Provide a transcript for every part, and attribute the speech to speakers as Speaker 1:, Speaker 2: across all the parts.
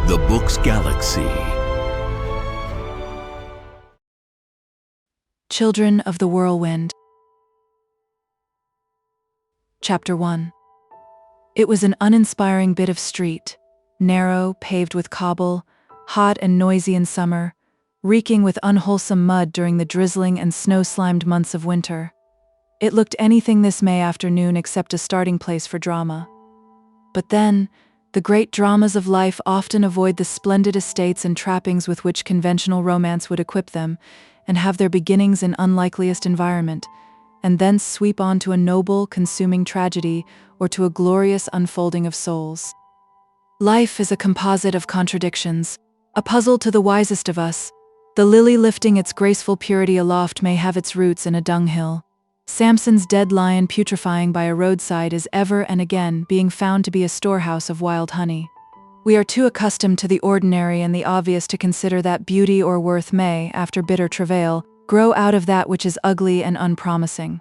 Speaker 1: The Book's Galaxy.
Speaker 2: Children of the Whirlwind. Chapter 1. It was an uninspiring bit of street, narrow, paved with cobble, hot and noisy in summer, reeking with unwholesome mud during the drizzling and snow-slimed months of winter. It looked anything this May afternoon except a starting place for drama. But then, the great dramas of life often avoid the splendid estates and trappings with which conventional romance would equip them, and have their beginnings in unlikeliest environment, and thence sweep on to a noble, consuming tragedy or to a glorious unfolding of souls. Life is a composite of contradictions, a puzzle to the wisest of us. The lily lifting its graceful purity aloft may have its roots in a dunghill. Samson's dead lion putrefying by a roadside is ever and again being found to be a storehouse of wild honey. We are too accustomed to the ordinary and the obvious to consider that beauty or worth may, after bitter travail, grow out of that which is ugly and unpromising.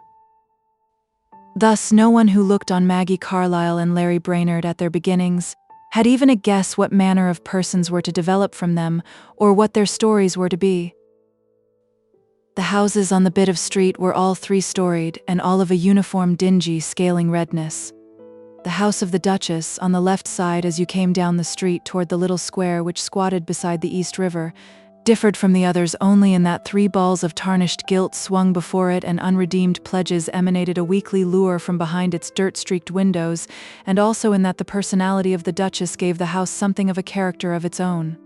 Speaker 2: Thus, no one who looked on Maggie Carlyle and Larry Brainerd at their beginnings had even a guess what manner of persons were to develop from them, or what their stories were to be. The houses on the bit of street were all three-storied, and all of a uniform dingy, scaling redness. The house of the Duchess, on the left side as you came down the street toward the little square which squatted beside the East River, differed from the others only in that 3 balls of tarnished gilt swung before it and unredeemed pledges emanated a weekly lure from behind its dirt-streaked windows, and also in that the personality of the Duchess gave the house something of a character of its own.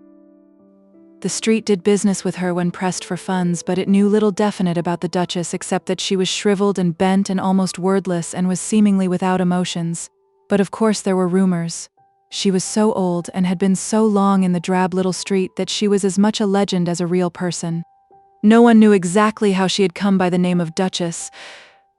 Speaker 2: The street did business with her when pressed for funds, but it knew little definite about the Duchess except that she was shriveled and bent and almost wordless and was seemingly without emotions. But of course there were rumors. She was so old and had been so long in the drab little street that she was as much a legend as a real person. No one knew exactly how she had come by the name of Duchess.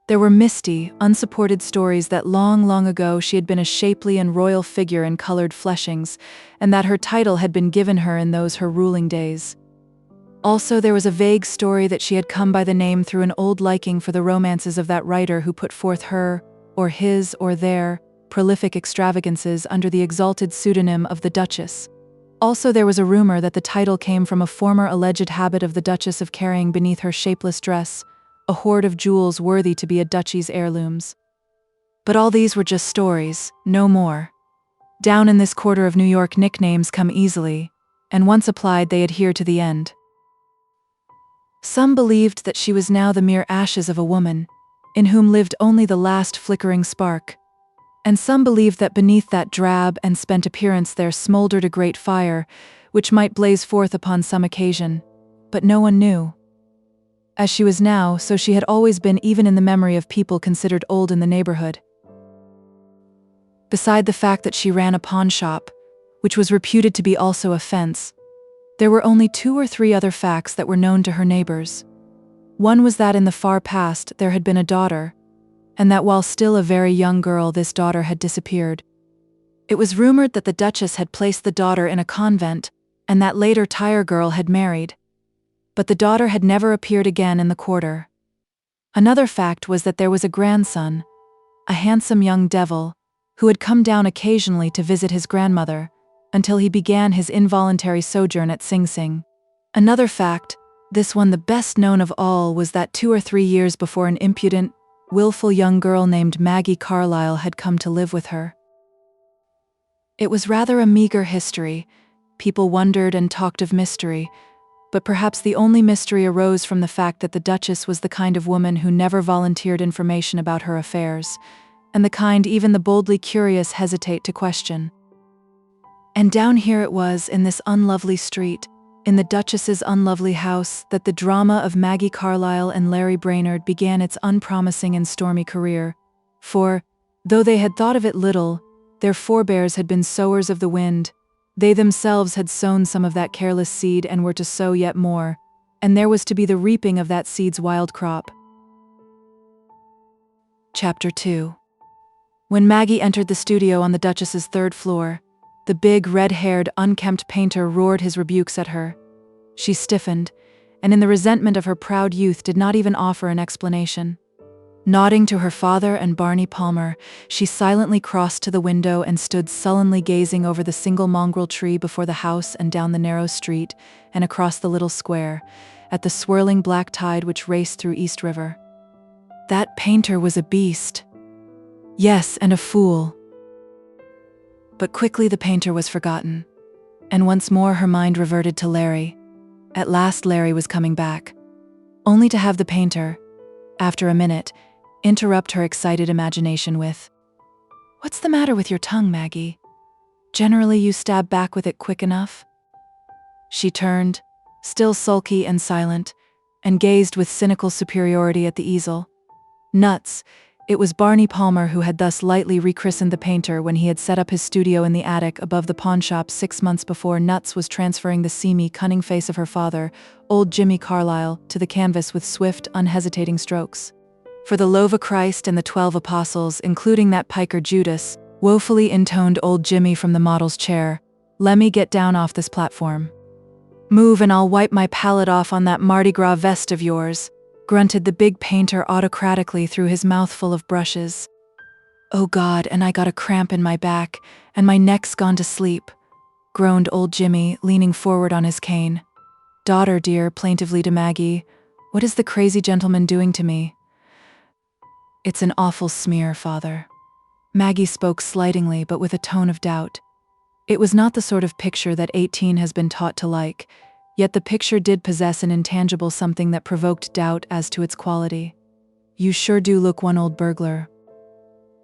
Speaker 2: There were misty, unsupported stories that long, long ago she had been a shapely and royal figure in colored fleshings, and that her title had been given her in those her ruling days. Also, there was a vague story that she had come by the name through an old liking for the romances of that writer who put forth her, or his, or their, prolific extravagances under the exalted pseudonym of the Duchess. Also, there was a rumor that the title came from a former alleged habit of the Duchess of carrying beneath her shapeless dress a hoard of jewels worthy to be a duchy's heirlooms. But all these were just stories, no more. Down in this quarter of New York, nicknames come easily, and once applied they adhere to the end. Some believed that she was now the mere ashes of a woman, in whom lived only the last flickering spark, and some believed that beneath that drab and spent appearance there smoldered a great fire, which might blaze forth upon some occasion, but no one knew. As she was now, so she had always been, even in the memory of people considered old in the neighborhood. Beside the fact that she ran a pawn shop, which was reputed to be also a fence, there were only 2 or 3 other facts that were known to her neighbors. One was that in the far past there had been a daughter, and that while still a very young girl this daughter had disappeared. It was rumored that the Duchess had placed the daughter in a convent, and that later Tyre girl had married. But the daughter had never appeared again in the quarter. Another fact was that there was a grandson, a handsome young devil, who had come down occasionally to visit his grandmother, until he began his involuntary sojourn at Sing Sing. Another fact, this one the best known of all, was that 2 or 3 years before an impudent, willful young girl named Maggie Carlyle had come to live with her. It was rather a meager history. People wondered and talked of mystery, but perhaps the only mystery arose from the fact that the Duchess was the kind of woman who never volunteered information about her affairs, and the kind even the boldly curious hesitate to question. And down here it was, in this unlovely street, in the Duchess's unlovely house, that the drama of Maggie Carlyle and Larry Brainerd began its unpromising and stormy career. For, though they had thought of it little, their forebears had been sowers of the wind. They themselves had sown some of that careless seed and were to sow yet more, and there was to be the reaping of that seed's wild crop. Chapter 2. When Maggie entered the studio on the Duchess's 3rd floor, the big, red-haired, unkempt painter roared his rebukes at her. She stiffened, and in the resentment of her proud youth did not even offer an explanation. Nodding to her father and Barney Palmer, she silently crossed to the window and stood sullenly gazing over the single mongrel tree before the house and down the narrow street and across the little square, at the swirling black tide which raced through East River. That painter was a beast. Yes, and a fool. But quickly the painter was forgotten, and once more her mind reverted to Larry. At last Larry was coming back, only to have the painter, after a minute, interrupt her excited imagination with, "What's the matter with your tongue, Maggie? Generally you stab back with it quick enough?" She turned, still sulky and silent, and gazed with cynical superiority at the easel. Nuts! It was Barney Palmer who had thus lightly rechristened the painter when he had set up his studio in the attic above the pawnshop 6 months before Nuts was transferring the seamy, cunning face of her father, old Jimmy Carlyle, to the canvas with swift, unhesitating strokes. For the Love o' Christ and the 12 Apostles, including that piker Judas, woefully intoned old Jimmy from the model's chair, "Lemme get down off this platform." "Move and I'll wipe my palate off on that Mardi Gras vest of yours," grunted the big painter autocratically through his mouthful of brushes. "Oh God, and I got a cramp in my back, and my neck's gone to sleep," groaned old Jimmy, leaning forward on his cane. "Daughter dear," plaintively to Maggie, "what is the crazy gentleman doing to me?" "It's an awful smear, Father." Maggie spoke slightingly but with a tone of doubt. It was not the sort of picture that XVIII has been taught to like, yet the picture did possess an intangible something that provoked doubt as to its quality. "You sure do look one old burglar."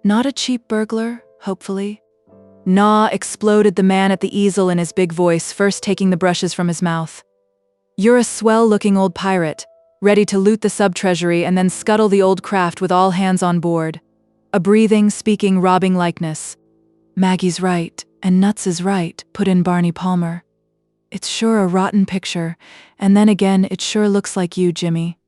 Speaker 2: "Not a cheap burglar, hopefully?" "Nah," exploded the man at the easel in his big voice, first taking the brushes from his mouth. "You're a swell-looking old pirate, ready to loot the sub-treasury and then scuttle the old craft with all hands on board. A breathing, speaking, robbing likeness." "Maggie's right, and Nuts is right," put in Barney Palmer. "It's sure a rotten picture, and then again it sure looks like you, Jimmy."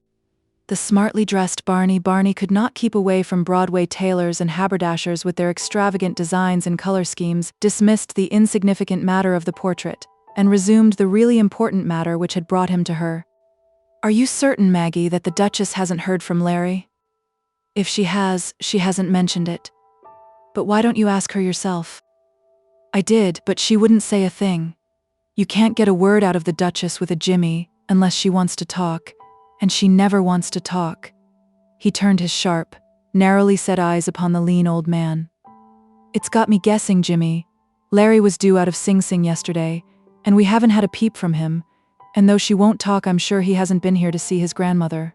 Speaker 2: The smartly dressed Barney could not keep away from Broadway tailors and haberdashers with their extravagant designs and color schemes, dismissed the insignificant matter of the portrait, and resumed the really important matter which had brought him to her. "Are you certain, Maggie, that the Duchess hasn't heard from Larry?" "If she has, she hasn't mentioned it." "But why don't you ask her yourself?" "I did, but she wouldn't say a thing. You can't get a word out of the Duchess with a Jimmy, unless she wants to talk, and she never wants to talk." He turned his sharp, narrowly set eyes upon the lean old man. "It's got me guessing, Jimmy. Larry was due out of Sing Sing yesterday, and we haven't had a peep from him, and though she won't talk, I'm sure he hasn't been here to see his grandmother."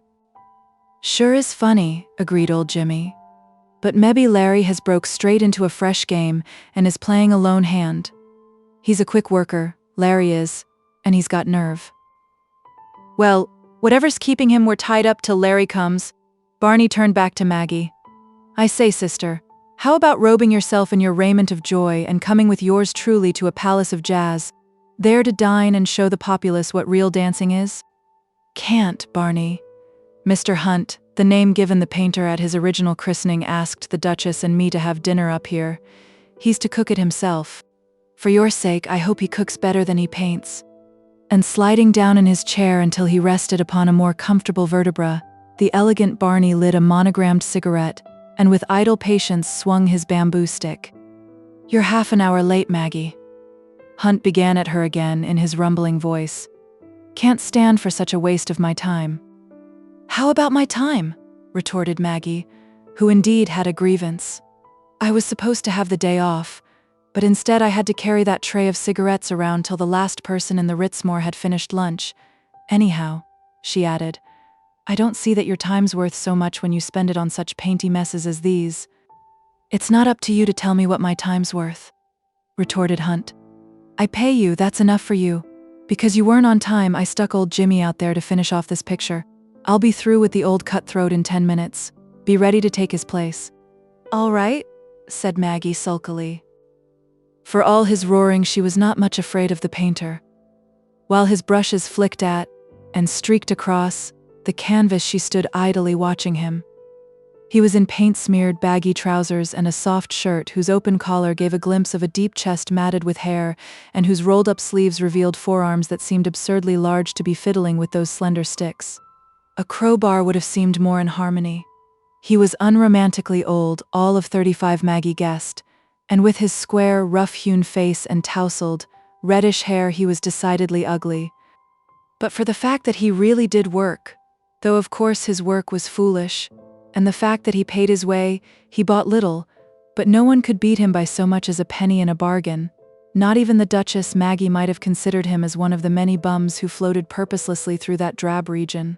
Speaker 2: "Sure is funny," agreed old Jimmy. "But mebbe Larry has broke straight into a fresh game and is playing a lone hand. He's a quick worker, Larry is, and he's got nerve." "Well, whatever's keeping him, we're tied up till Larry comes." Barney turned back to Maggie. "I say, sister, how about robing yourself in your raiment of joy and coming with yours truly to a palace of jazz, there to dine and show the populace what real dancing is?" "Can't, Barney." Mr. Hunt, the name given the painter at his original christening, asked the Duchess and me to have dinner up here. He's to cook it himself. For your sake, I hope he cooks better than he paints." And sliding down in his chair until he rested upon a more comfortable vertebra, the elegant Barney lit a monogrammed cigarette and with idle patience swung his bamboo stick. "You're half an hour late, Maggie." Hunt began at her again in his rumbling voice. "Can't stand for such a waste of my time." "How about my time?" retorted Maggie, who indeed had a grievance. "I was supposed to have the day off, but instead I had to carry that tray of cigarettes around till the last person in the Ritzmore had finished lunch. Anyhow," she added, "I don't see that your time's worth so much when you spend it on such painty messes as these." "It's not up to you to tell me what my time's worth," retorted Hunt. "I pay you, that's enough for you. Because you weren't on time, I stuck old Jimmy out there to finish off this picture. I'll be through with the old cutthroat in 10 minutes. Be ready to take his place." "All right," said Maggie sulkily. For all his roaring, she was not much afraid of the painter. While his brushes flicked at, and streaked across, the canvas, she stood idly watching him. He was in paint-smeared baggy trousers and a soft shirt whose open collar gave a glimpse of a deep chest matted with hair and whose rolled-up sleeves revealed forearms that seemed absurdly large to be fiddling with those slender sticks. A crowbar would have seemed more in harmony. He was unromantically old, all of 35, Maggie guessed, and with his square, rough-hewn face and tousled, reddish hair he was decidedly ugly. But for the fact that he really did work, though of course his work was foolish, and the fact that he paid his way, he bought little, but no one could beat him by so much as a penny in a bargain. Not even the Duchess. Maggie might have considered him as one of the many bums who floated purposelessly through that drab region.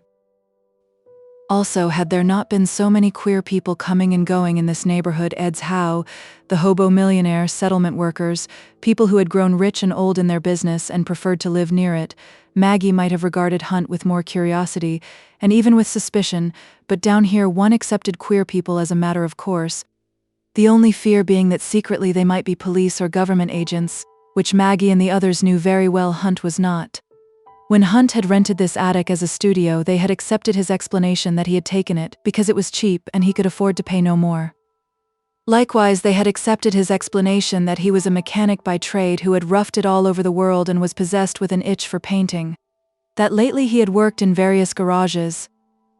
Speaker 2: Also, had there not been so many queer people coming and going in this neighborhood, XXIII, the hobo millionaire, settlement workers, people who had grown rich and old in their business and preferred to live near it, Maggie might have regarded Hunt with more curiosity, and even with suspicion, but down here one accepted queer people as a matter of course, the only fear being that secretly they might be police or government agents, which Maggie and the others knew very well Hunt was not. When Hunt had rented this attic as a studio, they had accepted his explanation that he had taken it because it was cheap and he could afford to pay no more. Likewise, they had accepted his explanation that he was a mechanic by trade who had roughed it all over the world and was possessed with an itch for painting. That lately he had worked in various garages.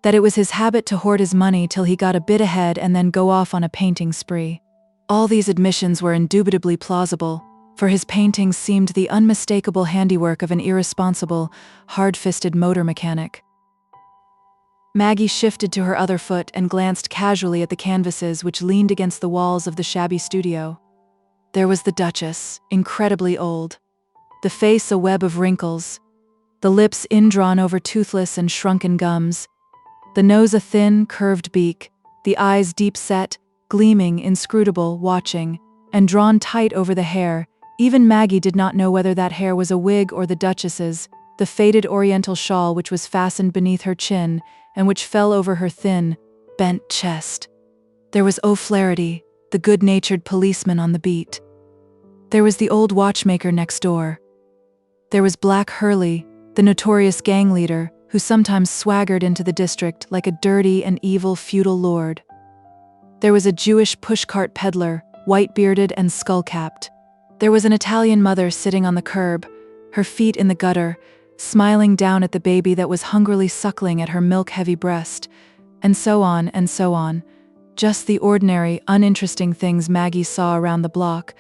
Speaker 2: That it was his habit to hoard his money till he got a bit ahead and then go off on a painting spree. All these admissions were indubitably plausible, for his paintings seemed the unmistakable handiwork of an irresponsible, hard-fisted motor mechanic. Maggie shifted to her other foot and glanced casually at the canvases which leaned against the walls of the shabby studio. There was the Duchess, incredibly old. The face a web of wrinkles. The lips indrawn over toothless and shrunken gums. The nose a thin, curved beak. The eyes deep-set, gleaming, inscrutable, watching, and drawn tight over the hair. Even Maggie did not know whether that hair was a wig or the Duchess's, the faded oriental shawl which was fastened beneath her chin and which fell over her thin, bent chest. There was O'Flaherty, the good-natured policeman on the beat. There was the old watchmaker next door. There was Black Hurley, the notorious gang leader, who sometimes swaggered into the district like a dirty and evil feudal lord. There was a Jewish pushcart peddler, white-bearded and skull-capped. There was an Italian mother sitting on the curb, her feet in the gutter, smiling down at the baby that was hungrily suckling at her milk-heavy breast, and so on and so on. Just the ordinary, uninteresting things Maggie saw around the block.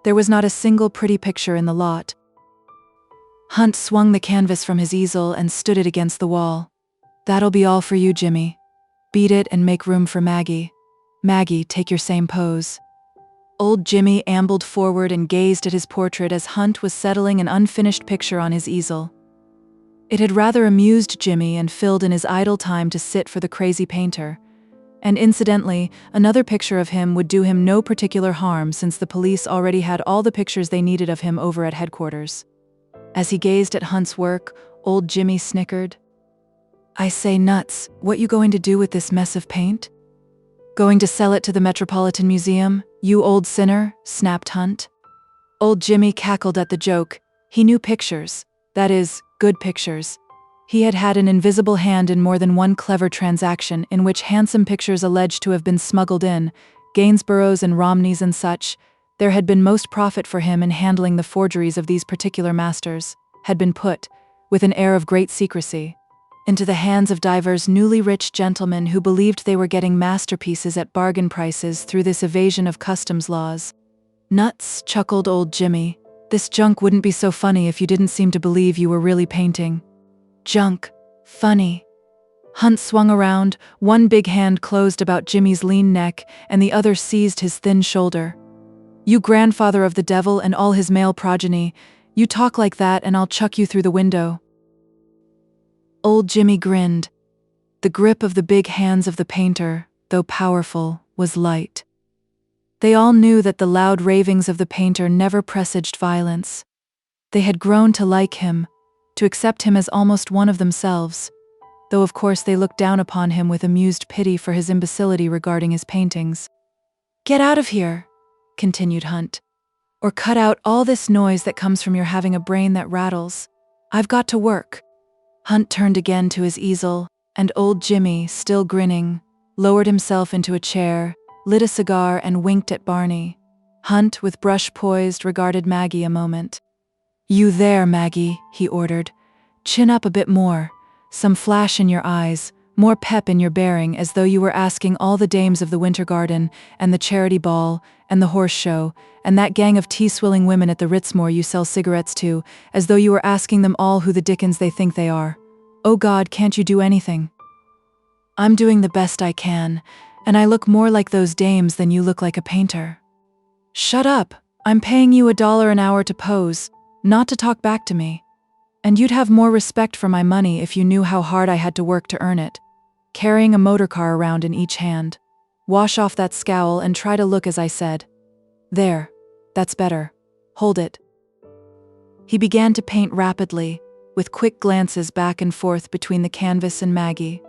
Speaker 2: There was not a single pretty picture in the lot. Hunt swung the canvas from his easel and stood it against the wall. "That'll be all for you, Jimmy. Beat it and make room for Maggie. Maggie, take your same pose." Old Jimmy ambled forward and gazed at his portrait as Hunt was settling an unfinished picture on his easel. It had rather amused Jimmy and filled in his idle time to sit for the crazy painter. And incidentally, another picture of him would do him no particular harm since the police already had all the pictures they needed of him over at headquarters. As he gazed at Hunt's work, old Jimmy snickered. "I say, nuts, what you going to do with this mess of paint?" "Going to sell it to the Metropolitan Museum, you old sinner," snapped Hunt. Old Jimmy cackled at the joke. He knew pictures. That is, good pictures. He had had an invisible hand in more than one clever transaction in which handsome pictures alleged to have been smuggled in, Gainsboroughs and Romneys and such. There had been most profit for him in handling the forgeries of these particular masters, had been put, with an air of great secrecy, into the hands of divers newly rich gentlemen who believed they were getting masterpieces at bargain prices through this evasion of customs laws. "Nuts," chuckled old Jimmy. "This junk wouldn't be so funny if you didn't seem to believe you were really painting." "Junk. Funny." Hunt swung around, one big hand closed about Jimmy's lean neck and the other seized his thin shoulder. "You grandfather of the devil and all his male progeny, you talk like that and I'll chuck you through the window." Old Jimmy grinned. The grip of the big hands of the painter, though powerful, was light. They all knew that the loud ravings of the painter never presaged violence. They had grown to like him, to accept him as almost one of themselves, though of course they looked down upon him with amused pity for his imbecility regarding his paintings. "Get out of here," continued Hunt, "or cut out all this noise that comes from your having a brain that rattles. I've got to work." Hunt turned again to his easel, and old Jimmy, still grinning, lowered himself into a chair, lit a cigar and winked at Barney. Hunt, with brush poised, regarded Maggie a moment. "You there, Maggie," he ordered. "Chin up a bit more. Some flash in your eyes. more pep in your bearing, as though you were asking all the dames of the winter garden, and the charity ball, and the horse show, and that gang of tea-swilling women at the Ritzmore you sell cigarettes to, as though you were asking them all who the dickens they think they are. Oh God, can't you do anything? I'm doing the best I can, and I look more like those dames than you look like a painter. Shut up, I'm paying you $1 an hour to pose, not to talk back to me. And you'd have more respect for my money if you knew how hard I had to work to earn it. Carrying a motor car around in each hand. Wash off that scowl and try to look as I said. There, that's better. Hold it. He began to paint rapidly, with quick glances back and forth between the canvas and Maggie.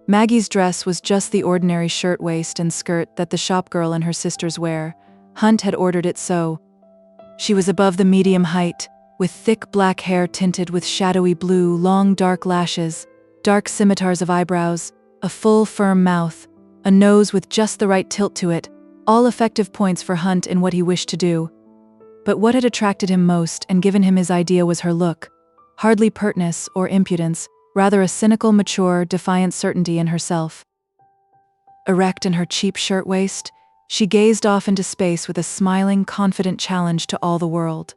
Speaker 2: Maggie's dress was just the ordinary shirtwaist and skirt that the shopgirl and her sisters wear. Hunt had ordered it so. She was above the medium height, with thick black hair tinted with shadowy blue, long dark lashes, dark scimitars of eyebrows, a full firm mouth, a nose with just the right tilt to it, all effective points for Hunt in what he wished to do. But what had attracted him most and given him his idea was her look. Hardly pertness or impudence, rather a cynical, mature, defiant certainty in herself. Erect in her cheap shirtwaist, she gazed off into space with a smiling, confident challenge to all the world.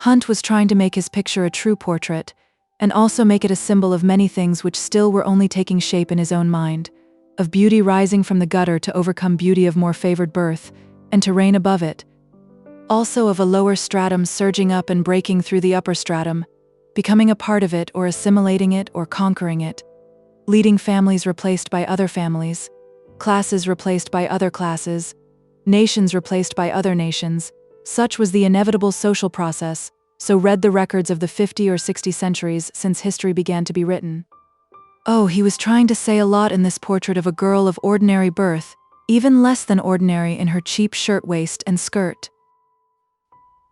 Speaker 2: Hunt was trying to make his picture a true portrait, and also make it a symbol of many things which still were only taking shape in his own mind, of beauty rising from the gutter to overcome beauty of more favored birth, and to reign above it. Also of a lower stratum surging up and breaking through the upper stratum, becoming a part of it or assimilating it or conquering it, leading families replaced by other families, classes replaced by other classes, nations replaced by other nations. Such was the inevitable social process, so read the records of the 50 or 60 centuries since history began to be written. Oh, he was trying to say a lot in this portrait of a girl of ordinary birth, even less than ordinary in her cheap shirtwaist and skirt.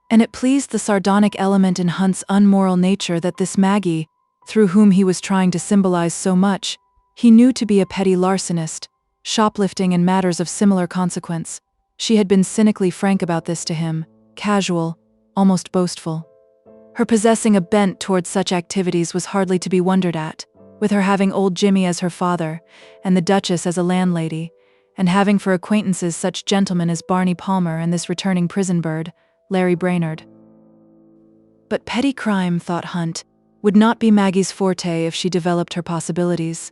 Speaker 2: And it pleased the sardonic element in Hunt's unmoral nature that this Maggie, through whom he was trying to symbolize so much, he knew to be a petty larcenist, shoplifting and matters of similar consequence. She had been cynically frank about this to him, casual, almost boastful. Her possessing a bent towards such activities was hardly to be wondered at, with her having old Jimmy as her father, and the Duchess as a landlady, and having for acquaintances such gentlemen as Barney Palmer and this returning prison bird, Larry Brainerd. But petty crime, thought Hunt, would not be Maggie's forte if she developed her possibilities.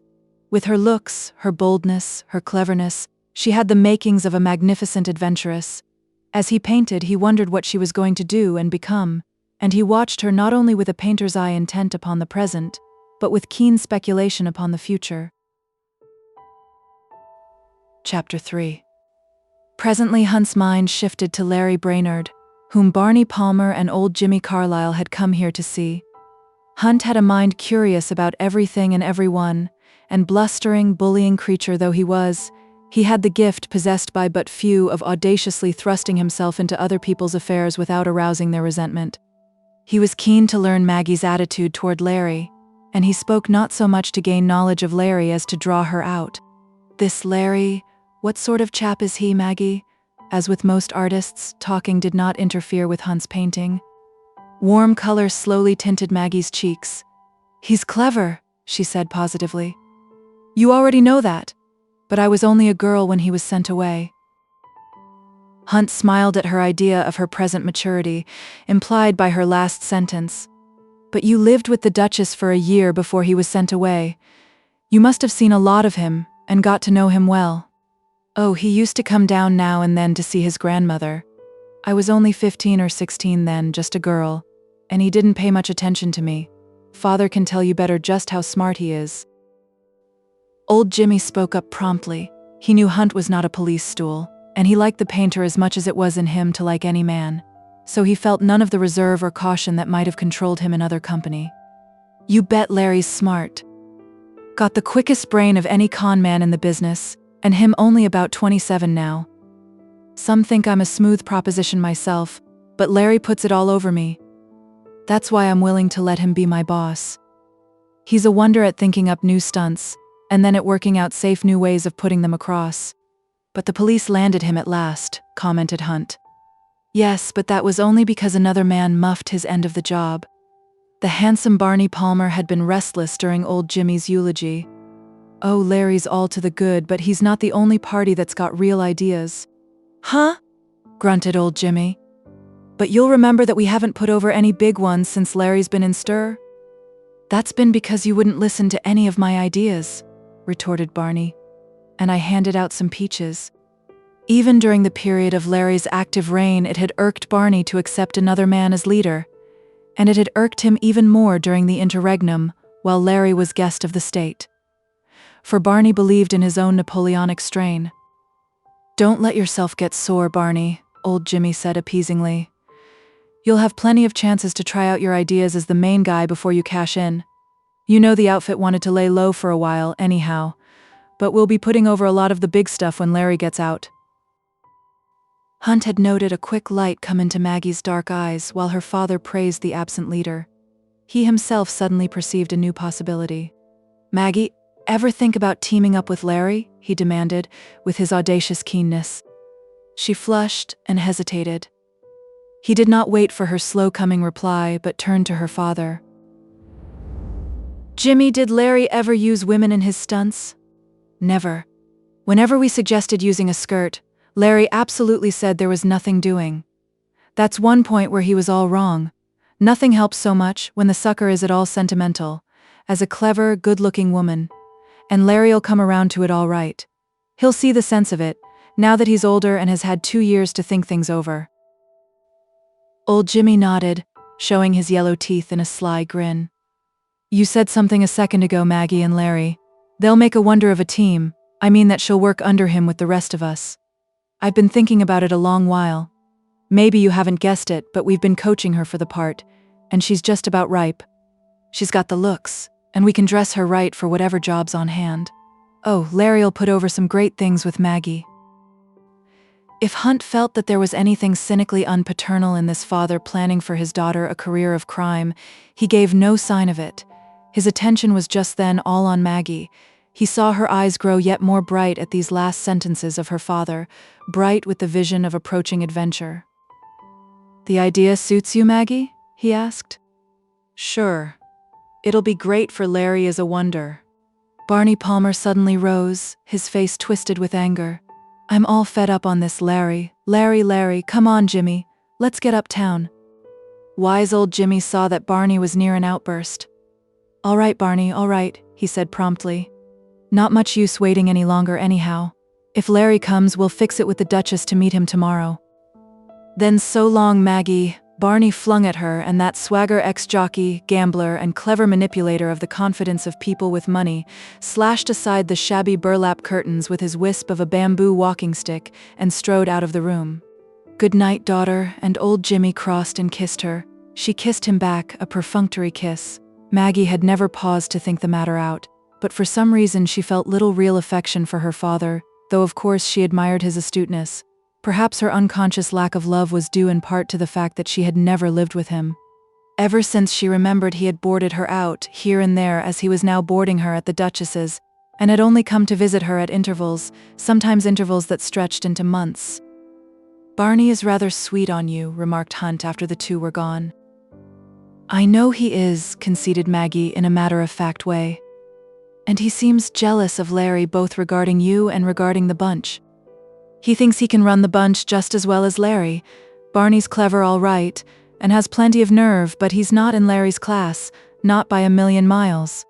Speaker 2: With her looks, her boldness, her cleverness, she had the makings of a magnificent adventuress. As he painted, he wondered what she was going to do and become, and he watched her not only with a painter's eye intent upon the present, but with keen speculation upon the future. Chapter 3. Presently Hunt's mind shifted to Larry Brainerd, whom Barney Palmer and old Jimmy Carlyle had come here to see. Hunt had a mind curious about everything and everyone, and blustering, bullying creature though he was, he had the gift possessed by but few of audaciously thrusting himself into other people's affairs without arousing their resentment. He was keen to learn Maggie's attitude toward Larry, and he spoke not so much to gain knowledge of Larry as to draw her out. This Larry, what sort of chap is he, Maggie? As with most artists, talking did not interfere with Hunt's painting. Warm color slowly tinted Maggie's cheeks. He's clever, she said positively. You already know that. But I was only a girl when he was sent away. Hunt smiled at her idea of her present maturity, implied by her last sentence. But you lived with the Duchess for a year before he was sent away. You must have seen a lot of him, and got to know him well. Oh, he used to come down now and then to see his grandmother. I was only 15 or 16 then, just a girl, and he didn't pay much attention to me. Father can tell you better just how smart he is. Old Jimmy spoke up promptly. He knew Hunt was not a police stool, and he liked the painter as much as it was in him to like any man, so he felt none of the reserve or caution that might have controlled him in other company. You bet Larry's smart. Got the quickest brain of any con man in the business, and him only about 27 now. Some think I'm a smooth proposition myself, but Larry puts it all over me. That's why I'm willing to let him be my boss. He's a wonder at thinking up new stunts, and then at working out safe new ways of putting them across. But the police landed him at last, commented Hunt. Yes, but that was only because another man muffed his end of the job. The handsome Barney Palmer had been restless during old Jimmy's eulogy. "Oh, Larry's all to the good, but he's not the only party that's got real ideas." "Huh?" grunted old Jimmy. "But you'll remember that we haven't put over any big ones since Larry's been in stir." "That's been because you wouldn't listen to any of my ideas," retorted Barney. "And I handed out some peaches." Even during the period of Larry's active reign, it had irked Barney to accept another man as leader, and it had irked him even more during the interregnum, while Larry was guest of the state. For Barney believed in his own Napoleonic strain. "Don't let yourself get sore, Barney," old Jimmy said appeasingly. "You'll have plenty of chances to try out your ideas as the main guy before you cash in. You know the outfit wanted to lay low for a while, anyhow, but we'll be putting over a lot of the big stuff when Larry gets out." Hunt had noted a quick light come into Maggie's dark eyes while her father praised the absent leader. He himself suddenly perceived a new possibility. "Maggie, ever think about teaming up with Larry?" he demanded, with his audacious keenness. She flushed and hesitated. He did not wait for her slow-coming reply, but turned to her father. "Jimmy, did Larry ever use women in his stunts?" "Never. Whenever we suggested using a skirt, Larry absolutely said there was nothing doing. That's one point where he was all wrong. Nothing helps so much, when the sucker is at all sentimental, as a clever, good-looking woman. And Larry'll come around to it all right. He'll see the sense of it, now that he's older and has had 2 years to think things over." Old Jimmy nodded, showing his yellow teeth in a sly grin. "You said something a second ago, Maggie and Larry. They'll make a wonder of a team. I mean that she'll work under him with the rest of us. I've been thinking about it a long while. Maybe you haven't guessed it, but we've been coaching her for the part, and she's just about ripe. She's got the looks, and we can dress her right for whatever job's on hand. Oh, Larry'll put over some great things with Maggie." If Hunt felt that there was anything cynically unpaternal in this father planning for his daughter a career of crime, he gave no sign of it. His attention was just then all on Maggie. He saw her eyes grow yet more bright at these last sentences of her father, bright with the vision of approaching adventure. "The idea suits you, Maggie?" he asked. "Sure. It'll be great for Larry as a wonder." Barney Palmer suddenly rose, his face twisted with anger. "I'm all fed up on this Larry. Larry, come on, Jimmy. Let's get uptown." Wise old Jimmy saw that Barney was near an outburst. "All right, Barney, all right," he said promptly. "Not much use waiting any longer anyhow. If Larry comes, we'll fix it with the Duchess to meet him tomorrow." "Then so long, Maggie," Barney flung at her, and that swagger ex-jockey, gambler, and clever manipulator of the confidence of people with money slashed aside the shabby burlap curtains with his wisp of a bamboo walking stick and strode out of the room. "Good night, daughter," and old Jimmy crossed and kissed her. She kissed him back, a perfunctory kiss. Maggie had never paused to think the matter out, but for some reason she felt little real affection for her father, though of course she admired his astuteness. Perhaps her unconscious lack of love was due in part to the fact that she had never lived with him. Ever since she remembered he had boarded her out, here and there as he was now boarding her at the Duchess's, and had only come to visit her at intervals, sometimes intervals that stretched into months. "Barney is rather sweet on you," remarked Hunt after the two were gone. "I know he is," conceded Maggie in a matter-of-fact way. "And he seems jealous of Larry both regarding you and regarding the bunch. He thinks he can run the bunch just as well as Larry. Barney's clever all right, and has plenty of nerve, but he's not in Larry's class, not by a million miles."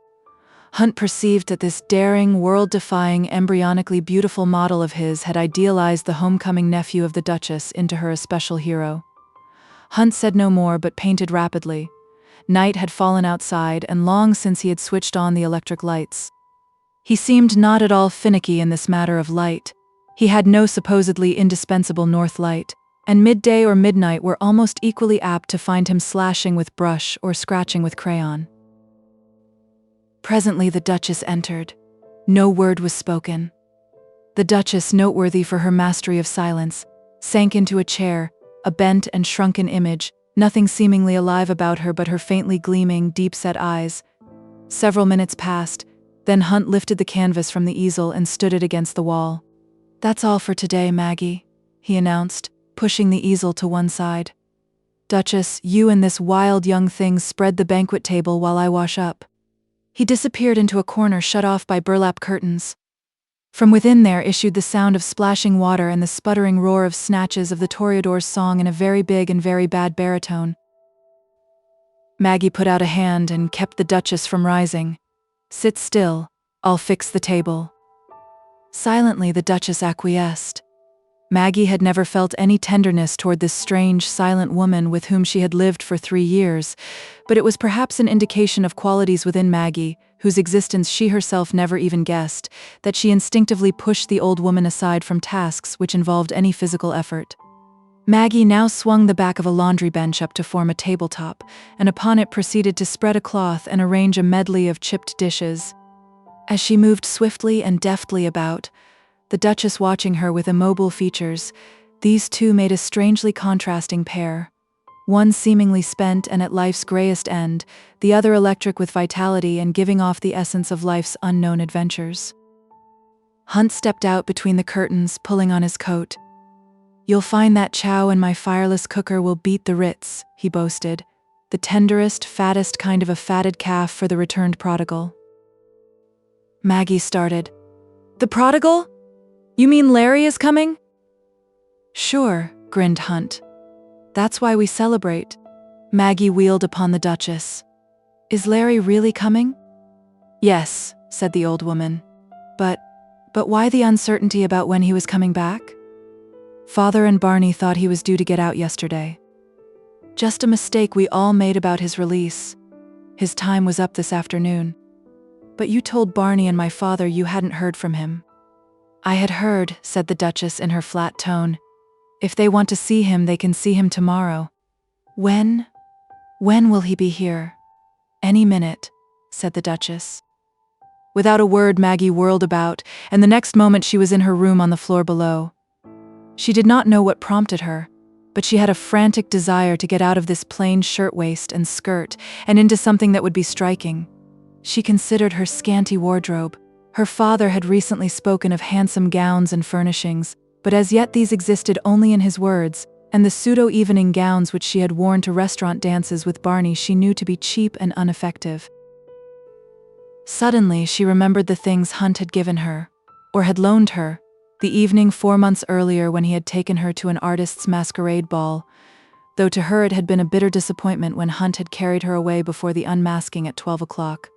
Speaker 2: Hunt perceived that this daring, world-defying, embryonically beautiful model of his had idealized the homecoming nephew of the Duchess into her especial hero. Hunt said no more but painted rapidly. Night had fallen outside, and long since he had switched on the electric lights. He seemed not at all finicky in this matter of light. He had no supposedly indispensable north light, and midday or midnight were almost equally apt to find him slashing with brush or scratching with crayon. Presently the Duchess entered. No word was spoken. The Duchess, noteworthy for her mastery of silence, sank into a chair, a bent and shrunken image, nothing seemingly alive about her but her faintly gleaming, deep-set eyes. Several minutes passed, then Hunt lifted the canvas from the easel and stood it against the wall. "That's all for today, Maggie," he announced, pushing the easel to one side. "Duchess, you and this wild young thing spread the banquet table while I wash up." He disappeared into a corner shut off by burlap curtains. From within there issued the sound of splashing water and the sputtering roar of snatches of the toreador's song in a very big and very bad baritone. Maggie put out a hand and kept the Duchess from rising. "Sit still, I'll fix the table." Silently the Duchess acquiesced. Maggie had never felt any tenderness toward this strange, silent woman with whom she had lived for 3 years, but it was perhaps an indication of qualities within Maggie, whose existence she herself never even guessed, that she instinctively pushed the old woman aside from tasks which involved any physical effort. Maggie now swung the back of a laundry bench up to form a tabletop, and upon it proceeded to spread a cloth and arrange a medley of chipped dishes. As she moved swiftly and deftly about, the Duchess watching her with immobile features, these two made a strangely contrasting pair. One seemingly spent and at life's grayest end, the other electric with vitality and giving off the essence of life's unknown adventures. Hunt stepped out between the curtains, pulling on his coat. "You'll find that chow in my fireless cooker will beat the Ritz," he boasted. "The tenderest, fattest kind of a fatted calf for the returned prodigal." Maggie started. "The prodigal? You mean Larry is coming?" "Sure," grinned Hunt. "That's why we celebrate." Maggie wheeled upon the Duchess. "Is Larry really coming?" "Yes," said the old woman. But why the uncertainty about when he was coming back?" "Father and Barney thought he was due to get out yesterday. Just a mistake we all made about his release. His time was up this afternoon. But you told Barney and my father you hadn't heard from him." "I had heard," said the Duchess in her flat tone. "If they want to see him, they can see him tomorrow." When will he be here?" "Any minute," said the Duchess. Without a word, Maggie whirled about, and the next moment she was in her room on the floor below. She did not know what prompted her, but she had a frantic desire to get out of this plain shirtwaist and skirt and into something that would be striking. She considered her scanty wardrobe. Her father had recently spoken of handsome gowns and furnishings, but as yet these existed only in his words, and the pseudo-evening gowns which she had worn to restaurant dances with Barney she knew to be cheap and ineffective. Suddenly she remembered the things Hunt had given her, or had loaned her, the evening 4 months earlier when he had taken her to an artist's masquerade ball, though to her it had been a bitter disappointment when Hunt had carried her away before the unmasking at 12 o'clock.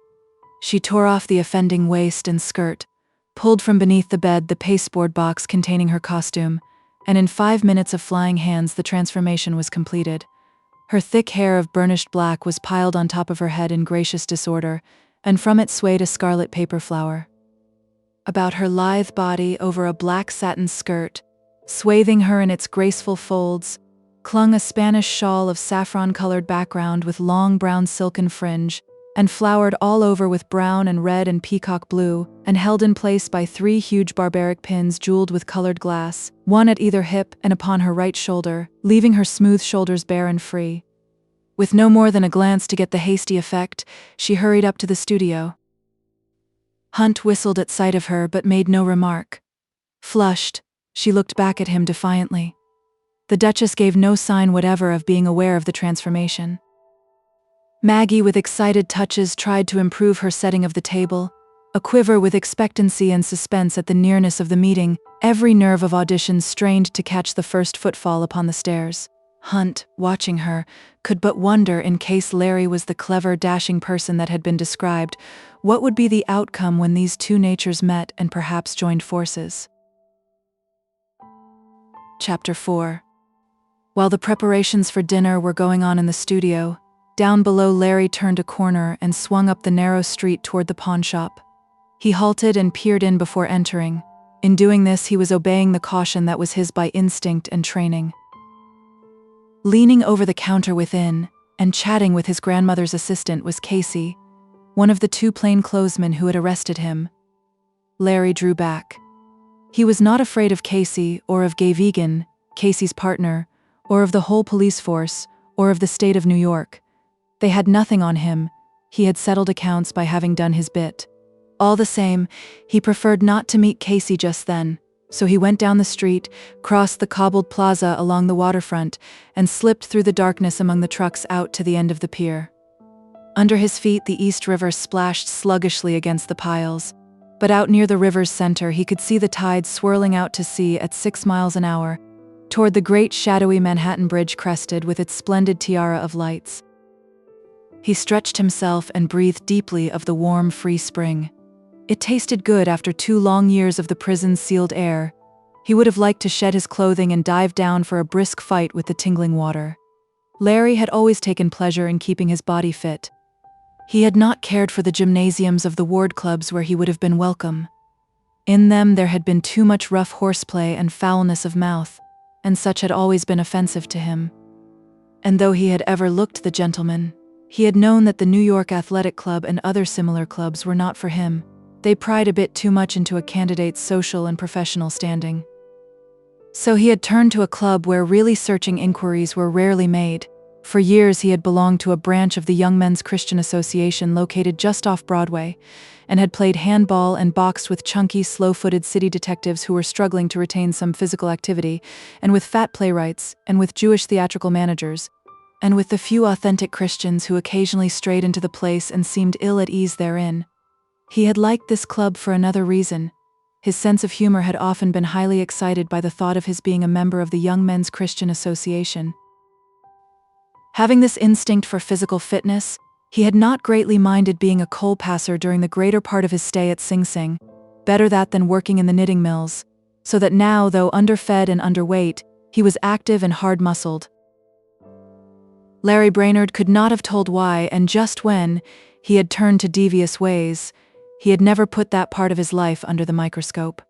Speaker 2: She tore off the offending waist and skirt, pulled from beneath the bed the pasteboard box containing her costume, and in 5 minutes of flying hands the transformation was completed. Her thick hair of burnished black was piled on top of her head in gracious disorder, and from it swayed a scarlet paper flower. About her lithe body, over a black satin skirt, swathing her in its graceful folds, clung a Spanish shawl of saffron-colored background with long brown silken fringe, and flowered all over with brown and red and peacock blue, and held in place by 3 huge barbaric pins jeweled with colored glass, one at either hip and upon her right shoulder, leaving her smooth shoulders bare and free. With no more than a glance to get the hasty effect, she hurried up to the studio. Hunt whistled at sight of her but made no remark. Flushed, she looked back at him defiantly. The Duchess gave no sign whatever of being aware of the transformation. Maggie, with excited touches, tried to improve her setting of the table, aquiver with expectancy and suspense at the nearness of the meeting, every nerve of audition strained to catch the first footfall upon the stairs. Hunt, watching her, could but wonder, in case Larry was the clever, dashing person that had been described, what would be the outcome when these two natures met and perhaps joined forces. Chapter 4. While the preparations for dinner were going on in the studio, down below Larry turned a corner and swung up the narrow street toward the pawnshop. He halted and peered in before entering. In doing this, he was obeying the caution that was his by instinct and training. Leaning over the counter within, and chatting with his grandmother's assistant, was Casey, one of the 2 plainclothesmen who had arrested him. Larry drew back. He was not afraid of Casey, or of Gay Vegan, Casey's partner, or of the whole police force, or of the state of New York. They had nothing on him. He had settled accounts by having done his bit. All the same, he preferred not to meet Casey just then, so he went down the street, crossed the cobbled plaza along the waterfront, and slipped through the darkness among the trucks out to the end of the pier. Under his feet, the East River splashed sluggishly against the piles, but out near the river's center he could see the tide swirling out to sea at 6 miles an hour, toward the great shadowy Manhattan Bridge crested with its splendid tiara of lights. He stretched himself and breathed deeply of the warm, free spring. It tasted good after 2 long years of the prison's sealed air. He would have liked to shed his clothing and dive down for a brisk fight with the tingling water. Larry had always taken pleasure in keeping his body fit. He had not cared for the gymnasiums of the ward clubs where he would have been welcome. In them there had been too much rough horseplay and foulness of mouth, and such had always been offensive to him. And though he had ever looked the gentleman, he had known that the New York Athletic Club and other similar clubs were not for him. They pried a bit too much into a candidate's social and professional standing. So he had turned to a club where really searching inquiries were rarely made. For years he had belonged to a branch of the Young Men's Christian Association located just off Broadway, and had played handball and boxed with chunky, slow-footed city detectives who were struggling to retain some physical activity, and with fat playwrights, and with Jewish theatrical managers, and with the few authentic Christians who occasionally strayed into the place and seemed ill at ease therein. He had liked this club for another reason. His sense of humor had often been highly excited by the thought of his being a member of the Young Men's Christian Association. Having this instinct for physical fitness, he had not greatly minded being a coal passer during the greater part of his stay at Sing Sing, better that than working in the knitting mills, so that now, though underfed and underweight, he was active and hard-muscled. Larry Brainerd could not have told why and just when he had turned to devious ways. He had never put that part of his life under the microscope.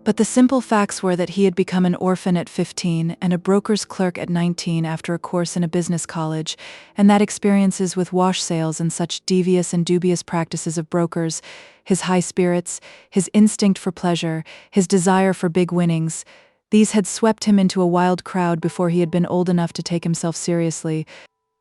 Speaker 2: But the simple facts were that he had become an orphan at 15 and a broker's clerk at 19 after a course in a business college, and that experiences with wash sales and such devious and dubious practices of brokers, his high spirits, his instinct for pleasure, his desire for big winnings, these had swept him into a wild crowd before he had been old enough to take himself seriously,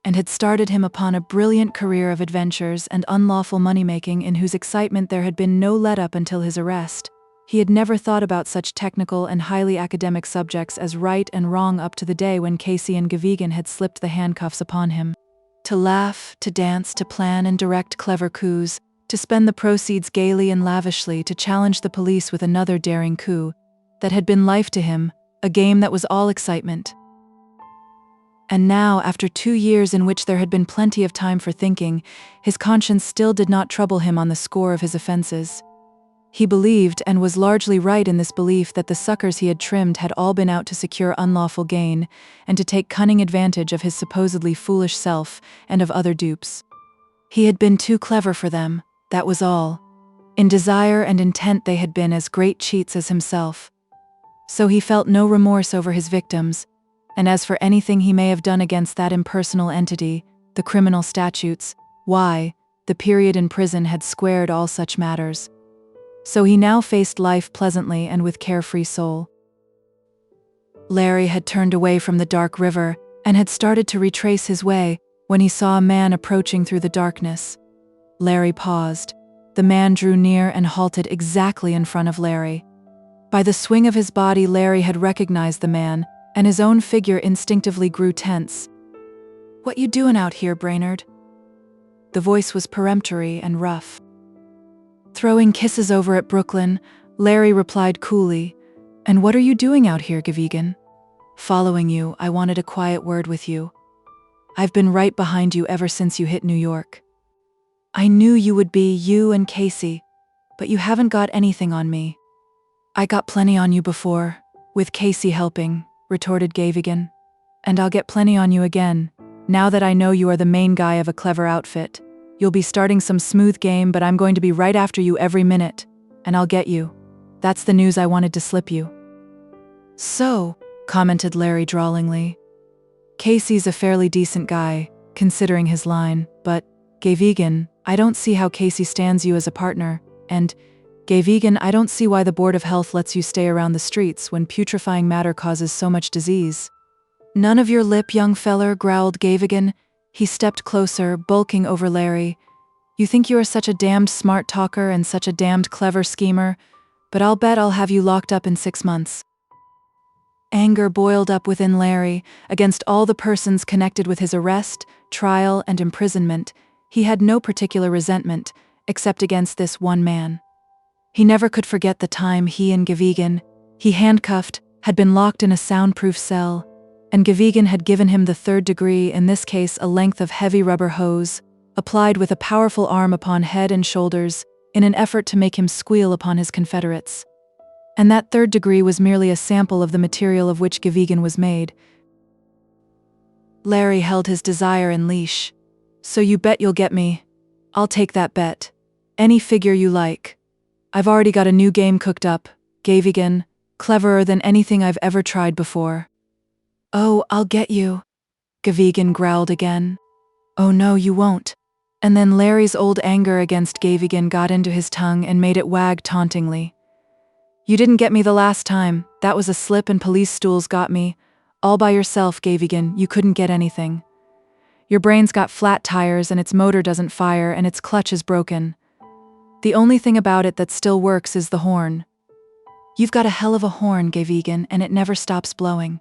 Speaker 2: and had started him upon a brilliant career of adventures and unlawful money-making in whose excitement there had been no let-up until his arrest. He had never thought about such technical and highly academic subjects as right and wrong up to the day when Casey and Gavigan had slipped the handcuffs upon him. To laugh, to dance, to plan and direct clever coups, to spend the proceeds gaily and lavishly, to challenge the police with another daring coup, that had been life to him, a game that was all excitement. And now, after 2 years in which there had been plenty of time for thinking, his conscience still did not trouble him on the score of his offenses. He believed, and was largely right in this belief, that the suckers he had trimmed had all been out to secure unlawful gain, and to take cunning advantage of his supposedly foolish self, and of other dupes. He had been too clever for them, that was all. In desire and intent they had been as great cheats as himself. So he felt no remorse over his victims, and as for anything he may have done against that impersonal entity, the criminal statutes, why, the period in prison had squared all such matters. So he now faced life pleasantly and with carefree soul. Larry had turned away from the dark river and had started to retrace his way when he saw a man approaching through the darkness. Larry paused. The man drew near and halted exactly in front of Larry. By the swing of his body, Larry had recognized the man, and his own figure instinctively grew tense. "What you doing out here, Brainerd?" The voice was peremptory and rough. "Throwing kisses over at Brooklyn," Larry replied coolly. "And what are you doing out here, Gavigan?" "Following you. I wanted a quiet word with you. I've been right behind you ever since you hit New York. I knew you would be, you and Casey, but you haven't got anything on me." "I got plenty on you before, with Casey helping," retorted Gavigan. "And I'll get plenty on you again, now that I know you are the main guy of a clever outfit. You'll be starting some smooth game, but I'm going to be right after you every minute, and I'll get you. That's the news I wanted to slip you." "So," commented Larry drawlingly, "Casey's a fairly decent guy, considering his line, but, Gavigan, I don't see how Casey stands you as a partner, and, Gavigan, I don't see why the Board of Health lets you stay around the streets when putrefying matter causes so much disease." "None of your lip, young feller," growled Gavigan. He stepped closer, bulking over Larry. "You think you are such a damned smart talker and such a damned clever schemer, but I'll bet I'll have you locked up in 6 months. Anger boiled up within Larry against all the persons connected with his arrest, trial, and imprisonment. he had no particular resentment, except against this one man. He never could forget the time he and XVIII, he handcuffed, had been locked in a soundproof cell, and XVIII had given him the third degree, in this case a length of heavy rubber hose, applied with a powerful arm upon head and shoulders, in an effort to make him squeal upon his confederates. And that third degree was merely a sample of the material of which XVIII was made. Larry held his desire in leash. "So you bet you'll get me. I'll take that bet. Any figure you like. I've already got a new game cooked up, XVIII, cleverer than anything I've ever tried before." "Oh, I'll get you," XVIII growled again. "Oh no, you won't." And then Larry's old anger against XVIII got into his tongue and made it wag tauntingly. "You didn't get me the last time, that was a slip and police stools got me. All by yourself, XVIII, you couldn't get anything. Your brain's got flat tires and its motor doesn't fire and its clutch is broken. The only thing about it that still works is the horn. You've got a hell of a horn, XVIII, and it never stops blowing."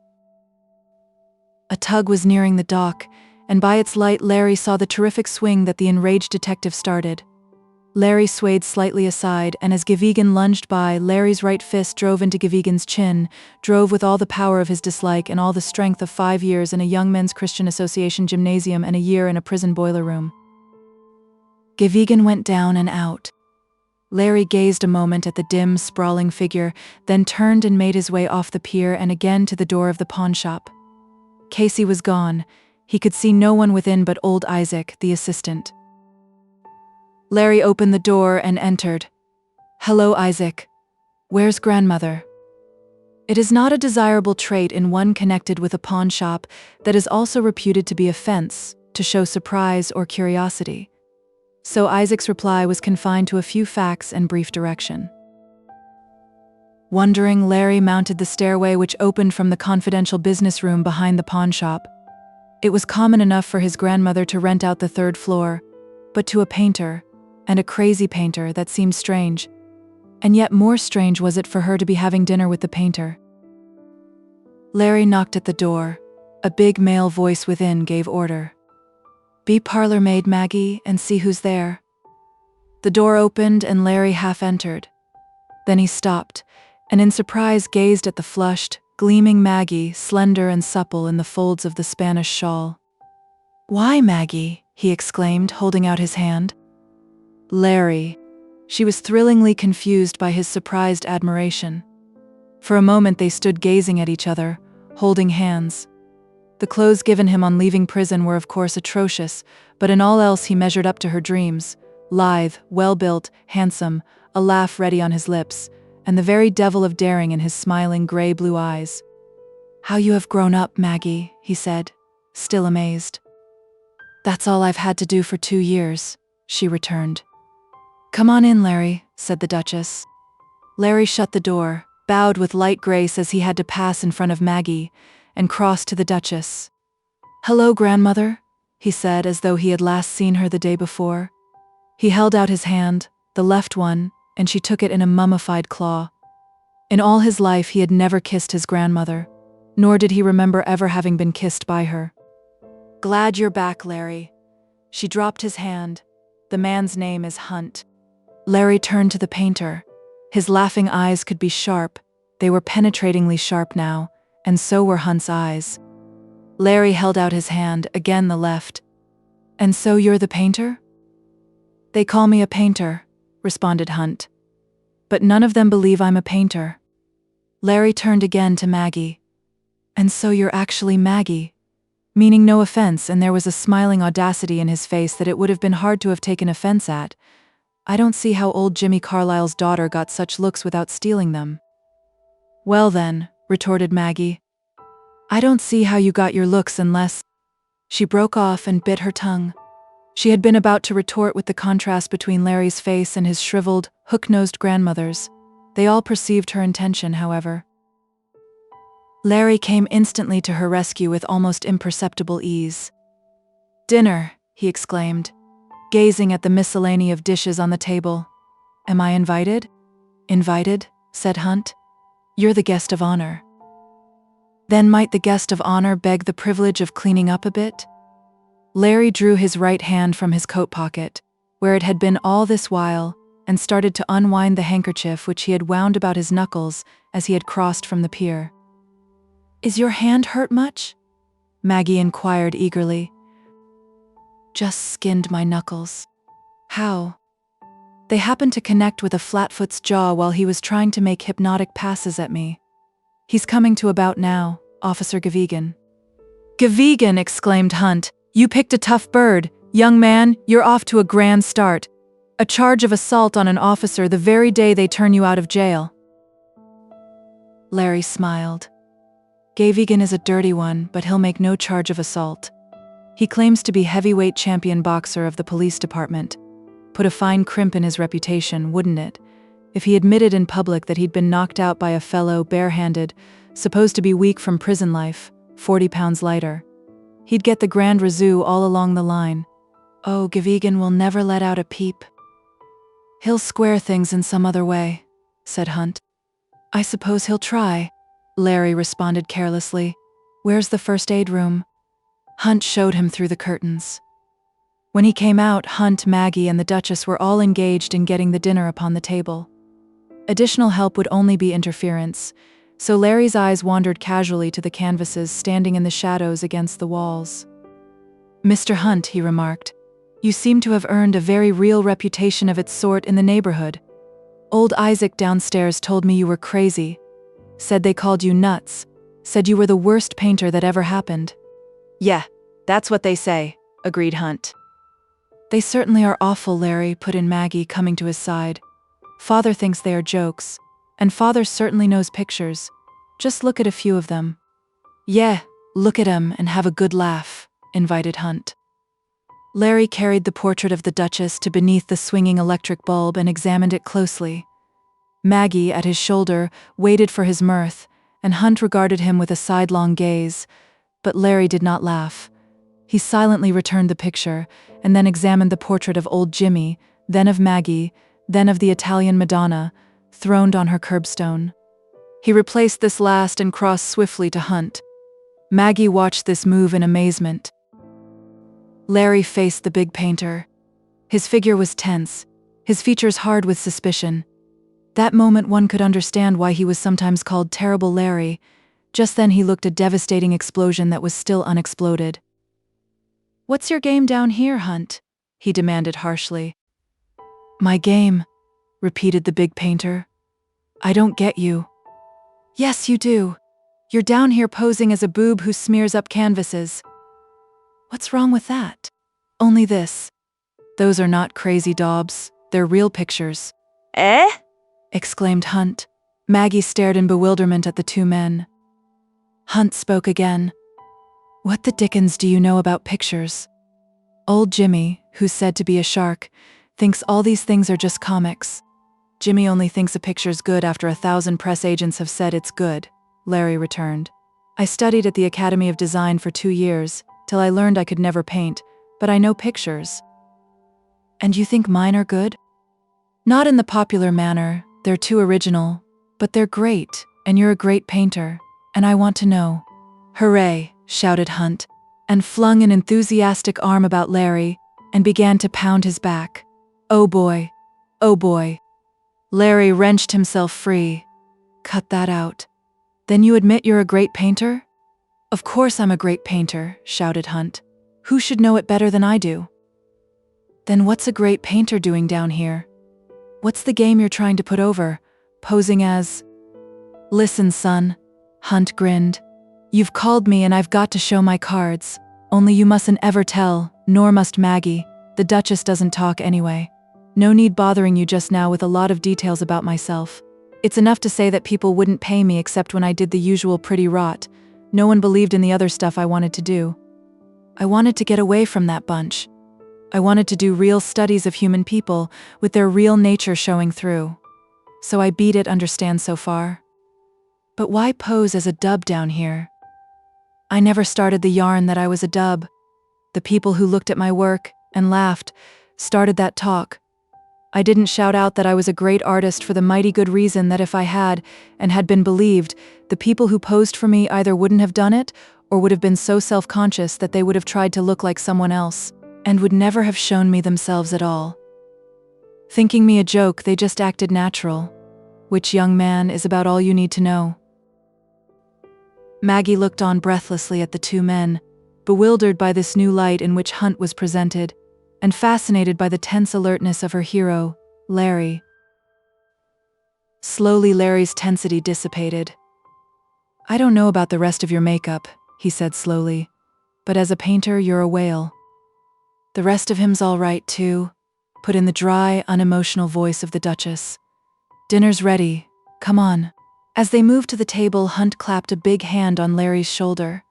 Speaker 2: A tug was nearing the dock, and by its light Larry saw the terrific swing that the enraged detective started. Larry swayed slightly aside, and as XVIII lunged by, Larry's right fist drove into XVIII's chin, drove with all the power of his dislike and all the strength of 5 years in a Young Men's Christian Association gymnasium and a year in a prison boiler room. XVIII went down and out. Larry gazed a moment at the dim, sprawling figure, then turned and made his way off the pier and again to the door of the pawnshop. Casey was gone. He could see no one within but old Isaac, the assistant. Larry opened the door and entered. "Hello, Isaac. Where's grandmother?" It is not a desirable trait in one connected with a pawn shop that is also reputed to be a fence, to show surprise or curiosity. So Isaac's reply was confined to a few facts and brief direction. Wondering, Larry mounted the stairway which opened from the confidential business room behind the pawn shop. It was common enough for his grandmother to rent out the third floor, but to a painter, and a crazy painter, that seemed strange. And yet more strange was it for her to be having dinner with the painter. Larry knocked at the door. A big male voice within gave order. "Be parlor maid, Maggie, and see who's there." The door opened and Larry half entered. Then he stopped, and in surprise gazed at the flushed, gleaming Maggie, slender and supple in the folds of the Spanish shawl. "Why, Maggie?" he exclaimed, holding out his hand. "Larry." She was thrillingly confused by his surprised admiration. For a moment they stood gazing at each other, holding hands. The clothes given him on leaving prison were of course atrocious, but in all else he measured up to her dreams, lithe, well-built, handsome, a laugh ready on his lips, and the very devil of daring in his smiling gray-blue eyes. "How you have grown up, Maggie," he said, still amazed. "That's all I've had to do for 2 years," she returned. "Come on in, Larry," said the Duchess. Larry shut the door, bowed with light grace as he had to pass in front of Maggie, and crossed to the Duchess. "Hello, grandmother," he said as though he had last seen her the day before. He held out his hand, the left one, and she took it in a mummified claw. In all his life he had never kissed his grandmother, nor did he remember ever having been kissed by her. "Glad you're back, Larry." She dropped his hand. "The man's name is Hunt." Larry turned to the painter. His laughing eyes could be sharp. They were penetratingly sharp now, and so were Hunt's eyes. Larry held out his hand, again the left. "And so you're the painter?" "They call me a painter," responded Hunt. "But none of them believe I'm a painter." Larry turned again to Maggie. "And so you're actually Maggie?" Meaning no offense, and there was a smiling audacity in his face that it would have been hard to have taken offense at. "I don't see how old Jimmy Carlyle's daughter got such looks without stealing them." "Well then," retorted Maggie, "I don't see how you got your looks unless—" She broke off and bit her tongue. She had been about to retort with the contrast between Larry's face and his shriveled, hook-nosed grandmother's. They all perceived her intention, however. Larry came instantly to her rescue with almost imperceptible ease. "Dinner," he exclaimed, gazing at the miscellany of dishes on the table. "Am I invited?" "Invited?" said Hunt. "You're the guest of honor." "Then might the guest of honor beg the privilege of cleaning up a bit?" Larry drew his right hand from his coat pocket, where it had been all this while, and started to unwind the handkerchief which he had wound about his knuckles as he had crossed from the pier. "Is your hand hurt much?" Maggie inquired eagerly. "Just skinned my knuckles." "How?" "They happened to connect with a flatfoot's jaw while he was trying to make hypnotic passes at me. He's coming to about now, Officer XXIII." "XXIII!" exclaimed Hunt. "You picked a tough bird. Young man, you're off to a grand start. A charge of assault on an officer the very day they turn you out of jail." Larry smiled. "XXIII is a dirty one, but he'll make no charge of assault. He claims to be heavyweight champion boxer of the police department. Put a fine crimp in his reputation, wouldn't it, if he admitted in public that he'd been knocked out by a fellow barehanded, supposed to be weak from prison life, 40 pounds lighter. He'd get the grand razoo all along the line. Oh, XXIII will never let out a peep." "He'll square things in some other way," said Hunt. "I suppose he'll try," Larry responded carelessly. "Where's the first aid room?" Hunt showed him through the curtains. When he came out, Hunt, Maggie, and the Duchess were all engaged in getting the dinner upon the table. Additional help would only be interference, so Larry's eyes wandered casually to the canvases standing in the shadows against the walls. "Mr. Hunt," he remarked, "you seem to have earned a very real reputation of its sort in the neighborhood. Old Isaac downstairs told me you were crazy. Said they called you nuts. Said you were the worst painter that ever happened." "Yeah, that's what they say," agreed Hunt. "They certainly are awful," Larry put in, Maggie coming to his side. "Father thinks they are jokes, and Father certainly knows pictures. Just look at a few of them." "Yeah, look at 'em and have a good laugh," invited Hunt. Larry carried the portrait of the Duchess to beneath the swinging electric bulb and examined it closely. Maggie, at his shoulder, waited for his mirth, and Hunt regarded him with a sidelong gaze, but Larry did not laugh. He silently returned the picture, and then examined the portrait of old Jimmy, then of Maggie, then of the Italian Madonna, throned on her curbstone. He replaced this last and crossed swiftly to Hunt. Maggie watched this move in amazement. Larry faced the big painter. His figure was tense, his features hard with suspicion. That moment one could understand why he was sometimes called Terrible Larry. Just then he looked a devastating explosion that was still unexploded. "What's your game down here, Hunt?" he demanded harshly. "My game," repeated the big painter. "I don't get you." "Yes, you do. You're down here posing as a boob who smears up canvases." "What's wrong with that?" "Only this. Those are not crazy daubs, they're real pictures."
Speaker 1: "Eh?"
Speaker 2: exclaimed Hunt. Maggie stared in bewilderment at the two men. Hunt spoke again. "What the dickens do you know about pictures? Old Jimmy, who's said to be a shark, thinks all these things are just comics. Jimmy only thinks a picture's good after 1,000 press agents have said it's good," Larry returned. "I studied at the Academy of Design for 2 years, till I learned I could never paint, but I know pictures." "And you think mine are good?" "Not in the popular manner, they're too original, but they're great, and you're a great painter, and I want to know." "Hooray!" shouted Hunt, and flung an enthusiastic arm about Larry, and began to pound his back. "Oh boy! Oh boy!" Larry wrenched himself free. "Cut that out. Then you admit you're a great painter?" "Of course I'm a great painter," shouted Hunt. "Who should know it better than I do?" "Then what's a great painter doing down here? What's the game you're trying to put over, posing as—" "Listen, son," Hunt grinned. "You've called me and I've got to show my cards, only you mustn't ever tell, nor must Maggie. The Duchess doesn't talk anyway. No need bothering you just now with a lot of details about myself. It's enough to say that people wouldn't pay me except when I did the usual pretty rot. No one believed in the other stuff I wanted to do. I wanted to get away from that bunch. I wanted to do real studies of human people, with their real nature showing through. So I beat it, understand so far? But why pose as a dub down here? I never started the yarn that I was a dub. The people who looked at my work and laughed started that talk. I didn't shout out that I was a great artist for the mighty good reason that if I had, and had been believed, the people who posed for me either wouldn't have done it, or would have been so self-conscious that they would have tried to look like someone else, and would never have shown me themselves at all. Thinking me a joke, they just acted natural. Which, young man, is about all you need to know. Maggie looked on breathlessly at the two men, bewildered by this new light in which Hunt was presented, and fascinated by the tense alertness of her hero, Larry. Slowly, Larry's tensity dissipated. "I don't know about the rest of your makeup," he said slowly, "but as a painter, you're a whale." "The rest of him's all right, too," put in the dry, unemotional voice of the Duchess. "Dinner's ready. Come on." As they moved to the table, Hunt clapped a big hand on Larry's shoulder.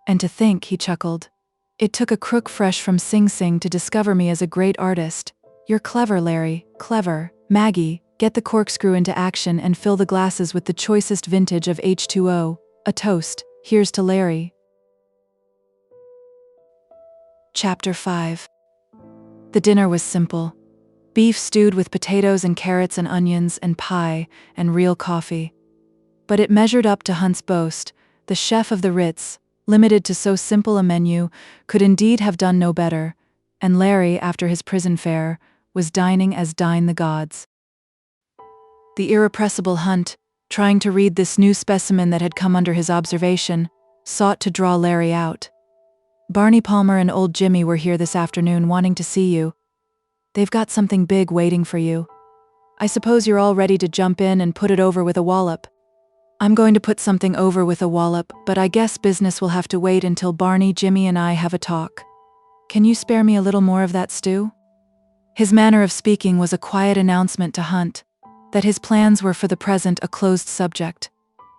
Speaker 2: "And to think," he chuckled, "it took a crook fresh from Sing Sing to discover me as a great artist. You're clever, Larry, clever. Maggie, get the corkscrew into action and fill the glasses with the choicest vintage of H2O. A toast. Here's to Larry." Chapter 5. The dinner was simple. Beef stewed with potatoes and carrots and onions and pie and real coffee. But it measured up to Hunt's boast. The chef of the Ritz, limited to so simple a menu, could indeed have done no better, and Larry, after his prison fare, was dining as dine the gods. The irrepressible Hunt, trying to read this new specimen that had come under his observation, sought to draw Larry out. "Barney Palmer and old Jimmy were here this afternoon wanting to see you. They've got something big waiting for you. I suppose you're all ready to jump in and put it over with a wallop." "I'm going to put something over with a wallop, but I guess business will have to wait until Barney, Jimmy, and I have a talk. Can you spare me a little more of that stew?" His manner of speaking was a quiet announcement to Hunt that his plans were for the present a closed subject.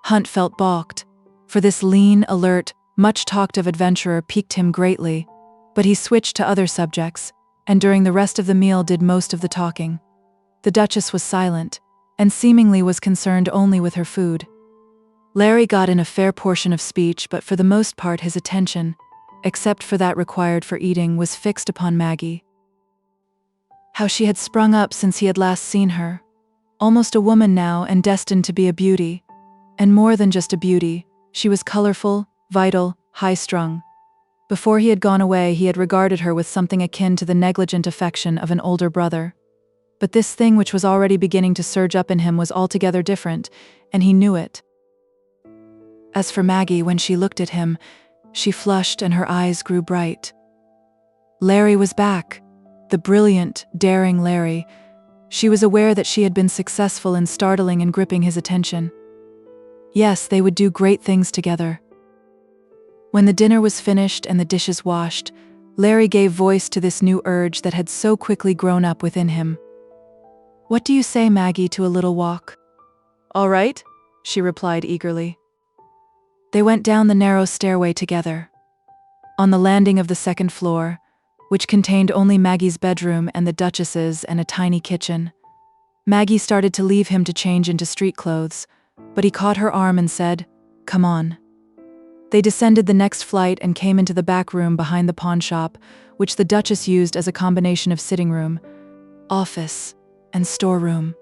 Speaker 2: Hunt felt balked, for this lean, alert, much-talked-of adventurer piqued him greatly, but he switched to other subjects, and during the rest of the meal did most of the talking. The Duchess was silent, and seemingly was concerned only with her food. Larry got in a fair portion of speech, but for the most part his attention, except for that required for eating, was fixed upon Maggie. How she had sprung up since he had last seen her. Almost a woman now, and destined to be a beauty. And more than just a beauty, she was colorful, vital, high-strung. Before he had gone away, he had regarded her with something akin to the negligent affection of an older brother. But this thing which was already beginning to surge up in him was altogether different, and he knew it. As for Maggie, when she looked at him, she flushed and her eyes grew bright. Larry was back, the brilliant, daring Larry. She was aware that she had been successful in startling and gripping his attention. Yes, they would do great things together. When the dinner was finished and the dishes washed, Larry gave voice to this new urge that had so quickly grown up within him. "What do you say, Maggie, to a little walk?" "All right," she replied eagerly. They went down the narrow stairway together. On the landing of the second floor, which contained only Maggie's bedroom and the Duchess's and a tiny kitchen, Maggie started to leave him to change into street clothes, but he caught her arm and said, "Come on." They descended the next flight and came into the back room behind the pawn shop, which the Duchess used as a combination of sitting room, office, and storeroom.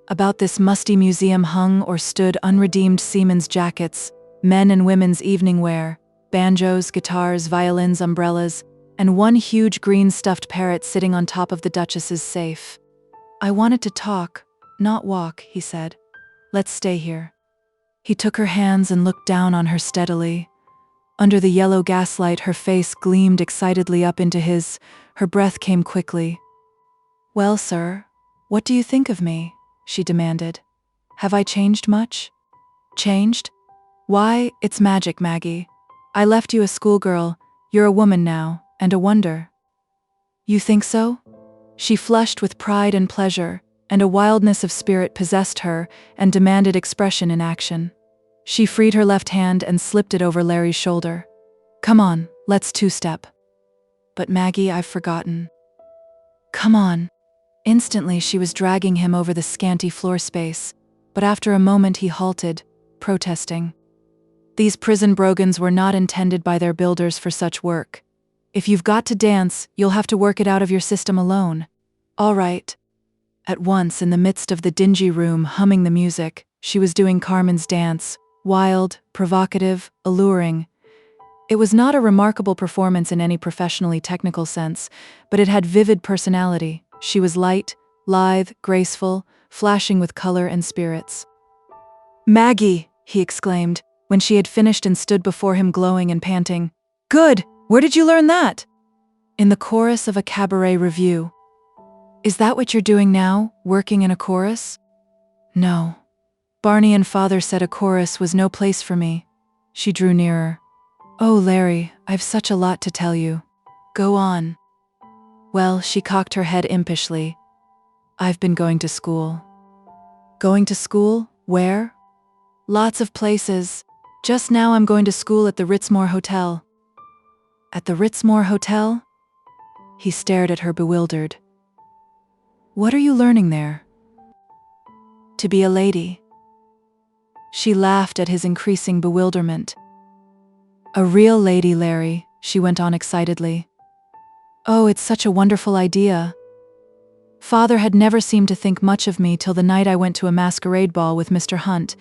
Speaker 2: About this musty museum hung or stood unredeemed seamen's jackets, men and women's evening wear, banjos, guitars, violins, umbrellas, and one huge green stuffed parrot sitting on top of the Duchess's safe. "I wanted to talk, not walk," he said. "Let's stay here." He took her hands and looked down on her steadily. Under the yellow gaslight, her face gleamed excitedly up into his. Her breath came quickly. "Well, sir, what do you think of me?" she demanded. "Have I changed much?" "Changed? Why, it's magic, Maggie. I left you a schoolgirl, you're a woman now, and a wonder." "You think so?" She flushed with pride and pleasure, and a wildness of spirit possessed her and demanded expression in action. She freed her left hand and slipped it over Larry's shoulder. "Come on, let's two-step." "But Maggie, I've forgotten." "Come on." Instantly she was dragging him over the scanty floor space, but after a moment he halted, protesting. These prison brogans were not intended by their builders for such work. If you've got to dance, you'll have to work it out of your system alone. All right. At once, in the midst of the dingy room humming the music, she was doing Carmen's dance, wild, provocative, alluring. It was not a remarkable performance in any professionally technical sense, but it had vivid personality. She was light, lithe, graceful, flashing with color and spirits. "Maggie!" he exclaimed, when she had finished and stood before him glowing and panting. "Good! Where did you learn that?" "In the chorus of a cabaret revue." "Is that what you're doing now, working in a chorus?" "No. Barney and Father said a chorus was no place for me." She drew nearer. "Oh, Larry, I've such a lot to tell you. Go on." "Well," she cocked her head impishly, "I've been going to school." "Going to school? Where?" "Lots of places. Just now I'm going to school at the Ritzmore Hotel." "At the Ritzmore Hotel?" He stared at her bewildered. "What are you learning there?" "To be a lady." She laughed at his increasing bewilderment. "A real lady, Larry," she went on excitedly. "Oh, it's such a wonderful idea. Father had never seemed to think much of me till the night I went to a masquerade ball with Mr. Hunt,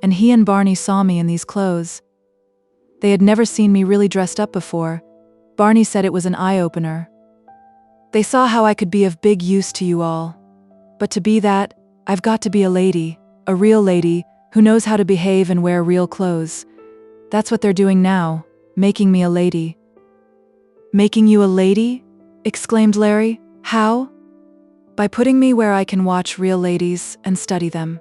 Speaker 2: and he and Barney saw me in these clothes. They had never seen me really dressed up before. Barney said it was an eye-opener. They saw how I could be of big use to you all. But to be that, I've got to be a lady, a real lady, who knows how to behave and wear real clothes. That's what they're doing now, making me a lady." "Making you a lady?" exclaimed Larry. "How?" "By putting me where I can watch real ladies and study them."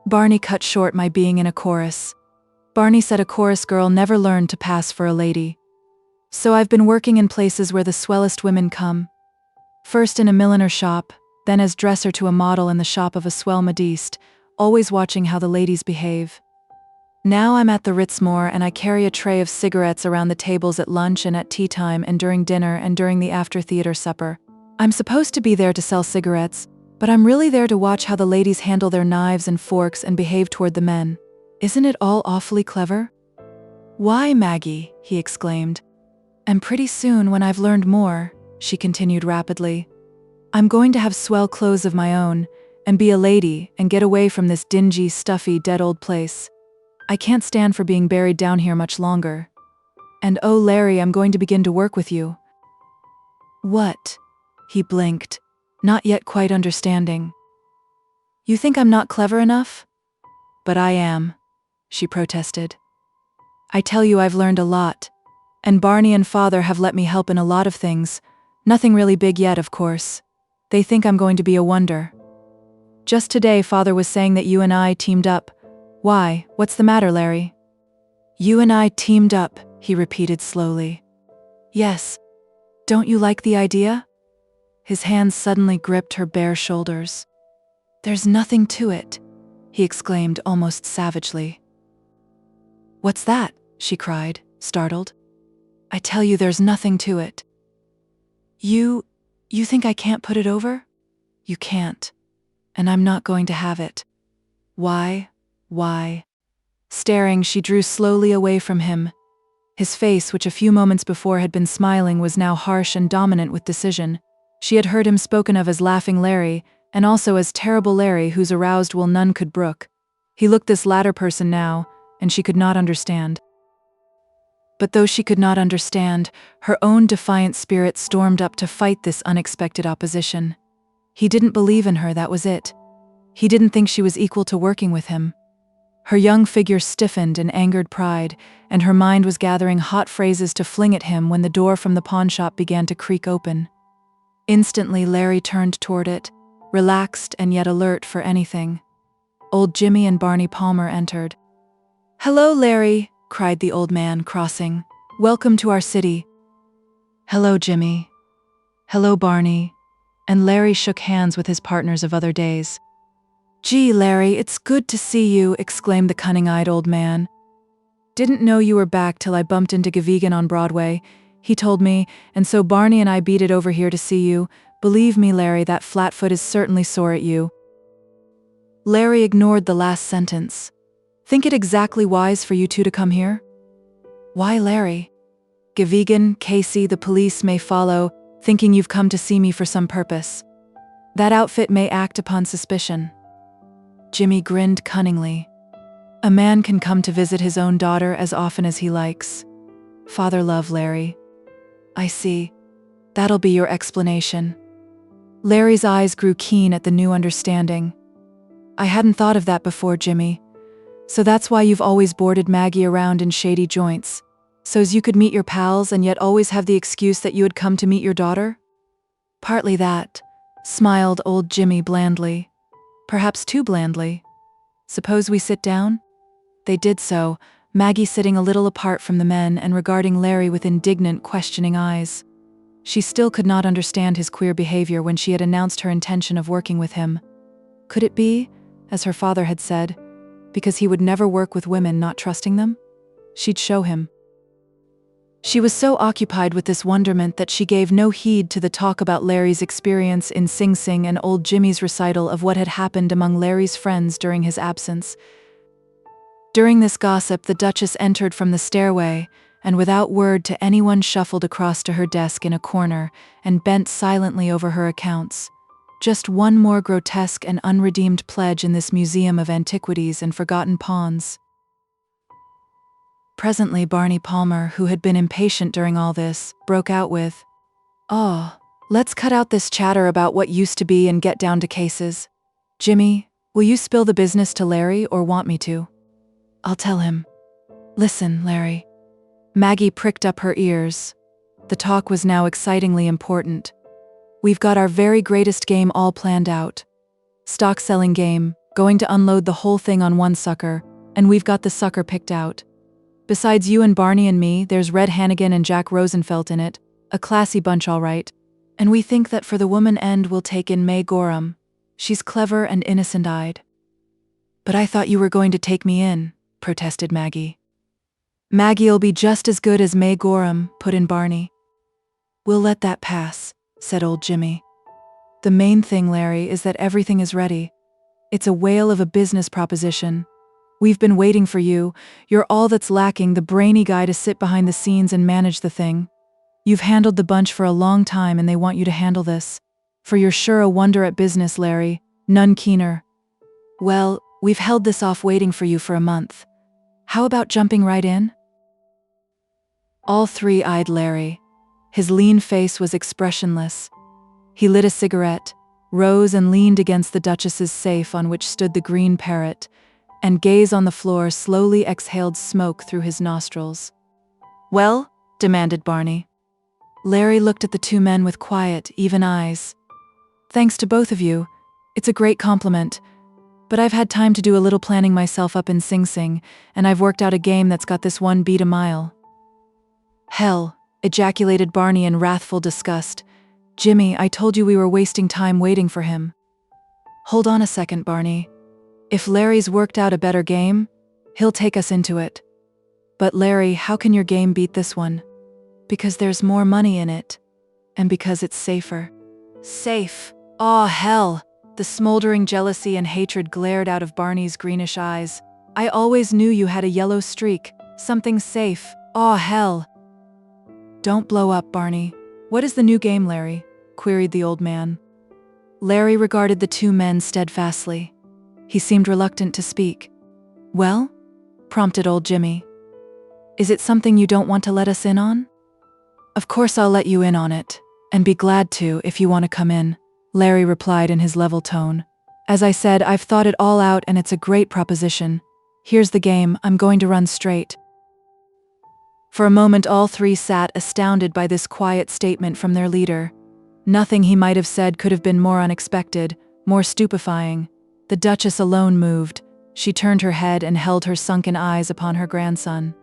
Speaker 2: Barney cut short my being in a chorus. Barney said a chorus girl never learned to pass for a lady. So I've been working in places where the swellest women come. First in a milliner shop, then as dresser to a model in the shop of a swell modiste, always watching how the ladies behave. Now I'm at the Ritzmore and I carry a tray of cigarettes around the tables at lunch and at tea time and during dinner and during the after-theater supper. I'm supposed to be there to sell cigarettes, but I'm really there to watch how the ladies handle their knives and forks and behave toward the men. Isn't it all awfully clever?" "Why, Maggie," he exclaimed. "And pretty soon, when I've learned more," she continued rapidly, "I'm going to have swell clothes of my own, and be a lady, and get away from this dingy, stuffy, dead old place. I can't stand for being buried down here much longer. And oh, Larry, I'm going to begin to work with you." "What?" He blinked, not yet quite understanding. "You think I'm not clever enough?" "But I am," she protested. "I tell you I've learned a lot, and Barney and Father have let me help in a lot of things. Nothing really big yet, of course. They think I'm going to be a wonder. Just today Father was saying that you and I teamed up. Why, what's the matter, Larry?" "You and I teamed up," he repeated slowly. "Yes. Don't you like the idea?" His hands suddenly gripped her bare shoulders. "There's nothing to it," he exclaimed almost savagely. "What's that?" she cried, startled. "I tell you there's nothing to it." You think I can't put it over?" "You can't. And I'm not going to have it." "Why? Why?" Staring, she drew slowly away from him. His face, which a few moments before had been smiling, was now harsh and dominant with decision. She had heard him spoken of as Laughing Larry, and also as Terrible Larry, whose aroused will none could brook. He looked this latter person now, and she could not understand. But though she could not understand, her own defiant spirit stormed up to fight this unexpected opposition. He didn't believe in her, that was it. He didn't think she was equal to working with him. Her young figure stiffened in angered pride, and her mind was gathering hot phrases to fling at him when the door from the pawnshop began to creak open. Instantly, Larry turned toward it, relaxed and yet alert for anything. Old Jimmy and Barney Palmer entered. "Hello, Larry," cried the old man, crossing. "Welcome to our city." "Hello, Jimmy." "Hello, Barney." And Larry shook hands with his partners of other days. "Gee, Larry, it's good to see you," exclaimed the cunning-eyed old man. "Didn't know you were back till I bumped into XXIV on Broadway. He told me, and so Barney and I beat it over here to see you. Believe me, Larry, that flatfoot is certainly sore at you." Larry ignored the last sentence. "Think it exactly wise for you two to come here?" "Why, Larry?" "XXIV, Casey, the police may follow, thinking you've come to see me for some purpose. That outfit may act upon suspicion." Jimmy grinned cunningly. "A man can come to visit his own daughter as often as he likes." Father love, Larry. I see. That'll be your explanation. Larry's eyes grew keen at the new understanding. I hadn't thought of that before, Jimmy. So that's why you've always boarded Maggie around in shady joints, so's you could meet your pals and yet always have the excuse that you had come to meet your daughter? Partly that, smiled old Jimmy blandly. Perhaps too blandly. Suppose we sit down? They did so, Maggie sitting a little apart from the men and regarding Larry with indignant, questioning eyes. She still could not understand his queer behavior when she had announced her intention of working with him. Could it be, as her father had said, because he would never work with women not trusting them? She'd show him. She was so occupied with this wonderment that she gave no heed to the talk about Larry's experience in Sing Sing and old Jimmy's recital of what had happened among Larry's friends during his absence. During this gossip, the Duchess entered from the stairway, and without word to anyone shuffled across to her desk in a corner and bent silently over her accounts. Just one more grotesque and unredeemed pledge in this museum of antiquities and forgotten pawns. Presently, Barney Palmer, who had been impatient during all this, broke out with, "Oh, let's cut out this chatter about what used to be and get down to cases. Jimmy, will you spill the business to Larry or want me to?" "I'll tell him." "Listen, Larry." Maggie pricked up her ears. The talk was now excitingly important. "We've got our very greatest game all planned out. Stock-selling game, going to unload the whole thing on one sucker, and we've got the sucker picked out. Besides you and Barney and me, there's Red Hannigan and Jack Rosenfeld in it, a classy bunch all right. And we think that for the woman end we'll take in May Gorham. She's clever and innocent-eyed." "But I thought you were going to take me in," protested Maggie. "Maggie'll be just as good as May Gorham," put in Barney. "We'll let that pass," said old Jimmy. "The main thing, Larry, is that everything is ready. It's a whale of a business proposition. We've been waiting for you. You're all that's lacking, the brainy guy to sit behind the scenes and manage the thing. You've handled the bunch for a long time and they want you to handle this. For you're sure a wonder at business, Larry, none keener. Well, we've held this off waiting for you for a month. How about jumping right in?" All three eyed Larry. His lean face was expressionless. He lit a cigarette, rose and leaned against the Duchess's safe on which stood the green parrot, and gaze on the floor slowly exhaled smoke through his nostrils. "Well?" demanded Barney. Larry looked at the two men with quiet, even eyes. "Thanks to both of you. It's a great compliment. But I've had time to do a little planning myself up in Sing Sing, and I've worked out a game that's got this one beat a mile." "Hell," ejaculated Barney in wrathful disgust. "Jimmy, I told you we were wasting time waiting for him." "Hold on a second, Barney. If Larry's worked out a better game, he'll take us into it. But Larry, how can your game beat this one? Because there's more money in it. And because it's safer." "Safe? Aw, hell!" The smoldering jealousy and hatred glared out of Barney's greenish eyes. "I always knew you had a yellow streak. Something safe. Aw, hell!" "Don't blow up, Barney. What is the new game, Larry?" queried the old man. Larry regarded the two men steadfastly. He seemed reluctant to speak. "Well?" prompted old Jimmy. "Is it something you don't want to let us in on?" "Of course I'll let you in on it, and be glad to if you want to come in," Larry replied in his level tone. "As I said, I've thought it all out and it's a great proposition. Here's the game, I'm going to run straight." For a moment all three sat astounded by this quiet statement from their leader. Nothing he might have said could have been more unexpected, more stupefying. The Duchess alone moved. She turned her head and held her sunken eyes upon her grandson.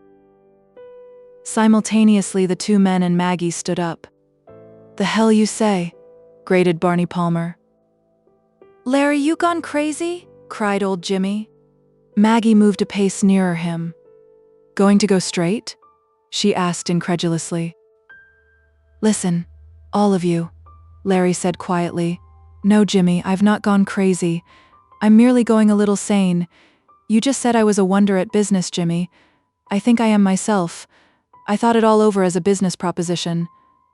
Speaker 2: Simultaneously, the two men and Maggie stood up. "The hell you say?" grated Barney Palmer. "Larry, you gone crazy?" cried old Jimmy. Maggie moved a pace nearer him. "Going to go straight?" she asked incredulously. "Listen, all of you," Larry said quietly. "No, Jimmy, I've not gone crazy. I'm merely going a little sane. You just said I was a wonder at business, Jimmy. I think I am myself. I thought it all over as a business proposition.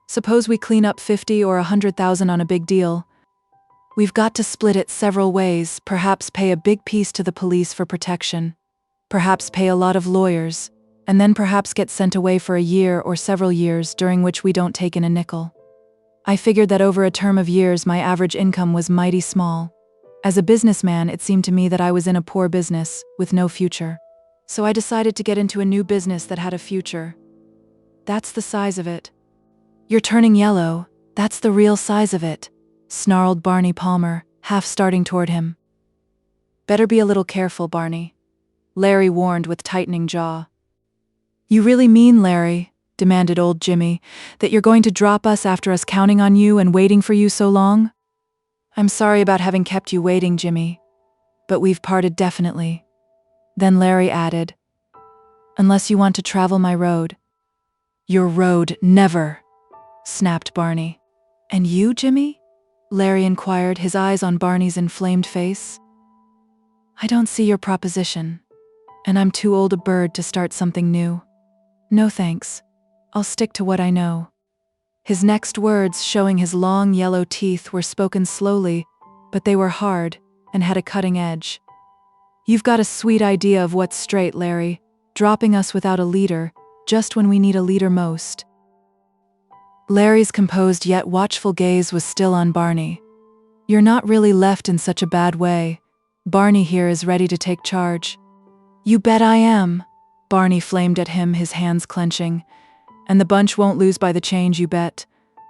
Speaker 2: Suppose we clean up 50 or 100,000 on a big deal. We've got to split it several ways, perhaps pay a big piece to the police for protection. Perhaps pay a lot of lawyers. and then perhaps get sent away for a year or several years during which we don't take in a nickel. I figured that over a term of years my average income was mighty small. As a businessman, it seemed to me that I was in a poor business, with no future. So I decided to get into a new business that had a future. That's the size of it. You're turning yellow. That's the real size of it, snarled Barney Palmer, half starting toward him. Better be a little careful, Barney, Larry warned with tightening jaw. You really mean, Larry, demanded old Jimmy, that you're going to drop us after us counting on you and waiting for you so long? I'm sorry about having kept you waiting, Jimmy, but we've parted definitely. Then Larry added, unless you want to travel my road. Your road, never, snapped Barney. And you, Jimmy? Larry inquired, his eyes on Barney's inflamed face. I don't see your proposition, and I'm too old a bird to start something new. No thanks. I'll stick to what I know. His next words, showing his long yellow teeth, were spoken slowly, but they were hard and had a cutting edge. You've got a sweet idea of what's straight, Larry, dropping us without a leader, just when we need a leader most. Larry's composed yet watchful gaze was still on Barney. You're not really left in such a bad way. Barney here is ready to take charge. You bet I am, Barney flamed at him, his hands clenching. And the bunch won't lose by the change, you bet.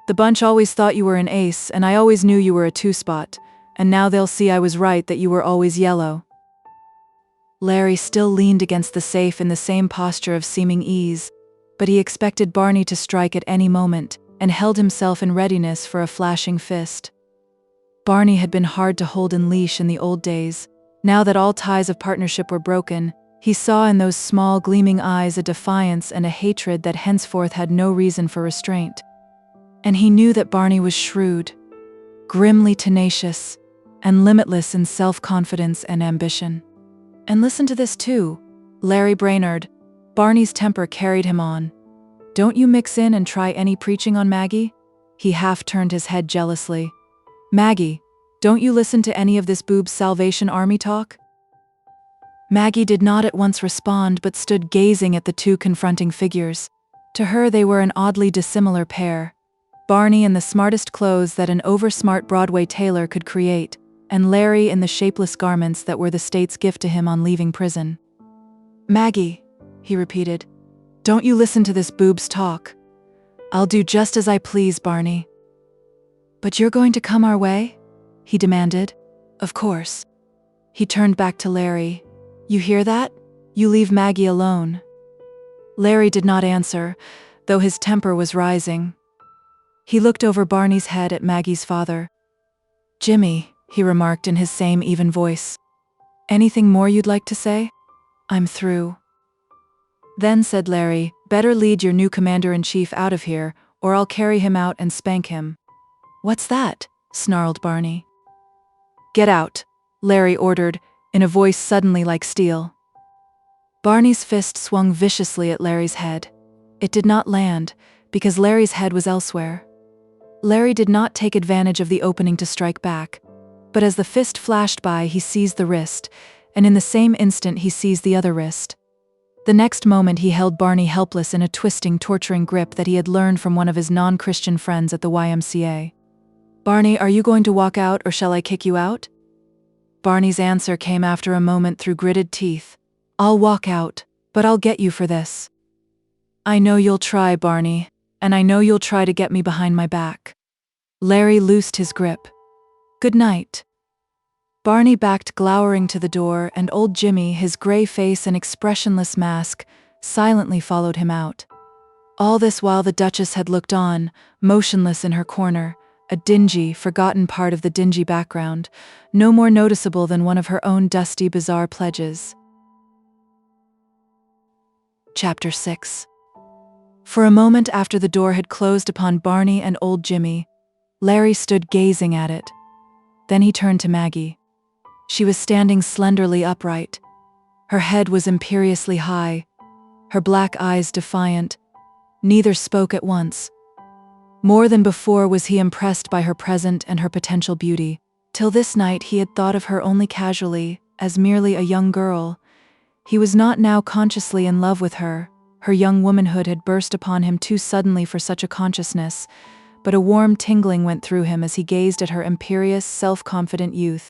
Speaker 2: The bunch always thought you were an ace, and I always knew you were a two-spot, and now they'll see I was right that you were always yellow. Larry still leaned against the safe in the same posture of seeming ease, but he expected Barney to strike at any moment, and held himself in readiness for a flashing fist. Barney had been hard to hold in leash in the old days. Now that all ties of partnership were broken, he saw in those small gleaming eyes a defiance and a hatred that henceforth had no reason for restraint. And he knew that Barney was shrewd, grimly tenacious, and limitless in self-confidence and ambition. And listen to this too, Larry Brainerd. Barney's temper carried him on. Don't you mix in and try any preaching on Maggie? He half turned his head jealously. Maggie, don't you listen to any of this boob's Salvation Army talk? Maggie did not at once respond, but stood gazing at the two confronting figures. To her they were an oddly dissimilar pair. Barney in the smartest clothes that an oversmart Broadway tailor could create, and Larry in the shapeless garments that were the state's gift to him on leaving prison. Maggie, he repeated, don't you listen to this boob's talk. I'll do just as I please, Barney. But you're going to come our way? He demanded. Of course. He turned back to Larry. You hear that? You leave Maggie alone. Larry did not answer, though his temper was rising. He looked over Barney's head at Maggie's father. Jimmy, he remarked in his same even voice. Anything more you'd like to say? I'm through. Then, said Larry, better lead your new commander-in-chief out of here, or I'll carry him out and spank him. What's that? Snarled Barney. Get out, Larry ordered, in a voice suddenly like steel. Barney's fist swung viciously at Larry's head. It did not land, because Larry's head was elsewhere. Larry did not take advantage of the opening to strike back, but as the fist flashed by, he seized the wrist, and in the same instant he seized the other wrist. The next moment he held Barney helpless in a twisting, torturing grip that he had learned from one of his non-Christian friends at the YMCA. Barney, are you going to walk out or shall I kick you out? Barney's answer came after a moment through gritted teeth. I'll walk out, but I'll get you for this. I know you'll try, Barney, and I know you'll try to get me behind my back. Larry loosed his grip. Good night. Barney backed glowering to the door, and old Jimmy, his gray face and expressionless mask, silently followed him out. All this while the Duchess had looked on, motionless in her corner, a dingy, forgotten part of the dingy background, no more noticeable than one of her own dusty, bizarre pledges. Chapter 6. For a moment after the door had closed upon Barney and old Jimmy, Larry stood gazing at it. Then he turned to Maggie. She was standing slenderly upright. Her head was imperiously high, her black eyes defiant. Neither spoke at once. More than before was he impressed by her present and her potential beauty. Till this night he had thought of her only casually, as merely a young girl. He was not now consciously in love with her, Her young womanhood had burst upon him too suddenly for such a consciousness, but a warm tingling went through him as he gazed at her imperious, self-confident youth.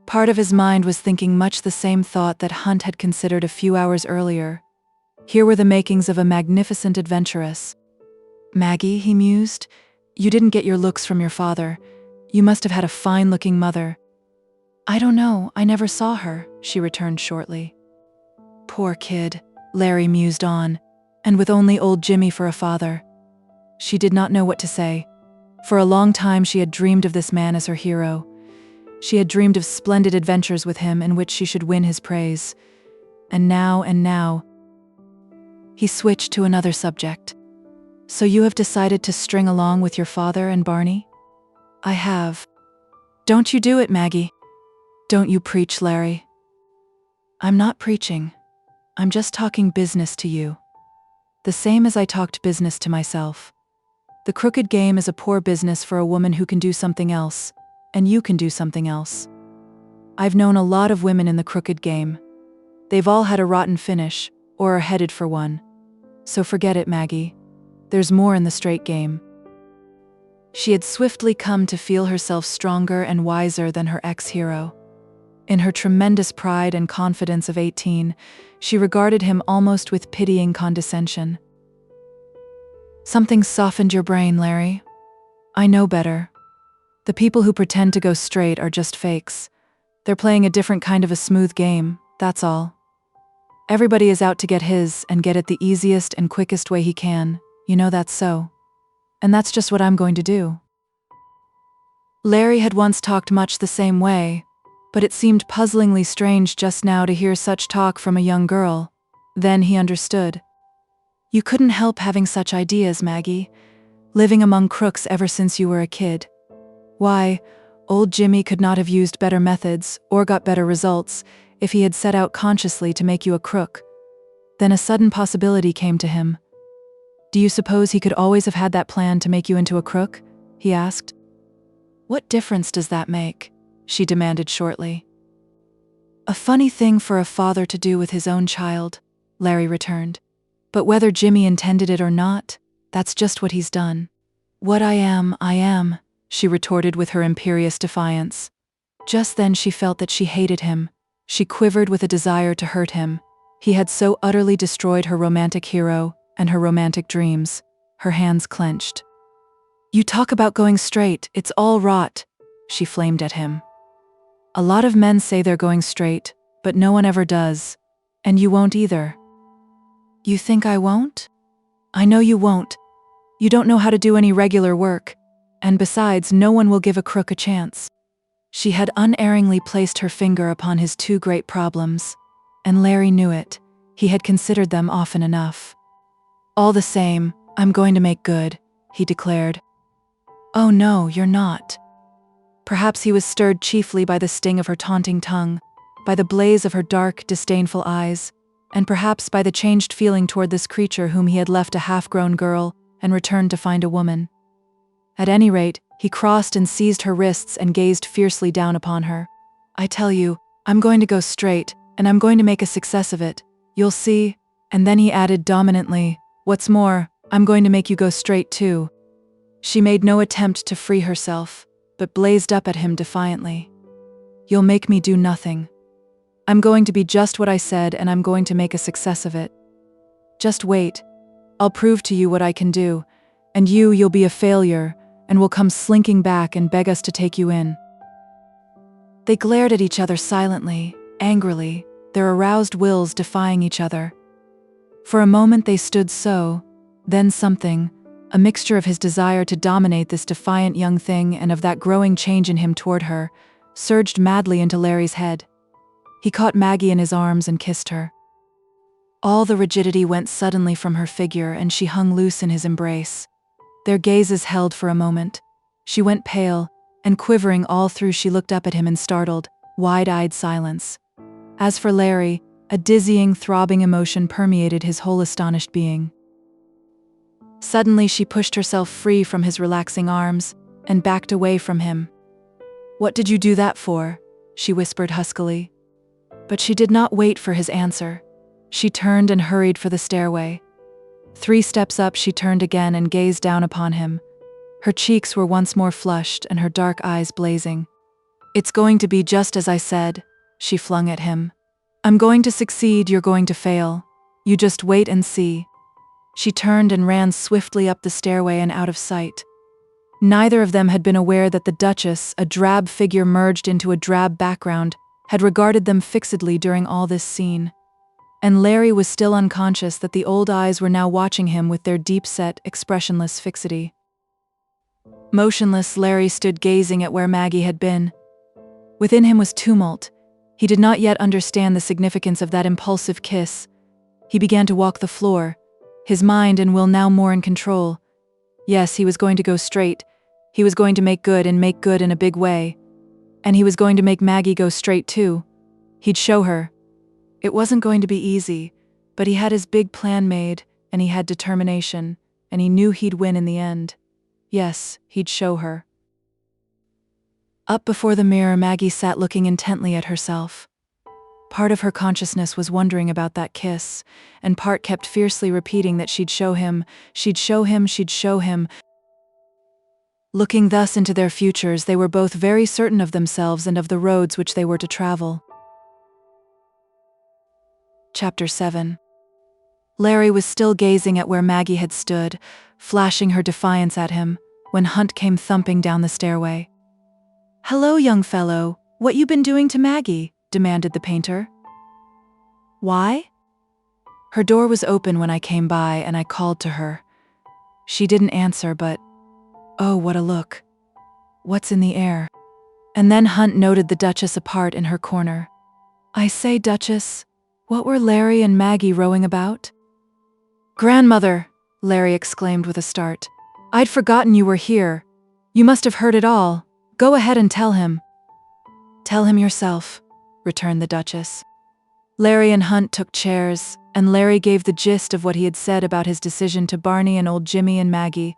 Speaker 2: Part of his mind was thinking much the same thought that Hunt had considered a few hours earlier. Here were the makings of a magnificent adventuress. "Maggie," he mused, "you didn't get your looks from your father. You must have had a fine-looking mother." "I don't know, I never saw her," she returned shortly. "Poor kid," Larry mused on, "and with only old Jimmy for a father." She did not know what to say. For a long time she had dreamed of this man as her hero. She had dreamed of splendid adventures with him in which she should win his praise. And now, he switched to another subject. "So you have decided to string along with your father and Barney?" "I have." "Don't you do it, Maggie." "Don't you preach, Larry." "I'm not preaching. I'm just talking business to you. The same as I talked business to myself. The crooked game is a poor business for a woman who can do something else, and you can do something else. I've known a lot of women in the crooked game. They've all had a rotten finish, or are headed for one. So forget it, Maggie. There's more in the straight game." She had swiftly come to feel herself stronger and wiser than her ex-hero. In her tremendous pride and confidence of 18, she regarded him almost with pitying condescension. "Something softened your brain, Larry. I know better. The people who pretend to go straight are just fakes. They're playing a different kind of a smooth game, that's all. Everybody is out to get his and get it the easiest and quickest way he can. You know that's so. And that's just what I'm going to do." Larry had once talked much the same way, but it seemed puzzlingly strange just now to hear such talk from a young girl. Then he understood. "You couldn't help having such ideas, Maggie, living among crooks ever since you were a kid. Why, old Jimmy could not have used better methods or got better results if he had set out consciously to make you a crook." Then a sudden possibility came to him. "Do you suppose he could always have had that plan to make you into a crook?" he asked. "What difference does that make?" she demanded shortly. "A funny thing for a father to do with his own child," Larry returned. "But whether Jimmy intended it or not, that's just what he's done." "What I am," she retorted with her imperious defiance. Just then she felt that she hated him. She quivered with a desire to hurt him. He had so utterly destroyed her romantic hero and her romantic dreams. Her hands clenched. "You talk about going straight, it's all rot," she flamed at him. "A lot of men say they're going straight, but no one ever does. And you won't either." "You think I won't?" "I know you won't. You don't know how to do any regular work. And besides, no one will give a crook a chance." She had unerringly placed her finger upon his two great problems, and Larry knew it. He had considered them often enough. "All the same, I'm going to make good," he declared. "Oh no, you're not." Perhaps he was stirred chiefly by the sting of her taunting tongue, by the blaze of her dark, disdainful eyes, and perhaps by the changed feeling toward this creature whom he had left a half-grown girl and returned to find a woman. At any rate, he crossed and seized her wrists and gazed fiercely down upon her. "I tell you, I'm going to go straight, and I'm going to make a success of it. You'll see." And then he added dominantly, "What's more, I'm going to make you go straight too." She made no attempt to free herself, but blazed up at him defiantly. "You'll make me do nothing. I'm going to be just what I said, and I'm going to make a success of it. Just wait. I'll prove to you what I can do, and you'll be a failure, and will come slinking back and beg us to take you in." They glared at each other silently, angrily, their aroused wills defying each other. For a moment they stood so, then something, a mixture of his desire to dominate this defiant young thing and of that growing change in him toward her, surged madly into Larry's head. He caught Maggie in his arms and kissed her. All the rigidity went suddenly from her figure, and she hung loose in his embrace. Their gazes held for a moment. She went pale, and quivering all through she looked up at him in startled, wide-eyed silence. As for Larry, a dizzying, throbbing emotion permeated his whole astonished being. Suddenly she pushed herself free from his relaxing arms, and backed away from him. "What did you do that for?" she whispered huskily. But she did not wait for his answer. She turned and hurried for the stairway. 3 steps up, she turned again and gazed down upon him. Her cheeks were once more flushed and her dark eyes blazing. "It's going to be just as I said," she flung at him. "I'm going to succeed, you're going to fail. You just wait and see." She turned and ran swiftly up the stairway and out of sight. Neither of them had been aware that the Duchess, a drab figure merged into a drab background, had regarded them fixedly during all this scene. And Larry was still unconscious that the old eyes were now watching him with their deep-set, expressionless fixity. Motionless, Larry stood gazing at where Maggie had been. Within him was tumult. He did not yet understand the significance of that impulsive kiss. He began to walk the floor, his mind and will now more in control. Yes, he was going to go straight. He was going to make good and make good in a big way. And he was going to make Maggie go straight too. He'd show her. It wasn't going to be easy, but he had his big plan made, and he had determination, and he knew he'd win in the end. Yes, he'd show her. Up before the mirror, Maggie sat looking intently at herself. Part of her consciousness was wondering about that kiss, and part kept fiercely repeating that she'd show him, she'd show him, she'd show him. Looking thus into their futures, they were both very certain of themselves and of the roads which they were to travel. Chapter 7. Larry was still gazing at where Maggie had stood, flashing her defiance at him, when Hunt came thumping down the stairway. "Hello, young fellow, what you been doing to Maggie?" demanded the painter. "Why?" "Her door was open when I came by and I called to her. She didn't answer, but oh, what a look. What's in the air?" And then Hunt noted the Duchess apart in her corner. "I say, Duchess, what were Larry and Maggie rowing about?" "Grandmother," Larry exclaimed with a start. "I'd forgotten you were here. You must have heard it all. Go ahead and tell him." "Tell him yourself," returned the Duchess. Larry and Hunt took chairs, and Larry gave the gist of what he had said about his decision to Barney and old Jimmy and Maggie.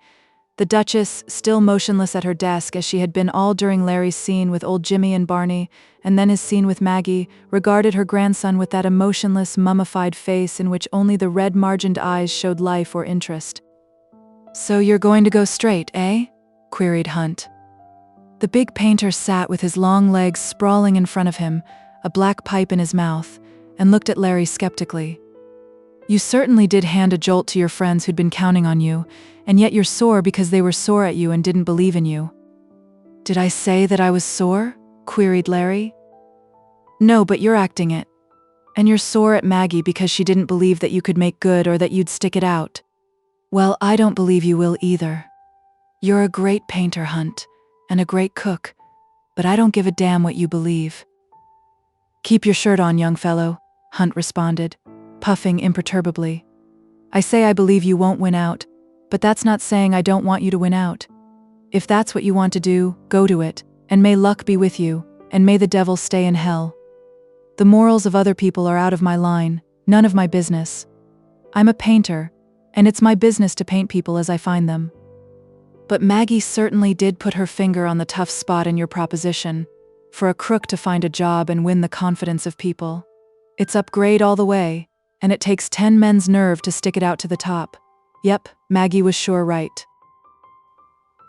Speaker 2: The Duchess, still motionless at her desk as she had been all during Larry's scene with old Jimmy and Barney, and then his scene with Maggie, regarded her grandson with that emotionless, mummified face in which only the red-margined eyes showed life or interest. "So you're going to go straight, eh?" queried Hunt. The big painter sat with his long legs sprawling in front of him, a black pipe in his mouth, and looked at Larry skeptically. "You certainly did hand a jolt to your friends who'd been counting on you, and yet you're sore because they were sore at you and didn't believe in you." "Did I say that I was sore?" queried Larry. "No, but you're acting it. And you're sore at Maggie because she didn't believe that you could make good or that you'd stick it out. Well, I don't believe you will either. You're a great painter, Hunt, and a great cook, but I don't give a damn what you believe." "Keep your shirt on, young fellow," Hunt responded, puffing imperturbably. "I say I believe you won't win out, but that's not saying I don't want you to win out. If that's what you want to do, go to it, and may luck be with you, and may the devil stay in hell. The morals of other people are out of my line, none of my business. I'm a painter, and it's my business to paint people as I find them." But Maggie certainly did put her finger on the tough spot in your proposition. For a crook to find a job and win the confidence of people, it's upgrade all the way, and it takes 10 men's nerve to stick it out to the top. Yep, Maggie was sure right.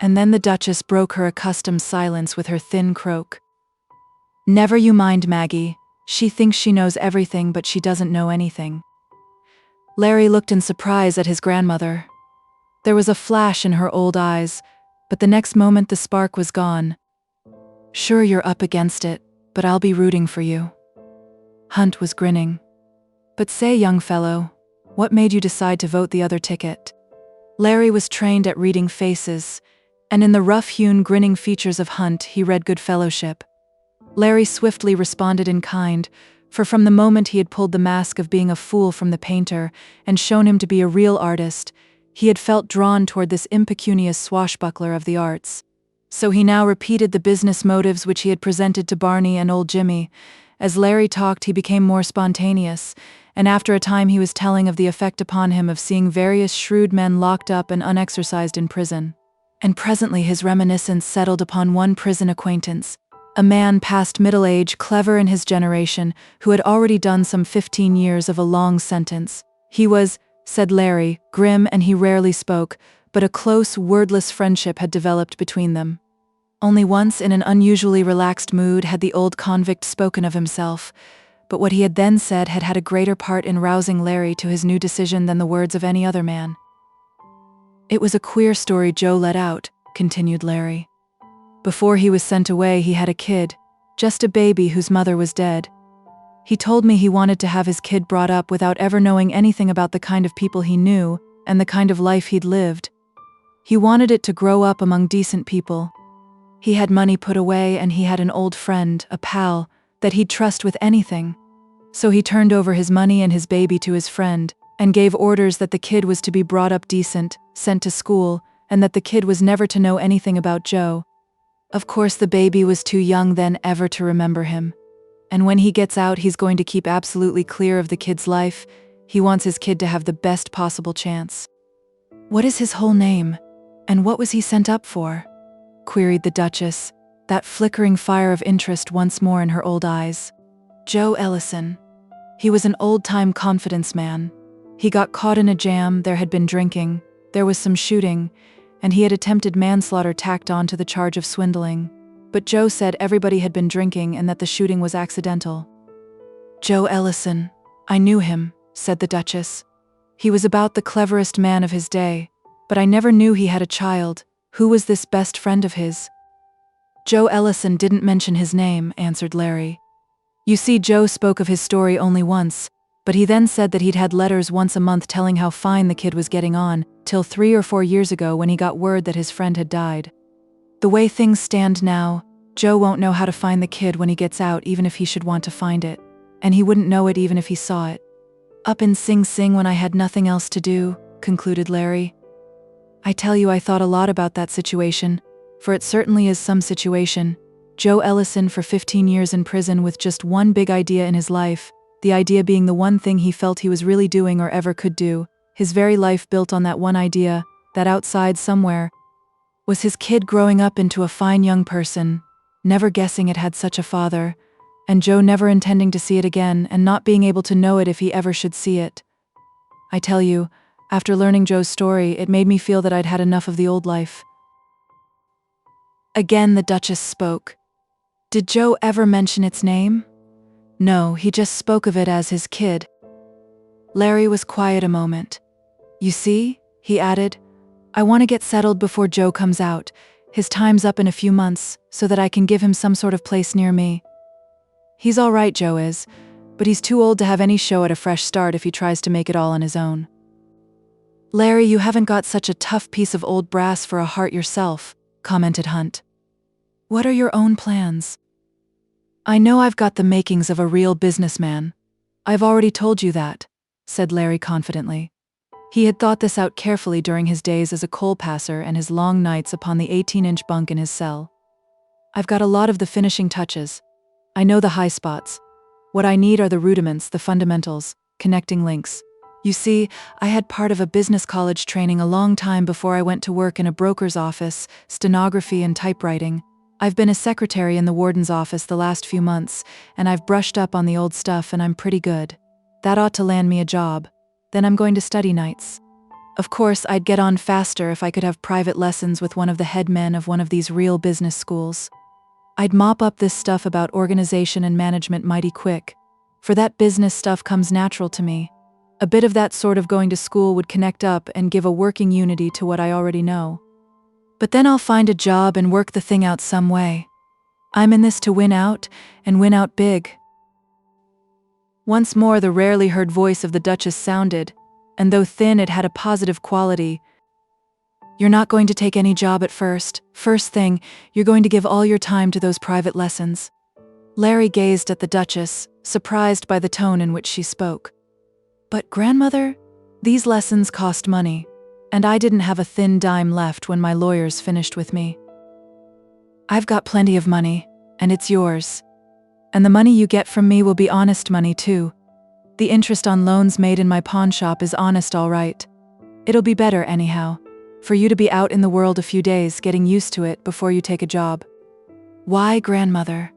Speaker 2: And then the Duchess broke her accustomed silence with her thin croak. "Never you mind Maggie. She thinks she knows everything, but she doesn't know anything." Larry looked in surprise at his grandmother. There was a flash in her old eyes, but the next moment the spark was gone. "Sure, you're up against it, but I'll be rooting for you." Hunt was grinning. "But say, young fellow, what made you decide to vote the other ticket?" Larry was trained at reading faces, and in the rough-hewn, grinning features of Hunt he read good fellowship. Larry swiftly responded in kind, for from the moment he had pulled the mask of being a fool from the painter and shown him to be a real artist, he had felt drawn toward this impecunious swashbuckler of the arts. So he now repeated the business motives which he had presented to Barney and old Jimmy. As Larry talked, he became more spontaneous, and after a time he was telling of the effect upon him of seeing various shrewd men locked up and unexorcised in prison. And presently his reminiscence settled upon one prison acquaintance, a man past middle age, clever in his generation, who had already done some 15 years of a long sentence. He was said Larry, grim, and he rarely spoke, but a close, wordless friendship had developed between them. Only once in an unusually relaxed mood had the old convict spoken of himself, but what he had then said had had a greater part in rousing Larry to his new decision than the words of any other man. "It was a queer story Joe let out," continued Larry. "Before he was sent away, he had a kid, just a baby whose mother was dead. He told me he wanted to have his kid brought up without ever knowing anything about the kind of people he knew and the kind of life he'd lived. He wanted it to grow up among decent people. He had money put away and he had an old friend, a pal, that he'd trust with anything. So he turned over his money and his baby to his friend and gave orders that the kid was to be brought up decent, sent to school, and that the kid was never to know anything about Joe. Of course, the baby was too young then ever to remember him. And when he gets out, he's going to keep absolutely clear of the kid's life. He wants his kid to have the best possible chance." "What is his whole name? And what was he sent up for?" queried the Duchess, that flickering fire of interest once more in her old eyes. "Joe Ellison. He was an old-time confidence man. He got caught in a jam, there had been drinking, there was some shooting, and he had attempted manslaughter tacked on to the charge of swindling. But Joe said everybody had been drinking and that the shooting was accidental." "Joe Ellison. I knew him," said the Duchess. "He was about the cleverest man of his day, but I never knew he had a child. Who was this best friend of his?" "Joe Ellison didn't mention his name," answered Larry. "You see, Joe spoke of his story only once, but he then said that he'd had letters once a month telling how fine the kid was getting on, till 3 or 4 years ago when he got word that his friend had died. The way things stand now, Joe won't know how to find the kid when he gets out even if he should want to find it, and he wouldn't know it even if he saw it. Up in Sing Sing when I had nothing else to do," concluded Larry. "I tell you, I thought a lot about that situation, for it certainly is some situation. Joe Ellison for 15 years in prison with just one big idea in his life, the idea being the one thing he felt he was really doing or ever could do, his very life built on that one idea, that outside somewhere was his kid growing up into a fine young person, never guessing it had such a father, and Joe never intending to see it again and not being able to know it if he ever should see it. I tell you, after learning Joe's story, it made me feel that I'd had enough of the old life." Again the Duchess spoke. "Did Joe ever mention its name?" "No, he just spoke of it as his kid." Larry was quiet a moment. "You see," he added, "I want to get settled before Joe comes out. His time's up in a few months, so that I can give him some sort of place near me. He's all right, Joe is, but he's too old to have any show at a fresh start if he tries to make it all on his own." "Larry, you haven't got such a tough piece of old brass for a heart yourself," commented Hunt. "What are your own plans?" "I know I've got the makings of a real businessman. I've already told you that," said Larry confidently. He had thought this out carefully during his days as a coal passer and his long nights upon the 18-inch bunk in his cell. "I've got a lot of the finishing touches. I know the high spots. What I need are the rudiments, the fundamentals, connecting links. You see, I had part of a business college training a long time before I went to work in a broker's office, stenography and typewriting. I've been a secretary in the warden's office the last few months, and I've brushed up on the old stuff and I'm pretty good. That ought to land me a job. Then I'm going to study nights. Of course, I'd get on faster if I could have private lessons with one of the head men of one of these real business schools. I'd mop up this stuff about organization and management mighty quick, for that business stuff comes natural to me. A bit of that sort of going to school would connect up and give a working unity to what I already know. But then I'll find a job and work the thing out some way. I'm in this to win out, and win out big." Once more the rarely heard voice of the Duchess sounded, and though thin it had a positive quality. "You're not going to take any job at first. First thing, you're going to give all your time to those private lessons." Larry gazed at the Duchess, surprised by the tone in which she spoke. "But grandmother, these lessons cost money, and I didn't have a thin dime left when my lawyers finished with me. I've got plenty of money, and it's yours. And the money you get from me will be honest money too. The interest on loans made in my pawn shop is honest all right. It'll be better anyhow, for you to be out in the world a few days getting used to it before you take a job." "Why, grandmother?"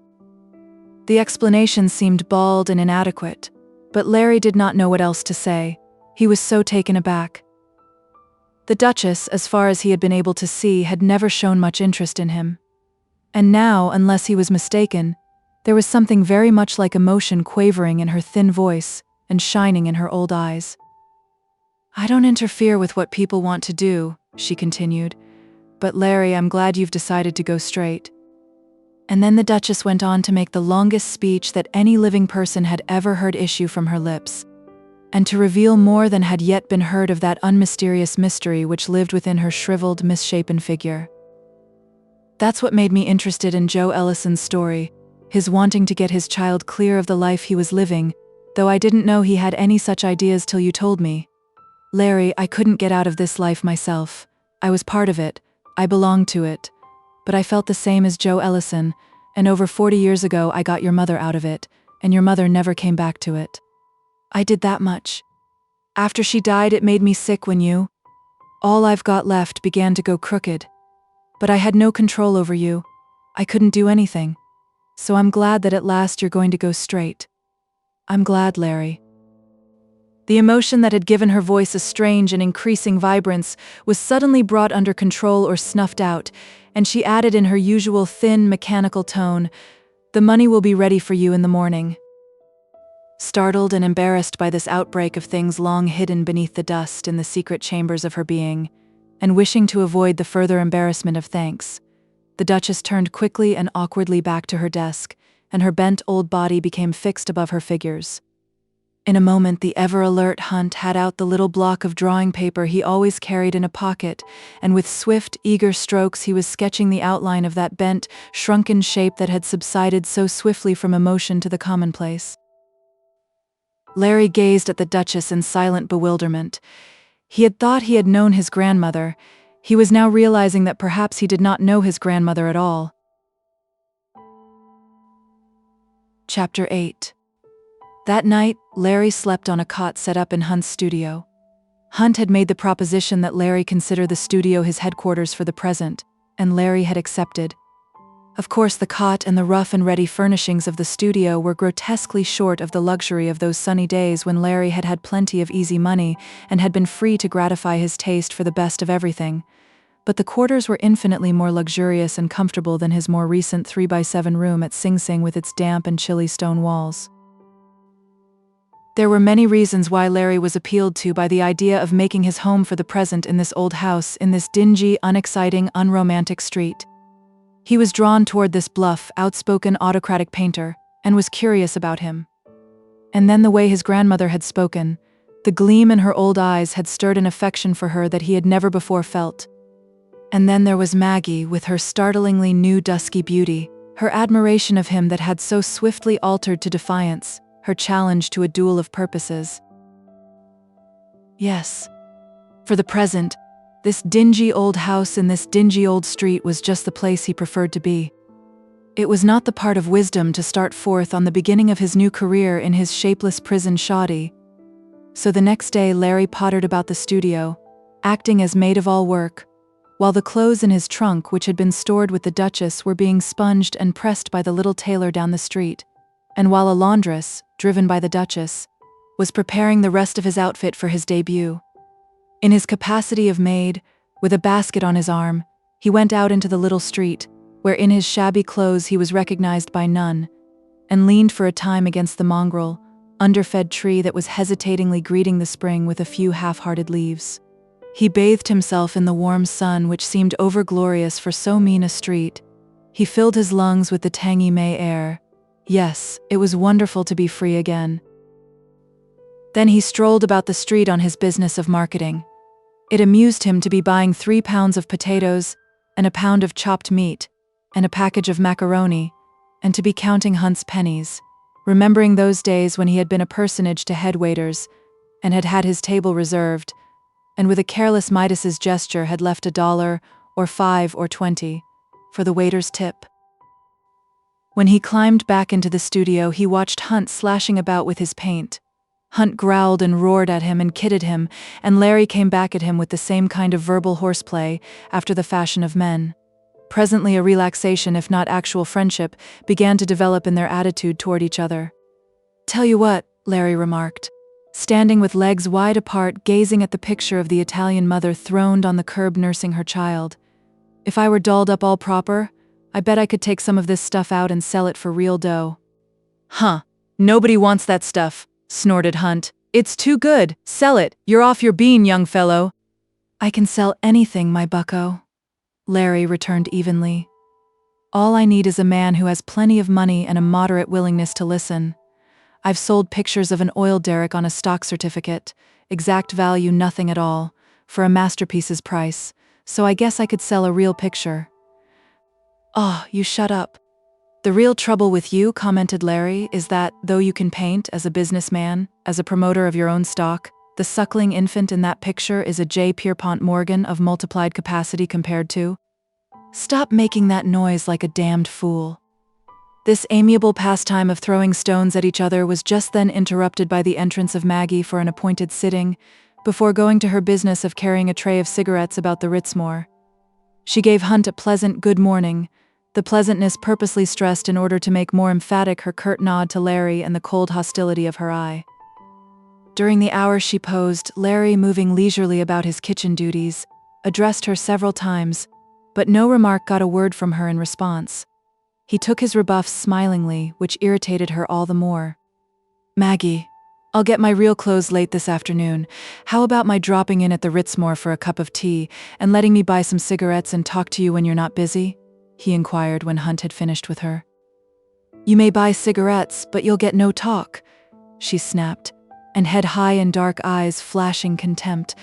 Speaker 2: The explanation seemed bald and inadequate, but Larry did not know what else to say. He was so taken aback. The Duchess, as far as he had been able to see, had never shown much interest in him. And now, unless he was mistaken, there was something very much like emotion quavering in her thin voice and shining in her old eyes. "I don't interfere with what people want to do," she continued, "but Larry, I'm glad you've decided to go straight." And then the Duchess went on to make the longest speech that any living person had ever heard issue from her lips, and to reveal more than had yet been heard of that unmysterious mystery which lived within her shriveled, misshapen figure. That's what made me interested in Joe Ellison's story, his wanting to get his child clear of the life he was living, though I didn't know he had any such ideas till you told me. Larry, I couldn't get out of this life myself. I was part of it, I belonged to it, but I felt the same as Joe Ellison, and over 40 years ago I got your mother out of it, and your mother never came back to it. I did that much. After she died, it made me sick when all I've got left began to go crooked. But I had no control over you. I couldn't do anything. So I'm glad that at last you're going to go straight. I'm glad, Larry. The emotion that had given her voice a strange and increasing vibrance was suddenly brought under control or snuffed out, and she added in her usual thin, mechanical tone, "The money will be ready for you in the morning." Startled and embarrassed by this outbreak of things long hidden beneath the dust in the secret chambers of her being, and wishing to avoid the further embarrassment of thanks, the Duchess turned quickly and awkwardly back to her desk, and her bent old body became fixed above her figures. In a moment, the ever-alert Hunt had out the little block of drawing paper he always carried in a pocket, and with swift, eager strokes he was sketching the outline of that bent, shrunken shape that had subsided so swiftly from emotion to the commonplace. Larry gazed at the Duchess in silent bewilderment. He had thought he had known his grandmother. He was now realizing that perhaps he did not know his grandmother at all. Chapter 8. That night, Larry slept on a cot set up in Hunt's studio. Hunt had made the proposition that Larry consider the studio his headquarters for the present, and Larry had accepted. Of course, the cot and the rough-and-ready furnishings of the studio were grotesquely short of the luxury of those sunny days when Larry had had plenty of easy money and had been free to gratify his taste for the best of everything. But the quarters were infinitely more luxurious and comfortable than his more recent 3x7 room at Sing Sing with its damp and chilly stone walls. There were many reasons why Larry was appealed to by the idea of making his home for the present in this old house, in this dingy, unexciting, unromantic street. He was drawn toward this bluff, outspoken, autocratic painter, and was curious about him. And then the way his grandmother had spoken, the gleam in her old eyes had stirred an affection for her that he had never before felt. And then there was Maggie, with her startlingly new dusky beauty, her admiration of him that had so swiftly altered to defiance, her challenge to a duel of purposes. Yes, for the present, this dingy old house in this dingy old street was just the place he preferred to be. It was not the part of wisdom to start forth on the beginning of his new career in his shapeless prison shoddy. So the next day Larry pottered about the studio, acting as maid of all work, while the clothes in his trunk, which had been stored with the Duchess, were being sponged and pressed by the little tailor down the street, and while a laundress, driven by the Duchess, was preparing the rest of his outfit for his debut. In his capacity of maid, with a basket on his arm, he went out into the little street, where in his shabby clothes he was recognized by none, and leaned for a time against the mongrel, underfed tree that was hesitatingly greeting the spring with a few half-hearted leaves. He bathed himself in the warm sun which seemed over-glorious for so mean a street. He filled his lungs with the tangy May air. Yes, it was wonderful to be free again. Then he strolled about the street on his business of marketing. It amused him to be buying 3 pounds of potatoes, and a pound of chopped meat, and a package of macaroni, and to be counting Hunt's pennies, remembering those days when he had been a personage to head waiters, and had had his table reserved, and with a careless Midas's gesture had left $1, or 5 or 20, for the waiter's tip. When he climbed back into the studio, he watched Hunt slashing about with his paint. Hunt growled and roared at him and kidded him, and Larry came back at him with the same kind of verbal horseplay, after the fashion of men. Presently a relaxation, if not actual friendship, began to develop in their attitude toward each other. "Tell you what," Larry remarked. standing with legs wide apart, gazing at the picture of the Italian mother throned on the curb nursing her child. If I were dolled up all proper, I bet I could take some of this stuff out and sell it for real dough. Huh, nobody wants that stuff, snorted Hunt. It's too good, sell it, you're off your bean, young fellow. I can sell anything, my bucko, Larry returned evenly. All I need is a man who has plenty of money and a moderate willingness to listen. I've sold pictures of an oil derrick on a stock certificate, exact value nothing at all, for a masterpiece's price, so I guess I could sell a real picture. Oh, you shut up. The real trouble with you, commented Larry, is that, though you can paint as a businessman, as a promoter of your own stock, the suckling infant in that picture is a J. Pierpont Morgan of multiplied capacity compared to. Stop making that noise like a damned fool. This amiable pastime of throwing stones at each other was just then interrupted by the entrance of Maggie for an appointed sitting, before going to her business of carrying a tray of cigarettes about the Ritzmore. She gave Hunt a pleasant good morning, the pleasantness purposely stressed in order to make more emphatic her curt nod to Larry and the cold hostility of her eye. During the hour she posed, Larry, moving leisurely about his kitchen duties, addressed her several times, but no remark got a word from her in response. He took his rebuffs smilingly, which irritated her all the more. Maggie, I'll get my real clothes late this afternoon. How about my dropping in at the Ritzmore for a cup of tea and letting me buy some cigarettes and talk to you when you're not busy? He inquired when Hunt had finished with her. You may buy cigarettes, but you'll get no talk, she snapped, and head high and dark eyes flashing contempt.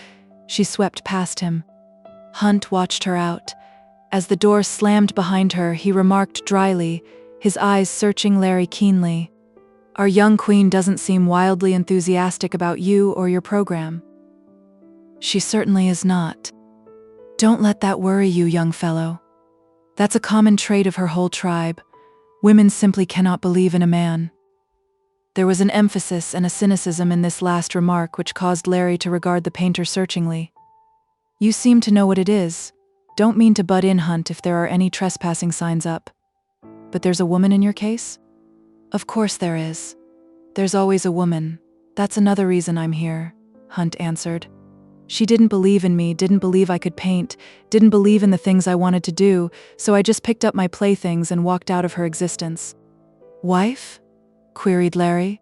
Speaker 2: She swept past him. Hunt watched her out. As the door slammed behind her, he remarked dryly, his eyes searching Larry keenly. Our young queen doesn't seem wildly enthusiastic about you or your program. She certainly is not. Don't let that worry you, young fellow. That's a common trait of her whole tribe. Women simply cannot believe in a man. There was an emphasis and a cynicism in this last remark which caused Larry to regard the painter searchingly. You seem to know what it is. Don't mean to butt in, Hunt, if there are any trespassing signs up. But there's a woman in your case? Of course there is. There's always a woman. That's another reason I'm here, Hunt answered. She didn't believe in me, didn't believe I could paint, didn't believe in the things I wanted to do, so I just picked up my playthings and walked out of her existence. Wife? Queried Larry.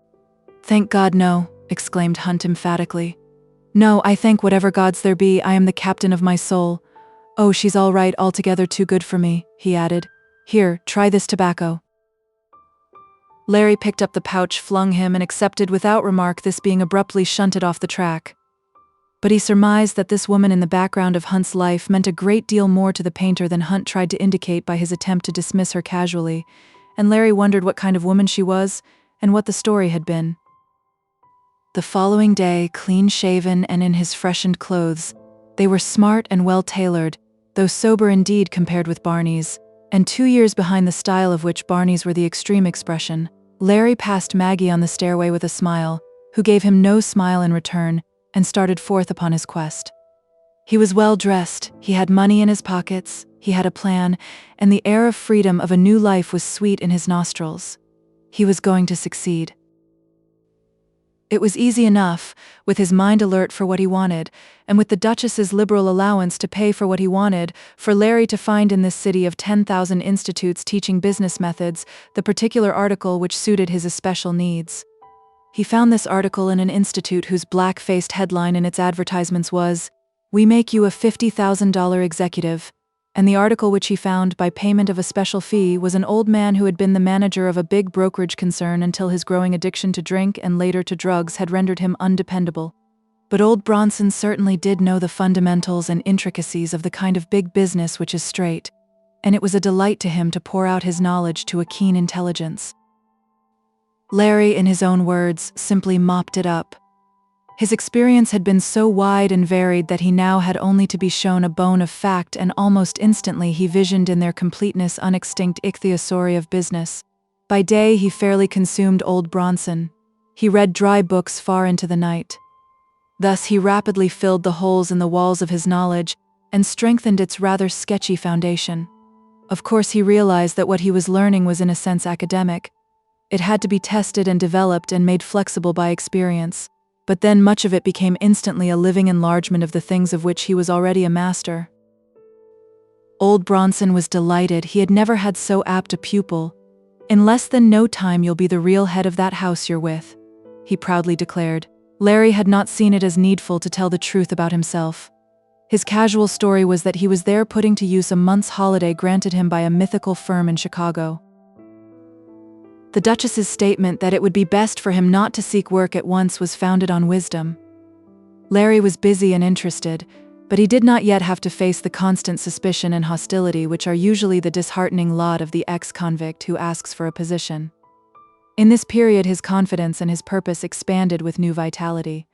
Speaker 2: Thank God no, exclaimed Hunt emphatically. No, I thank whatever gods there be, I am the captain of my soul. Oh, she's all right, altogether too good for me, he added. Here, try this tobacco. Larry picked up the pouch flung him and accepted without remark, this being abruptly shunted off the track. But he surmised that this woman in the background of Hunt's life meant a great deal more to the painter than Hunt tried to indicate by his attempt to dismiss her casually, and Larry wondered what kind of woman she was and what the story had been. The following day, clean-shaven and in his freshened clothes, they were smart and well-tailored, though sober indeed compared with Barney's, and 2 years behind the style of which Barney's were the extreme expression. Larry passed Maggie on the stairway with a smile, who gave him no smile in return, and started forth upon his quest. He was well dressed, he had money in his pockets, he had a plan, and the air of freedom of a new life was sweet in his nostrils. He was going to succeed. It was easy enough, with his mind alert for what he wanted, and with the Duchess's liberal allowance to pay for what he wanted, for Larry to find in this city of 10,000 institutes teaching business methods the particular article which suited his especial needs. He found this article in an institute whose black-faced headline in its advertisements was, "We make you a $50,000 executive," and the article which he found by payment of a special fee was an old man who had been the manager of a big brokerage concern until his growing addiction to drink and later to drugs had rendered him undependable. But old Bronson certainly did know the fundamentals and intricacies of the kind of big business which is straight, and it was a delight to him to pour out his knowledge to a keen intelligence. Larry, in his own words, simply mopped it up. His experience had been so wide and varied that he now had only to be shown a bone of fact, and almost instantly he visioned in their completeness unextinct ichthyosauri of business. By day he fairly consumed old Bronson. He read dry books far into the night. Thus he rapidly filled the holes in the walls of his knowledge and strengthened its rather sketchy foundation. Of course he realized that what he was learning was in a sense academic. It had to be tested and developed and made flexible by experience. but then much of it became instantly a living enlargement of the things of which he was already a master. Old Bronson was delighted. He had never had so apt a pupil. "In less than no time you'll be the real head of that house you're with," he proudly declared. Larry had not seen it as needful to tell the truth about himself. His casual story was that he was there putting to use a month's holiday granted him by a mythical firm in Chicago. The Duchess's statement that it would be best for him not to seek work at once was founded on wisdom. Larry was busy and interested, but he did not yet have to face the constant suspicion and hostility which are usually the disheartening lot of the ex-convict who asks for a position. In this period, his confidence and his purpose expanded with new vitality.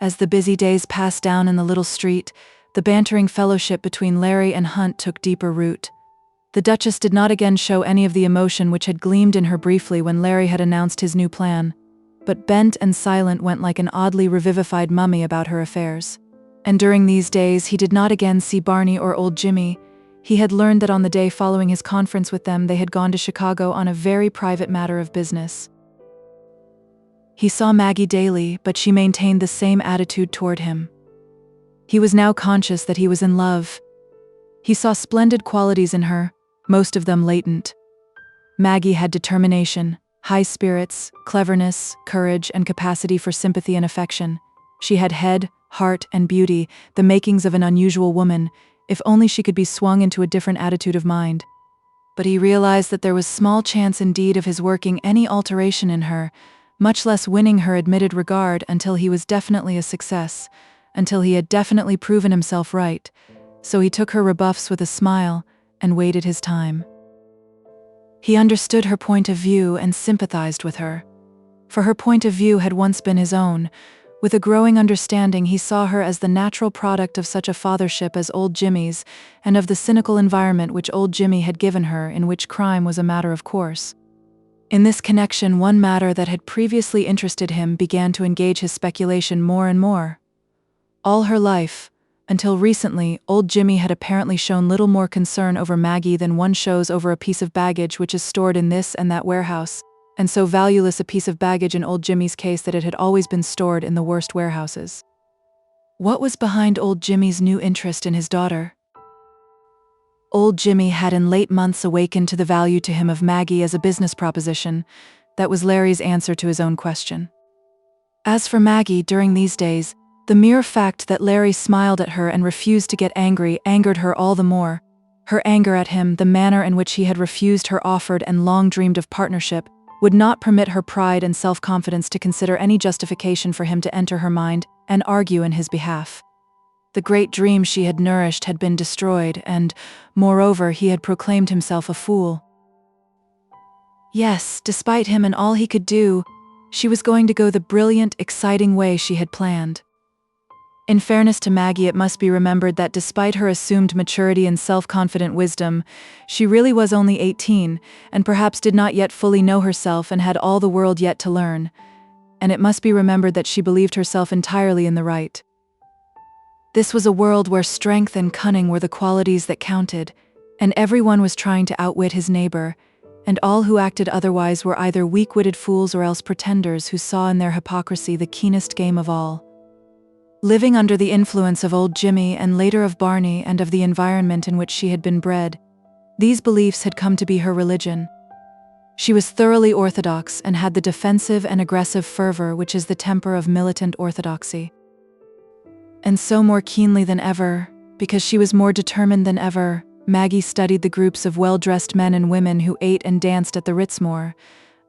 Speaker 2: As the busy days passed down in the little street, the bantering fellowship between Larry and Hunt took deeper root. The Duchess did not again show any of the emotion which had gleamed in her briefly when Larry had announced his new plan, but bent and silent went like an oddly revivified mummy about her affairs. And during these days he did not again see Barney or old Jimmy. He had learned that on the day following his conference with them they had gone to Chicago on a very private matter of business. He saw Maggie daily, but she maintained the same attitude toward him. He was now conscious that he was in love. He saw splendid qualities in her, most of them latent. Maggie had determination, high spirits, cleverness, courage, and capacity for sympathy and affection. She had head, heart, and beauty, the makings of an unusual woman, if only she could be swung into a different attitude of mind. But he realized that there was small chance indeed of his working any alteration in her, much less winning her admitted regard until he was definitely a success, until he had definitely proven himself right. So he took her rebuffs with a smile and waited his time. He understood her point of view and sympathized with her, for her point of view had once been his own. With a growing understanding, he saw her as the natural product of such a fathership as old Jimmy's, and of the cynical environment which old Jimmy had given her, in which crime was a matter of course. In this connection, one matter that had previously interested him began to engage his speculation more and more. All her life, until recently, old Jimmy had apparently shown little more concern over Maggie than one shows over a piece of baggage which is stored in this and that warehouse, and so valueless a piece of baggage in old Jimmy's case that it had always been stored in the worst warehouses. What was behind old Jimmy's new interest in his daughter? Old Jimmy had in late months awakened to the value to him of Maggie as a business proposition. That was Larry's answer to his own question. As for Maggie, during these days, the mere fact that Larry smiled at her and refused to get angry angered her all the more. Her anger at him, the manner in which he had refused her offered and long dreamed of partnership, would not permit her pride and self-confidence to consider any justification for him to enter her mind and argue in his behalf. The great dream she had nourished had been destroyed, and, moreover, he had proclaimed himself a fool. Yes, despite him and all he could do, she was going to go the brilliant, exciting way she had planned. In fairness to Maggie, it must be remembered that despite her assumed maturity and self-confident wisdom, she really was only 18, and perhaps did not yet fully know herself and had all the world yet to learn. And it must be remembered that she believed herself entirely in the right. This was a world where strength and cunning were the qualities that counted, and everyone was trying to outwit his neighbor, and all who acted otherwise were either weak-witted fools or else pretenders who saw in their hypocrisy the keenest game of all. Living under the influence of old Jimmy and later of Barney and of the environment in which she had been bred, these beliefs had come to be her religion. She was thoroughly orthodox and had the defensive and aggressive fervor which is the temper of militant orthodoxy. And so more keenly than ever, because she was more determined than ever, Maggie studied the groups of well-dressed men and women who ate and danced at the Ritzmore,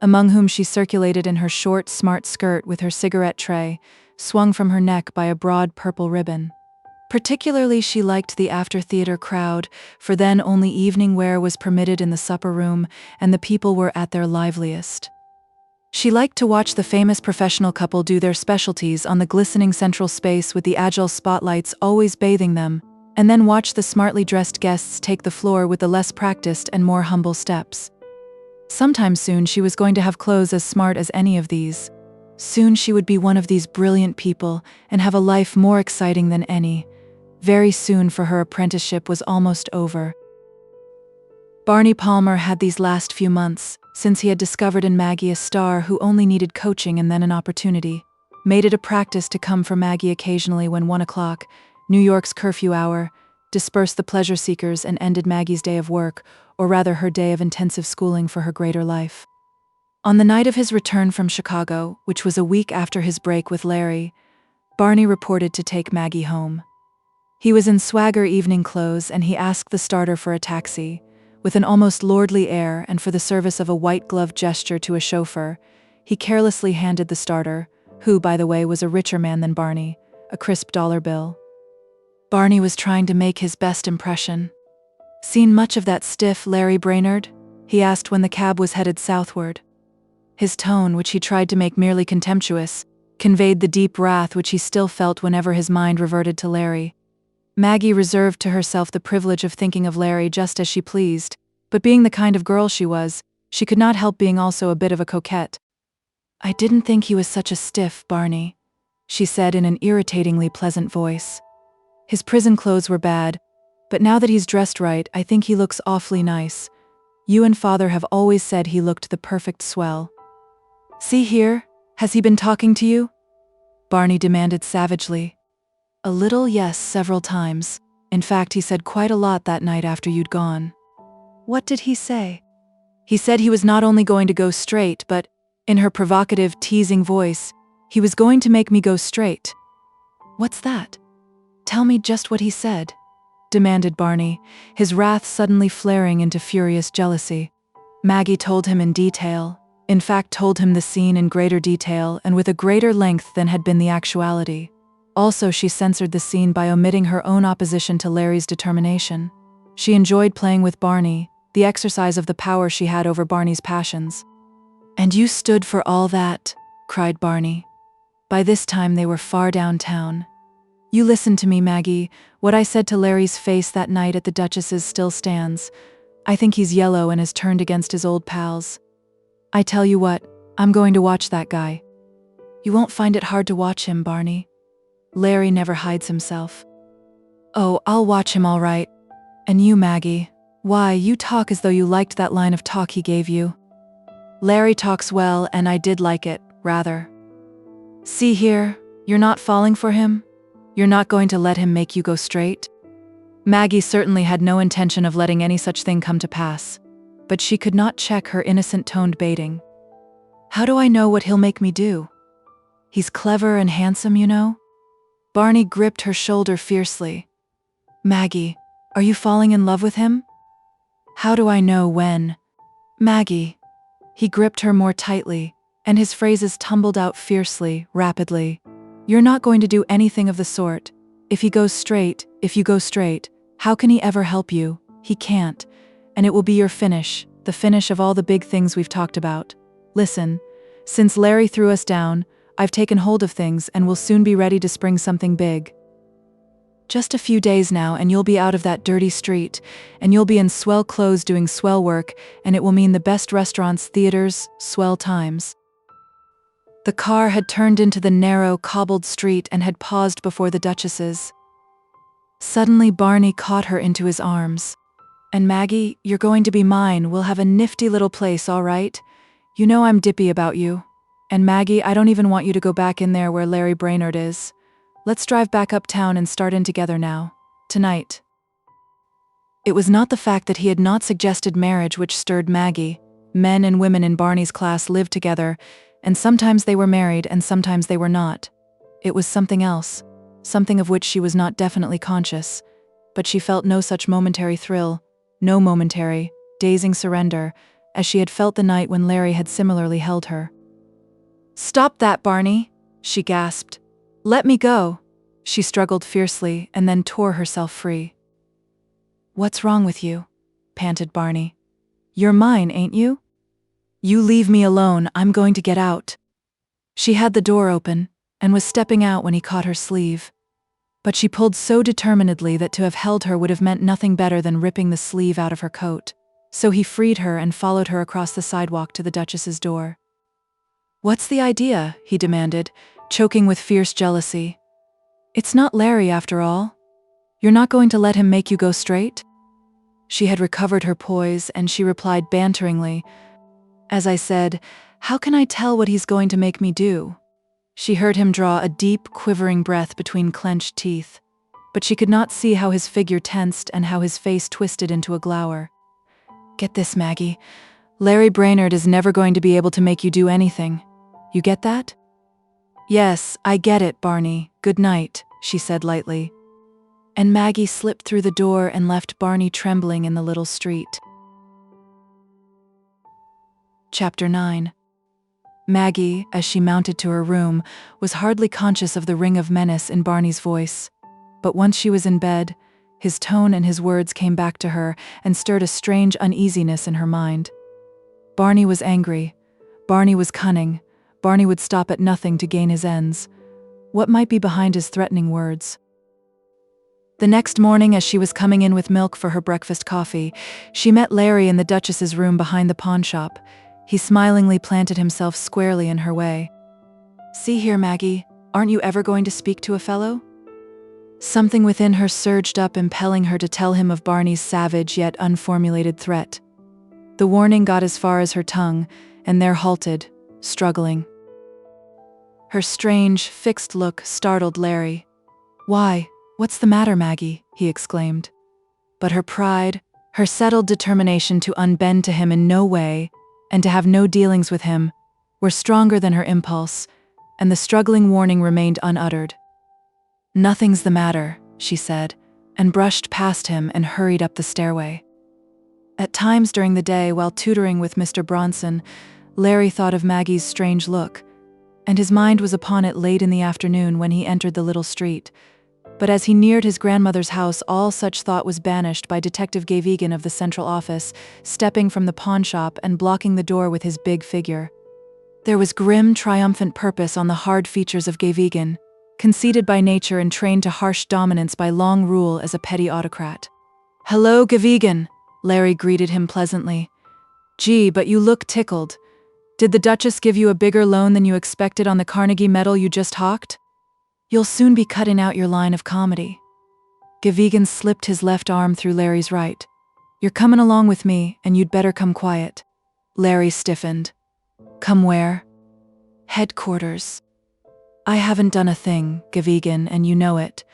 Speaker 2: among whom she circulated in her short, smart skirt with her cigarette tray, swung from her neck by a broad purple ribbon. Particularly she liked the after-theater crowd, for then only evening wear was permitted in the supper room, and the people were at their liveliest. She liked to watch the famous professional couple do their specialties on the glistening central space with the agile spotlights always bathing them, and then watch the smartly dressed guests take the floor with the less practiced and more humble steps. Sometime soon she was going to have clothes as smart as any of these. Soon she would be one of these brilliant people and have a life more exciting than any. Very soon, for her apprenticeship was almost over. Barney Palmer had these last few months, since he had discovered in Maggie a star who only needed coaching and then an opportunity. made it a practice to come for Maggie occasionally when 1 o'clock, New York's curfew hour, dispersed the pleasure seekers and ended Maggie's day of work, or rather her day of intensive schooling for her greater life. On the night of his return from Chicago, which was a week after his break with Larry, Barney reported to take Maggie home. He was in swagger evening clothes and he asked the starter for a taxi. With an almost lordly air and for the service of a white-gloved gesture to a chauffeur, he carelessly handed the starter, who, by the way, was a richer man than Barney, a crisp dollar bill. Barney was trying to make his best impression. "Seen much of that stiff Larry Brainerd?" he asked when the cab was headed southward. His tone, which he tried to make merely contemptuous, conveyed the deep wrath which he still felt whenever his mind reverted to Larry. Maggie reserved to herself the privilege of thinking of Larry just as she pleased, but being the kind of girl she was, she could not help being also a bit of a coquette. "I didn't think he was such a stiff, Barney," she said in an irritatingly pleasant voice. "His prison clothes were bad, but now that he's dressed right, I think he looks awfully nice. You and Father have always said he looked the perfect swell." "See here, has he been talking to you?" Barney demanded savagely. "A little, yes, several times. In fact, he said quite a lot that night after you'd gone." "What did he say?" "He said he was not only going to go straight, but, in her provocative, teasing voice, he was going to make me go straight." "What's that? Tell me just what he said," demanded Barney, his wrath suddenly flaring into furious jealousy. Maggie told him in detail, in fact told him the scene in greater detail and with a greater length than had been the actuality. Also, she censored the scene by omitting her own opposition to Larry's determination. She enjoyed playing with Barney, the exercise of the power she had over Barney's passions. "And you stood for all that?" cried Barney. By this time they were far downtown. "You listen to me, Maggie. What I said to Larry's face that night at the Duchess's still stands. I think he's yellow and has turned against his old pals. I tell you what, I'm going to watch that guy." "You won't find it hard to watch him, Barney. Larry never hides himself." "Oh, I'll watch him all right. And you, Maggie, why, you talk as though you liked that line of talk he gave you." "Larry talks well, and I did like it, rather." "See here, you're not falling for him? You're not going to let him make you go straight?" Maggie certainly had no intention of letting any such thing come to pass, but she could not check her innocent-toned baiting. "How do I know what he'll make me do? He's clever and handsome, you know." Barney gripped her shoulder fiercely. "Maggie, are you falling in love with him?" "How do I know when?" "Maggie." He gripped her more tightly, and his phrases tumbled out fiercely, rapidly. "You're not going to do anything of the sort. If you go straight, how can he ever help you? He can't. And it will be your finish, the finish of all the big things we've talked about. Listen, since Larry threw us down, I've taken hold of things and will soon be ready to spring something big. Just a few days now and you'll be out of that dirty street, and you'll be in swell clothes doing swell work, and it will mean the best restaurants, theaters, swell times." The car had turned into the narrow, cobbled street and had paused before the Duchess's. Suddenly Barney caught her into his arms. "And Maggie, you're going to be mine. We'll have a nifty little place, all right? You know I'm dippy about you. And Maggie, I don't even want you to go back in there where Larry Brainerd is. Let's drive back uptown and start in together now. Tonight." It was not the fact that he had not suggested marriage which stirred Maggie. Men and women in Barney's class lived together, and sometimes they were married and sometimes they were not. It was something else, something of which she was not definitely conscious, but she felt no such momentary thrill, no momentary, dazing surrender, as she had felt the night when Larry had similarly held her. "Stop that, Barney," she gasped. "Let me go." She struggled fiercely and then tore herself free. "What's wrong with you?" panted Barney. "You're mine, ain't you?" "You leave me alone, I'm going to get out." She had the door open and was stepping out when he caught her sleeve. But she pulled so determinedly that to have held her would have meant nothing better than ripping the sleeve out of her coat. So he freed her and followed her across the sidewalk to the Duchess's door. "What's the idea?" he demanded, choking with fierce jealousy. "It's not Larry after all. You're not going to let him make you go straight?" She had recovered her poise and she replied banteringly, "As I said, how can I tell what he's going to make me do?" She heard him draw a deep, quivering breath between clenched teeth, but she could not see how his figure tensed and how his face twisted into a glower. "Get this, Maggie. Larry Brainerd is never going to be able to make you do anything. You get that?" "Yes, I get it, Barney. Good night," she said lightly. And Maggie slipped through the door and left Barney trembling in the little street. Chapter 9. Maggie, as she mounted to her room, was hardly conscious of the ring of menace in Barney's voice. But once she was in bed, his tone and his words came back to her and stirred a strange uneasiness in her mind. Barney was angry. Barney was cunning. Barney would stop at nothing to gain his ends. What might be behind his threatening words? The next morning, as she was coming in with milk for her breakfast coffee, she met Larry in the Duchess's room behind the pawn shop. He smilingly planted himself squarely in her way. "See here, Maggie, aren't you ever going to speak to a fellow?" Something within her surged up, impelling her to tell him of Barney's savage yet unformulated threat. The warning got as far as her tongue, and there halted, struggling. Her strange, fixed look startled Larry. "Why, what's the matter, Maggie?" he exclaimed. But her pride, her settled determination to unbend to him in no way, and to have no dealings with him, were stronger than her impulse, and the struggling warning remained unuttered. "Nothing's the matter," she said, and brushed past him and hurried up the stairway. At times during the day, while tutoring with Mr. Bronson, Larry thought of Maggie's strange look, and his mind was upon it late in the afternoon when he entered the little street. But as he neared his grandmother's house, all such thought was banished by Detective VIII of the Central Office, stepping from the pawn shop and blocking the door with his big figure. There was grim, triumphant purpose on the hard features of VIII, conceited by nature and trained to harsh dominance by long rule as a petty autocrat. "Hello, VIII," Larry greeted him pleasantly. "Gee, but you look tickled. Did the Duchess give you a bigger loan than you expected on the Carnegie medal you just hawked? You'll soon be cutting out your line of comedy." VIII slipped his left arm through Larry's right. "You're coming along with me, and you'd better come quiet." Larry stiffened. "Come where?" "Headquarters." "I haven't done a thing, VIII, and you know it.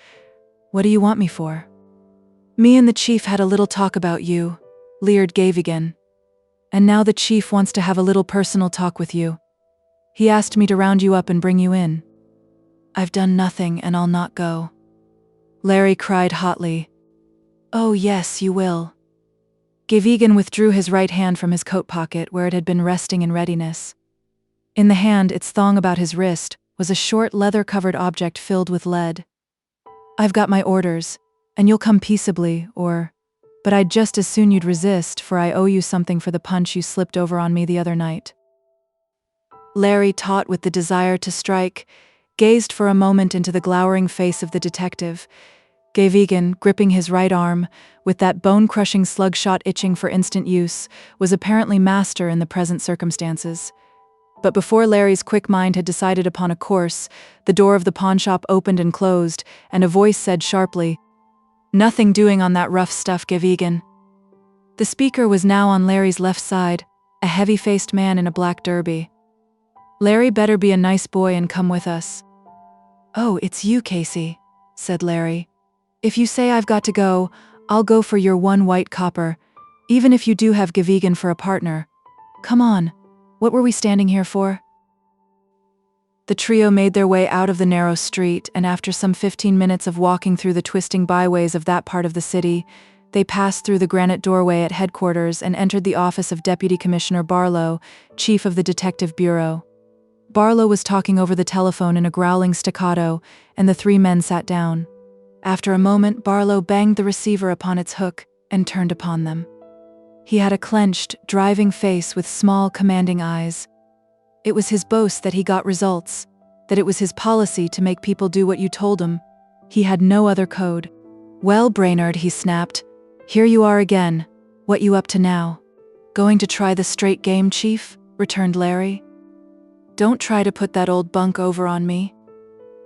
Speaker 2: What do you want me for?" "Me and the chief had a little talk about you," leered VIII. "And now the chief wants to have a little personal talk with you. He asked me to round you up and bring you in." "I've done nothing, and I'll not go." Larry cried hotly. "Oh yes, you will." VIII withdrew his right hand from his coat pocket where it had been resting in readiness. In the hand, its thong about his wrist, was a short leather-covered object filled with lead. "I've got my orders, and you'll come peaceably, but I'd just as soon you'd resist, for I owe you something for the punch you slipped over on me the other night." Larry, taut with the desire to strike, gazed for a moment into the glowering face of the detective. VIII, gripping his right arm, with that bone-crushing slug-shot itching for instant use, was apparently master in the present circumstances. But before Larry's quick mind had decided upon a course, the door of the pawnshop opened and closed, and a voice said sharply, "Nothing doing on that rough stuff, VIII." The speaker was now on Larry's left side, a heavy-faced man in a black derby. "Larry better be a nice boy and come with us." "Oh, it's you, Casey," said Larry. "If you say I've got to go, I'll go for your one white copper, even if you do have VIII for a partner. Come on, what were we standing here for?" The trio made their way out of the narrow street, and after some 15 minutes of walking through the twisting byways of that part of the city, they passed through the granite doorway at headquarters and entered the office of Deputy Commissioner Barlow, Chief of the Detective Bureau. Barlow was talking over the telephone in a growling staccato, and the three men sat down. After a moment, Barlow banged the receiver upon its hook and turned upon them. He had a clenched, driving face with small, commanding eyes. It was his boast that he got results, that it was his policy to make people do what you told him. He had no other code. "Well, Brainerd," he snapped, "here you are again. What you up to now?" "Going to try the straight game, Chief?" returned Larry. "Don't try to put that old bunk over on me."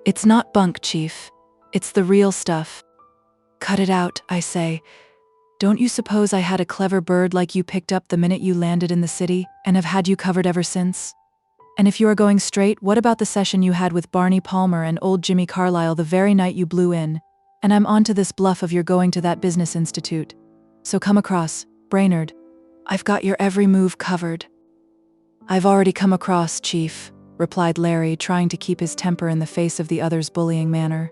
Speaker 2: "It's not bunk, Chief. It's the real stuff." "Cut it out, I say. Don't you suppose I had a clever bird like you picked up the minute you landed in the city, and have had you covered ever since?" And if you are going straight, what about the session you had with Barney Palmer and old Jimmy Carlyle the very night you blew in? And I'm on to this bluff of your going to that business institute. So come across, Brainerd. I've got your every move covered." "I've already come across, Chief," replied Larry, trying to keep his temper in the face of the other's bullying manner.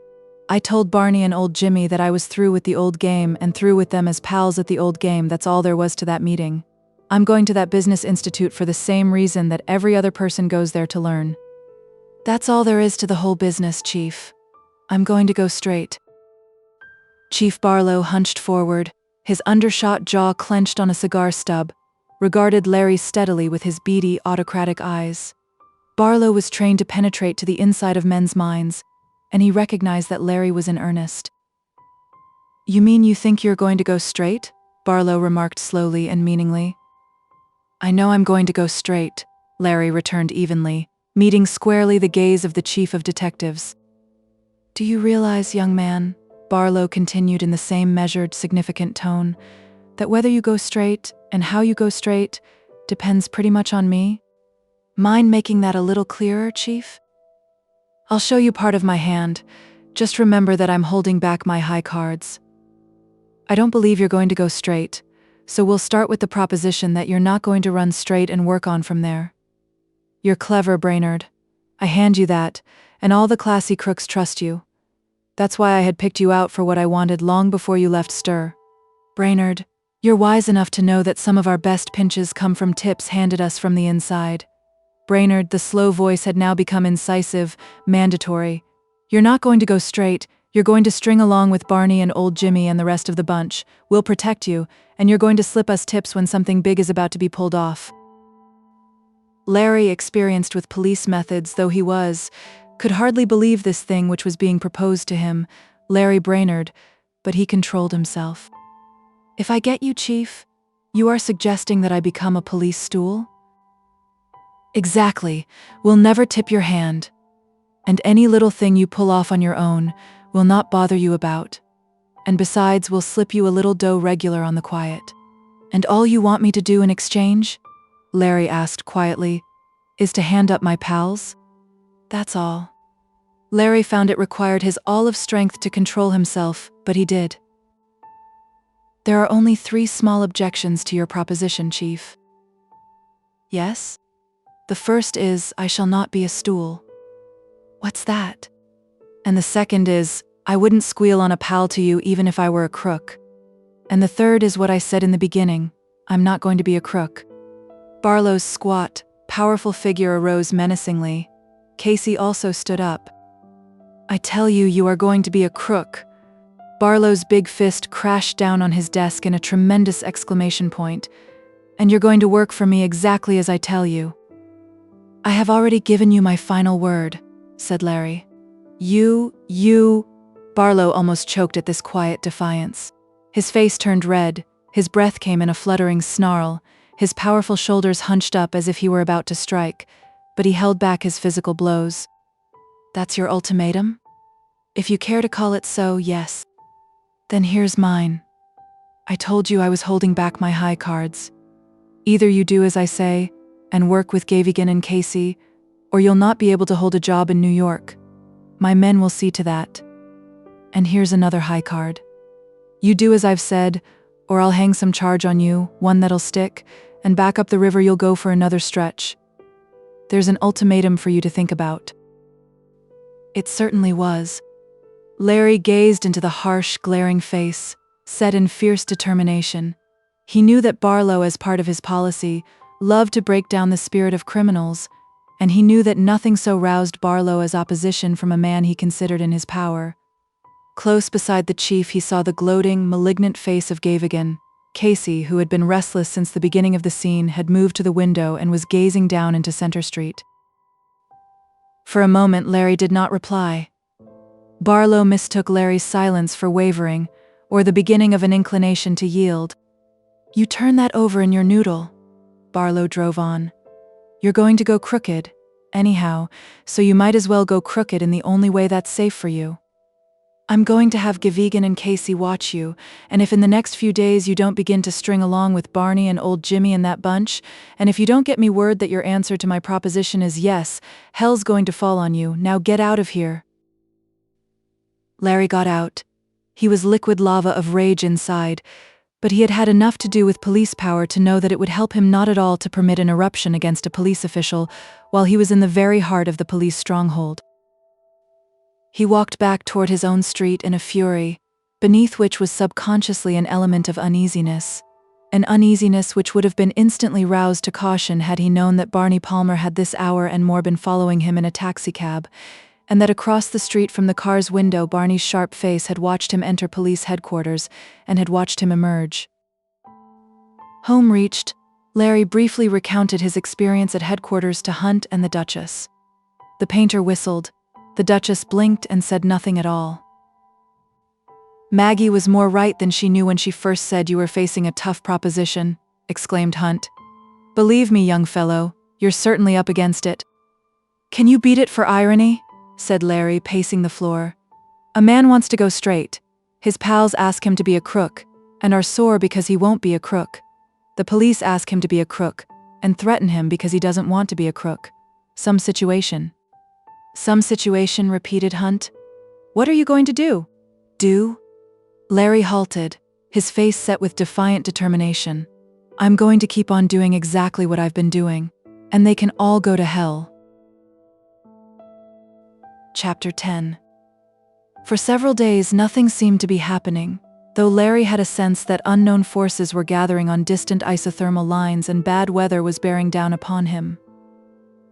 Speaker 2: "I told Barney and old Jimmy that I was through with the old game and through with them as pals at the old game. That's all there was to that meeting. I'm going to that business institute for the same reason that every other person goes there to learn. That's all there is to the whole business, Chief. I'm going to go straight." Chief Barlow hunched forward, his undershot jaw clenched on a cigar stub, regarded Larry steadily with his beady, autocratic eyes. Barlow was trained to penetrate to the inside of men's minds, and he recognized that Larry was in earnest. "You mean you think you're going to go straight?" Barlow remarked slowly and meaningly. "I know I'm going to go straight," Larry returned evenly, meeting squarely the gaze of the chief of detectives. "Do you realize, young man," Barlow continued in the same measured, significant tone, "that whether you go straight and how you go straight depends pretty much on me? Mind making that a little clearer, Chief? I'll show you part of my hand. Just remember that I'm holding back my high cards. I don't believe you're going to go straight, so we'll start with the proposition that you're not going to run straight and work on from there. You're clever, Brainerd. I hand you that, and all the classy crooks trust you. That's why I had picked you out for what I wanted long before you left Stir. Brainerd, you're wise enough to know that some of our best pinches come from tips handed us from the inside." Brainerd, the slow voice had now become incisive, mandatory. "You're not going to go straight. You're going to string along with Barney and old Jimmy and the rest of the bunch. We'll protect you, and you're going to slip us tips when something big is about to be pulled off." Larry, experienced with police methods though he was, could hardly believe this thing which was being proposed to him, Larry Brainerd, but he controlled himself. "If I get you, Chief, you are suggesting that I become a police stool?" "Exactly. We'll never tip your hand. And any little thing you pull off on your own, we'll not bother you about. And besides, we'll slip you a little dough regular on the quiet. And all you want me to do in exchange?" Larry asked quietly, "is to hand up my pals? That's all." Larry found it required his all of strength to control himself, but he did. "There are only 3 small objections to your proposition, Chief." "Yes? The first is, I shall not be a stool." "What's that?" "And the second is, I wouldn't squeal on a pal to you even if I were a crook. And the third is what I said in the beginning, I'm not going to be a crook." Barlow's squat, powerful figure arose menacingly. Casey also stood up. "I tell you, you are going to be a crook." Barlow's big fist crashed down on his desk in a tremendous exclamation point. "And you're going to work for me exactly as I tell you." "I have already given you my final word," said Larry. You, Barlow almost choked at this quiet defiance. His face turned red, his breath came in a fluttering snarl, his powerful shoulders hunched up as if he were about to strike, but he held back his physical blows. "That's your ultimatum? If you care to call it so, yes. Then here's mine. I told you I was holding back my high cards. Either you do as I say, and work with Gavigan and Casey, or you'll not be able to hold a job in New York. My men will see to that. And here's another high card. You do as I've said, or I'll hang some charge on you, one that'll stick, and back up the river you'll go for another stretch. There's an ultimatum for you to think about." It certainly was. Larry gazed into the harsh, glaring face, set in fierce determination. He knew that Barlow, as part of his policy, loved to break down the spirit of criminals, and he knew that nothing so roused Barlow as opposition from a man he considered in his power. Close beside the chief he saw the gloating, malignant face of Gavigan. Casey, who had been restless since the beginning of the scene, had moved to the window and was gazing down into Center Street. For a moment Larry did not reply. Barlow mistook Larry's silence for wavering, or the beginning of an inclination to yield. "You turn that over in your noodle," Barlow drove on. "You're going to go crooked, anyhow, so you might as well go crooked in the only way that's safe for you. I'm going to have Gavigan and Casey watch you, and if in the next few days you don't begin to string along with Barney and old Jimmy and that bunch, and if you don't get me word that your answer to my proposition is yes, hell's going to fall on you. Now get out of here." Larry got out. He was liquid lava of rage inside, but he had had enough to do with police power to know that it would help him not at all to permit an eruption against a police official while he was in the very heart of the police stronghold. He walked back toward his own street in a fury, beneath which was subconsciously an element of uneasiness, an uneasiness which would have been instantly roused to caution had he known that Barney Palmer had this hour and more been following him in a taxicab, and that across the street from the car's window Barney's sharp face had watched him enter police headquarters and had watched him emerge. Home reached, Larry briefly recounted his experience at headquarters to Hunt and the Duchess. The painter whistled. The Duchess blinked and said nothing at all. "Maggie was more right than she knew when she first said you were facing a tough proposition," exclaimed Hunt. "Believe me, young fellow, you're certainly up against it." "Can you beat it for irony?" said Larry, pacing the floor. "A man wants to go straight. His pals ask him to be a crook, and are sore because he won't be a crook. The police ask him to be a crook, and threaten him because he doesn't want to be a crook. Some situation." "Some situation," repeated Hunt. "What are you going to do?" "Do?" Larry halted, his face set with defiant determination. "I'm going to keep on doing exactly what I've been doing, and they can all go to hell." Chapter 10. For several days nothing seemed to be happening, though Larry had a sense that unknown forces were gathering on distant isothermal lines and bad weather was bearing down upon him.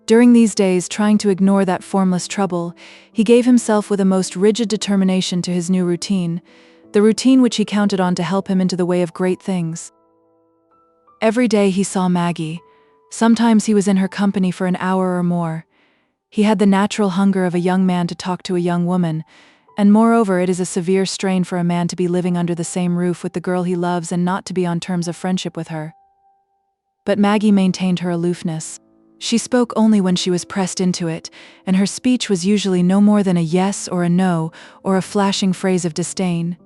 Speaker 2: During these days, trying to ignore that formless trouble, he gave himself with a most rigid determination to his new routine, the routine which he counted on to help him into the way of great things. Every day he saw Maggie. Sometimes he was in her company for an hour or more. He had the natural hunger of a young man to talk to a young woman, and moreover it is a severe strain for a man to be living under the same roof with the girl he loves and not to be on terms of friendship with her. But Maggie maintained her aloofness. She spoke only when she was pressed into it, and her speech was usually no more than a yes or a no, or a flashing phrase of disdain.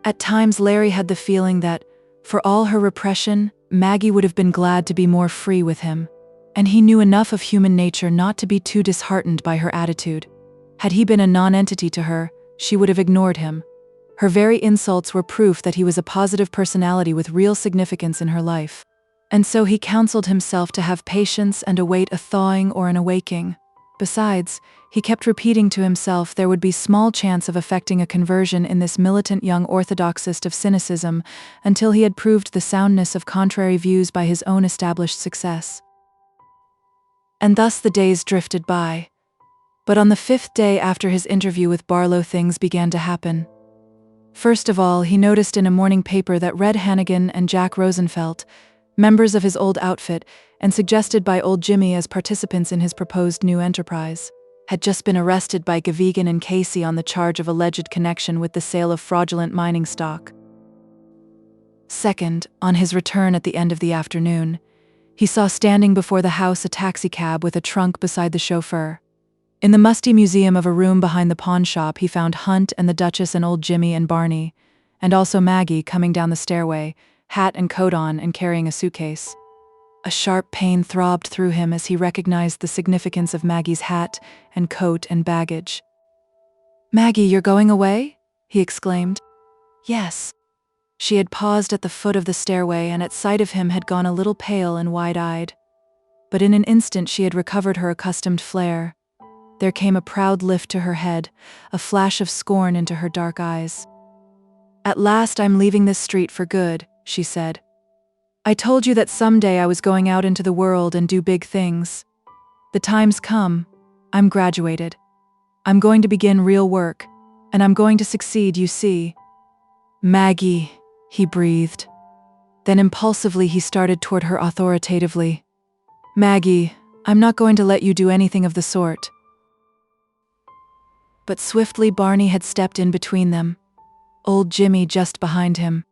Speaker 2: At times Larry had the feeling that, for all her repression, Maggie would have been glad to be more free with him, and he knew enough of human nature not to be too disheartened by her attitude. Had he been a non-entity to her, she would have ignored him. Her very insults were proof that he was a positive personality with real significance in her life. And so he counseled himself to have patience and await a thawing or an awaking. Besides, he kept repeating to himself there would be small chance of effecting a conversion in this militant young orthodoxist of cynicism until he had proved the soundness of contrary views by his own established success. And thus the days drifted by. But on the 5th day after his interview with Barlow, things began to happen. First of all, he noticed in a morning paper that Red Hannigan and Jack Rosenfeld, members of his old outfit and suggested by old Jimmy as participants in his proposed new enterprise, had just been arrested by Gavigan and Casey on the charge of alleged connection with the sale of fraudulent mining stock. Second, on his return at the end of the afternoon, he saw standing before the house a taxicab with a trunk beside the chauffeur. In the musty museum of a room behind the pawn shop he found Hunt and the Duchess and old Jimmy and Barney, and also Maggie coming down the stairway, hat and coat on and carrying a suitcase. A sharp pain throbbed through him as he recognized the significance of Maggie's hat and coat and baggage. "Maggie, you're going away?" he exclaimed. "Yes." She had paused at the foot of the stairway and at sight of him had gone a little pale and wide-eyed. But in an instant she had recovered her accustomed flair. There came a proud lift to her head, a flash of scorn into her dark eyes. "At last I'm leaving this street for good," she said. "I told you that someday I was going out into the world and do big things. The time's come. I'm graduated. I'm going to begin real work, and I'm going to succeed, you see." "Maggie," he breathed. Then impulsively he started toward her authoritatively. "Maggie, I'm not going to let you do anything of the sort." But swiftly Barney had stepped in between them, old Jimmy just behind him.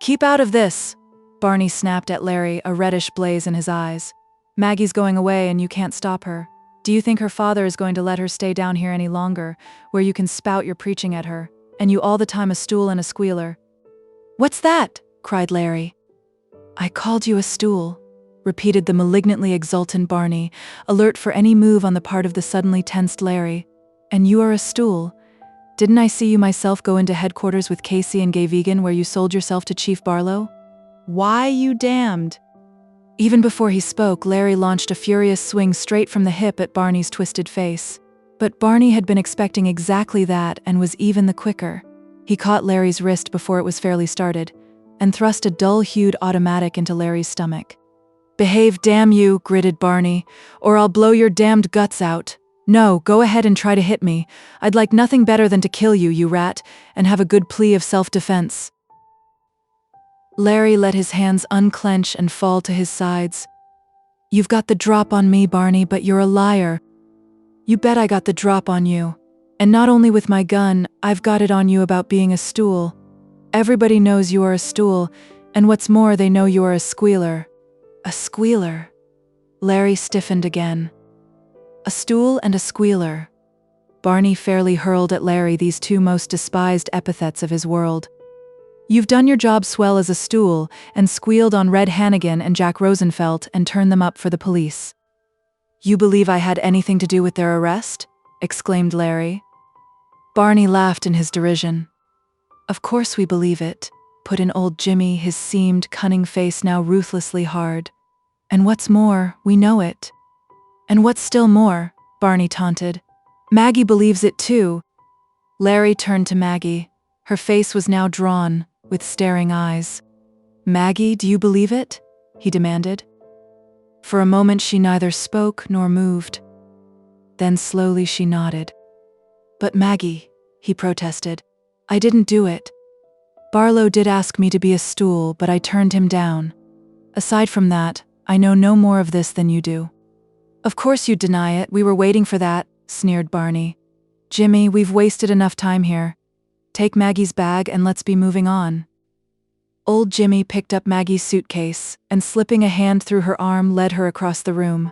Speaker 2: "Keep out of this," Barney snapped at Larry, a reddish blaze in his eyes. "Maggie's going away and you can't stop her. Do you think her father is going to let her stay down here any longer, where you can spout your preaching at her, and you all the time a stool and a squealer?" "What's that?" cried Larry. "I called you a stool," repeated the malignantly exultant Barney, alert for any move on the part of the suddenly tensed Larry. "And you are a stool. Didn't I see you myself go into headquarters with Casey and Gay Vegan where you sold yourself to Chief Barlow? Why, you damned!" Even before he spoke, Larry launched a furious swing straight from the hip at Barney's twisted face. But Barney had been expecting exactly that and was even the quicker. He caught Larry's wrist before it was fairly started, and thrust a dull-hued automatic into Larry's stomach. "Behave, damn you," gritted Barney, "or I'll blow your damned guts out. No, go ahead and try to hit me. I'd like nothing better than to kill you, you rat, and have a good plea of self-defense." Larry let his hands unclench and fall to his sides. "You've got the drop on me, Barney, but you're a liar." "You bet I got the drop on you. And not only with my gun, I've got it on you about being a stool. Everybody knows you are a stool, and what's more, they know you are a squealer." "A squealer?" Larry stiffened again. "A stool and a squealer." Barney fairly hurled at Larry these two most despised epithets of his world. "You've done your job swell as a stool, and squealed on Red Hannigan and Jack Rosenfeld and turned them up for the police." "You believe I had anything to do with their arrest?" exclaimed Larry. Barney laughed in his derision. "Of course we believe it," put in old Jimmy, his seamed, cunning face now ruthlessly hard. "And what's more, we know it." "And what's still more," Barney taunted, "Maggie believes it too." Larry turned to Maggie. Her face was now drawn, with staring eyes. "Maggie, do you believe it?" he demanded. For a moment she neither spoke nor moved. Then slowly she nodded. "But Maggie," he protested, "I didn't do it. Barlow did ask me to be a stool, but I turned him down. Aside from that, I know no more of this than you do." "Of course you'd deny it, we were waiting for that," sneered Barney. "Jimmy, we've wasted enough time here. Take Maggie's bag and let's be moving on." Old Jimmy picked up Maggie's suitcase, and slipping a hand through her arm led her across the room.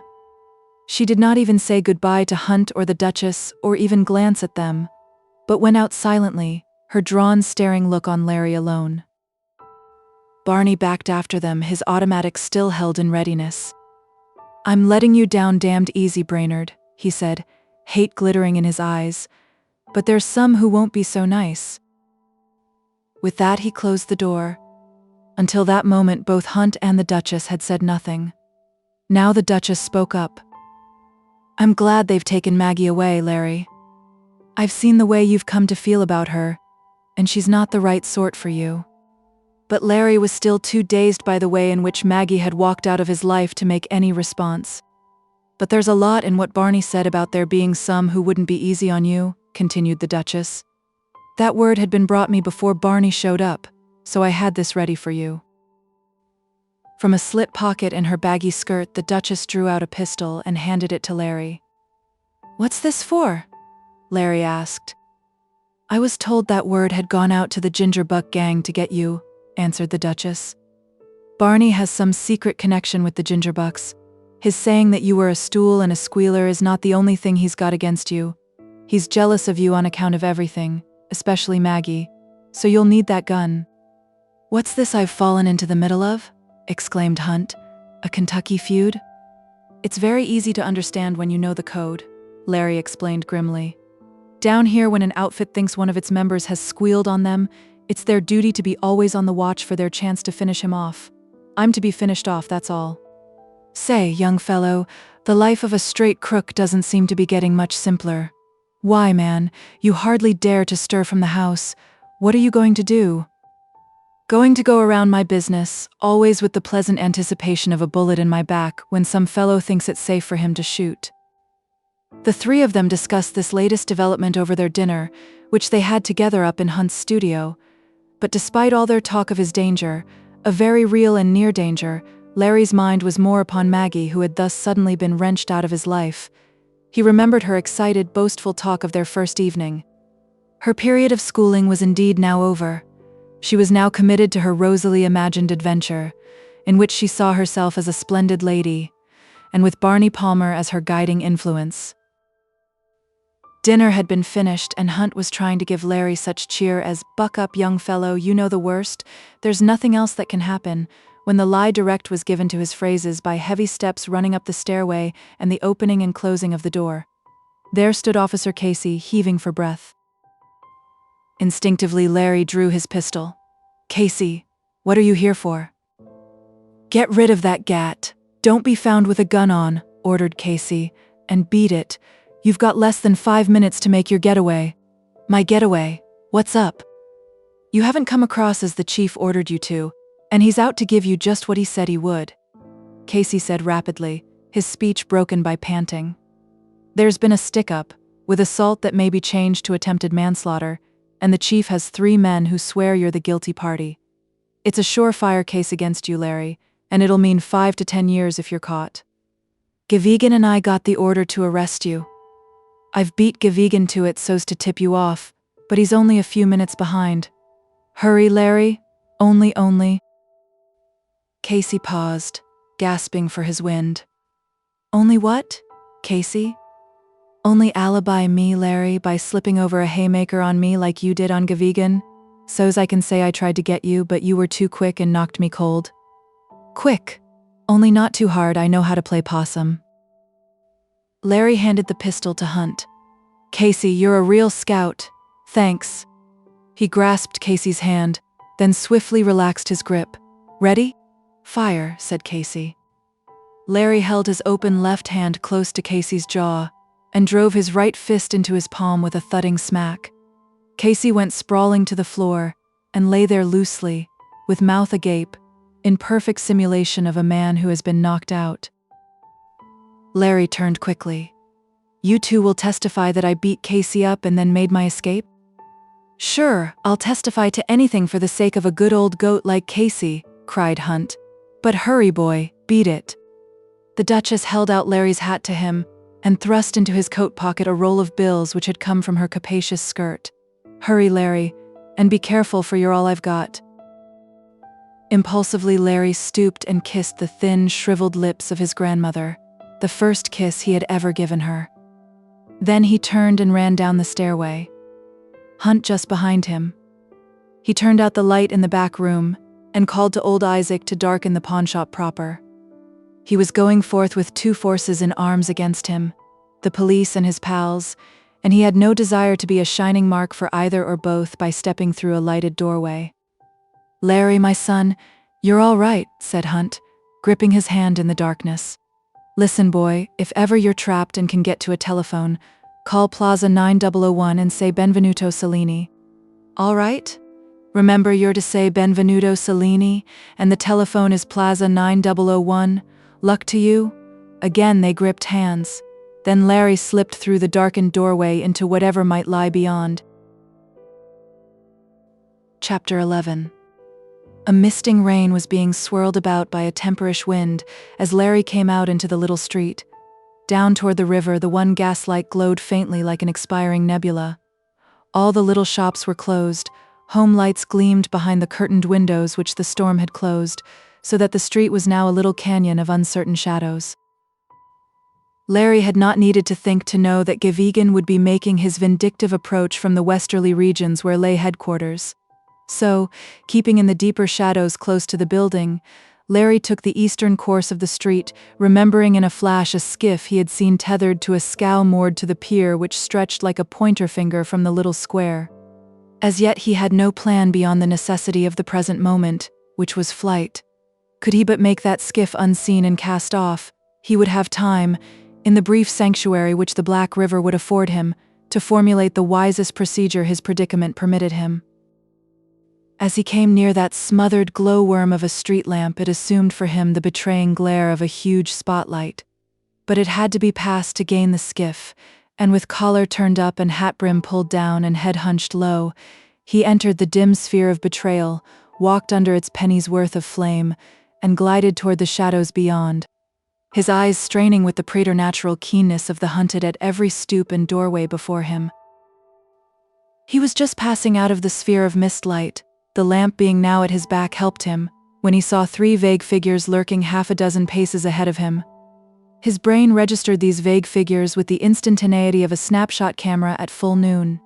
Speaker 2: She did not even say goodbye to Hunt or the Duchess, or even glance at them, but went out silently, her drawn, staring look on Larry alone. Barney backed after them, his automatic still held in readiness. "I'm letting you down damned easy, Brainerd," he said, hate glittering in his eyes, "but there's some who won't be so nice." With that he closed the door. Until that moment both Hunt and the Duchess had said nothing. Now the Duchess spoke up. "I'm glad they've taken Maggie away, Larry. I've seen the way you've come to feel about her, and she's not the right sort for you." But Larry was still too dazed by the way in which Maggie had walked out of his life to make any response. "But there's a lot in what Barney said about there being some who wouldn't be easy on you," continued the Duchess. "That word had been brought me before Barney showed up, so I had this ready for you." From a slit pocket in her baggy skirt, the Duchess drew out a pistol and handed it to Larry. "What's this for?" Larry asked. "I was told that word had gone out to the Gingerbuck gang to get you," answered the Duchess. "Barney has some secret connection with the Gingerbucks. His saying that you were a stool and a squealer is not the only thing he's got against you. He's jealous of you on account of everything, especially Maggie, so you'll need that gun." "What's this I've fallen into the middle of?" exclaimed Hunt. "A Kentucky feud?" "It's very easy to understand when you know the code," Larry explained grimly. "Down here, when an outfit thinks one of its members has squealed on them, it's their duty to be always on the watch for their chance to finish him off. I'm to be finished off, that's all. Say, young fellow, the life of a straight crook doesn't seem to be getting much simpler. Why, man, you hardly dare to stir from the house. What are you going to do?" "Going to go around my business, always with the pleasant anticipation of a bullet in my back when some fellow thinks it's safe for him to shoot." The three of them discussed this latest development over their dinner, which they had together up in Hunt's studio. But despite all their talk of his danger, a very real and near danger, Larry's mind was more upon Maggie, who had thus suddenly been wrenched out of his life. He remembered her excited, boastful talk of their first evening. Her period of schooling was indeed now over. She was now committed to her rosily imagined adventure, in which she saw herself as a splendid lady, and with Barney Palmer as her guiding influence. Dinner had been finished, and Hunt was trying to give Larry such cheer as, "Buck up, young fellow, you know the worst. There's nothing else that can happen," when the lie direct was given to his phrases by heavy steps running up the stairway and the opening and closing of the door. There stood Officer Casey, heaving for breath. Instinctively, Larry drew his pistol. "Casey, what are you here for?" "Get rid of that gat. Don't be found with a gun on," ordered Casey, "and beat it. You've got less than 5 minutes to make your getaway." "My getaway? What's up?" "You haven't come across as the chief ordered you to, and he's out to give you just what he said he would," Casey said rapidly, his speech broken by panting. "There's been a stick-up, with assault that may be changed to attempted manslaughter, and the chief has 3 men who swear you're the guilty party. It's a surefire case against you, Larry, and it'll mean 5 to 10 years if you're caught. Gavigan and I got the order to arrest you. I've beat Gavigan to it so's to tip you off, but he's only a few minutes behind. Hurry, Larry, only. Casey paused, gasping for his wind. "Only what, Casey?" "Only alibi me, Larry, by slipping over a haymaker on me like you did on Gavigan, so's I can say I tried to get you, but you were too quick and knocked me cold. Quick, only not too hard. I know how to play possum." Larry handed the pistol to Hunt. "Casey, you're a real scout. Thanks." He grasped Casey's hand, then swiftly relaxed his grip. "Ready? Fire," said Casey. Larry held his open left hand close to Casey's jaw and drove his right fist into his palm with a thudding smack. Casey went sprawling to the floor and lay there loosely, with mouth agape, in perfect simulation of a man who has been knocked out. Larry turned quickly. "You two will testify that I beat Casey up and then made my escape?" "Sure, I'll testify to anything for the sake of a good old goat like Casey," cried Hunt. "But hurry, boy, beat it." The Duchess held out Larry's hat to him and thrust into his coat pocket a roll of bills which had come from her capacious skirt. "Hurry, Larry, and be careful, for you're all I've got." Impulsively, Larry stooped and kissed the thin, shriveled lips of his grandmother, the first kiss he had ever given her. Then he turned and ran down the stairway, Hunt just behind him. He turned out the light in the back room and called to old Isaac to darken the pawnshop proper. He was going forth with 2 forces in arms against him, the police and his pals, and he had no desire to be a shining mark for either or both by stepping through a lighted doorway. "Larry, my son, you're all right," said Hunt, gripping his hand in the darkness. "Listen, boy, if ever you're trapped and can get to a telephone, call Plaza 9001 and say Benvenuto Cellini. All right? Remember, you're to say Benvenuto Cellini, and the telephone is Plaza 9001. Luck to you?" Again they gripped hands. Then Larry slipped through the darkened doorway into whatever might lie beyond. Chapter 11. A misting rain was being swirled about by a temperish wind as Larry came out into the little street. Down toward the river, the one gaslight glowed faintly like an expiring nebula. All the little shops were closed. Home lights gleamed behind the curtained windows which the storm had closed, so that the street was now a little canyon of uncertain shadows. Larry had not needed to think to know that Gavigan would be making his vindictive approach from the westerly regions where lay headquarters. So, keeping in the deeper shadows close to the building, Larry took the eastern course of the street, remembering in a flash a skiff he had seen tethered to a scow moored to the pier which stretched like a pointer finger from the little square. As yet he had no plan beyond the necessity of the present moment, which was flight. Could he but make that skiff unseen and cast off, he would have time, in the brief sanctuary which the Black River would afford him, to formulate the wisest procedure his predicament permitted him. As he came near that smothered glowworm of a street lamp, it assumed for him the betraying glare of a huge spotlight. But it had to be passed to gain the skiff, and with collar turned up and hat brim pulled down and head hunched low, he entered the dim sphere of betrayal, walked under its penny's worth of flame, and glided toward the shadows beyond, his eyes straining with the preternatural keenness of the hunted at every stoop and doorway before him. He was just passing out of the sphere of mist light. The lamp being now at his back helped him, when he saw 3 vague figures lurking half a dozen paces ahead of him. His brain registered these vague figures with the instantaneity of a snapshot camera at full noon.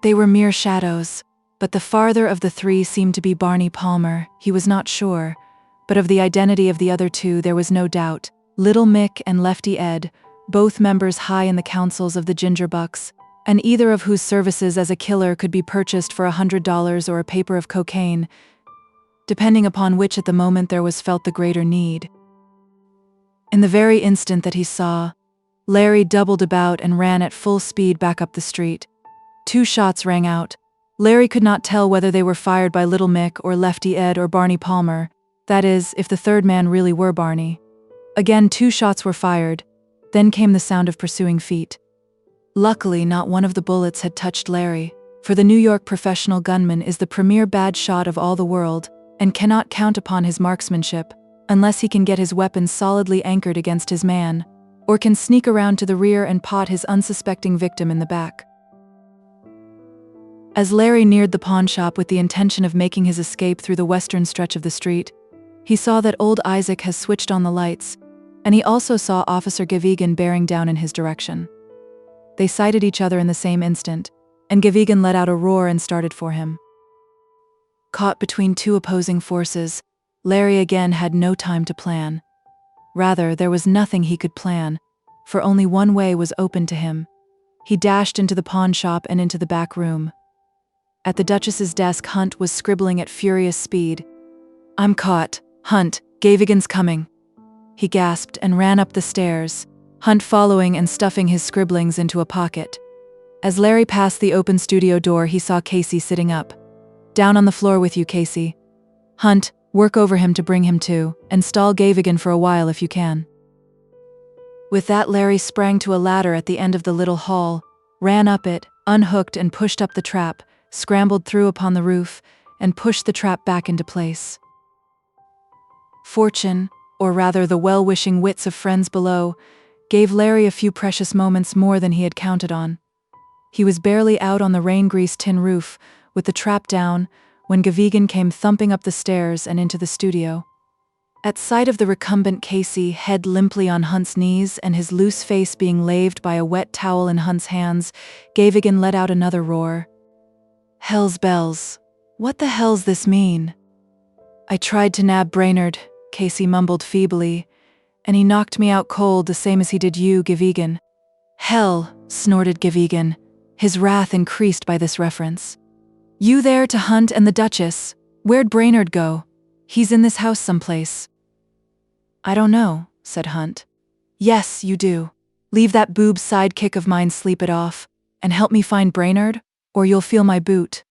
Speaker 2: They were mere shadows, but the farther of the three seemed to be Barney Palmer. He was not sure, but of the identity of the other two there was no doubt. Little Mick and Lefty Ed, both members high in the councils of the Gingerbucks, and either of whose services as a killer could be purchased for $100 or a paper of cocaine, depending upon which at the moment there was felt the greater need. In the very instant that he saw, Larry doubled about and ran at full speed back up the street. 2 shots rang out. Larry could not tell whether they were fired by Little Mick or Lefty Ed or Barney Palmer, that is, if the third man really were Barney. Again 2 shots were fired, then came the sound of pursuing feet. Luckily, not one of the bullets had touched Larry, for the New York professional gunman is the premier bad shot of all the world, and cannot count upon his marksmanship, unless he can get his weapon solidly anchored against his man, or can sneak around to the rear and pot his unsuspecting victim in the back. As Larry neared the pawnshop with the intention of making his escape through the western stretch of the street, he saw that old Isaac has switched on the lights, and he also saw Officer Gavigan bearing down in his direction. They sighted each other in the same instant, and Gavigan let out a roar and started for him. Caught between 2 opposing forces, Larry again had no time to plan. Rather, there was nothing he could plan, for only one way was open to him. He dashed into the pawnshop and into the back room. At the Duchess's desk, Hunt was scribbling at furious speed. "I'm caught. Hunt, Gavigan's coming," he gasped and ran up the stairs, Hunt following and stuffing his scribblings into a pocket. As Larry passed the open studio door, he saw Casey sitting up. "Down on the floor with you, Casey. Hunt, work over him to bring him to, and stall Gavigan for a while if you can." With that, Larry sprang to a ladder at the end of the little hall, ran up it, unhooked and pushed up the trap, scrambled through upon the roof, and pushed the trap back into place. Fortune, or rather the well-wishing wits of friends below, gave Larry a few precious moments more than he had counted on. He was barely out on the rain-greased tin roof, with the trap down, when Gavigan came thumping up the stairs and into the studio. At sight of the recumbent Casey, head limply on Hunt's knees and his loose face being laved by a wet towel in Hunt's hands, Gavigan let out another roar. "Hell's bells. What the hell's this mean?" "I tried to nab Brainerd," Casey mumbled feebly, "and he knocked me out cold the same as he did you, Gavigan." "Hell," snorted Gavigan, his wrath increased by this reference. "You there to Hunt and the Duchess? Where'd Brainerd go? He's in this house someplace." "I don't know," said Hunt. "Yes, you do. Leave that boob sidekick of mine sleep it off, and help me find Brainerd, or you'll feel my boot."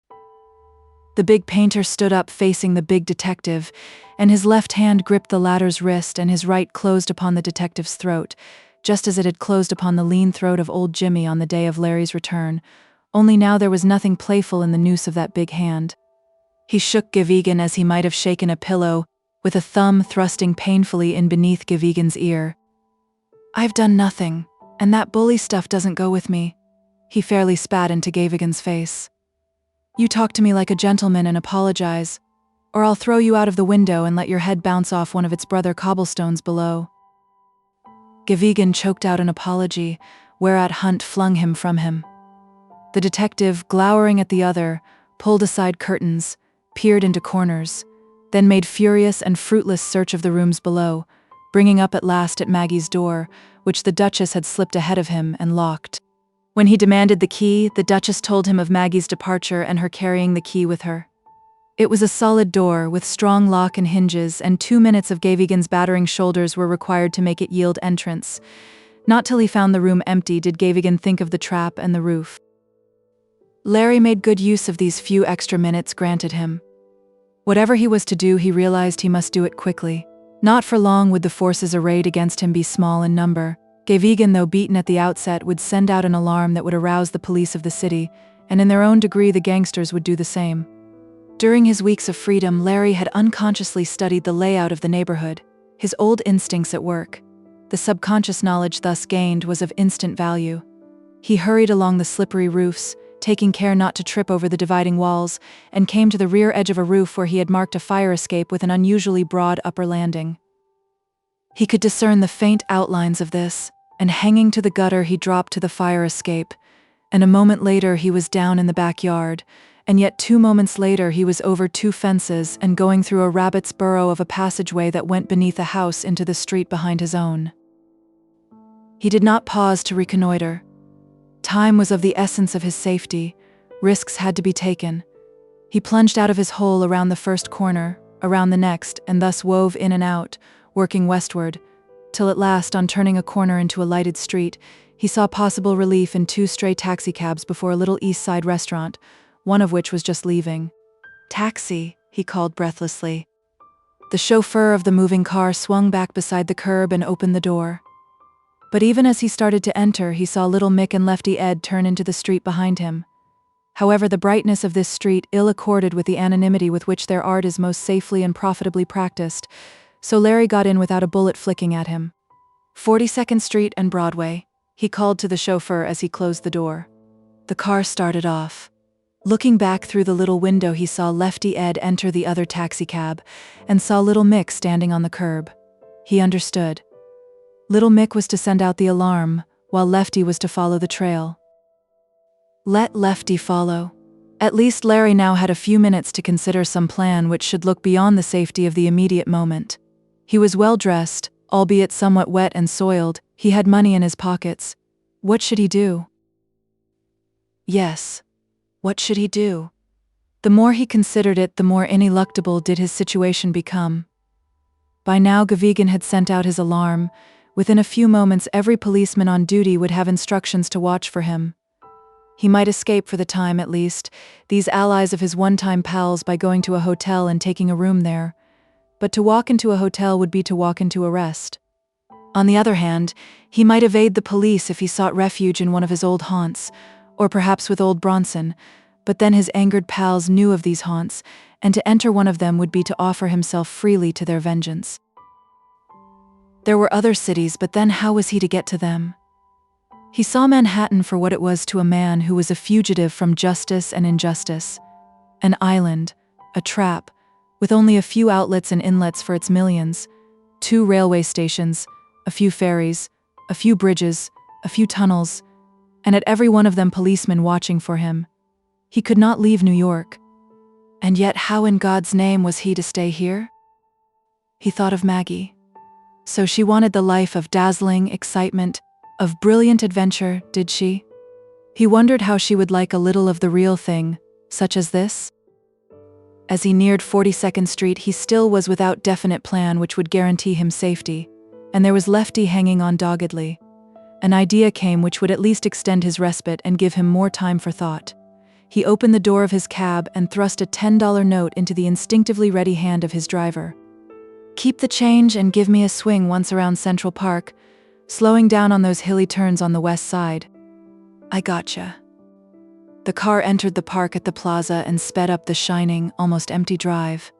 Speaker 2: The big painter stood up facing the big detective, and his left hand gripped the latter's wrist and his right closed upon the detective's throat, just as it had closed upon the lean throat of old Jimmy on the day of Larry's return, only now there was nothing playful in the noose of that big hand. He shook Gavigan as he might have shaken a pillow, with a thumb thrusting painfully in beneath Gavigan's ear. "I've done nothing, and that bully stuff doesn't go with me," he fairly spat into Gavigan's face. "You talk to me like a gentleman and apologize, or I'll throw you out of the window and let your head bounce off one of its brother cobblestones below." Gavigan choked out an apology, whereat Hunt flung him from him. The detective, glowering at the other, pulled aside curtains, peered into corners, then made furious and fruitless search of the rooms below, bringing up at last at Maggie's door, which the Duchess had slipped ahead of him and locked. When he demanded the key, the Duchess told him of Maggie's departure and her carrying the key with her. It was a solid door with strong lock and hinges, and 2 minutes of Gavigan's battering shoulders were required to make it yield entrance. Not till he found the room empty did Gavigan think of the trap and the roof. Larry made good use of these few extra minutes granted him. Whatever he was to do, he realized he must do it quickly. Not for long would the forces arrayed against him be small in number. Gavigan, though beaten at the outset, would send out an alarm that would arouse the police of the city, and in their own degree the gangsters would do the same. During his weeks of freedom, Larry had unconsciously studied the layout of the neighborhood, his old instincts at work. The subconscious knowledge thus gained was of instant value. He hurried along the slippery roofs, taking care not to trip over the dividing walls, and came to the rear edge of a roof where he had marked a fire escape with an unusually broad upper landing. He could discern the faint outlines of this, and hanging to the gutter he dropped to the fire escape, and a moment later he was down in the backyard, and yet 2 moments later he was over 2 fences and going through a rabbit's burrow of a passageway that went beneath a house into the street behind his own. He did not pause to reconnoiter. Time was of the essence of his safety. Risks had to be taken. He plunged out of his hole around the first corner, around the next, and thus wove in and out, working westward, till at last, on turning a corner into a lighted street, he saw possible relief in 2 stray taxicabs before a little East Side restaurant, one of which was just leaving. "Taxi," he called breathlessly. The chauffeur of the moving car swung back beside the curb and opened the door. But even as he started to enter, he saw little Mick and Lefty Ed turn into the street behind him. However, the brightness of this street ill accorded with the anonymity with which their art is most safely and profitably practiced, so Larry got in without a bullet flicking at him. 42nd Street and Broadway, he called to the chauffeur as he closed the door. The car started off. Looking back through the little window, he saw Lefty Ed enter the other taxicab, and saw little Mick standing on the curb. He understood. Little Mick was to send out the alarm, while Lefty was to follow the trail. Let Lefty follow. At least Larry now had a few minutes to consider some plan which should look beyond the safety of the immediate moment. He was well dressed, albeit somewhat wet and soiled. He had money in his pockets. What should he do? Yes. What should he do? The more he considered it, the more ineluctable did his situation become. By now Gavigan had sent out his alarm. Within a few moments every policeman on duty would have instructions to watch for him. He might escape for the time at least, these allies of his one-time pals, by going to a hotel and taking a room there. But to walk into a hotel would be to walk into arrest. On the other hand, he might evade the police if he sought refuge in one of his old haunts, or perhaps with old Bronson, but then his angered pals knew of these haunts, and to enter one of them would be to offer himself freely to their vengeance. There were other cities, but then how was he to get to them? He saw Manhattan for what it was to a man who was a fugitive from justice and injustice. An island, a trap, with only a few outlets and inlets for its millions, 2 railway stations, a few ferries, a few bridges, a few tunnels, and at every one of them policemen watching for him. He could not leave New York. And yet how in God's name was he to stay here? He thought of Maggie. So she wanted the life of dazzling excitement, of brilliant adventure, did she? He wondered how she would like a little of the real thing, such as this. As he neared 42nd Street, he still was without definite plan which would guarantee him safety, and there was Lefty hanging on doggedly. An idea came which would at least extend his respite and give him more time for thought. He opened the door of his cab and thrust a $10 note into the instinctively ready hand of his driver. "Keep the change and give me a swing once around Central Park, slowing down on those hilly turns on the west side." "I gotcha." The car entered the park at the plaza and sped up the shining, almost empty drive.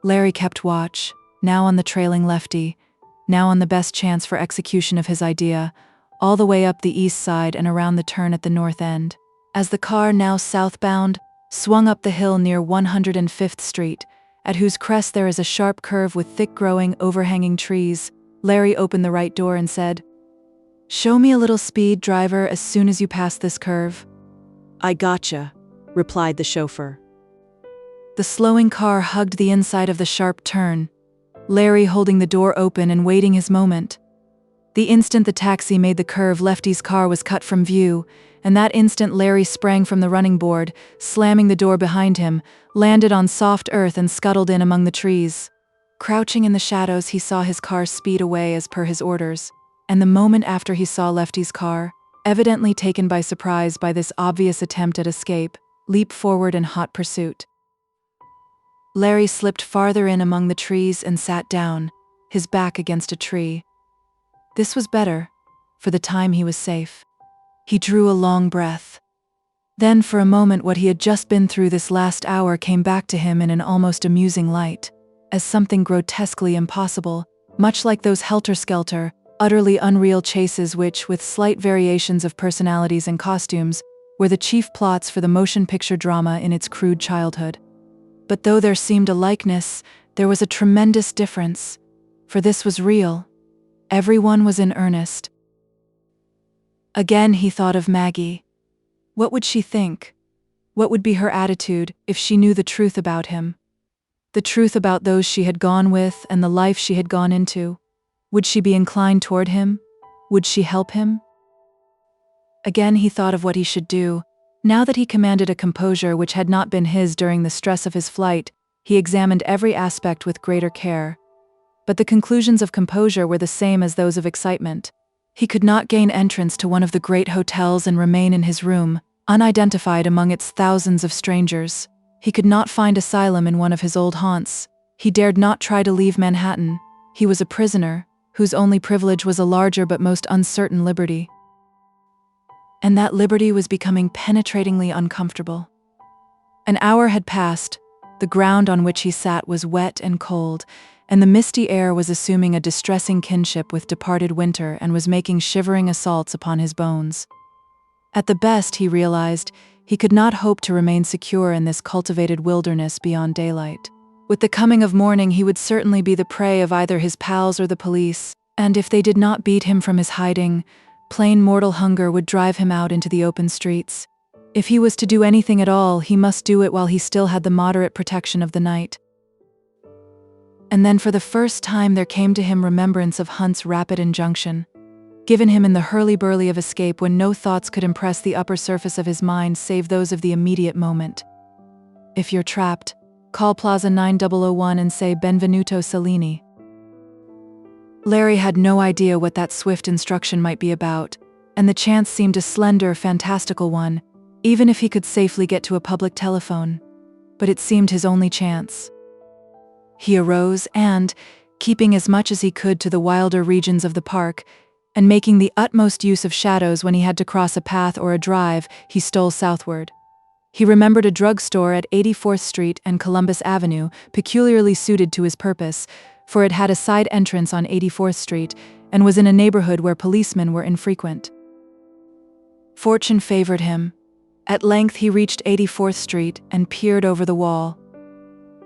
Speaker 2: Larry kept watch, now on the trailing Lefty, now on the best chance for execution of his idea, all the way up the east side and around the turn at the north end. As the car, now southbound, swung up the hill near 105th Street, at whose crest there is a sharp curve with thick-growing, overhanging trees, Larry opened the right door and said, "Show me a little speed, driver, as soon as you pass this curve."
Speaker 1: "I gotcha," replied the chauffeur.
Speaker 2: The slowing car hugged the inside of the sharp turn, Larry holding the door open and waiting his moment. The instant the taxi made the curve, Lefty's car was cut from view, and that instant Larry sprang from the running board, slamming the door behind him, landed on soft earth and scuttled in among the trees. Crouching in the shadows, he saw his car speed away as per his orders, and the moment after he saw Lefty's car, evidently taken by surprise by this obvious attempt at escape, leap forward in hot pursuit. Larry slipped farther in among the trees and sat down, his back against a tree. This was better. For the time he was safe. He drew a long breath. Then for a moment what he had just been through this last hour came back to him in an almost amusing light, as something grotesquely impossible, much like those helter-skelter, utterly unreal chases which, with slight variations of personalities and costumes, were the chief plots for the motion picture drama in its crude childhood. But though there seemed a likeness, there was a tremendous difference, for this was real, Everyone was in earnest. Again he thought of Maggie. What would she think? What would be her attitude if she knew the truth about him? The truth about those she had gone with and the life she had gone into? Would she be inclined toward him? Would she help him? Again he thought of what he should do. Now that he commanded a composure which had not been his during the stress of his flight, he examined every aspect with greater care. But the conclusions of composure were the same as those of excitement. He could not gain entrance to one of the great hotels and remain in his room, unidentified among its thousands of strangers. He could not find asylum in one of his old haunts. He dared not try to leave Manhattan. He was a prisoner, whose only privilege was a larger but most uncertain liberty. And that liberty was becoming penetratingly uncomfortable. An hour had passed. The ground on which he sat was wet and cold, and the misty air was assuming a distressing kinship with departed winter and was making shivering assaults upon his bones. At the best, he realized, he could not hope to remain secure in this cultivated wilderness beyond daylight. With the coming of morning, he would certainly be the prey of either his pals or the police, and if they did not beat him from his hiding, plain mortal hunger would drive him out into the open streets. If he was to do anything at all, he must do it while he still had the moderate protection of the night. And then for the first time there came to him remembrance of Hunt's rapid injunction, given him in the hurly-burly of escape when no thoughts could impress the upper surface of his mind save those of the immediate moment. If you're trapped, call Plaza 9001 and say Benvenuto Cellini. Larry had no idea what that swift instruction might be about, and the chance seemed a slender, fantastical one, even if he could safely get to a public telephone. But it seemed his only chance. He arose and, keeping as much as he could to the wilder regions of the park, and making the utmost use of shadows when he had to cross a path or a drive, he stole southward. He remembered a drugstore at 84th Street and Columbus Avenue, peculiarly suited to his purpose, for it had a side entrance on 84th Street and was in a neighborhood where policemen were infrequent. Fortune favored him. At length he reached 84th Street and peered over the wall.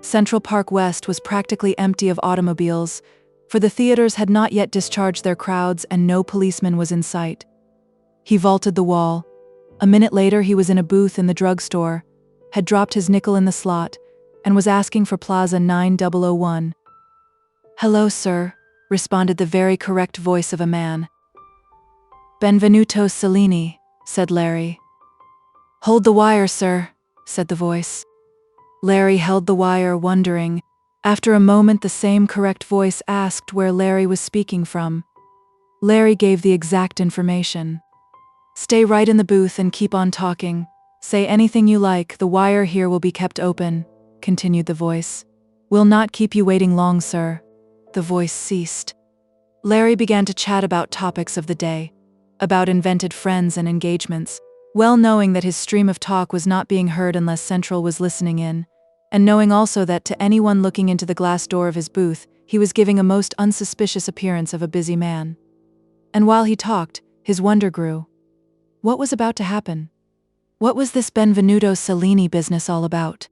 Speaker 2: Central Park West was practically empty of automobiles, for the theaters had not yet discharged their crowds and no policeman was in sight. He vaulted the wall. A minute later he was in a booth in the drugstore, had dropped his nickel in the slot, and was asking for Plaza 9001. "Hello, sir," responded the very correct voice of a man. "Benvenuto Cellini," said Larry. "Hold the wire, sir," said the voice. Larry held the wire, wondering. After a moment, the same correct voice asked where Larry was speaking from. Larry gave the exact information. "Stay right in the booth and keep on talking. Say anything you like, the wire here will be kept open," continued the voice. "We'll not keep you waiting long, sir." The voice ceased. Larry began to chat about topics of the day, about invented friends and engagements, well knowing that his stream of talk was not being heard unless Central was listening in, and knowing also that to anyone looking into the glass door of his booth, he was giving a most unsuspicious appearance of a busy man. And while he talked, his wonder grew. What was about to happen? What was this Benvenuto Cellini business all about?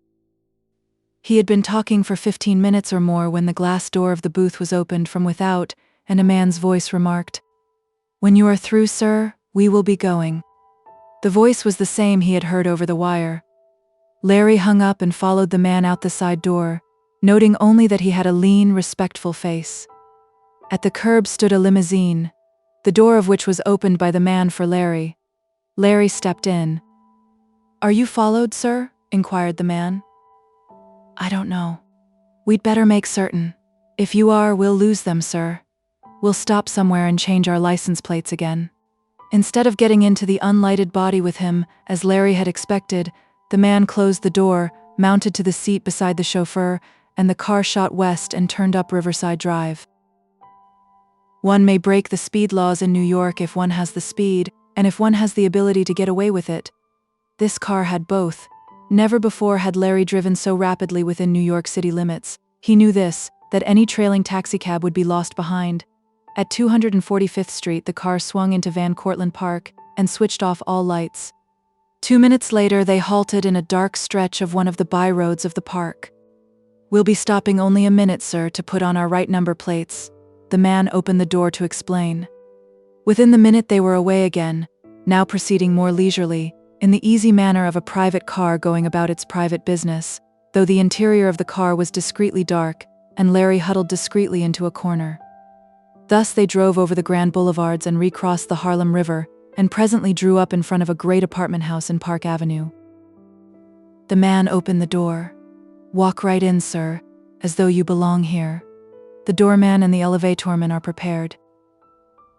Speaker 2: He had been talking for 15 minutes or more when the glass door of the booth was opened from without, and a man's voice remarked, "When you are through, sir, we will be going." The voice was the same he had heard over the wire. Larry hung up and followed the man out the side door, noting only that he had a lean, respectful face. At the curb stood a limousine, the door of which was opened by the man for Larry. Larry stepped in. "Are you followed, sir?" inquired the man. "I don't know. We'd better make certain. If you are, we'll lose them, sir. We'll stop somewhere and change our license plates again." Instead of getting into the unlighted body with him, as Larry had expected, the man closed the door, mounted to the seat beside the chauffeur, and the car shot west and turned up Riverside Drive. One may break the speed laws in New York if one has the speed, and if one has the ability to get away with it. This car had both. Never before had Larry driven so rapidly within New York City limits. He knew this, that any trailing taxicab would be lost behind. At 245th Street, the car swung into Van Cortlandt Park and switched off all lights. 2 minutes later, they halted in a dark stretch of one of the byroads of the park. "We'll be stopping only a minute, sir, to put on our right number plates," the man opened the door to explain. Within the minute they were away again, now proceeding more leisurely, in the easy manner of a private car going about its private business, though the interior of the car was discreetly dark, and Larry huddled discreetly into a corner. Thus they drove over the grand boulevards and recrossed the Harlem River, and presently drew up in front of a great apartment house in Park Avenue. The man opened the door. "Walk right in, sir, as though you belong here. The doorman and the elevatorman are prepared."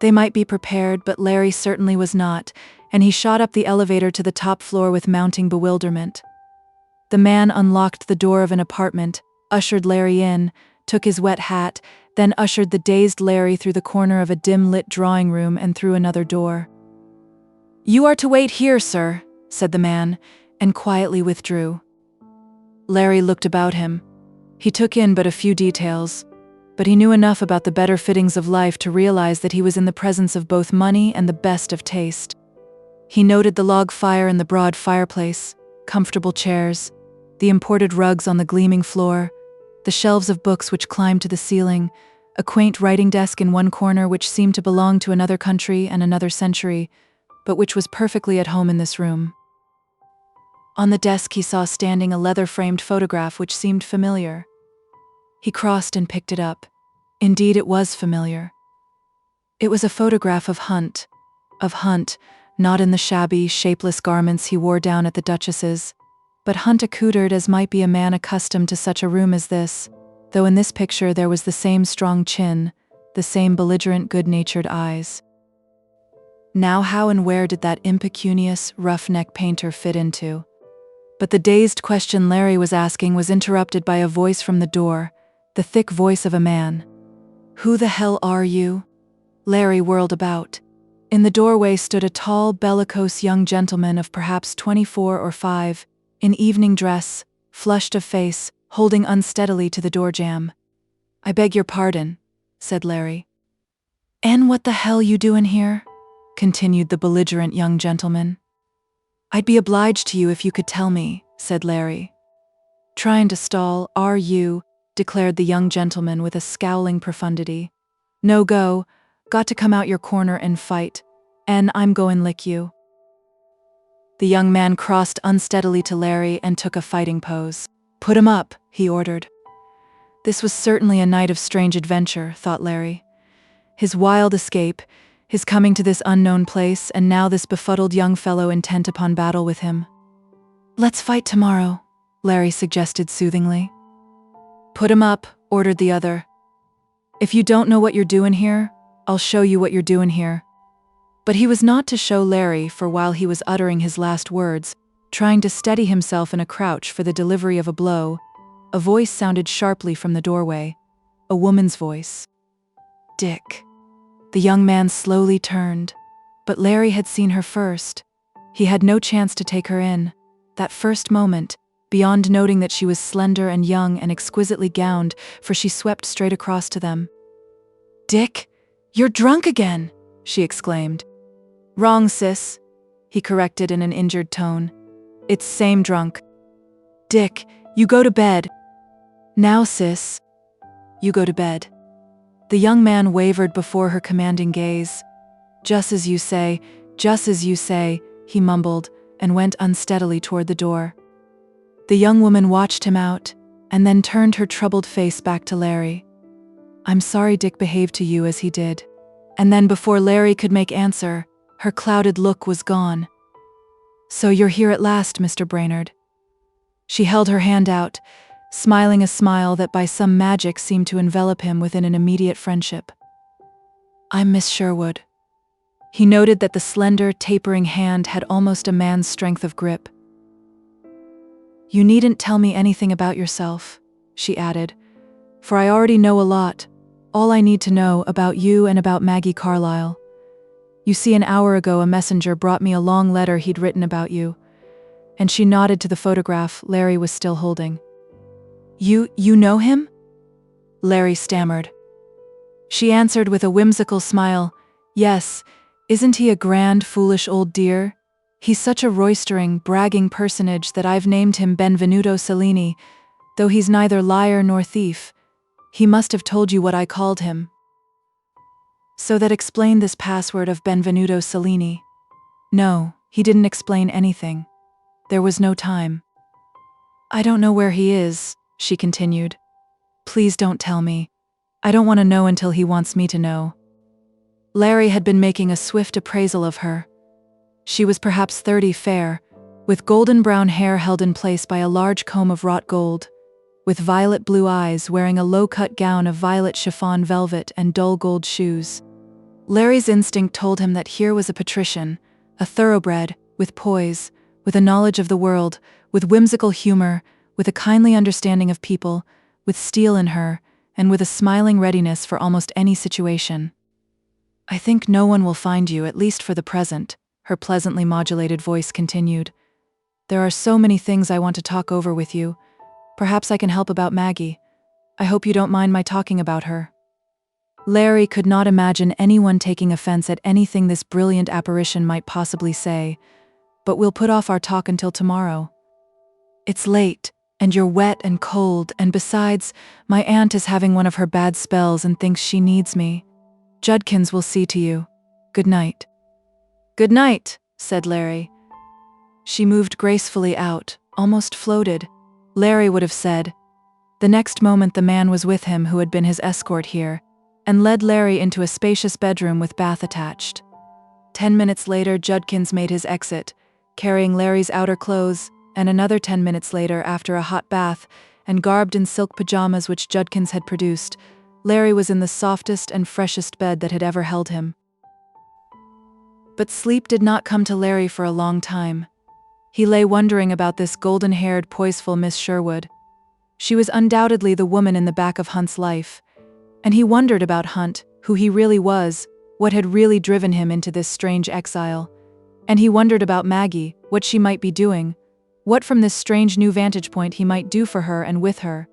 Speaker 2: They might be prepared, but Larry certainly was not, and he shot up the elevator to the top floor with mounting bewilderment. The man unlocked the door of an apartment, ushered Larry in, took his wet hat, then ushered the dazed Larry through the corner of a dim-lit drawing room and through another door. "You are to wait here, sir," said the man, and quietly withdrew. Larry looked about him. He took in but a few details, but he knew enough about the better fittings of life to realize that he was in the presence of both money and the best of taste. He noted the log fire in the broad fireplace, comfortable chairs, the imported rugs on the gleaming floor, the shelves of books which climbed to the ceiling, a quaint writing desk in one corner which seemed to belong to another country and another century, but which was perfectly at home in this room. On the desk he saw standing a leather-framed photograph which seemed familiar. He crossed and picked it up. Indeed, it was familiar. It was a photograph of Hunt, not in the shabby, shapeless garments he wore down at the Duchess's, but Hunt accoutered as might be a man accustomed to such a room as this, though in this picture there was the same strong chin, the same belligerent, good-natured eyes. Now how and where did that impecunious, rough-neck painter fit into? But the dazed question Larry was asking was interrupted by a voice from the door, the thick voice of a man. "Who the hell are you?" Larry whirled about. In the doorway stood a tall, bellicose young gentleman of perhaps 24 or 5, in evening dress, flushed of face, holding unsteadily to the door jamb. "I beg your pardon," said Larry. "And what the hell you doing here?" continued the belligerent young gentleman. "I'd be obliged to you if you could tell me," said Larry. "Trying to stall, are you?" declared the young gentleman with a scowling profundity. "No go, got to come out your corner and fight, and I'm goin' lick you." The young man crossed unsteadily to Larry and took a fighting pose. "Put him up," he ordered. This was certainly a night of strange adventure, thought Larry. His wild escape, his coming to this unknown place, and now this befuddled young fellow intent upon battle with him. "Let's fight tomorrow," Larry suggested soothingly. "Put him up," ordered the other. "If you don't know what you're doing here, I'll show you what you're doing here." But he was not to show Larry, for while he was uttering his last words, trying to steady himself in a crouch for the delivery of a blow, a voice sounded sharply from the doorway, a woman's voice. "Dick." The young man slowly turned, but Larry had seen her first. He had no chance to take her in. That first moment, beyond noting that she was slender and young and exquisitely gowned, for she swept straight across to them. "Dick, you're drunk again!" she exclaimed. "Wrong, sis," he corrected in an injured tone. "It's same drunk." "Dick, you go to bed." "Now, sis, you go to bed." The young man wavered before her commanding gaze. "Just as you say, just as you say," he mumbled, and went unsteadily toward the door. The young woman watched him out, and then turned her troubled face back to Larry. "I'm sorry Dick behaved to you as he did." And then before Larry could make answer, her clouded look was gone. "So you're here at last, Mr. Brainerd." She held her hand out, smiling a smile that by some magic seemed to envelop him within an immediate friendship. "I'm Miss Sherwood." He noted that the slender, tapering hand had almost a man's strength of grip. "You needn't tell me anything about yourself," she added, "for I already know a lot, all I need to know about you and about Maggie Carlyle. You see, an hour ago a messenger brought me a long letter he'd written about you," and she nodded to the photograph Larry was still holding. You know him?" Larry stammered. She answered with a whimsical smile, "Yes, isn't he a grand, foolish old dear? He's such a roistering, bragging personage that I've named him Benvenuto Cellini, though he's neither liar nor thief. He must have told you what I called him." So that explained this password of Benvenuto Cellini. No, he didn't explain anything. There was no time. I don't know where he is, she continued. Please don't tell me. I don't want to know until he wants me to know. Larry had been making a swift appraisal of her. She was perhaps 30, fair, with golden brown hair held in place by a large comb of wrought gold, with violet blue eyes, wearing a low-cut gown of violet chiffon velvet and dull gold shoes. Larry's instinct told him that here was a patrician, a thoroughbred, with poise, with a knowledge of the world, with whimsical humor, with a kindly understanding of people, with steel in her, and with a smiling readiness for almost any situation. I think no one will find you, at least for the present, her pleasantly modulated voice continued. There are so many things I want to talk over with you. Perhaps I can help about Maggie. I hope you don't mind my talking about her. Larry could not imagine anyone taking offense at anything this brilliant apparition might possibly say, but we'll put off our talk until tomorrow. It's late, and you're wet and cold, and besides, my aunt is having one of her bad spells and thinks she needs me. Judkins will see to you. Good night. Good night, said Larry. She moved gracefully out, almost floated, Larry would have said. The next moment the man was with him who had been his escort here, and led Larry into a spacious bedroom with bath attached. 10 minutes later, Judkins made his exit, carrying Larry's outer clothes, and another 10 minutes later, after a hot bath, and garbed in silk pajamas which Judkins had produced, Larry was in the softest and freshest bed that had ever held him. But sleep did not come to Larry for a long time. He lay wondering about this golden-haired, poiseful Miss Sherwood. She was undoubtedly the woman in the back of Hunt's life, and he wondered about Hunt, who he really was, what had really driven him into this strange exile. And he wondered about Maggie, what she might be doing, what from this strange new vantage point he might do for her and with her.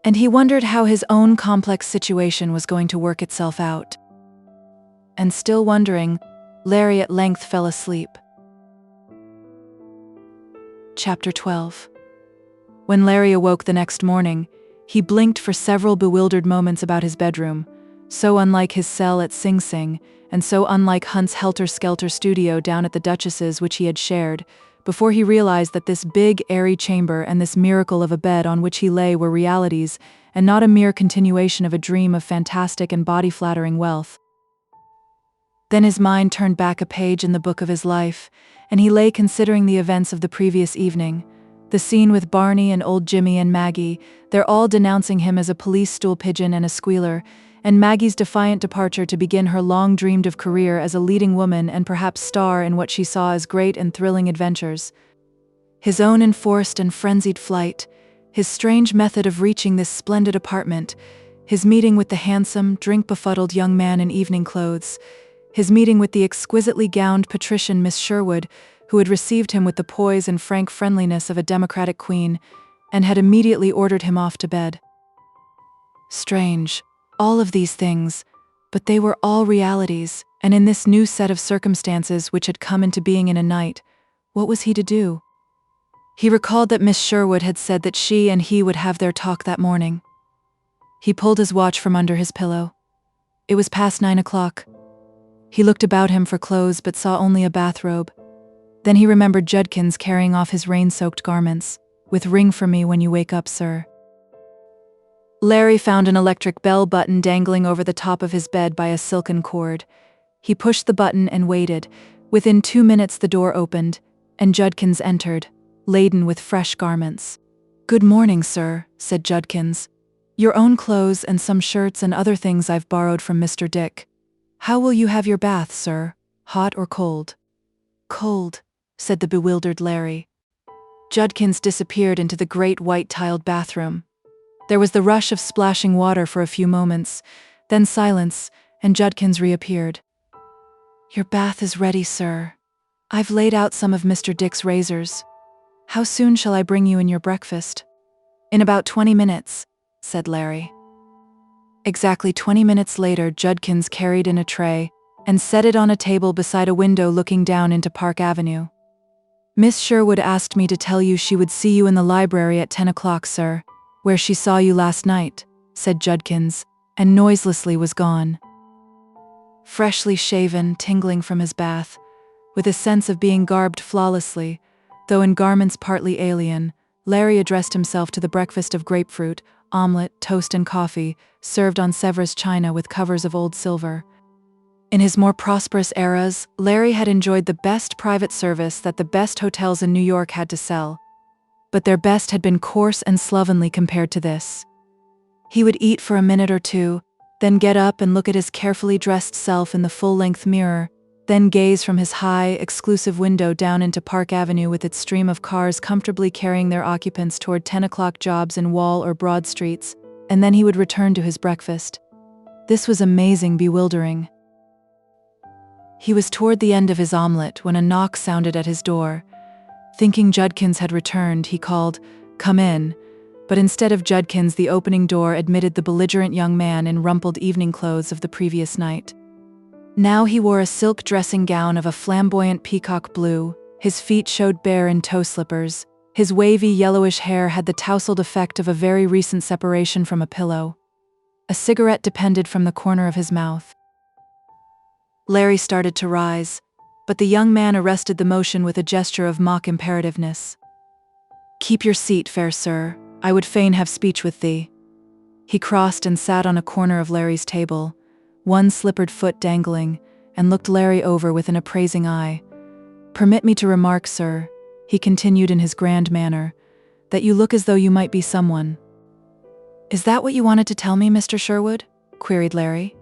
Speaker 2: And he wondered how his own complex situation was going to work itself out. And still wondering, Larry at length fell asleep. Chapter 12. When Larry awoke the next morning, he blinked for several bewildered moments about his bedroom, so unlike his cell at Sing Sing, and so unlike Hunt's helter-skelter studio down at the Duchess's which he had shared, before he realized that this big, airy chamber and this miracle of a bed on which he lay were realities, and not a mere continuation of a dream of fantastic and body-flattering wealth. Then his mind turned back a page in the book of his life, and he lay considering the events of the previous evening, the scene with Barney and old Jimmy and Maggie. They're all denouncing him as a police stool pigeon and a squealer, and Maggie's defiant departure to begin her long-dreamed-of career as a leading woman and perhaps star in what she saw as great and thrilling adventures. His own enforced and frenzied flight, his strange method of reaching this splendid apartment, his meeting with the handsome, drink-befuddled young man in evening clothes, his meeting with the exquisitely gowned patrician Miss Sherwood, who had received him with the poise and frank friendliness of a democratic queen, and had immediately ordered him off to bed. Strange, all of these things, but they were all realities, and in this new set of circumstances which had come into being in a night, what was he to do? He recalled that Miss Sherwood had said that she and he would have their talk that morning. He pulled his watch from under his pillow. It was past 9 o'clock. He looked about him for clothes but saw only a bathrobe. Then he remembered Judkins carrying off his rain-soaked garments, with "Ring for me when you wake up, sir." Larry found an electric bell button dangling over the top of his bed by a silken cord. He pushed the button and waited. Within 2 minutes the door opened, and Judkins entered, laden with fresh garments. "Good morning, sir," said Judkins. "Your own clothes and some shirts and other things I've borrowed from Mr. Dick. How will you have your bath, sir? Hot or cold?" "Cold," said the bewildered Larry. Judkins disappeared into the great white-tiled bathroom. There was the rush of splashing water for a few moments, then silence, and Judkins reappeared. "Your bath is ready, sir. I've laid out some of Mr. Dick's razors. How soon shall I bring you in your breakfast?" "In about 20 minutes," said Larry. Exactly 20 minutes later, Judkins carried in a tray and set it on a table beside a window looking down into Park Avenue. "Miss Sherwood asked me to tell you she would see you in the library at 10 o'clock, sir, where she saw you last night," said Judkins, and noiselessly was gone. freshly shaven, tingling from his bath, with a sense of being garbed flawlessly, though in garments partly alien. Larry addressed himself to the breakfast of grapefruit, omelette, toast and coffee, served on Sèvres china with covers of old silver. In his more prosperous eras, Larry had enjoyed the best private service that the best hotels in New York had to sell. But their best had been coarse and slovenly compared to this. He would eat for a minute or two, then get up and look at his carefully dressed self in the full-length mirror, then gaze from his high, exclusive window down into Park Avenue with its stream of cars comfortably carrying their occupants toward 10 o'clock jobs in Wall or Broad streets, and then he would return to his breakfast. This was amazing, bewildering. He was toward the end of his omelette when a knock sounded at his door. Thinking Judkins had returned, he called, "Come in," but instead of Judkins, the opening door admitted the belligerent young man in rumpled evening clothes of the previous night. Now he wore a silk dressing gown of a flamboyant peacock blue, his feet showed bare in toe slippers, his wavy yellowish hair had the tousled effect of a very recent separation from a pillow. A cigarette depended from the corner of his mouth. Larry started to rise, but the young man arrested the motion with a gesture of mock imperativeness. "Keep your seat, fair sir, I would fain have speech with thee." He crossed and sat on a corner of Larry's table, one slippered foot dangling, and looked Larry over with an appraising eye. "Permit me to remark, sir," he continued in his grand manner, "that you look as though you might be someone." "Is that what you wanted to tell me, Mr. Sherwood?" queried Larry.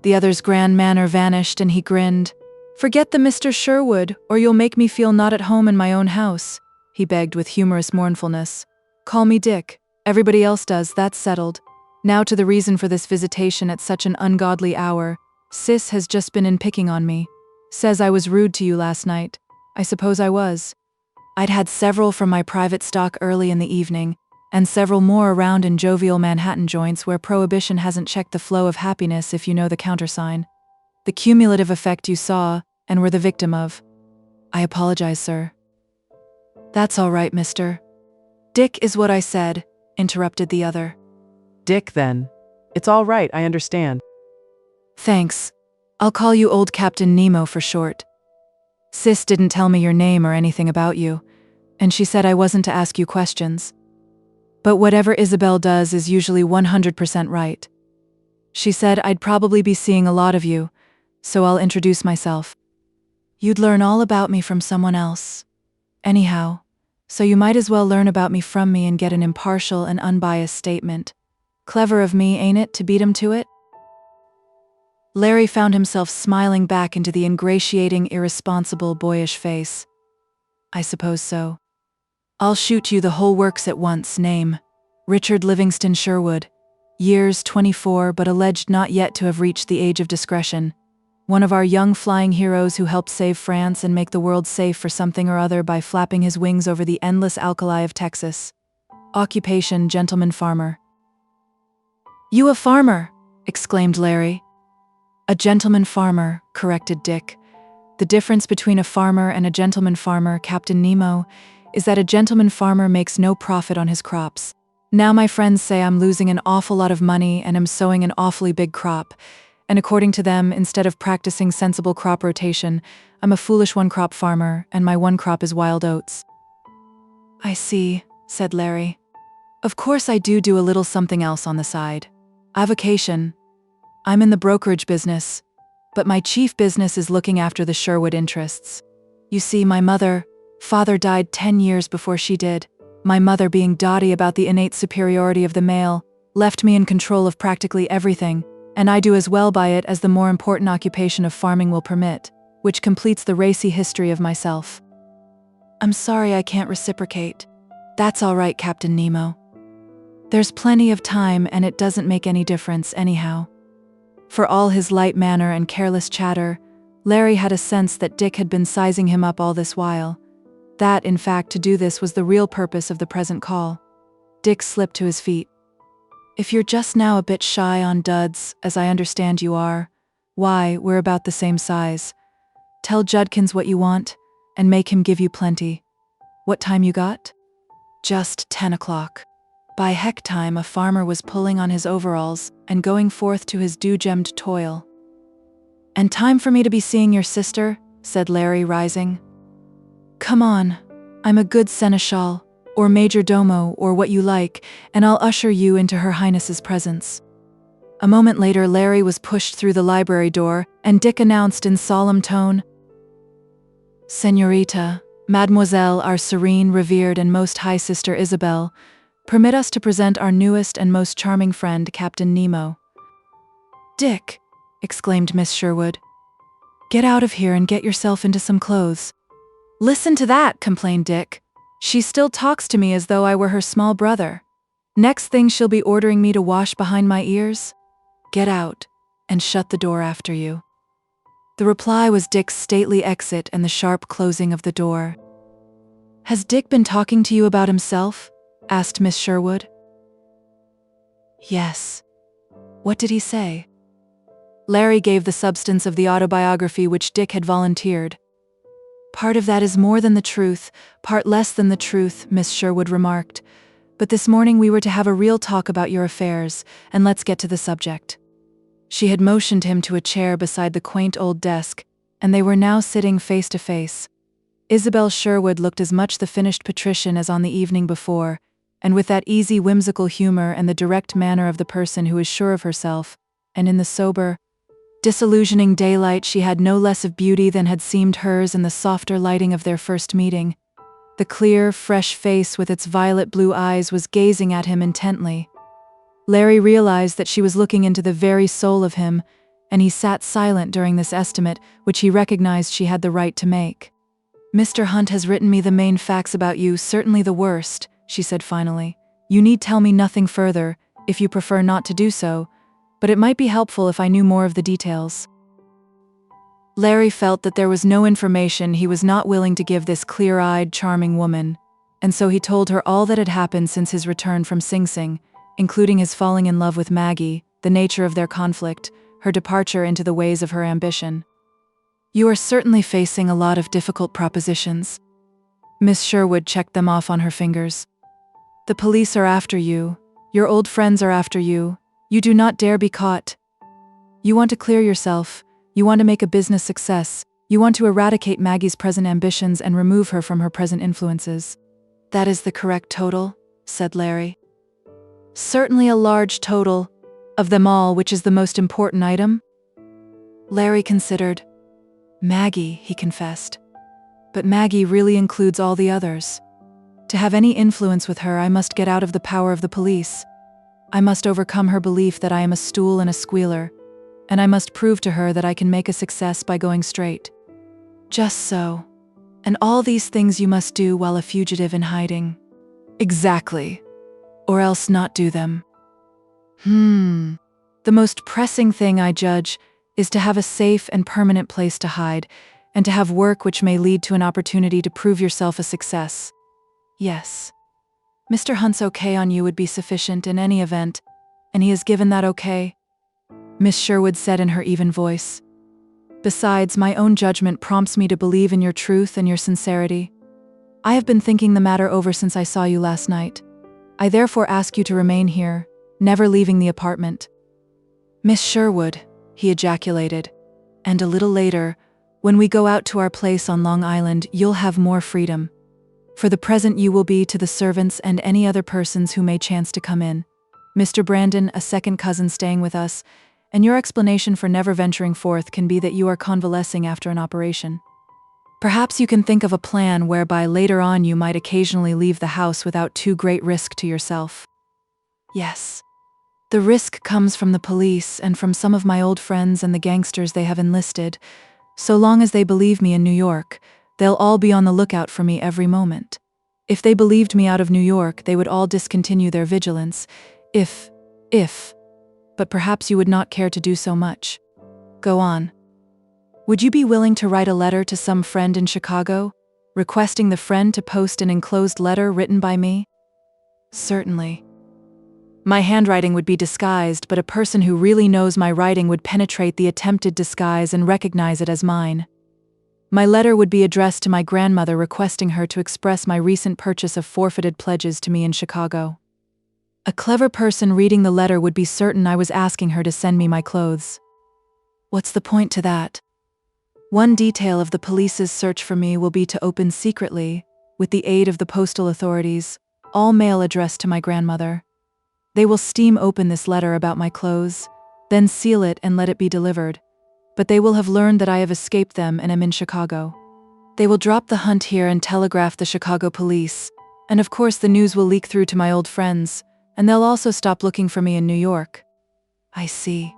Speaker 2: The other's grand manner vanished and he grinned. "Forget the Mr. Sherwood, or you'll make me feel not at home in my own house," he begged with humorous mournfulness. "Call me Dick. Everybody else does, that's settled. Now to the reason for this visitation at such an ungodly hour. Sis has just been in picking on me. Says I was rude to you last night. I suppose I was. I'd had several from my private stock early in the evening, and several more around in jovial Manhattan joints where prohibition hasn't checked the flow of happiness, if you know the countersign. The cumulative effect you saw, and were the victim of. I apologize, sir." "That's all right, mister." "Dick is what I said," interrupted the other.
Speaker 3: Dick, then. It's all right, I understand.
Speaker 2: "Thanks. I'll call you Old Captain Nemo for short. Sis didn't tell me your name or anything about you, and she said I wasn't to ask you questions. But whatever Isabel does is usually 100% right. She said I'd probably be seeing a lot of you, so I'll introduce myself. You'd learn all about me from someone else. Anyhow, so you might as well learn about me from me and get an impartial and unbiased statement. Clever of me, ain't it, to beat him to it?" Larry found himself smiling back into the ingratiating, irresponsible, boyish face. "I suppose so. I'll shoot you the whole works at once. Name: Richard Livingston Sherwood. Years 24, but alleged not yet to have reached the age of discretion. One of our young flying heroes who helped save France and make the world safe for something or other by flapping his wings over the endless alkali of Texas. Occupation: gentleman farmer." "You a farmer?" exclaimed Larry. "A gentleman farmer," corrected Dick. "The difference between a farmer and a gentleman farmer, Captain Nemo, is that a gentleman farmer makes no profit on his crops. Now my friends say I'm losing an awful lot of money and am sowing an awfully big crop, and according to them, instead of practicing sensible crop rotation, I'm a foolish one-crop farmer, and my one crop is wild oats." "I see," said Larry. "Of course I do a little something else on the side. Avocation. I'm in the brokerage business, but my chief business is looking after the Sherwood interests. You see, my father died 10 years before she did. My mother, being dotty about the innate superiority of the male, left me in control of practically everything, and I do as well by it as the more important occupation of farming will permit, which completes the racy history of myself. I'm sorry I can't reciprocate. That's all right, Captain Nemo. There's plenty of time, and it doesn't make any difference anyhow." For all his light manner and careless chatter, Larry had a sense that Dick had been sizing him up all this while. That, in fact, to do this was the real purpose of the present call. Dick slipped to his feet. "If you're just now a bit shy on duds, as I understand you are, why, we're about the same size. Tell Judkins what you want, and make him give you plenty. What time you got?" "Just 10 o'clock. By heck time, a farmer was pulling on his overalls and going forth to his dew-gemmed toil." "And time for me to be seeing your sister," said Larry, rising. "Come on. I'm a good seneschal, or major domo, or what you like, and I'll usher you into Her Highness's presence." A moment later, Larry was pushed through the library door, and Dick announced in solemn tone, "Señorita, Mademoiselle, our serene, revered, and most high sister Isabel, permit us to present our newest and most charming friend, Captain Nemo." "Dick," exclaimed Miss Sherwood, "get out of here and get yourself into some clothes." "Listen to that," complained Dick. "She still talks to me as though I were her small brother. Next thing she'll be ordering me to wash behind my ears. Get out, and shut the door after you." The reply was Dick's stately exit and the sharp closing of the door. "Has Dick been talking to you about himself?" asked Miss Sherwood. "Yes." "What did he say?" Larry gave the substance of the autobiography which Dick had volunteered. "Part of that is more than the truth, part less than the truth," Miss Sherwood remarked. "But this morning we were to have a real talk about your affairs, and let's get to the subject." She had motioned him to a chair beside the quaint old desk, and they were now sitting face to face. Isabel Sherwood looked as much the finished patrician as on the evening before, and with that easy whimsical humor and the direct manner of the person who is sure of herself, and in the sober, disillusioning daylight she had no less of beauty than had seemed hers in the softer lighting of their first meeting. The clear, fresh face with its violet blue eyes was gazing at him intently. Larry realized that she was looking into the very soul of him, and he sat silent during this estimate, which he recognized she had the right to make. "Mr. Hunt has written me the main facts about you, certainly the worst," she said finally. "You need tell me nothing further, if you prefer not to do so, but it might be helpful if I knew more of the details." Larry felt that there was no information he was not willing to give this clear-eyed, charming woman, and so he told her all that had happened since his return from Sing Sing, including his falling in love with Maggie, the nature of their conflict, her departure into the ways of her ambition. "You are certainly facing a lot of difficult propositions." Miss Sherwood checked them off on her fingers. "The police are after you. Your old friends are after you. You do not dare be caught. You want to clear yourself. You want to make a business success. You want to eradicate Maggie's present ambitions and remove her from her present influences." "That is the correct total," said Larry. "Certainly a large total. Of them all, which is the most important item?" Larry considered. "Maggie," he confessed. "But Maggie really includes all the others. To have any influence with her, I must get out of the power of the police. I must overcome her belief that I am a stool and a squealer, and I must prove to her that I can make a success by going straight." "Just so. And all these things you must do while a fugitive in hiding." "Exactly. Or else not do them." The most pressing thing, I judge, is to have a safe and permanent place to hide, and to have work which may lead to an opportunity to prove yourself a success." "Yes. Mr. Hunt's okay on you would be sufficient in any event, and he has given that okay," Miss Sherwood said in her even voice. "Besides, my own judgment prompts me to believe in your truth and your sincerity. I have been thinking the matter over since I saw you last night. I therefore ask you to remain here, never leaving the apartment." "Miss Sherwood," he ejaculated, "and a little later, when we go out to our place on Long Island, you'll have more freedom. For the present you will be to the servants and any other persons who may chance to come in. Mr. Brandon, a second cousin staying with us, and your explanation for never venturing forth can be that you are convalescing after an operation. Perhaps you can think of a plan whereby later on you might occasionally leave the house without too great risk to yourself." "Yes. The risk comes from the police and from some of my old friends and the gangsters they have enlisted. So long as they believe me in New York, they'll all be on the lookout for me every moment. If they believed me out of New York, they would all discontinue their vigilance. If. But perhaps you would not care to do so much. Go on. Would you be willing to write a letter to some friend in Chicago, requesting the friend to post an enclosed letter written by me?" "Certainly. My handwriting would be disguised, but a person who really knows my writing would penetrate the attempted disguise and recognize it as mine. My letter would be addressed to my grandmother, requesting her to express my recent purchase of forfeited pledges to me in Chicago. A clever person reading the letter would be certain I was asking her to send me my clothes." What's the point to that? One detail of the police's search for me will be to open secretly, with the aid of the postal authorities, all mail addressed to my grandmother. They will steam open this letter about my clothes, then seal it and let it be delivered. But they will have learned that I have escaped them and am in Chicago. They will drop the hunt here and telegraph the Chicago police, and of course the news will leak through to my old friends, and they'll also stop looking for me in New York. I see.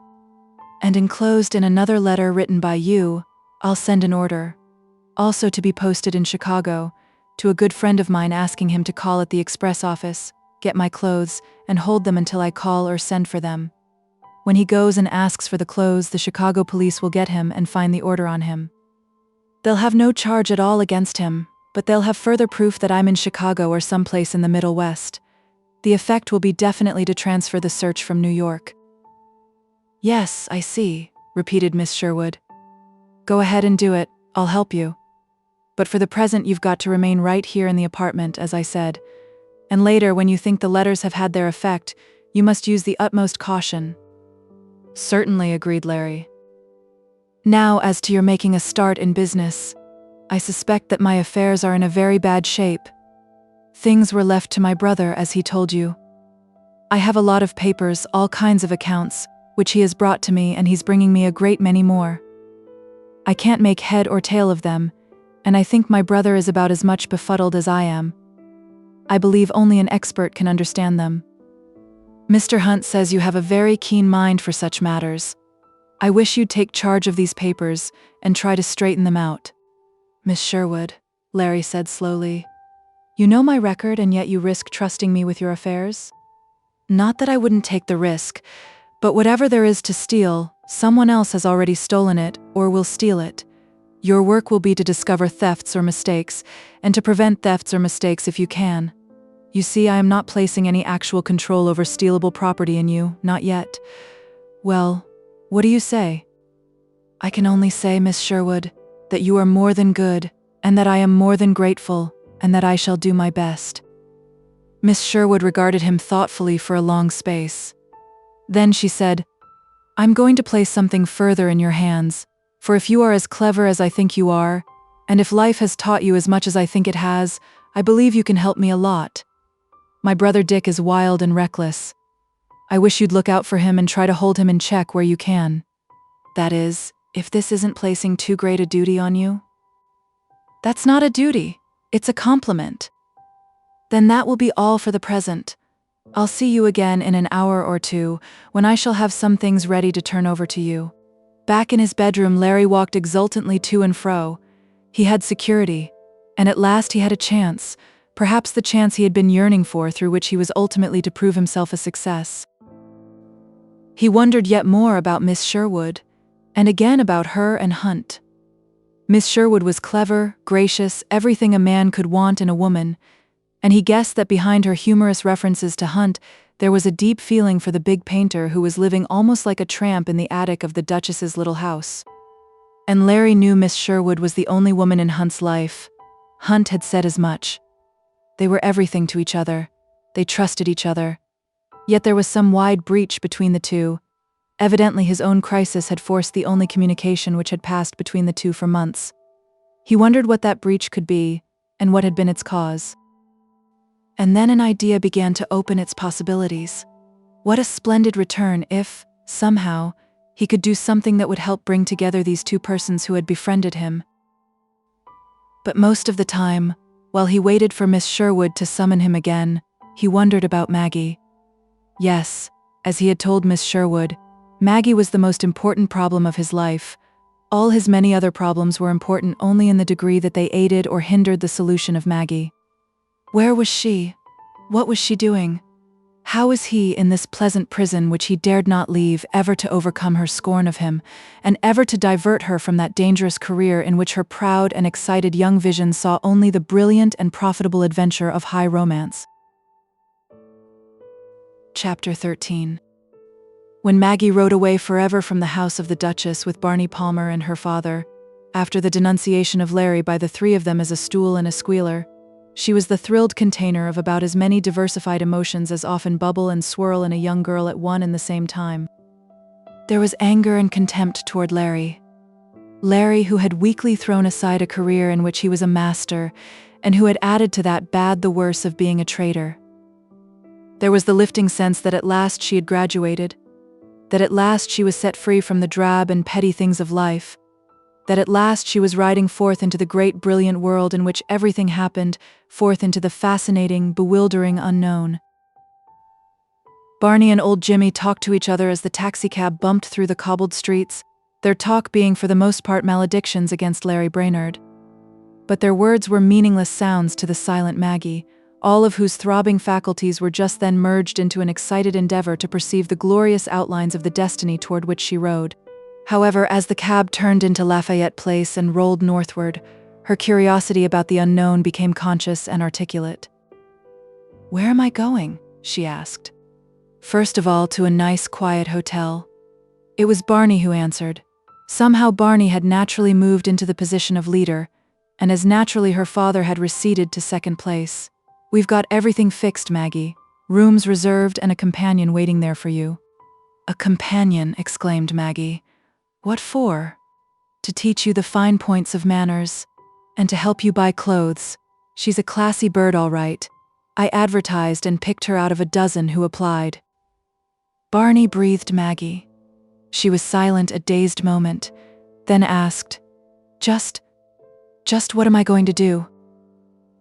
Speaker 2: And enclosed in another letter written by you, I'll send an order, also to be posted in Chicago, to a good friend of mine asking him to call at the express office, get my clothes, and hold them until I call or send for them. When he goes and asks for the clothes, the Chicago police will get him and find the order on him. They'll have no charge at all against him, but they'll have further proof that I'm in Chicago or someplace in the Middle West. The effect will be definitely to transfer the search from New York. Yes, I see, repeated Miss Sherwood. Go ahead and do it, I'll help you. But for the present you've got to remain right here in the apartment, as I said. And later, when you think the letters have had their effect, you must use the utmost caution. Certainly, agreed Larry. Now, as to your making a start in business, I suspect that my affairs are in a very bad shape. Things were left to my brother, as he told you. I have a lot of papers, all kinds of accounts, which he has brought to me, and he's bringing me a great many more. I can't make head or tail of them, and I think my brother is about as much befuddled as I am. I believe only an expert can understand them. Mr. Hunt says you have a very keen mind for such matters. I wish you'd take charge of these papers and try to straighten them out. Miss Sherwood, Larry said slowly, you know my record and yet you risk trusting me with your affairs? Not that I wouldn't take the risk, but whatever there is to steal, someone else has already stolen it or will steal it. Your work will be to discover thefts or mistakes, and to prevent thefts or mistakes if you can. You see, I am not placing any actual control over stealable property in you, not yet. Well, what do you say? I can only say, Miss Sherwood, that you are more than good, and that I am more than grateful, and that I shall do my best. Miss Sherwood regarded him thoughtfully for a long space. Then she said, I'm going to place something further in your hands, for if you are as clever as I think you are, and if life has taught you as much as I think it has, I believe you can help me a lot. My brother Dick is wild and reckless. I wish you'd look out for him and try to hold him in check where you can. That is, if this isn't placing too great a duty on you. That's not a duty, it's a compliment. Then that will be all for the present. I'll see you again in an hour or two, when I shall have some things ready to turn over to you. Back in his bedroom, Larry walked exultantly to and fro. He had security, and at last he had a chance, perhaps the chance he had been yearning for, through which he was ultimately to prove himself a success. He wondered yet more about Miss Sherwood, and again about her and Hunt. Miss Sherwood was clever, gracious, everything a man could want in a woman, and he guessed that behind her humorous references to Hunt, there was a deep feeling for the big painter who was living almost like a tramp in the attic of the Duchess's little house. And Larry knew Miss Sherwood was the only woman in Hunt's life. Hunt had said as much. They were everything to each other. They trusted each other. Yet there was some wide breach between the two. Evidently his own crisis had forced the only communication which had passed between the two for months. He wondered what that breach could be, and what had been its cause. And then an idea began to open its possibilities. What a splendid return if, somehow, he could do something that would help bring together these two persons who had befriended him. But most of the time, while he waited for Miss Sherwood to summon him again, he wondered about Maggie. Yes, as he had told Miss Sherwood, Maggie was the most important problem of his life. All his many other problems were important only in the degree that they aided or hindered the solution of Maggie. Where was she? What was she doing? How was he in this pleasant prison which he dared not leave, ever to overcome her scorn of him, and ever to divert her from that dangerous career in which her proud and excited young vision saw only the brilliant and profitable adventure of high romance? Chapter 13. When Maggie rode away forever from the house of the Duchess with Barney Palmer and her father, after the denunciation of Larry by the three of them as a stool and a squealer, she was the thrilled container of about as many diversified emotions as often bubble and swirl in a young girl at one and the same time. There was anger and contempt toward Larry. Larry, who had weakly thrown aside a career in which he was a master, and who had added to that bad the worse of being a traitor. There was the lifting sense that at last she had graduated, that at last she was set free from the drab and petty things of life, that at last she was riding forth into the great brilliant world in which everything happened, forth into the fascinating, bewildering unknown. Barney and old Jimmy talked to each other as the taxicab bumped through the cobbled streets, their talk being for the most part maledictions against Larry Brainerd. But their words were meaningless sounds to the silent Maggie, all of whose throbbing faculties were just then merged into an excited endeavor to perceive the glorious outlines of the destiny toward which she rode. However, as the cab turned into Lafayette Place and rolled northward, her curiosity about the unknown became conscious and articulate. "Where am I going?" she asked. "First of all, to a nice, quiet hotel." It was Barney who answered. Somehow Barney had naturally moved into the position of leader, and as naturally her father had receded to second place. "We've got everything fixed, Maggie. Rooms reserved and a companion waiting there for you." "A companion," exclaimed Maggie. "What for?" "To teach you the fine points of manners, and to help you buy clothes. She's a classy bird, all right. I advertised and picked her out of a dozen who applied." Barney breathed Maggie. She was silent a dazed moment, then asked, Just what am I going to do?"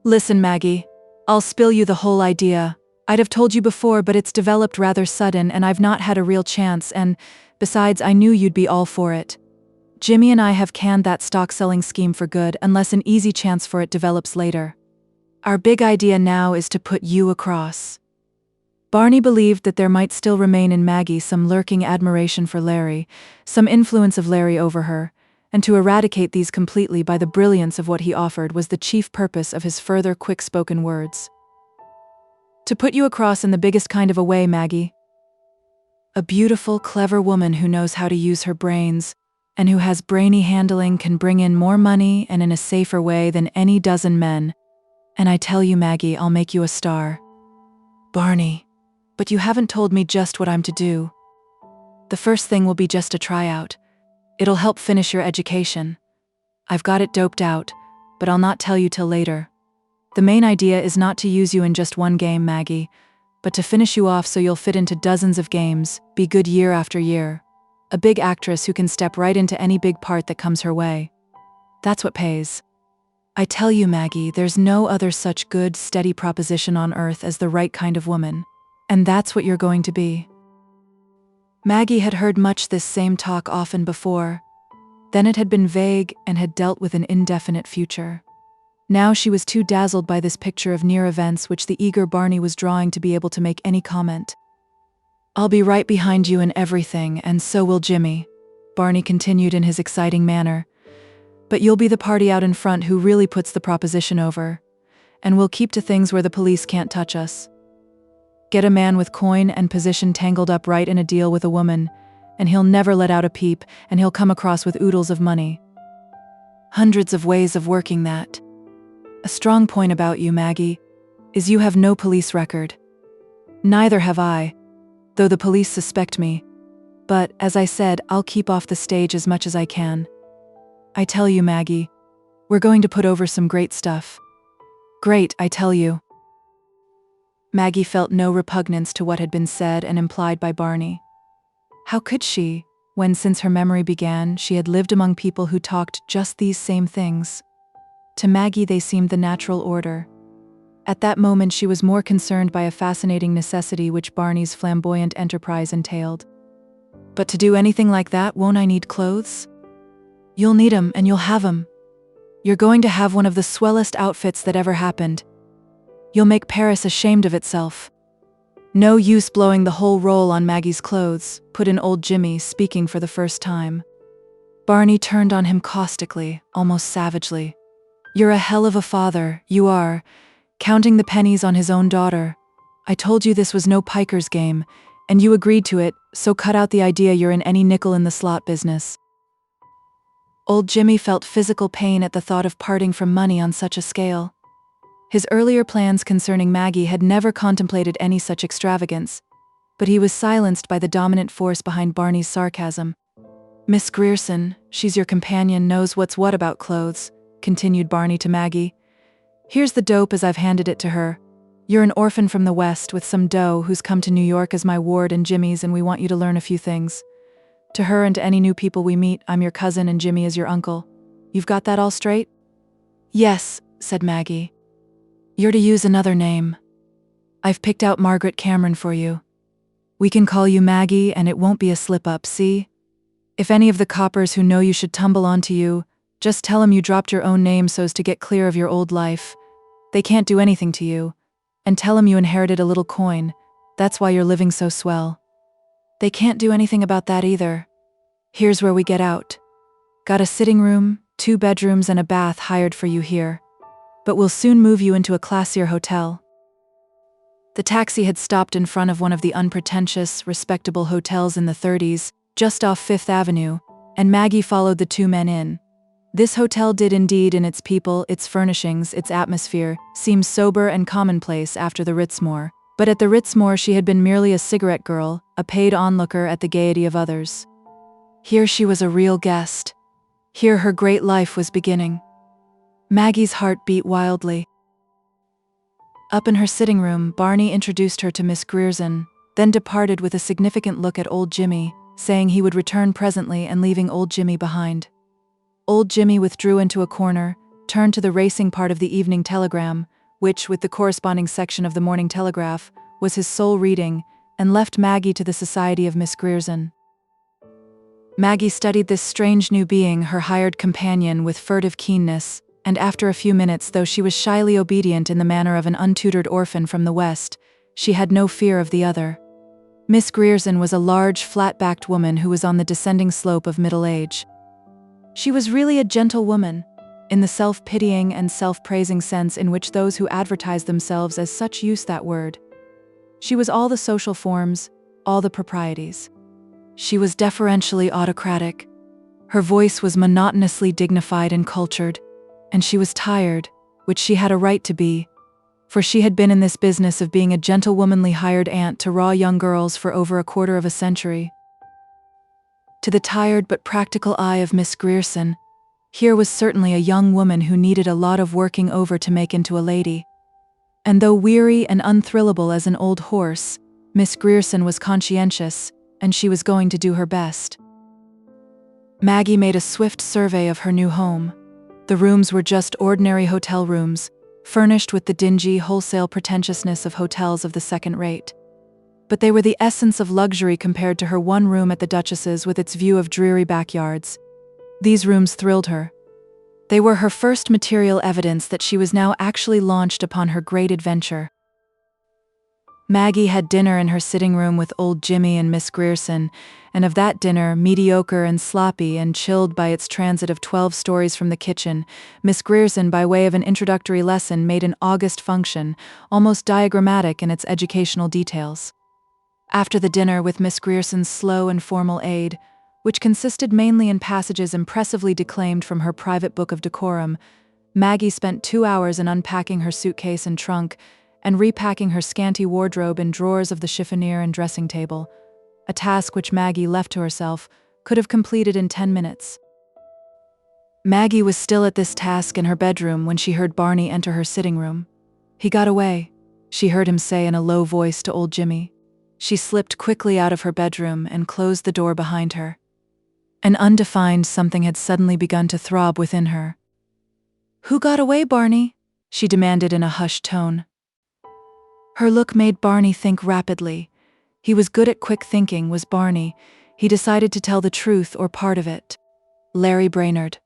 Speaker 2: "Listen, Maggie. I'll spill you the whole idea. I'd have told you before, but it's developed rather sudden and I've not had a real chance, and besides, I knew you'd be all for it. Jimmy and I have canned that stock-selling scheme for good unless an easy chance for it develops later. Our big idea now is to put you across." Barney believed that there might still remain in Maggie some lurking admiration for Larry, some influence of Larry over her, and to eradicate these completely by the brilliance of what he offered was the chief purpose of his further quick-spoken words. "To put you across in the biggest kind of a way, Maggie. A beautiful, clever woman who knows how to use her brains, and who has brainy handling can bring in more money and in a safer way than any dozen men. And I tell you, Maggie, I'll make you a star." "Barney, but you haven't told me just what I'm to do." "The first thing will be just a tryout. It'll help finish your education. I've got it doped out, but I'll not tell you till later. The main idea is not to use you in just one game, Maggie, but to finish you off so you'll fit into dozens of games, be good year after year. A big actress who can step right into any big part that comes her way. That's what pays. I tell you, Maggie, there's no other such good, steady proposition on earth as the right kind of woman. And that's what you're going to be." Maggie had heard much this same talk often before. Then it had been vague and had dealt with an indefinite future. Now she was too dazzled by this picture of near events which the eager Barney was drawing to be able to make any comment. "I'll be right behind you in everything, and so will Jimmy," Barney continued in his exciting manner. "But you'll be the party out in front who really puts the proposition over, and we'll keep to things where the police can't touch us. Get a man with coin and position tangled up right in a deal with a woman, and he'll never let out a peep, and he'll come across with oodles of money. Hundreds of ways of working that. A strong point about you, Maggie, is you have no police record. Neither have I, though the police suspect me. But, as I said, I'll keep off the stage as much as I can. I tell you, Maggie, we're going to put over some great stuff. Great, I tell you." Maggie felt no repugnance to what had been said and implied by Barney. How could she, when since her memory began she had lived among people who talked just these same things? To Maggie they seemed the natural order. At that moment she was more concerned by a fascinating necessity which Barney's flamboyant enterprise entailed. "But to do anything like that, won't I need clothes?" "You'll need 'em, and you'll have 'em. You're going to have one of the swellest outfits that ever happened. You'll make Paris ashamed of itself." "No use blowing the whole roll on Maggie's clothes," put in old Jimmy, speaking for the first time. Barney turned on him caustically, almost savagely. "You're a hell of a father, you are, counting the pennies on his own daughter. I told you this was no piker's game, and you agreed to it, so cut out the idea you're in any nickel-in-the-slot business." Old Jimmy felt physical pain at the thought of parting from money on such a scale. His earlier plans concerning Maggie had never contemplated any such extravagance. but he was silenced by the dominant force behind Barney's sarcasm. "Miss Grierson, she's your companion, knows what's what about clothes," continued Barney to Maggie. "Here's the dope as I've handed it to her. You're an orphan from the West with some dough who's come to New York as my ward and Jimmy's, and we want you to learn a few things. To her and to any new people we meet, I'm your cousin and Jimmy is your uncle. You've got that all straight?" "Yes," said Maggie. "You're to use another name. I've picked out Margaret Cameron for you. We can call you Maggie and it won't be a slip-up, see? If any of the coppers who know you should tumble onto you, just tell 'em you dropped your own name so's to get clear of your old life. They can't do anything to you. And tell 'em you inherited a little coin. That's why you're living so swell." "They can't do anything about that either. Here's where we get out. Got a sitting room, 2 bedrooms and a bath hired for you here. But we'll soon move you into a classier hotel." The taxi had stopped in front of one of the unpretentious, respectable hotels in the 30s, just off Fifth Avenue, and Maggie followed the 2 men in. This hotel did indeed, in its people, its furnishings, its atmosphere, seem sober and commonplace after the Ritzmore, but at the Ritzmore she had been merely a cigarette girl, a paid onlooker at the gaiety of others. Here she was a real guest. Here her great life was beginning. Maggie's heart beat wildly. Up in her sitting room, Barney introduced her to Miss Grierson, then departed with a significant look at old Jimmy, saying he would return presently and leaving old Jimmy behind. Old Jimmy withdrew into a corner, turned to the racing part of the Evening Telegram, which, with the corresponding section of the Morning Telegraph, was his sole reading, and left Maggie to the society of Miss Grierson. Maggie studied this strange new being, her hired companion, with furtive keenness, and after a few minutes, though she was shyly obedient in the manner of an untutored orphan from the West, she had no fear of the other. Miss Grierson was a large, flat-backed woman who was on the descending slope of middle age. She was really a gentle woman, in the self-pitying and self-praising sense in which those who advertise themselves as such use that word. She was all the social forms, all the proprieties. She was deferentially autocratic. Her voice was monotonously dignified and cultured, and she was tired, which she had a right to be, for she had been in this business of being a gentlewomanly hired aunt to raw young girls for over a quarter of a century. To the tired but practical eye of Miss Grierson, here was certainly a young woman who needed a lot of working over to make into a lady. And though weary and unthrillable as an old horse, Miss Grierson was conscientious, and she was going to do her best. Maggie made a swift survey of her new home. The rooms were just ordinary hotel rooms, furnished with the dingy, wholesale pretentiousness of hotels of the second rate. But they were the essence of luxury compared to her one room at the Duchess's with its view of dreary backyards. These rooms thrilled her. They were her first material evidence that she was now actually launched upon her great adventure. Maggie had dinner in her sitting room with old Jimmy and Miss Grierson, and of that dinner, mediocre and sloppy and chilled by its transit of 12 stories from the kitchen, Miss Grierson, by way of an introductory lesson, made an august function, almost diagrammatic in its educational details. After the dinner, with Miss Grierson's slow and formal aid, which consisted mainly in passages impressively declaimed from her private book of decorum, Maggie spent 2 hours in unpacking her suitcase and trunk and repacking her scanty wardrobe in drawers of the chiffonier and dressing table, a task which Maggie, left to herself, could have completed in 10 minutes. Maggie was still at this task in her bedroom when she heard Barney enter her sitting room. "He got away," she heard him say in a low voice to old Jimmy. She slipped quickly out of her bedroom and closed the door behind her. An undefined something had suddenly begun to throb within her. "Who got away, Barney?" she demanded in a hushed tone. Her look made Barney think rapidly. He was good at quick thinking, was Barney. He decided to tell the truth or part of it. "Larry Brainerd."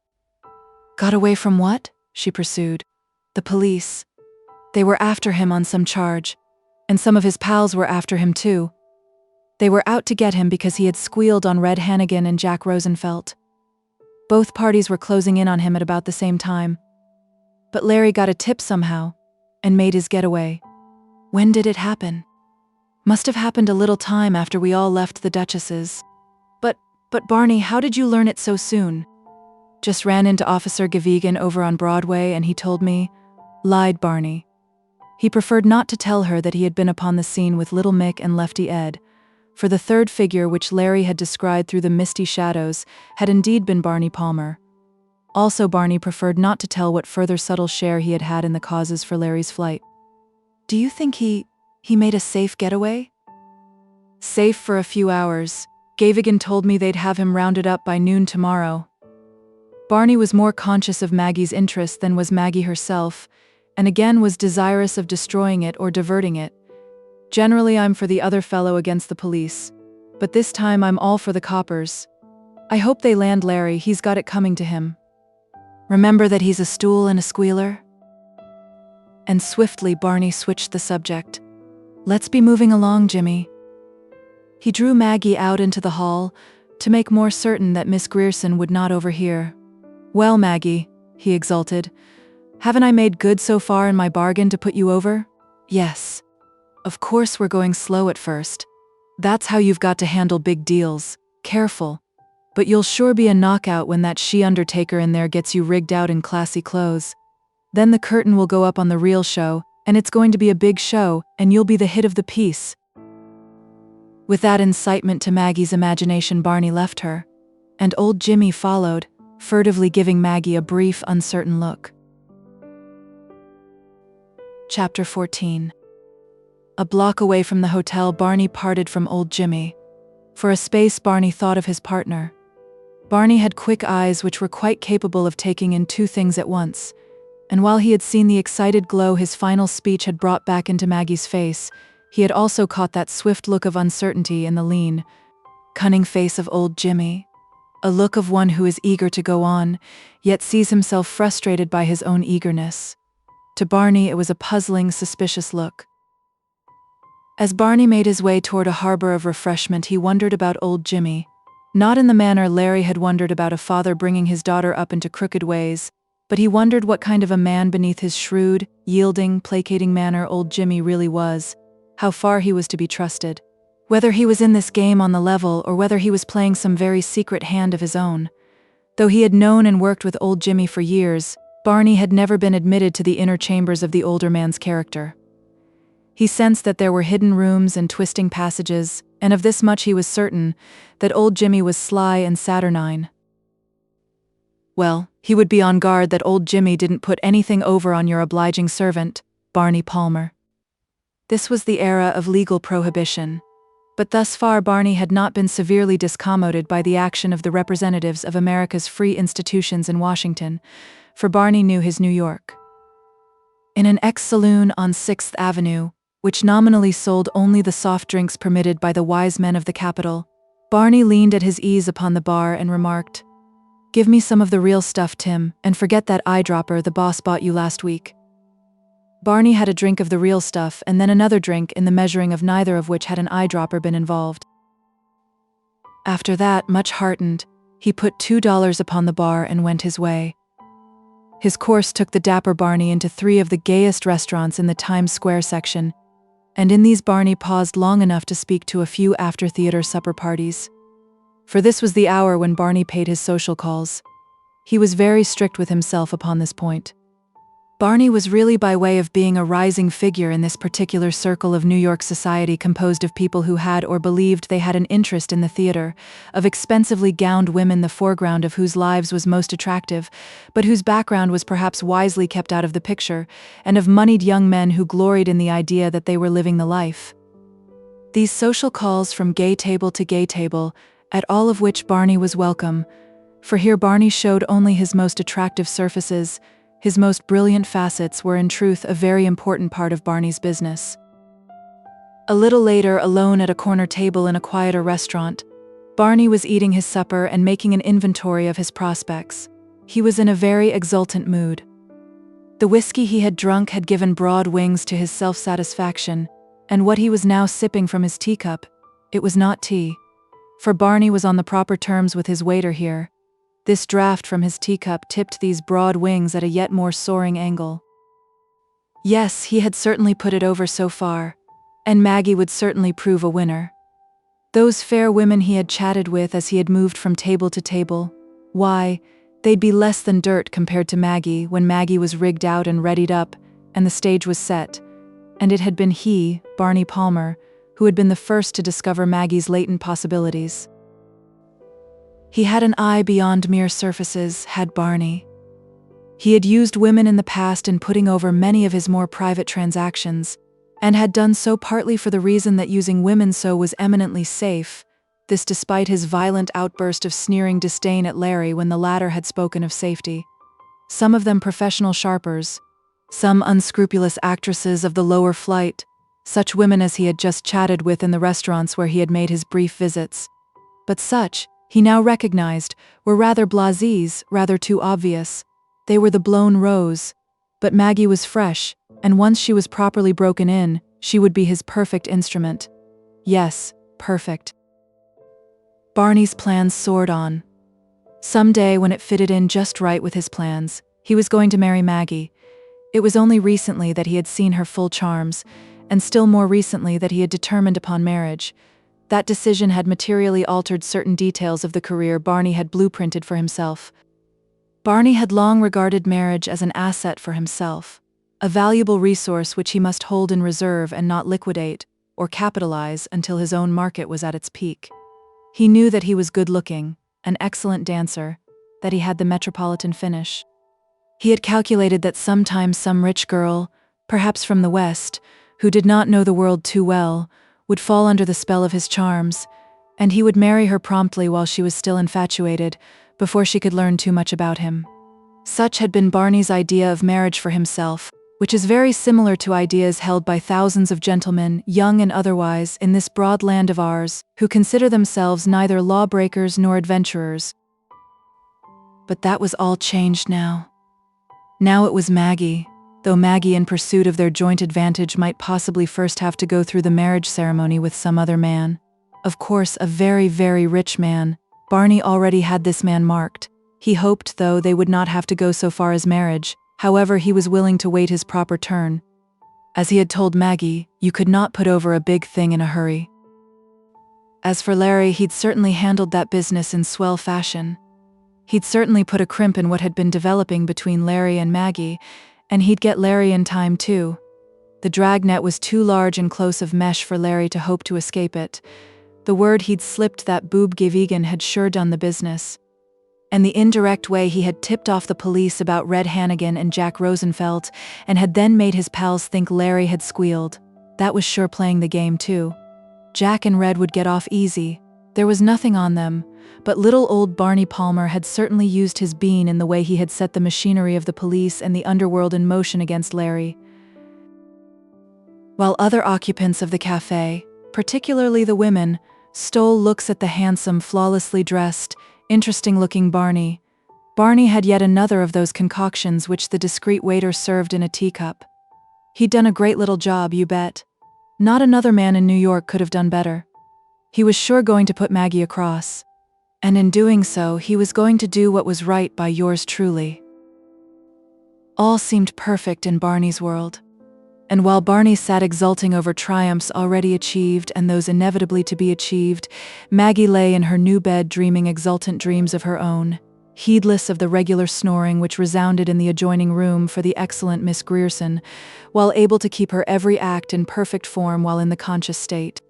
Speaker 2: "Got away from what?" she pursued. "The police. They were after him on some charge. And some of his pals were after him too. They were out to get him because he had squealed on Red Hannigan and Jack Rosenfeld. Both parties were closing in on him at about the same time. But Larry got a tip somehow, and made his getaway." "When did it happen?" "Must have happened a little time after we all left the Duchess's." But Barney, how did you learn it so soon?" "Just ran into Officer Gavigan over on Broadway and he told me," lied Barney. He preferred not to tell her that he had been upon the scene with Little Mick and Lefty Ed, for the third figure which Larry had descried through the misty shadows had indeed been Barney Palmer. Also, Barney preferred not to tell what further subtle share he had had in the causes for Larry's flight. "Do you think he made a safe getaway?" "Safe for a few hours. Gavigan told me they'd have him rounded up by noon tomorrow." Barney was more conscious of Maggie's interest than was Maggie herself, and again was desirous of destroying it or diverting it. "Generally I'm for the other fellow against the police, but this time I'm all for the coppers. I hope they land Larry, he's got it coming to him. Remember that he's a stool and a squealer?" And swiftly Barney switched the subject. "Let's be moving along, Jimmy." He drew Maggie out into the hall to make more certain that Miss Grierson would not overhear. "Well, Maggie," he exulted, "haven't I made good so far in my bargain to put you over?" "Yes. Of course we're going slow at first. That's how you've got to handle big deals. Careful. But you'll sure be a knockout when that she-undertaker in there gets you rigged out in classy clothes. Then the curtain will go up on the real show, and it's going to be a big show, and you'll be the hit of the piece." With that incitement to Maggie's imagination, Barney left her, and old Jimmy followed, furtively giving Maggie a brief, uncertain look. Chapter 14. A block away from the hotel, Barney parted from old Jimmy. For a space, Barney thought of his partner. Barney had quick eyes which were quite capable of taking in two things at once, and while he had seen the excited glow his final speech had brought back into Maggie's face, he had also caught that swift look of uncertainty in the lean, cunning face of old Jimmy. A look of one who is eager to go on, yet sees himself frustrated by his own eagerness. To Barney it was a puzzling, suspicious look. As Barney made his way toward a harbor of refreshment, he wondered about old Jimmy, not in the manner Larry had wondered about a father bringing his daughter up into crooked ways, but he wondered what kind of a man beneath his shrewd, yielding, placating manner old Jimmy really was, how far he was to be trusted. Whether he was in this game on the level or whether he was playing some very secret hand of his own. Though he had known and worked with old Jimmy for years, Barney had never been admitted to the inner chambers of the older man's character. He sensed that there were hidden rooms and twisting passages, and of this much he was certain, that old Jimmy was sly and saturnine. Well, he would be on guard that old Jimmy didn't put anything over on your obliging servant, Barney Palmer. This was the era of legal prohibition. But thus far Barney had not been severely discommoded by the action of the representatives of America's free institutions in Washington, for Barney knew his New York. In an ex-saloon on 6th Avenue, which nominally sold only the soft drinks permitted by the wise men of the capital, Barney leaned at his ease upon the bar and remarked, "Give me some of the real stuff, Tim, and forget that eyedropper the boss bought you last week." Barney had a drink of the real stuff and then another drink, in the measuring of neither of which had an eyedropper been involved. After that, much heartened, he put $2 upon the bar and went his way. His course took the dapper Barney into 3 of the gayest restaurants in the Times Square section, and in these Barney paused long enough to speak to a few after-theater supper parties. For this was the hour when Barney paid his social calls. He was very strict with himself upon this point. Barney was really by way of being a rising figure in this particular circle of New York society composed of people who had or believed they had an interest in the theater, of expensively gowned women the foreground of whose lives was most attractive, but whose background was perhaps wisely kept out of the picture, and of moneyed young men who gloried in the idea that they were living the life. These social calls from gay table to gay table, at all of which Barney was welcome, for here Barney showed only his most attractive surfaces. His most brilliant facets were in truth a very important part of Barney's business. A little later, alone at a corner table in a quieter restaurant, Barney was eating his supper and making an inventory of his prospects. He was in a very exultant mood. The whiskey he had drunk had given broad wings to his self-satisfaction, and what he was now sipping from his teacup, it was not tea. For Barney was on the proper terms with his waiter here. This draught from his teacup tipped these broad wings at a yet more soaring angle. Yes, he had certainly put it over so far, and Maggie would certainly prove a winner. Those fair women he had chatted with as he had moved from table to table, why, they'd be less than dirt compared to Maggie when Maggie was rigged out and readied up, and the stage was set, and it had been he, Barney Palmer, who had been the first to discover Maggie's latent possibilities. He had an eye beyond mere surfaces, had Barney. He had used women in the past in putting over many of his more private transactions, and had done so partly for the reason that using women so was eminently safe, this despite his violent outburst of sneering disdain at Larry when the latter had spoken of safety. Some of them professional sharpers, some unscrupulous actresses of the lower flight, such women as he had just chatted with in the restaurants where he had made his brief visits. But such, he now recognized, were rather blasés, rather too obvious. They were the blown rose. But Maggie was fresh, and once she was properly broken in, she would be his perfect instrument. Yes, perfect. Barney's plans soared on. Someday, when it fitted in just right with his plans, he was going to marry Maggie. It was only recently that he had seen her full charms, and still more recently that he had determined upon marriage. That decision had materially altered certain details of the career Barney had blueprinted for himself. Barney had long regarded marriage as an asset for himself, a valuable resource which he must hold in reserve and not liquidate or capitalize until his own market was at its peak. He knew that he was good-looking, an excellent dancer, that he had the metropolitan finish. He had calculated that sometimes some rich girl, perhaps from the West, who did not know the world too well, would fall under the spell of his charms, and he would marry her promptly while she was still infatuated, before she could learn too much about him. Such had been Barney's idea of marriage for himself, which is very similar to ideas held by thousands of gentlemen, young and otherwise, in this broad land of ours, who consider themselves neither lawbreakers nor adventurers. But that was all changed now. Now it was Maggie, though Maggie, in pursuit of their joint advantage, might possibly first have to go through the marriage ceremony with some other man. Of course, a very, very rich man. Barney already had this man marked. He hoped, though, they would not have to go so far as marriage. However, he was willing to wait his proper turn. As he had told Maggie, you could not put over a big thing in a hurry. As for Larry, he'd certainly handled that business in swell fashion. He'd certainly put a crimp in what had been developing between Larry and Maggie, and he'd get Larry in time too. The dragnet was too large and close of mesh for Larry to hope to escape it. The word he'd slipped that boob Gevigan had sure done the business. And the indirect way he had tipped off the police about Red Hannigan and Jack Rosenfeld, and had then made his pals think Larry had squealed, that was sure playing the game too. Jack and Red would get off easy. There was nothing on them, but little old Barney Palmer had certainly used his bean in the way he had set the machinery of the police and the underworld in motion against Larry. While other occupants of the cafe, particularly the women, stole looks at the handsome, flawlessly dressed, interesting-looking Barney. Barney had yet another of those concoctions which the discreet waiter served in a teacup. He'd done a great little job, you bet. Not another man in New York could have done better. He was sure going to put Maggie across. And in doing so, he was going to do what was right by yours truly. All seemed perfect in Barney's world. And while Barney sat exulting over triumphs already achieved and those inevitably to be achieved, Maggie lay in her new bed dreaming exultant dreams of her own, heedless of the regular snoring which resounded in the adjoining room for the excellent Miss Grierson, while able to keep her every act in perfect form while in the conscious state.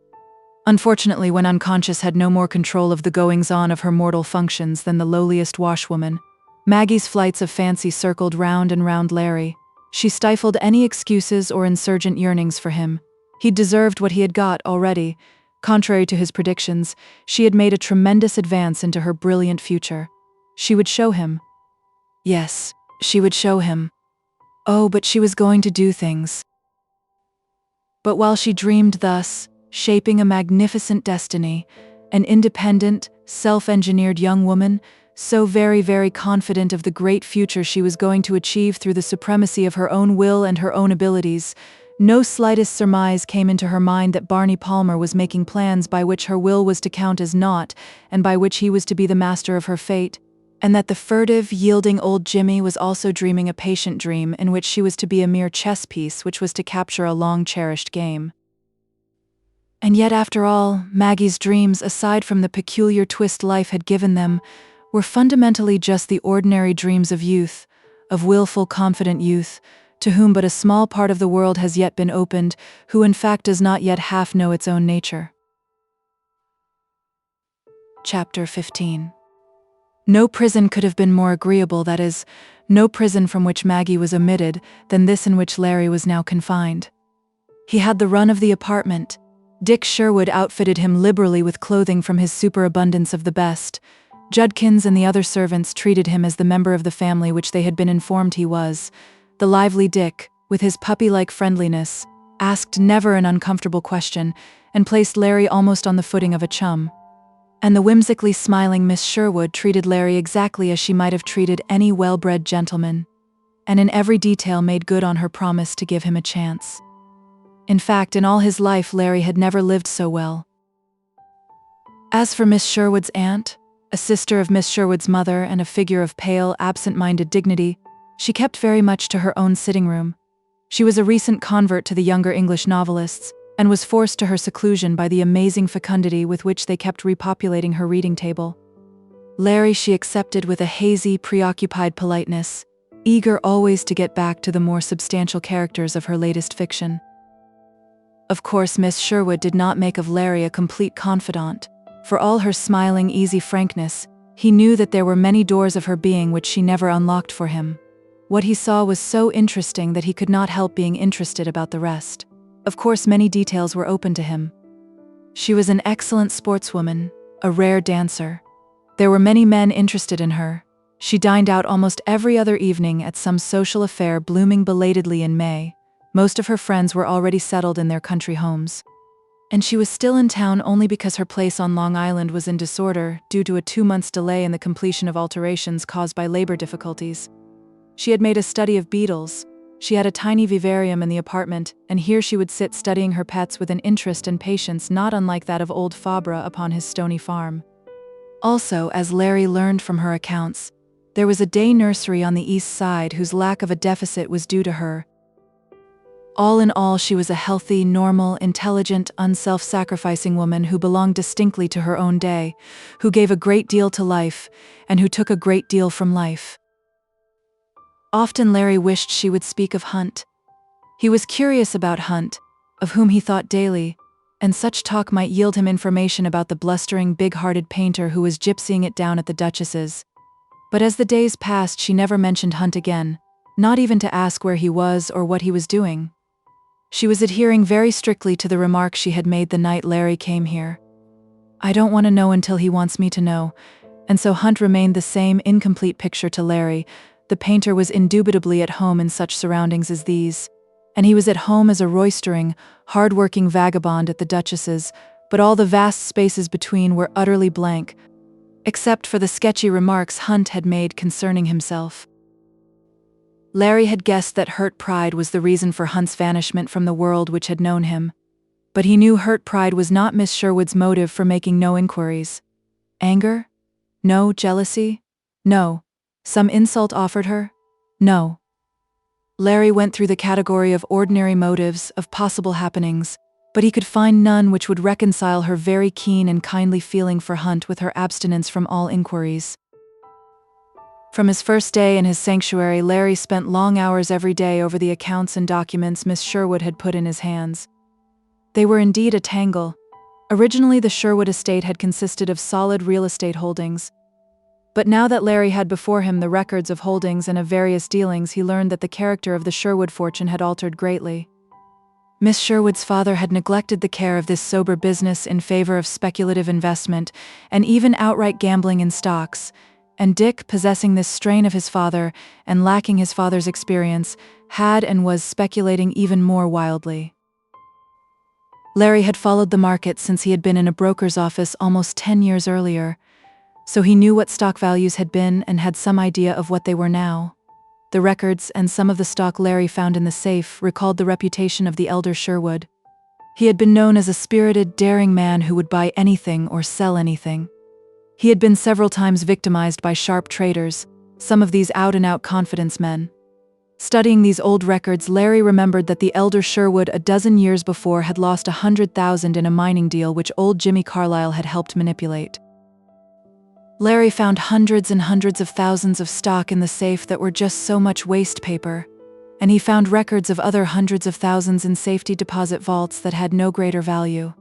Speaker 2: Unfortunately, when unconscious, had no more control of the goings-on of her mortal functions than the lowliest washwoman. Maggie's flights of fancy circled round and round Larry. She stifled any excuses or insurgent yearnings for him. He'd deserved what he had got already. Contrary to his predictions, she had made a tremendous advance into her brilliant future. She would show him. Yes, she would show him. Oh, but she was going to do things. But while she dreamed thus, shaping a magnificent destiny, an independent, self-engineered young woman, so very, very confident of the great future she was going to achieve through the supremacy of her own will and her own abilities, no slightest surmise came into her mind that Barney Palmer was making plans by which her will was to count as naught, and by which he was to be the master of her fate, and that the furtive, yielding old Jimmy was also dreaming a patient dream in which she was to be a mere chess piece which was to capture a long-cherished game. And yet, after all, Maggie's dreams, aside from the peculiar twist life had given them, were fundamentally just the ordinary dreams of youth, of willful, confident youth, to whom but a small part of the world has yet been opened, who in fact does not yet half know its own nature. Chapter 15. No prison could have been more agreeable, that is, no prison from which Maggie was omitted, than this in which Larry was now confined. He had the run of the apartment. Dick Sherwood outfitted him liberally with clothing from his superabundance of the best. Judkins and the other servants treated him as the member of the family which they had been informed he was. The lively Dick, with his puppy-like friendliness, asked never an uncomfortable question, and placed Larry almost on the footing of a chum. And the whimsically smiling Miss Sherwood treated Larry exactly as she might have treated any well-bred gentleman, and in every detail made good on her promise to give him a chance. In fact, in all his life Larry had never lived so well. As for Miss Sherwood's aunt, a sister of Miss Sherwood's mother and a figure of pale, absent-minded dignity, she kept very much to her own sitting room. She was a recent convert to the younger English novelists, and was forced to her seclusion by the amazing fecundity with which they kept repopulating her reading table. Larry she accepted with a hazy, preoccupied politeness, eager always to get back to the more substantial characters of her latest fiction. Of course, Miss Sherwood did not make of Larry a complete confidant. For all her smiling, easy frankness, he knew that there were many doors of her being which she never unlocked for him. What he saw was so interesting that he could not help being interested about the rest. Of course, many details were open to him. She was an excellent sportswoman, a rare dancer. There were many men interested in her. She dined out almost every other evening at some social affair blooming belatedly in May. Most of her friends were already settled in their country homes. And she was still in town only because her place on Long Island was in disorder due to a 2-month delay in the completion of alterations caused by labor difficulties. She had made a study of beetles. She had a tiny vivarium in the apartment, and here she would sit studying her pets with an interest and patience not unlike that of old Fabre upon his stony farm. Also, as Larry learned from her accounts, there was a day nursery on the East Side whose lack of a deficit was due to her. All in all, she was a healthy, normal, intelligent, unself-sacrificing woman who belonged distinctly to her own day, who gave a great deal to life, and who took a great deal from life. Often Larry wished she would speak of Hunt. He was curious about Hunt, of whom he thought daily, and such talk might yield him information about the blustering, big-hearted painter who was gypsying it down at the Duchess's. But as the days passed, she never mentioned Hunt again, not even to ask where he was or what he was doing. She was adhering very strictly to the remark she had made the night Larry came here. "I don't want to know until he wants me to know," and so Hunt remained the same incomplete picture to Larry. The painter was indubitably at home in such surroundings as these, and he was at home as a roistering, hard-working vagabond at the Duchess's, but all the vast spaces between were utterly blank, except for the sketchy remarks Hunt had made concerning himself. Larry had guessed that hurt pride was the reason for Hunt's vanishment from the world which had known him, but he knew hurt pride was not Miss Sherwood's motive for making no inquiries. Anger? No. Jealousy? No. Some insult offered her? No. Larry went through the category of ordinary motives, of possible happenings, but he could find none which would reconcile her very keen and kindly feeling for Hunt with her abstinence from all inquiries. From his first day in his sanctuary, Larry spent long hours every day over the accounts and documents Miss Sherwood had put in his hands. They were indeed a tangle. Originally, the Sherwood estate had consisted of solid real estate holdings, but now that Larry had before him the records of holdings and of various dealings, he learned that the character of the Sherwood fortune had altered greatly. Miss Sherwood's father had neglected the care of this sober business in favor of speculative investment and even outright gambling in stocks, and Dick, possessing this strain of his father and lacking his father's experience, had and was speculating even more wildly. Larry had followed the market since he had been in a broker's office almost 10 years earlier, so he knew what stock values had been and had some idea of what they were now. The records and some of the stock Larry found in the safe recalled the reputation of the elder Sherwood. He had been known as a spirited, daring man who would buy anything or sell anything. He had been several times victimized by sharp traders, some of these out-and-out confidence men. Studying these old records, Larry remembered that the elder Sherwood a dozen years before had lost $100,000 in a mining deal which old Jimmy Carlyle had helped manipulate. Larry found hundreds and hundreds of thousands of stock in the safe that were just so much waste paper. and he found records of other hundreds of thousands in safety deposit vaults that had no greater value.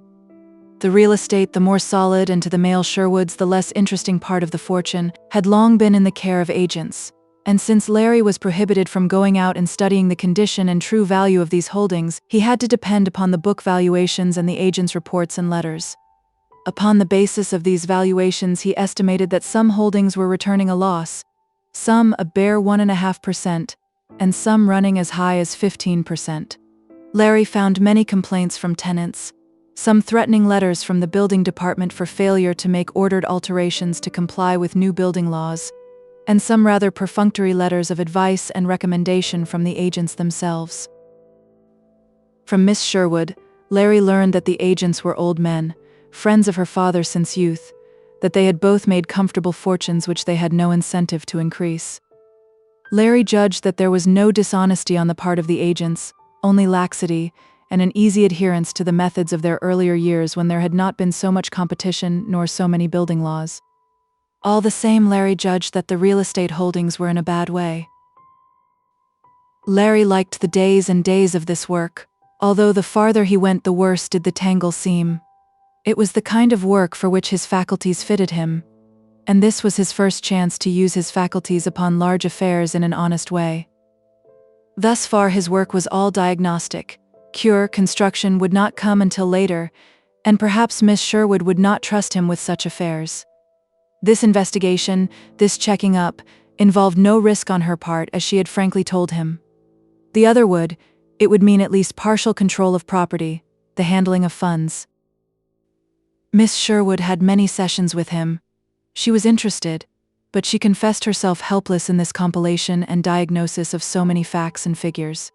Speaker 2: The real estate, the more solid, and to the male Sherwoods the less interesting part of the fortune, had long been in the care of agents, and since Larry was prohibited from going out and studying the condition and true value of these holdings, he had to depend upon the book valuations and the agents' reports and letters. Upon the basis of these valuations, he estimated that some holdings were returning a loss, some a bare 1.5%, and some running as high as 15%. Larry found many complaints from tenants, some threatening letters from the building department for failure to make ordered alterations to comply with new building laws, and some rather perfunctory letters of advice and recommendation from the agents themselves. From Miss Sherwood, Larry learned that the agents were old men, friends of her father since youth, that they had both made comfortable fortunes which they had no incentive to increase. Larry judged that there was no dishonesty on the part of the agents, only laxity, and an easy adherence to the methods of their earlier years when there had not been so much competition nor so many building laws. All the same, Larry judged that the real estate holdings were in a bad way. Larry liked the days and days of this work, although the farther he went the worse did the tangle seem. It was the kind of work for which his faculties fitted him, and this was his first chance to use his faculties upon large affairs in an honest way. Thus far his work was all diagnostic. Cure, construction would not come until later, and perhaps Miss Sherwood would not trust him with such affairs. This investigation, this checking up, involved no risk on her part, as she had frankly told him. The other would. It would mean at least partial control of property, the handling of funds. Miss Sherwood had many sessions with him. She was interested, but she confessed herself helpless in this compilation and diagnosis of so many facts and figures.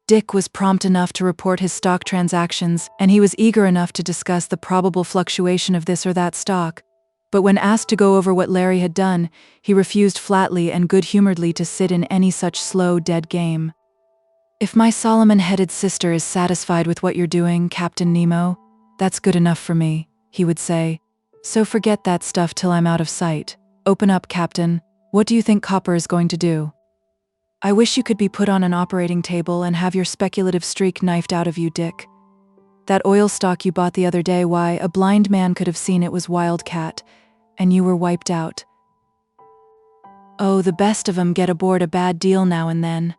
Speaker 2: Dick was prompt enough to report his stock transactions, and he was eager enough to discuss the probable fluctuation of this or that stock. But when asked to go over what Larry had done, he refused flatly and good-humoredly to sit in any such slow, dead game. "If my Solomon-headed sister is satisfied with what you're doing, Captain Nemo, that's good enough for me," he would say. "So forget that stuff till I'm out of sight. Open up, Captain. What do you think Copper is going to do? I wish you could be put on an operating table and have your speculative streak knifed out of you, Dick. That oil stock you bought the other day, why, a blind man could have seen it was wildcat, and you were wiped out. Oh, the best of 'em get aboard a bad deal now and then.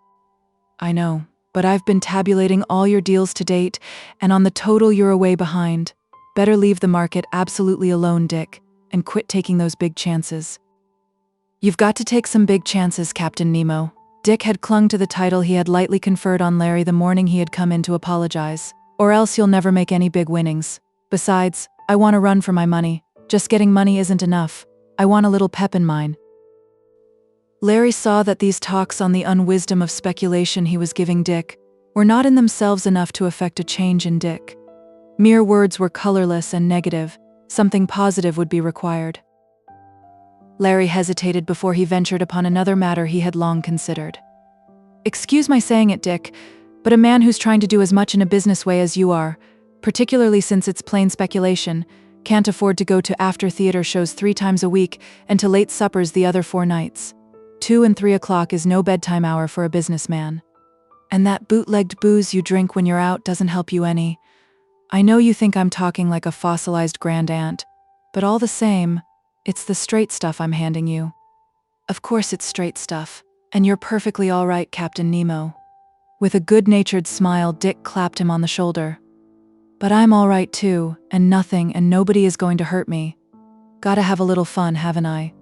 Speaker 2: I know, but I've been tabulating all your deals to date, and on the total you're way behind. Better leave the market absolutely alone, Dick, and quit taking those big chances." "You've got to take some big chances, Captain Nemo." Dick had clung to the title he had lightly conferred on Larry the morning he had come in to apologize. "Or else you'll never make any big winnings. Besides, I want to run for my money. Just getting money isn't enough. I want a little pep in mine." Larry saw that these talks on the unwisdom of speculation he was giving Dick were not in themselves enough to effect a change in Dick. Mere words were colorless and negative. Something positive would be required. Larry hesitated before he ventured upon another matter he had long considered. "Excuse my saying it, Dick, but a man who's trying to do as much in a business way as you are, particularly since it's plain speculation, can't afford to go to after-theater shows 3 times a week and to late suppers the other 4 nights. 2 and 3 o'clock is no bedtime hour for a businessman. And that bootlegged booze you drink when you're out doesn't help you any. I know you think I'm talking like a fossilized grand-aunt, but all the same, it's the straight stuff I'm handing you." "Of course it's straight stuff, and you're perfectly all right, Captain Nemo." With a good-natured smile, Dick clapped him on the shoulder. "But I'm all right too, and nothing and nobody is going to hurt me. Gotta have a little fun, haven't I?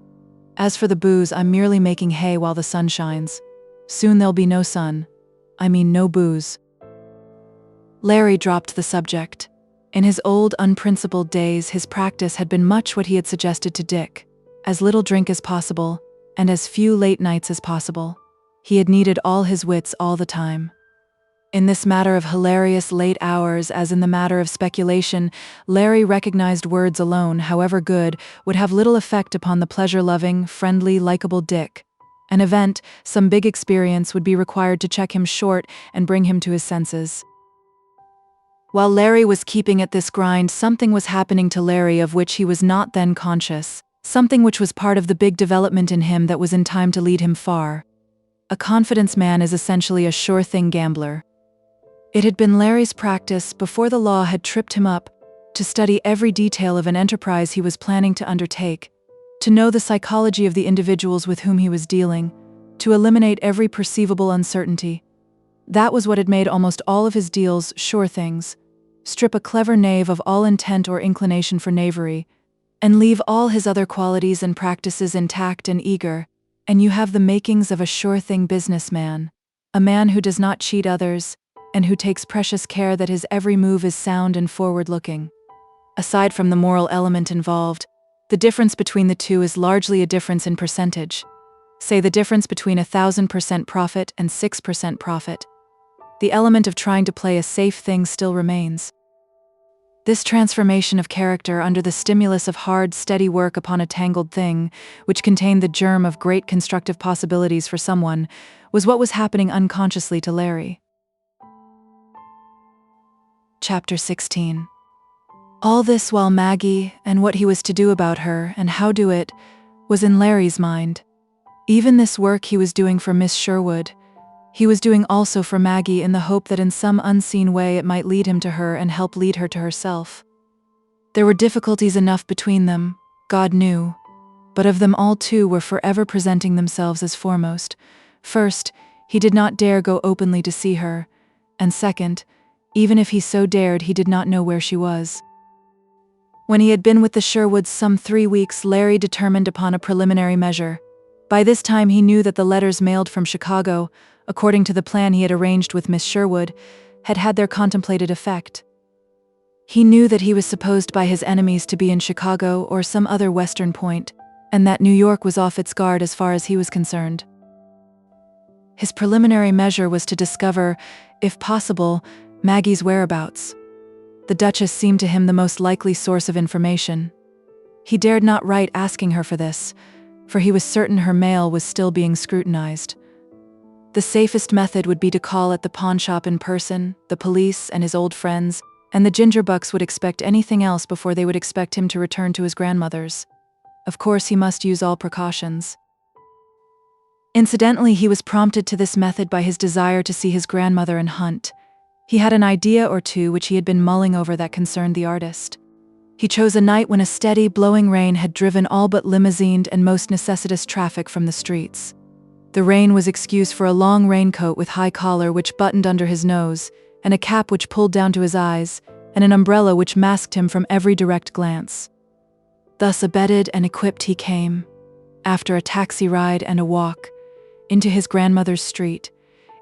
Speaker 2: As for the booze, I'm merely making hay while the sun shines. Soon there'll be no sun. I mean no booze." Larry dropped the subject. In his old, unprincipled days, his practice had been much what he had suggested to Dick: as little drink as possible, and as few late nights as possible. He had needed all his wits all the time. In this matter of hilarious late hours, as in the matter of speculation, Larry recognized words alone, however good, would have little effect upon the pleasure-loving, friendly, likable Dick. An event, some big experience, would be required to check him short and bring him to his senses. While Larry was keeping at this grind, something was happening to Larry of which he was not then conscious, something which was part of the big development in him that was in time to lead him far. A confidence man is essentially a sure-thing gambler. It had been Larry's practice, before the law had tripped him up, to study every detail of an enterprise he was planning to undertake, to know the psychology of the individuals with whom he was dealing, to eliminate every perceivable uncertainty. That was what had made almost all of his deals sure things. Strip a clever knave of all intent or inclination for knavery, and leave all his other qualities and practices intact and eager, and you have the makings of a sure-thing businessman, a man who does not cheat others, and who takes precious care that his every move is sound and forward-looking. Aside from the moral element involved, the difference between the two is largely a difference in percentage. Say the difference between 1,000% profit and 6% profit. The element of trying to play a safe thing still remains. This transformation of character under the stimulus of hard, steady work upon a tangled thing, which contained the germ of great constructive possibilities for someone, was what was happening unconsciously to Larry. Chapter 16. All this while Maggie, and what he was to do about her, and how do it, was in Larry's mind. Even this work he was doing for Miss Sherwood, he was doing also for Maggie in the hope that in some unseen way it might lead him to her and help lead her to herself. There were difficulties enough between them, God knew, but of them all two were forever presenting themselves as foremost. First, he did not dare go openly to see her, and second, even if he so dared, he did not know where she was. When he had been with the Sherwoods some 3 weeks, Larry determined upon a preliminary measure. By this time he knew that the letters mailed from Chicago, according to the plan he had arranged with Miss Sherwood, had had their contemplated effect. He knew that he was supposed by his enemies to be in Chicago or some other western point, and that New York was off its guard as far as he was concerned. His preliminary measure was to discover, if possible, Maggie's whereabouts. The Duchess seemed to him the most likely source of information. He dared not write asking her for this, for he was certain her mail was still being scrutinized. The safest method would be to call at the pawnshop in person, the police and his old friends, and the Gingerbucks would expect anything else before they would expect him to return to his grandmother's. Of course, he must use all precautions. Incidentally, he was prompted to this method by his desire to see his grandmother and Hunt. He had an idea or two which he had been mulling over that concerned the artist. He chose a night when a steady, blowing rain had driven all but limousined and most necessitous traffic from the streets. The rain was excused for a long raincoat with high collar which buttoned under his nose, and a cap which pulled down to his eyes, and an umbrella which masked him from every direct glance. Thus abetted and equipped he came, after a taxi ride and a walk, into his grandmother's street.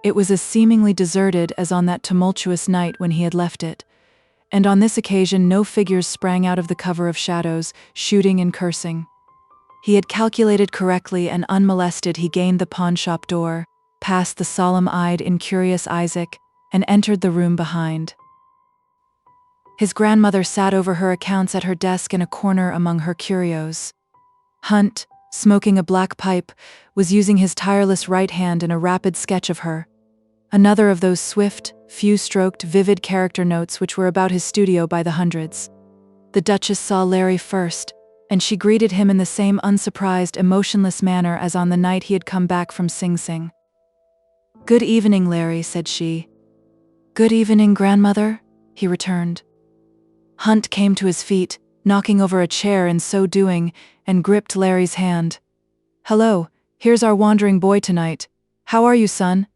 Speaker 2: It was as seemingly deserted as on that tumultuous night when he had left it, and on this occasion no figures sprang out of the cover of shadows, shooting and cursing. He had calculated correctly, and unmolested he gained the pawnshop door, passed the solemn-eyed, incurious Isaac, and entered the room behind. His grandmother sat over her accounts at her desk in a corner among her curios. Hunt, smoking a black pipe, was using his tireless right hand in a rapid sketch of her. Another of those swift, few-stroked, vivid character notes which were about his studio by the hundreds. The Duchess saw Larry first, and she greeted him in the same unsurprised, emotionless manner as on the night he had come back from Sing Sing. "Good evening, Larry," said she. "Good evening, grandmother," he returned. Hunt came to his feet, knocking over a chair in so doing, and gripped Larry's hand. "Hello, here's our wandering boy tonight. How are you, son?"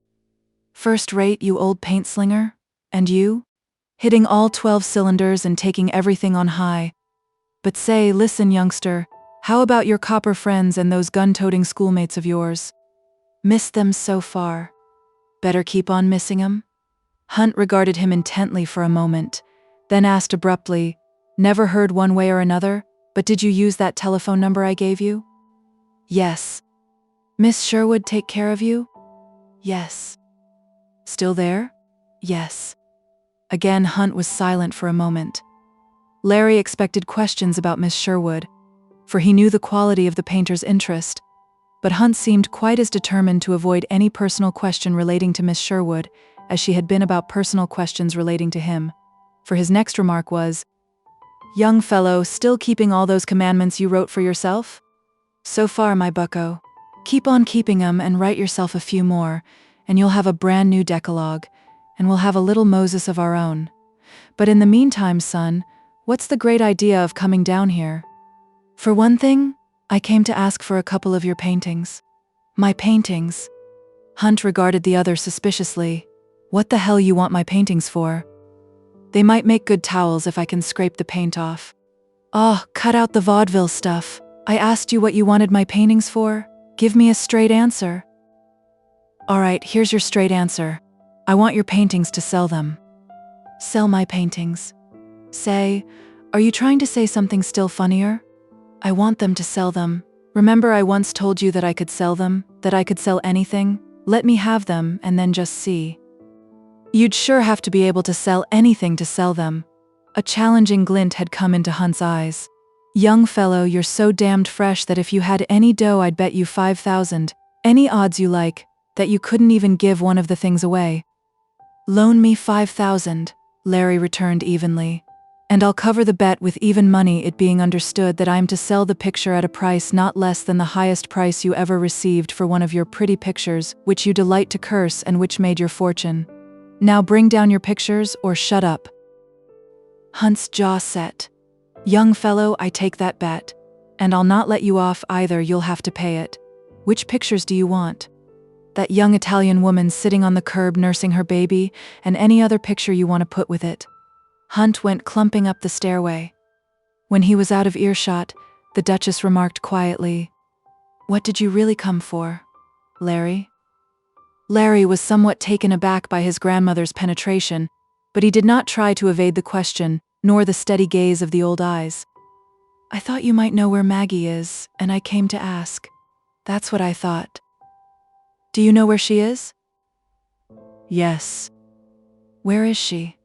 Speaker 2: "First rate, you old paint slinger. And you?" "Hitting all 12 cylinders and taking everything on high. But say, listen, youngster, how about your copper friends and those gun-toting schoolmates of yours? Missed them so far. Better keep on missing 'em?" Hunt regarded him intently for a moment, then asked abruptly, "Never heard one way or another, but did you use that telephone number I gave you?" "Yes." "Miss Sherwood take care of you?" "Yes." "Still there?" "Yes." Again Hunt was silent for a moment. Larry expected questions about Miss Sherwood, for he knew the quality of the painter's interest, but Hunt seemed quite as determined to avoid any personal question relating to Miss Sherwood as she had been about personal questions relating to him, for his next remark was, "Young fellow, still keeping all those commandments you wrote for yourself?" "So far, my bucko." Keep on keeping 'em and write yourself a few more, and you'll have a brand new Decalogue, and we'll have a little Moses of our own. But in the meantime, son, what's the great idea of coming down here? For one thing, I came to ask for a couple of your paintings. My paintings? Hunt regarded the other suspiciously. What the hell you want my paintings for? They might make good towels if I can scrape the paint off. Oh, cut out the vaudeville stuff. I asked you what you wanted my paintings for. Give me a straight answer. All right, here's your straight answer. I want your paintings to sell them. Sell my paintings. Say, are you trying to say something still funnier? I want them to sell them. Remember I once told you that I could sell them, that I could sell anything? Let me have them and then just see. You'd sure have to be able to sell anything to sell them. A challenging glint had come into Hunt's eyes. Young fellow, you're so damned fresh that if you had any dough I'd bet you 5,000, any odds you like, that you couldn't even give one of the things away. Loan me 5,000, Larry returned evenly. And I'll cover the bet with even money, it being understood that I'm to sell the picture at a price not less than the highest price you ever received for one of your pretty pictures, which you delight to curse and which made your fortune. Now bring down your pictures or shut up. Hunt's jaw set. Young fellow, I take that bet. And I'll not let you off either, you'll have to pay it. Which pictures do you want? That young Italian woman sitting on the curb nursing her baby, and any other picture you want to put with it. Hunt went clumping up the stairway. When he was out of earshot, the Duchess remarked quietly, "What did you really come for, Larry?" Larry was somewhat taken aback by his grandmother's penetration, but he did not try to evade the question, nor the steady gaze of the old eyes. "I thought you might know where Maggie is, and I came to ask. That's what I thought." "Do you know where she is?" "Yes." "Where is she?"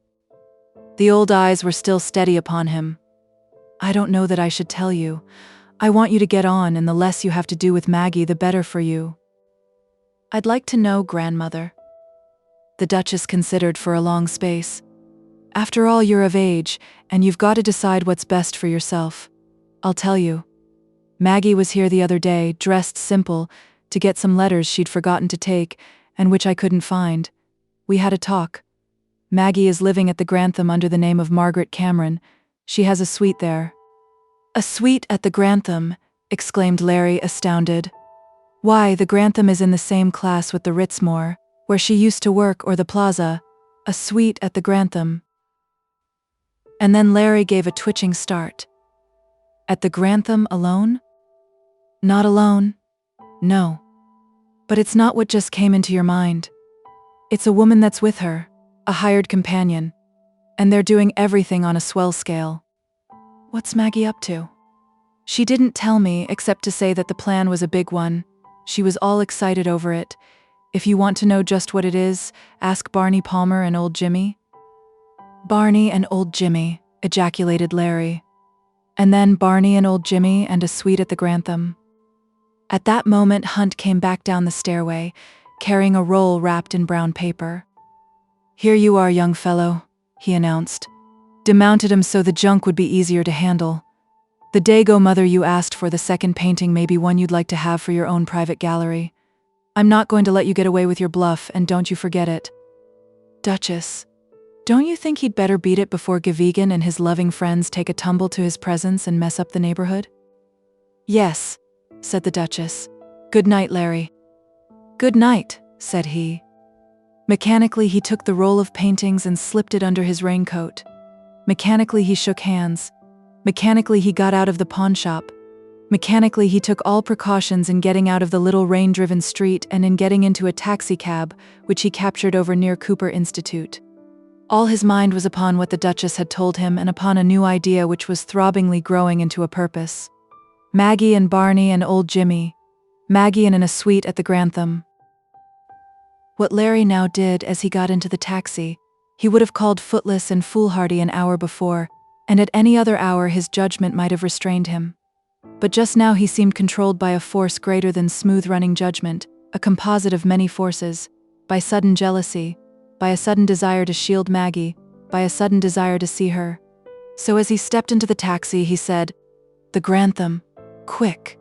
Speaker 2: The old eyes were still steady upon him. "I don't know that I should tell you. I want you to get on, and the less you have to do with Maggie, the better for you." "I'd like to know, grandmother." The Duchess considered for a long space. "After all, you're of age, and you've got to decide what's best for yourself. I'll tell you. Maggie was here the other day, dressed simple, to get some letters she'd forgotten to take, and which I couldn't find. We had a talk. Maggie is living at the Grantham under the name of Margaret Cameron. She has a suite there." "A suite at the Grantham?" exclaimed Larry, astounded. "Why, the Grantham is in the same class with the Ritzmore, where she used to work, or the Plaza. A suite at the Grantham." And then Larry gave a twitching start. "At the Grantham alone?" "Not alone. No. But it's not what just came into your mind. It's a woman that's with her, a hired companion, and they're doing everything on a swell scale." "What's Maggie up to?" "She didn't tell me, except to say that the plan was a big one. She was all excited over it. If you want to know just what it is, ask Barney Palmer and old Jimmy." "Barney and old Jimmy," ejaculated Larry. "And then Barney and old Jimmy and a suite at the Grantham." At that moment, Hunt came back down the stairway, carrying a roll wrapped in brown paper. "Here you are, young fellow," he announced. "Demounted 'em so the junk would be easier to handle. The Dago mother you asked for, the second painting, may be one you'd like to have for your own private gallery. I'm not going to let you get away with your bluff, and don't you forget it." "Duchess, don't you think he'd better beat it before Gavigan and his loving friends take a tumble to his presence and mess up the neighborhood?" "Yes," said the Duchess. "Good night, Larry." "Good night," said he. Mechanically, he took the roll of paintings and slipped it under his raincoat. Mechanically, he shook hands. Mechanically, he got out of the pawnshop. Mechanically, he took all precautions in getting out of the little rain-driven street and in getting into a taxicab, which he captured over near Cooper Institute. All his mind was upon what the Duchess had told him and upon a new idea which was throbbingly growing into a purpose. Maggie and Barney and old Jimmy. Maggie and in a suite at the Grantham. What Larry now did as he got into the taxi, he would have called footless and foolhardy an hour before, and at any other hour his judgment might have restrained him. But just now he seemed controlled by a force greater than smooth-running judgment, a composite of many forces, by sudden jealousy, by a sudden desire to shield Maggie, by a sudden desire to see her. So as he stepped into the taxi, he said, "The Grantham, quick."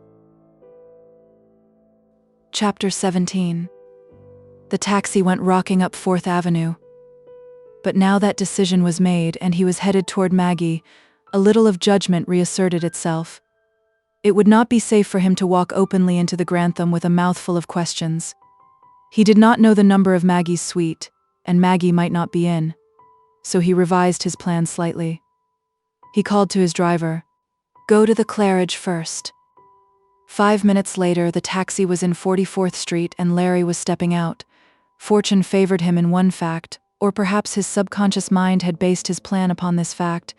Speaker 2: Chapter 17. The taxi went rocking up 4th Avenue. But now that decision was made and he was headed toward Maggie, a little of judgment reasserted itself. It would not be safe for him to walk openly into the Grantham with a mouthful of questions. He did not know the number of Maggie's suite, and Maggie might not be in, so he revised his plan slightly. He called to his driver, "Go to the Claridge first." 5 minutes later, the taxi was in 44th Street and Larry was stepping out. Fortune favored him in one fact, or perhaps his subconscious mind had based his plan upon this fact.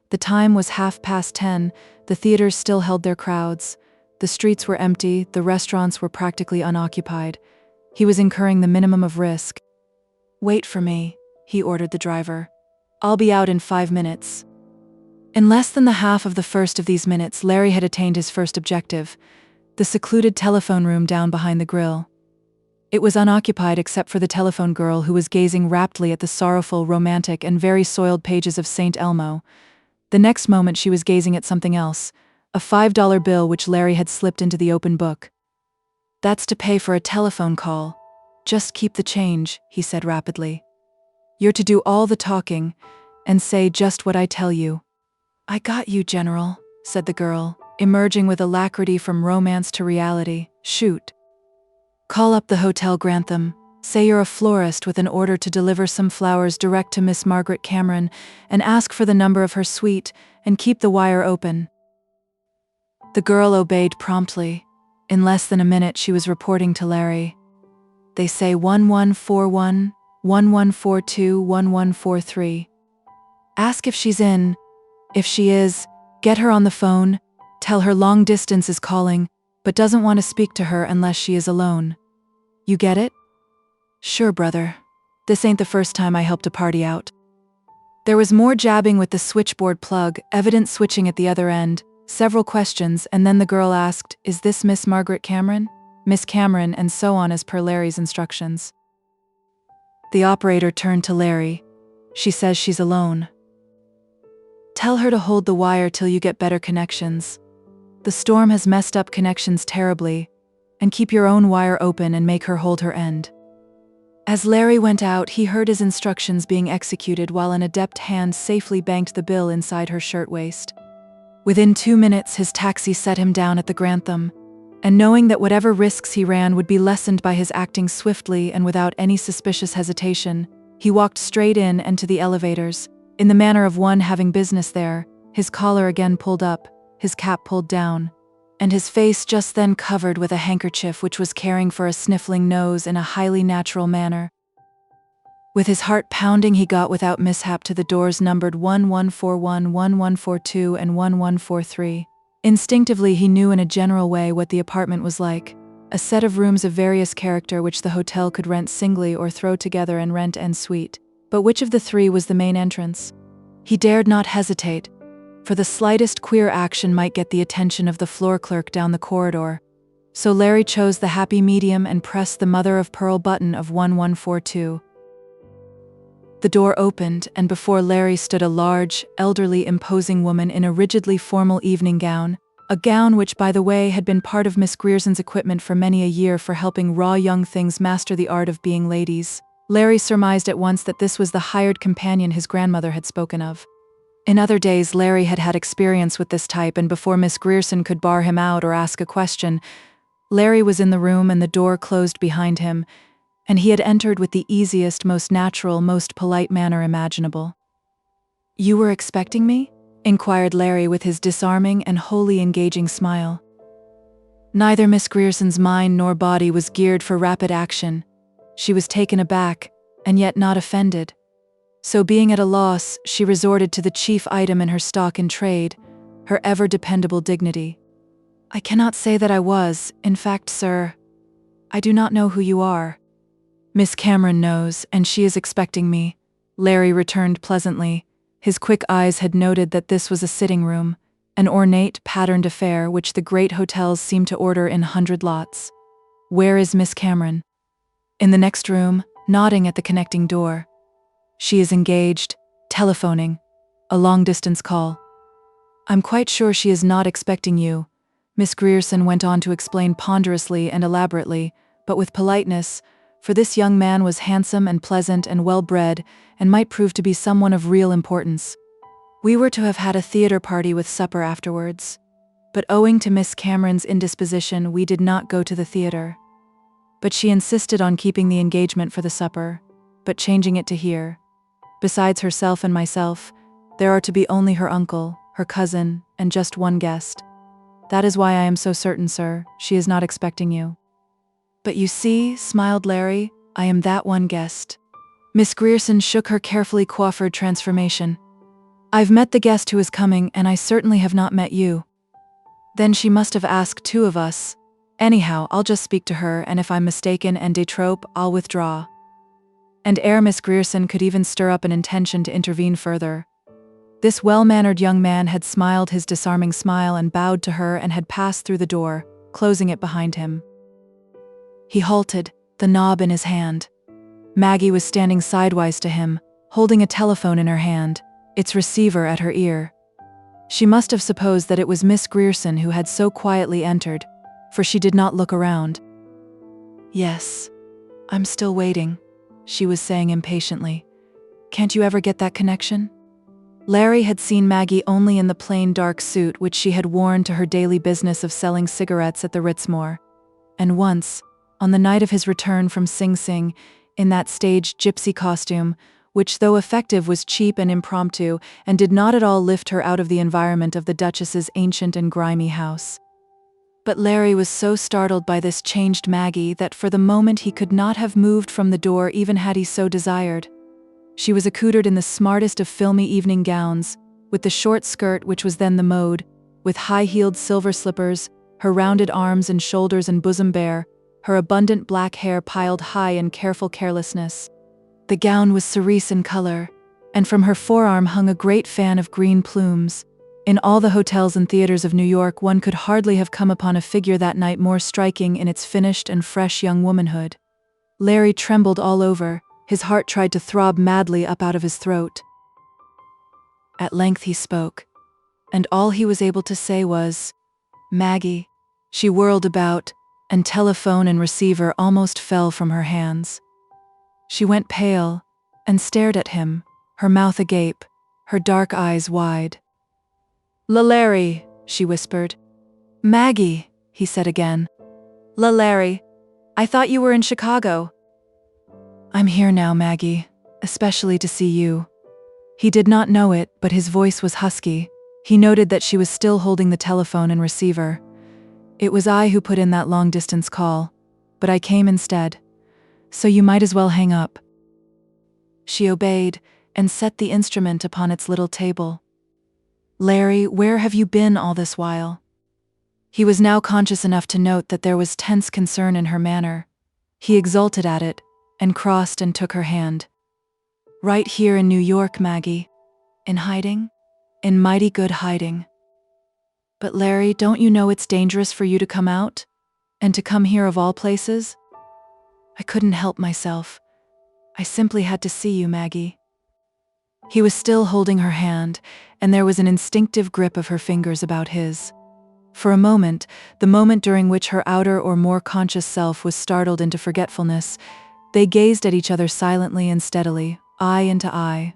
Speaker 2: The time was 10:30, the theaters still held their crowds. The streets were empty, the restaurants were practically unoccupied. He was incurring the minimum of risk. "Wait for me," he ordered the driver. "I'll be out in 5 minutes." In less than the half of the first of these minutes, Larry had attained his first objective, the secluded telephone room down behind the grill. It was unoccupied except for the telephone girl who was gazing raptly at the sorrowful, romantic, and very soiled pages of St. Elmo. The next moment she was gazing at something else, a $5 bill which Larry had slipped into the open book. "That's to pay for a telephone call. Just keep the change," he said rapidly. "You're to do all the talking, and say just what I tell you." "I got you, General," said the girl, emerging with alacrity from romance to reality. "Shoot. Call up the Hotel Grantham. Say you're a florist with an order to deliver some flowers direct to Miss Margaret Cameron, and ask for the number of her suite, and keep the wire open." The girl obeyed promptly. In less than a minute she was reporting to Larry. "They say 1141, 1142, 1143. Ask if she's in. If she is, get her on the phone. Tell her long distance is calling, but doesn't want to speak to her unless she is alone. You get it?" "Sure, brother. This ain't the first time I helped a party out." There was more jabbing with the switchboard plug, evident switching at the other end, several questions, and then the girl asked, "Is this Miss Margaret Cameron?" "Miss Cameron," and so on as per Larry's instructions. The operator turned to Larry. "She says she's alone. Tell her to hold the wire till you get better connections. The storm has messed up connections terribly, and keep your own wire open and make her hold her end." As Larry went out, he heard his instructions being executed while an adept hand safely banked the bill inside her shirtwaist. Within 2 minutes, his taxi set him down at the Grantham, and knowing that whatever risks he ran would be lessened by his acting swiftly and without any suspicious hesitation, he walked straight in and to the elevators, in the manner of one having business there, his collar again pulled up, his cap pulled down, and his face just then covered with a handkerchief which was caring for a sniffling nose in a highly natural manner. With his heart pounding, he got without mishap to the doors numbered 1141, 1142, and 1143. Instinctively, he knew in a general way what the apartment was like, a set of rooms of various character which the hotel could rent singly or throw together and rent en suite. But which of the three was the main entrance? He dared not hesitate, for the slightest queer action might get the attention of the floor clerk down the corridor. So Larry chose the happy medium and pressed the mother-of-pearl button of 1142. The door opened, and before Larry stood a large, elderly, imposing woman in a rigidly formal evening gown, a gown which, by the way, had been part of Miss Grierson's equipment for many a year for helping raw young things master the art of being ladies. Larry surmised at once that this was the hired companion his grandmother had spoken of. In other days, Larry had had experience with this type, and before Miss Grierson could bar him out or ask a question, Larry was in the room and the door closed behind him, and he had entered with the easiest, most natural, most polite manner imaginable. "You were expecting me?" inquired Larry with his disarming and wholly engaging smile. Neither Miss Grierson's mind nor body was geared for rapid action. She was taken aback, and yet not offended. So being at a loss, she resorted to the chief item in her stock in trade, her ever-dependable dignity. "I cannot say that I was. In fact, sir, I do not know who you are." "Miss Cameron knows, and she is expecting me," Larry returned pleasantly. His quick eyes had noted that this was a sitting room, an ornate, patterned affair which the great hotels seem to order in 100 lots. "Where is Miss Cameron?" "In the next room, nodding at the connecting door. She is engaged, telephoning, a long-distance call." "I'm quite sure she is not expecting you," Miss Grierson went on to explain ponderously and elaborately, but with politeness, for this young man was handsome and pleasant and well-bred and might prove to be someone of real importance. We were to have had a theater party with supper afterwards, but owing to Miss Cameron's indisposition, we did not go to the theater. But she insisted on keeping the engagement for the supper, but changing it to here. Besides herself and myself, there are to be only her uncle, her cousin, and just one guest. That is why I am so certain, sir, she is not expecting you. But you see, smiled Larry, I am that one guest. Miss Grierson shook her carefully coiffured transformation. I've met the guest who is coming, and I certainly have not met you. Then she must have asked two of us. Anyhow, I'll just speak to her, and if I'm mistaken and de trop, I'll withdraw. And ere Miss Grierson could even stir up an intention to intervene further, this well-mannered young man had smiled his disarming smile and bowed to her and had passed through the door, closing it behind him. He halted, the knob in his hand. Maggie was standing sidewise to him, holding a telephone in her hand, its receiver at her ear. She must have supposed that it was Miss Grierson who had so quietly entered, for she did not look around. Yes, I'm still waiting, she was saying impatiently. Can't you ever get that connection? Larry had seen Maggie only in the plain dark suit which she had worn to her daily business of selling cigarettes at the Ritzmore, and once, on the night of his return from Sing Sing, in that staged gypsy costume, which though effective was cheap and impromptu and did not at all lift her out of the environment of the Duchess's ancient and grimy house. But Larry was so startled by this changed Maggie that for the moment he could not have moved from the door even had he so desired. She was accoutred in the smartest of filmy evening gowns, with the short skirt which was then the mode, with high-heeled silver slippers, her rounded arms and shoulders and bosom bare, her abundant black hair piled high in careful carelessness. The gown was cerise in color, and from her forearm hung a great fan of green plumes. In all the hotels and theaters of New York, one could hardly have come upon a figure that night more striking in its finished and fresh young womanhood. Larry trembled all over. His heart tried to throb madly up out of his throat. At length he spoke, and all he was able to say was, "Maggie." She whirled about, and telephone and receiver almost fell from her hands. She went pale, and stared at him, her mouth agape, her dark eyes wide. "Larry," she whispered. "Maggie," he said again. "Larry, I thought you were in Chicago." "I'm here now, Maggie, especially to see you." He did not know it, but his voice was husky. He noted that she was still holding the telephone and receiver. "It was I who put in that long-distance call, but I came instead. So you might as well hang up." She obeyed and set the instrument upon its little table. "Larry, where have you been all this while?" He was now conscious enough to note that there was tense concern in her manner. He exulted at it, and crossed and took her hand. "Right here in New York, Maggie." "In hiding?" "In mighty good hiding." "But Larry, don't you know it's dangerous for you to come out? And to come here of all places?" "I couldn't help myself. I simply had to see you, Maggie." He was still holding her hand, and there was an instinctive grip of her fingers about his. For a moment, the moment during which her outer or more conscious self was startled into forgetfulness, they gazed at each other silently and steadily, eye into eye.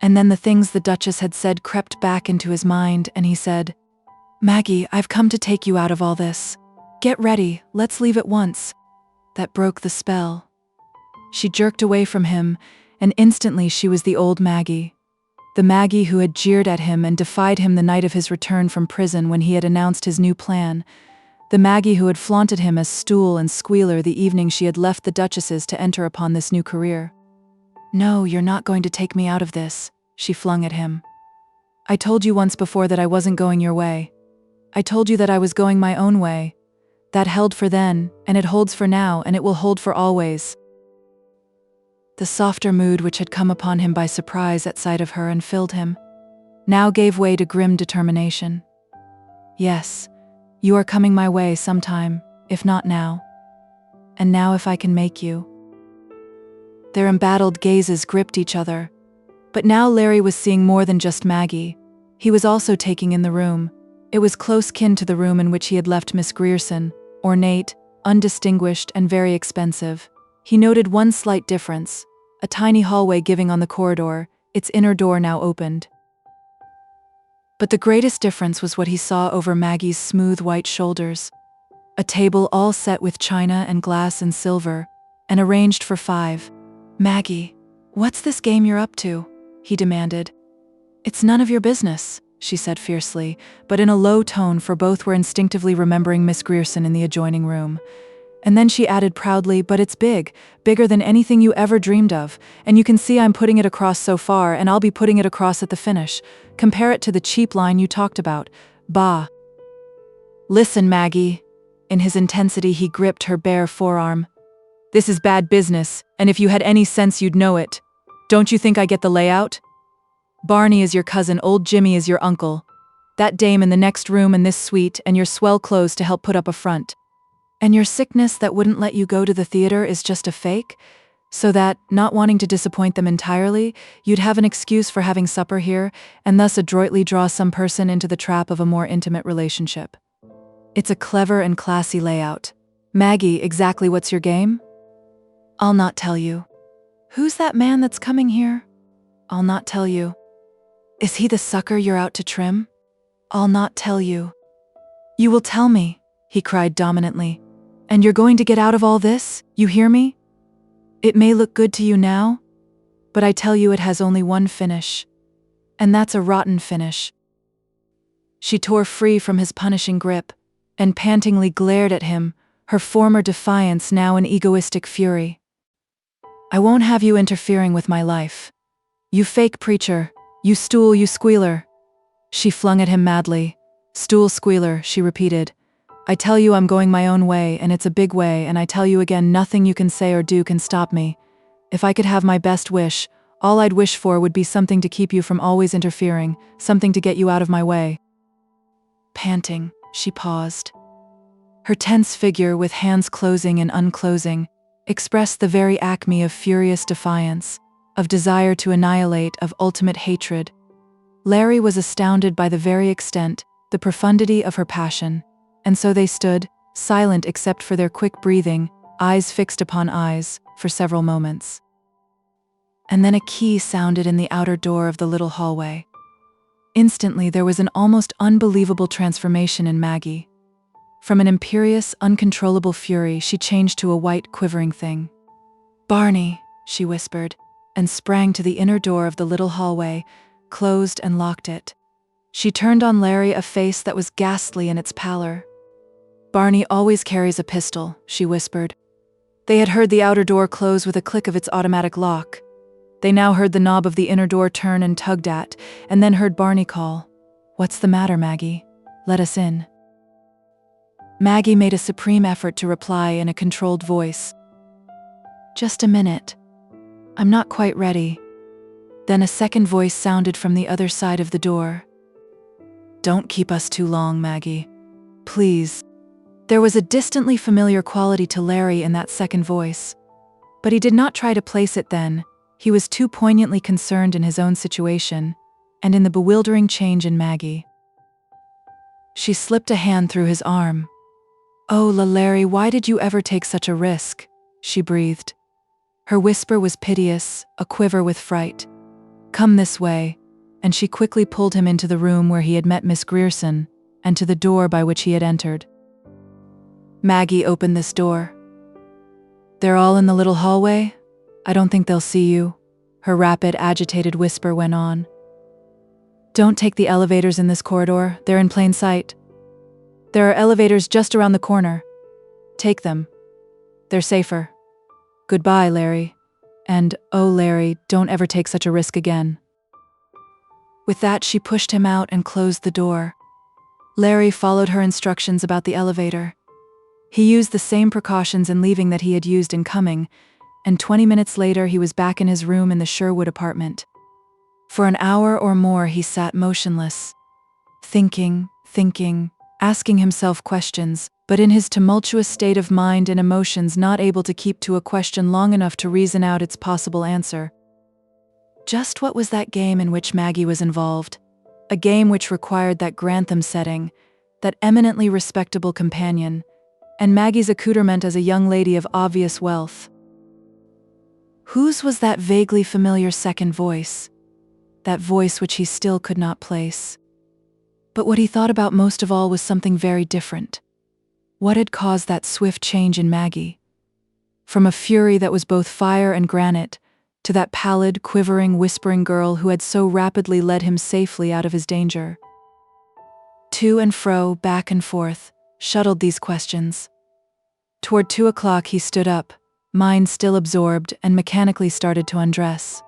Speaker 2: And then the things the Duchess had said crept back into his mind, and he said, "Maggie, I've come to take you out of all this. Get ready, let's leave at once." That broke the spell. She jerked away from him, and instantly she was the old Maggie. The Maggie who had jeered at him and defied him the night of his return from prison when he had announced his new plan. The Maggie who had flaunted him as stool and squealer the evening she had left the Duchess's to enter upon this new career. "No, you're not going to take me out of this," she flung at him. "I told you once before that I wasn't going your way. I told you that I was going my own way. That held for then, and it holds for now, and it will hold for always." The softer mood which had come upon him by surprise at sight of her and filled him, now gave way to grim determination. "Yes, you are coming my way sometime, if not now. And now if I can make you." Their embattled gazes gripped each other. But now Larry was seeing more than just Maggie. He was also taking in the room. It was close kin to the room in which he had left Miss Grierson, ornate, undistinguished and very expensive. He noted one slight difference: a tiny hallway giving on the corridor, its inner door now opened. But the greatest difference was what he saw over Maggie's smooth white shoulders. A table all set with china and glass and silver, and arranged for 5. "Maggie, what's this game you're up to?" he demanded. "It's none of your business," she said fiercely, but in a low tone, for both were instinctively remembering Miss Grierson in the adjoining room. And then she added proudly, "But it's big, bigger than anything you ever dreamed of, and you can see I'm putting it across so far, and I'll be putting it across at the finish. Compare it to the cheap line you talked about. Bah." "Listen, Maggie." In his intensity, he gripped her bare forearm. "This is bad business, and if you had any sense you'd know it. Don't you think I get the layout? Barney is your cousin, old Jimmy is your uncle. That dame in the next room and this suite, and your swell clothes to help put up a front. And your sickness that wouldn't let you go to the theater is just a fake? So that, not wanting to disappoint them entirely, you'd have an excuse for having supper here, and thus adroitly draw some person into the trap of a more intimate relationship. It's a clever and classy layout. Maggie, exactly what's your game? I'll not tell you. Who's that man that's coming here? I'll not tell you. Is he the sucker you're out to trim? I'll not tell you. You will tell me, he cried dominantly. And you're going to get out of all this, you hear me? It may look good to you now, but I tell you it has only one finish. And that's a rotten finish. She tore free from his punishing grip, and pantingly glared at him, her former defiance now an egoistic fury. I won't have you interfering with my life. You fake preacher, you stool, you squealer. She flung at him madly. Stool squealer, she repeated. I tell you I'm going my own way, and it's a big way, and I tell you again nothing you can say or do can stop me. If I could have my best wish, all I'd wish for would be something to keep you from always interfering, something to get you out of my way. Panting, she paused. Her tense figure, with hands closing and unclosing, expressed the very acme of furious defiance, of desire to annihilate, of ultimate hatred. Larry was astounded by the very extent, the profundity of her passion, and so they stood, silent except for their quick breathing, eyes fixed upon eyes, for several moments. And then a key sounded in the outer door of the little hallway. Instantly there was an almost unbelievable transformation in Maggie. From an imperious, uncontrollable fury, she changed to a white, quivering thing. Barney, she whispered, and sprang to the inner door of the little hallway, closed and locked it. She turned on Larry a face that was ghastly in its pallor. Barney always carries a pistol, she whispered. They had heard the outer door close with a click of its automatic lock. They now heard the knob of the inner door turn and tugged at, and then heard Barney call, What's the matter, Maggie? Let us in. Maggie made a supreme effort to reply in a controlled voice. Just a minute. I'm not quite ready. Then a second voice sounded from the other side of the door. Don't keep us too long, Maggie. Please. There was a distantly familiar quality to Larry in that second voice. But he did not try to place it then. He was too poignantly concerned in his own situation, and in the bewildering change in Maggie. She slipped a hand through his arm. Oh, Larry, why did you ever take such a risk? She breathed. Her whisper was piteous, a quiver with fright. Come this way, and she quickly pulled him into the room where he had met Miss Grierson, and to the door by which he had entered. Maggie opened this door. They're all in the little hallway? I don't think they'll see you, her rapid, agitated whisper went on. Don't take the elevators in this corridor, they're in plain sight. There are elevators just around the corner. Take them. They're safer. Goodbye, Larry. And, oh Larry, don't ever take such a risk again. With that, she pushed him out and closed the door. Larry followed her instructions about the elevator. He used the same precautions in leaving that he had used in coming, and 20 minutes later he was back in his room in the Sherwood apartment. For an hour or more he sat motionless, thinking, asking himself questions, but in his tumultuous state of mind and emotions not able to keep to a question long enough to reason out its possible answer. Just what was that game in which Maggie was involved? A game which required that Grantham setting, that eminently respectable companion, and Maggie's accoutrement as a young lady of obvious wealth. Whose was that vaguely familiar second voice? That voice which he still could not place. But what he thought about most of all was something very different. What had caused that swift change in Maggie? From a fury that was both fire and granite, to that pallid, quivering, whispering girl who had so rapidly led him safely out of his danger. To and fro, back and forth, shuttled these questions. Toward 2 o'clock he stood up, mind still absorbed, and mechanically started to undress.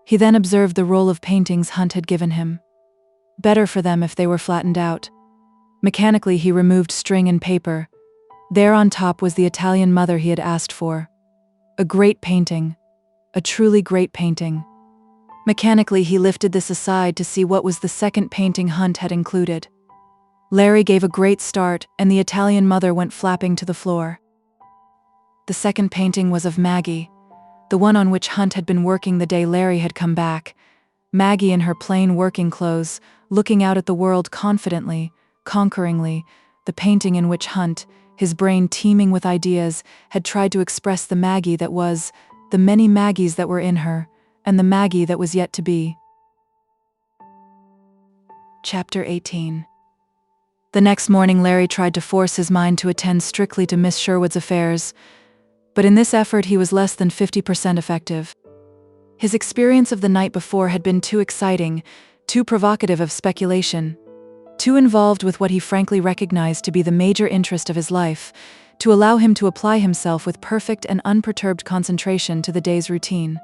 Speaker 2: He then observed the roll of paintings Hunt had given him. Better for them if they were flattened out. Mechanically he removed string and paper. There on top was the Italian mother he had asked for. A great painting. A truly great painting. Mechanically he lifted this aside to see what was the second painting Hunt had included. Larry gave a great start, and the Italian mother went flapping to the floor. The second painting was of Maggie, the one on which Hunt had been working the day Larry had come back. Maggie in her plain working clothes, looking out at the world confidently, conqueringly, the painting in which Hunt, his brain teeming with ideas, had tried to express the Maggie that was, the many Maggies that were in her, and the Maggie that was yet to be. Chapter 18. The next morning Larry tried to force his mind to attend strictly to Miss Sherwood's affairs, but in this effort he was less than 50% effective. His experience of the night before had been too exciting, too provocative of speculation, too involved with what he frankly recognized to be the major interest of his life, to allow him to apply himself with perfect and unperturbed concentration to the day's routine.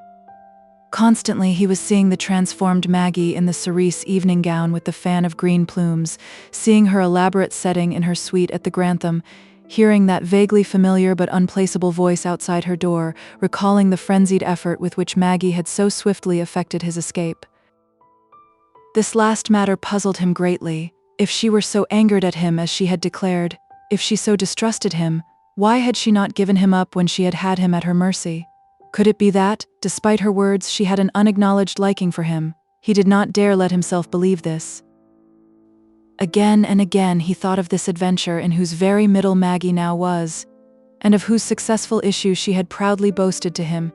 Speaker 2: Constantly he was seeing the transformed Maggie in the cerise evening gown with the fan of green plumes, seeing her elaborate setting in her suite at the Grantham, hearing that vaguely familiar but unplaceable voice outside her door, recalling the frenzied effort with which Maggie had so swiftly effected his escape. This last matter puzzled him greatly. If she were so angered at him as she had declared, if she so distrusted him, why had she not given him up when she had had him at her mercy? Could it be that, despite her words, she had an unacknowledged liking for him? He did not dare let himself believe this. Again and again he thought of this adventure in whose very middle Maggie now was, and of whose successful issue she had proudly boasted to him.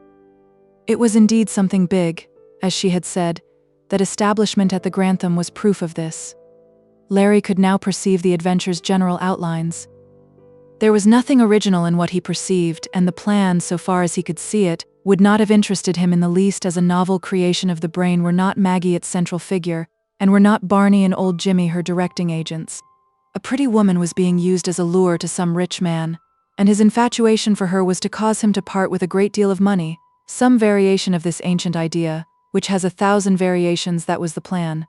Speaker 2: It was indeed something big, as she had said. That establishment at the Grantham was proof of this. Larry could now perceive the adventure's general outlines. There was nothing original in what he perceived, and the plan, so far as he could see it, would not have interested him in the least as a novel creation of the brain were not Maggie its central figure, and were not Barney and old Jimmy her directing agents. A pretty woman was being used as a lure to some rich man, and his infatuation for her was to cause him to part with a great deal of money, some variation of this ancient idea, which has 1,000 variations. That was the plan.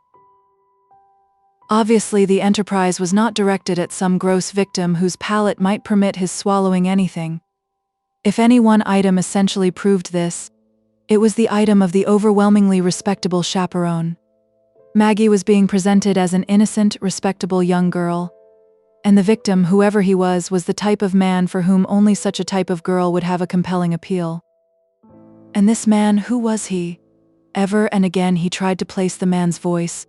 Speaker 2: Obviously, the enterprise was not directed at some gross victim whose palate might permit his swallowing anything. If any one item essentially proved this, it was the item of the overwhelmingly respectable chaperone. Maggie was being presented as an innocent, respectable young girl, and the victim, whoever he was the type of man for whom only such a type of girl would have a compelling appeal. And this man, who was he? Ever and again he tried to place the man's voice,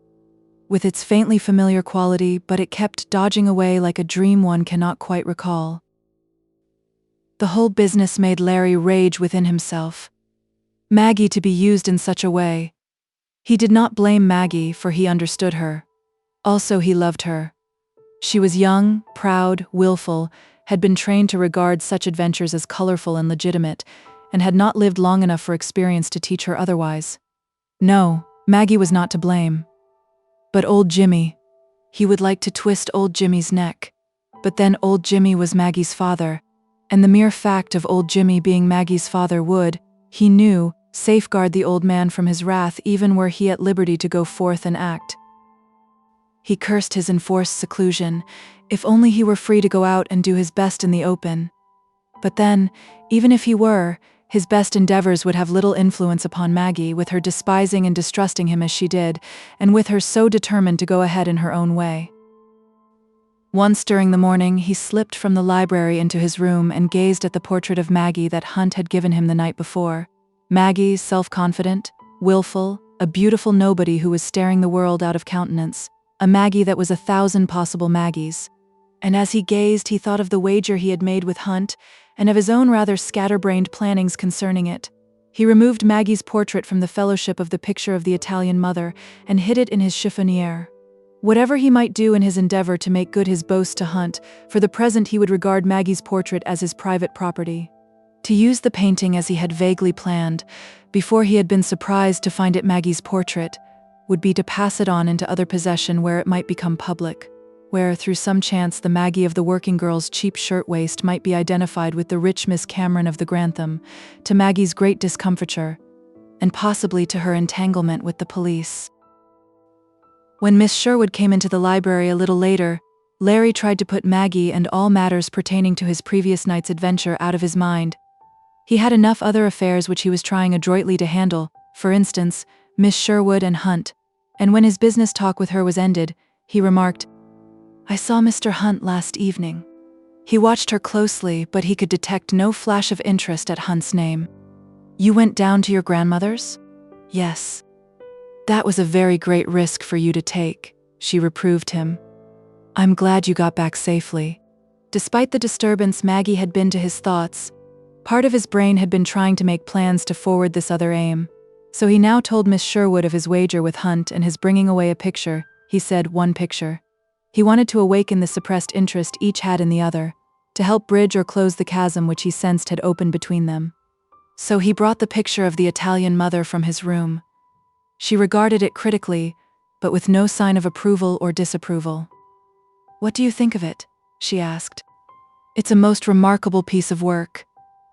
Speaker 2: with its faintly familiar quality, but it kept dodging away like a dream one cannot quite recall. The whole business made Larry rage within himself. Maggie to be used in such a way. He did not blame Maggie, for he understood her. Also he loved her. She was young, proud, willful, had been trained to regard such adventures as colorful and legitimate, and had not lived long enough for experience to teach her otherwise. No, Maggie was not to blame. But old Jimmy. He would like to twist old Jimmy's neck. But then old Jimmy was Maggie's father, and the mere fact of old Jimmy being Maggie's father would, he knew, safeguard the old man from his wrath even were he at liberty to go forth and act. He cursed his enforced seclusion. If only he were free to go out and do his best in the open. But then, even if he were, his best endeavors would have little influence upon Maggie, with her despising and distrusting him as she did, and with her so determined to go ahead in her own way. Once during the morning, he slipped from the library into his room and gazed at the portrait of Maggie that Hunt had given him the night before. Maggie, self-confident, willful, a beautiful nobody who was staring the world out of countenance, a Maggie that was 1,000 possible Maggies. and as he gazed, he thought of the wager he had made with Hunt and of his own rather scatterbrained plannings concerning it. He removed Maggie's portrait from the fellowship of the picture of the Italian mother and hid it in his chiffonier. Whatever he might do in his endeavor to make good his boast to Hunt, for the present he would regard Maggie's portrait as his private property. To use the painting as he had vaguely planned, before he had been surprised to find it Maggie's portrait, would be to pass it on into other possession where it might become public, where, through some chance, the Maggie of the working girl's cheap shirtwaist might be identified with the rich Miss Cameron of the Grantham, to Maggie's great discomfiture, and possibly to her entanglement with the police. When Miss Sherwood came into the library a little later, Larry tried to put Maggie and all matters pertaining to his previous night's adventure out of his mind. He had enough other affairs which he was trying adroitly to handle, for instance, Miss Sherwood and Hunt, and when his business talk with her was ended, he remarked, "I saw Mr. Hunt last evening." He watched her closely, but he could detect no flash of interest at Hunt's name. "You went down to your grandmother's?" "Yes." "That was a very great risk for you to take," she reproved him. "I'm glad you got back safely." Despite the disturbance Maggie had been to his thoughts, part of his brain had been trying to make plans to forward this other aim. So he now told Miss Sherwood of his wager with Hunt and his bringing away a picture. He said one picture. He wanted to awaken the suppressed interest each had in the other, to help bridge or close the chasm which he sensed had opened between them. So he brought the picture of the Italian mother from his room. She regarded it critically, but with no sign of approval or disapproval. "What do you think of it?" she asked. "It's a most remarkable piece of work,"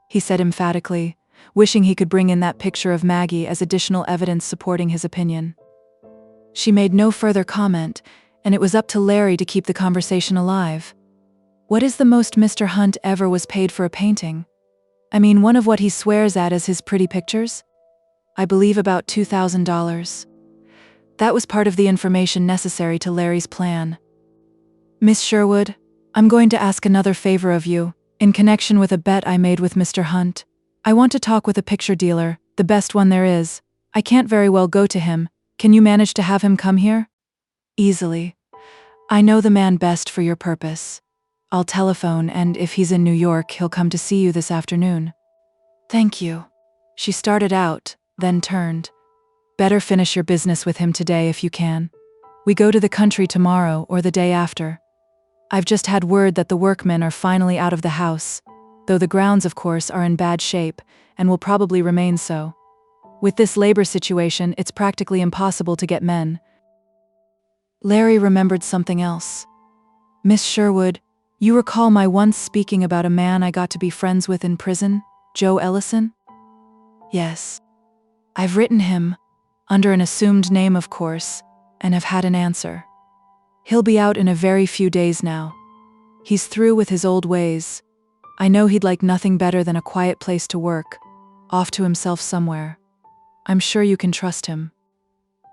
Speaker 2: he said emphatically, wishing he could bring in that picture of Maggie as additional evidence supporting his opinion. She made no further comment, and it was up to Larry to keep the conversation alive. "What is the most Mr. Hunt ever was paid for a painting? I mean, one of what he swears at as his pretty pictures?" "I believe about $2,000. That was part of the information necessary to Larry's plan. "Miss Sherwood, I'm going to ask another favor of you, in connection with a bet I made with Mr. Hunt. I want to talk with a picture dealer, the best one there is. I can't very well go to him. Can you manage to have him come here?" "Easily. I know the man best for your purpose. I'll telephone, and if he's in New York, he'll come to see you this afternoon." "Thank you." She started out, then turned. "Better finish your business with him today if you can. We go to the country tomorrow or the day after. I've just had word that the workmen are finally out of the house, though the grounds, of course, are in bad shape and will probably remain so. With this labor situation, it's practically impossible to get men." Larry remembered something else. "Miss Sherwood, you recall my once speaking about a man I got to be friends with in prison, Joe Ellison?" "Yes. I've written him, under an assumed name of course, and have had an answer. He'll be out in a very few days now. He's through with his old ways. I know he'd like nothing better than a quiet place to work, off to himself somewhere. I'm sure you can trust him.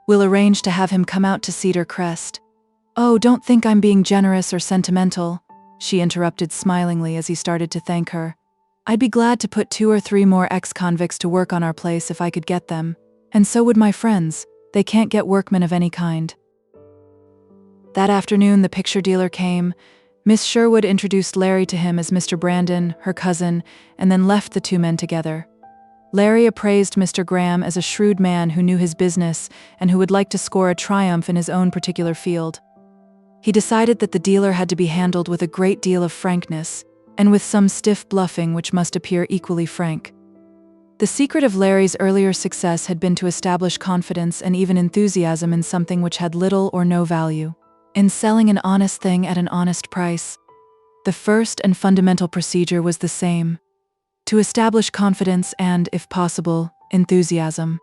Speaker 2: We'll arrange to have him come out to Cedar Crest." "Oh, don't think I'm being generous or sentimental," she interrupted smilingly as he started to thank her. "I'd be glad to put 2 or 3 more ex-convicts to work on our place if I could get them, and so would my friends. They can't get workmen of any kind." That afternoon the picture dealer came. Miss Sherwood introduced Larry to him as Mr. Brandon, her cousin, and then left the two men together. Larry appraised Mr. Graham as a shrewd man who knew his business and who would like to score a triumph in his own particular field. He decided that the dealer had to be handled with a great deal of frankness, and with some stiff bluffing which must appear equally frank. The secret of Larry's earlier success had been to establish confidence and even enthusiasm in something which had little or no value, in selling an honest thing at an honest price. The first and fundamental procedure was the same: to establish confidence and, if possible, enthusiasm.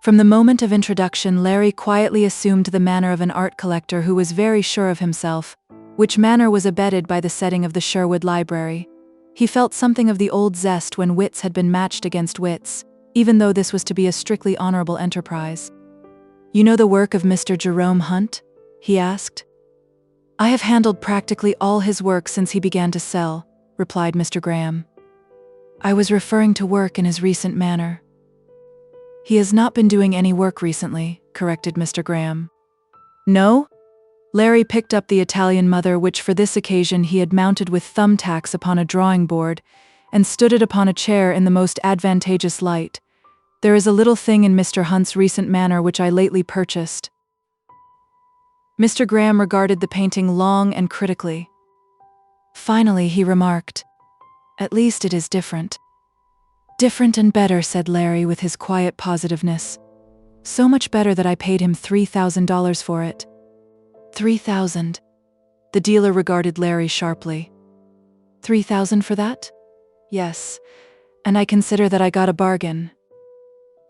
Speaker 2: From the moment of introduction, Larry quietly assumed the manner of an art collector who was very sure of himself, which manner was abetted by the setting of the Sherwood Library. He felt something of the old zest when wits had been matched against wits, even though this was to be a strictly honorable enterprise. "You know the work of Mr. Jerome Hunt?" he asked. "I have handled practically all his work since he began to sell," replied Mr. Graham. "I was referring to work in his recent manner." "He has not been doing any work recently," corrected Mr. Graham. "No? Larry picked up the Italian mother, which for this occasion he had mounted with thumbtacks upon a drawing board, and stood it upon a chair in the most advantageous light. There is a little thing in Mr. Hunt's recent manner which I lately purchased. Mr. Graham regarded the painting long and critically. Finally, he remarked, "At least it is different." "Different and better," said Larry with his quiet positiveness. "So much better that I paid him $3,000 for it." $3,000. The dealer regarded Larry sharply. $3,000 for that? Yes, and I consider that I got a bargain.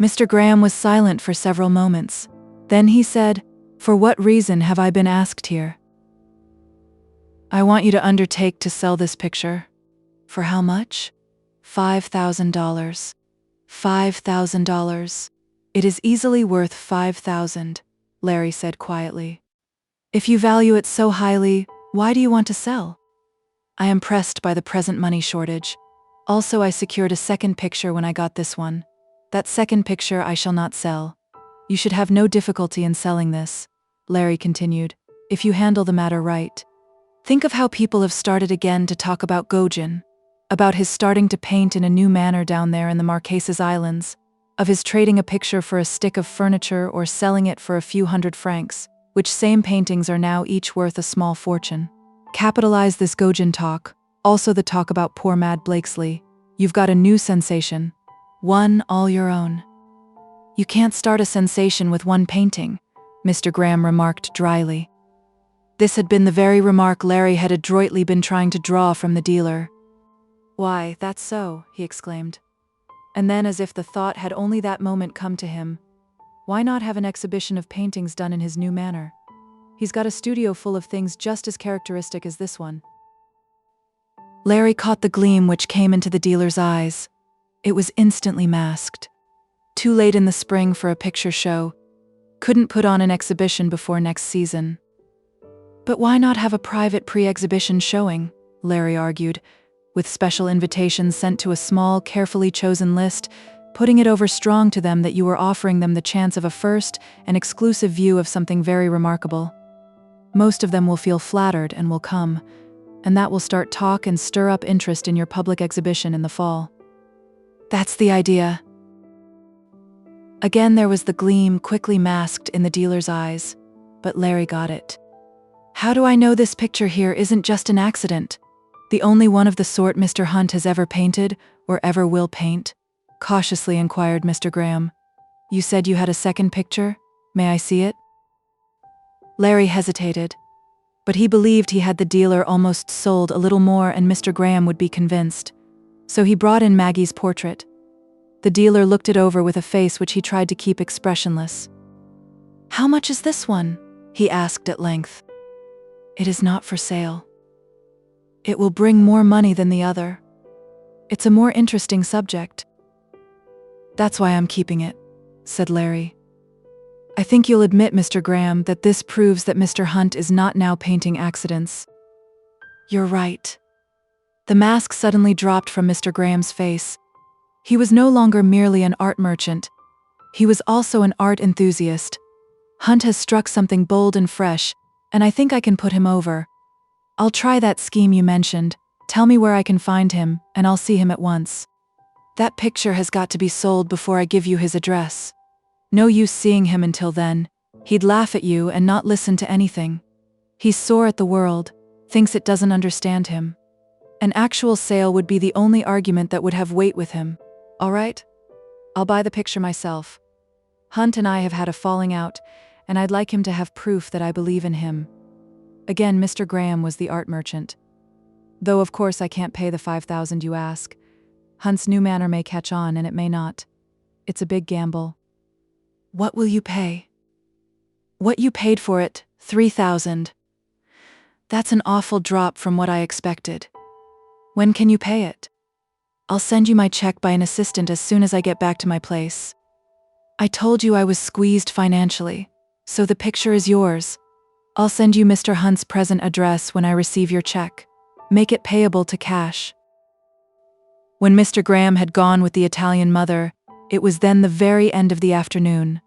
Speaker 2: Mr. Graham was silent for several moments. Then he said, "For what reason have I been asked here?" "I want you to undertake to sell this picture." "For how much?" $5,000. $5,000. It is easily worth $5,000, Larry said quietly. "If you value it so highly, why do you want to sell?" "I am pressed by the present money shortage. Also, I secured a second picture when I got this one. That second picture I shall not sell. You should have no difficulty in selling this," Larry continued, "if you handle the matter right. Think of how people have started again to talk about Gauguin, about his starting to paint in a new manner down there in the Marquesas Islands, of his trading a picture for a stick of furniture or selling it for a few hundred francs, which same paintings are now each worth a small fortune. Capitalize this Gauguin talk, also the talk about poor Mad Blakesley. You've got a new sensation. One all your own." "You can't start a sensation with one painting," Mr. Graham remarked dryly. This had been the very remark Larry had adroitly been trying to draw from the dealer. "Why, that's so," he exclaimed. And then, as if the thought had only that moment come to him, why not have an exhibition of paintings done in his new manner? He's got a studio full of things just as characteristic as this one. Larry caught the gleam which came into the dealer's eyes. It was instantly masked. Too late in the spring for a picture show. Couldn't put on an exhibition before next season. "But why not have a private pre-exhibition showing?" Larry argued, with special invitations sent to a small, carefully chosen list, putting it over strong to them that you were offering them the chance of a first and exclusive view of something very remarkable. Most of them will feel flattered and will come, and that will start talk and stir up interest in your public exhibition in the fall. "That's the idea." Again there was the gleam quickly masked in the dealer's eyes, but Larry got it. "How do I know this picture here isn't just an accident? The only one of the sort Mr. Hunt has ever painted, or ever will paint?" cautiously inquired Mr. Graham. "You said you had a second picture? May I see it?" Larry hesitated, but he believed he had the dealer almost sold a little more and Mr. Graham would be convinced. So he brought in Maggie's portrait. The dealer looked it over with a face which he tried to keep expressionless. "How much is this one?" he asked at length. "It is not for sale. It will bring more money than the other. It's a more interesting subject." "That's why I'm keeping it," said Larry. "I think you'll admit, Mr. Graham, that this proves that Mr. Hunt is not now painting accidents." "You're right." The mask suddenly dropped from Mr. Graham's face. He was no longer merely an art merchant. He was also an art enthusiast. "Hunt has struck something bold and fresh, and I think I can put him over. I'll try that scheme you mentioned. Tell me where I can find him, and I'll see him at once. That picture has got to be sold before I give you his address. No use seeing him until then. He'd laugh at you and not listen to anything. He's sore at the world, thinks it doesn't understand him. An actual sale would be the only argument that would have weight with him. All right? I'll buy the picture myself. Hunt and I have had a falling out, and I'd like him to have proof that I believe in him." Again, Mr. Graham was the art merchant. "Though of course I can't pay the $5,000 you ask. Hunt's new manner may catch on and it may not. It's a big gamble." "What will you pay?" "What you paid for it, $3,000. That's an awful drop from what I expected. When can you pay it?" "I'll send you my check by an assistant as soon as I get back to my place. I told you I was squeezed financially, so the picture is yours. I'll send you Mr. Hunt's present address when I receive your check. Make it payable to cash." When Mr. Graham had gone with the Italian mother, it was then the very end of the afternoon.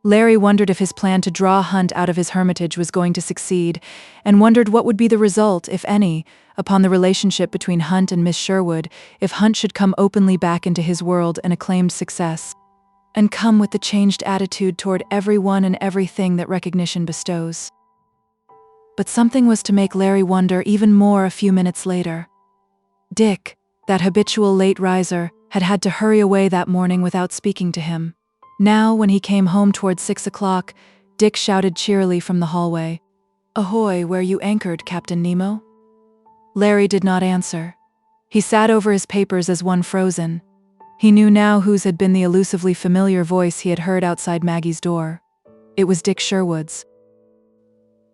Speaker 2: Larry wondered if his plan to draw Hunt out of his hermitage was going to succeed, and wondered what would be the result, if any, upon the relationship between Hunt and Miss Sherwood if Hunt should come openly back into his world and acclaimed success, and come with the changed attitude toward everyone and everything that recognition bestows. But something was to make Larry wonder even more a few minutes later. Dick, that habitual late riser, had had to hurry away that morning without speaking to him. Now, when he came home toward 6 o'clock, Dick shouted cheerily from the hallway, "Ahoy, where you anchored, Captain Nemo?" Larry did not answer. He sat over his papers as one frozen. He knew now whose had been the elusively familiar voice he had heard outside Maggie's door. It was Dick Sherwood's.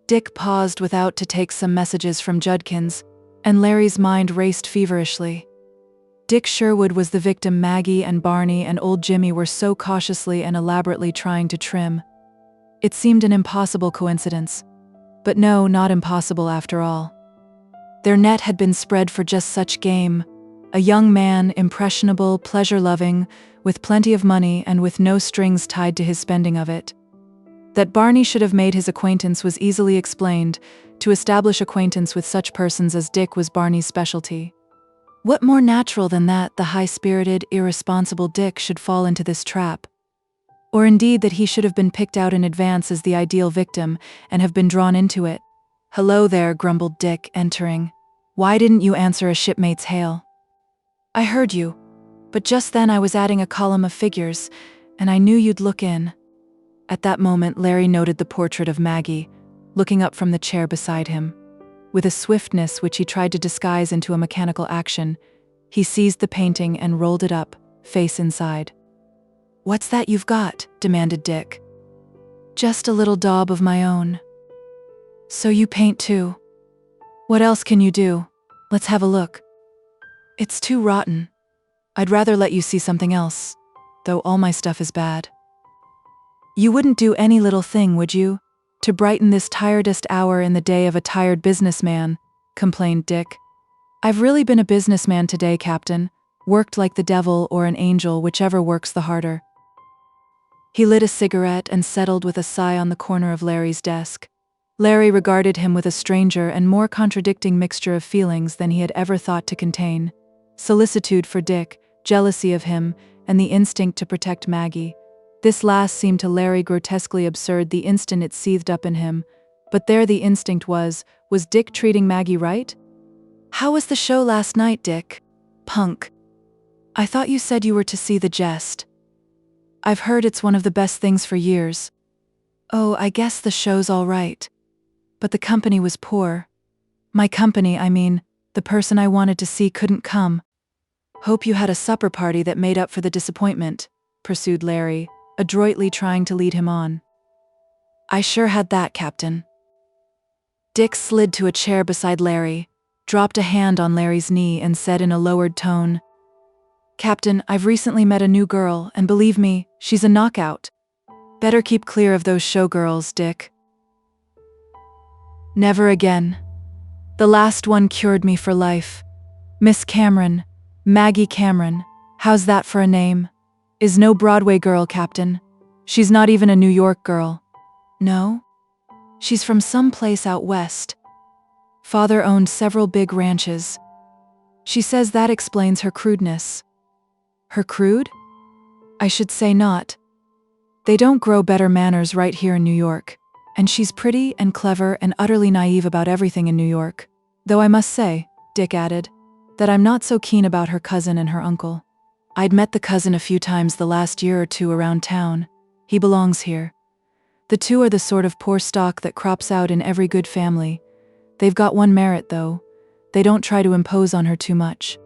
Speaker 2: Dick paused without to take some messages from Judkins, and Larry's mind raced feverishly. Dick Sherwood was the victim Maggie and Barney and old Jimmy were so cautiously and elaborately trying to trim. It seemed an impossible coincidence. But no, not impossible after all. Their net had been spread for just such game, a young man, impressionable, pleasure-loving, with plenty of money and with no strings tied to his spending of it. That Barney should have made his acquaintance was easily explained. To establish acquaintance with such persons as Dick was Barney's specialty. What more natural than that the high-spirited, irresponsible Dick should fall into this trap? Or indeed that he should have been picked out in advance as the ideal victim and have been drawn into it? "Hello there," grumbled Dick, entering. "Why didn't you answer a shipmate's hail?" "I heard you, but just then I was adding a column of figures, and I knew you'd look in." At that moment, Larry noted the portrait of Maggie, looking up from the chair beside him. With a swiftness which he tried to disguise into a mechanical action, he seized the painting and rolled it up, face inside. "What's that you've got?" demanded Dick. "Just a little daub of my own." "So you paint too? What else can you do? Let's have a look." "It's too rotten. I'd rather let you see something else, though all my stuff is bad." "You wouldn't do any little thing, would you, to brighten this tiredest hour in the day of a tired businessman?" complained Dick. "I've really been a businessman today, Captain. Worked like the devil or an angel, whichever works the harder." He lit a cigarette and settled with a sigh on the corner of Larry's desk. Larry regarded him with a stranger and more contradicting mixture of feelings than he had ever thought to contain. Solicitude for Dick, jealousy of him, and the instinct to protect Maggie. This last seemed to Larry grotesquely absurd the instant it seethed up in him. But there the instinct was Dick treating Maggie right? "How was the show last night, Dick?" "Punk. I thought you said you were to see The Jest." "I've heard it's one of the best things for years." "Oh, I guess the show's all right. But the company was poor. My company, I mean, the person I wanted to see couldn't come." "Hope you had a supper party that made up for the disappointment," pursued Larry, adroitly trying to lead him on. "I sure had that, Captain." Dick slid to a chair beside Larry, dropped a hand on Larry's knee and said in a lowered tone, "Captain, I've recently met a new girl, and believe me, she's a knockout. Better keep clear of those showgirls, Dick." "Never again. The last one cured me for life. Miss Cameron, Maggie Cameron, how's that for a name? Is no Broadway girl, Captain. She's not even a New York girl." "No? She's from some place out west. Father owned several big ranches. She says that explains her crudeness." "Her crude? I should say not. They don't grow better manners right here in New York. And she's pretty and clever and utterly naive about everything in New York. Though I must say," Dick added, "that I'm not so keen about her cousin and her uncle. I'd met the cousin a few times the last year or two around town. He belongs here. The two are the sort of poor stock that crops out in every good family. They've got one merit, though. They don't try to impose on her too much."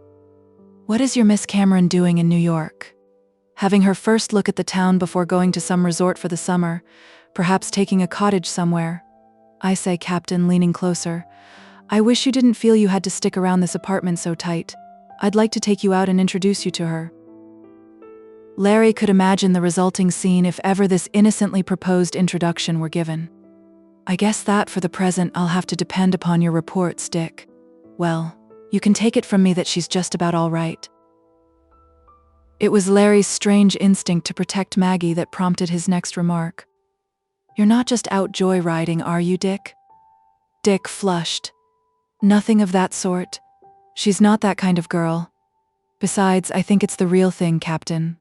Speaker 2: "What is your Miss Cameron doing in New York?" "Having her first look at the town before going to some resort for the summer, perhaps taking a cottage somewhere. I say, Captain," leaning closer, "I wish you didn't feel you had to stick around this apartment so tight. I'd like to take you out and introduce you to her." Larry could imagine the resulting scene if ever this innocently proposed introduction were given. "I guess that, for the present, I'll have to depend upon your reports, Dick. Well, you can take it from me that she's just about all right." It was Larry's strange instinct to protect Maggie that prompted his next remark. You're not just out joyriding, are you, Dick? Dick flushed. Nothing of that sort. She's not that kind of girl. Besides, I think it's the real thing, Captain.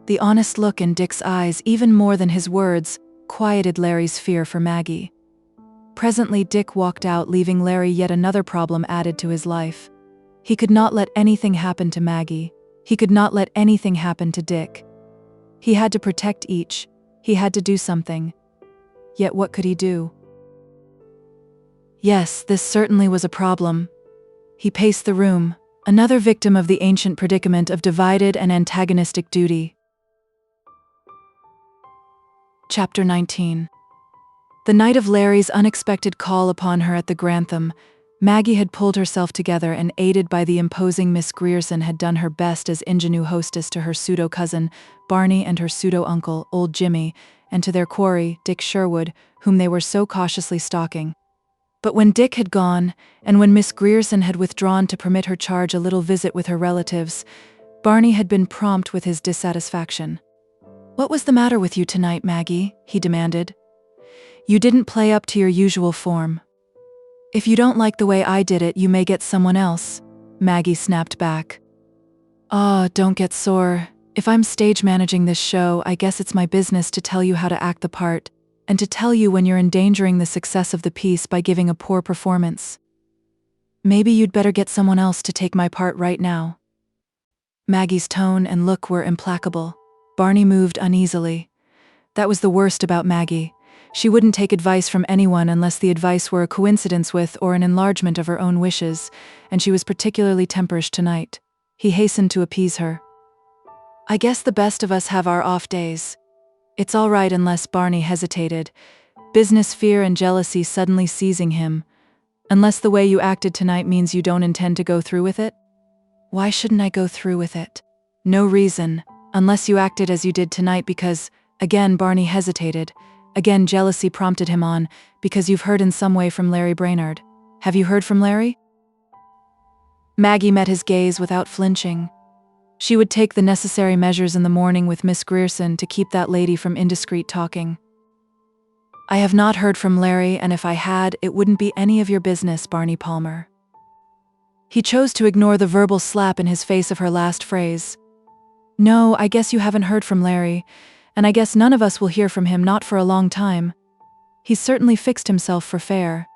Speaker 2: The honest look in Dick's eyes, even more than his words, quieted Larry's fear for Maggie. Presently, Dick walked out, leaving Larry yet another problem added to his life. He could not let anything happen to Maggie. He could not let anything happen to Dick. He had to protect each. He had to do something. Yet what could he do? Yes, this certainly was a problem. He paced the room, another victim of the ancient predicament of divided and antagonistic duty. Chapter 19. The night of Larry's unexpected call upon her at the Grantham, Maggie had pulled herself together and, aided by the imposing Miss Grierson, had done her best as ingenue hostess to her pseudo-cousin, Barney, and her pseudo-uncle, old Jimmy, and to their quarry, Dick Sherwood, whom they were so cautiously stalking. But when Dick had gone, and when Miss Grierson had withdrawn to permit her charge a little visit with her relatives, Barney had been prompt with his dissatisfaction. "What was the matter with you tonight, Maggie?" he demanded. "You didn't play up to your usual form." "If you don't like the way I did it, you may get someone else," Maggie snapped back. "Ah, don't get sore. If I'm stage managing this show, I guess it's my business to tell you how to act the part, and to tell you when you're endangering the success of the piece by giving a poor performance. Maybe you'd better get someone else to take my part right now." Maggie's tone and look were implacable. Barney moved uneasily. That was the worst about Maggie. She wouldn't take advice from anyone unless the advice were a coincidence with or an enlargement of her own wishes, and she was particularly temperish tonight. He hastened to appease her. "I guess the best of us have our off days. It's all right," unless Barney hesitated, business fear and jealousy suddenly seizing him. "Unless the way you acted tonight means you don't intend to go through with it?" "Why shouldn't I go through with it?" "No reason, unless you acted as you did tonight because," again Barney hesitated, again jealousy prompted him on, "because you've heard in some way from Larry Brainerd. Have you heard from Larry?" Maggie met his gaze without flinching. She would take the necessary measures in the morning with Miss Grierson to keep that lady from indiscreet talking. "I have not heard from Larry, and if I had, it wouldn't be any of your business, Barney Palmer." He chose to ignore the verbal slap in his face of her last phrase. "No, I guess you haven't heard from Larry, and I guess none of us will hear from him, not for a long time. He's certainly fixed himself for fair."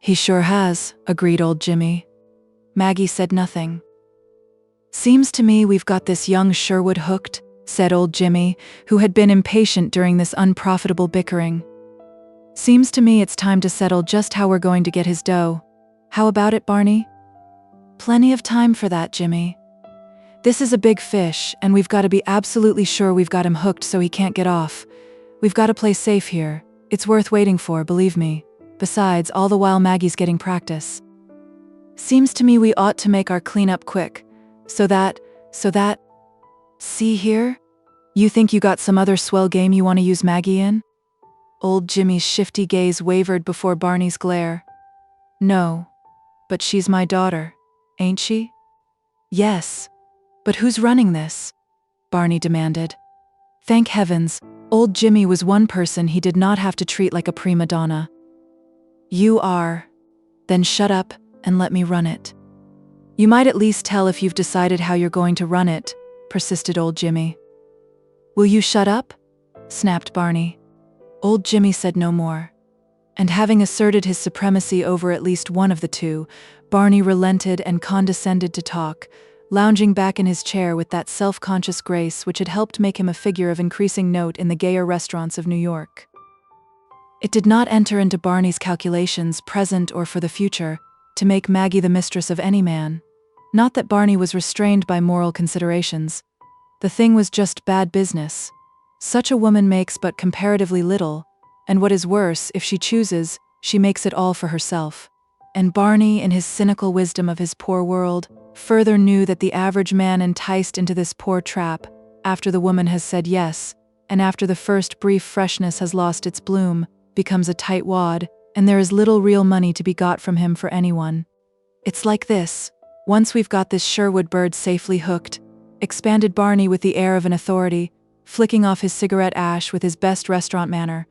Speaker 2: "He sure has," agreed old Jimmy. Maggie said nothing. "Seems to me we've got this young Sherwood hooked," said old Jimmy, who had been impatient during this unprofitable bickering. "Seems to me it's time to settle just how we're going to get his dough. How about it, Barney?" "Plenty of time for that, Jimmy. This is a big fish, and we've got to be absolutely sure we've got him hooked so he can't get off. We've got to play safe here. It's worth waiting for, believe me. Besides, all the while Maggie's getting practice. Seems to me we ought to make our cleanup quick. So that, see here? You think you got some other swell game you want to use Maggie in?" Old Jimmy's shifty gaze wavered before Barney's glare. "No. But she's my daughter, ain't she?" "Yes. But who's running this?" Barney demanded. Thank heavens, old Jimmy was one person he did not have to treat like a prima donna. "You are. Then shut up and let me run it." "You might at least tell if you've decided how you're going to run it," persisted old Jimmy. "Will you shut up?" snapped Barney. Old Jimmy said no more. And having asserted his supremacy over at least one of the two, Barney relented and condescended to talk, lounging back in his chair with that self-conscious grace which had helped make him a figure of increasing note in the gayer restaurants of New York. It did not enter into Barney's calculations, present or for the future, to make Maggie the mistress of any man. Not that Barney was restrained by moral considerations. The thing was just bad business. Such a woman makes but comparatively little, and what is worse, if she chooses, she makes it all for herself. And Barney, in his cynical wisdom of his poor world, further knew that the average man enticed into this poor trap, after the woman has said yes, and after the first brief freshness has lost its bloom, becomes a tight wad, and there is little real money to be got from him for anyone. "It's like this. Once we've got this Sherwood bird safely hooked," expanded Barney with the air of an authority, flicking off his cigarette ash with his best restaurant manner.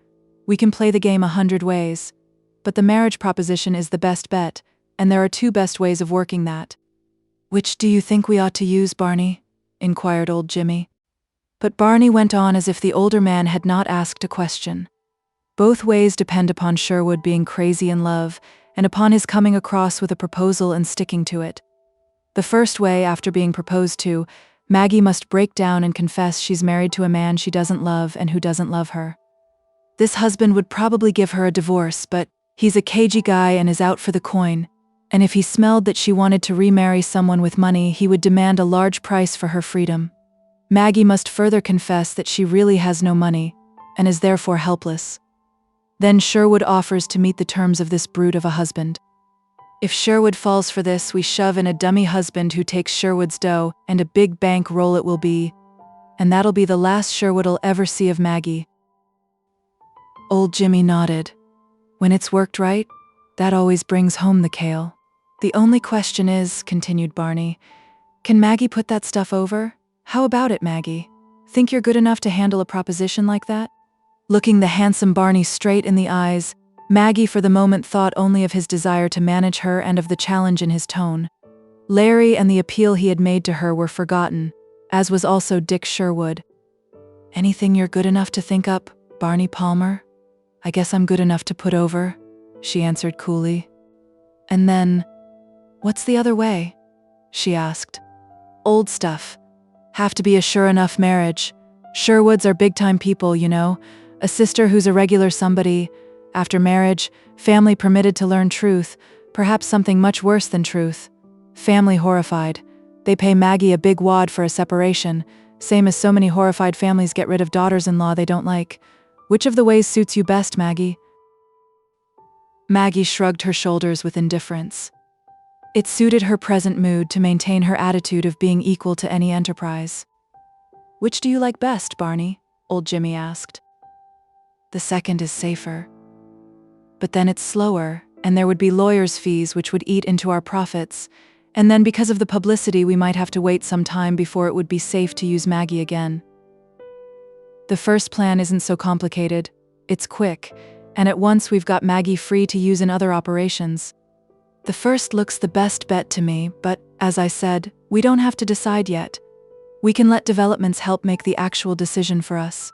Speaker 2: We can play the game 100 ways, but the marriage proposition is the best bet, and there are 2 best ways of working that. Which do you think we ought to use, Barney? Inquired old Jimmy. But Barney went on as if the older man had not asked a question. Both ways depend upon Sherwood being crazy in love, and upon his coming across with a proposal and sticking to it. The first way, after being proposed to, Maggie must break down and confess she's married to a man she doesn't love and who doesn't love her. This husband would probably give her a divorce, but he's a cagey guy and is out for the coin, and if he smelled that she wanted to remarry someone with money, he would demand a large price for her freedom. Maggie must further confess that she really has no money, and is therefore helpless. Then Sherwood offers to meet the terms of this brute of a husband. If Sherwood falls for this, we shove in a dummy husband who takes Sherwood's dough, and a big bank roll it will be, and that'll be the last Sherwood'll ever see of Maggie. Old Jimmy nodded. When it's worked right, that always brings home the kale. The only question is, continued Barney, can Maggie put that stuff over? How about it, Maggie? Think you're good enough to handle a proposition like that? Looking the handsome Barney straight in the eyes, Maggie for the moment thought only of his desire to manage her and of the challenge in his tone. Larry and the appeal he had made to her were forgotten, as was also Dick Sherwood. Anything you're good enough to think up, Barney Palmer? I guess I'm good enough to put over, she answered coolly. And then, what's the other way? She asked. Old stuff. Have to be a sure enough marriage. Sherwoods are big-time people, you know. A sister who's a regular somebody. After marriage, family permitted to learn truth, perhaps something much worse than truth. Family horrified. They pay Maggie a big wad for a separation, same as so many horrified families get rid of daughters-in-law they don't like. Which of the ways suits you best, Maggie? Maggie shrugged her shoulders with indifference. It suited her present mood to maintain her attitude of being equal to any enterprise. Which do you like best, Barney? Old Jimmy asked. The second is safer. But then it's slower, and there would be lawyers' fees which would eat into our profits, and then because of the publicity we might have to wait some time before it would be safe to use Maggie again. The first plan isn't so complicated. It's quick, and at once we've got Maggie free to use in other operations. The first looks the best bet to me, but, as I said, we don't have to decide yet. We can let developments help make the actual decision for us.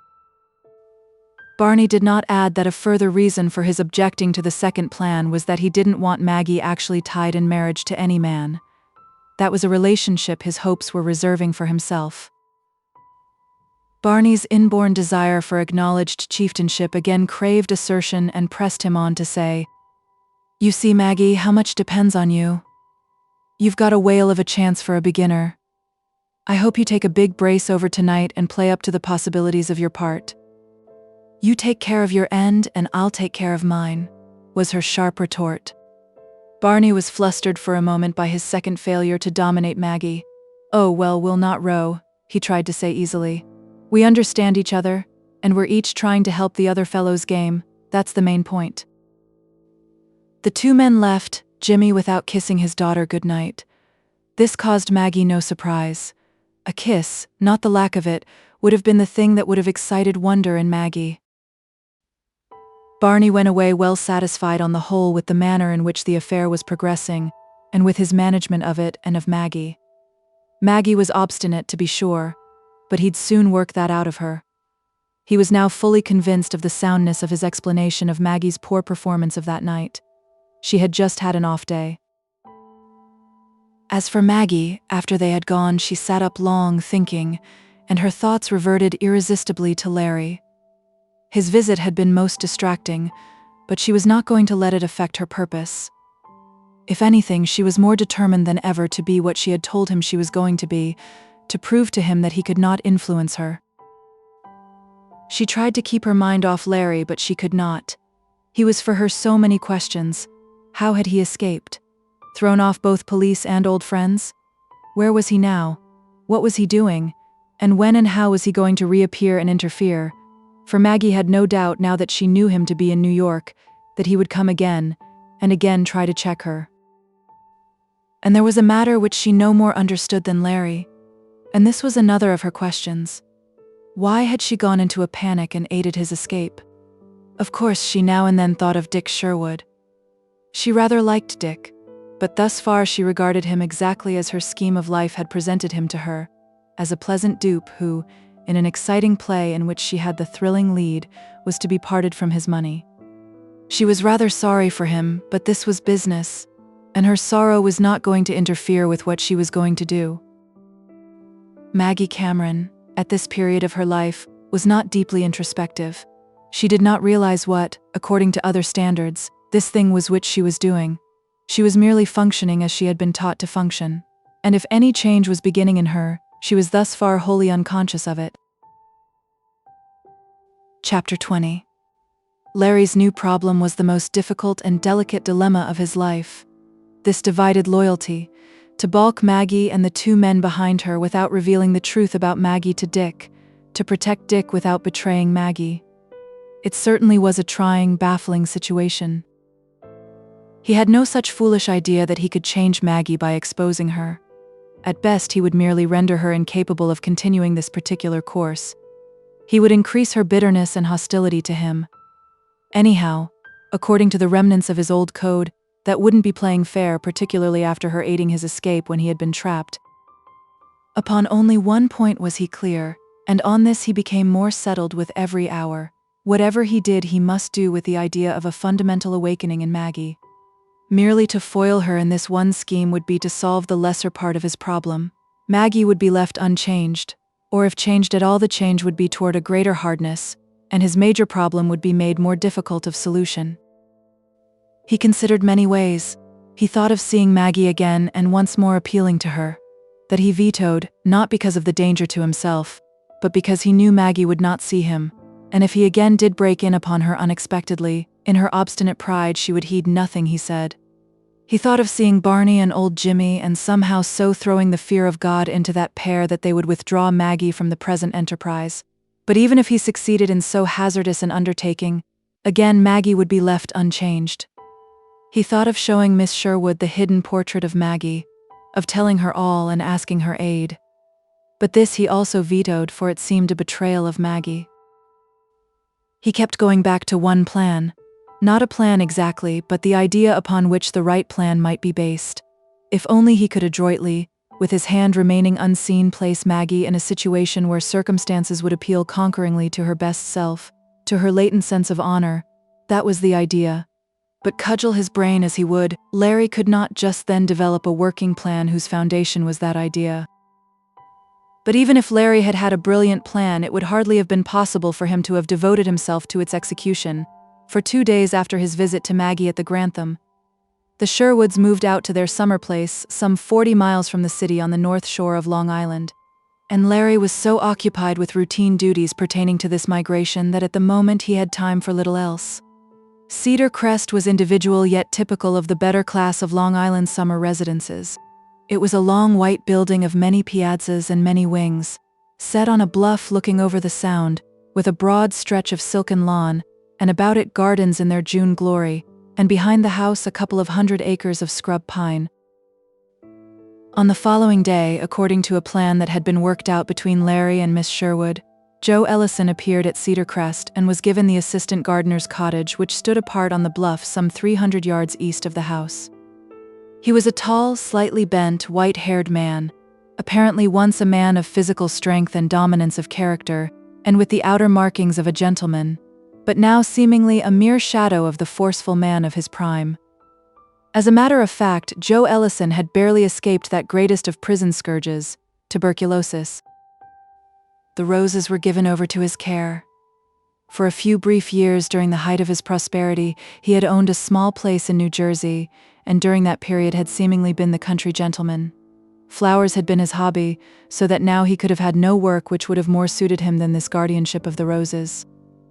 Speaker 2: Barney did not add that a further reason for his objecting to the second plan was that he didn't want Maggie actually tied in marriage to any man. That was a relationship his hopes were reserving for himself. Barney's inborn desire for acknowledged chieftainship again craved assertion and pressed him on to say, You see, Maggie, how much depends on you. You've got a whale of a chance for a beginner. I hope you take a big brace over tonight and play up to the possibilities of your part. You take care of your end and I'll take care of mine, was her sharp retort. Barney was flustered for a moment by his second failure to dominate Maggie. Oh, well, we'll not row, he tried to say easily. We understand each other, and we're each trying to help the other fellow's game. That's the main point. The 2 men left, Jimmy without kissing his daughter goodnight. This caused Maggie no surprise. A kiss, not the lack of it, would have been the thing that would have excited wonder in Maggie. Barney went away well satisfied on the whole with the manner in which the affair was progressing, and with his management of it and of Maggie. Maggie was obstinate, to be sure, but he'd soon work that out of her. He was now fully convinced of the soundness of his explanation of Maggie's poor performance of that night. She had just had an off day. As for Maggie, after they had gone, she sat up long, thinking, and her thoughts reverted irresistibly to Larry. His visit had been most distracting, but she was not going to let it affect her purpose. If anything, she was more determined than ever to be what she had told him she was going to be, to prove to him that he could not influence her. She tried to keep her mind off Larry, but she could not. He was for her so many questions. How had he escaped? Thrown off both police and old friends? Where was he now? What was he doing? And when and how was he going to reappear and interfere? For Maggie had no doubt, now that she knew him to be in New York, that he would come again, and again try to check her. And there was a matter which she no more understood than Larry, and this was another of her questions. Why had she gone into a panic and aided his escape? Of course, she now and then thought of Dick Sherwood. She rather liked Dick, but thus far she regarded him exactly as her scheme of life had presented him to her, as a pleasant dupe who, in an exciting play in which she had the thrilling lead, was to be parted from his money. She was rather sorry for him, but this was business, and her sorrow was not going to interfere with what she was going to do. Maggie Cameron, at this period of her life, was not deeply introspective. She did not realize what, according to other standards, this thing was which she was doing. She was merely functioning as she had been taught to function, and if any change was beginning in her, she was thus far wholly unconscious of it. Chapter 20. Larry's new problem was the most difficult and delicate dilemma of his life. This divided loyalty, to balk Maggie and the two men behind her without revealing the truth about Maggie to Dick, to protect Dick without betraying Maggie. It certainly was a trying, baffling situation. He had no such foolish idea that he could change Maggie by exposing her. At best, he would merely render her incapable of continuing this particular course. He would increase her bitterness and hostility to him. Anyhow, according to the remnants of his old code, that wouldn't be playing fair, particularly after her aiding his escape when he had been trapped. Upon only one point was he clear, and on this he became more settled with every hour. Whatever he did, he must do with the idea of a fundamental awakening in Maggie. Merely to foil her in this one scheme would be to solve the lesser part of his problem. Maggie would be left unchanged, or if changed at all, the change would be toward a greater hardness, and his major problem would be made more difficult of solution. He considered many ways. He thought of seeing Maggie again and once more appealing to her. That he vetoed, not because of the danger to himself, but because he knew Maggie would not see him, and if he again did break in upon her unexpectedly, in her obstinate pride she would heed nothing he said. He thought of seeing Barney and old Jimmy and somehow so throwing the fear of God into that pair that they would withdraw Maggie from the present enterprise. But even if he succeeded in so hazardous an undertaking, again Maggie would be left unchanged. He thought of showing Miss Sherwood the hidden portrait of Maggie, of telling her all and asking her aid. But this he also vetoed, for it seemed a betrayal of Maggie. He kept going back to one plan. Not a plan exactly, but the idea upon which the right plan might be based. If only he could adroitly, with his hand remaining unseen, place Maggie in a situation where circumstances would appeal conqueringly to her best self, to her latent sense of honor. That was the idea. But cudgel his brain as he would, Larry could not just then develop a working plan whose foundation was that idea. But even if Larry had had a brilliant plan, it would hardly have been possible for him to have devoted himself to its execution. For 2 days after his visit to Maggie at the Grantham, the Sherwoods moved out to their summer place some 40 miles from the city on the north shore of Long Island, and Larry was so occupied with routine duties pertaining to this migration that at the moment he had time for little else. Cedar Crest was individual yet typical of the better class of Long Island summer residences. It was a long white building of many piazzas and many wings, set on a bluff looking over the Sound, with a broad stretch of silken lawn, and about it gardens in their June glory, and behind the house a couple of 100 acres of scrub pine. On the following day, according to a plan that had been worked out between Larry and Miss Sherwood, Joe Ellison appeared at Cedar Crest and was given the assistant gardener's cottage, which stood apart on the bluff some 300 yards east of the house. He was a tall, slightly bent, white-haired man, apparently once a man of physical strength and dominance of character, and with the outer markings of a gentleman, but now seemingly a mere shadow of the forceful man of his prime. As a matter of fact, Joe Ellison had barely escaped that greatest of prison scourges, tuberculosis. The roses were given over to his care. For a few brief years during the height of his prosperity, he had owned a small place in New Jersey, and during that period had seemingly been the country gentleman. Flowers had been his hobby, so that now he could have had no work which would have more suited him than this guardianship of the roses.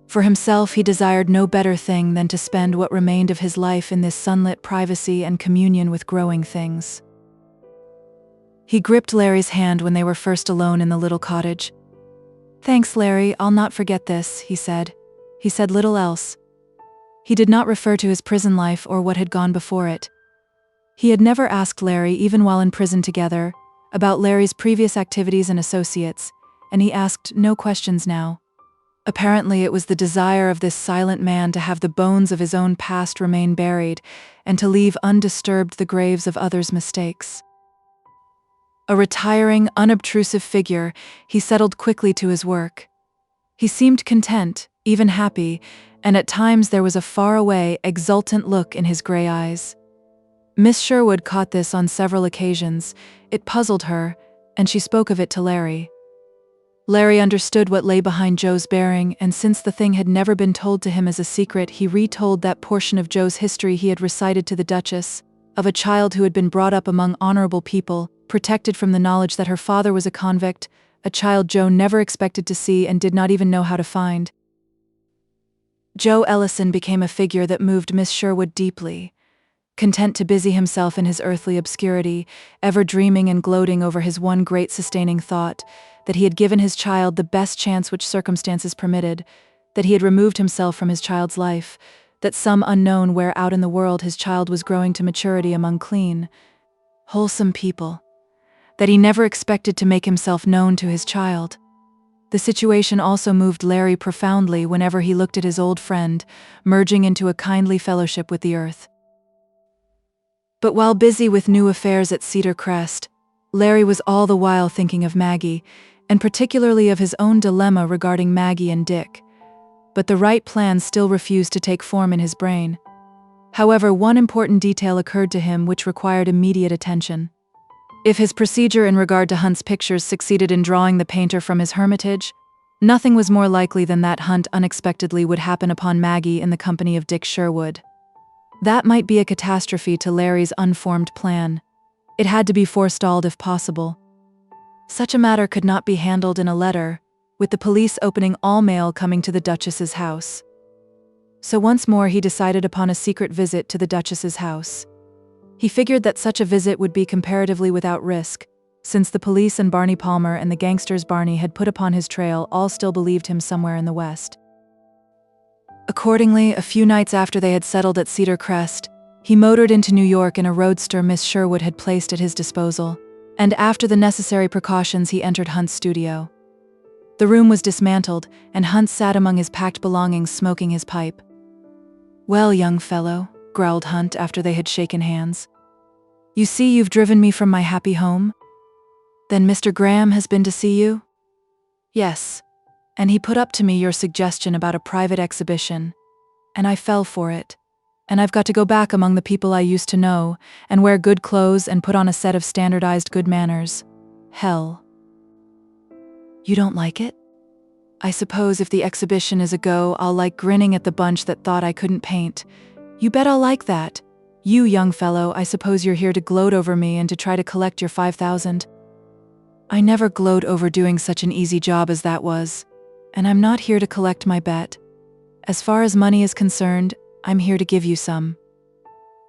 Speaker 2: For himself, he desired no better thing than to spend what remained of his life in this sunlit privacy and communion with growing things. He gripped Larry's hand when they were first alone in the little cottage. "Thanks, Larry, I'll not forget this," he said. He said little else. He did not refer to his prison life or what had gone before it. He had never asked Larry, even while in prison together, about Larry's previous activities and associates, and he asked no questions now. Apparently, it was the desire of this silent man to have the bones of his own past remain buried and to leave undisturbed the graves of others' mistakes. A retiring, unobtrusive figure, he settled quickly to his work. He seemed content, even happy, and at times there was a faraway, exultant look in his gray eyes. Miss Sherwood caught this on several occasions. It puzzled her, and she spoke of it to Larry. Larry understood what lay behind Joe's bearing, and since the thing had never been told to him as a secret, he retold that portion of Joe's history he had recited to the Duchess, of a child who had been brought up among honorable people, protected from the knowledge that her father was a convict, a child Joe never expected to see and did not even know how to find. Joe Ellison became a figure that moved Miss Sherwood deeply. Content to busy himself in his earthly obscurity, ever dreaming and gloating over his one great sustaining thought, that he had given his child the best chance which circumstances permitted, that he had removed himself from his child's life, that some unknown where out in the world his child was growing to maturity among clean, wholesome people, that he never expected to make himself known to his child. The situation also moved Larry profoundly whenever he looked at his old friend, merging into a kindly fellowship with the earth. But while busy with new affairs at Cedar Crest, Larry was all the while thinking of Maggie, and particularly of his own dilemma regarding Maggie and Dick. But the right plan still refused to take form in his brain. However, one important detail occurred to him which required immediate attention. If his procedure in regard to Hunt's pictures succeeded in drawing the painter from his hermitage, nothing was more likely than that Hunt unexpectedly would happen upon Maggie in the company of Dick Sherwood. That might be a catastrophe to Larry's unformed plan. It had to be forestalled if possible. Such a matter could not be handled in a letter, with the police opening all mail coming to the Duchess's house. So once more he decided upon a secret visit to the Duchess's house. He figured that such a visit would be comparatively without risk, since the police and Barney Palmer and the gangsters Barney had put upon his trail all still believed him somewhere in the West. Accordingly, a few nights after they had settled at Cedar Crest, he motored into New York in a roadster Miss Sherwood had placed at his disposal, and after the necessary precautions he entered Hunt's studio. The room was dismantled, and Hunt sat among his packed belongings smoking his pipe. "Well, young fellow," growled Hunt after they had shaken hands. "You see you've driven me from my happy home? Then Mr. Graham has been to see you?" "Yes, and he put up to me your suggestion about a private exhibition, and I fell for it. And I've got to go back among the people I used to know, and wear good clothes and put on a set of standardized good manners. Hell. You don't like it? I suppose if the exhibition is a go, I'll like grinning at the bunch that thought I couldn't paint. You bet I'll like that. You, young fellow, I suppose you're here to gloat over me and to try to collect your 5,000. I never gloat over doing such an easy job as that was, and I'm not here to collect my bet. As far as money is concerned, I'm here to give you some."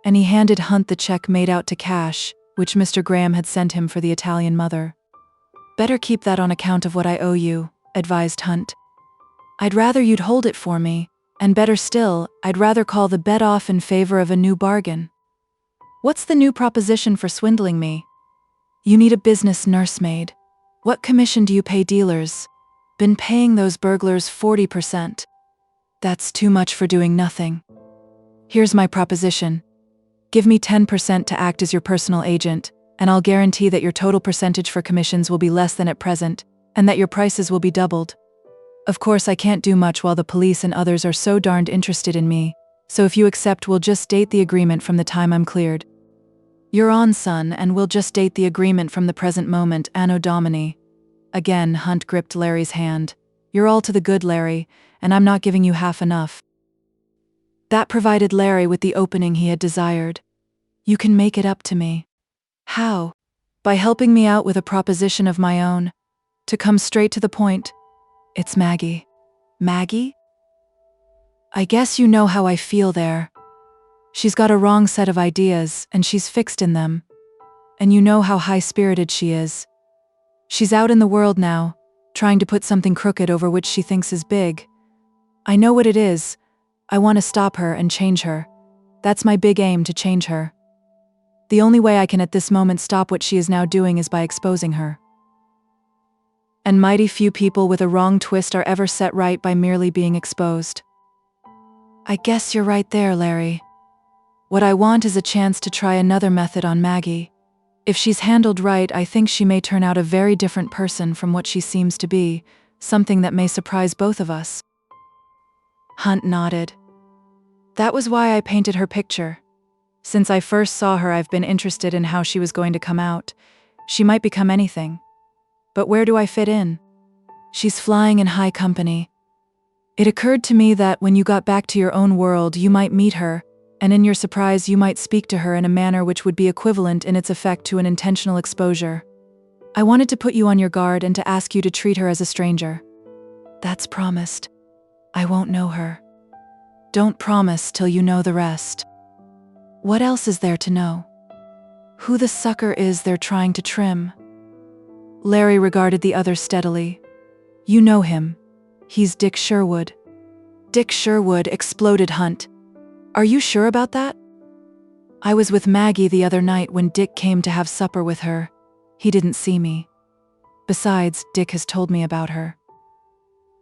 Speaker 2: And he handed Hunt the check made out to cash, which Mr. Graham had sent him for the Italian mother. "Better keep that on account of what I owe you," advised Hunt. "I'd rather you'd hold it for me, and better still, I'd rather call the bet off in favor of a new bargain. What's the new proposition for swindling me? You need a business nursemaid. What commission do you pay dealers? Been paying those burglars 40%. That's too much for doing nothing. Here's my proposition. Give me 10% to act as your personal agent, and I'll guarantee that your total percentage for commissions will be less than at present, and that your prices will be doubled. Of course, I can't do much while the police and others are so darned interested in me, so if you accept, we'll just date the agreement from the time I'm cleared. You're on, son, and we'll just date the agreement from the present moment, Anno Domini." Again, Hunt gripped Larry's hand. "You're all to the good, Larry, and I'm not giving you half enough." That provided Larry with the opening he had desired. "You can make it up to me." "How?" "By helping me out with a proposition of my own. To come straight to the point, it's Maggie." "Maggie?" "I guess you know how I feel there. She's got a wrong set of ideas, and she's fixed in them. And you know how high-spirited she is. She's out in the world now, trying to put something crooked over which she thinks is big. I know what it is. I want to stop her and change her. That's my big aim, to change her. The only way I can at this moment stop what she is now doing is by exposing her." and mighty few people with a wrong twist are ever set right by merely being exposed. I guess you're right there, Larry. What I want is a chance to try another method on Maggie. If she's handled right, I think she may turn out a very different person from what she seems to be, something that may surprise both of us. Hunt nodded. That was why I painted her picture. Since I first saw her, I've been interested in how she was going to come out. She might become anything. But where do I fit in? She's flying in high company. It occurred to me that when you got back to your own world, you might meet her, and in your surprise you might speak to her in a manner which would be equivalent in its effect to an intentional exposure. I wanted to put you on your guard and to ask you to treat her as a stranger. That's promised. I won't know her. Don't promise till you know the rest. What else is there to know? Who the sucker is they're trying to trim? Larry regarded the other steadily. You know him. He's Dick Sherwood. Dick Sherwood, exploded Hunt. Are you sure about that? I was with Maggie the other night when Dick came to have supper with her. He didn't see me. Besides, Dick has told me about her.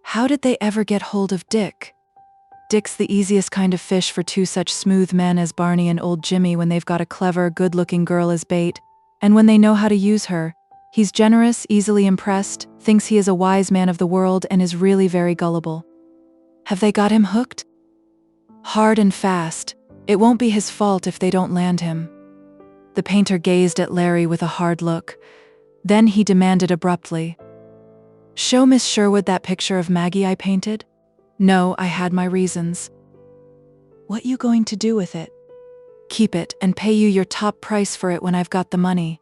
Speaker 2: How did they ever get hold of Dick? Dick's the easiest kind of fish for two such smooth men as Barney and old Jimmy when they've got a clever, good-looking girl as bait, and when they know how to use her. He's generous, easily impressed, thinks he is a wise man of the world, and is really very gullible. Have they got him hooked? Hard and fast. It won't be his fault if they don't land him. The painter gazed at Larry with a hard look. Then he demanded abruptly, Show Miss Sherwood that picture of Maggie I painted? No, I had my reasons. What you going to do with it? Keep it and pay you your top price for it when I've got the money.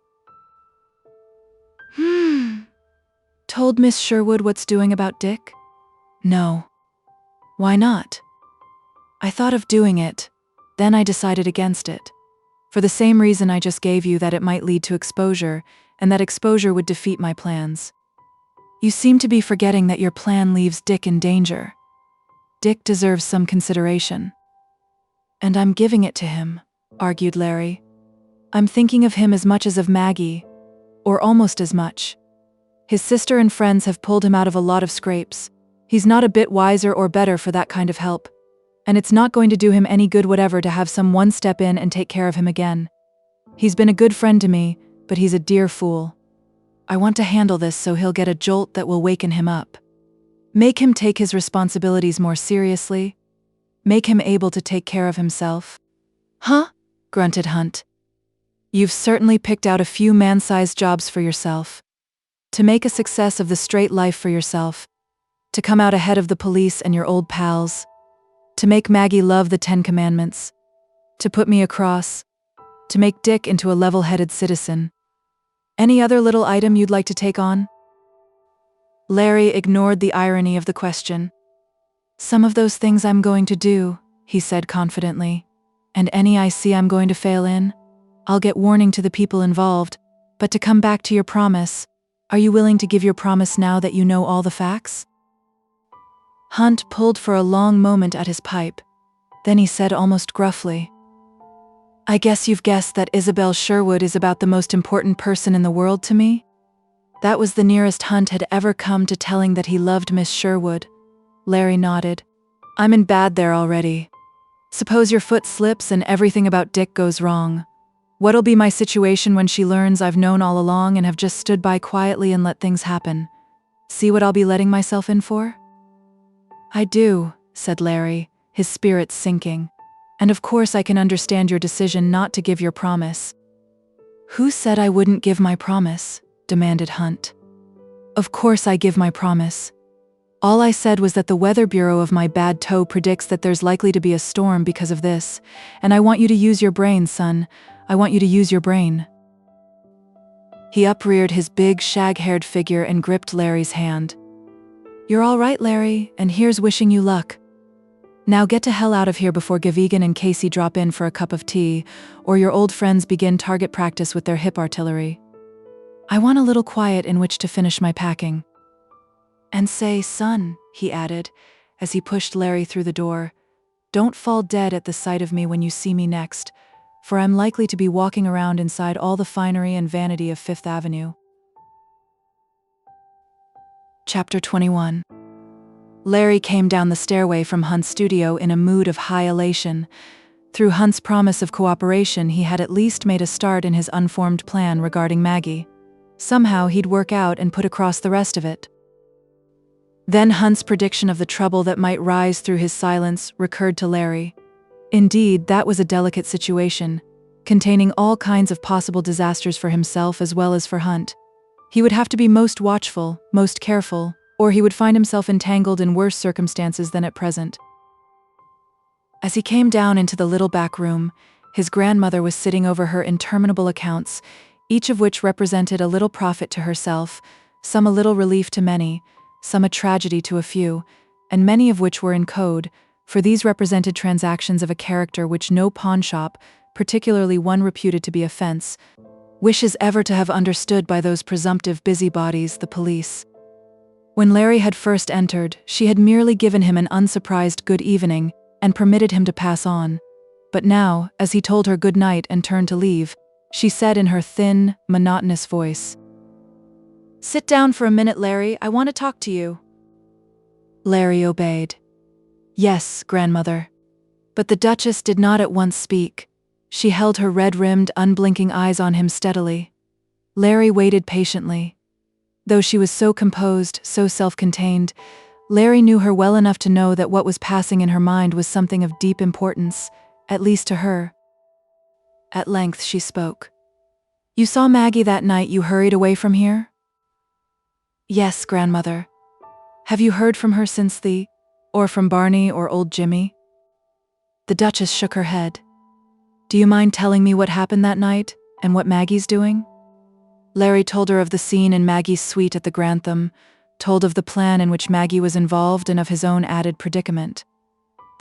Speaker 2: Told Miss Sherwood what's doing about Dick? No. Why not? I thought of doing it, then I decided against it. For the same reason I just gave you, that it might lead to exposure, and that exposure would defeat my plans. You seem to be forgetting that your plan leaves Dick in danger. Dick deserves some consideration. And I'm giving it to him, argued Larry. I'm thinking of him as much as of Maggie, or almost as much. His sister and friends have pulled him out of a lot of scrapes. He's not a bit wiser or better for that kind of help. And it's not going to do him any good whatever to have someone step in and take care of him again. He's been a good friend to me, but he's a dear fool. I want to handle this so he'll get a jolt that will waken him up. Make him take his responsibilities more seriously. Make him able to take care of himself. Huh? Grunted Hunt. You've certainly picked out a few man-sized jobs for yourself. To make a success of the straight life for yourself. To come out ahead of the police and your old pals. To make Maggie love the 10 Commandments. To put me across. To make Dick into a level-headed citizen. Any other little item you'd like to take on? Larry ignored the irony of the question. Some of those things I'm going to do, he said confidently. And any I see I'm going to fail in, I'll get warning to the people involved. But to come back to your promise, are you willing to give your promise now that you know all the facts? Hunt pulled for a long moment at his pipe. Then he said almost gruffly, I guess you've guessed that Isabel Sherwood is about the most important person in the world to me? That was the nearest Hunt had ever come to telling that he loved Miss Sherwood. Larry nodded. I'm in bad there already. Suppose your foot slips and everything about Dick goes wrong. What'll be my situation when she learns I've known all along and have just stood by quietly and let things happen? See what I'll be letting myself in for? I do, said Larry, his spirits sinking. And of course I can understand your decision not to give your promise. Who said I wouldn't give my promise? Demanded Hunt. Of course I give my promise. All I said was that the weather bureau of my bad toe predicts that there's likely to be a storm because of this, and I want you to use your brain, son. I want you to use your brain. He upreared his big, shag-haired figure and gripped Larry's hand. You're all right, Larry, and here's wishing you luck. Now get to hell out of here before Gavigan and Casey drop in for a cup of tea, or your old friends begin target practice with their hip artillery. I want a little quiet in which to finish my packing. And say, son, he added, as he pushed Larry through the door, don't fall dead at the sight of me when you see me next, for I'm likely to be walking around inside all the finery and vanity of Fifth Avenue. Chapter 21. Larry came down the stairway from Hunt's studio in a mood of high elation. Through Hunt's promise of cooperation, he had at least made a start in his unformed plan regarding Maggie. Somehow he'd work out and put across the rest of it. Then Hunt's prediction of the trouble that might rise through his silence recurred to Larry. Indeed, that was a delicate situation, containing all kinds of possible disasters for himself as well as for Hunt. He would have to be most watchful, most careful, or he would find himself entangled in worse circumstances than at present. As he came down into the little back room, his grandmother was sitting over her interminable accounts, each of which represented a little profit to herself, some a little relief to many, some a tragedy to a few, and many of which were in code, for these represented transactions of a character which no pawnshop, particularly one reputed to be a fence, wishes ever to have understood by those presumptive busybodies, the police. When Larry had first entered, she had merely given him an unsurprised good evening and permitted him to pass on. But now, as he told her good night and turned to leave, she said in her thin, monotonous voice, "Sit down for a minute, Larry. I want to talk to you." Larry obeyed. "Yes, grandmother." But the Duchess did not at once speak. She held her red-rimmed, unblinking eyes on him steadily. Larry waited patiently. Though she was so composed, so self-contained, Larry knew her well enough to know that what was passing in her mind was something of deep importance, at least to her. At length she spoke. "You saw Maggie that night you hurried away from here?" "Yes, grandmother." "Have you heard from her since or from Barney or old Jimmy?" The Duchess shook her head. "Do you mind telling me what happened that night, and what Maggie's doing?" Larry told her of the scene in Maggie's suite at the Grantham, told of the plan in which Maggie was involved and of his own added predicament.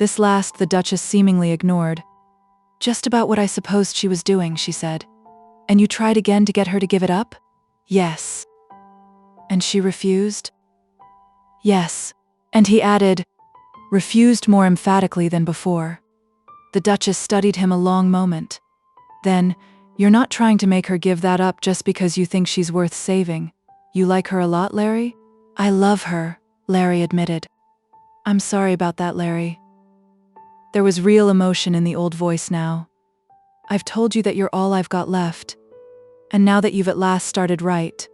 Speaker 2: This last the Duchess seemingly ignored. "Just about what I supposed she was doing," she said. "And you tried again to get her to give it up?" "Yes." "And she refused?" "Yes." And he added, "Refused more emphatically than before." The Duchess studied him a long moment. Then, "You're not trying to make her give that up just because you think she's worth saving. You like her a lot, Larry?" "I love her," Larry admitted. "I'm sorry about that, Larry." There was real emotion in the old voice now. "I've told you that you're all I've got left. And now that you've at last started right,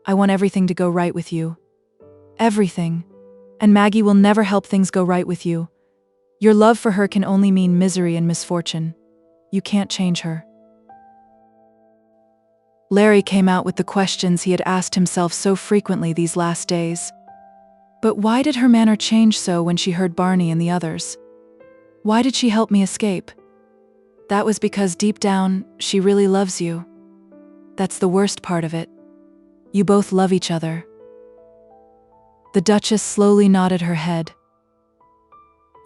Speaker 2: I want everything to go right with you. Everything. And Maggie will never help things go right with you. Your love for her can only mean misery and misfortune. You can't change her." Larry came out with the questions he had asked himself so frequently these last days. But why did her manner change so when she heard Barney and the others? Why did she help me escape? That was because deep down, she really loves you. That's the worst part of it. You both love each other. The Duchess slowly nodded her head.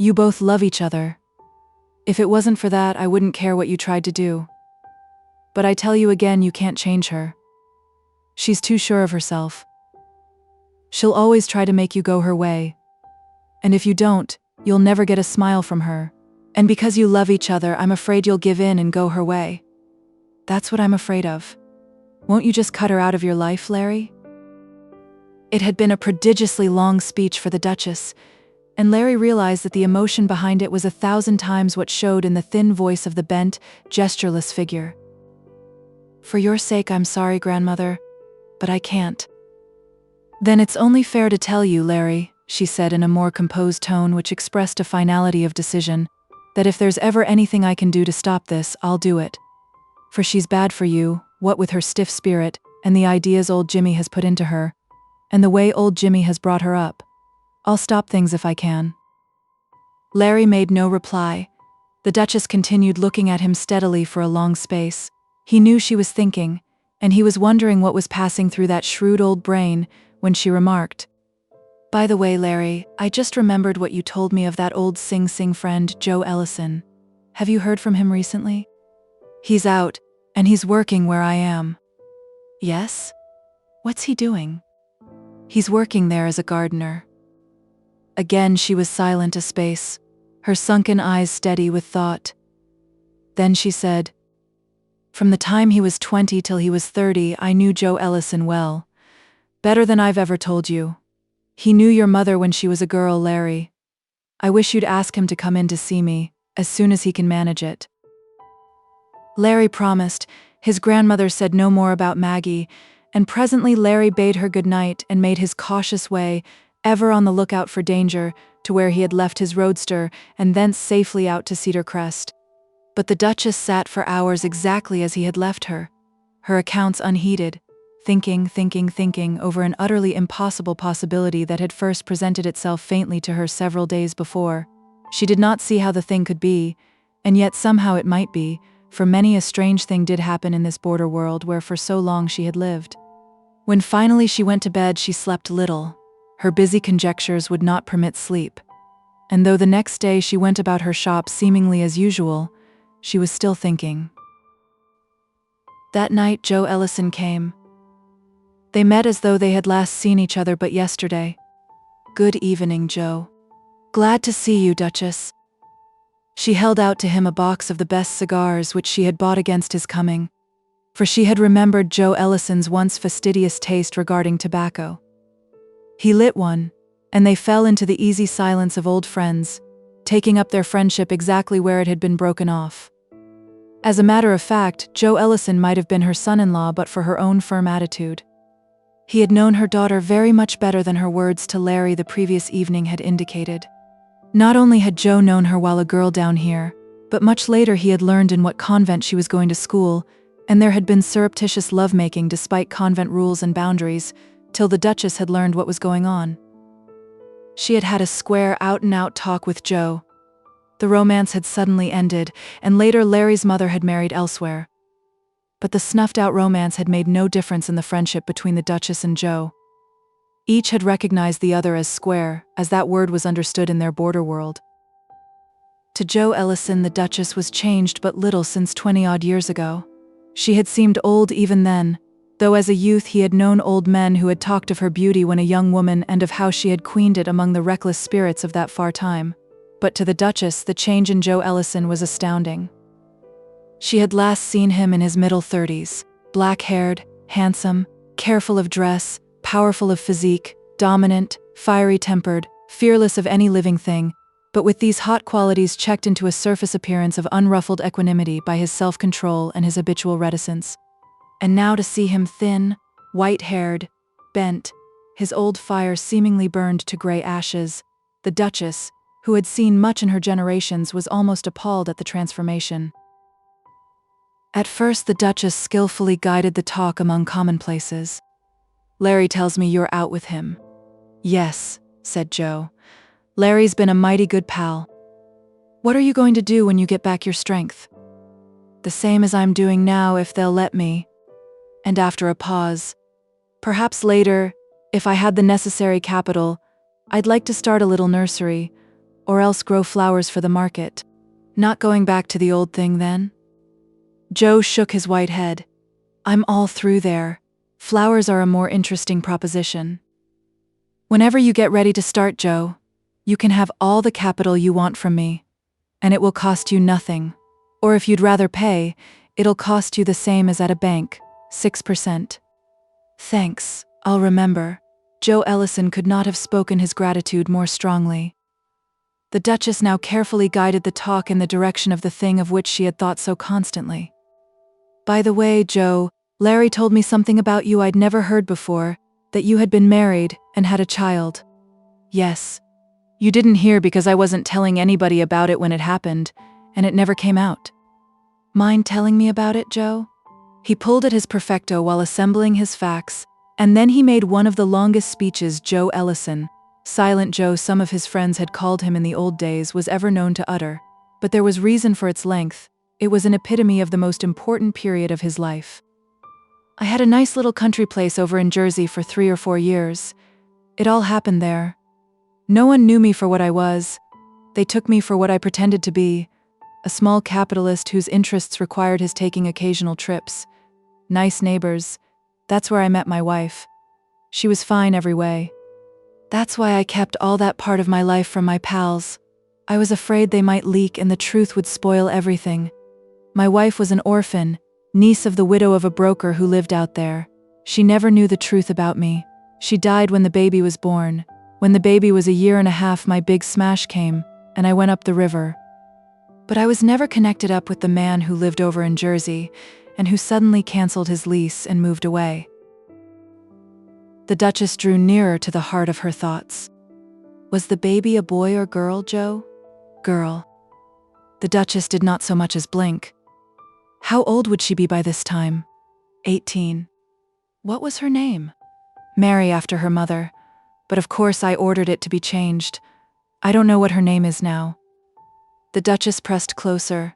Speaker 2: "You both love each other. If it wasn't for that, I wouldn't care what you tried to do. But I tell you again, you can't change her. She's too sure of herself. She'll always try to make you go her way. And if you don't, you'll never get a smile from her. And because you love each other, I'm afraid you'll give in and go her way. That's what I'm afraid of. Won't you just cut her out of your life, Larry?" It had been a prodigiously long speech for the Duchess, and Larry realized that the emotion behind it was 1,000 times what showed in the thin voice of the bent, gestureless figure. "For your sake, I'm sorry, grandmother, but I can't." "Then it's only fair to tell you, Larry," she said in a more composed tone which expressed a finality of decision, "that if there's ever anything I can do to stop this, I'll do it. For she's bad for you, what with her stiff spirit, and the ideas old Jimmy has put into her, and the way old Jimmy has brought her up. I'll stop things if I can." Larry made no reply. The Duchess continued looking at him steadily for a long space. He knew she was thinking, and he was wondering what was passing through that shrewd old brain when she remarked, "By the way, Larry, I just remembered what you told me of that old Sing Sing friend, Joe Ellison. Have you heard from him recently?" "He's out, and he's working where I am." "Yes? What's he doing?" "He's working there as a gardener." Again she was silent a space, her sunken eyes steady with thought. Then she said, "From the time he was 20 till he was 30, I knew Joe Ellison well. Better than I've ever told you. He knew your mother when she was a girl, Larry. I wish you'd ask him to come in to see me, as soon as he can manage it." Larry promised. His grandmother said no more about Maggie, and presently Larry bade her good night and made his cautious way, ever on the lookout for danger, to where he had left his roadster and thence safely out to Cedar Crest. But the Duchess sat for hours exactly as he had left her, her accounts unheeded, thinking over an utterly impossible possibility that had first presented itself faintly to her several days before. She did not see how the thing could be, and yet somehow it might be, for many a strange thing did happen in this border world where for so long she had lived. When finally she went to bed, she slept little. Her busy conjectures would not permit sleep, and though the next day she went about her shop seemingly as usual, she was still thinking. That night Joe Ellison came. They met as though they had last seen each other but yesterday. "Good evening, Joe. Glad to see you, Duchess." She held out to him a box of the best cigars which she had bought against his coming, for she had remembered Joe Ellison's once fastidious taste regarding tobacco. He lit one, and they fell into the easy silence of old friends, taking up their friendship exactly where it had been broken off. As a matter of fact, Joe Ellison might have been her son-in-law but for her own firm attitude. He had known her daughter very much better than her words to Larry the previous evening had indicated. Not only had Joe known her while a girl down here, but much later he had learned in what convent she was going to school, and there had been surreptitious lovemaking despite convent rules and boundaries, till the Duchess had learned what was going on. She had had a square, out-and-out talk with Joe. The romance had suddenly ended, and later Larry's mother had married elsewhere. But the snuffed-out romance had made no difference in the friendship between the Duchess and Joe. Each had recognized the other as square, as that word was understood in their border world. To Joe Ellison the Duchess was changed but little since 20-odd years ago. She had seemed old even then, though as a youth he had known old men who had talked of her beauty when a young woman and of how she had queened it among the reckless spirits of that far time. But to the Duchess the change in Joe Ellison was astounding. She had last seen him in his middle 30s, black-haired, handsome, careful of dress, powerful of physique, dominant, fiery-tempered, fearless of any living thing, but with these hot qualities checked into a surface appearance of unruffled equanimity by his self-control and his habitual reticence. And now to see him thin, white-haired, bent, his old fire seemingly burned to gray ashes, the Duchess, who had seen much in her generations, was almost appalled at the transformation. At first the Duchess skillfully guided the talk among commonplaces. "Larry tells me you're out with him." "Yes," said Joe. "Larry's been a mighty good pal." "What are you going to do when you get back your strength?" "The same as I'm doing now, if they'll let me." And after a pause, "Perhaps later, if I had the necessary capital, I'd like to start a little nursery, or else grow flowers for the market." "Not going back to the old thing then?" Joe shook his white head. "I'm all through there. Flowers are a more interesting proposition." "Whenever you get ready to start, Joe, you can have all the capital you want from me, and it will cost you nothing. Or if you'd rather pay, it'll cost you the same as at a bank, 6%. "Thanks, I'll remember." Joe Ellison could not have spoken his gratitude more strongly. The Duchess now carefully guided the talk in the direction of the thing of which she had thought so constantly. "By the way, Joe, Larry told me something about you I'd never heard before, that you had been married and had a child." "Yes. You didn't hear because I wasn't telling anybody about it when it happened, and it never came out." "Mind telling me about it, Joe?" He pulled at his perfecto while assembling his facts, and then he made one of the longest speeches Joe Ellison, Silent Joe some of his friends had called him in the old days, was ever known to utter, but there was reason for its length. It was an epitome of the most important period of his life. "I had a nice little country place over in Jersey for 3 or 4 years. It all happened there. No one knew me for what I was. They took me for what I pretended to be, a small capitalist whose interests required his taking occasional trips. Nice neighbors. That's where I met my wife. She was fine every way. That's why I kept all that part of my life from my pals. I was afraid they might leak and the truth would spoil everything. My wife was an orphan, niece of the widow of a broker who lived out there. She never knew the truth about me. She died when the baby was born. When the baby was a year and a half, my big smash came, and I went up the river. But I was never connected up with the man who lived over in Jersey, and who suddenly canceled his lease and moved away." The Duchess drew nearer to the heart of her thoughts. Was the baby a boy or girl, Joe? Girl. The Duchess did not so much as blink. How old would she be by this time? 18. What was her name? Mary, after her mother. But of course I ordered it to be changed. I don't know what her name is now. The Duchess pressed closer.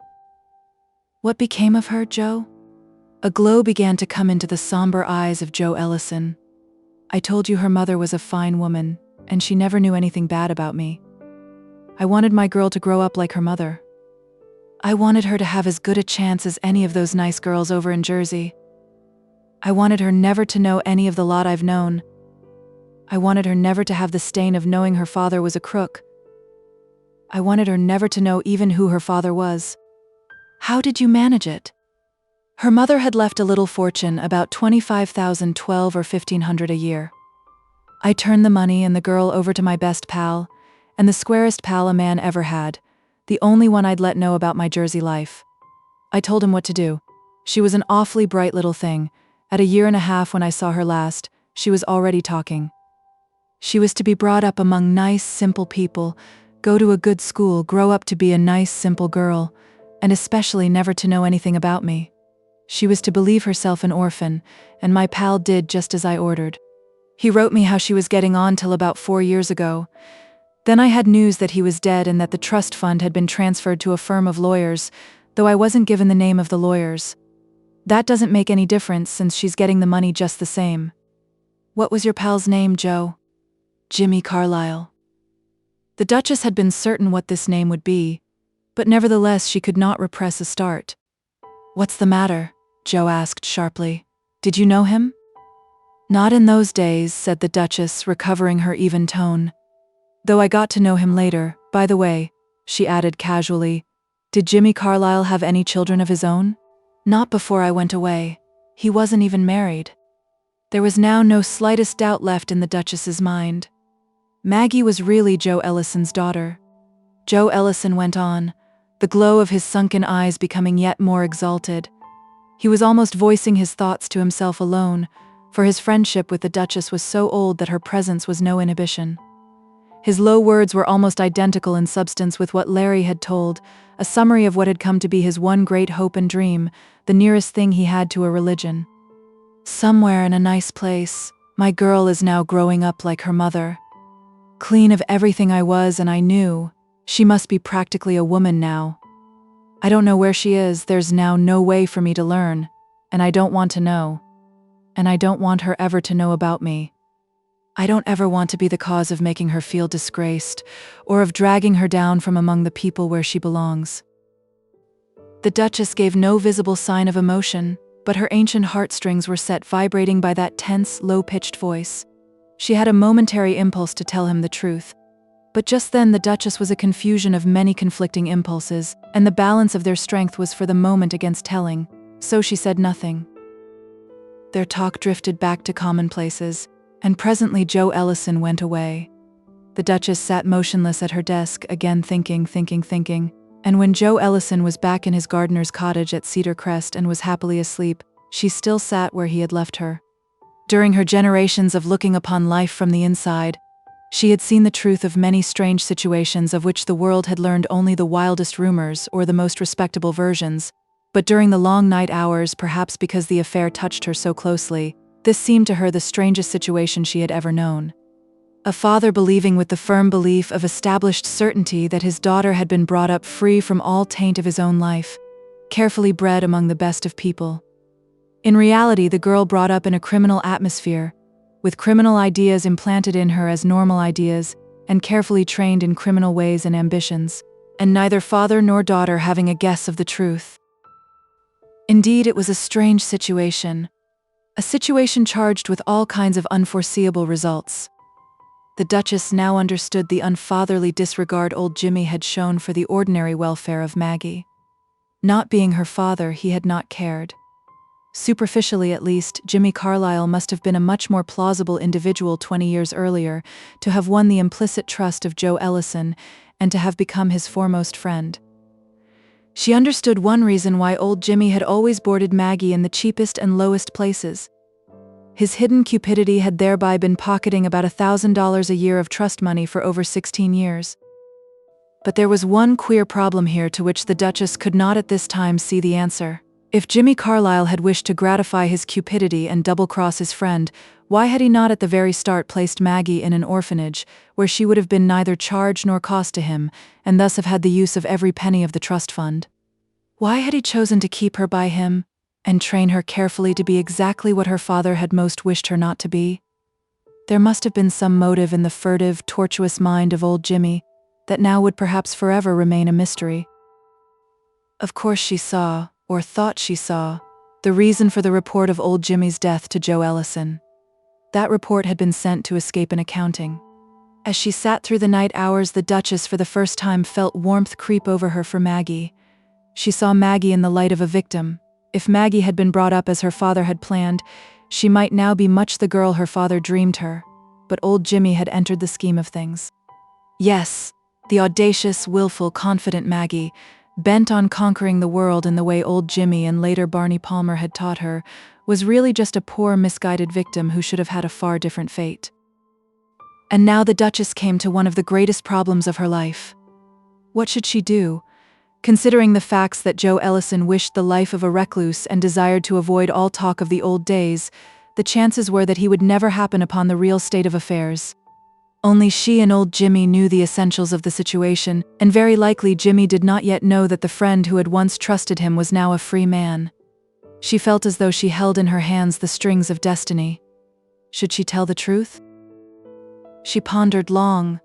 Speaker 2: What became of her, Joe? A glow began to come into the somber eyes of Joe Ellison. I told you her mother was a fine woman, and she never knew anything bad about me. I wanted my girl to grow up like her mother. I wanted her to have as good a chance as any of those nice girls over in Jersey. I wanted her never to know any of the lot I've known. I wanted her never to have the stain of knowing her father was a crook. I wanted her never to know even who her father was. How did you manage it? Her mother had left a little fortune, about $25,000, $1,200 or $1,500 a year. I turned the money and the girl over to my best pal, and the squarest pal a man ever had, the only one I'd let know about my Jersey life. I told him what to do. She was an awfully bright little thing. At a year and a half when I saw her last, she was already talking. She was to be brought up among nice, simple people, go to a good school, grow up to be a nice, simple girl, and especially never to know anything about me. She was to believe herself an orphan, and my pal did just as I ordered. He wrote me how she was getting on till about 4 years ago. Then I had news that he was dead and that the trust fund had been transferred to a firm of lawyers, though I wasn't given the name of the lawyers. That doesn't make any difference since she's getting the money just the same. What was your pal's name, Joe? Jimmy Carlyle. The Duchess had been certain what this name would be, but nevertheless she could not repress a start. What's the matter? Joe asked sharply. Did you know him? Not in those days, said the Duchess, recovering her even tone. Though I got to know him later. By the way, she added casually, did Jimmy Carlyle have any children of his own? Not before I went away. He wasn't even married. There was now no slightest doubt left in the Duchess's mind. Maggie was really Joe Ellison's daughter. Joe Ellison went on, the glow of his sunken eyes becoming yet more exalted. He was almost voicing his thoughts to himself alone, for his friendship with the Duchess was so old that her presence was no inhibition. His low words were almost identical in substance with what Larry had told, a summary of what had come to be his one great hope and dream, the nearest thing he had to a religion. Somewhere in a nice place, my girl is now growing up like her mother. Clean of everything I was and I knew, she must be practically a woman now. I don't know where she is, there's now no way for me to learn, and I don't want to know. And I don't want her ever to know about me. I don't ever want to be the cause of making her feel disgraced, or of dragging her down from among the people where she belongs. The Duchess gave no visible sign of emotion, but her ancient heartstrings were set vibrating by that tense, low-pitched voice. She had a momentary impulse to tell him the truth. But just then the Duchess was a confusion of many conflicting impulses, and the balance of their strength was for the moment against telling, so she said nothing. Their talk drifted back to commonplaces, and presently Joe Ellison went away. The Duchess sat motionless at her desk, again thinking, and when Joe Ellison was back in his gardener's cottage at Cedar Crest and was happily asleep, she still sat where he had left her. During her generations of looking upon life from the inside, she had seen the truth of many strange situations of which the world had learned only the wildest rumors or the most respectable versions, but during the long night hours, perhaps because the affair touched her so closely, this seemed to her the strangest situation she had ever known. A father believing with the firm belief of established certainty that his daughter had been brought up free from all taint of his own life, carefully bred among the best of people. In reality, the girl brought up in a criminal atmosphere, with criminal ideas implanted in her as normal ideas, and carefully trained in criminal ways and ambitions, and neither father nor daughter having a guess of the truth. Indeed, it was a strange situation, a situation charged with all kinds of unforeseeable results. The Duchess now understood the unfatherly disregard old Jimmy had shown for the ordinary welfare of Maggie. Not being her father, he had not cared. Superficially at least, Jimmy Carlyle must have been a much more plausible individual 20 years earlier, to have won the implicit trust of Joe Ellison and to have become his foremost friend. She understood one reason why old Jimmy had always boarded Maggie in the cheapest and lowest places. His hidden cupidity had thereby been pocketing about $1,000 a year of trust money for over 16 years. But there was one queer problem here to which the Duchess could not at this time see the answer. If Jimmy Carlyle had wished to gratify his cupidity and double-cross his friend, why had he not at the very start placed Maggie in an orphanage, where she would have been neither charge nor cost to him, and thus have had the use of every penny of the trust fund? Why had he chosen to keep her by him, and train her carefully to be exactly what her father had most wished her not to be? There must have been some motive in the furtive, tortuous mind of old Jimmy, that now would perhaps forever remain a mystery. Of course she saw, or thought she saw, the reason for the report of old Jimmy's death to Joe Ellison. That report had been sent to escape an accounting. As she sat through the night hours, the Duchess for the first time felt warmth creep over her for Maggie. She saw Maggie in the light of a victim. If Maggie had been brought up as her father had planned, she might now be much the girl her father dreamed her. But old Jimmy had entered the scheme of things. Yes, the audacious, willful, confident Maggie, bent on conquering the world in the way old Jimmy and later Barney Palmer had taught her, was really just a poor, misguided victim who should have had a far different fate. And now the Duchess came to one of the greatest problems of her life. What should she do? Considering the facts that Joe Ellison wished the life of a recluse and desired to avoid all talk of the old days, the chances were that he would never happen upon the real state of affairs. Only she and old Jimmy knew the essentials of the situation, and very likely Jimmy did not yet know that the friend who had once trusted him was now a free man. She felt as though she held in her hands the strings of destiny. Should she tell the truth? She pondered long.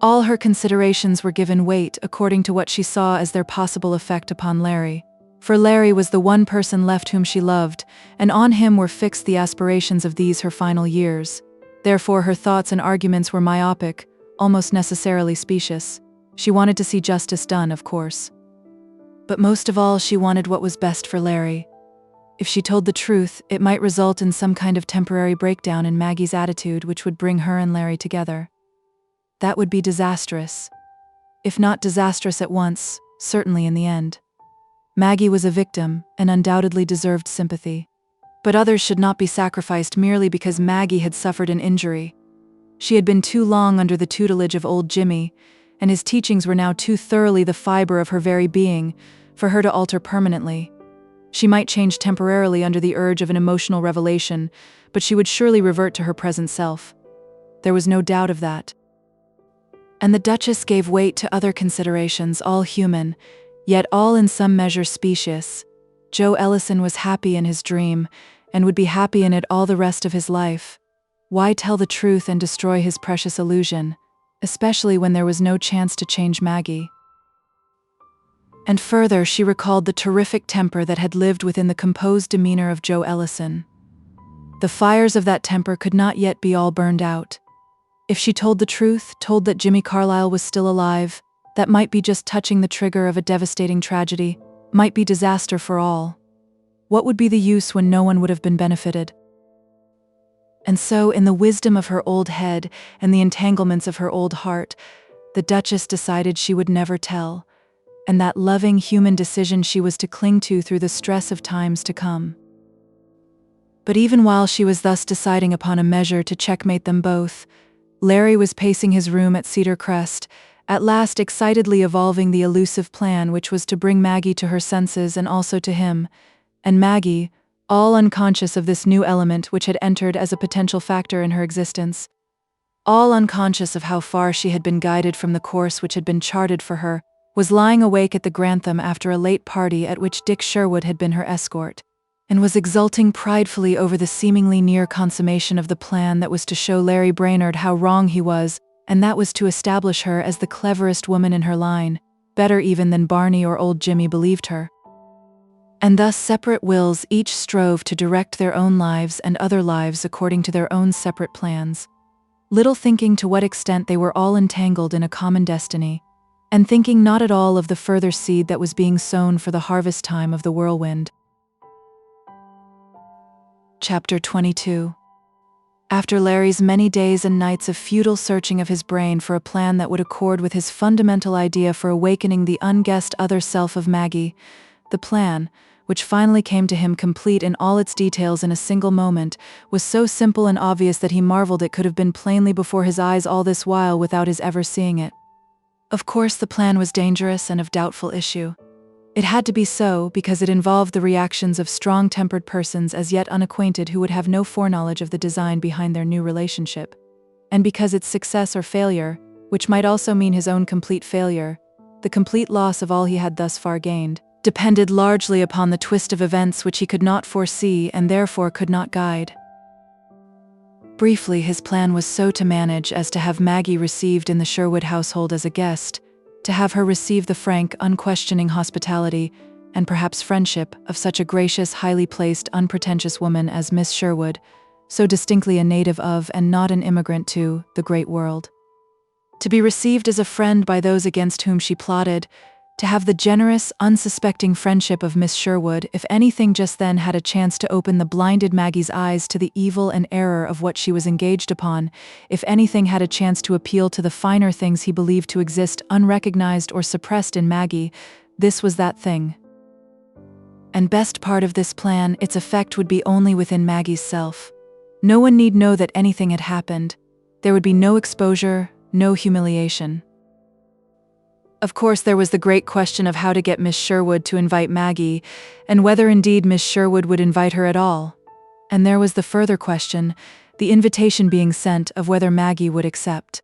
Speaker 2: All her considerations were given weight according to what she saw as their possible effect upon Larry. For Larry was the one person left whom she loved, and on him were fixed the aspirations of these her final years. Therefore her thoughts and arguments were myopic, almost necessarily specious. She wanted to see justice done, of course. But most of all, she wanted what was best for Larry. If she told the truth, it might result in some kind of temporary breakdown in Maggie's attitude which would bring her and Larry together. That would be disastrous. If not disastrous at once, certainly in the end. Maggie was a victim and undoubtedly deserved sympathy. But others should not be sacrificed merely because Maggie had suffered an injury. She had been too long under the tutelage of old Jimmy, and his teachings were now too thoroughly the fiber of her very being for her to alter permanently. She might change temporarily under the urge of an emotional revelation, but she would surely revert to her present self. There was no doubt of that. And the Duchess gave weight to other considerations, all human, yet all in some measure specious. Joe Ellison was happy in his dream, and would be happy in it all the rest of his life. Why tell the truth and destroy his precious illusion, especially when there was no chance to change Maggie? And further, she recalled the terrific temper that had lived within the composed demeanor of Joe Ellison. The fires of that temper could not yet be all burned out. If she told the truth, told that Jimmy Carlyle was still alive, that might be just touching the trigger of a devastating tragedy, might be disaster for all. What would be the use when no one would have been benefited? And so, in the wisdom of her old head and the entanglements of her old heart, the Duchess decided she would never tell, and that loving human decision she was to cling to through the stress of times to come. But even while she was thus deciding upon a measure to checkmate them both, Larry was pacing his room at Cedar Crest, at last excitedly evolving the elusive plan which was to bring Maggie to her senses and also to him, and Maggie, all unconscious of this new element which had entered as a potential factor in her existence, all unconscious of how far she had been guided from the course which had been charted for her, was lying awake at the Grantham after a late party at which Dick Sherwood had been her escort, and was exulting pridefully over the seemingly near consummation of the plan that was to show Larry Brainerd how wrong he was, and that was to establish her as the cleverest woman in her line, better even than Barney or old Jimmy believed her. And thus separate wills each strove to direct their own lives and other lives according to their own separate plans, little thinking to what extent they were all entangled in a common destiny, and thinking not at all of the further seed that was being sown for the harvest time of the Whirlwind. Chapter 22. After Larry's many days and nights of futile searching of his brain for a plan that would accord with his fundamental idea for awakening the unguessed other self of Maggie, the plan, which finally came to him complete in all its details in a single moment, was so simple and obvious that he marveled it could have been plainly before his eyes all this while without his ever seeing it. Of course, the plan was dangerous and of doubtful issue. It had to be so because it involved the reactions of strong-tempered persons as yet unacquainted who would have no foreknowledge of the design behind their new relationship, and because its success or failure, which might also mean his own complete failure, the complete loss of all he had thus far gained, depended largely upon the twist of events which he could not foresee and therefore could not guide. Briefly, his plan was so to manage as to have Maggie received in the Sherwood household as a guest, to have her receive the frank, unquestioning hospitality, and perhaps friendship, of such a gracious, highly placed, unpretentious woman as Miss Sherwood, so distinctly a native of, and not an immigrant to, the great world. To be received as a friend by those against whom she plotted, to have the generous, unsuspecting friendship of Miss Sherwood, if anything just then had a chance to open the blinded Maggie's eyes to the evil and error of what she was engaged upon, if anything had a chance to appeal to the finer things he believed to exist unrecognized or suppressed in Maggie, this was that thing. And best part of this plan, its effect would be only within Maggie's self. No one need know that anything had happened. There would be no exposure, no humiliation. Of course, there was the great question of how to get Miss Sherwood to invite Maggie, and whether indeed Miss Sherwood would invite her at all. And there was the further question, the invitation being sent, of whether Maggie would accept.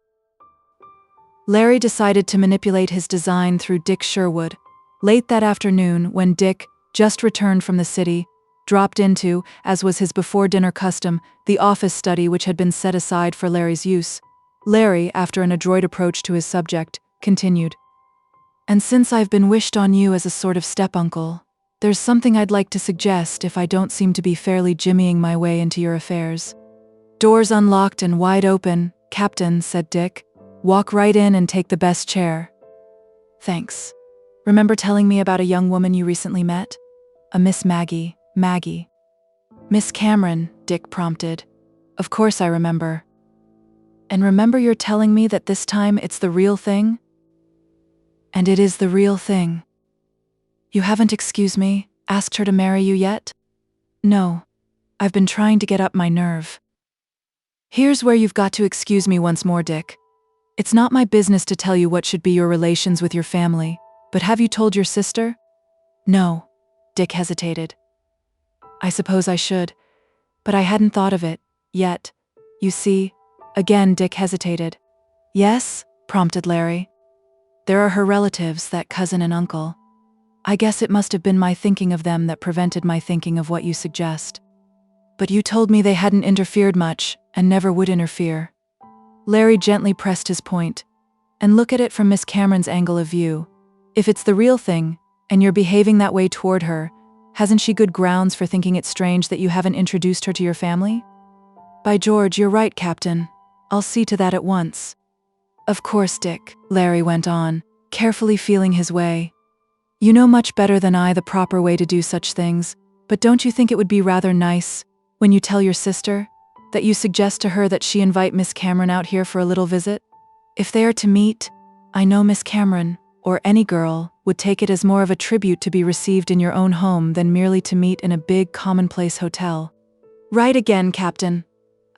Speaker 2: Larry decided to manipulate his design through Dick Sherwood. Late that afternoon, when Dick, just returned from the city, dropped into, as was his before-dinner custom, the office study which had been set aside for Larry's use, Larry, after an adroit approach to his subject, continued. And since I've been wished on you as a sort of step-uncle, there's something I'd like to suggest if I don't seem to be fairly jimmying my way into your affairs. Doors unlocked and wide open, Captain, said Dick. Walk right in and take the best chair. Thanks. Remember telling me about a young woman you recently met? A Miss Maggie. Miss Cameron, Dick prompted. Of course I remember. And remember you're telling me that this time it's the real thing? And it is the real thing. You haven't, excuse me, asked her to marry you yet? No. I've been trying to get up my nerve. Here's where you've got to excuse me once more, Dick. It's not my business to tell you what should be your relations with your family, but have you told your sister? No. Dick hesitated. I suppose I should, but I hadn't thought of it, yet. You see, again Dick hesitated. Yes? Prompted Larry. There are her relatives, that cousin and uncle. I guess it must have been my thinking of them that prevented my thinking of what you suggest. But you told me they hadn't interfered much, and never would interfere. Larry gently pressed his point. And look at it from Miss Cameron's angle of view. If it's the real thing, and you're behaving that way toward her, hasn't she good grounds for thinking it strange that you haven't introduced her to your family? By George, you're right, Captain. I'll see to that at once. Of course, Dick, Larry went on, carefully feeling his way. You know much better than I the proper way to do such things, but don't you think it would be rather nice, when you tell your sister, that you suggest to her that she invite Miss Cameron out here for a little visit? If they are to meet, I know Miss Cameron, or any girl, would take it as more of a tribute to be received in your own home than merely to meet in a big commonplace hotel. Right again, Captain.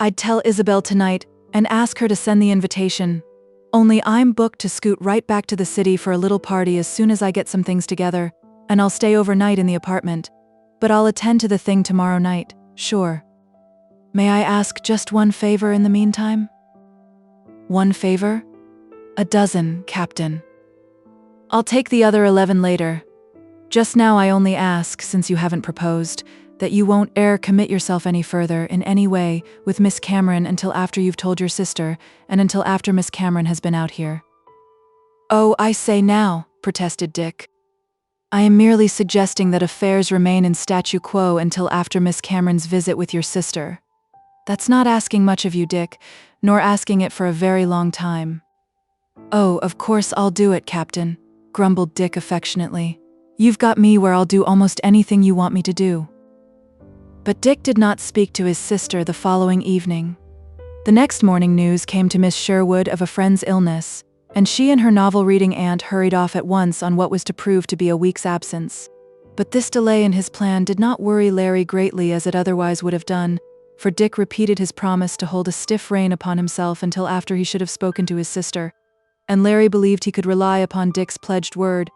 Speaker 2: I'd tell Isabel tonight, and ask her to send the invitation. Only I'm booked to scoot right back to the city for a little party as soon as I get some things together, and I'll stay overnight in the apartment. But I'll attend to the thing tomorrow night, sure. May I ask just one favor in the meantime? One favor? A dozen, Captain. I'll take the other 11 later. Just now I only ask, since you haven't proposed, that you won't commit yourself any further, in any way, with Miss Cameron until after you've told your sister, and until after Miss Cameron has been out here. Oh, I say now, protested Dick. I am merely suggesting that affairs remain in statu quo until after Miss Cameron's visit with your sister. That's not asking much of you, Dick, nor asking it for a very long time. Oh, of course I'll do it, Captain, grumbled Dick affectionately. You've got me where I'll do almost anything you want me to do. But Dick did not speak to his sister the following evening. The next morning news came to Miss Sherwood of a friend's illness, and she and her novel-reading aunt hurried off at once on what was to prove to be a week's absence. But this delay in his plan did not worry Larry greatly as it otherwise would have done, for Dick repeated his promise to hold a stiff rein upon himself until after he should have spoken to his sister, and Larry believed he could rely upon Dick's pledged word.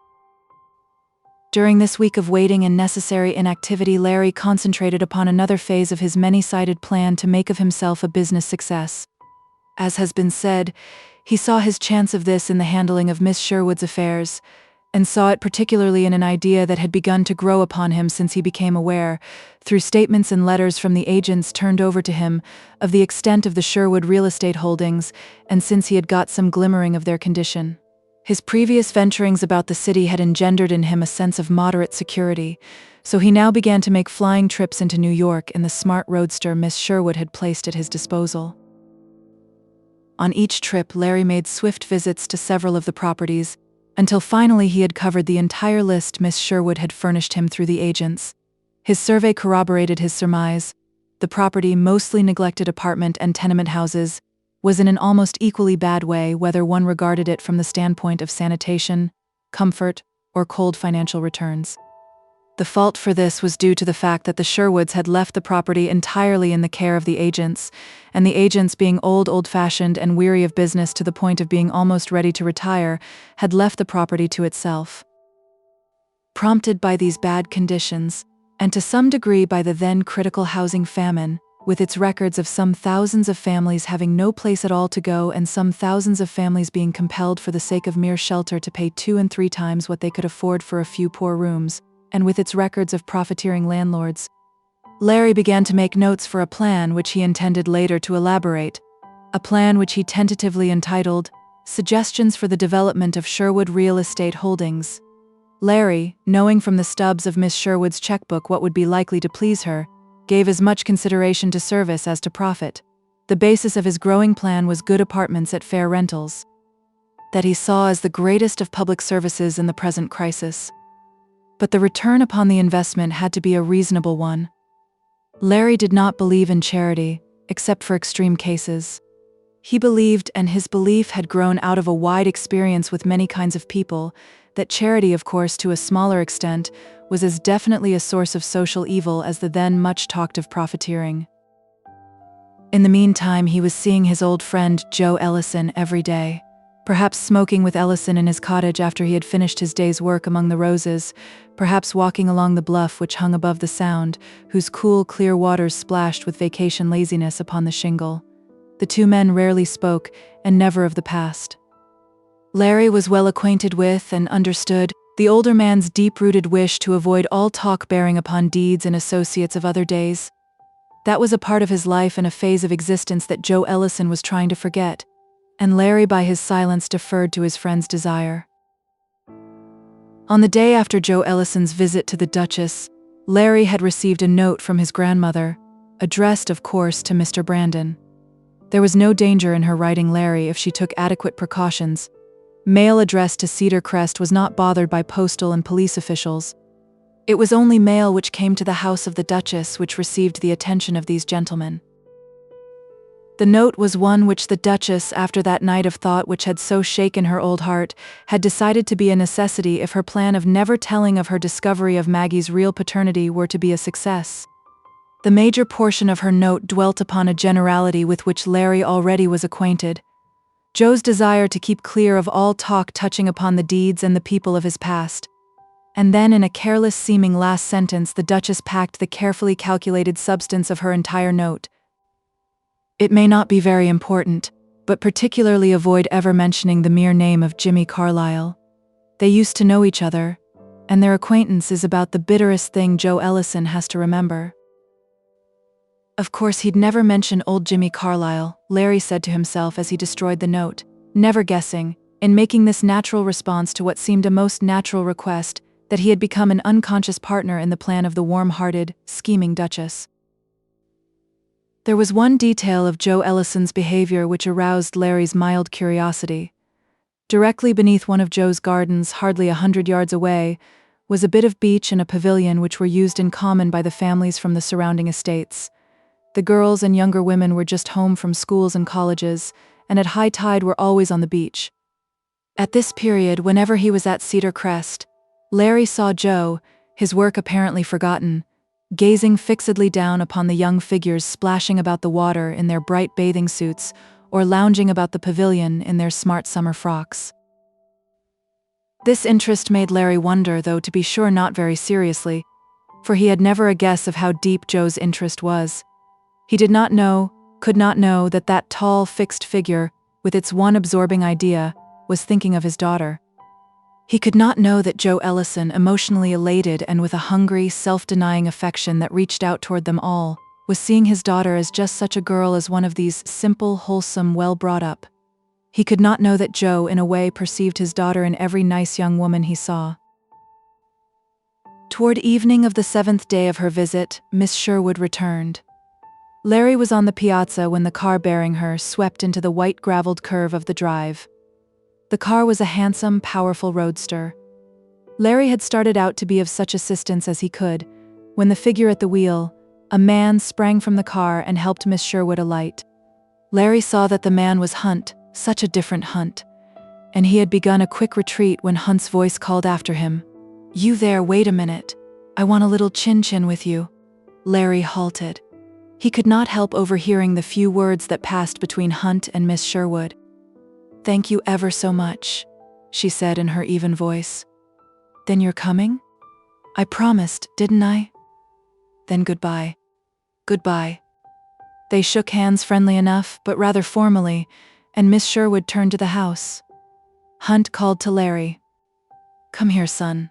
Speaker 2: During this week of waiting and necessary inactivity, Larry concentrated upon another phase of his many-sided plan to make of himself a business success. As has been said, he saw his chance of this in the handling of Miss Sherwood's affairs, and saw it particularly in an idea that had begun to grow upon him since he became aware, through statements and letters from the agents turned over to him, of the extent of the Sherwood real estate holdings, and since he had got some glimmering of their condition. His previous venturings about the city had engendered in him a sense of moderate security, so he now began to make flying trips into New York in the smart roadster Miss Sherwood had placed at his disposal. On each trip, Larry made swift visits to several of the properties, until finally he had covered the entire list Miss Sherwood had furnished him through the agents. His survey corroborated his surmise. The property, mostly neglected apartment and tenement houses, was in an almost equally bad way whether one regarded it from the standpoint of sanitation, comfort, or cold financial returns. The fault for this was due to the fact that the Sherwoods had left the property entirely in the care of the agents, and the agents, being old-fashioned and weary of business to the point of being almost ready to retire, had left the property to itself. Prompted by these bad conditions, and to some degree by the then critical housing famine, with its records of some thousands of families having no place at all to go and some thousands of families being compelled for the sake of mere shelter to pay 2 and 3 times what they could afford for a few poor rooms, and with its records of profiteering landlords, Larry began to make notes for a plan which he intended later to elaborate, a plan which he tentatively entitled, Suggestions for the Development of Sherwood Real Estate Holdings. Larry, knowing from the stubs of Miss Sherwood's checkbook what would be likely to please her, gave as much consideration to service as to profit. The basis of his growing plan was good apartments at fair rentals, that he saw as the greatest of public services in the present crisis. But the return upon the investment had to be a reasonable one. Larry did not believe in charity, except for extreme cases. He believed, and his belief had grown out of a wide experience with many kinds of people, that charity, of course to a smaller extent, was as definitely a source of social evil as the then much talked of profiteering. In the meantime, he was seeing his old friend Joe Ellison every day, perhaps smoking with Ellison in his cottage after he had finished his day's work among the roses, perhaps walking along the bluff which hung above the Sound, whose cool, clear waters splashed with vacation laziness upon the shingle. The two men rarely spoke, and never of the past. Larry was well acquainted with and understood the older man's deep-rooted wish to avoid all talk bearing upon deeds and associates of other days. That was a part of his life and a phase of existence that Joe Ellison was trying to forget, and Larry by his silence deferred to his friend's desire. On the day after Joe Ellison's visit to the Duchess, Larry had received a note from his grandmother, addressed, of course, to Mr. Brandon. There was no danger in her writing Larry if she took adequate precautions. Mail addressed to Cedar Crest was not bothered by postal and police officials. It was only mail which came to the house of the Duchess which received the attention of these gentlemen. The note was one which the Duchess, after that night of thought which had so shaken her old heart, had decided to be a necessity if her plan of never telling of her discovery of Maggie's real paternity were to be a success. The major portion of her note dwelt upon a generality with which Larry already was acquainted: Joe's desire to keep clear of all talk touching upon the deeds and the people of his past. And then in a careless-seeming last sentence the Duchess packed the carefully calculated substance of her entire note. It may not be very important, but particularly avoid ever mentioning the mere name of Jimmy Carlyle. They used to know each other, and their acquaintance is about the bitterest thing Joe Ellison has to remember. Of course he'd never mention old Jimmy Carlyle, Larry said to himself as he destroyed the note, never guessing, in making this natural response to what seemed a most natural request, that he had become an unconscious partner in the plan of the warm-hearted, scheming Duchess. There was one detail of Joe Ellison's behavior which aroused Larry's mild curiosity. Directly beneath one of Joe's gardens, hardly 100 yards away, was a bit of beach and a pavilion which were used in common by the families from the surrounding estates. The girls and younger women were just home from schools and colleges, and at high tide were always on the beach. At this period, whenever he was at Cedar Crest, Larry saw Joe, his work apparently forgotten, gazing fixedly down upon the young figures splashing about the water in their bright bathing suits or lounging about the pavilion in their smart summer frocks. This interest made Larry wonder, though to be sure not very seriously, for he had never a guess of how deep Joe's interest was. He did not know, could not know that that tall, fixed figure, with its one absorbing idea, was thinking of his daughter. He could not know that Joe Ellison, emotionally elated and with a hungry, self-denying affection that reached out toward them all, was seeing his daughter as just such a girl as one of these simple, wholesome, well-brought-up. He could not know that Joe, in a way, perceived his daughter in every nice young woman he saw. Toward evening of the 7th day of her visit, Miss Sherwood returned. Larry was on the piazza when the car bearing her swept into the white graveled curve of the drive. The car was a handsome, powerful roadster. Larry had started out to be of such assistance as he could, when the figure at the wheel, a man, sprang from the car and helped Miss Sherwood alight. Larry saw that the man was Hunt, such a different Hunt, and he had begun a quick retreat when Hunt's voice called after him. "You there, wait a minute. I want a little chin-chin with you." Larry halted. He could not help overhearing the few words that passed between Hunt and Miss Sherwood. "Thank you ever so much," she said in her even voice. "Then you're coming? I promised, didn't I? Then goodbye." "Goodbye." They shook hands friendly enough, but rather formally, and Miss Sherwood turned to the house. Hunt called to Larry. "Come here, son."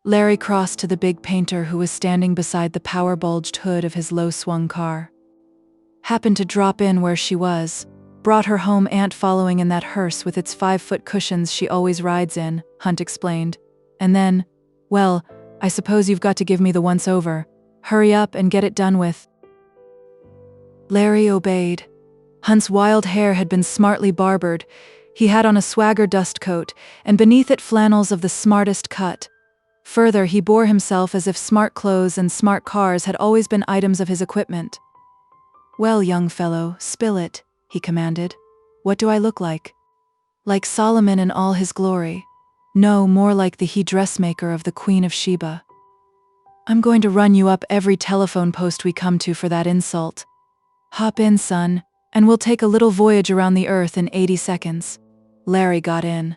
Speaker 2: Larry crossed to the big painter who was standing beside the power-bulged hood of his low-swung car. "Happened to drop in where she was. Brought her home, aunt following in that hearse with its 5-foot cushions she always rides in," Hunt explained. "And then, well, I suppose you've got to give me the once-over. Hurry up and get it done with." Larry obeyed. Hunt's wild hair had been smartly barbered. He had on a swagger dust coat, and beneath it flannels of the smartest cut. Further, he bore himself as if smart clothes and smart cars had always been items of his equipment. "Well, young fellow, spill it," he commanded. "What do I look like?" "Like Solomon in all his glory. No, more like the he-dressmaker of the Queen of Sheba. I'm going to run you up every telephone post we come to for that insult. Hop in, son, and we'll take a little voyage around the earth in 80 seconds. Larry got in.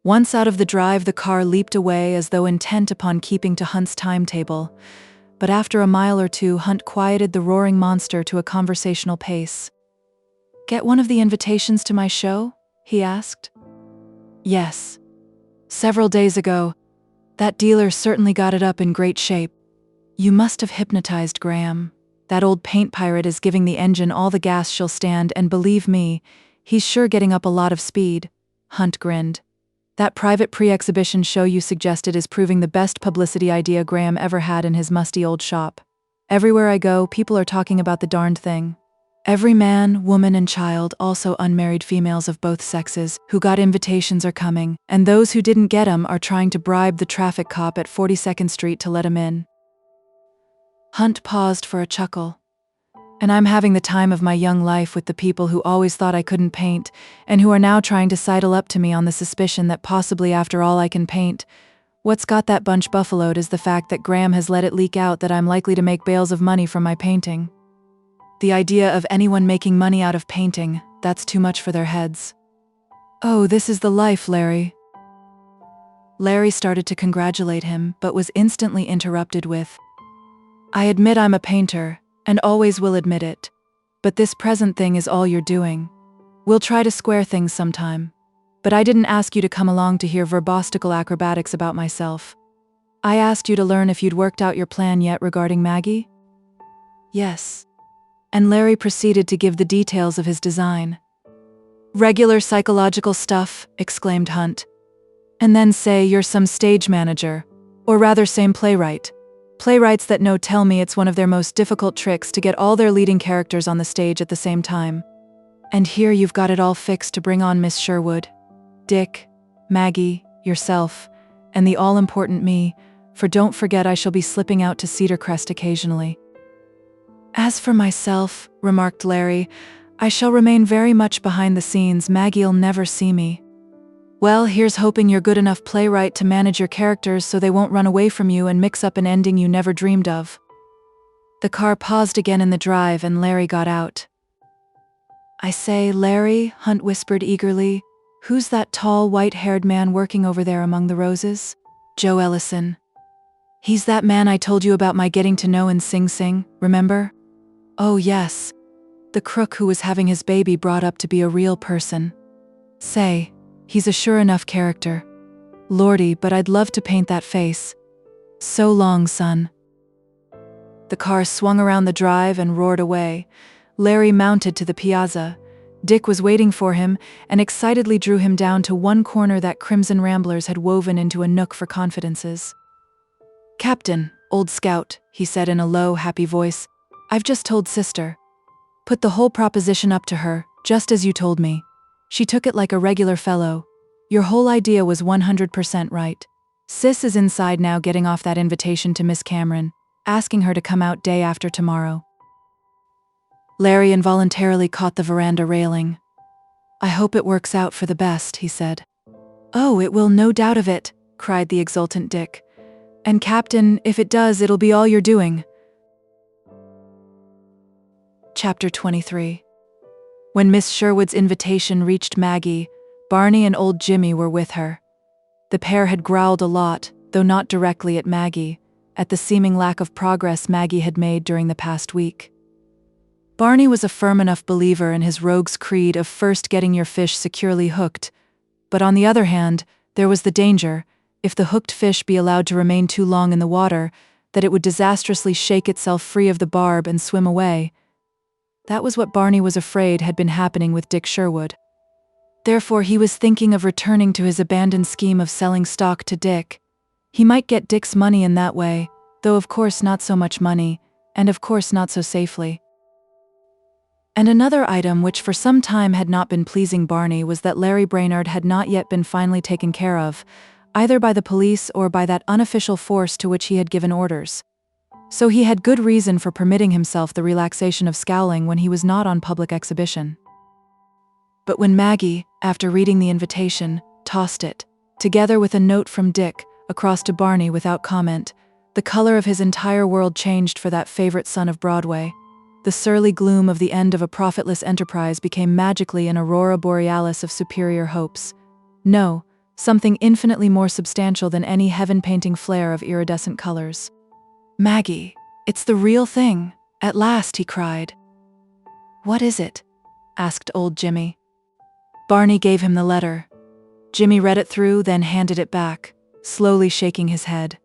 Speaker 2: Once out of the drive, the car leaped away as though intent upon keeping to Hunt's timetable. But after a mile or two, Hunt quieted the roaring monster to a conversational pace. "Get one of the invitations to my show?" he asked. "Yes. Several days ago. That dealer certainly got it up in great shape. You must have hypnotized Graham. That old paint pirate is giving the engine all the gas she'll stand, and believe me, he's sure getting up a lot of speed." Hunt grinned. "That private pre-exhibition show you suggested is proving the best publicity idea Graham ever had in his musty old shop. Everywhere I go, people are talking about the darned thing. Every man, woman, and child, also unmarried females of both sexes, who got invitations are coming, and those who didn't get 'em are trying to bribe the traffic cop at 42nd Street to let 'em in." Hunt paused for a chuckle. "And I'm having the time of my young life with the people who always thought I couldn't paint, and who are now trying to sidle up to me on the suspicion that possibly after all I can paint. What's got that bunch buffaloed is the fact that Graham has let it leak out that I'm likely to make bales of money from my painting. The idea of anyone making money out of painting, that's too much for their heads. Oh, this is the life, Larry." Larry started to congratulate him, but was instantly interrupted with, "I admit I'm a painter, and always will admit it. But this present thing is all you're doing. We'll try to square things sometime. But I didn't ask you to come along to hear verbostical acrobatics about myself. I asked you to learn if you'd worked out your plan yet regarding Maggie?" "Yes." And Larry proceeded to give the details of his design. "Regular psychological stuff," exclaimed Hunt. "And then say you're some stage manager, or rather same playwright. Playwrights that know tell me it's one of their most difficult tricks to get all their leading characters on the stage at the same time. And here you've got it all fixed to bring on Miss Sherwood, Dick, Maggie, yourself, and the all-important me, for don't forget I shall be slipping out to Cedar Crest occasionally. As for myself, remarked Larry, I shall remain very much behind the scenes. Maggie'll never see me. Well, here's hoping you're good enough playwright to manage your characters so they won't run away from you and mix up an ending you never dreamed of. The car paused again in the drive and Larry got out. I say, Larry, Hunt whispered eagerly, who's that tall, white-haired man working over there among the roses? Joe Ellison. He's that man I told you about my getting to know in Sing Sing, remember? Oh, yes. The crook who was having his baby brought up to be a real person. Say, he's a sure enough character. Lordy, but I'd love to paint that face. So long, son. The car swung around the drive and roared away. Larry mounted to the piazza. Dick was waiting for him and excitedly drew him down to one corner that Crimson Ramblers had woven into a nook for confidences. Captain, old scout, he said in a low, happy voice, I've just told sister. Put the whole proposition up to her, just as you told me. She took it like a regular fellow. Your whole idea was 100% right. Sis is inside now getting off that invitation to Miss Cameron, asking her to come out day after tomorrow. Larry involuntarily caught the veranda railing. I hope it works out for the best, he said. Oh, it will, no doubt of it, cried the exultant Dick. And Captain, if it does, it'll be all you're doing. Chapter 23. When Miss Sherwood's invitation reached Maggie, Barney and old Jimmy were with her. The pair had growled a lot, though not directly at Maggie, at the seeming lack of progress Maggie had made during the past week. Barney was a firm enough believer in his rogue's creed of first getting your fish securely hooked, but on the other hand, there was the danger, if the hooked fish be allowed to remain too long in the water, that it would disastrously shake itself free of the barb and swim away. That was what Barney was afraid had been happening with Dick Sherwood. Therefore, he was thinking of returning to his abandoned scheme of selling stock to Dick. He might get Dick's money in that way, though of course not so much money, and of course not so safely. And another item which for some time had not been pleasing Barney was that Larry Brainerd had not yet been finally taken care of, either by the police or by that unofficial force to which he had given orders. So he had good reason for permitting himself the relaxation of scowling when he was not on public exhibition. But when Maggie, after reading the invitation, tossed it, together with a note from Dick, across to Barney without comment, the color of his entire world changed for that favorite son of Broadway. The surly gloom of the end of a profitless enterprise became magically an aurora borealis of superior hopes. No, something infinitely more substantial than any heaven-painting flare of iridescent colors. Maggie, it's the real thing, at last, he cried. What is it? Asked old Jimmy. Barney gave him the letter. Jimmy read it through, then handed it back, slowly shaking his head.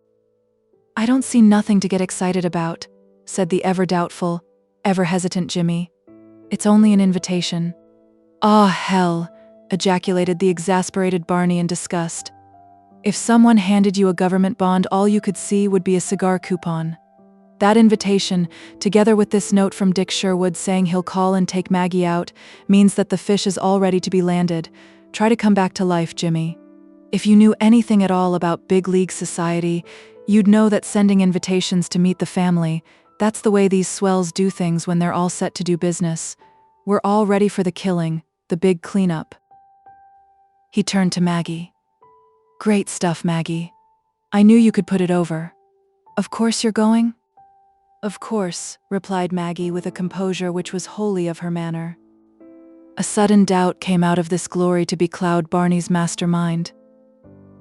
Speaker 2: I don't see nothing to get excited about, said the ever-doubtful, ever-hesitant Jimmy. It's only an invitation. Ah, hell, ejaculated the exasperated Barney in disgust. If someone handed you a government bond, all you could see would be a cigar coupon. That invitation, together with this note from Dick Sherwood saying he'll call and take Maggie out, means that the fish is all ready to be landed. Try to come back to life, Jimmy. If you knew anything at all about big league society, you'd know that sending invitations to meet the family, that's the way these swells do things when they're all set to do business. We're all ready for the killing, the big cleanup. He turned to Maggie. Great stuff, Maggie. I knew you could put it over. Of course you're going? Of course, replied Maggie with a composure which was wholly of her manner. A sudden doubt came out of this glory to becloud Barney's mastermind.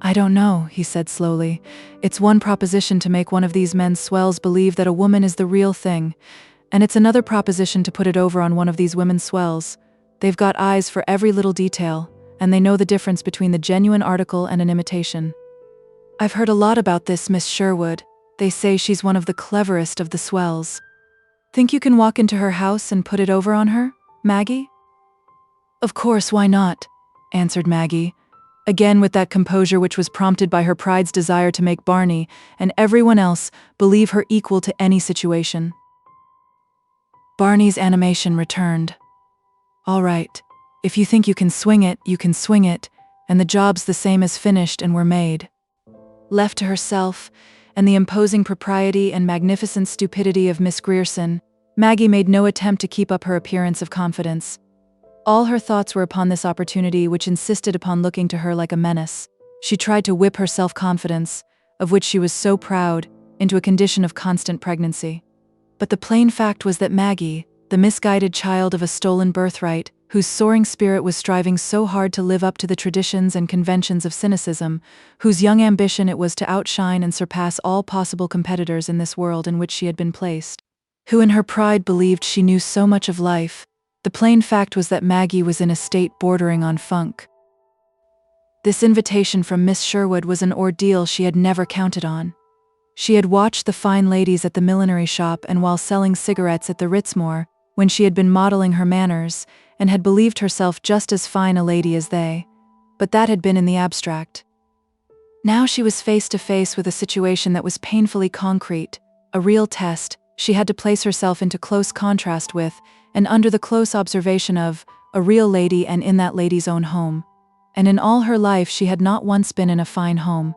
Speaker 2: I don't know, he said slowly. It's one proposition to make one of these men swells believe that a woman is the real thing, and it's another proposition to put it over on one of these women swells. They've got eyes for every little detail, and they know the difference between the genuine article and an imitation. I've heard a lot about this Miss Sherwood. They say she's one of the cleverest of the swells. Think you can walk into her house and put it over on her, Maggie? Of course, why not? Answered Maggie, again with that composure which was prompted by her pride's desire to make Barney and everyone else believe her equal to any situation. Barney's animation returned. All right. If you think you can swing it, you can swing it, and the job's the same as finished and we're made. left to herself, and the imposing propriety and magnificent stupidity of Miss Grierson, Maggie made no attempt to keep up her appearance of confidence. All her thoughts were upon this opportunity, which insisted upon looking to her like a menace. She tried to whip her self-confidence, of which she was so proud, into a condition of constant pregnancy. But the plain fact was that Maggie, the misguided child of a stolen birthright, whose soaring spirit was striving so hard to live up to the traditions and conventions of cynicism, whose young ambition it was to outshine and surpass all possible competitors in this world in which she had been placed, who in her pride believed she knew so much of life, the plain fact was that Maggie was in a state bordering on funk. This invitation from Miss Sherwood was an ordeal she had never counted on. She had watched the fine ladies at the millinery shop and while selling cigarettes at the Ritzmore, when she had been modeling her manners, and had believed herself just as fine a lady as they, but that had been in the abstract. Now she was face to face with a situation that was painfully concrete, a real test she had to place herself into close contrast with, and under the close observation of, a real lady and in that lady's own home. And in all her life she had not once been in a fine home.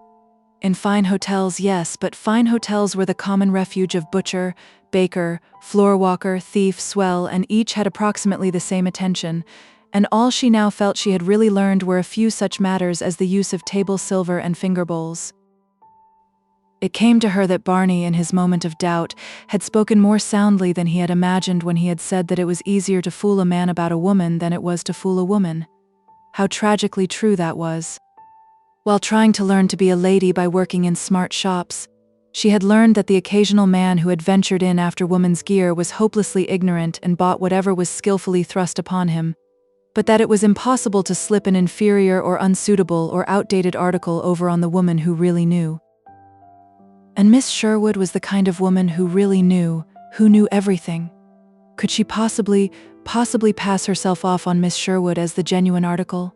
Speaker 2: In fine hotels, yes, but fine hotels were the common refuge of butcher, baker, floorwalker, thief, swell, and each had approximately the same attention, and all she now felt she had really learned were a few such matters as the use of table silver and finger bowls. It came to her that Barney, in his moment of doubt, had spoken more soundly than he had imagined when he had said that it was easier to fool a man about a woman than it was to fool a woman. How tragically true that was. While trying to learn to be a lady by working in smart shops, she had learned that the occasional man who had ventured in after woman's gear was hopelessly ignorant and bought whatever was skillfully thrust upon him, but that it was impossible to slip an inferior or unsuitable or outdated article over on the woman who really knew. And Miss Sherwood was the kind of woman who really knew, who knew everything. Could she possibly pass herself off on Miss Sherwood as the genuine article?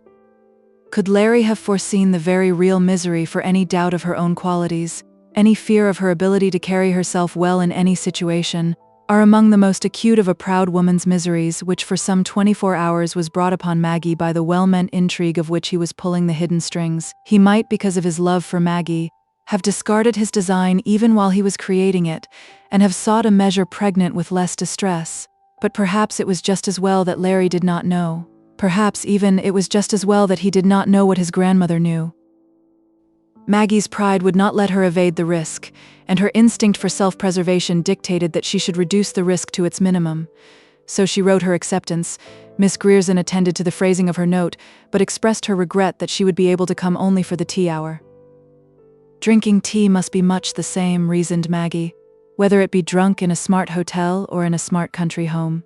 Speaker 2: Could Larry have foreseen the very real misery for any doubt of her own qualities, any fear of her ability to carry herself well in any situation, are among the most acute of a proud woman's miseries, which for some 24 hours was brought upon Maggie by the well-meant intrigue of which he was pulling the hidden strings. He might, because of his love for Maggie, have discarded his design even while he was creating it, and have sought a measure pregnant with less distress. But perhaps it was just as well that Larry did not know. Perhaps even it was just as well that he did not know what his grandmother knew. Maggie's pride would not let her evade the risk, and her instinct for self-preservation dictated that she should reduce the risk to its minimum. So she wrote her acceptance. Miss Grierson attended to the phrasing of her note, but expressed her regret that she would be able to come only for the tea hour. Drinking tea must be much the same, reasoned Maggie, whether it be drunk in a smart hotel or in a smart country home.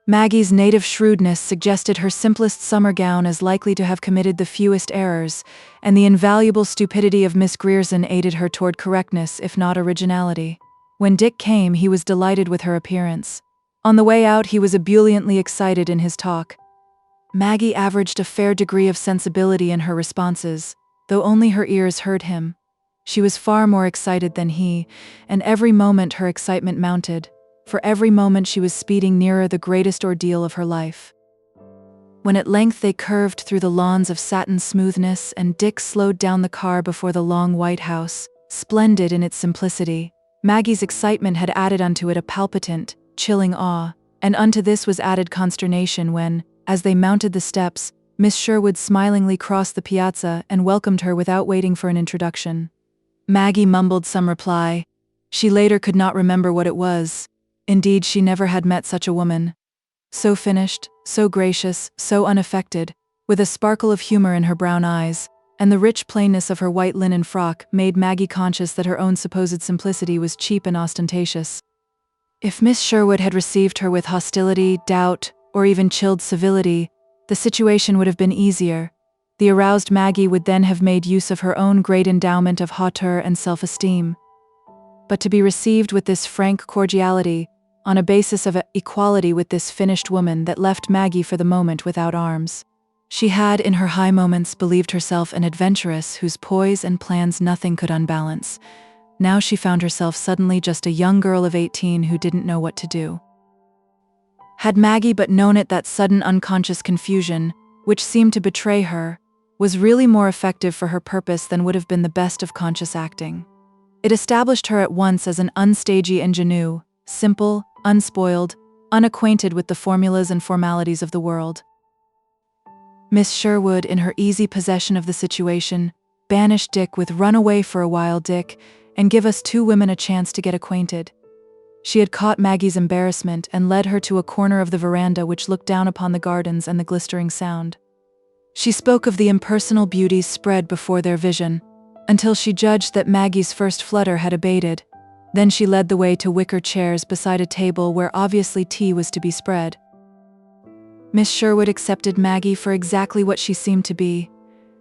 Speaker 2: Maggie's native shrewdness suggested her simplest summer gown as likely to have committed the fewest errors, and the invaluable stupidity of Miss Grierson aided her toward correctness, if not originality. When Dick came, he was delighted with her appearance. On the way out, he was ebulliently excited in his talk. Maggie averaged a fair degree of sensibility in her responses, though only her ears heard him. She was far more excited than he, and every moment her excitement mounted. For every moment she was speeding nearer the greatest ordeal of her life. When at length they curved through the lawns of satin smoothness and Dick slowed down the car before the long white house, splendid in its simplicity, Maggie's excitement had added unto it a palpitant, chilling awe, and unto this was added consternation when, as they mounted the steps, Miss Sherwood smilingly crossed the piazza and welcomed her without waiting for an introduction. Maggie mumbled some reply. She later could not remember what it was. Indeed, she never had met such a woman. So finished, so gracious, so unaffected, with a sparkle of humor in her brown eyes, and the rich plainness of her white linen frock made Maggie conscious that her own supposed simplicity was cheap and ostentatious. If Miss Sherwood had received her with hostility, doubt, or even chilled civility, the situation would have been easier. The aroused Maggie would then have made use of her own great endowment of hauteur and self-esteem. But to be received with this frank cordiality, on a basis of equality with this finished woman that left Maggie for the moment without arms. She had, in her high moments, believed herself an adventuress whose poise and plans nothing could unbalance. Now she found herself suddenly just a young girl of 18 who didn't know what to do. Had Maggie but known it, that sudden unconscious confusion, which seemed to betray her, was really more effective for her purpose than would have been the best of conscious acting. It established her at once as an unstagey ingenue, simple, unspoiled, unacquainted with the formulas and formalities of the world. Miss Sherwood, in her easy possession of the situation, banished Dick with "Run away for a while, Dick, and give us two women a chance to get acquainted." She had caught Maggie's embarrassment and led her to a corner of the veranda which looked down upon the gardens and the glistering Sound. She spoke of the impersonal beauties spread before their vision, until she judged that Maggie's first flutter had abated. Then she led the way to wicker chairs beside a table where obviously tea was to be spread. Miss Sherwood accepted Maggie for exactly what she seemed to be,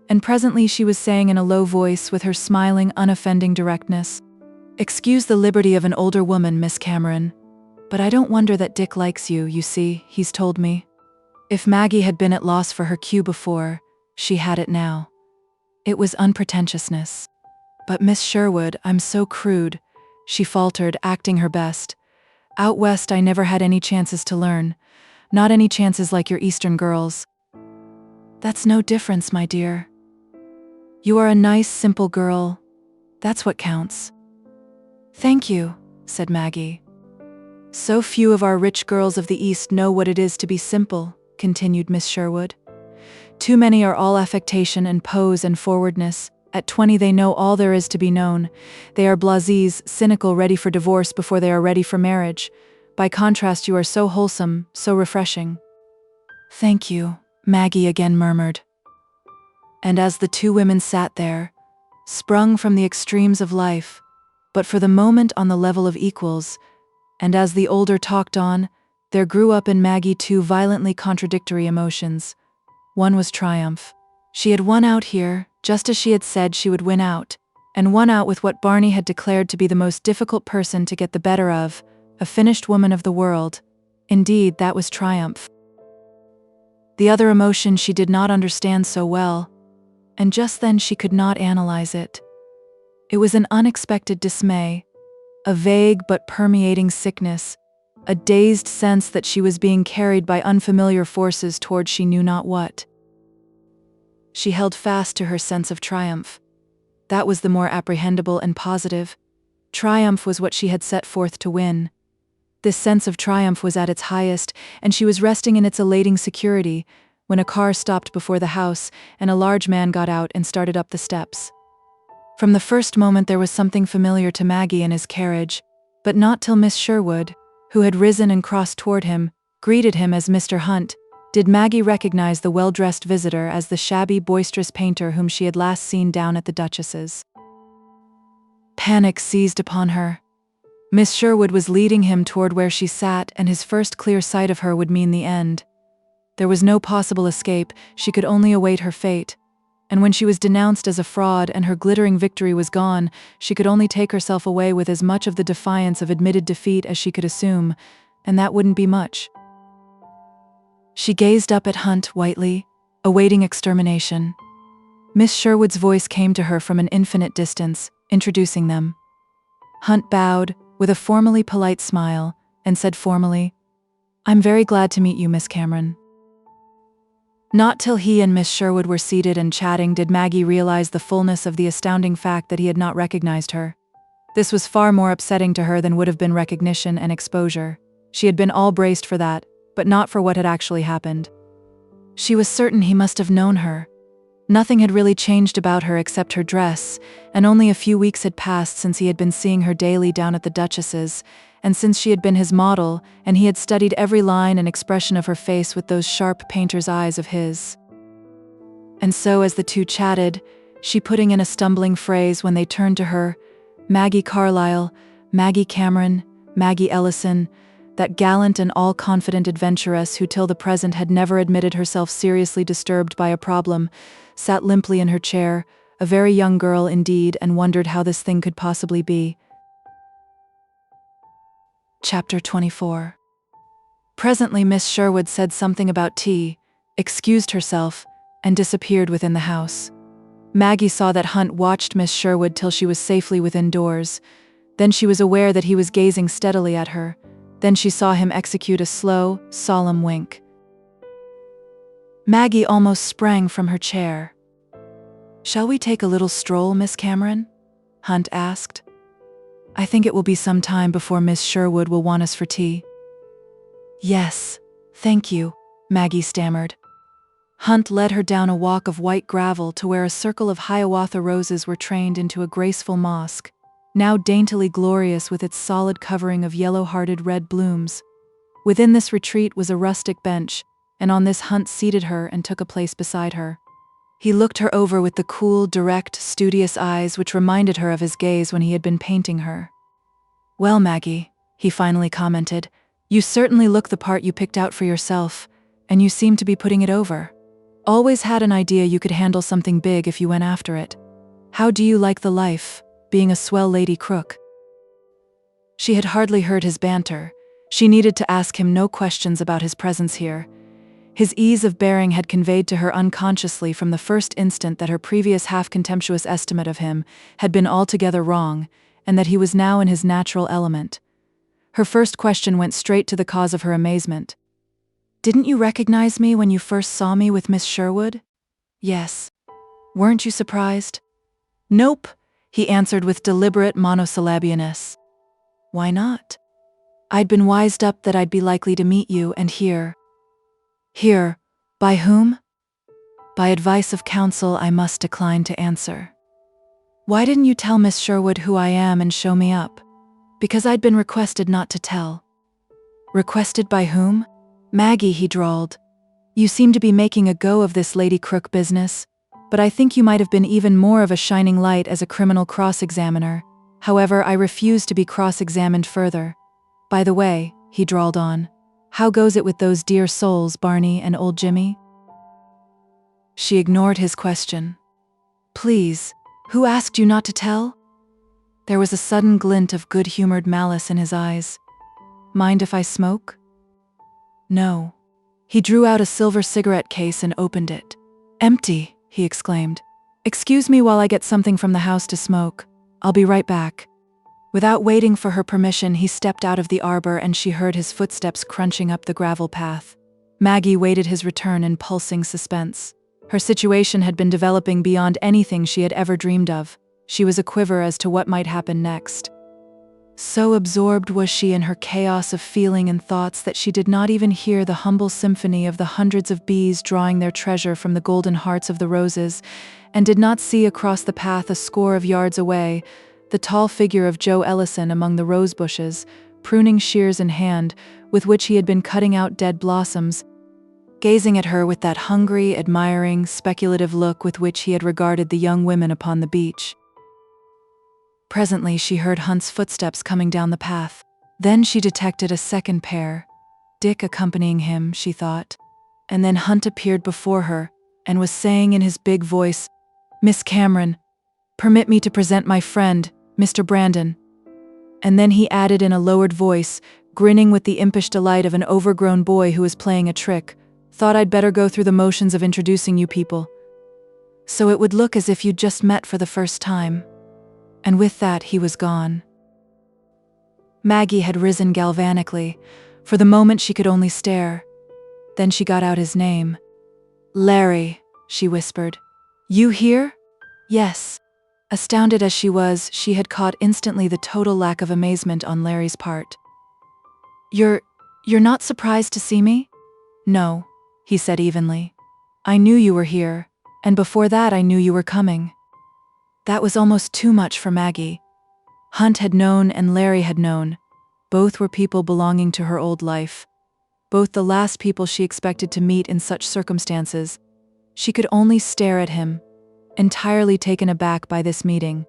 Speaker 2: and presently she was saying in a low voice with her smiling, unoffending directness, "Excuse the liberty of an older woman, Miss Cameron, but I don't wonder that Dick likes you, you see, he's told me." If Maggie had been at loss for her cue before, she had it now. It was unpretentiousness. "But Miss Sherwood, I'm so crude," she faltered, acting her best. "Out west I never had any chances to learn. Not any chances like your Eastern girls." "That's no difference, my dear. You are a nice, simple girl. That's what counts." "Thank you," said Maggie. "So few of our rich girls of the East know what it is to be simple," continued Miss Sherwood. "Too many are all affectation and pose and forwardness. At 20 they know all there is to be known. They are blasés, cynical, ready for divorce before they are ready for marriage. By contrast, you are so wholesome, so refreshing." "Thank you," Maggie again murmured. And as the two women sat there, sprung from the extremes of life, but for the moment on the level of equals, and as the older talked on, there grew up in Maggie two violently contradictory emotions. One was triumph. She had won out here, just as she had said she would win out, and won out with what Barney had declared to be the most difficult person to get the better of, a finished woman of the world. Indeed, that was triumph. The other emotion she did not understand so well, and just then she could not analyze it. It was an unexpected dismay, a vague but permeating sickness, a dazed sense that she was being carried by unfamiliar forces toward she knew not what. She held fast to her sense of triumph. That was the more apprehendable and positive. Triumph was what she had set forth to win. This sense of triumph was at its highest, and she was resting in its elating security, when a car stopped before the house and a large man got out and started up the steps. From the first moment there was something familiar to Maggie in his carriage, but not till Miss Sherwood, who had risen and crossed toward him, greeted him as Mr. Hunt, did Maggie recognize the well-dressed visitor as the shabby, boisterous painter whom she had last seen down at the Duchess's. Panic seized upon her. Miss Sherwood was leading him toward where she sat, and his first clear sight of her would mean the end. There was no possible escape, she could only await her fate. And when she was denounced as a fraud and her glittering victory was gone, she could only take herself away with as much of the defiance of admitted defeat as she could assume, and that wouldn't be much. She gazed up at Hunt whitely, awaiting extermination. Miss Sherwood's voice came to her from an infinite distance, introducing them. Hunt bowed, with a formally polite smile, and said formally, "I'm very glad to meet you, Miss Cameron." Not till he and Miss Sherwood were seated and chatting did Maggie realize the fullness of the astounding fact that he had not recognized her. This was far more upsetting to her than would have been recognition and exposure. She had been all braced for that, but not for what had actually happened. She was certain he must have known her. Nothing had really changed about her except her dress, and only a few weeks had passed since he had been seeing her daily down at the Duchess's, and since she had been his model, and he had studied every line and expression of her face with those sharp painter's eyes of his. And so as the two chatted, she putting in a stumbling phrase when they turned to her, Maggie Carlyle, Maggie Cameron, Maggie Ellison, that gallant and all-confident adventuress who till the present had never admitted herself seriously disturbed by a problem, sat limply in her chair, a very young girl indeed, and wondered how this thing could possibly be. Chapter 24. Presently Miss Sherwood said something about tea, excused herself, and disappeared within the house. Maggie saw that Hunt watched Miss Sherwood till she was safely within doors. Then she was aware that he was gazing steadily at her. Then she saw him execute a slow, solemn wink. Maggie almost sprang from her chair. "Shall we take a little stroll, Miss Cameron?" Hunt asked. "I think it will be some time before Miss Sherwood will want us for tea." "Yes, thank you," Maggie stammered. Hunt led her down a walk of white gravel to where a circle of Hiawatha roses were trained into a graceful mosque, now daintily glorious with its solid covering of yellow-hearted red blooms. Within this retreat was a rustic bench, and on this Hunt seated her and took a place beside her. He looked her over with the cool, direct, studious eyes which reminded her of his gaze when he had been painting her. "Well, Maggie," he finally commented, "you certainly look the part you picked out for yourself, and you seem to be putting it over. Always had an idea you could handle something big if you went after it. How do you like the life, being a swell lady crook?" She had hardly heard his banter. She needed to ask him no questions about his presence here. His ease of bearing had conveyed to her unconsciously from the first instant that her previous half-contemptuous estimate of him had been altogether wrong, and that he was now in his natural element. Her first question went straight to the cause of her amazement. "Didn't you recognize me when you first saw me with Miss Sherwood?" "Yes." "Weren't you surprised?" "Nope," he answered with deliberate monosyllabianess. "Why not?" "I'd been wised up that I'd be likely to meet you, and here." "Here? By whom?" "By advice of counsel I must decline to answer." "Why didn't you tell Miss Sherwood who I am and show me up?" "Because I'd been requested not to tell." "Requested by whom?" "Maggie," he drawled. "You seem to be making a go of this lady crook business, but I think you might have been even more of a shining light as a criminal cross-examiner. However, I refuse to be cross-examined further. By the way," he drawled on, "how goes it with those dear souls, Barney and old Jimmy?" She ignored his question. "Please, who asked you not to tell?" There was a sudden glint of good-humored malice in his eyes. "Mind if I smoke?" "No." He drew out a silver cigarette case and opened it. "Empty," he exclaimed. "Excuse me while I get something from the house to smoke. I'll be right back." Without waiting for her permission, he stepped out of the arbor and she heard his footsteps crunching up the gravel path. Maggie waited his return in pulsing suspense. Her situation had been developing beyond anything she had ever dreamed of. She was aquiver as to what might happen next. So absorbed was she in her chaos of feeling and thoughts that she did not even hear the humble symphony of the hundreds of bees drawing their treasure from the golden hearts of the roses, and did not see across the path a score of yards away the tall figure of Joe Ellison among the rose bushes, pruning shears in hand, with which he had been cutting out dead blossoms, gazing at her with that hungry, admiring, speculative look with which he had regarded the young women upon the beach. Presently she heard Hunt's footsteps coming down the path. Then she detected a second pair, Dick accompanying him, she thought. And then Hunt appeared before her, and was saying in his big voice, "Miss Cameron, permit me to present my friend, Mr. Brandon." And then he added in a lowered voice, grinning with the impish delight of an overgrown boy who is playing a trick, "Thought I'd better go through the motions of introducing you people, so it would look as if you'd just met for the first time." And with that he was gone. Maggie had risen galvanically. For the moment she could only stare. Then she got out his name. "Larry," she whispered. "You here?" "Yes." Astounded as she was, she had caught instantly the total lack of amazement on Larry's part. You're not surprised to see me?" "No," he said evenly. "I knew you were here, and before that I knew you were coming." That was almost too much for Maggie. Hunt had known and Larry had known. Both were people belonging to her old life. Both the last people she expected to meet in such circumstances. She could only stare at him, entirely taken aback by this meeting.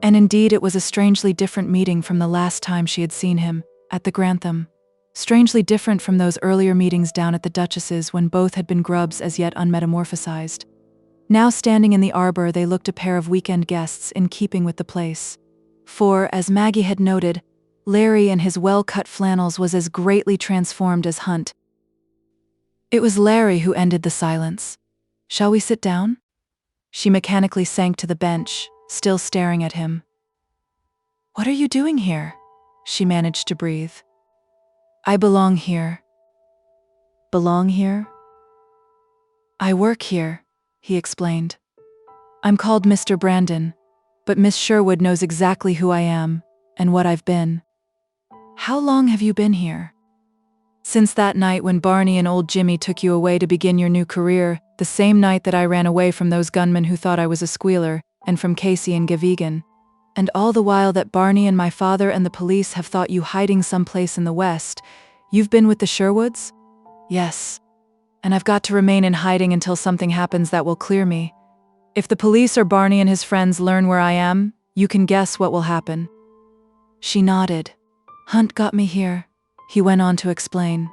Speaker 2: And indeed it was a strangely different meeting from the last time she had seen him, at the Grantham. Strangely different from those earlier meetings down at the Duchess's when both had been grubs as yet unmetamorphosized. Now standing in the arbor they looked a pair of weekend guests in keeping with the place. For, as Maggie had noted, Larry in his well-cut flannels was as greatly transformed as Hunt. It was Larry who ended the silence. "Shall we sit down?" She mechanically sank to the bench, still staring at him. "What are you doing here?" she managed to breathe. "I belong here." "Belong here?" "I work here," he explained. I'm called Mr. Brandon, but Miss Sherwood knows exactly who I am and what I've been. How long have you been here? Since that night when Barney and old Jimmy took you away to begin your new career, the same night that I ran away from those gunmen who thought I was a squealer, and from Casey and Gavigan. And all the while that Barney and my father and the police have thought you hiding someplace in the West, you've been with the Sherwoods? Yes. And I've got to remain in hiding until something happens that will clear me. If the police or Barney and his friends learn where I am, you can guess what will happen. She nodded. Hunt got me here, he went on to explain.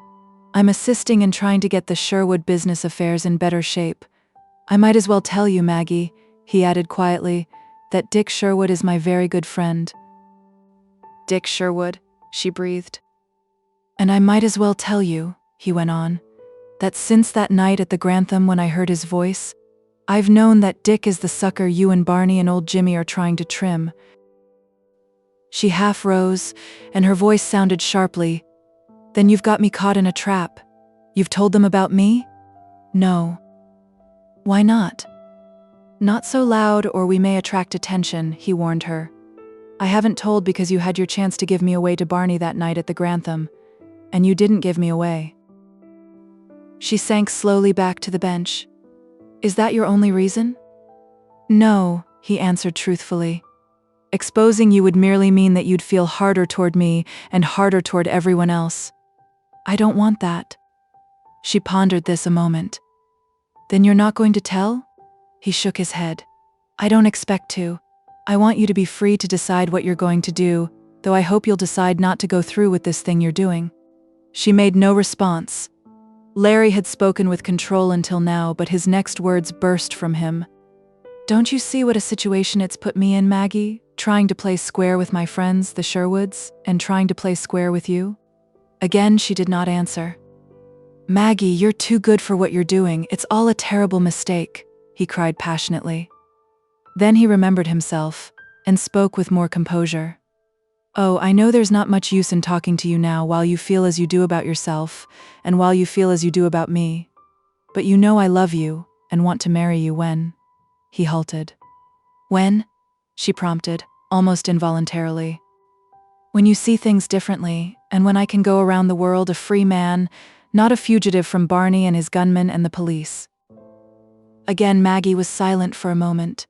Speaker 2: I'm assisting in trying to get the Sherwood business affairs in better shape. I might as well tell you, Maggie, he added quietly, that Dick Sherwood is my very good friend. Dick Sherwood, she breathed. And I might as well tell you, he went on, that since that night at the Grantham when I heard his voice, I've known that Dick is the sucker you and Barney and old Jimmy are trying to trim. She half rose, and her voice sounded sharply. Then you've got me caught in a trap. You've told them about me? No. Why not? Not so loud or we may attract attention, he warned her. I haven't told because you had your chance to give me away to Barney that night at the Grantham, and you didn't give me away. She sank slowly back to the bench. Is that your only reason? No, he answered truthfully. Exposing you would merely mean that you'd feel harder toward me and harder toward everyone else. I don't want that. She pondered this a moment. Then you're not going to tell? He shook his head. I don't expect to. I want you to be free to decide what you're going to do, though I hope you'll decide not to go through with this thing you're doing. She made no response. Larry had spoken with control until now, but his next words burst from him. Don't you see what a situation it's put me in, Maggie? Trying to play square with my friends, the Sherwoods, and trying to play square with you? Again, she did not answer. Maggie, you're too good for what you're doing. It's all a terrible mistake, he cried passionately. Then he remembered himself, and spoke with more composure. Oh, I know there's not much use in talking to you now while you feel as you do about yourself, and while you feel as you do about me. But you know I love you, and want to marry you when... He halted. When? She prompted, almost involuntarily. When you see things differently, and when I can go around the world a free man, not a fugitive from Barney and his gunmen and the police. Again, Maggie was silent for a moment.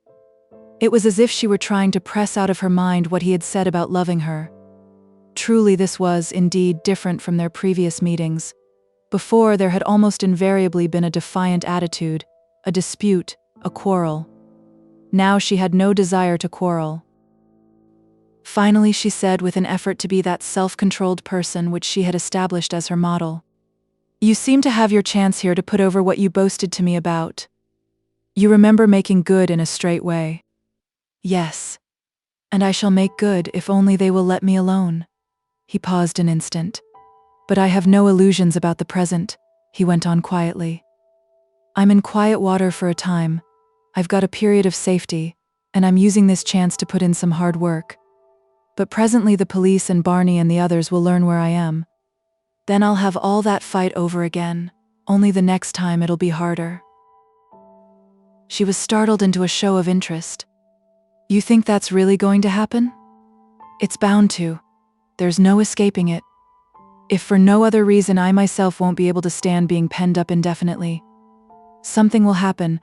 Speaker 2: It was as if she were trying to press out of her mind what he had said about loving her. Truly, this was, indeed, different from their previous meetings. Before, there had almost invariably been a defiant attitude, a dispute, a quarrel. Now she had no desire to quarrel. Finally, she said with an effort to be that self-controlled person which she had established as her model. You seem to have your chance here to put over what you boasted to me about. You remember making good in a straight way. Yes. And I shall make good if only they will let me alone. He paused an instant. But I have no illusions about the present, he went on quietly. I'm in quiet water for a time. I've got a period of safety, and I'm using this chance to put in some hard work. But presently the police and Barney and the others will learn where I am. Then I'll have all that fight over again, only the next time it'll be harder. She was startled into a show of interest. You think that's really going to happen? It's bound to. There's no escaping it. If for no other reason, I myself won't be able to stand being penned up indefinitely. Something will happen,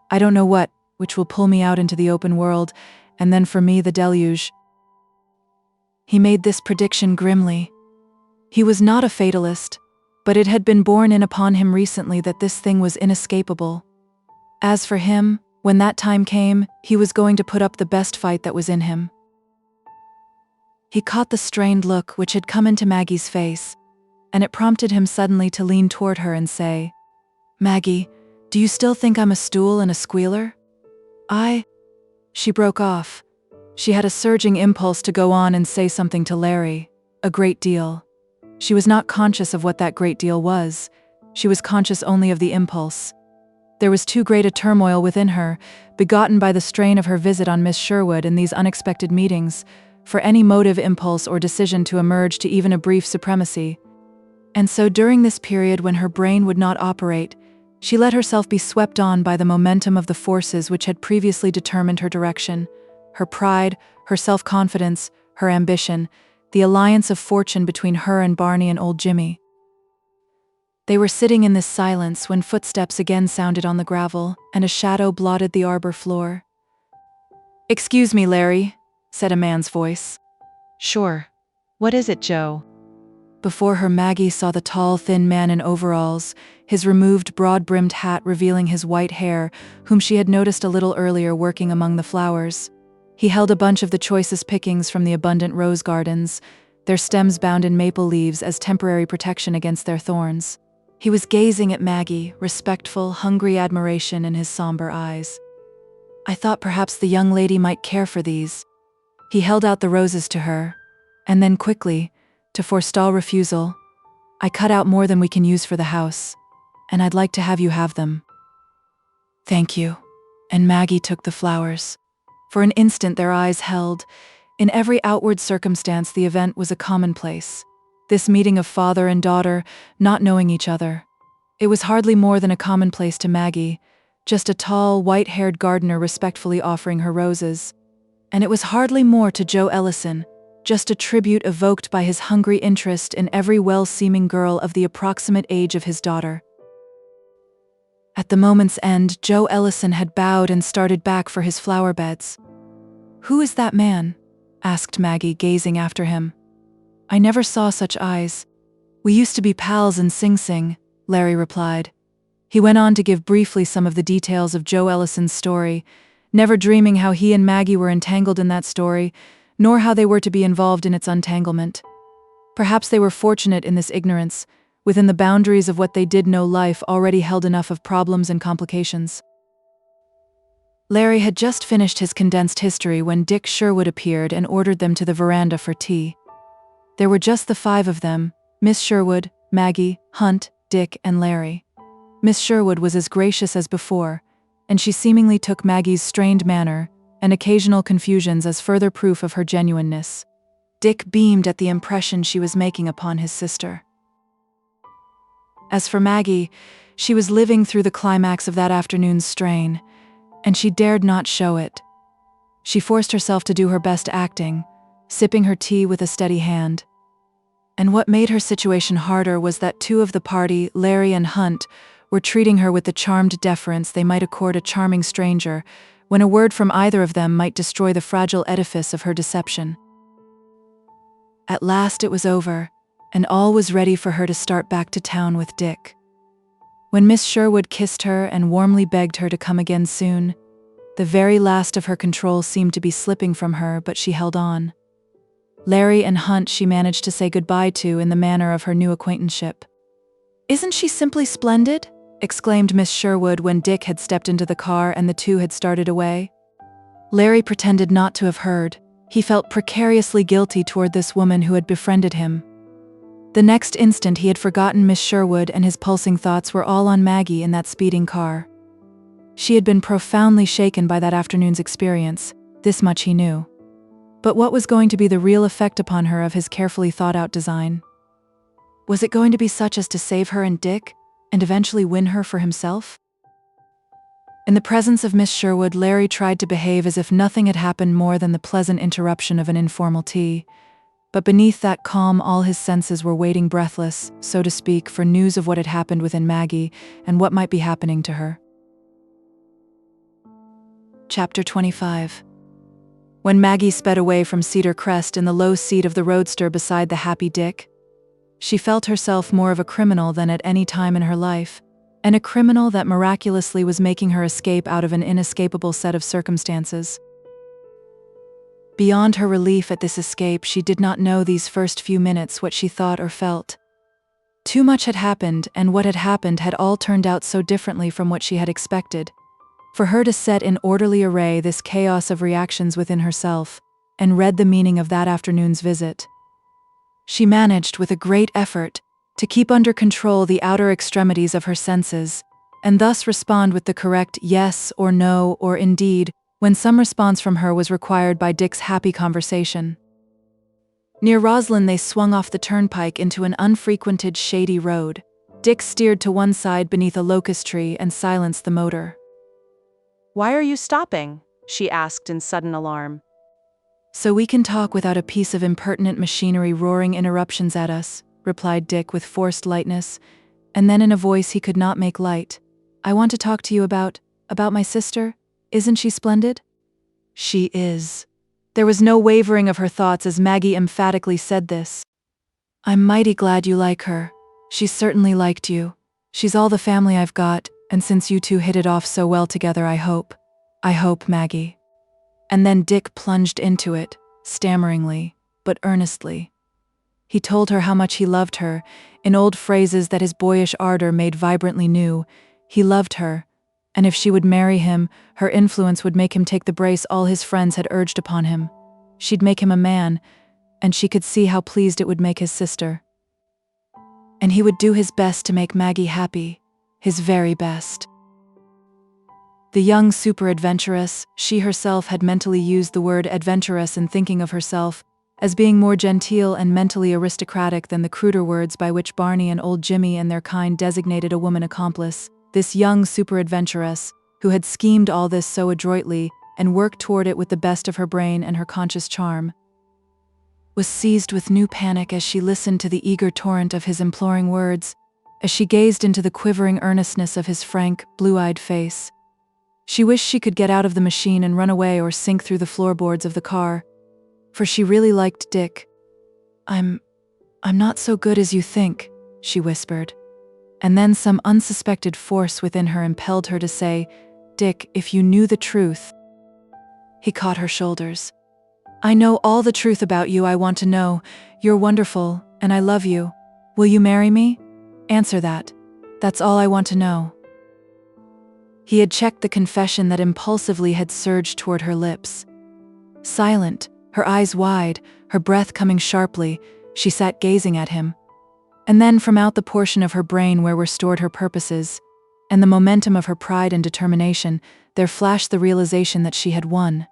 Speaker 2: I don't know what, which will pull me out into the open world, and then for me the deluge. He made this prediction grimly. He was not a fatalist, but it had been borne in upon him recently that this thing was inescapable. As for him, when that time came, he was going to put up the best fight that was in him. He caught the strained look which had come into Maggie's face, and it prompted him suddenly to lean toward her and say, Maggie, do you still think I'm a stool and a squealer? She broke off. She had a surging impulse to go on and say something to Larry, a great deal. She was not conscious of what that great deal was. She was conscious only of the impulse. There was too great a turmoil within her, begotten by the strain of her visit on Miss Sherwood and these unexpected meetings, for any motive impulse or decision to emerge to even a brief supremacy. And so during this period when her brain would not operate, She let herself be swept on by the momentum of the forces which had previously determined her direction, her pride, her self-confidence, her ambition, the alliance of fortune between her and Barney and old Jimmy. They were sitting in this silence when footsteps again sounded on the gravel, and a shadow blotted the arbor floor. "Excuse me, Larry," said a man's voice.
Speaker 1: Sure. What is it, Joe?
Speaker 2: Before her, Maggie saw the tall, thin man in overalls, his removed, broad-brimmed hat revealing his white hair, whom she had noticed a little earlier working among the flowers. He held a bunch of the choicest pickings from the abundant rose gardens, their stems bound in maple leaves as temporary protection against their thorns. He was gazing at Maggie, respectful, hungry admiration in his somber eyes. "I thought perhaps the young lady might care for these." He held out the roses to her, and then quickly, to forestall refusal, "I cut out more than we can use for the house, and I'd like to have you have them." "Thank you." And Maggie took the flowers. For an instant their eyes held. In every outward circumstance the event was a commonplace. This meeting of father and daughter, not knowing each other. It was hardly more than a commonplace to Maggie, just a tall, white-haired gardener respectfully offering her roses. And it was hardly more to Joe Ellison, just a tribute evoked by his hungry interest in every well-seeming girl of the approximate age of his daughter. At the moment's end, Joe Ellison had bowed and started back for his flower beds. "Who is that man?" asked Maggie, gazing after him. "I never saw such eyes." "We used to be pals in Sing Sing," Larry replied. He went on to give briefly some of the details of Joe Ellison's story, never dreaming how he and Maggie were entangled in that story, nor how they were to be involved in its untanglement. Perhaps they were fortunate in this ignorance. Within the boundaries of what they did know, life already held enough of problems and complications. Larry had just finished his condensed history when Dick Sherwood appeared and ordered them to the veranda for tea. There were just the five of them: Miss Sherwood, Maggie, Hunt, Dick, and Larry. Miss Sherwood was as gracious as before, and she seemingly took Maggie's strained manner and occasional confusions as further proof of her genuineness. Dick beamed at the impression she was making upon his sister. As for Maggie, she was living through the climax of that afternoon's strain, and she dared not show it. She forced herself to do her best acting, sipping her tea with a steady hand. And what made her situation harder was that two of the party, Larry and Hunt, were treating her with the charmed deference they might accord a charming stranger, when a word from either of them might destroy the fragile edifice of her deception. At last it was over, and all was ready for her to start back to town with Dick. When Miss Sherwood kissed her and warmly begged her to come again soon, the very last of her control seemed to be slipping from her, but she held on. Larry and Hunt she managed to say goodbye to in the manner of her new acquaintanceship. "Isn't she simply splendid?" exclaimed Miss Sherwood when Dick had stepped into the car and the two had started away. Larry pretended not to have heard. He felt precariously guilty toward this woman who had befriended him. The next instant he had forgotten Miss Sherwood, and his pulsing thoughts were all on Maggie in that speeding car. She had been profoundly shaken by that afternoon's experience, this much he knew. But what was going to be the real effect upon her of his carefully thought-out design? Was it going to be such as to save her and Dick, and eventually win her for himself? In the presence of Miss Sherwood, Larry tried to behave as if nothing had happened more than the pleasant interruption of an informal tea. But beneath that calm, all his senses were waiting breathless, so to speak, for news of what had happened within Maggie and what might be happening to her. Chapter 25. When Maggie sped away from Cedar Crest in the low seat of the roadster beside the happy Dick, she felt herself more of a criminal than at any time in her life, and a criminal that miraculously was making her escape out of an inescapable set of circumstances. Beyond her relief at this escape, she did not know these first few minutes what she thought or felt. Too much had happened, and what had happened had all turned out so differently from what she had expected. For her to set in orderly array this chaos of reactions within herself, and read the meaning of that afternoon's visit. She managed, with a great effort, to keep under control the outer extremities of her senses, and thus respond with the correct yes or no or indeed when some response from her was required by Dick's happy conversation. Near Roslyn they swung off the turnpike into an unfrequented, shady road. Dick steered to one side beneath a locust tree and silenced the motor.
Speaker 4: "Why are you stopping?" she asked in sudden alarm.
Speaker 2: "So we can talk without a piece of impertinent machinery roaring interruptions at us," replied Dick with forced lightness, and then in a voice he could not make light. "I want to talk to you about my sister. Isn't she splendid?" "She is." There was no wavering of her thoughts as Maggie emphatically said this. "I'm mighty glad you like her. She's certainly liked you. She's all the family I've got, and since you two hit it off so well together, I hope, Maggie." And then Dick plunged into it, stammeringly, but earnestly. He told her how much he loved her, in old phrases that his boyish ardor made vibrantly new. He loved her, and if she would marry him, her influence would make him take the brace all his friends had urged upon him. She'd make him a man, and she could see how pleased it would make his sister. And he would do his best to make Maggie happy, his very best. The young super-adventuress, she herself had mentally used the word adventuress in thinking of herself as being more genteel and mentally aristocratic than the cruder words by which Barney and old Jimmy and their kind designated a woman accomplice. This young super-adventuress, who had schemed all this so adroitly and worked toward it with the best of her brain and her conscious charm, was seized with new panic as she listened to the eager torrent of his imploring words, as she gazed into the quivering earnestness of his frank, blue-eyed face. She wished she could get out of the machine and run away or sink through the floorboards of the car, for she really liked Dick. I'm not so good as you think," she whispered. And then some unsuspected force within her impelled her to say, "Dick, if you knew the truth." He caught her shoulders. "I know all the truth about you I want to know. You're wonderful, and I love you. Will you marry me? Answer that. That's all I want to know." He had checked the confession that impulsively had surged toward her lips. Silent, her eyes wide, her breath coming sharply, she sat gazing at him. And then from out the portion of her brain where were stored her purposes, and the momentum of her pride and determination, there flashed the realization that she had won.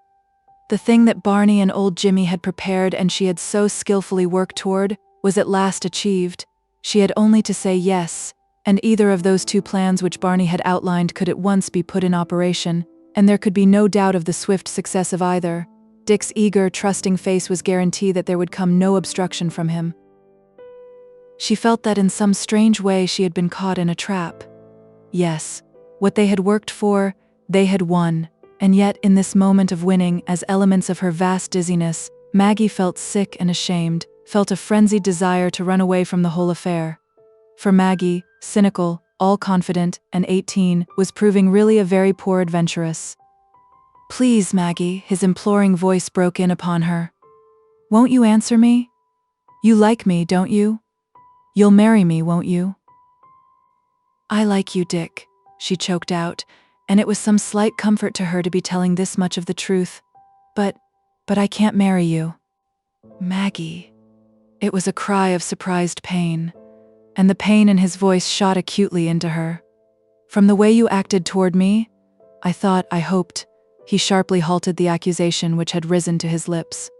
Speaker 2: The thing that Barney and old Jimmy had prepared and she had so skillfully worked toward was at last achieved. She had only to say yes, and either of those two plans which Barney had outlined could at once be put in operation, and there could be no doubt of the swift success of either. Dick's eager, trusting face was guarantee that there would come no obstruction from him. She felt that in some strange way she had been caught in a trap. Yes, what they had worked for, they had won, and yet in this moment of winning, as elements of her vast dizziness, Maggie felt sick and ashamed, felt a frenzied desire to run away from the whole affair. For Maggie, cynical, all-confident, and 18, was proving really a very poor adventuress. "Please, Maggie," his imploring voice broke in upon her. "Won't you answer me? You like me, don't you? You'll marry me, won't you?" "I like you, Dick," she choked out, and it was some slight comfort to her to be telling this much of the truth. But I can't marry you." "Maggie." It was a cry of surprised pain, and the pain in his voice shot acutely into her. "From the way you acted toward me, I thought, I hoped." He sharply halted the accusation which had risen to his lips.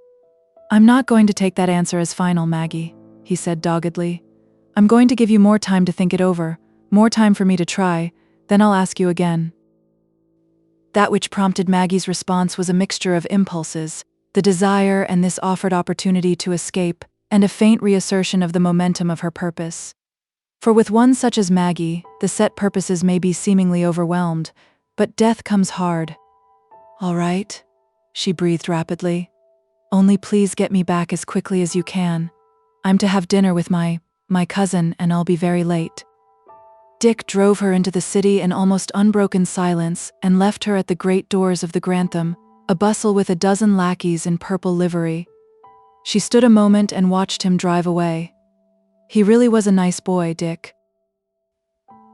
Speaker 2: "I'm not going to take that answer as final, Maggie," he said doggedly. "I'm going to give you more time to think it over, more time for me to try, then I'll ask you again." That which prompted Maggie's response was a mixture of impulses, the desire and this offered opportunity to escape, and a faint reassertion of the momentum of her purpose. For with one such as Maggie, the set purposes may be seemingly overwhelmed, but death comes hard. "All right," she breathed rapidly. "Only please get me back as quickly as you can. I'm to have dinner with my cousin, and I'll be very late." Dick drove her into the city in almost unbroken silence and left her at the great doors of the Grantham, a bustle with a dozen lackeys in purple livery. She stood a moment and watched him drive away. He really was a nice boy, Dick.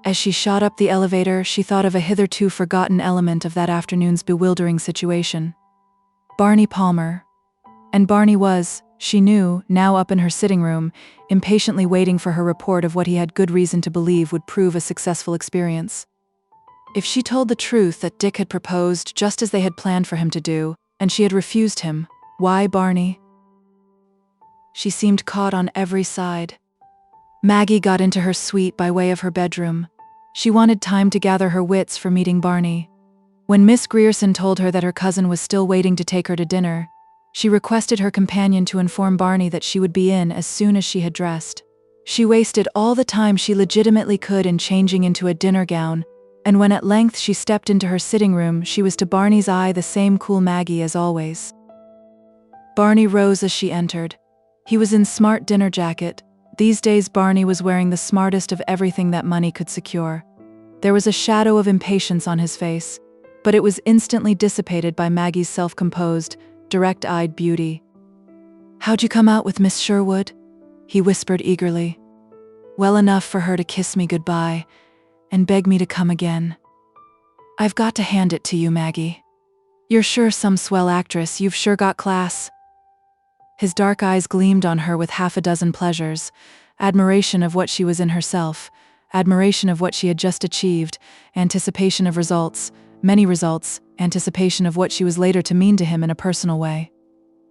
Speaker 2: As she shot up the elevator, she thought of a hitherto forgotten element of that afternoon's bewildering situation. Barney Palmer. And Barney was, she knew, now up in her sitting room, impatiently waiting for her report of what he had good reason to believe would prove a successful experience. If she told the truth that Dick had proposed just as they had planned for him to do, and she had refused him, why Barney? She seemed caught on every side. Maggie got into her suite by way of her bedroom. She wanted time to gather her wits for meeting Barney. When Miss Grierson told her that her cousin was still waiting to take her to dinner, she requested her companion to inform Barney that she would be in as soon as she had dressed. She wasted all the time she legitimately could in changing into a dinner gown, and when at length she stepped into her sitting room, she was to Barney's eye the same cool Maggie as always. Barney rose as she entered. He was in smart dinner jacket. These days Barney was wearing the smartest of everything that money could secure. There was a shadow of impatience on his face, but it was instantly dissipated by Maggie's self-composed, direct-eyed beauty. "How'd you come out with Miss Sherwood?" he whispered eagerly. "Well enough for her to kiss me goodbye and beg me to come again. I've got to hand it to you, Maggie. You're sure some swell actress, you've sure got class." His dark eyes gleamed on her with half a dozen pleasures: admiration of what she was in herself, admiration of what she had just achieved, anticipation of results, many results, anticipation of what she was later to mean to him in a personal way.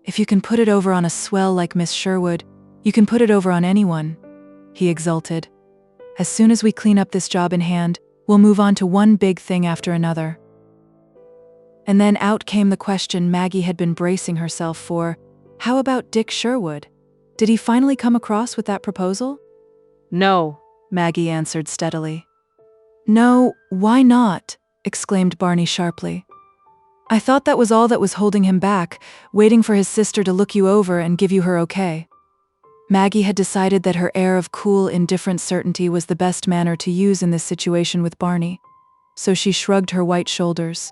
Speaker 2: "If you can put it over on a swell like Miss Sherwood, you can put it over on anyone," he exulted. "As soon as we clean up this job in hand, we'll move on to one big thing after another." And then out came the question Maggie had been bracing herself for: how about Dick Sherwood? Did he finally come across with that proposal?
Speaker 4: No,
Speaker 2: Maggie answered steadily. "No, why not?" exclaimed Barney sharply. "I thought that was all that was holding him back, waiting for his sister to look you over and give you her okay." Maggie had decided that her air of cool, indifferent certainty was the best manner to use in this situation with Barney, so she shrugged her white shoulders.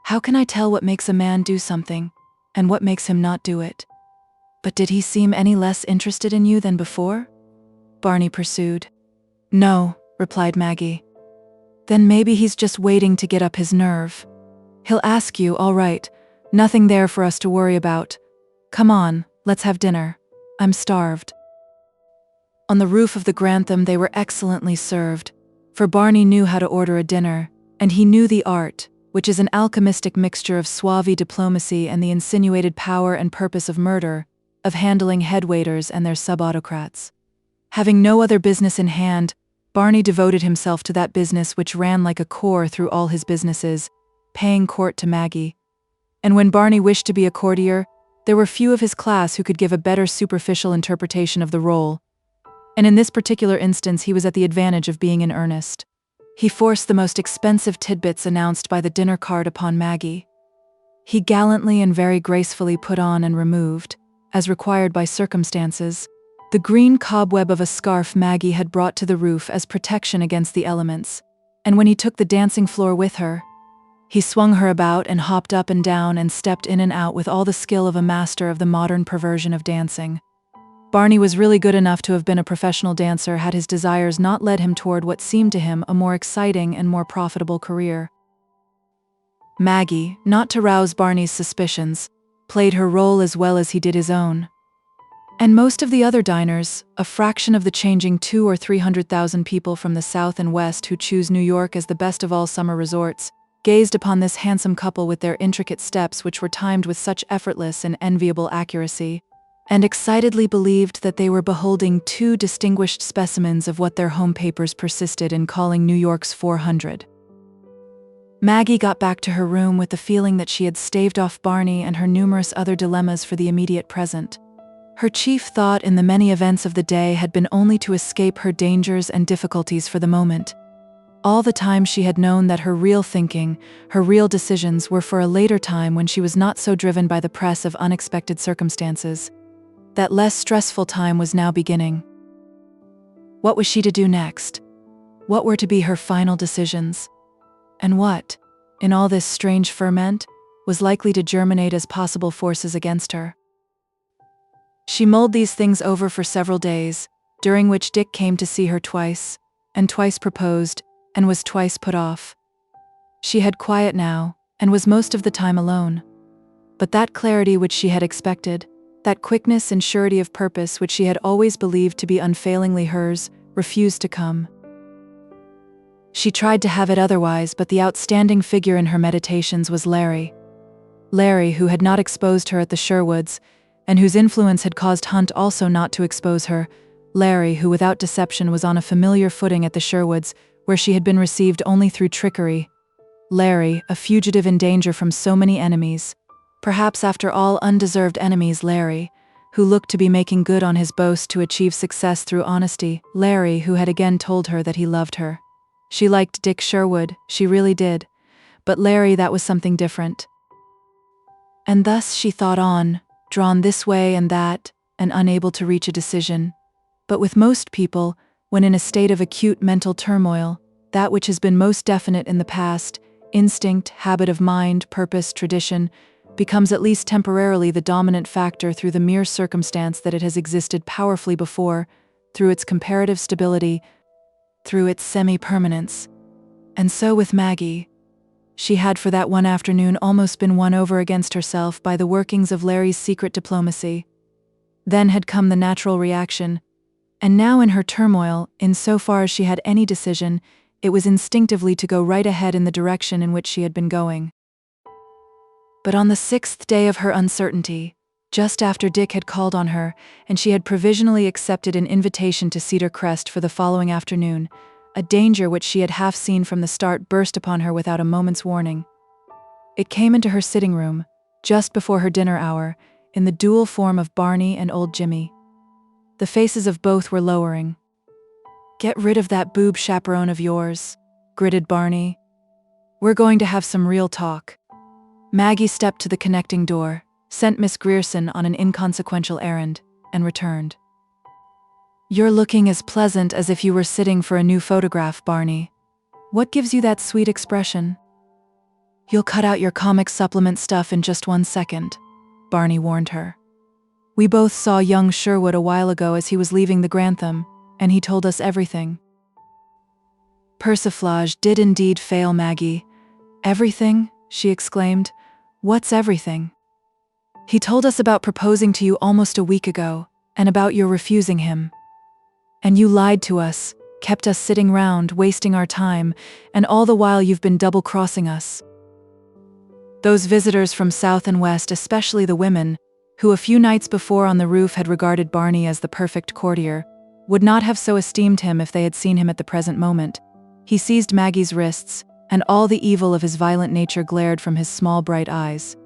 Speaker 2: "How can I tell what makes a man do something, and what makes him not do it? But did he seem any less interested in you than before?" Barney pursued. "No," replied Maggie. "Then maybe he's just waiting to get up his nerve. He'll ask you, all right, nothing there for us to worry about. Come on, let's have dinner. I'm starved." On the roof of the Grantham they were excellently served, for Barney knew how to order a dinner, and he knew the art, which is an alchemistic mixture of suave diplomacy and the insinuated power and purpose of murder, of handling head waiters and their sub-autocrats. Having no other business in hand, Barney devoted himself to that business which ran like a core through all his businesses, paying court to Maggie. And when Barney wished to be a courtier, there were few of his class who could give a better superficial interpretation of the role, and in this particular instance he was at the advantage of being in earnest. He forced the most expensive tidbits announced by the dinner card upon Maggie. He gallantly and very gracefully put on and removed, as required by circumstances, the green cobweb of a scarf Maggie had brought to the roof as protection against the elements, and when he took the dancing floor with her, he swung her about and hopped up and down and stepped in and out with all the skill of a master of the modern perversion of dancing. Barney was really good enough to have been a professional dancer had his desires not led him toward what seemed to him a more exciting and more profitable career. Maggie, not to rouse Barney's suspicions, played her role as well as he did his own. And most of the other diners, a fraction of the changing 200,000 or 300,000 people from the South and West who choose New York as the best of all summer resorts, gazed upon this handsome couple with their intricate steps which were timed with such effortless and enviable accuracy, and excitedly believed that they were beholding two distinguished specimens of what their home papers persisted in calling New York's 400. Maggie got back to her room with the feeling that she had staved off Barney and her numerous other dilemmas for the immediate present. Her chief thought in the many events of the day had been only to escape her dangers and difficulties for the moment. All the time she had known that her real thinking, her real decisions were for a later time when she was not so driven by the press of unexpected circumstances. That less stressful time was now beginning. What was she to do next? What were to be her final decisions? And what, in all this strange ferment, was likely to germinate as possible forces against her? She mulled these things over for several days, during which Dick came to see her twice, and twice proposed, and was twice put off. She had quiet now, and was most of the time alone. But that clarity which she had expected, that quickness and surety of purpose which she had always believed to be unfailingly hers, refused to come. She tried to have it otherwise, but the outstanding figure in her meditations was Larry. Larry, who had not exposed her at the Sherwoods, and whose influence had caused Hunt also not to expose her, Larry, who without deception was on a familiar footing at the Sherwoods, where she had been received only through trickery. Larry, a fugitive in danger from so many enemies. Perhaps after all undeserved enemies, Larry, who looked to be making good on his boast to achieve success through honesty. Larry, who had again told her that he loved her. She liked Dick Sherwood, she really did. But Larry, that was something different. And thus she thought on, drawn this way and that, and unable to reach a decision. But with most people, when in a state of acute mental turmoil, that which has been most definite in the past, instinct, habit of mind, purpose, tradition, becomes at least temporarily the dominant factor through the mere circumstance that it has existed powerfully before, through its comparative stability, through its semi-permanence. And so with Maggie. She had for that one afternoon almost been won over against herself by the workings of Larry's secret diplomacy. Then had come the natural reaction, and now in her turmoil, insofar as she had any decision, it was instinctively to go right ahead in the direction in which she had been going. But on the 6th day of her uncertainty, just after Dick had called on her, and she had provisionally accepted an invitation to Cedar Crest for the following afternoon, a danger which she had half seen from the start burst upon her without a moment's warning. It came into her sitting room, just before her dinner hour, in the dual form of Barney and old Jimmy. The faces of both were lowering. "Get rid of that boob chaperone of yours," gritted Barney. "We're going to have some real talk." Maggie stepped to the connecting door, sent Miss Grierson on an inconsequential errand, and returned. "You're looking as pleasant as if you were sitting for a new photograph, Barney. What gives you that sweet expression?" "You'll cut out your comic supplement stuff in just 1 second," Barney warned her. "We both saw young Sherwood a while ago as he was leaving the Grantham, and he told us everything." Persiflage did indeed fail Maggie. "Everything?" she exclaimed. "What's everything?" "He told us about proposing to you almost a week ago, and about your refusing him. And you lied to us, kept us sitting round, wasting our time, and all the while you've been double-crossing us." Those visitors from South and West, especially the women, who a few nights before on the roof had regarded Barney as the perfect courtier, would not have so esteemed him if they had seen him at the present moment. He seized Maggie's wrists, and all the evil of his violent nature glared from his small bright eyes.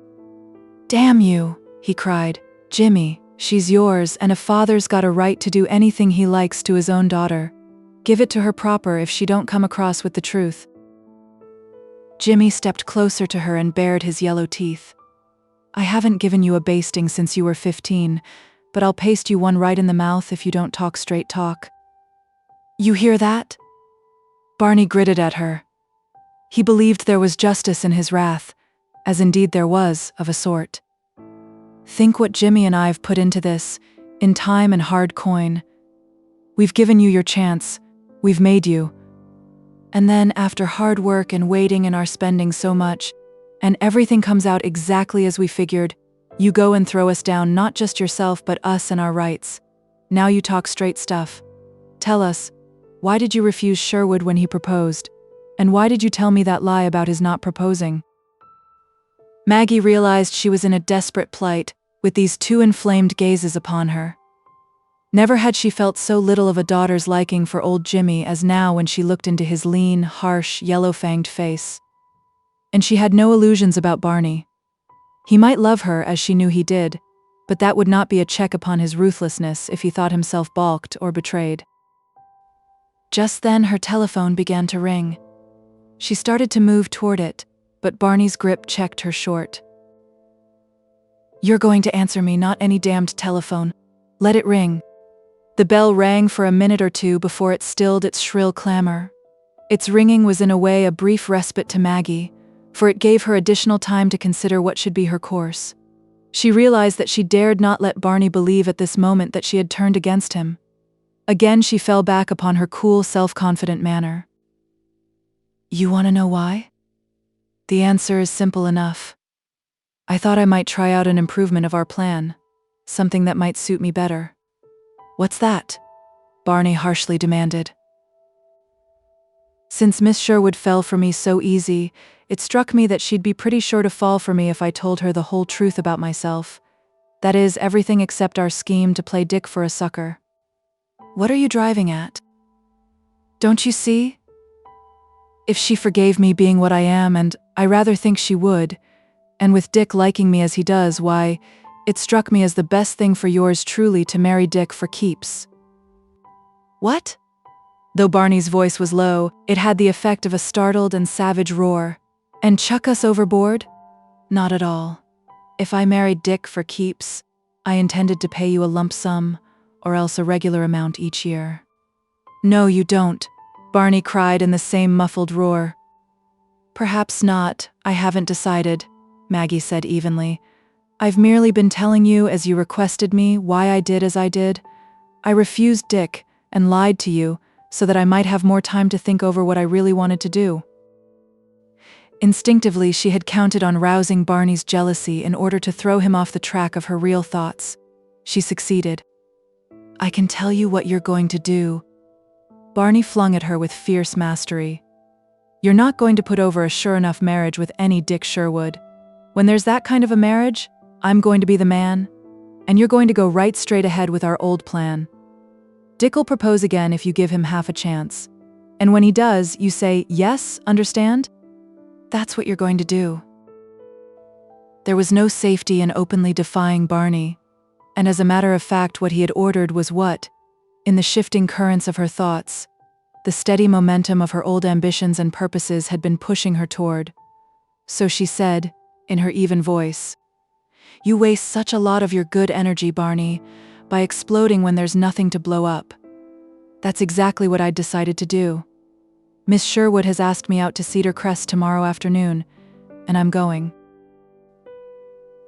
Speaker 2: "Damn you," he cried. "Jimmy, she's yours, and a father's got a right to do anything he likes to his own daughter. Give it to her proper if she don't come across with the truth." Jimmy stepped closer to her and bared his yellow teeth. "I haven't given you a basting since you were 15, but I'll paste you one right in the mouth if you don't talk straight talk." "You hear that?" Barney gritted at her. He believed there was justice in his wrath, as indeed there was, of a sort. "Think what Jimmy and I've put into this, in time and hard coin. We've given you your chance, we've made you. And then, after hard work and waiting and our spending so much, and everything comes out exactly as we figured, you go and throw us down, not just yourself but us and our rights. Now you talk straight stuff. Tell us, why did you refuse Sherwood when he proposed? And why did you tell me that lie about his not proposing?" Maggie realized she was in a desperate plight, with these two inflamed gazes upon her. Never had she felt so little of a daughter's liking for old Jimmy as now when she looked into his lean, harsh, yellow-fanged face. And she had no illusions about Barney. He might love her as she knew he did, but that would not be a check upon his ruthlessness if he thought himself balked or betrayed. Just then her telephone began to ring. She started to move toward it, but Barney's grip checked her short. "You're going to answer me, not any damned telephone. Let it ring." The bell rang for a minute or two before it stilled its shrill clamor. Its ringing was in a way a brief respite to Maggie, for it gave her additional time to consider what should be her course. She realized that she dared not let Barney believe at this moment that she had turned against him. Again she fell back upon her cool, self-confident manner. "You want to know why? The answer is simple enough. I thought I might try out an improvement of our plan, something that might suit me better." "What's that?" Barney harshly demanded. "Since Miss Sherwood fell for me so easy, it struck me that she'd be pretty sure to fall for me if I told her the whole truth about myself. That is, everything except our scheme to play Dick for a sucker." What are you driving at? Don't you see? If she forgave me being what I am, and I rather think she would, and with Dick liking me as he does, why, it struck me as the best thing for yours truly to marry Dick for keeps. What? Though Barney's voice was low, it had the effect of a startled and savage roar. And chuck us overboard? Not at all. If I married Dick for keeps, I intended to pay you a lump sum, or else a regular amount each year. No, you don't, Barney cried in the same muffled roar. Perhaps not, I haven't decided, Maggie said evenly. I've merely been telling you, as you requested me, why I did as I did. I refused Dick and lied to you so that I might have more time to think over what I really wanted to do. Instinctively, she had counted on rousing Barney's jealousy in order to throw him off the track of her real thoughts. She succeeded. I can tell you what you're going to do. Barney flung at her with fierce mastery. You're not going to put over a sure enough marriage with any Dick Sherwood. When there's that kind of a marriage, I'm going to be the man, and you're going to go right straight ahead with our old plan. Dick'll propose again if you give him half a chance. And when he does, you say, yes, understand? That's what you're going to do. There was no safety in openly defying Barney, and as a matter of fact, what he had ordered was what, in the shifting currents of her thoughts, the steady momentum of her old ambitions and purposes had been pushing her toward. So she said, in her even voice, You waste such a lot of your good energy, Barney, by exploding when there's nothing to blow up. That's exactly what I'd decided to do. Miss Sherwood has asked me out to Cedar Crest tomorrow afternoon, and I'm going.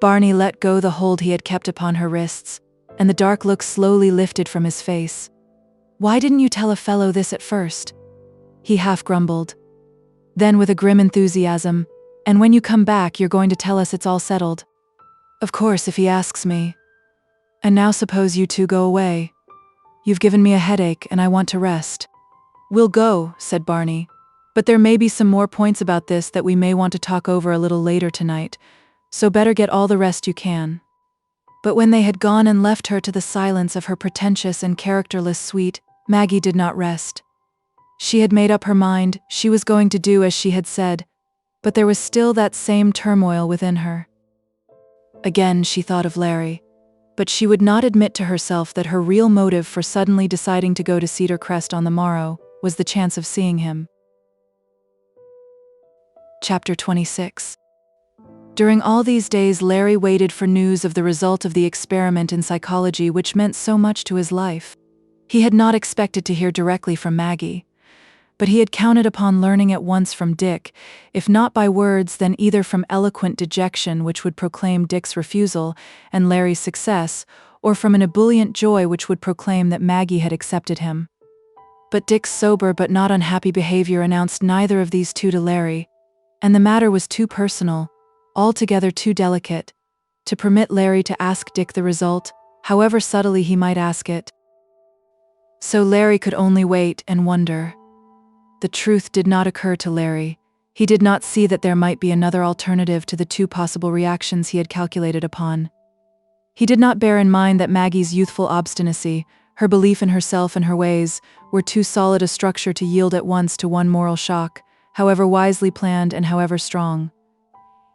Speaker 2: Barney let go the hold he had kept upon her wrists, and the dark look slowly lifted from his face. Why didn't you tell a fellow this at first? He half grumbled. Then with a grim enthusiasm, and when you come back, you're going to tell us it's all settled. Of course, if he asks me. And now suppose you two go away. You've given me a headache, and I want to rest. We'll go, said Barney. But there may be some more points about this that we may want to talk over a little later tonight, so better get all the rest you can. But when they had gone and left her to the silence of her pretentious and characterless suite, Maggie did not rest. She had made up her mind, she was going to do as she had said, but there was still that same turmoil within her. Again she thought of Larry, but she would not admit to herself that her real motive for suddenly deciding to go to Cedar Crest on the morrow was the chance of seeing him. Chapter 26. During all these days, Larry waited for news of the result of the experiment in psychology which meant so much to his life. He had not expected to hear directly from Maggie, but he had counted upon learning at once from Dick, if not by words, then either from eloquent dejection which would proclaim Dick's refusal and Larry's success, or from an ebullient joy which would proclaim that Maggie had accepted him. But Dick's sober but not unhappy behavior announced neither of these two to Larry, and the matter was too personal, altogether too delicate, to permit Larry to ask Dick the result, however subtly he might ask it. So Larry could only wait and wonder. The truth did not occur to Larry. He did not see that there might be another alternative to the two possible reactions he had calculated upon. He did not bear in mind that Maggie's youthful obstinacy, her belief in herself and her ways, were too solid a structure to yield at once to one moral shock, however wisely planned and however strong.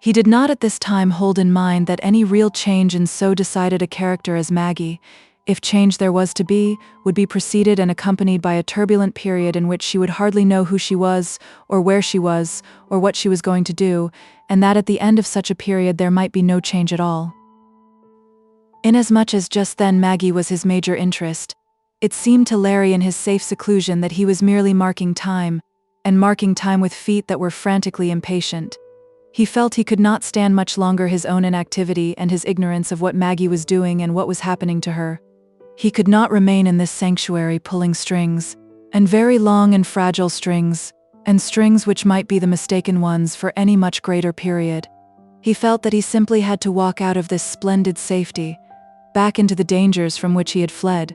Speaker 2: He did not at this time hold in mind that any real change in so decided a character as Maggie, if change there was to be, would be preceded and accompanied by a turbulent period in which she would hardly know who she was, or where she was, or what she was going to do, and that at the end of such a period there might be no change at all. Inasmuch as just then Maggie was his major interest, it seemed to Larry in his safe seclusion that he was merely marking time, and marking time with feet that were frantically impatient. He felt he could not stand much longer his own inactivity and his ignorance of what Maggie was doing and what was happening to her. He could not remain in this sanctuary pulling strings, and very long and fragile strings, and strings which might be the mistaken ones for any much greater period. He felt that he simply had to walk out of this splendid safety, back into the dangers from which he had fled,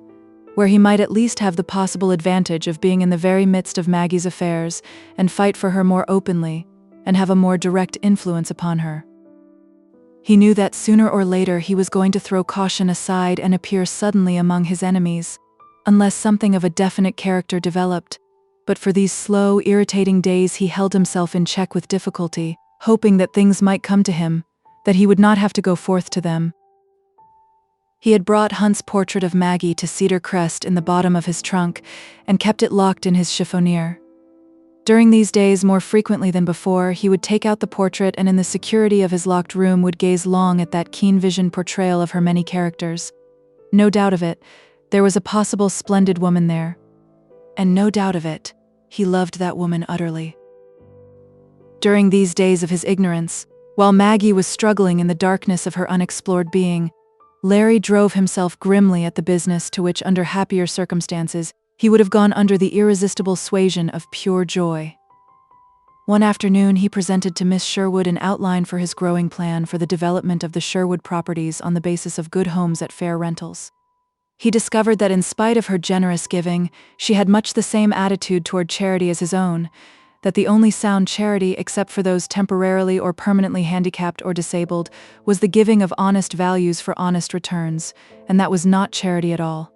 Speaker 2: where he might at least have the possible advantage of being in the very midst of Maggie's affairs and fight for her more openly, and have a more direct influence upon her. He knew that sooner or later he was going to throw caution aside and appear suddenly among his enemies, unless something of a definite character developed. But for these slow, irritating days he held himself in check with difficulty, hoping that things might come to him, that he would not have to go forth to them. He had brought Hunt's portrait of Maggie to Cedar Crest in the bottom of his trunk and kept it locked in his chiffonier. During these days, more frequently than before, he would take out the portrait and in the security of his locked room would gaze long at that keen-visioned portrayal of her many characters. No doubt of it, there was a possible splendid woman there. And no doubt of it, he loved that woman utterly. During these days of his ignorance, while Maggie was struggling in the darkness of her unexplored being, Larry drove himself grimly at the business to which, under happier circumstances, he would have gone under the irresistible suasion of pure joy. One afternoon he presented to Miss Sherwood an outline for his growing plan for the development of the Sherwood properties on the basis of good homes at fair rentals. He discovered that in spite of her generous giving, she had much the same attitude toward charity as his own, that the only sound charity, except for those temporarily or permanently handicapped or disabled, was the giving of honest values for honest returns, and that was not charity at all.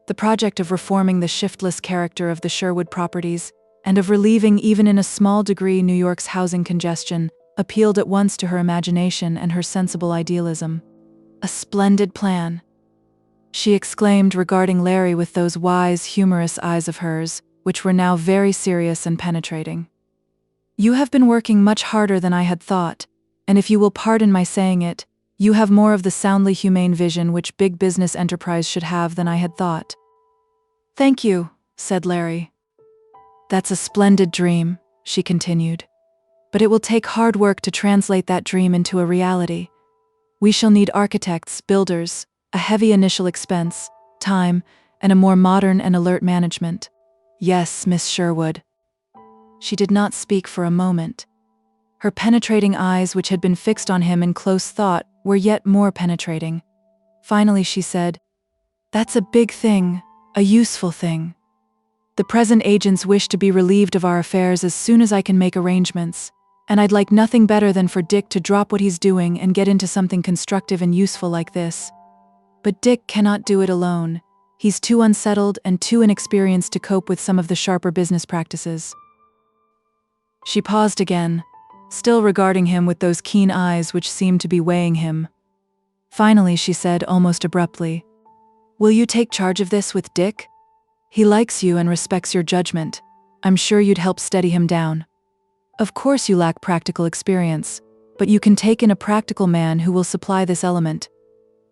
Speaker 2: The project of reforming the shiftless character of the Sherwood properties, and of relieving even in a small degree New York's housing congestion, appealed at once to her imagination and her sensible idealism. "A splendid plan," she exclaimed, regarding Larry with those wise, humorous eyes of hers, which were now very serious and penetrating. "You have been working much harder than I had thought, and if you will pardon my saying it, you have more of the soundly humane vision which big business enterprise should have than I had thought." "Thank you," said Larry. "That's a splendid dream," she continued. "But it will take hard work to translate that dream into a reality. We shall need architects, builders, a heavy initial expense, time, and a more modern and alert management. Yes, Miss Sherwood." She did not speak for a moment. Her penetrating eyes, which had been fixed on him in close thought, were yet more penetrating. Finally she said, "That's a big thing, a useful thing. The present agents wish to be relieved of our affairs as soon as I can make arrangements, and I'd like nothing better than for Dick to drop what he's doing and get into something constructive and useful like this. But Dick cannot do it alone. He's too unsettled and too inexperienced to cope with some of the sharper business practices." She paused again, still regarding him with those keen eyes which seemed to be weighing him. Finally she said almost abruptly, "Will you take charge of this with Dick? He likes you and respects your judgment. I'm sure you'd help steady him down. Of course you lack practical experience, but you can take in a practical man who will supply this element.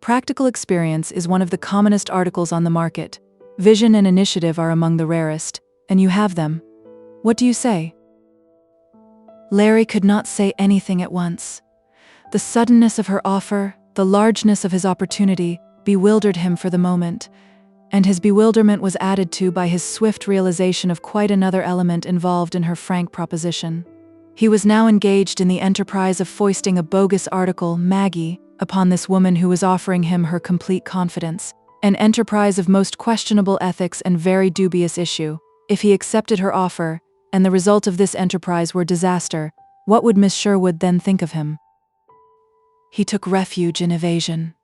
Speaker 2: Practical experience is one of the commonest articles on the market. Vision and initiative are among the rarest, and you have them. What do you say?" Larry could not say anything at once. The suddenness of her offer, the largeness of his opportunity, bewildered him for the moment, and his bewilderment was added to by his swift realization of quite another element involved in her frank proposition. He was now engaged in the enterprise of foisting a bogus article, Maggie, upon this woman who was offering him her complete confidence, an enterprise of most questionable ethics and very dubious issue. If he accepted her offer, and the result of this enterprise were disaster, what would Miss Sherwood then think of him? He took refuge in evasion.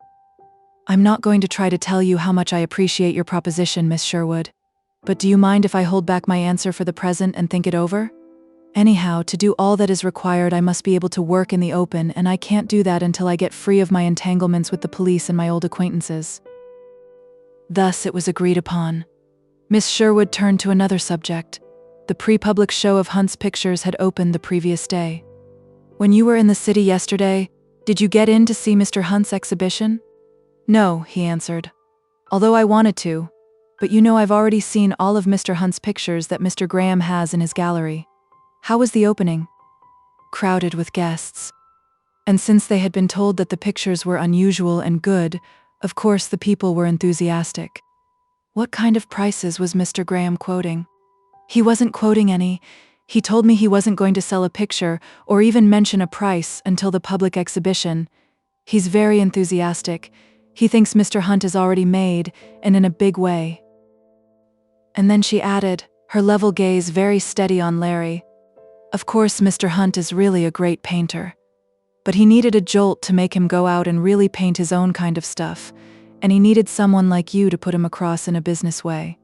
Speaker 2: "I'm not going to try to tell you how much I appreciate your proposition, Miss Sherwood. But do you mind if I hold back my answer for the present and think it over? Anyhow, to do all that is required, I must be able to work in the open, and I can't do that until I get free of my entanglements with the police and my old acquaintances." Thus it was agreed upon. Miss Sherwood turned to another subject. The pre-public show of Hunt's pictures had opened the previous day. "When you were in the city yesterday, did you get in to see Mr. Hunt's exhibition?" "No," he answered. "Although I wanted to. But you know I've already seen all of Mr. Hunt's pictures that Mr. Graham has in his gallery." "How was the opening?" "Crowded with guests." And since they had been told that the pictures were unusual and good, of course the people were enthusiastic. "What kind of prices was Mr. Graham quoting?" "He wasn't quoting any. He told me he wasn't going to sell a picture or even mention a price until the public exhibition. He's very enthusiastic. He thinks Mr. Hunt is already made, and in a big way." And then she added, her level gaze very steady on Larry, "Of course Mr. Hunt is really a great painter. But he needed a jolt to make him go out and really paint his own kind of stuff, and he needed someone like you to put him across in a business way.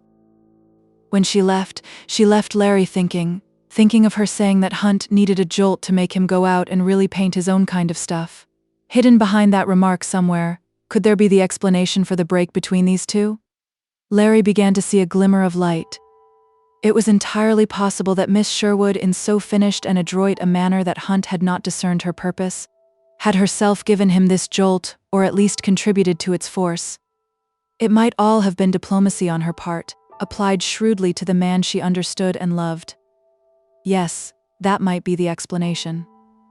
Speaker 2: When she left Larry thinking of her saying that Hunt needed a jolt to make him go out and really paint his own kind of stuff. Hidden behind that remark somewhere, could there be the explanation for the break between these two? Larry began to see a glimmer of light. It was entirely possible that Miss Sherwood, in so finished and adroit a manner that Hunt had not discerned her purpose, had herself given him this jolt, or at least contributed to its force. It might all have been diplomacy on her part, applied shrewdly to the man she understood and loved. Yes, that might be the explanation.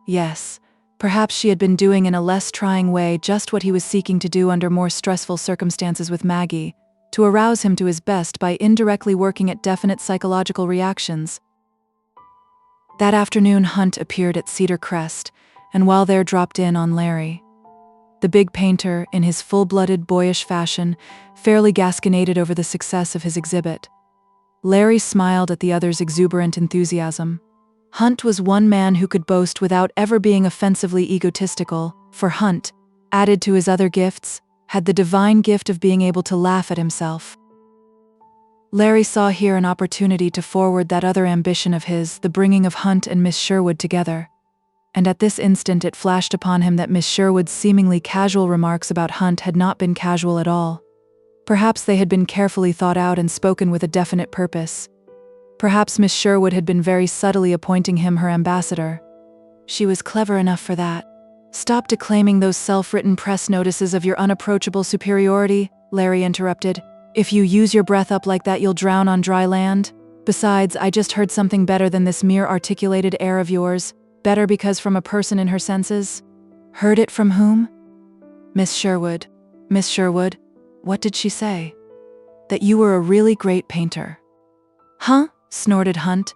Speaker 2: Yes, perhaps she had been doing in a less trying way just what he was seeking to do under more stressful circumstances with Maggie, to arouse him to his best by indirectly working at definite psychological reactions. That afternoon Hunt appeared at Cedar Crest, and while there dropped in on Larry. The big painter, in his full-blooded boyish fashion, fairly gasconaded over the success of his exhibit. Larry smiled at the other's exuberant enthusiasm. Hunt was one man who could boast without ever being offensively egotistical, for Hunt, added to his other gifts, had the divine gift of being able to laugh at himself. Larry saw here an opportunity to forward that other ambition of his, the bringing of Hunt and Miss Sherwood together. And at this instant it flashed upon him that Miss Sherwood's seemingly casual remarks about Hunt had not been casual at all. Perhaps they had been carefully thought out and spoken with a definite purpose. Perhaps Miss Sherwood had been very subtly appointing him her ambassador. She was clever enough for that. "Stop declaiming those self-written press notices of your unapproachable superiority," Larry interrupted. "If you use your breath up like that, you'll drown on dry land. Besides, I just heard something better than this mere articulated air of yours. Better because from a person in her senses." "Heard it from whom?" "Miss Sherwood." "Miss Sherwood? What did she say?" "That you were a really great painter." "Huh?" snorted Hunt.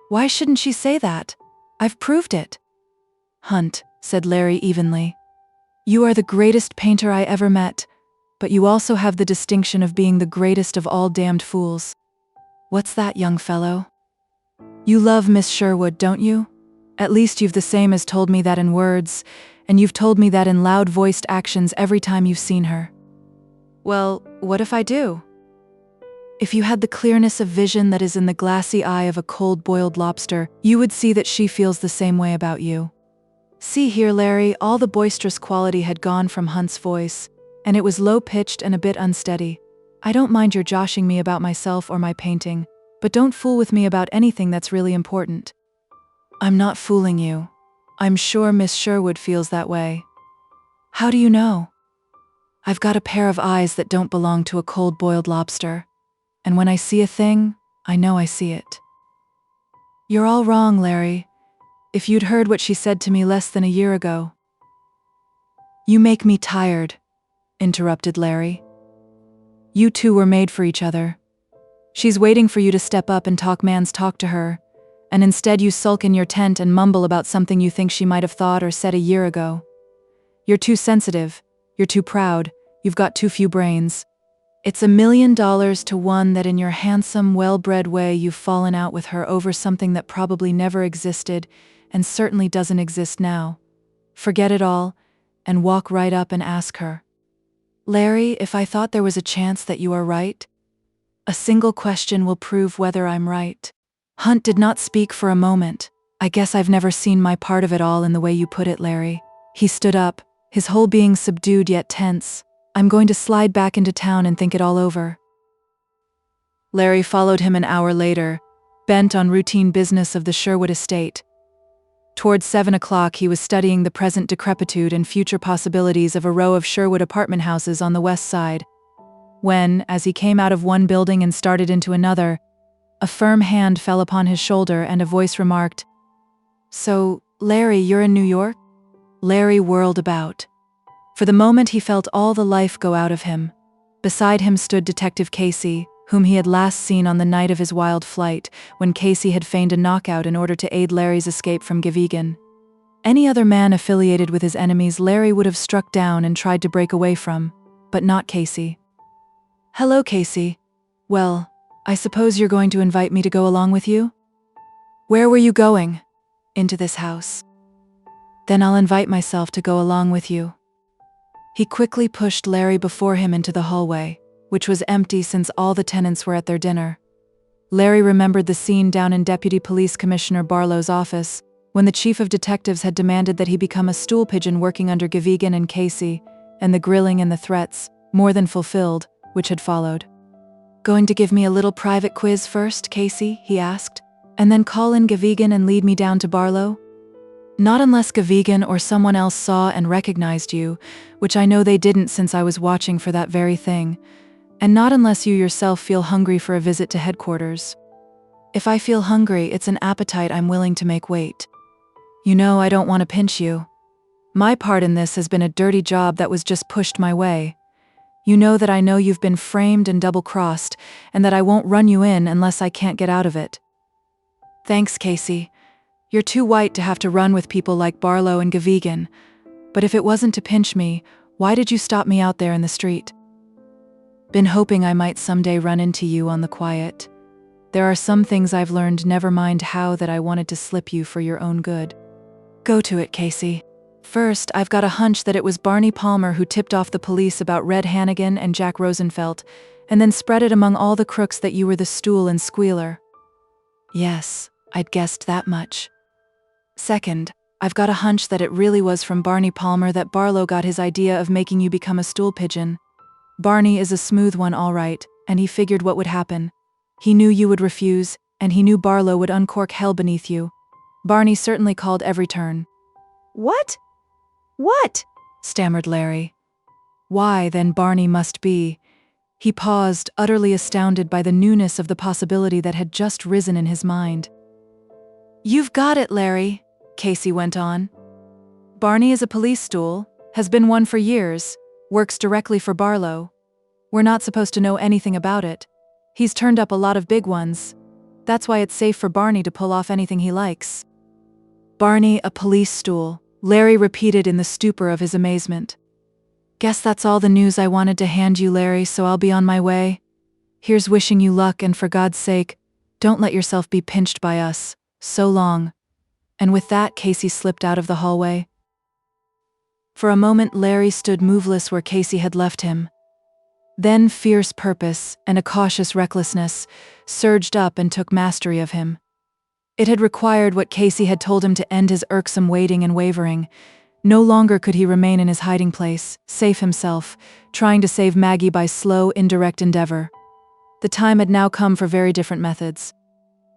Speaker 2: "Why shouldn't she say that? I've proved it." "Hunt," said Larry evenly, "you are the greatest painter I ever met, but you also have the distinction of being the greatest of all damned fools." "What's that, young fellow?" "You love Miss Sherwood, don't you? At least you've the same as told me that in words, and you've told me that in loud-voiced actions every time you've seen her." "Well, what if I do?" "If you had the clearness of vision that is in the glassy eye of a cold-boiled lobster, you would see that she feels the same way about you." "See here, Larry," all the boisterous quality had gone from Hunt's voice, and it was low-pitched and a bit unsteady. "I don't mind your joshing me about myself or my painting, but don't fool with me about anything that's really important." "I'm not fooling you. I'm sure Miss Sherwood feels that way." "How do you know?" "I've got a pair of eyes that don't belong to a cold-boiled lobster, and when I see a thing, I know I see it." "You're all wrong, Larry. If you'd heard what she said to me less than a year ago." "You make me tired," interrupted Larry. "You two were made for each other. She's waiting for you to step up and talk man's talk to her, and instead you sulk in your tent and mumble about something you think she might have thought or said a year ago. You're too sensitive, you're too proud, you've got too few brains. It's $1,000,000 to 1 that in your handsome, well-bred way you've fallen out with her over something that probably never existed and certainly doesn't exist now. Forget it all, and walk right up and ask her." "Larry, if I thought there was a chance that you are right?" "A single question will prove whether I'm right." Hunt did not speak for a moment. "I guess I've never seen my part of it all in the way you put it, Larry." He stood up, his whole being subdued yet tense. "I'm going to slide back into town and think it all over." Larry followed him an hour later, bent on routine business of the Sherwood estate. Towards 7 o'clock he was studying the present decrepitude and future possibilities of a row of Sherwood apartment houses on the west side, when, as he came out of one building and started into another, a firm hand fell upon his shoulder and a voice remarked, "So, Larry, you're in New York?" Larry whirled about. For the moment he felt all the life go out of him. Beside him stood Detective Casey, whom he had last seen on the night of his wild flight, when Casey had feigned a knockout in order to aid Larry's escape from XVIII. Any other man affiliated with his enemies Larry would have struck down and tried to break away from, but not Casey. "Hello, Casey. Well, I suppose you're going to invite me to go along with you?" "Where were you going?" "Into this house." "Then I'll invite myself to go along with you." He quickly pushed Larry before him into the hallway, which was empty since all the tenants were at their dinner. Larry remembered the scene down in Deputy Police Commissioner Barlow's office, when the chief of detectives had demanded that he become a stool pigeon working under Gavigan and Casey, and the grilling and the threats, more than fulfilled, which had followed. "Going to give me a little private quiz first, Casey?" he asked, "and then call in Gavigan and lead me down to Barlow?" "Not unless Gavigan or someone else saw and recognized you, which I know they didn't since I was watching for that very thing, and not unless you yourself feel hungry for a visit to headquarters. If I feel hungry, it's an appetite I'm willing to make wait. You know I don't want to pinch you. My part in this has been a dirty job that was just pushed my way. You know that I know you've been framed and double-crossed, and that I won't run you in unless I can't get out of it." "Thanks, Casey. You're too white to have to run with people like Barlow and Gavigan, but if it wasn't to pinch me, why did you stop me out there in the street?" "Been hoping I might someday run into you on the quiet. There are some things I've learned, never mind how, that I wanted to slip you for your own good." "Go to it, Casey. First, I've got a hunch that it was Barney Palmer who tipped off the police about Red Hannigan and Jack Rosenfeld, and then spread it among all the crooks that you were the stool and squealer." "Yes, I'd guessed that much." "Second, I've got a hunch that it really was from Barney Palmer that Barlow got his idea of making you become a stool pigeon. Barney is a smooth one, all right, and he figured what would happen. He knew you would refuse, and he knew Barlow would uncork hell beneath you. Barney certainly called every turn."
Speaker 4: What? What?
Speaker 2: stammered Larry. Why, then, Barney must be. He paused, utterly astounded by the newness of the possibility that had just risen in his mind. "You've got it, Larry," Casey went on. "Barney is a police stool, has been one for years, works directly for Barlow. We're not supposed to know anything about it. He's turned up a lot of big ones. That's why it's safe for Barney to pull off anything he likes." "Barney, a police stool," Larry repeated in the stupor of his amazement. "Guess that's all the news I wanted to hand you, Larry, so I'll be on my way. Here's wishing you luck, and for God's sake, don't let yourself be pinched by us. So long." And with that, Casey slipped out of the hallway. For a moment, Larry stood moveless where Casey had left him. Then fierce purpose and a cautious recklessness surged up and took mastery of him. It had required what Casey had told him to end his irksome waiting and wavering. No longer could he remain in his hiding place, safe himself, trying to save Maggie by slow, indirect endeavor. The time had now come for very different methods.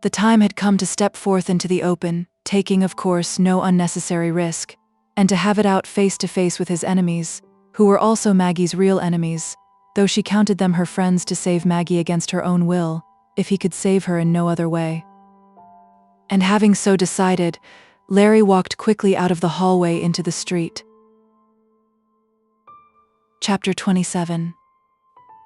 Speaker 2: The time had come to step forth into the open, taking, of course, no unnecessary risk, and to have it out face to face with his enemies, who were also Maggie's real enemies, though she counted them her friends to save Maggie against her own will, if he could save her in no other way. And having so decided, Larry walked quickly out of the hallway into the street. Chapter 27.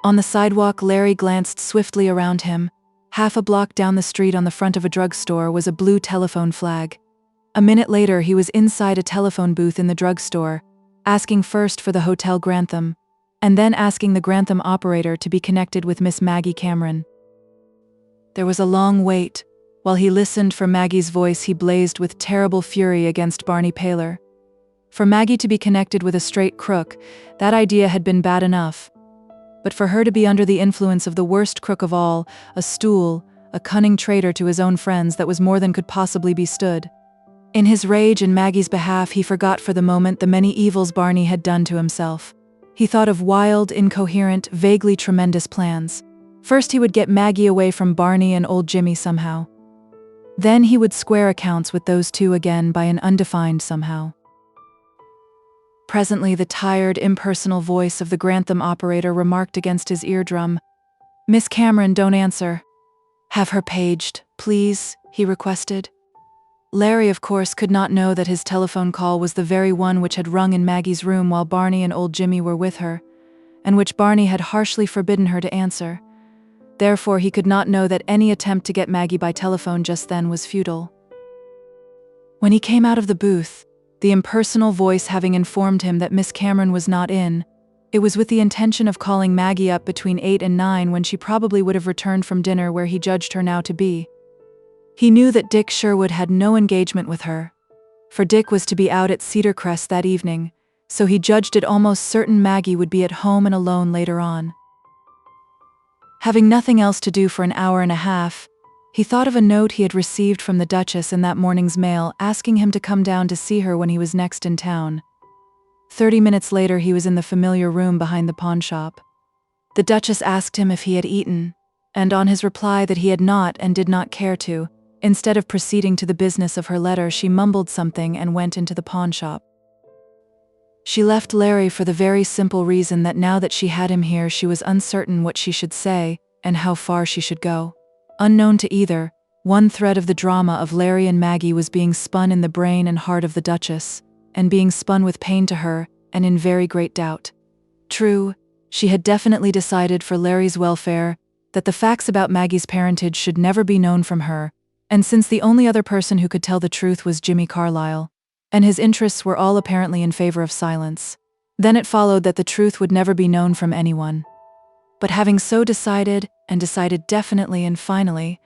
Speaker 2: On the sidewalk, Larry glanced swiftly around him. Half a block down the street, on the front of a drugstore, was a blue telephone flag. A minute later, he was inside a telephone booth in the drugstore, asking first for the Hotel Grantham, and then asking the Grantham operator to be connected with Miss Maggie Cameron. There was a long wait. While he listened for Maggie's voice, he blazed with terrible fury against Barney Paler. For Maggie to be connected with a straight crook, that idea had been bad enough. But for her to be under the influence of the worst crook of all, a stool, a cunning traitor to his own friends, that was more than could possibly be stood. In his rage in Maggie's behalf, he forgot for the moment the many evils Barney had done to himself. He thought of wild, incoherent, vaguely tremendous plans. First, he would get Maggie away from Barney and old Jimmy somehow. Then he would square accounts with those two again by an undefined somehow. Presently, the tired, impersonal voice of the Grantham operator remarked against his eardrum, "Miss Cameron, don't answer." "Have her paged, please," he requested. Larry, of course, could not know that his telephone call was the very one which had rung in Maggie's room while Barney and old Jimmy were with her, and which Barney had harshly forbidden her to answer. Therefore, he could not know that any attempt to get Maggie by telephone just then was futile. When he came out of the booth, the impersonal voice having informed him that Miss Cameron was not in, it was with the intention of calling Maggie up between 8 and 9, when she probably would have returned from dinner where he judged her now to be. He knew that Dick Sherwood had no engagement with her, for Dick was to be out at Cedar Crest that evening, so he judged it almost certain Maggie would be at home and alone later on. Having nothing else to do for an hour and a half, he thought of a note he had received from the Duchess in that morning's mail asking him to come down to see her when he was next in town. 30 minutes later, he was in the familiar room behind the pawnshop. The Duchess asked him if he had eaten, and on his reply that he had not and did not care to, instead of proceeding to the business of her letter, she mumbled something and went into the pawnshop. She left Larry for the very simple reason that now that she had him here, she was uncertain what she should say and how far she should go. Unknown to either, one thread of the drama of Larry and Maggie was being spun in the brain and heart of the Duchess, and being spun with pain to her and in very great doubt. True, she had definitely decided for Larry's welfare that the facts about Maggie's parentage should never be known from her, and since the only other person who could tell the truth was Jimmy Carlyle, and his interests were all apparently in favor of silence, then it followed that the truth would never be known from anyone. But having so decided, and decided definitely and finally,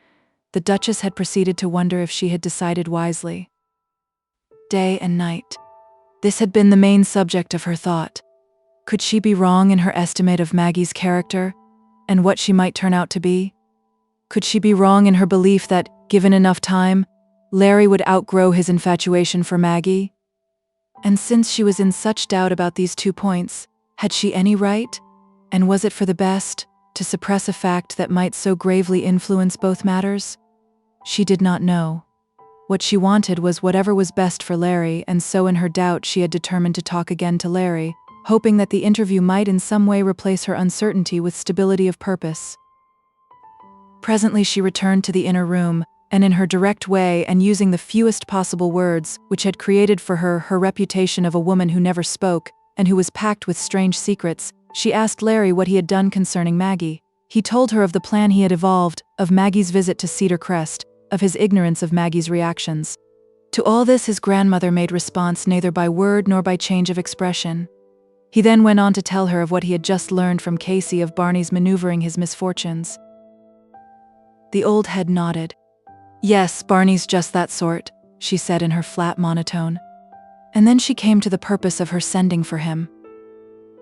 Speaker 2: the Duchess had proceeded to wonder if she had decided wisely. Day and night. This had been the main subject of her thought. Could she be wrong in her estimate of Maggie's character, and what she might turn out to be? Could she be wrong in her belief that, given enough time, Larry would outgrow his infatuation for Maggie? And since she was in such doubt about these 2 points, had she any right, and was it for the best, to suppress a fact that might so gravely influence both matters? She did not know. What she wanted was whatever was best for Larry, and so in her doubt she had determined to talk again to Larry, hoping that the interview might in some way replace her uncertainty with stability of purpose. Presently she returned to the inner room, and in her direct way and using the fewest possible words, which had created for her her reputation of a woman who never spoke, and who was packed with strange secrets, she asked Larry what he had done concerning Maggie. He told her of the plan he had evolved, of Maggie's visit to Cedar Crest, of his ignorance of Maggie's reactions. To all this his grandmother made response neither by word nor by change of expression. He then went on to tell her of what he had just learned from Casey of Barney's maneuvering his misfortunes. The old head nodded. "Yes, Barney's just that sort," she said in her flat monotone. And then she came to the purpose of her sending for him.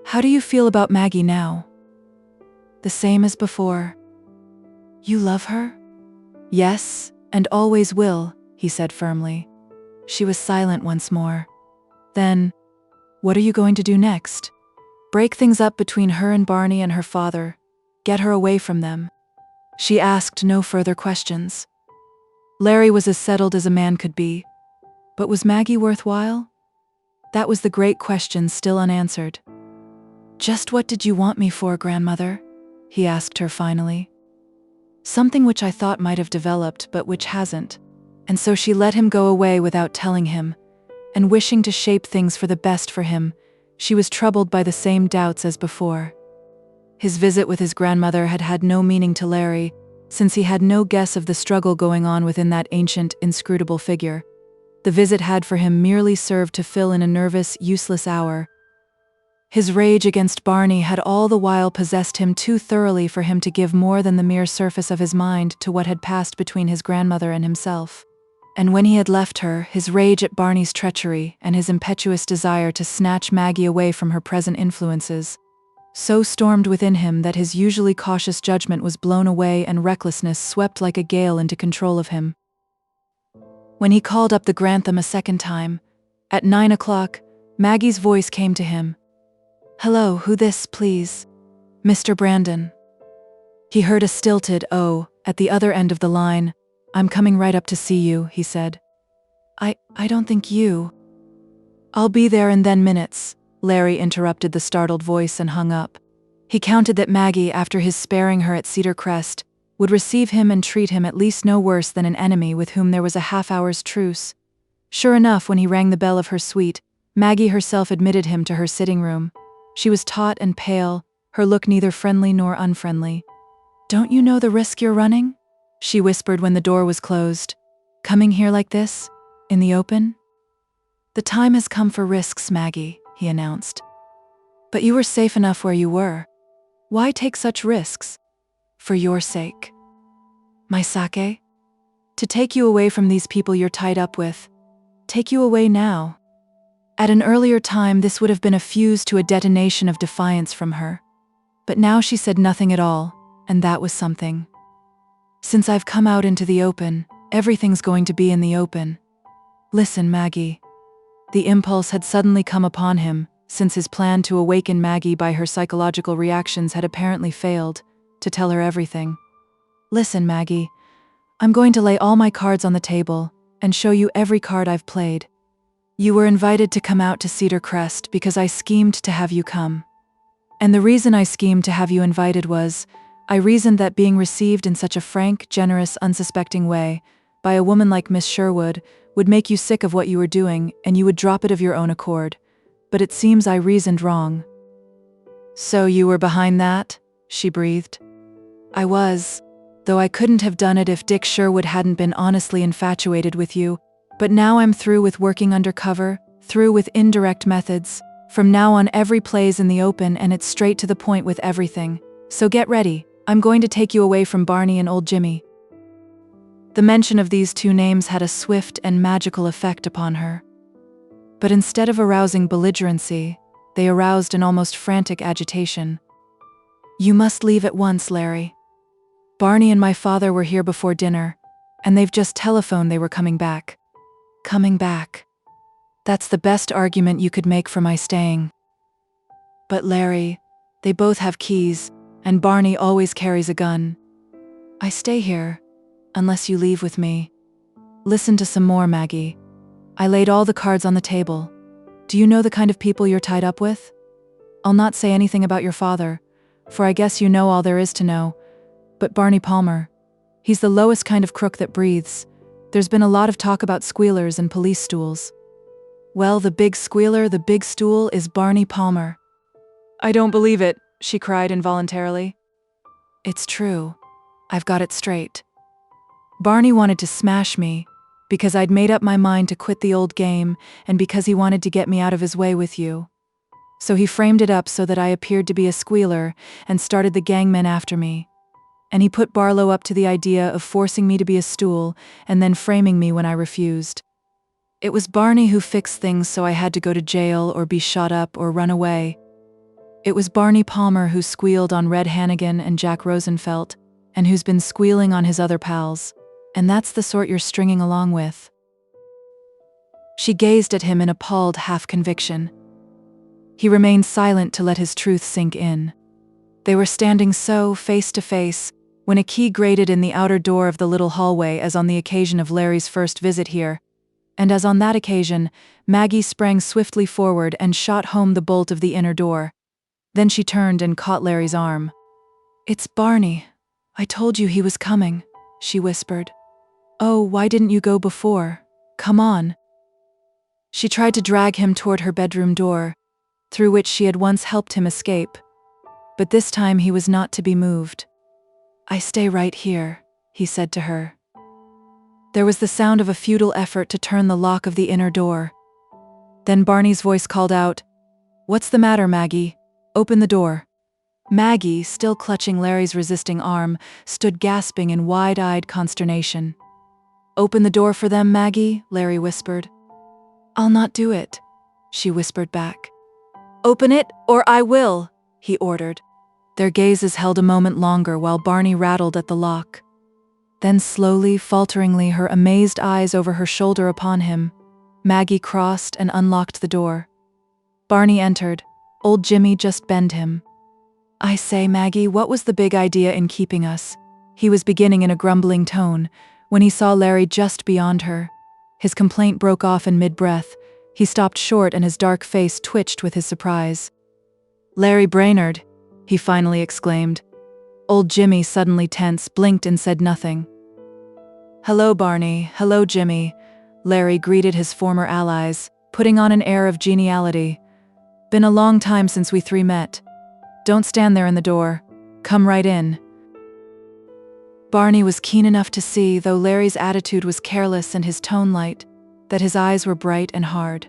Speaker 2: "How do you feel about Maggie now?" "The same as before." "You love her?" "Yes, and always will," he said firmly. She was silent once more. Then, "What are you going to do next?" "Break things up between her and Barney and her father. Get her away from them." She asked no further questions. Larry was as settled as a man could be. But was Maggie worthwhile? That was the great question still unanswered. "Just what did you want me for, grandmother?" he asked her finally. "Something which I thought might have developed, but which hasn't." And so she let him go away without telling him, and wishing to shape things for the best for him, she was troubled by the same doubts as before. His visit with his grandmother had had no meaning to Larry, since he had no guess of the struggle going on within that ancient, inscrutable figure. The visit had for him merely served to fill in a nervous, useless hour. His rage against Barney had all the while possessed him too thoroughly for him to give more than the mere surface of his mind to what had passed between his grandmother and himself. And when he had left her, his rage at Barney's treachery and his impetuous desire to snatch Maggie away from her present influences so stormed within him that his usually cautious judgment was blown away and recklessness swept like a gale into control of him. When he called up the Grantham a second time, at 9 o'clock, Maggie's voice came to him. "Hello, who this, please?" "Mr. Brandon." He heard a stilted "oh" at the other end of the line. "I'm coming right up to see you," he said. I don't think you." "I'll be there in then minutes," Larry interrupted the startled voice and hung up. He counted that Maggie, after his sparing her at Cedar Crest, would receive him and treat him at least no worse than an enemy with whom there was a half-hour's truce. Sure enough, when he rang the bell of her suite, Maggie herself admitted him to her sitting room. She was taut and pale, her look neither friendly nor unfriendly. "Don't you know the risk you're running?" she whispered when the door was closed. "Coming here like this? In the open?" "The time has come for risks, Maggie," he announced. "But you were safe enough where you were. Why take such risks?" "For your sake." "My sake?" "To take you away from these people you're tied up with. Take you away now." At an earlier time, this would have been a fuse to a detonation of defiance from her. But now she said nothing at all, and that was something. Since I've come out into the open, everything's going to be in the open. Listen, Maggie. The impulse had suddenly come upon him, since his plan to awaken Maggie by her psychological reactions had apparently failed, to tell her everything. Listen, Maggie. I'm going to lay all my cards on the table and show you every card I've played. You were invited to come out to Cedar Crest because I schemed to have you come. And the reason I schemed to have you invited was, I reasoned that being received in such a frank, generous, unsuspecting way, by a woman like Miss Sherwood, would make you sick of what you were doing and you would drop it of your own accord. But it seems I reasoned wrong. So you were behind that? She breathed. I was, though I couldn't have done it if Dick Sherwood hadn't been honestly infatuated with you. But now I'm through with working undercover, through with indirect methods. From now on every play's in the open and it's straight to the point with everything. So get ready, I'm going to take you away from Barney and old Jimmy. The mention of these two names had a swift and magical effect upon her. But instead of arousing belligerency, they aroused an almost frantic agitation. You must leave at once, Larry. Barney and my father were here before dinner, and they've just telephoned they were coming back. Coming back. That's the best argument you could make for my staying. But Larry, they both have keys, and Barney always carries a gun. I stay here, unless you leave with me. Listen to some more, Maggie. I laid all the cards on the table. Do you know the kind of people you're tied up with? I'll not say anything about your father, for I guess you know all there is to know. But Barney Palmer, he's the lowest kind of crook that breathes. There's been a lot of talk about squealers and police stools. Well, the big squealer, the big stool, is Barney Palmer. I don't believe it, she cried involuntarily. It's true. I've got it straight. Barney wanted to smash me, because I'd made up my mind to quit the old game, and because he wanted to get me out of his way with you. So he framed it up so that I appeared to be a squealer, and started the gangmen after me. And he put Barlow up to the idea of forcing me to be a stool, and then framing me when I refused. It was Barney who fixed things so I had to go to jail or be shot up or run away. It was Barney Palmer who squealed on Red Hannigan and Jack Rosenfeld, and who's been squealing on his other pals. And that's the sort you're stringing along with. She gazed at him in appalled half-conviction. He remained silent to let his truth sink in. They were standing so, face to face, when a key grated in the outer door of the little hallway as on the occasion of Larry's first visit here. And as on that occasion, Maggie sprang swiftly forward and shot home the bolt of the inner door. Then she turned and caught Larry's arm. It's Barney. I told you he was coming, she whispered. Oh, why didn't you go before? Come on. She tried to drag him toward her bedroom door, through which she had once helped him escape. But this time he was not to be moved. I stay right here, he said to her. There was the sound of a futile effort to turn the lock of the inner door. Then Barney's voice called out, What's the matter, Maggie? Open the door. Maggie, still clutching Larry's resisting arm, stood gasping in wide-eyed consternation. Open the door for them, Maggie, Larry whispered. I'll not do it, she whispered back. Open it, or I will, he ordered. Their gazes held a moment longer while Barney rattled at the lock. Then slowly, falteringly, her amazed eyes over her shoulder upon him, Maggie crossed and unlocked the door. Barney entered. Old Jimmy just bent him. I say, Maggie, what was the big idea in keeping us? He was beginning in a grumbling tone, when he saw Larry just beyond her. His complaint broke off in mid-breath. He stopped short and his dark face twitched with his surprise. Larry Brainerd, he finally exclaimed. Old Jimmy, suddenly tense, blinked and said nothing. Hello, Barney. Hello, Jimmy. Larry greeted his former allies, putting on an air of geniality. Been a long time since we three met. Don't stand there in the door. Come right in. Barney was keen enough to see, though Larry's attitude was careless and his tone light, that his eyes were bright and hard.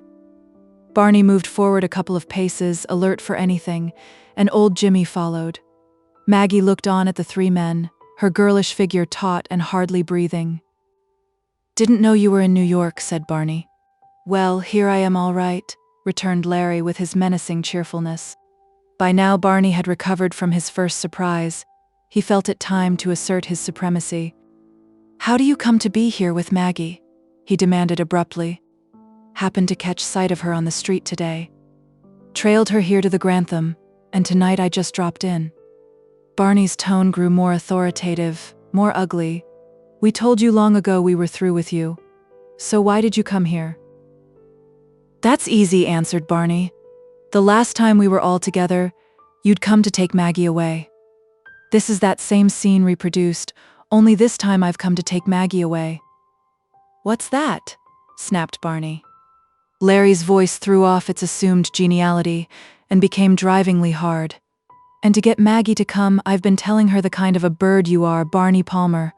Speaker 2: Barney moved forward a couple of paces, alert for anything, and old Jimmy followed. Maggie looked on at the three men, her girlish figure taut and hardly breathing. Didn't know you were in New York, said Barney. Well, here I am all right. returned Larry with his menacing cheerfulness. By now Barney had recovered from his first surprise. He felt it time to assert his supremacy. "How do you come to be here with Maggie?" he demanded abruptly. "Happened to catch sight of her on the street today. Trailed her here to the Grantham, and tonight I just dropped in." Barney's tone grew more authoritative, more ugly. "We told you long ago we were through with you. So why did you come here?" "That's easy," answered Barney. "The last time we were all together, you'd come to take Maggie away. This is that same scene reproduced, only this time I've come to take Maggie away." "What's that?" snapped Barney. Larry's voice threw off its assumed geniality and became drivingly hard. "And to get Maggie to come, I've been telling her the kind of a bird you are, Barney Palmer.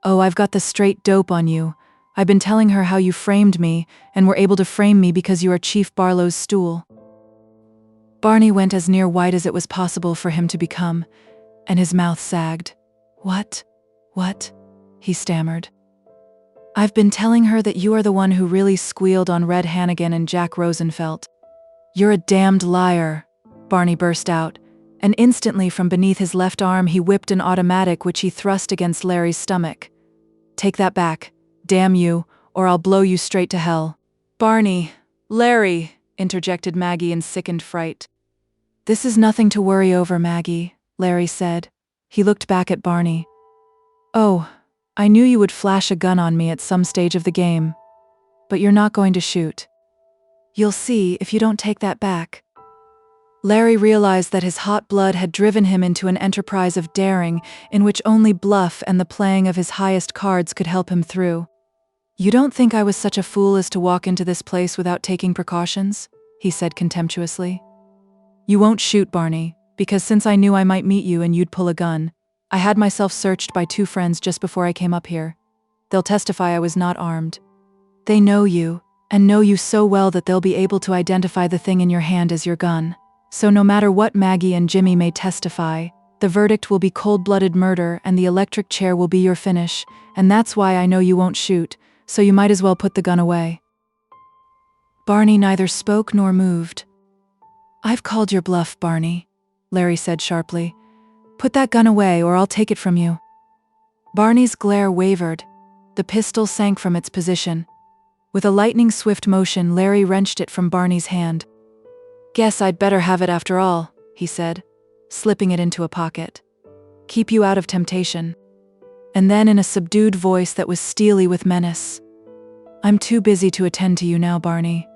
Speaker 2: Oh, I've got the straight dope on you. I've been telling her how you framed me and were able to frame me because you are Chief Barlow's stool." Barney went as near white as it was possible for him to become, and his mouth sagged. What? He stammered. "I've been telling her that you are the one who really squealed on Red Hannigan and Jack Rosenfeld." "You're a damned liar," Barney burst out, and instantly from beneath his left arm he whipped an automatic which he thrust against Larry's stomach. "Take that back, damn you, or I'll blow you straight to hell." "Barney, Larry," interjected Maggie in sickened fright. "This is nothing to worry over, Maggie," Larry said. He looked back at Barney. "Oh, I knew you would flash a gun on me at some stage of the game. But you're not going to shoot. You'll see if you don't take that back." Larry realized that his hot blood had driven him into an enterprise of daring in which only bluff and the playing of his highest cards could help him through. "You don't think I was such a fool as to walk into this place without taking precautions?" he said contemptuously. "You won't shoot, Barney, because since I knew I might meet you and you'd pull a gun, I had myself searched by 2 friends just before I came up here. They'll testify I was not armed. They know you, and know you so well that they'll be able to identify the thing in your hand as your gun. So no matter what Maggie and Jimmy may testify, the verdict will be cold-blooded murder and the electric chair will be your finish, and that's why I know you won't shoot, so you might as well put the gun away." Barney neither spoke nor moved. "I've called your bluff, Barney," Larry said sharply. "Put that gun away or I'll take it from you." Barney's glare wavered. The pistol sank from its position. With a lightning-swift motion, Larry wrenched it from Barney's hand. "Guess I'd better have it after all," he said, slipping it into a pocket. "Keep you out of temptation." And then in a subdued voice that was steely with menace, "I'm too busy to attend to you now, Barney.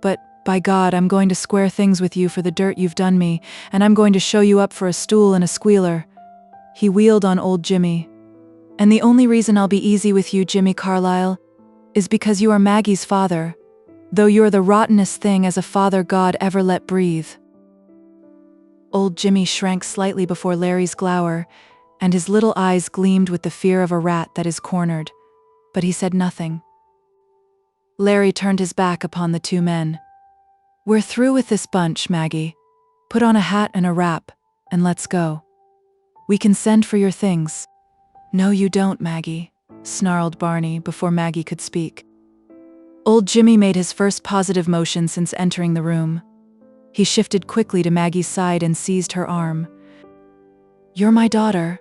Speaker 2: But, by God, I'm going to square things with you for the dirt you've done me, and I'm going to show you up for a stool and a squealer." He wheeled on old Jimmy. "And the only reason I'll be easy with you, Jimmy Carlyle, is because you are Maggie's father, though you're the rottenest thing as a father God ever let breathe." Old Jimmy shrank slightly before Larry's glower, and his little eyes gleamed with the fear of a rat that is cornered, but he said nothing. Larry turned his back upon the 2 men. "We're through with this bunch, Maggie. Put on a hat and a wrap, and let's go. We can send for your things." "No, you don't, Maggie," snarled Barney before Maggie could speak. Old Jimmy made his first positive motion since entering the room. He shifted quickly to Maggie's side and seized her arm. "You're my daughter,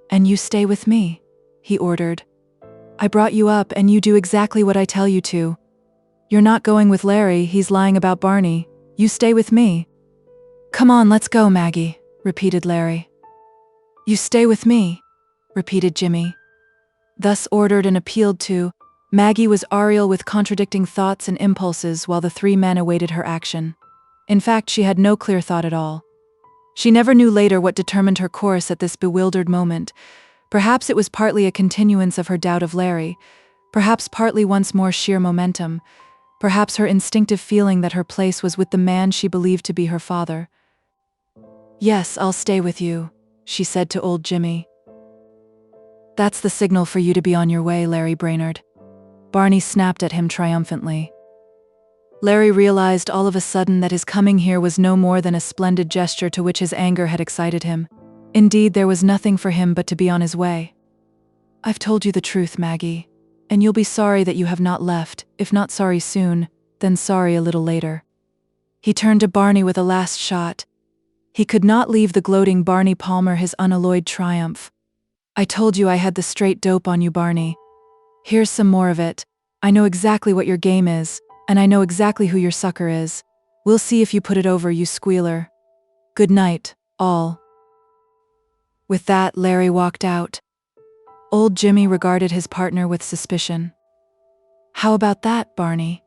Speaker 2: and you stay with me," he ordered. "I brought you up and you do exactly what I tell you to. You're not going with Larry, he's lying about Barney. You stay with me." "Come on, let's go, Maggie," repeated Larry. "You stay with me," repeated Jimmy. Thus ordered and appealed to, Maggie was aerial with contradicting thoughts and impulses while the 3 men awaited her action. In fact, she had no clear thought at all. She never knew later what determined her course at this bewildered moment. Perhaps it was partly a continuance of her doubt of Larry, perhaps partly once more sheer momentum, perhaps her instinctive feeling that her place was with the man she believed to be her father. "Yes, I'll stay with you," she said to old Jimmy. "That's the signal for you to be on your way, Larry Brainerd." Barney snapped at him triumphantly. Larry realized all of a sudden that his coming here was no more than a splendid gesture to which his anger had excited him. Indeed, there was nothing for him but to be on his way. "I've told you the truth, Maggie, and you'll be sorry that you have not left, if not sorry soon, then sorry a little later." He turned to Barney with a last shot. He could not leave the gloating Barney Palmer his unalloyed triumph. "I told you I had the straight dope on you, Barney. Here's some more of it. I know exactly what your game is, and I know exactly who your sucker is. We'll see if you put it over, you squealer. Good night, all." With that, Larry walked out. Old Jimmy regarded his partner with suspicion. "How about that, Barney?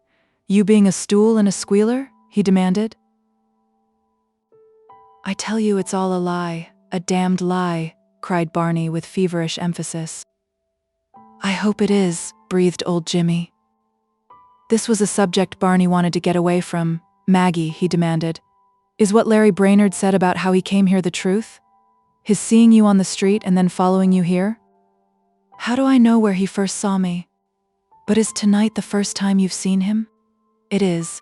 Speaker 2: You being a stool and a squealer?" he demanded. "I tell you it's all a lie, a damned lie," cried Barney with feverish emphasis. "I hope it is," breathed old Jimmy. This was a subject Barney wanted to get away from. "Maggie," he demanded, "is what Larry Brainerd said about how he came here the truth? His seeing you on the street and then following you here? How do I know where he first saw me? But is tonight the first time you've seen him?" "It is."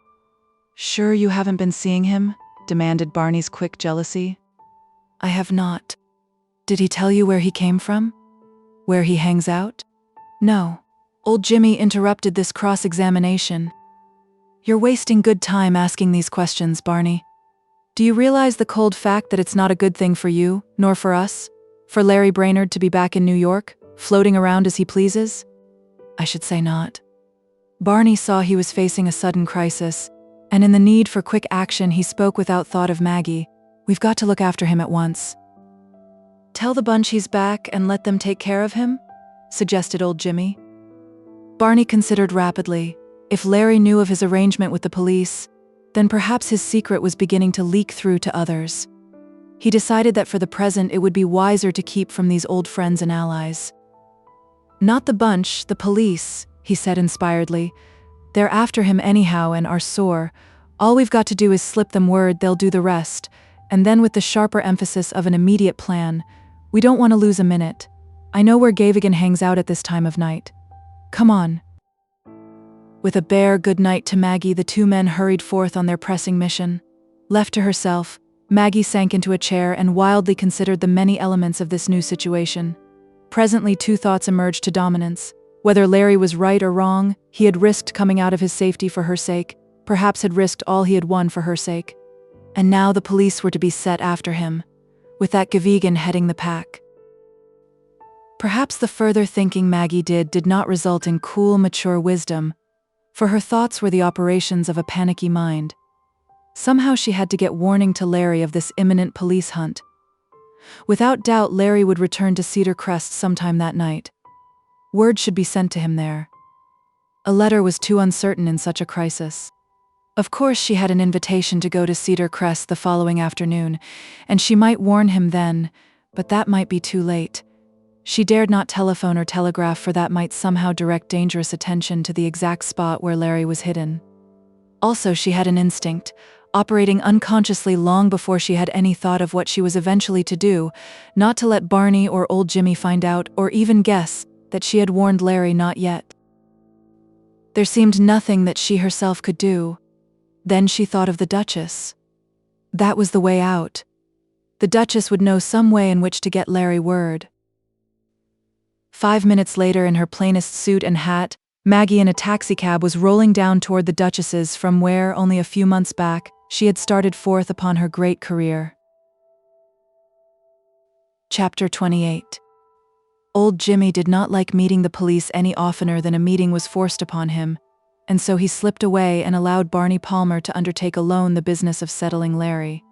Speaker 2: "Sure you haven't been seeing him?" demanded Barney's quick jealousy. "I have not." "Did he tell you where he came from? Where he hangs out?" "No." Old Jimmy interrupted this cross-examination. "You're wasting good time asking these questions, Barney. Do you realize the cold fact that it's not a good thing for you, nor for us, for Larry Brainerd to be back in New York, floating around as he pleases?" "I should say not." Barney saw he was facing a sudden crisis, and in the need for quick action he spoke without thought of Maggie. "We've got to look after him at once." "Tell the bunch he's back and let them take care of him?" suggested old Jimmy. Barney considered rapidly. If Larry knew of his arrangement with the police, then perhaps his secret was beginning to leak through to others. He decided that for the present it would be wiser to keep from these old friends and allies. "Not the bunch, the police," he said inspiredly. "They're after him anyhow and are sore. All we've got to do is slip them word, they'll do the rest." And then with the sharper emphasis of an immediate plan, "We don't want to lose a minute. I know where XXIII hangs out at this time of night. Come on." With a bare good night to Maggie, the two men hurried forth on their pressing mission. Left to herself, Maggie sank into a chair and wildly considered the many elements of this new situation. Presently, two thoughts emerged to dominance. Whether Larry was right or wrong, he had risked coming out of his safety for her sake, perhaps had risked all he had won for her sake. And now the police were to be set after him, with that XXIII heading the pack. Perhaps the further thinking Maggie did not result in cool, mature wisdom, for her thoughts were the operations of a panicky mind. Somehow she had to get warning to Larry of this imminent police hunt. Without doubt, Larry would return to Cedar Crest sometime that night. Word should be sent to him there. A letter was too uncertain in such a crisis. Of course she had an invitation to go to Cedar Crest the following afternoon, and she might warn him then, but that might be too late. She dared not telephone or telegraph, for that might somehow direct dangerous attention to the exact spot where Larry was hidden. Also, she had an instinct, operating unconsciously long before she had any thought of what she was eventually to do, not to let Barney or old Jimmy find out or even guess that she had warned Larry not yet. There seemed nothing that she herself could do. Then she thought of the Duchess. That was the way out. The Duchess would know some way in which to get Larry word. 5 minutes later, in her plainest suit and hat, Maggie in a taxicab was rolling down toward the Duchess's from where, only a few months back, she had started forth upon her great career. Chapter 28. Old Jimmy did not like meeting the police any oftener than a meeting was forced upon him, and so he slipped away and allowed Barney Palmer to undertake alone the business of settling Larry.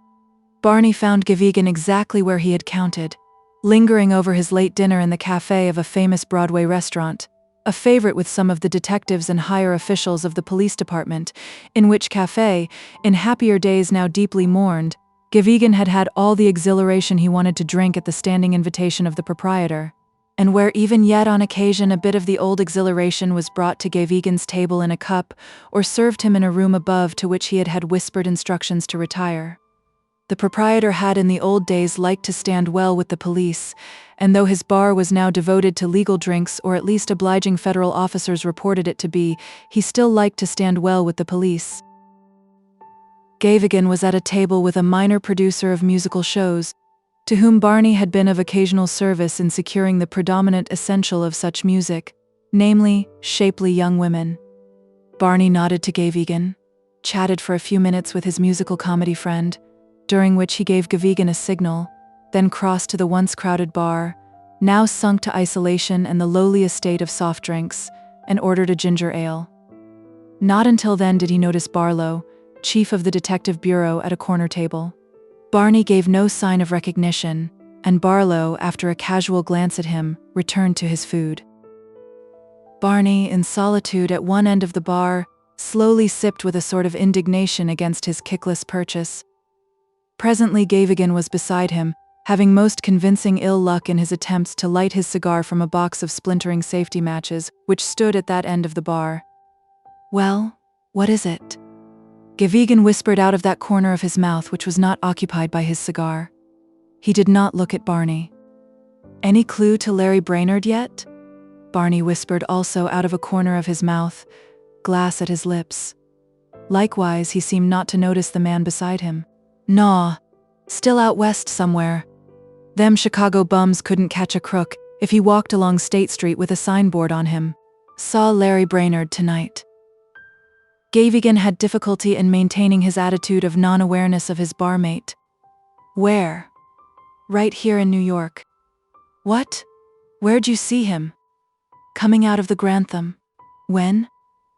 Speaker 2: Barney found XXIII exactly where he had counted, lingering over his late dinner in the cafe of a famous Broadway restaurant, a favorite with some of the detectives and higher officials of the police department, in which cafe, in happier days now deeply mourned, XXIII had had all the exhilaration he wanted to drink at the standing invitation of the proprietor, and where even yet on occasion a bit of the old exhilaration was brought to XXIII's table in a cup or served him in a room above to which he had had whispered instructions to retire. The proprietor had in the old days liked to stand well with the police, and though his bar was now devoted to legal drinks, or at least obliging federal officers reported it to be, he still liked to stand well with the police. XXIII was at a table with a minor producer of musical shows, to whom Barney had been of occasional service in securing the predominant essential of such music, namely, shapely young women. Barney nodded to XXIII. chatted for a few minutes with his musical comedy friend, during which he gave Gavigan a signal, then crossed to the once crowded bar, now sunk to isolation and the lowly estate of soft drinks, and ordered a ginger ale. Not until then did he notice Barlow, chief of the detective bureau, at a corner table. Barney gave no sign of recognition, and Barlow, after a casual glance at him, returned to his food. Barney, in solitude at one end of the bar, slowly sipped with a sort of indignation against his kickless purchase. Presently Gavigan was beside him, having most convincing ill luck in his attempts to light his cigar from a box of splintering safety matches which stood at that end of the bar. "Well, what is it?" Gavigan whispered out of that corner of his mouth which was not occupied by his cigar. He did not look at Barney. "Any clue to Larry Brainerd yet?" Barney whispered also out of a corner of his mouth, glass at his lips. Likewise, he seemed not to notice the man beside him. "Naw, still out west somewhere. Them Chicago bums couldn't catch a crook if he walked along State Street with a signboard on him. Saw Larry Brainerd tonight." Gavigan had difficulty in maintaining his attitude of non-awareness of his barmate. "Where?" "Right here in New York." "What? Where'd you see him?" "Coming out of the Grantham." "When?"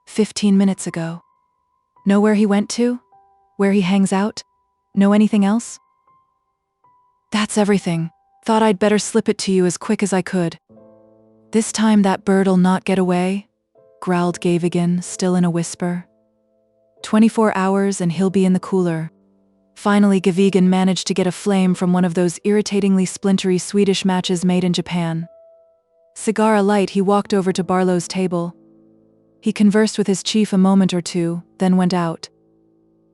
Speaker 2: 15 minutes ago." "Know where he went to? Where he hangs out? Know anything else?" "That's everything. Thought I'd better slip it to you as quick as I could." "This time that bird'll not get away?" growled Gavigan, still in a whisper. 24 hours and he'll be in the cooler." Finally Gavigan managed to get a flame from one of those irritatingly splintery Swedish matches made in Japan. Cigar alight, he walked over to Barlow's table. He conversed with his chief a moment or two, then went out.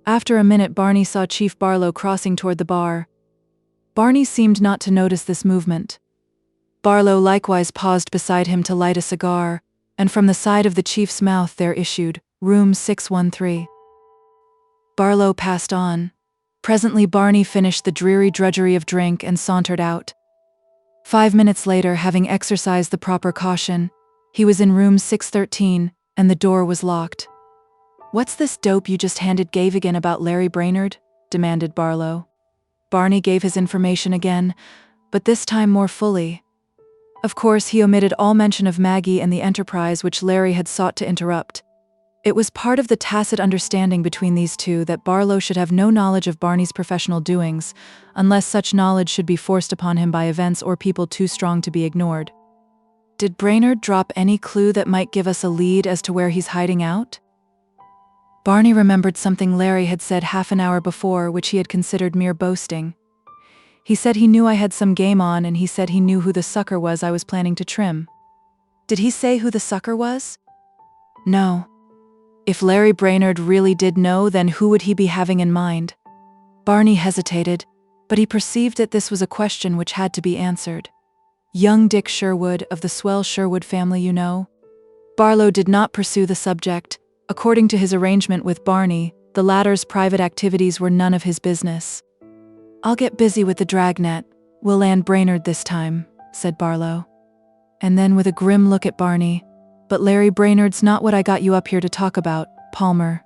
Speaker 2: After a minute Barney saw Chief Barlow crossing toward the bar. Barney seemed not to notice this movement. Barlow likewise paused beside him to light a cigar, and from the side of the chief's mouth there issued, "Room 613. Barlow passed on. Presently Barney finished the dreary drudgery of drink and sauntered out. 5 minutes later, having exercised the proper caution, he was in room 613, and the door was locked. "What's this dope you just handed Gavigan about Larry Brainerd?" demanded Barlow. Barney gave his information again, but this time more fully. Of course, he omitted all mention of Maggie and the enterprise which Larry had sought to interrupt. It was part of the tacit understanding between these two that Barlow should have no knowledge of Barney's professional doings, unless such knowledge should be forced upon him by events or people too strong to be ignored. "Did Brainerd drop any clue that might give us a lead as to where he's hiding out?" Barney remembered something Larry had said half an hour before, which he had considered mere boasting. He said he knew I had some game on, and he said he knew who the sucker was I was planning to trim. "Did he say who the sucker was?" "No." If Larry Brainerd really did know, then who would he be having in mind? Barney hesitated, but he perceived that this was a question which had to be answered. "Young Dick Sherwood, of the swell Sherwood family, you know?" Barlow did not pursue the subject. According to his arrangement with Barney, the latter's private activities were none of his business. "I'll get busy with the dragnet. We'll land Brainerd this time," said Barlow. And then with a grim look at Barney, "But Larry Brainerd's not what I got you up here to talk about, Palmer.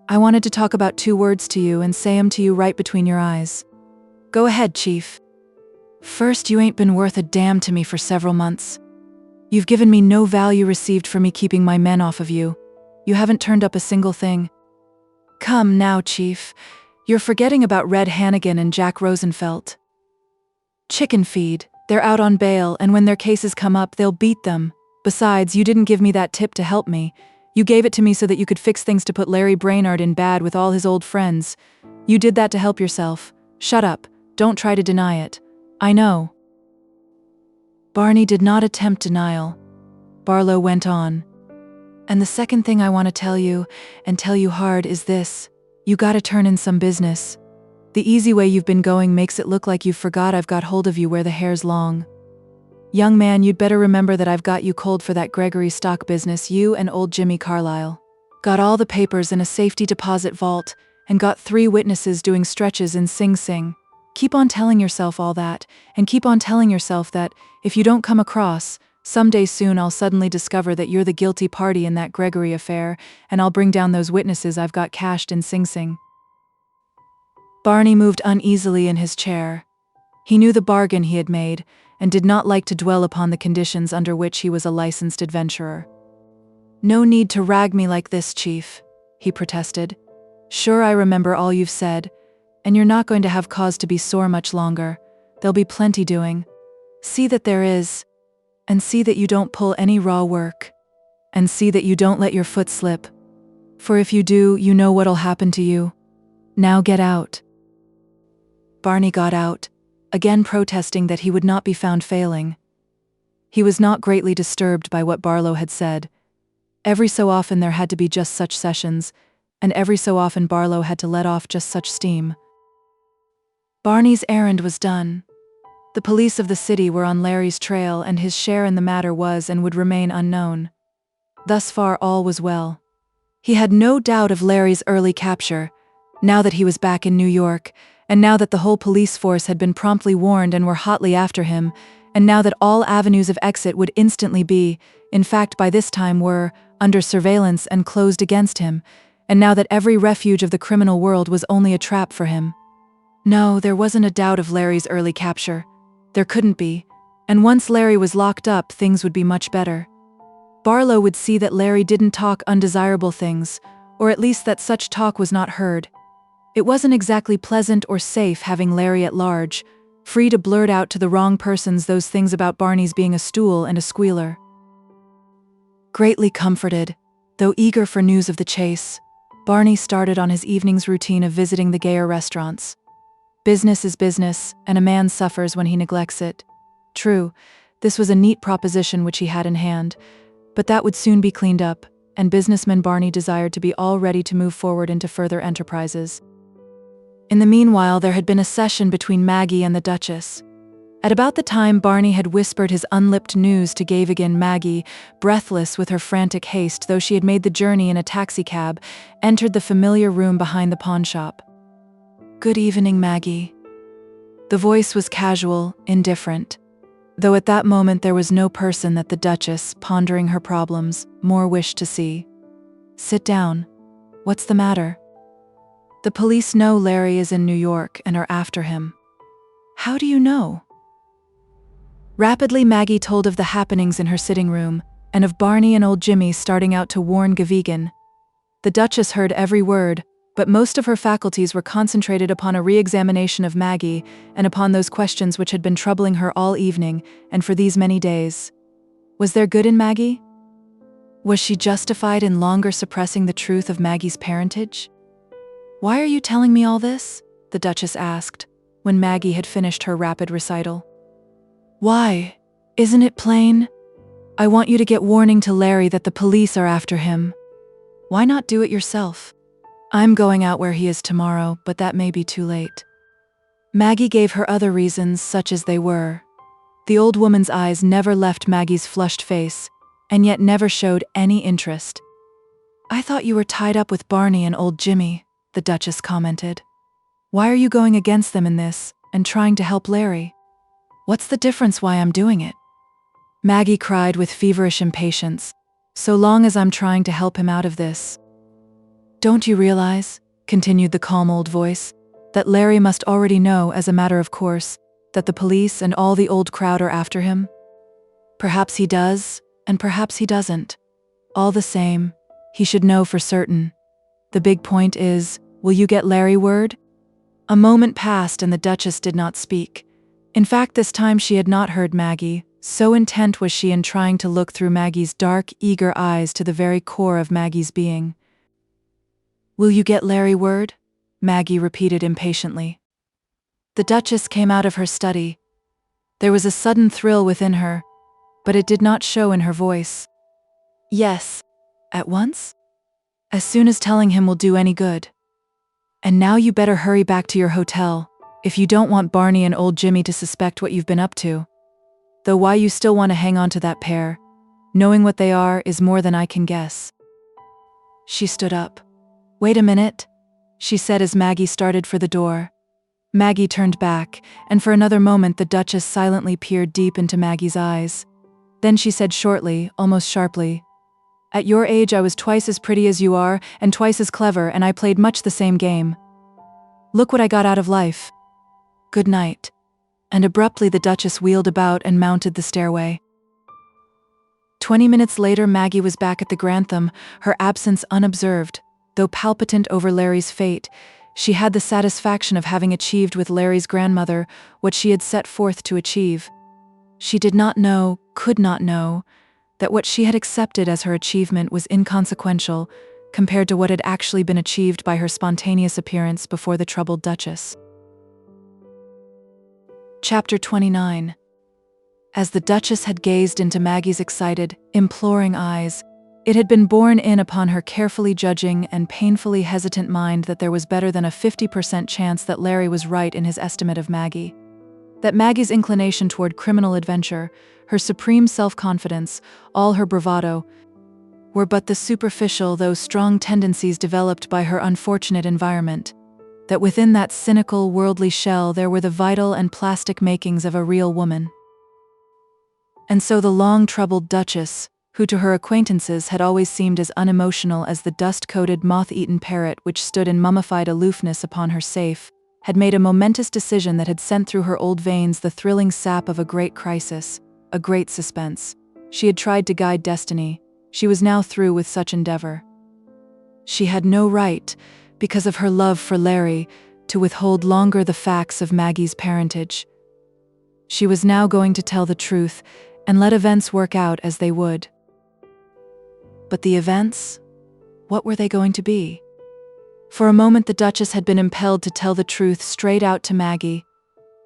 Speaker 2: I wanted to talk about 2 words to you and say 'em to you right between your eyes." "Go ahead, Chief." "First, you ain't been worth a damn to me for several months. You've given me no value received for me keeping my men off of you. You haven't turned up a single thing." "Come now, Chief. You're forgetting about Red Hannigan and Jack Rosenfelt. Chicken feed. They're out on bail, and when their cases come up, they'll beat them. Besides, you didn't give me that tip to help me. You gave it to me so that you could fix things to put Larry Brainerd in bad with all his old friends. You did that to help yourself. Shut up. Don't try to deny it. I know." Barney did not attempt denial. Barlow went on. "And the second thing I want to tell you, and tell you hard, is this. You gotta turn in some business. The easy way you've been going makes it look like you forgot I've got hold of you where the hair's long. Young man, you'd better remember that I've got you cold for that Gregory stock business, you and old Jimmy Carlisle. Got all the papers in a safety deposit vault, and got 3 witnesses doing stretches in Sing Sing. Keep on telling yourself all that, and keep on telling yourself that, if you don't come across, Someday soon I'll suddenly discover that you're the guilty party in that Gregory affair, and I'll bring down those witnesses I've got cached in Sing Sing." Barney moved uneasily in his chair. He knew the bargain he had made, and did not like to dwell upon the conditions under which he was a licensed adventurer. "No need to rag me like this, Chief," he protested. "Sure, I remember all you've said, and you're not going to have cause to be sore much longer. There'll be plenty doing. See that there is, and see that you don't pull any raw work, and see that you don't let your foot slip. For if you do, you know what'll happen to you. Now get out." Barney got out, again protesting that he would not be found failing. He was not greatly disturbed by what Barlow had said. Every so often there had to be just such sessions, and every so often Barlow had to let off just such steam. Barney's errand was done. The police of the city were on Larry's trail, and his share in the matter was and would remain unknown. Thus far all was well. He had no doubt of Larry's early capture, now that he was back in New York, and now that the whole police force had been promptly warned and were hotly after him, and now that all avenues of exit would instantly be, in fact by this time were, under surveillance and closed against him, and now that every refuge of the criminal world was only a trap for him. No, there wasn't a doubt of Larry's early capture. There couldn't be, and once Larry was locked up, things would be much better. Barlow would see that Larry didn't talk undesirable things, or at least that such talk was not heard. It wasn't exactly pleasant or safe having Larry at large, free to blurt out to the wrong persons those things about Barney's being a stool and a squealer. Greatly comforted, though eager for news of the chase, Barney started on his evening's routine of visiting the gayer restaurants. Business is business, and a man suffers when he neglects it. True, this was a neat proposition which he had in hand, but that would soon be cleaned up, and businessman Barney desired to be all ready to move forward into further enterprises. In the meanwhile, there had been a session between Maggie and the Duchess. At about the time Barney had whispered his unlipped news to Gavigan, Maggie, breathless with her frantic haste, though she had made the journey in a taxicab, entered the familiar room behind the pawnshop. "Good evening, Maggie." The voice was casual, indifferent, though at that moment there was no person that the Duchess, pondering her problems, more wished to see. "Sit down. What's the matter?" "The police know Larry is in New York and are after him." "How do you know?" Rapidly Maggie told of the happenings in her sitting room, and of Barney and old Jimmy starting out to warn Gavigan. The Duchess heard every word, but most of her faculties were concentrated upon a re-examination of Maggie and upon those questions which had been troubling her all evening and for these many days. Was there good in Maggie? Was she justified in longer suppressing the truth of Maggie's parentage? "Why are you telling me all this?" the Duchess asked, when Maggie had finished her rapid recital. "Why? Isn't it plain? I want you to get warning to Larry that the police are after him. Why not do it yourself? I'm going out where he is tomorrow, but that may be too late." Maggie gave her other reasons, such as they were. The old woman's eyes never left Maggie's flushed face, and yet never showed any interest. "I thought you were tied up with Barney and old Jimmy," the Duchess commented. "Why are you going against them in this, and trying to help Larry? What's the difference why I'm doing it?" Maggie cried with feverish impatience. "So long as I'm trying to help him out of this." "Don't you realize," continued the calm old voice, "that Larry must already know, as a matter of course, that the police and all the old crowd are after him? Perhaps he does, and perhaps he doesn't. All the same, he should know for certain. The big point is, will you get Larry word?" A moment passed and the Duchess did not speak. In fact, this time she had not heard Maggie, so intent was she in trying to look through Maggie's dark, eager eyes to the very core of Maggie's being. "Will you get Larry word?" Maggie repeated impatiently. The Duchess came out of her study. There was a sudden thrill within her, but it did not show in her voice. "Yes. At once? As soon as telling him will do any good. And now you better hurry back to your hotel, if you don't want Barney and old Jimmy to suspect what you've been up to. Though why you still want to hang on to that pair, knowing what they are, is more than I can guess." She stood up. "Wait a minute," she said as Maggie started for the door. Maggie turned back, and for another moment the Duchess silently peered deep into Maggie's eyes. Then she said shortly, almost sharply, "At your age I was twice as pretty as you are, and twice as clever, and I played much the same game. Look what I got out of life. Good night." And abruptly the Duchess wheeled about and mounted the stairway. 20 minutes later, Maggie was back at the Grantham, her absence unobserved. Though palpitant over Larry's fate, she had the satisfaction of having achieved with Larry's grandmother what she had set forth to achieve. She did not know, could not know, that what she had accepted as her achievement was inconsequential compared to what had actually been achieved by her spontaneous appearance before the troubled Duchess. Chapter 29. As the Duchess had gazed into Maggie's excited, imploring eyes, it had been borne in upon her carefully judging and painfully hesitant mind that there was better than a 50% chance that Larry was right in his estimate of Maggie. That Maggie's inclination toward criminal adventure, her supreme self-confidence, all her bravado, were but the superficial though strong tendencies developed by her unfortunate environment. That within that cynical, worldly shell there were the vital and plastic makings of a real woman. And so the long-troubled Duchess, who to her acquaintances had always seemed as unemotional as the dust-coated, moth-eaten parrot which stood in mummified aloofness upon her safe, had made a momentous decision that had sent through her old veins the thrilling sap of a great crisis, a great suspense. She had tried to guide destiny. She was now through with such endeavor. She had no right, because of her love for Larry, to withhold longer the facts of Maggie's parentage. She was now going to tell the truth and let events work out as they would. But the events? What were they going to be? For a moment the Duchess had been impelled to tell the truth straight out to Maggie,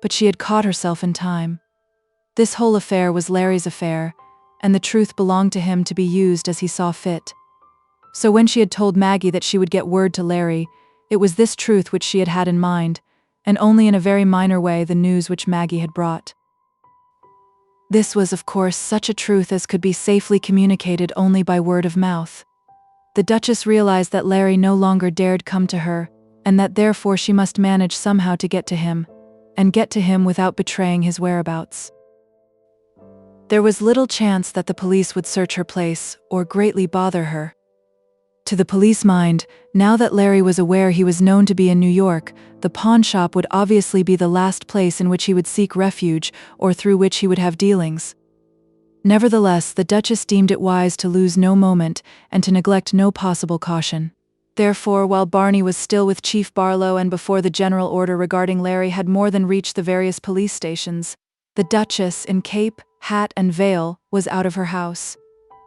Speaker 2: but she had caught herself in time. This whole affair was Larry's affair, and the truth belonged to him to be used as he saw fit. So when she had told Maggie that she would get word to Larry, it was this truth which she had had in mind, and only in a very minor way the news which Maggie had brought. This was, of course, such a truth as could be safely communicated only by word of mouth. The Duchess realized that Larry no longer dared come to her, and that therefore she must manage somehow to get to him, and get to him without betraying his whereabouts. There was little chance that the police would search her place, or greatly bother her. To the police mind, now that Larry was aware he was known to be in New York, the pawn shop would obviously be the last place in which he would seek refuge or through which he would have dealings. Nevertheless, the Duchess deemed it wise to lose no moment and to neglect no possible caution. Therefore, while Barney was still with Chief Barlow and before the general order regarding Larry had more than reached the various police stations, the Duchess, in cape, hat, and veil, was out of her house.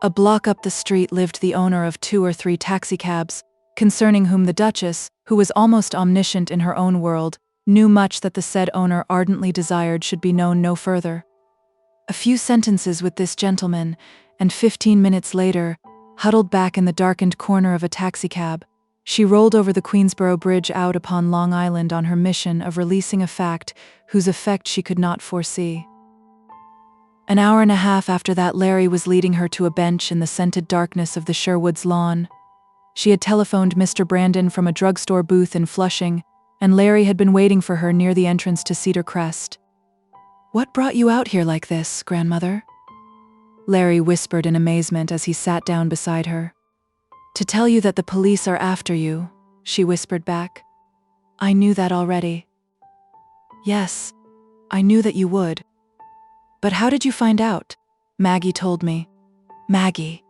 Speaker 2: A block up the street lived the owner of 2 or 3 taxicabs, concerning whom the Duchess, who was almost omniscient in her own world, knew much that the said owner ardently desired should be known no further. A few sentences with this gentleman, and 15 minutes later, huddled back in the darkened corner of a taxicab, she rolled over the Queensboro Bridge out upon Long Island on her mission of releasing a fact whose effect she could not foresee. An hour and a half after that, Larry was leading her to a bench in the scented darkness of the Sherwoods lawn. She had telephoned Mr. Brandon from a drugstore booth in Flushing, and Larry had been waiting for her near the entrance to Cedar Crest. "What brought you out here like this, grandmother?" Larry whispered in amazement as he sat down beside her. "To tell you that the police are after you," she whispered back. "I knew that already." "Yes, I knew that you would. But how did you find out?" "Maggie told me." "Maggie?"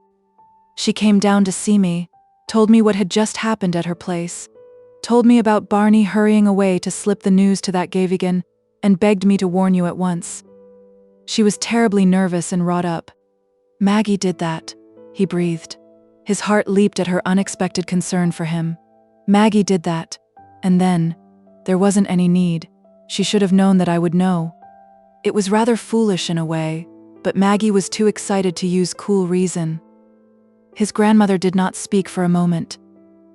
Speaker 2: "She came down to see me, told me what had just happened at her place, told me about Barney hurrying away to slip the news to that Gavigan, and begged me to warn you at once. She was terribly nervous and wrought up." "Maggie did that," he breathed. His heart leaped at her unexpected concern for him. "Maggie did that. And then, there wasn't any need. She should have known that I would know. It was rather foolish in a way, but Maggie was too excited to use cool reason." His grandmother did not speak for a moment.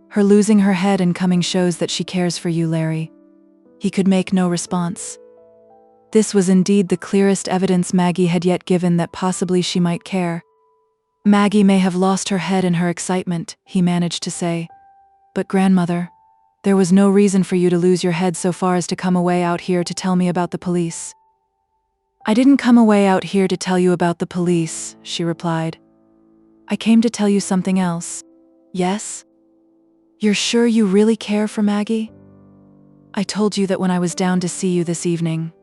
Speaker 2: "Her losing her head and coming shows that she cares for you, Larry." He could make no response. This was indeed the clearest evidence Maggie had yet given that possibly she might care. "Maggie may have lost her head in her excitement," he managed to say. "But grandmother, there was no reason for you to lose your head so far as to come away out here to tell me about the police." "I didn't come away out here to tell you about the police," she replied. "I came to tell you something else." "Yes? You're sure you really care for Maggie?" "I told you that when I was down to see you this evening."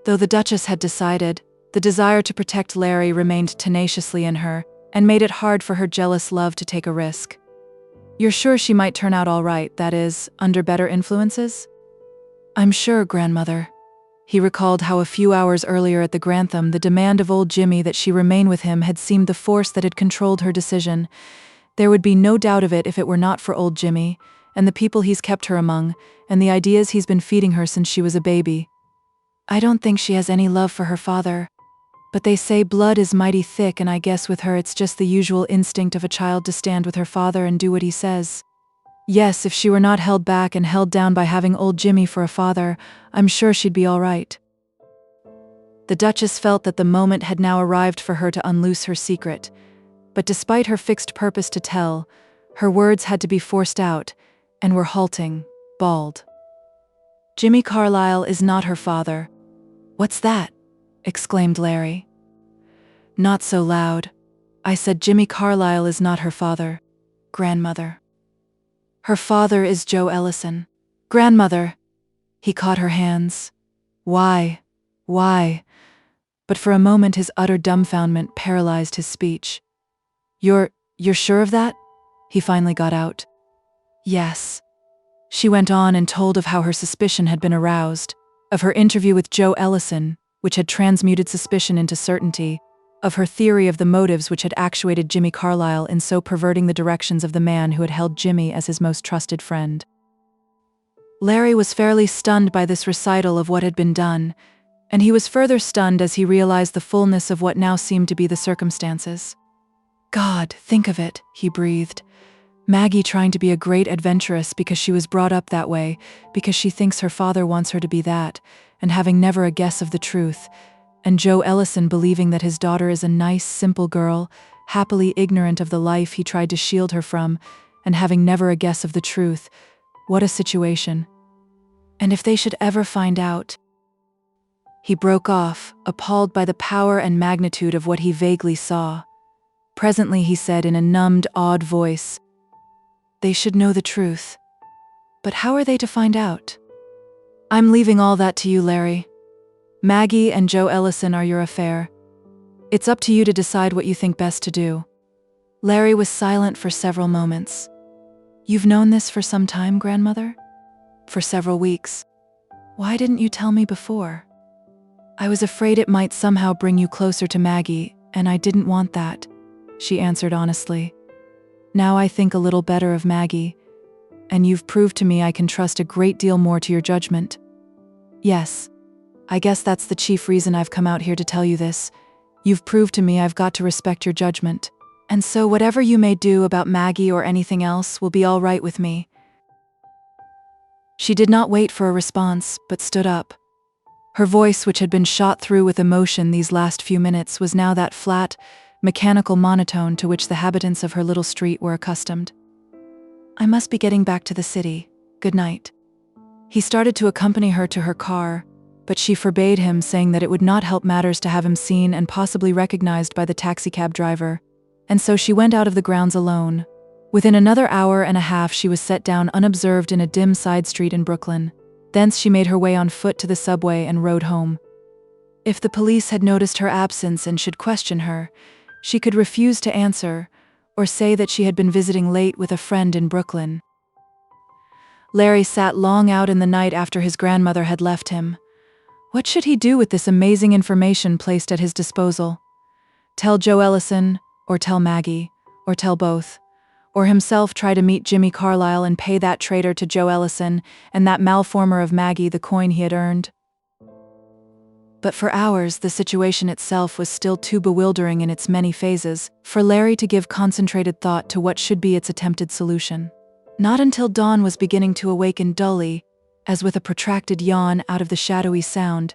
Speaker 2: Though the Duchess had decided, the desire to protect Larry remained tenaciously in her and made it hard for her jealous love to take a risk. "You're sure she might turn out all right, that is, under better influences?" "I'm sure, grandmother." He recalled how a few hours earlier at the Grantham, the demand of old Jimmy that she remain with him had seemed the force that had controlled her decision. There would be no doubt of it if it were not for old Jimmy, and the people he's kept her among, and the ideas he's been feeding her since she was a baby. "I don't think she has any love for her father. But they say blood is mighty thick, and I guess with her it's just the usual instinct of a child to stand with her father and do what he says." Yes, if she were not held back and held down by having old Jimmy for a father, I'm sure she'd be all right. The Duchess felt that the moment had now arrived for her to unloose her secret, but despite her fixed purpose to tell, her words had to be forced out, and were halting, bald. "Jimmy Carlyle is not her father." "What's that?" exclaimed Larry. "Not so loud. I said Jimmy Carlyle is not her father, grandmother. Her father is Joe Ellison." "Grandmother!" He caught her hands. Why? But for a moment his utter dumbfoundment paralyzed his speech. You're sure of that?" he finally got out. "Yes." She went on and told of how her suspicion had been aroused, of her interview with Joe Ellison, which had transmuted suspicion into certainty, of her theory of the motives which had actuated Jimmy Carlyle in so perverting the directions of the man who had held Jimmy as his most trusted friend. Larry was fairly stunned by this recital of what had been done, and he was further stunned as he realized the fullness of what now seemed to be the circumstances. "God, think of it," he breathed. "Maggie trying to be a great adventuress because she was brought up that way, because she thinks her father wants her to be that, and having never a guess of the truth, and Joe Ellison believing that his daughter is a nice, simple girl, happily ignorant of the life he tried to shield her from, and having never a guess of the truth. What a situation. And if they should ever find out—" He broke off, appalled by the power and magnitude of what he vaguely saw. Presently he said in a numbed, awed voice, "They should know the truth. But how are they to find out?" "I'm leaving all that to you, Larry. Maggie and Joe Ellison are your affair. It's up to you to decide what you think best to do." Larry was silent for several moments. "You've known this for some time, grandmother?" "For several weeks." "Why didn't you tell me before?" "I was afraid it might somehow bring you closer to Maggie, and I didn't want that," she answered honestly. "Now I think a little better of Maggie, and you've proved to me I can trust a great deal more to your judgment." "Yes. I guess that's the chief reason I've come out here to tell you this. You've proved to me I've got to respect your judgment. And so whatever you may do about Maggie or anything else will be all right with me." She did not wait for a response, but stood up. Her voice, which had been shot through with emotion these last few minutes, was now that flat, mechanical monotone to which the habitants of her little street were accustomed. "I must be getting back to the city. Good night." He started to accompany her to her car, but she forbade him, saying that it would not help matters to have him seen and possibly recognized by the taxicab driver, and so she went out of the grounds alone. Within another hour and a half she was set down unobserved in a dim side street in Brooklyn. Thence she made her way on foot to the subway and rode home. If the police had noticed her absence and should question her, she could refuse to answer, or say that she had been visiting late with a friend in Brooklyn. Larry sat long out in the night after his grandmother had left him. What should he do with this amazing information placed at his disposal? Tell Joe Ellison, or tell Maggie, or tell both? Or himself try to meet Jimmy Carlyle and pay that traitor to Joe Ellison and that malformer of Maggie the coin he had earned? But for hours the situation itself was still too bewildering in its many phases for Larry to give concentrated thought to what should be its attempted solution. Not until dawn was beginning to awaken dully, as with a protracted yawn out of the shadowy sound,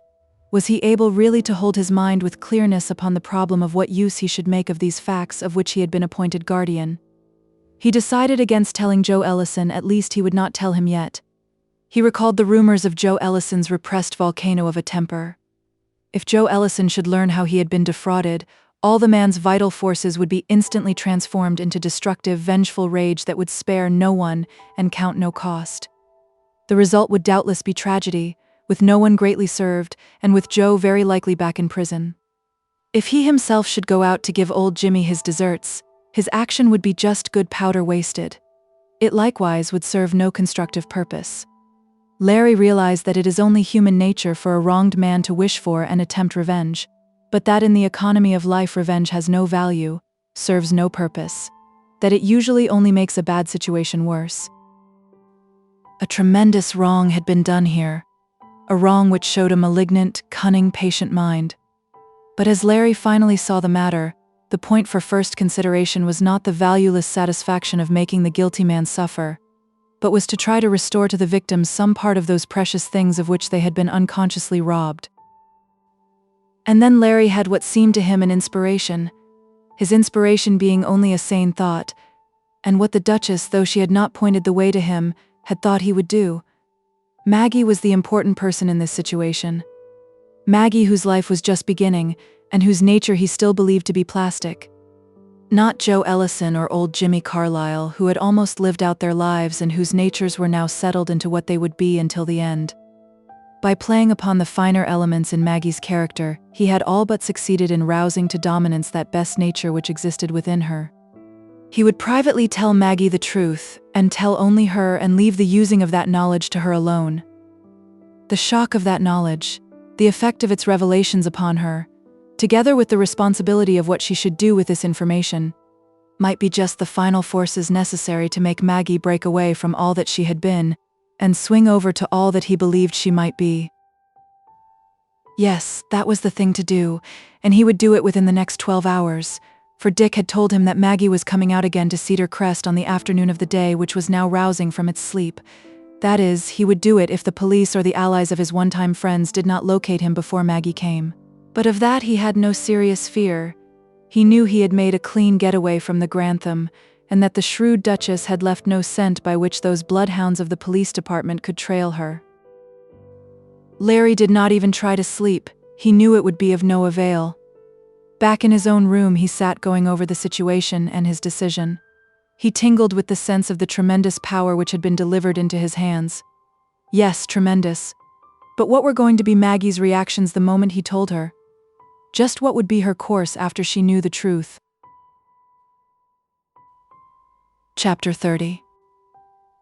Speaker 2: was he able really to hold his mind with clearness upon the problem of what use he should make of these facts of which he had been appointed guardian. He decided against telling Joe Ellison, at least he would not tell him yet. He recalled the rumors of Joe Ellison's repressed volcano of a temper. If Joe Ellison should learn how he had been defrauded, all the man's vital forces would be instantly transformed into destructive, vengeful rage that would spare no one and count no cost. The result would doubtless be tragedy, with no one greatly served, and with Joe very likely back in prison. If he himself should go out to give old Jimmy his deserts, his action would be just good powder wasted. It likewise would serve no constructive purpose. Larry realized that it is only human nature for a wronged man to wish for and attempt revenge, but that in the economy of life revenge has no value, serves no purpose, that it usually only makes a bad situation worse. A tremendous wrong had been done here, a wrong which showed a malignant, cunning, patient mind. But as Larry finally saw the matter, the point for first consideration was not the valueless satisfaction of making the guilty man suffer, but was to try to restore to the victims some part of those precious things of which they had been unconsciously robbed. And then Larry had what seemed to him an inspiration, his inspiration being only a sane thought, and what the Duchess, though she had not pointed the way to him, had thought he would do. Maggie was the important person in this situation. Maggie, whose life was just beginning, and whose nature he still believed to be plastic. Not Joe Ellison or old Jimmy Carlyle, who had almost lived out their lives and whose natures were now settled into what they would be until the end. By playing upon the finer elements in Maggie's character, he had all but succeeded in rousing to dominance that best nature which existed within her. He would privately tell Maggie the truth, and tell only her and leave the using of that knowledge to her alone. The shock of that knowledge, the effect of its revelations upon her, together with the responsibility of what she should do with this information, might be just the final forces necessary to make Maggie break away from all that she had been, and swing over to all that he believed she might be. Yes, that was the thing to do, and he would do it within the next 12 hours, for Dick had told him that Maggie was coming out again to Cedar Crest on the afternoon of the day which was now rousing from its sleep. That is, he would do it if the police or the allies of his one-time friends did not locate him before Maggie came. But of that he had no serious fear. He knew he had made a clean getaway from the Grantham, and that the shrewd Duchess had left no scent by which those bloodhounds of the police department could trail her. Larry did not even try to sleep. He knew it would be of no avail. Back in his own room he sat going over the situation and his decision. He tingled with the sense of the tremendous power which had been delivered into his hands. Yes, tremendous. But what were going to be Maggie's reactions the moment he told her? Just what would be her course after she knew the truth? Chapter 30.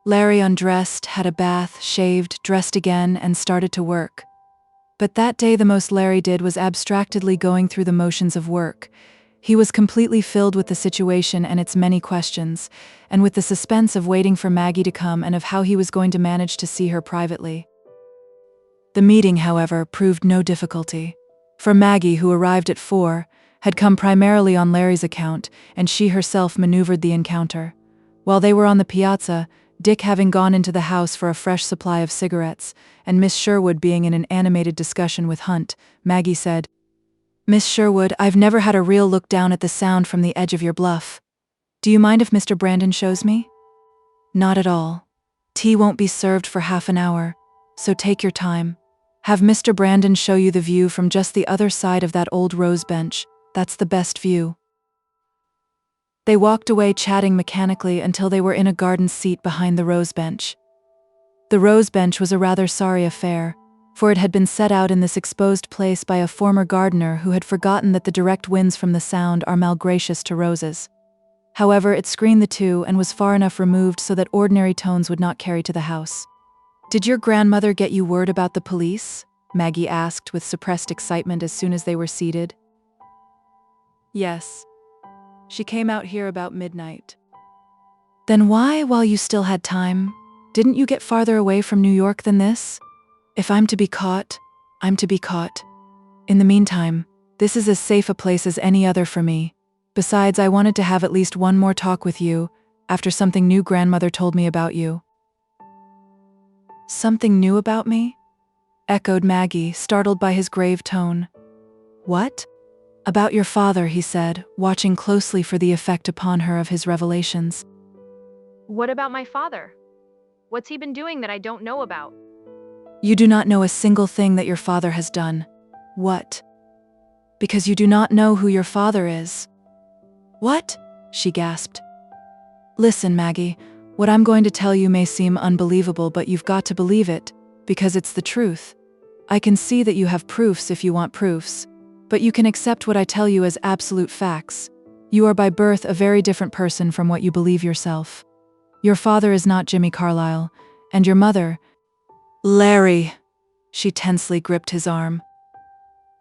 Speaker 2: Larry undressed, had a bath, shaved, dressed again, and started to work. But that day the most Larry did was abstractedly going through the motions of work. He was completely filled with the situation and its many questions, and with the suspense of waiting for Maggie to come and of how he was going to manage to see her privately. The meeting, however, proved no difficulty. For Maggie, who arrived at 4, had come primarily on Larry's account, and she herself maneuvered the encounter. While they were on the piazza, Dick having gone into the house for a fresh supply of cigarettes, and Miss Sherwood being in an animated discussion with Hunt, Maggie said, "Miss Sherwood, I've never had a real look down at the Sound from the edge of your bluff. Do you mind if Mr. Brandon shows me?" "Not at all. Tea won't be served for half an hour, so take your time. Have Mr. Brandon show you the view from just the other side of that old rose bench. That's the best view." They walked away chatting mechanically until they were in a garden seat behind the rose bench. The rose bench was a rather sorry affair, for it had been set out in this exposed place by a former gardener who had forgotten that the direct winds from the Sound are malgracious to roses. However, it screened the two and was far enough removed so that ordinary tones would not carry to the house. "Did your grandmother get you word about the police?" Maggie asked with suppressed excitement as soon as they were seated. "Yes. She came out here about midnight." "Then why, while you still had time, didn't you get farther away from New York than this? If I'm to be caught, I'm to be caught. In the meantime, this is as safe a place as any other for me. Besides, I wanted to have at least one more talk with you, after something new grandmother told me about you." "Something new about me?" echoed Maggie, startled by his grave tone. "What?" "About your father," he said, watching closely for the effect upon her of his revelations.
Speaker 5: What about my father? What's he been doing that I don't know about?
Speaker 2: "You do not know a single thing that your father has done. What? Because you do not know who your father is. What? She gasped. Listen, Maggie, what I'm going to tell you may seem unbelievable, but you've got to believe it, because it's the truth. I can see that you have proofs if you want proofs, but you can accept what I tell you as absolute facts. You are by birth a very different person from what you believe yourself. Your father is not Jimmy Carlisle, and your mother— Larry! She tensely gripped his arm.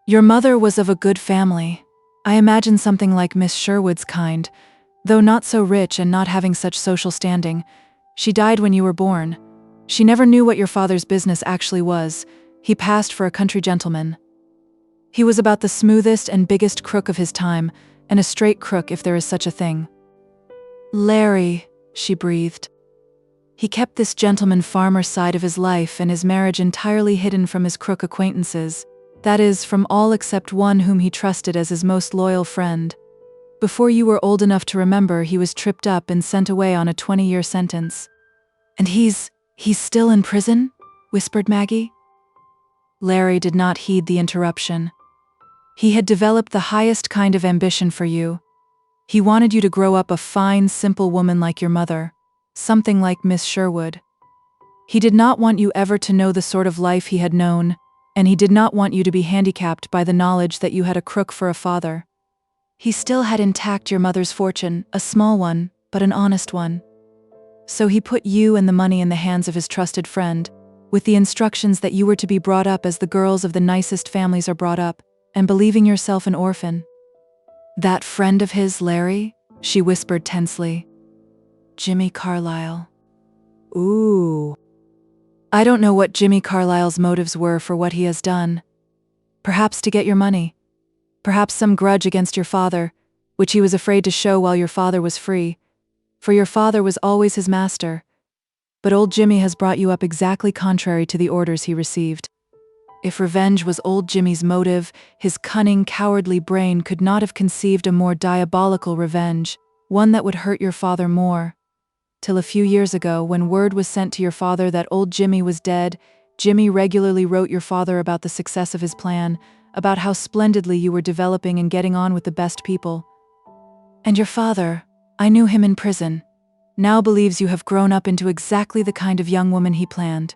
Speaker 2: Your mother was of a good family. I imagine something like Miss Sherwood's kind, though not so rich and not having such social standing. She died when you were born. She never knew what your father's business actually was. He passed for a country gentleman. He was about the smoothest and biggest crook of his time, and a straight crook if there is such a thing. Larry, she breathed. He kept this gentleman farmer side of his life and his marriage entirely hidden from his crook acquaintances, that is, from all except one whom he trusted as his most loyal friend. Before you were old enough to remember, he was tripped up and sent away on a 20-year sentence. And he's still in prison? Whispered Maggie. Larry did not heed the interruption. He had developed the highest kind of ambition for you. He wanted you to grow up a fine, simple woman like your mother, something like Miss Sherwood. He did not want you ever to know the sort of life he had known, and he did not want you to be handicapped by the knowledge that you had a crook for a father. He still had intact your mother's fortune, a small one, but an honest one. So he put you and the money in the hands of his trusted friend, with the instructions that you were to be brought up as the girls of the nicest families are brought up, and believing yourself an orphan. That friend of his, Larry? She whispered tensely. Jimmy Carlisle. Ooh. I don't know what Jimmy Carlisle's motives were for what he has done. Perhaps to get your money. Perhaps some grudge against your father, which he was afraid to show while your father was free, for your father was always his master. But old Jimmy has brought you up exactly contrary to the orders he received. If revenge was old Jimmy's motive, his cunning, cowardly brain could not have conceived a more diabolical revenge, one that would hurt your father more. Till a few years ago, when word was sent to your father that old Jimmy was dead, Jimmy regularly wrote your father about the success of his plan, about how splendidly you were developing and getting on with the best people. And your father, I knew him in prison, now believes you have grown up into exactly the kind of young woman he planned.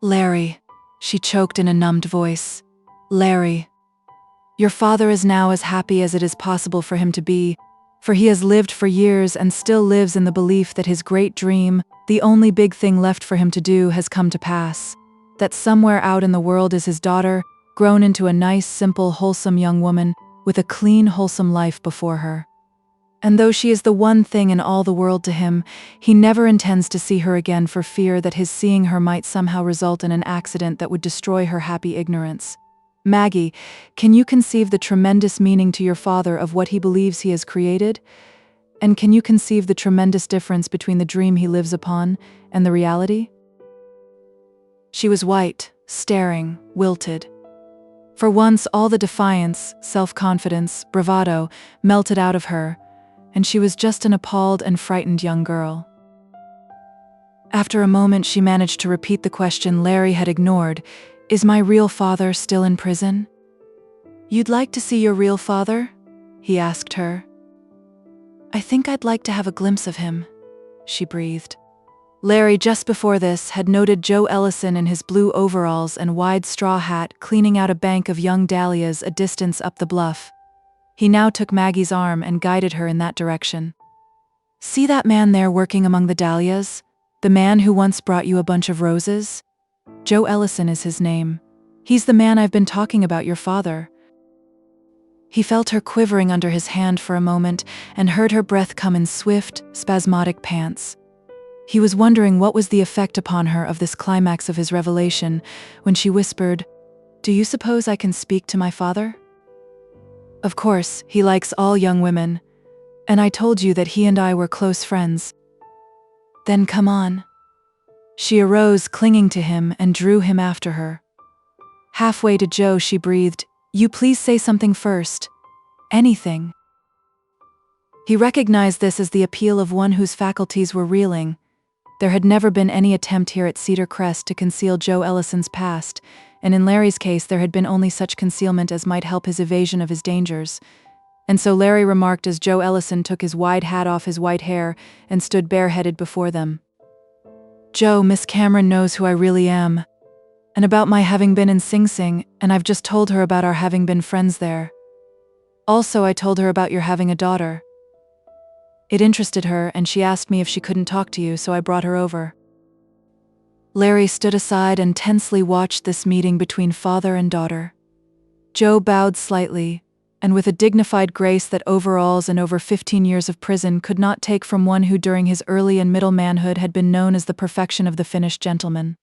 Speaker 2: Larry, she choked in a numbed voice. Larry, your father is now as happy as it is possible for him to be, for he has lived for years and still lives in the belief that his great dream, the only big thing left for him to do, has come to pass. That somewhere out in the world is his daughter, grown into a nice, simple, wholesome young woman, with a clean, wholesome life before her. And though she is the one thing in all the world to him, he never intends to see her again for fear that his seeing her might somehow result in an accident that would destroy her happy ignorance. Maggie, can you conceive the tremendous meaning to your father of what he believes he has created? And can you conceive the tremendous difference between the dream he lives upon and the reality? She was white, staring, wilted. For once, all the defiance, self-confidence, bravado melted out of her, and she was just an appalled and frightened young girl. After a moment, she managed to repeat the question Larry had ignored. Is my real father still in prison? You'd like to see your real father? He asked her. I think I'd like to have a glimpse of him, she breathed. Larry, just before this, had noted Joe Ellison in his blue overalls and wide straw hat cleaning out a bank of young dahlias a distance up the bluff. He now took Maggie's arm and guided her in that direction. See that man there working among the dahlias? The man who once brought you a bunch of roses? Joe Ellison is his name. He's the man I've been talking about, your father. He felt her quivering under his hand for a moment and heard her breath come in swift, spasmodic pants. He was wondering what was the effect upon her of this climax of his revelation when she whispered, Do you suppose I can speak to my father? Of course, he likes all young women, and I told you that he and I were close friends. Then come on. She arose, clinging to him, and drew him after her. Halfway to Joe, she breathed, You please say something first. Anything. He recognized this as the appeal of one whose faculties were reeling. There had never been any attempt here at Cedar Crest to conceal Joe Ellison's past, and in Larry's case there had been only such concealment as might help his evasion of his dangers. And so Larry remarked as Joe Ellison took his wide hat off his white hair and stood bareheaded before them. "Joe, Miss Cameron knows who I really am. And about my having been in Sing Sing, and I've just told her about our having been friends there. Also, I told her about your having a daughter. It interested her, and she asked me if she couldn't talk to you, so I brought her over." Larry stood aside and tensely watched this meeting between father and daughter. Joe bowed slightly, and with a dignified grace that overalls and over 15 years of prison could not take from one who during his early and middle manhood had been known as the perfection of the finished gentleman.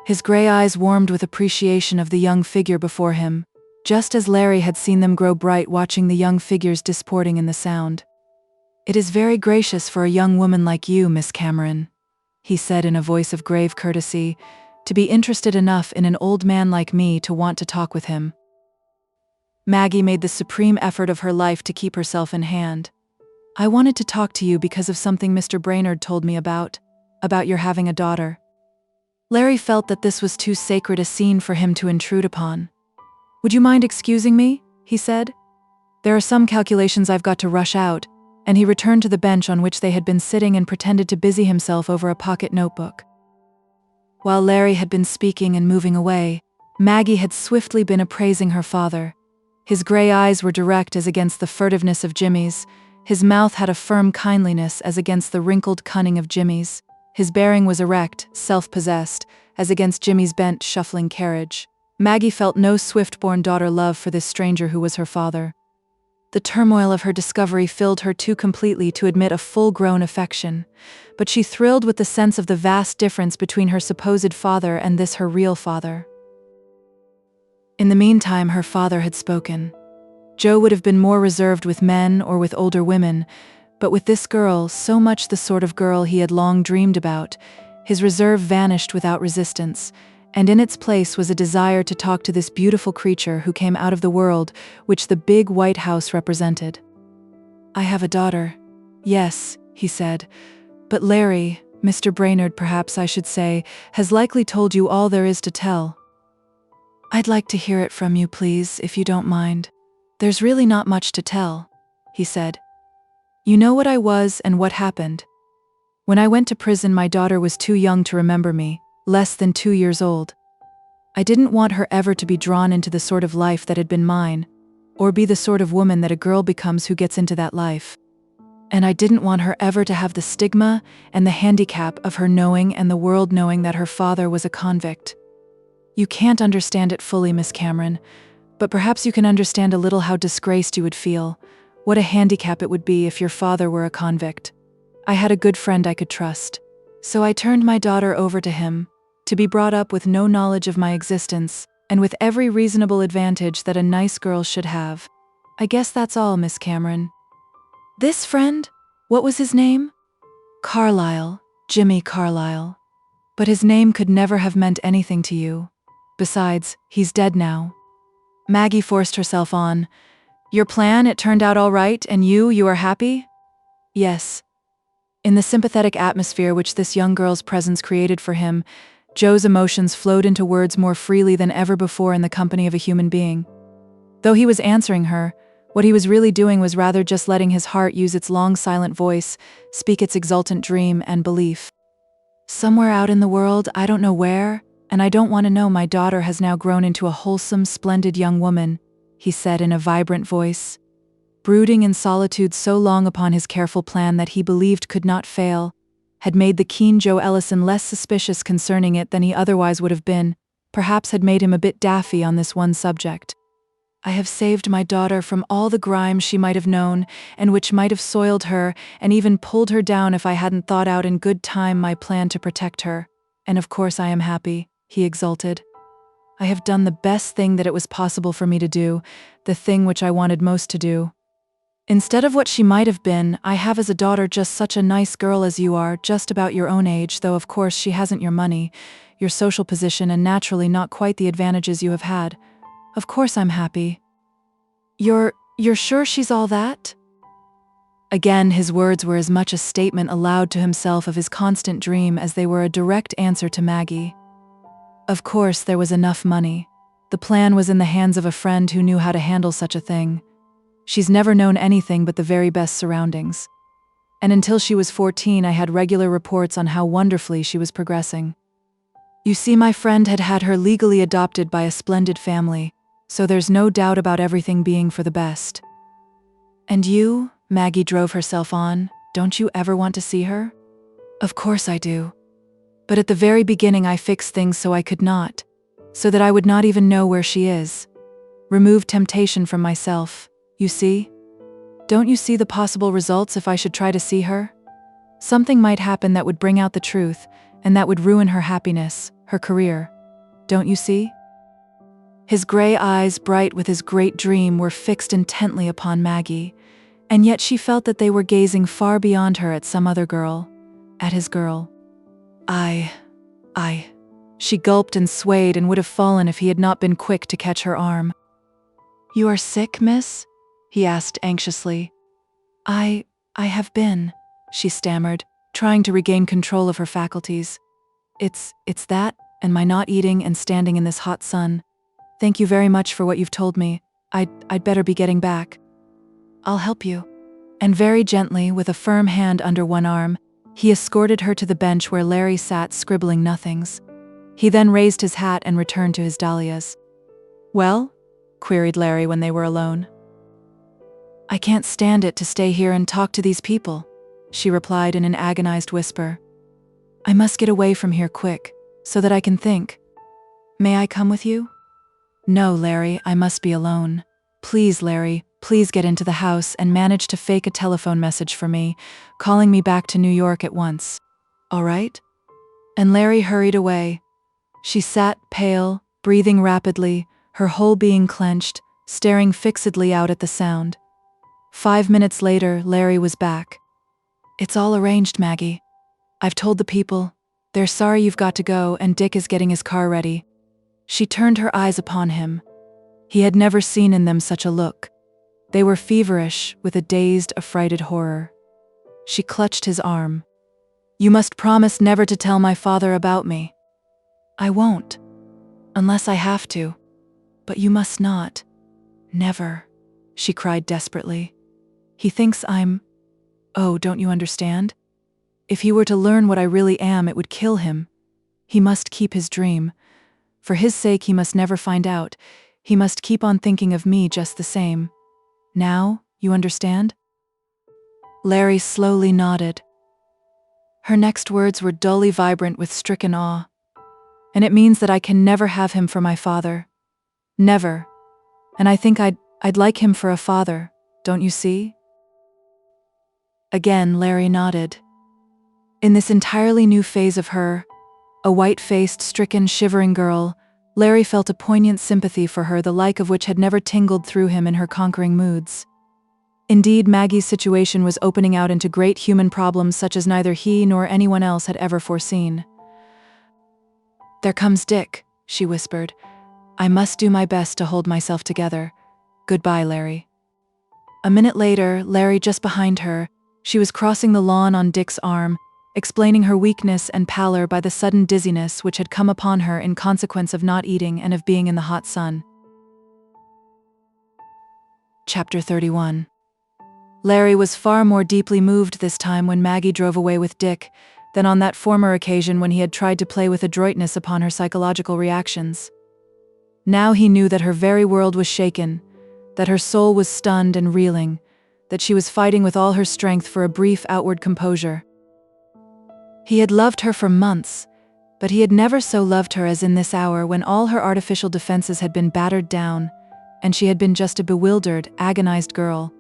Speaker 2: His gray eyes warmed with appreciation of the young figure before him, just as Larry had seen them grow bright watching the young figures disporting in the sound. "It is very gracious for a young woman like you, Miss Cameron," he said in a voice of grave courtesy, "to be interested enough in an old man like me to want to talk with him." Maggie made the supreme effort of her life to keep herself in hand. "I wanted to talk to you because of something Mr. Brainerd told me about your having a daughter." Larry felt that this was too sacred a scene for him to intrude upon. "Would you mind excusing me?" he said. "There are some calculations I've got to rush out," and he returned to the bench on which they had been sitting and pretended to busy himself over a pocket notebook. While Larry had been speaking and moving away, Maggie had swiftly been appraising her father. His gray eyes were direct as against the furtiveness of Jimmy's. His mouth had a firm kindliness as against the wrinkled cunning of Jimmy's. His bearing was erect, self-possessed, as against Jimmy's bent, shuffling carriage. Maggie felt no swift-born daughter love for this stranger who was her father. The turmoil of her discovery filled her too completely to admit a full-grown affection, but she thrilled with the sense of the vast difference between her supposed father and this her real father. In the meantime, her father had spoken. Joe would have been more reserved with men or with older women, but with this girl, so much the sort of girl he had long dreamed about, his reserve vanished without resistance, and in its place was a desire to talk to this beautiful creature who came out of the world which the big white house represented. "I have a daughter. Yes," he said, "but Larry, Mr. Brainerd perhaps I should say, has likely told you all there is to tell." "I'd like to hear it from you, please, if you don't mind. There's really not much to tell," he said. "You know what I was and what happened. When I went to prison, my daughter was too young to remember me, less than 2 years old. I didn't want her ever to be drawn into the sort of life that had been mine, or be the sort of woman that a girl becomes who gets into that life. And I didn't want her ever to have the stigma and the handicap of her knowing and the world knowing that her father was a convict. You can't understand it fully, Miss Cameron, but perhaps you can understand a little how disgraced you would feel, what a handicap it would be if your father were a convict. I had a good friend I could trust. So I turned my daughter over to him, to be brought up with no knowledge of my existence, and with every reasonable advantage that a nice girl should have. I guess that's all, Miss Cameron." "This friend? What was his name?" "Carlyle, Jimmy Carlyle. But his name could never have meant anything to you. Besides, he's dead now." Maggie forced herself on. "Your plan, it turned out all right, and you are happy?" "Yes." In the sympathetic atmosphere which this young girl's presence created for him, Joe's emotions flowed into words more freely than ever before in the company of a human being. Though he was answering her, what he was really doing was rather just letting his heart use its long silent voice, speak its exultant dream and belief. "Somewhere out in the world, I don't know where, and I don't want to know, my daughter has now grown into a wholesome, splendid young woman," he said in a vibrant voice. Brooding in solitude so long upon his careful plan that he believed could not fail, had made the keen Joe Ellison less suspicious concerning it than he otherwise would have been, perhaps had made him a bit daffy on this one subject. "I have saved my daughter from all the grime she might have known, and which might have soiled her, and even pulled her down if I hadn't thought out in good time my plan to protect her. And of course I am happy," he exulted. "I have done the best thing that it was possible for me to do, the thing which I wanted most to do. Instead of what she might have been, I have as a daughter just such a nice girl as you are, just about your own age, though of course she hasn't your money, your social position, and naturally not quite the advantages you have had. Of course I'm happy." You're sure she's all that?" Again, his words were as much a statement aloud to himself of his constant dream as they were a direct answer to Maggie. Of course, there was enough money. The plan was in the hands of a friend who knew how to handle such a thing. She's never known anything but the very best surroundings. And until she was 14, I had regular reports on how wonderfully she was progressing. You see, my friend had had her legally adopted by a splendid family, so there's no doubt about everything being for the best. And you, Maggie drove herself on, don't you ever want to see her? Of course I do. But at the very beginning I fixed things so I could not, so that I would not even know where she is. Remove temptation from myself, you see? Don't you see the possible results if I should try to see her? Something might happen that would bring out the truth, and that would ruin her happiness, her career. Don't you see? His gray eyes, bright with his great dream, were fixed intently upon Maggie, and yet she felt that they were gazing far beyond her at some other girl, at his girl. She gulped and swayed and would have fallen if he had not been quick to catch her arm. You are sick, miss? He asked anxiously. I have been, she stammered, trying to regain control of her faculties. It's that, and my not eating and standing in this hot sun. Thank you very much for what you've told me. I'd better be getting back. I'll help you. And very gently, with a firm hand under one arm, he escorted her to the bench where Larry sat scribbling nothings. He then raised his hat and returned to his dahlias. Well? Queried Larry when they were alone. I can't stand it to stay here and talk to these people, she replied in an agonized whisper. I must get away from here quick, so that I can think. May I come with you? No, Larry, I must be alone. Please, Larry, please get into the house and manage to fake a telephone message for me, calling me back to New York at once. All right? And Larry hurried away. She sat pale, breathing rapidly, her whole being clenched, staring fixedly out at the sound. 5 minutes later, Larry was back. It's all arranged, Maggie. I've told the people. They're sorry you've got to go, and Dick is getting his car ready. She turned her eyes upon him. He had never seen in them such a look. They were feverish, with a dazed, affrighted horror. She clutched his arm. You must promise never to tell my father about me. I won't. Unless I have to. But you must not. Never, she cried desperately. He thinks I'm... Oh, don't you understand? If he were to learn what I really am, it would kill him. He must keep his dream. For his sake, he must never find out. He must keep on thinking of me just the same. Now, you understand? Larry slowly nodded. Her next words were dully vibrant with stricken awe. And it means that I can never have him for my father. Never. And I think I'd like him for a father, don't you see? Again, Larry nodded. In this entirely new phase of her, a white-faced, stricken, shivering girl, Larry felt a poignant sympathy for her, the like of which had never tingled through him in her conquering moods. Indeed, Maggie's situation was opening out into great human problems such as neither he nor anyone else had ever foreseen. There comes Dick, she whispered. I must do my best to hold myself together. Goodbye, Larry. A minute later, Larry just behind her, she was crossing the lawn on Dick's arm, explaining her weakness and pallor by the sudden dizziness which had come upon her in consequence of not eating and of being in the hot sun. Chapter 31. Larry was far more deeply moved this time when Maggie drove away with Dick than on that former occasion when he had tried to play with adroitness upon her psychological reactions. Now he knew that her very world was shaken, that her soul was stunned and reeling, that she was fighting with all her strength for a brief outward composure. He had loved her for months, but he had never so loved her as in this hour when all her artificial defenses had been battered down, and she had been just a bewildered, agonized girl,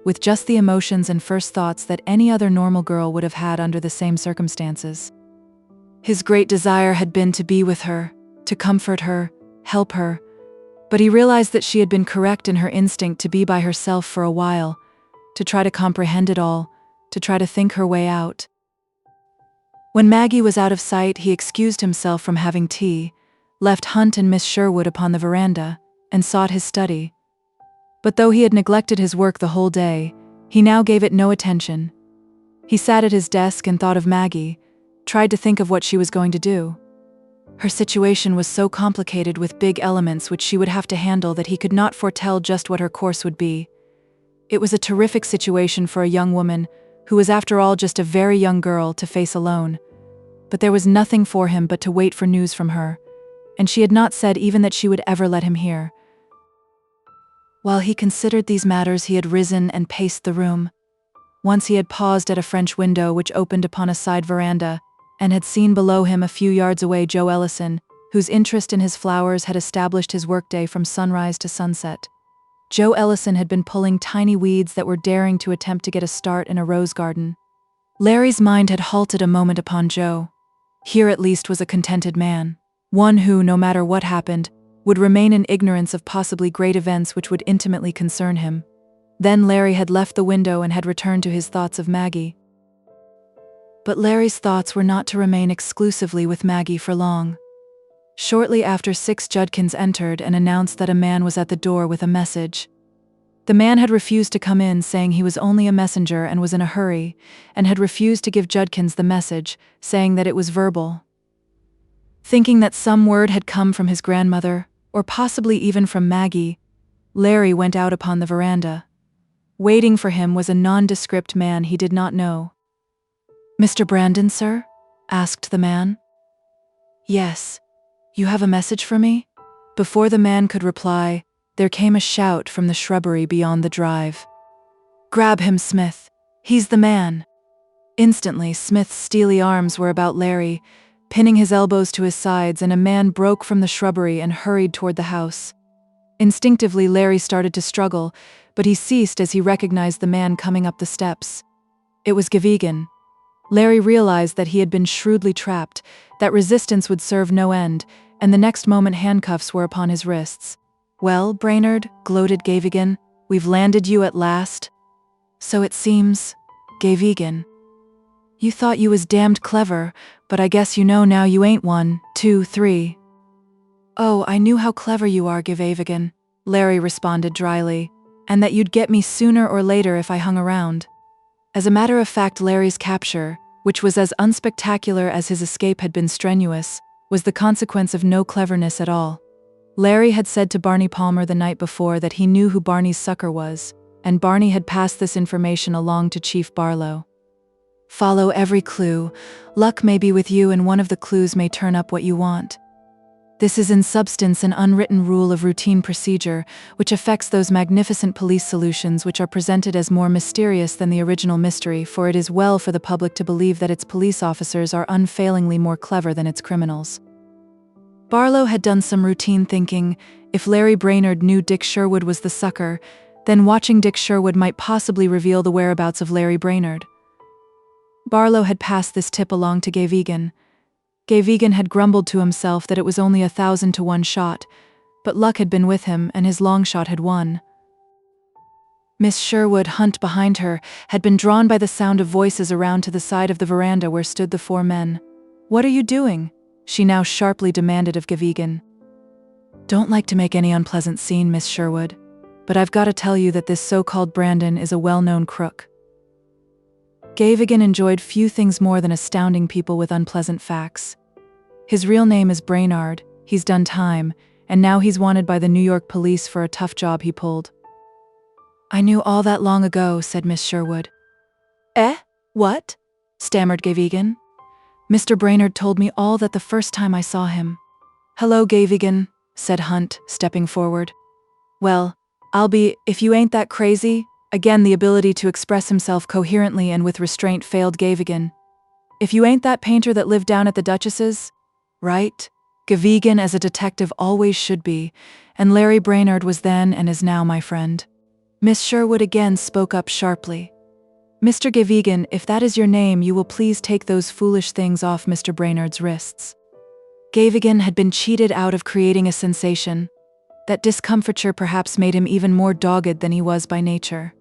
Speaker 2: with just the emotions and first thoughts that any other normal girl would have had under the same circumstances. His great desire had been to be with her, to comfort her, help her, but he realized that she had been correct in her instinct to be by herself for a while, to try to comprehend it all, to try to think her way out. When Maggie was out of sight, he excused himself from having tea, left Hunt and Miss Sherwood upon the veranda, and sought his study. But though he had neglected his work the whole day, he now gave it no attention. He sat at his desk and thought of Maggie, tried to think of what she was going to do. Her situation was so complicated with big elements which she would have to handle that he could not foretell just what her course would be. It was a terrific situation for a young woman, who was after all just a very young girl, to face alone. But there was nothing for him but to wait for news from her, and she had not said even that she would ever let him hear. While he considered these matters, he had risen and paced the room. Once he had paused at a French window which opened upon a side veranda, and had seen below him a few yards away Joe Ellison, whose interest in his flowers had established his workday from sunrise to sunset. Joe Ellison had been pulling tiny weeds that were daring to attempt to get a start in a rose garden. Larry's mind had halted a moment upon Joe. Here at least was a contented man, one who, no matter what happened, would remain in ignorance of possibly great events which would intimately concern him. Then Larry had left the window and had returned to his thoughts of Maggie. But Larry's thoughts were not to remain exclusively with Maggie for long. Shortly after 6 Judkins entered and announced that a man was at the door with a message. The man had refused to come in, saying he was only a messenger and was in a hurry, and had refused to give Judkins the message, saying that it was verbal. Thinking that some word had come from his grandmother, or possibly even from Maggie, Larry went out upon the veranda. Waiting for him was a nondescript man he did not know. "Mr. Brandon, sir?" asked the man. "Yes. You have a message for me?" Before the man could reply, there came a shout from the shrubbery beyond the drive. "Grab him, Smith. He's the man." Instantly, Smith's steely arms were about Larry, pinning his elbows to his sides, and a man broke from the shrubbery and hurried toward the house. Instinctively, Larry started to struggle, but he ceased as he recognized the man coming up the steps. It was XVIII. Larry realized that he had been shrewdly trapped, that resistance would serve no end, and the next moment handcuffs were upon his wrists. "Well, Brainerd," gloated XVIII, "we've landed you at last." "So it seems, XVIII. You thought you was damned clever, but I guess you know now you ain't. 1, 2, 3. "Oh, I knew how clever you are, XVIII," Larry responded dryly, "and that you'd get me sooner or later if I hung around." As a matter of fact, Larry's capture, which was as unspectacular as his escape had been strenuous, was the consequence of no cleverness at all. Larry had said to Barney Palmer the night before that he knew who Barney's sucker was, and Barney had passed this information along to Chief Barlow. "Follow every clue. Luck may be with you, and one of the clues may turn up what you want." This is in substance an unwritten rule of routine procedure, which affects those magnificent police solutions which are presented as more mysterious than the original mystery, for it is well for the public to believe that its police officers are unfailingly more clever than its criminals. Barlow had done some routine thinking. If Larry Brainerd knew Dick Sherwood was the sucker, then watching Dick Sherwood might possibly reveal the whereabouts of Larry Brainerd. Barlow had passed this tip along to XVIII. XVIII had grumbled to himself that it was only 1,000 to 1 shot, but luck had been with him and his long shot had won. Miss Sherwood, Hunt behind her, had been drawn by the sound of voices around to the side of the veranda where stood the 4 men. "What are you doing?" she now sharply demanded of XVIII. "Don't like to make any unpleasant scene, Miss Sherwood, but I've got to tell you that this so-called Brandon is a well-known crook." XVIII enjoyed few things more than astounding people with unpleasant facts. His real name is Brainard, he's done time, and now he's wanted by the New York police for a tough job he pulled. "I knew all that long ago," said Miss Sherwood. "Eh? What?" stammered XVIII. "Mr. Brainard told me all that the first time I saw him." "Hello, XVIII," said Hunt, stepping forward. "Well, I'll be, if you ain't that crazy." Again the ability to express himself coherently and with restraint failed XVIII. "If you ain't that painter that lived down at the Duchess's?" "Right." XVIII, as a detective always should be, and Larry Brainerd was then and is now my friend. Miss Sherwood again spoke up sharply. "Mr. XVIII, if that is your name, you will please take those foolish things off Mr. Brainerd's wrists." XVIII had been cheated out of creating a sensation. That discomfiture perhaps made him even more dogged than he was by nature.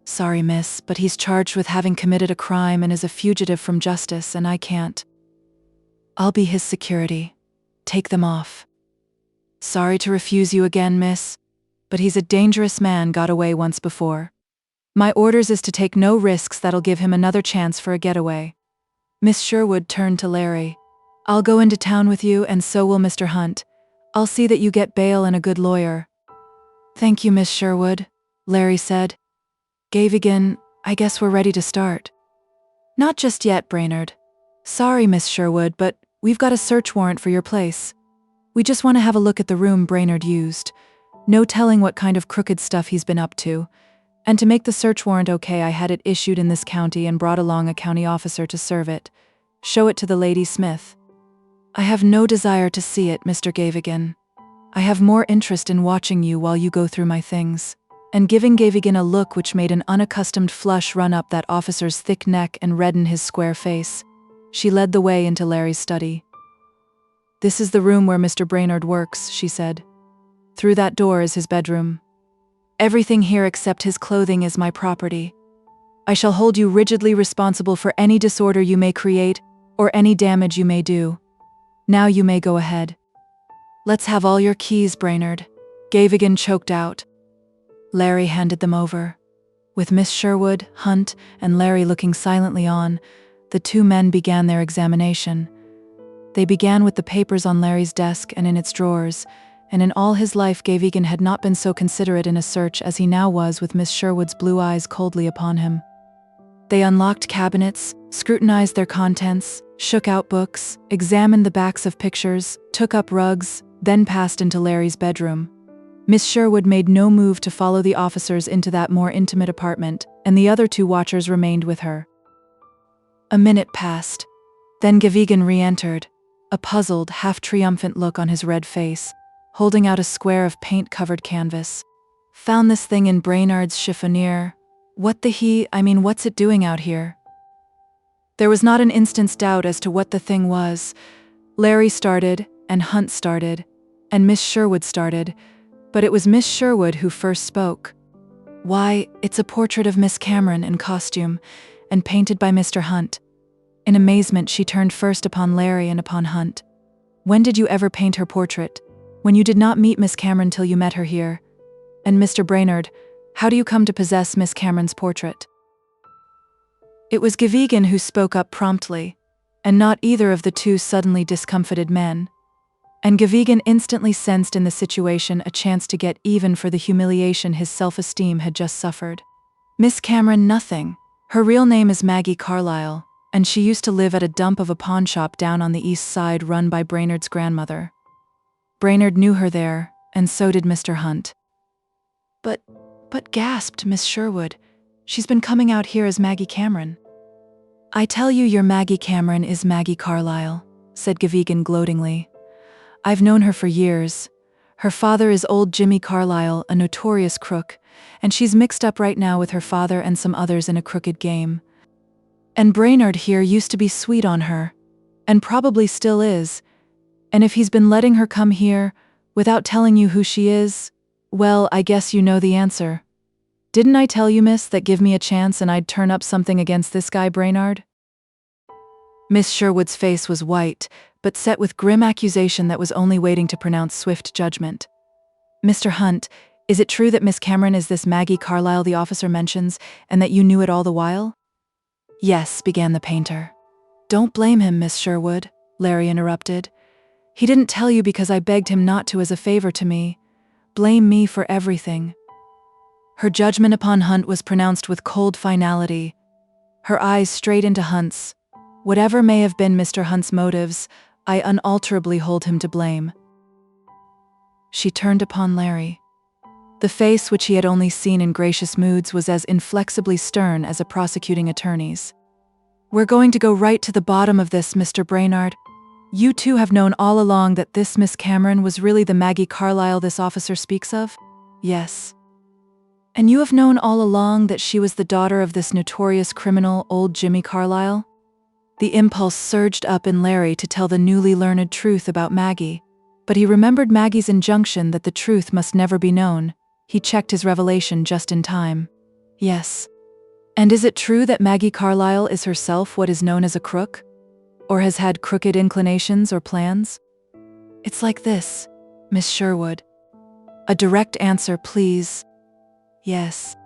Speaker 2: "Sorry, miss, but he's charged with having committed a crime and is a fugitive from justice, and I can't. I'll be his security. Take them off." "Sorry to refuse you again, miss, but he's a dangerous man, got away once before. My orders is to take no risks that'll give him another chance for a getaway." Miss Sherwood turned to Larry. I'll go into town with you, and so will Mr. Hunt. I'll see that you get bail and a good lawyer." "Thank you, Miss Sherwood," Larry said. "Gavigan, I guess we're ready to start." "Not just yet, Brainerd. Sorry, Miss Sherwood, but we've got a search warrant for your place. We just want to have a look at the room Brainerd used. No telling what kind of crooked stuff he's been up to. And to make the search warrant okay, I had it issued in this county and brought along a county officer to serve it. Show it to the Lady Smith." "I have no desire to see it, Mr. Gavigan. I have more interest in watching you while you go through my things." And giving Gavigan a look which made an unaccustomed flush run up that officer's thick neck and redden his square face, she led the way into Larry's study. "This is the room where Mr. Brainerd works," she said. "Through that door is his bedroom. Everything here except his clothing is my property. I shall hold you rigidly responsible for any disorder you may create or any damage you may do. Now you may go ahead." "Let's have all your keys, Brainerd," Gavigan choked out. Larry handed them over. With Miss Sherwood, Hunt, and Larry looking silently on, the two men began their examination. They began with the papers on Larry's desk and in its drawers, and in all his life Gavigan had not been so considerate in a search as he now was with Miss Sherwood's blue eyes coldly upon him. They unlocked cabinets, scrutinized their contents, shook out books, examined the backs of pictures, took up rugs, then passed into Larry's bedroom. Miss Sherwood made no move to follow the officers into that more intimate apartment, and the other two watchers remained with her. A minute passed. Then Gavigan re-entered, a puzzled, half-triumphant look on his red face, holding out a square of paint-covered canvas. "Found this thing in Brainerd's chiffonier. What's it doing out here?" There was not an instant's doubt as to what the thing was. Larry started, and Hunt started, and Miss Sherwood started, but it was Miss Sherwood who first spoke. "Why, it's a portrait of Miss Cameron in costume, and painted by Mr. Hunt." In amazement, she turned first upon Larry and upon Hunt. "When did you ever paint her portrait? When you did not meet Miss Cameron till you met her here? And Mr. Brainerd, how do you come to possess Miss Cameron's portrait?" It was Gavigan who spoke up promptly, and not either of the two suddenly discomfited men. And Gavigan instantly sensed in the situation a chance to get even for the humiliation his self-esteem had just suffered. "Miss Cameron nothing. Her real name is Maggie Carlyle, and she used to live at a dump of a pawnshop down on the east side run by Brainerd's grandmother. Brainerd knew her there, and so did Mr. Hunt." But gasped Miss Sherwood, "she's been coming out here as Maggie Cameron." "I tell you your Maggie Cameron is Maggie Carlyle," said Gavigan gloatingly. "I've known her for years. Her father is old Jimmy Carlyle, a notorious crook, and she's mixed up right now with her father and some others in a crooked game. And Brainerd here used to be sweet on her, and probably still is. And if he's been letting her come here, without telling you who she is, well, I guess you know the answer. Didn't I tell you, miss, that give me a chance and I'd turn up something against this guy Brainerd?" Miss Sherwood's face was white, but set with grim accusation that was only waiting to pronounce swift judgment. "Mr. Hunt, is it true that Miss Cameron is this Maggie Carlyle the officer mentions, and that you knew it all the while?" "Yes," began the painter. "Don't blame him, Miss Sherwood," Larry interrupted. "He didn't tell you because I begged him not to as a favor to me. Blame me for everything." Her judgment upon Hunt was pronounced with cold finality, her eyes straight into Hunt's. "Whatever may have been Mr. Hunt's motives, I unalterably hold him to blame." She turned upon Larry. The face which he had only seen in gracious moods was as inflexibly stern as a prosecuting attorney's. "We're going to go right to the bottom of this, Mr. Brainerd. You two have known all along that this Miss Cameron was really the Maggie Carlyle this officer speaks of?" "Yes." "And you have known all along that she was the daughter of this notorious criminal, old Jimmy Carlyle?" The impulse surged up in Larry to tell the newly learned truth about Maggie, but he remembered Maggie's injunction that the truth must never be known. He checked his revelation just in time. "Yes." "And is it true that Maggie Carlyle is herself what is known as a crook? Or has had crooked inclinations or plans?" "It's like this, Miss Sherwood. A direct answer, please." "Yes."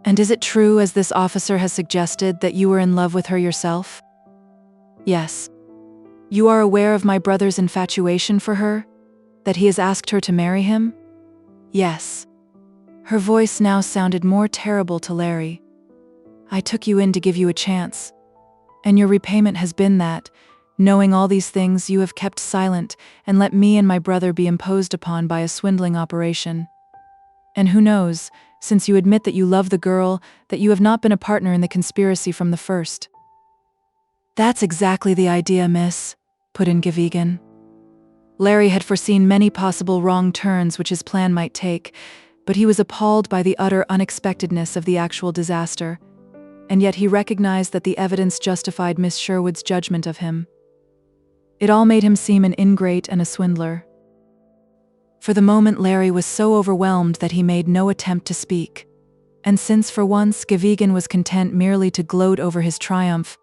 Speaker 2: "And is it true, as this officer has suggested, that you were in love with her yourself?" "Yes." You are aware of my brother's infatuation for her? That he has asked her to marry him? Yes. Her voice now sounded more terrible to Larry. I took you in to give you a chance. And your repayment has been that, knowing all these things, you have kept silent and let me and my brother be imposed upon by a swindling operation. And who knows, since you admit that you love the girl, that you have not been a partner in the conspiracy from the first. That's exactly the idea, miss, put in XVIII. Larry had foreseen many possible wrong turns which his plan might take, but he was appalled by the utter unexpectedness of the actual disaster, and yet he recognized that the evidence justified Miss Sherwood's judgment of him. It all made him seem an ingrate and a swindler. For the moment Larry was so overwhelmed that he made no attempt to speak, and since for once XVIII was content merely to gloat over his triumph,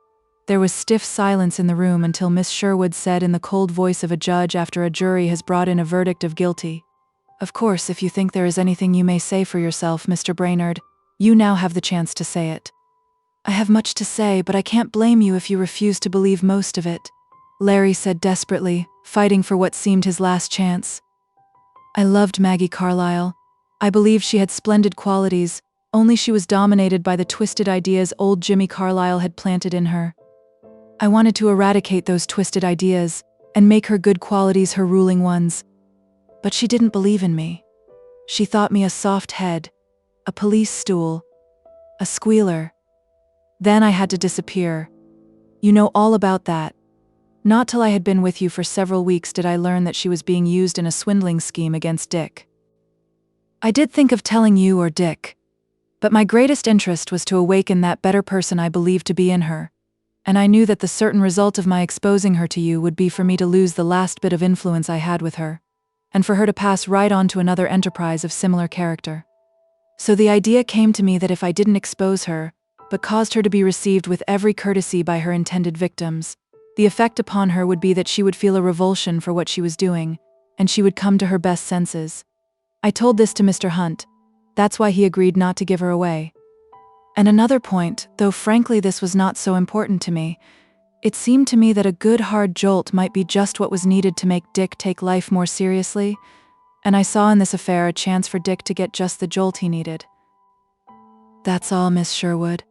Speaker 2: there was stiff silence in the room until Miss Sherwood said in the cold voice of a judge after a jury has brought in a verdict of guilty, "Of course, if you think there is anything you may say for yourself, Mr. Brainerd, you now have the chance to say it." "I have much to say, but I can't blame you if you refuse to believe most of it," Larry said desperately, fighting for what seemed his last chance. "I loved Maggie Carlyle. I believed she had splendid qualities, only she was dominated by the twisted ideas old Jimmy Carlyle had planted in her. I wanted to eradicate those twisted ideas and make her good qualities her ruling ones. But she didn't believe in me. She thought me a soft head, a police stool, a squealer. Then I had to disappear. You know all about that. Not till I had been with you for several weeks did I learn that she was being used in a swindling scheme against Dick. I did think of telling you or Dick, but my greatest interest was to awaken that better person I believed to be in her, and I knew that the certain result of my exposing her to you would be for me to lose the last bit of influence I had with her, and for her to pass right on to another enterprise of similar character. So the idea came to me that if I didn't expose her, but caused her to be received with every courtesy by her intended victims, the effect upon her would be that she would feel a revulsion for what she was doing, and she would come to her best senses. I told this to Mr. Hunt. That's why he agreed not to give her away. And another point, though frankly this was not so important to me, it seemed to me that a good hard jolt might be just what was needed to make Dick take life more seriously, and I saw in this affair a chance for Dick to get just the jolt he needed. That's all, Miss Sherwood.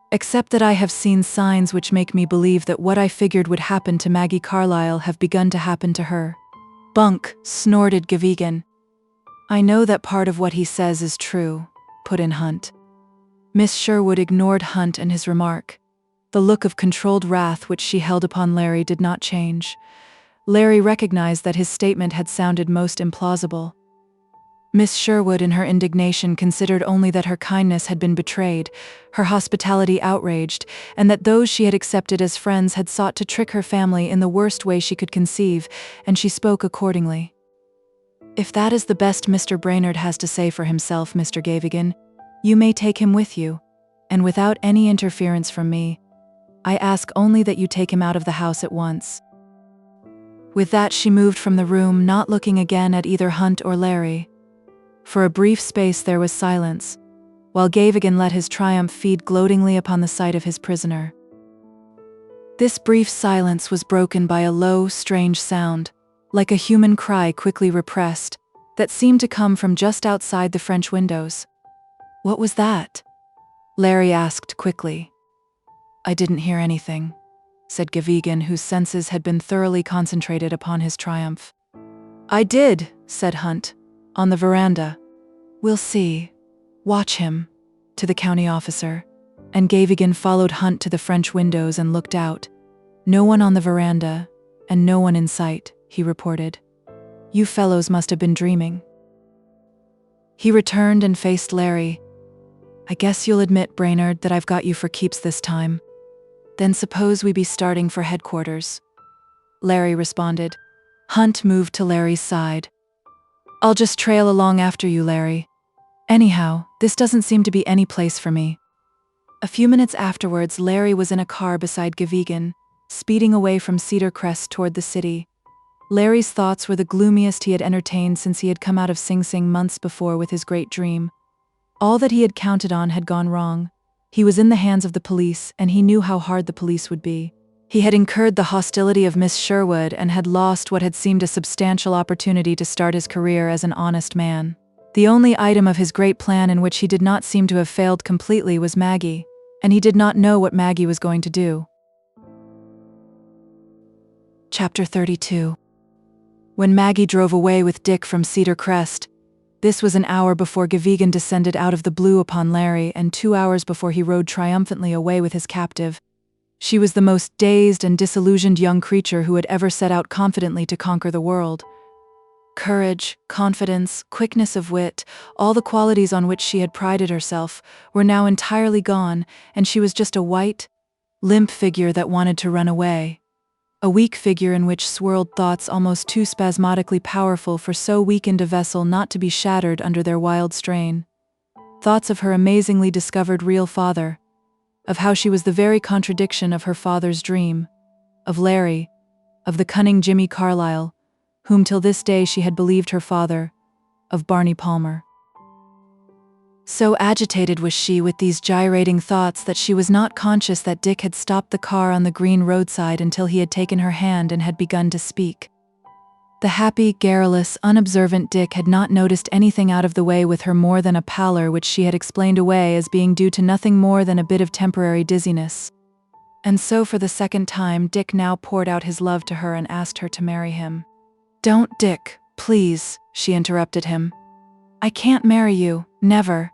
Speaker 2: Except that I have seen signs which make me believe that what I figured would happen to Maggie Carlyle have begun to happen to her. Bunk, snorted XVIII. I know that part of what he says is true, put in Hunt. Miss Sherwood ignored Hunt and his remark. The look of controlled wrath which she held upon Larry did not change. Larry recognized that his statement had sounded most implausible. Miss Sherwood in her indignation considered only that her kindness had been betrayed, her hospitality outraged, and that those she had accepted as friends had sought to trick her family in the worst way she could conceive, and she spoke accordingly. If that is the best Mr. Brainerd has to say for himself, Mr. XVIII, you may take him with you, and without any interference from me. I ask only that you take him out of the house at once. With that she moved from the room, not looking again at either Hunt or Larry. For a brief space there was silence, while XVIII let his triumph feed gloatingly upon the sight of his prisoner. This brief silence was broken by a low, strange sound, like a human cry quickly repressed, that seemed to come from just outside the French windows. What was that? Larry asked quickly. I didn't hear anything, said XVIII, whose senses had been thoroughly concentrated upon his triumph. I did, said Hunt, on the veranda. We'll see. Watch him, to the county officer, and XVIII followed Hunt to the French windows and looked out. No one on the veranda, and no one in sight, he reported. You fellows must have been dreaming. He returned and faced Larry. I guess you'll admit, Brainerd, that I've got you for keeps this time. Then suppose we be starting for headquarters. Larry responded. Hunt moved to Larry's side. I'll just trail along after you, Larry. Anyhow, this doesn't seem to be any place for me. A few minutes afterwards, Larry was in a car beside XVIII, speeding away from Cedar Crest toward the city. Larry's thoughts were the gloomiest he had entertained since he had come out of Sing Sing months before with his great dream. All that he had counted on had gone wrong. He was in the hands of the police, and he knew how hard the police would be. He had incurred the hostility of Miss Sherwood and had lost what had seemed a substantial opportunity to start his career as an honest man. The only item of his great plan in which he did not seem to have failed completely was Maggie, and he did not know what Maggie was going to do. Chapter 32. When Maggie drove away with Dick from Cedar Crest, this was an hour before Gavigan descended out of the blue upon Larry and 2 hours before he rode triumphantly away with his captive. She was the most dazed and disillusioned young creature who had ever set out confidently to conquer the world. Courage, confidence, quickness of wit, all the qualities on which she had prided herself, were now entirely gone, and she was just a white, limp figure that wanted to run away. A weak figure in which swirled thoughts almost too spasmodically powerful for so weakened a vessel not to be shattered under their wild strain. Thoughts of her amazingly discovered real father, of how she was the very contradiction of her father's dream, of Larry, of the cunning Jimmy Carlyle, whom till this day she had believed her father, of Barney Palmer. So agitated was she with these gyrating thoughts that she was not conscious that Dick had stopped the car on the green roadside until he had taken her hand and had begun to speak. The happy, garrulous, unobservant Dick had not noticed anything out of the way with her more than a pallor which she had explained away as being due to nothing more than a bit of temporary dizziness. And so for the second time Dick now poured out his love to her and asked her to marry him. "Don't, Dick, please," she interrupted him. "I can't marry you, never."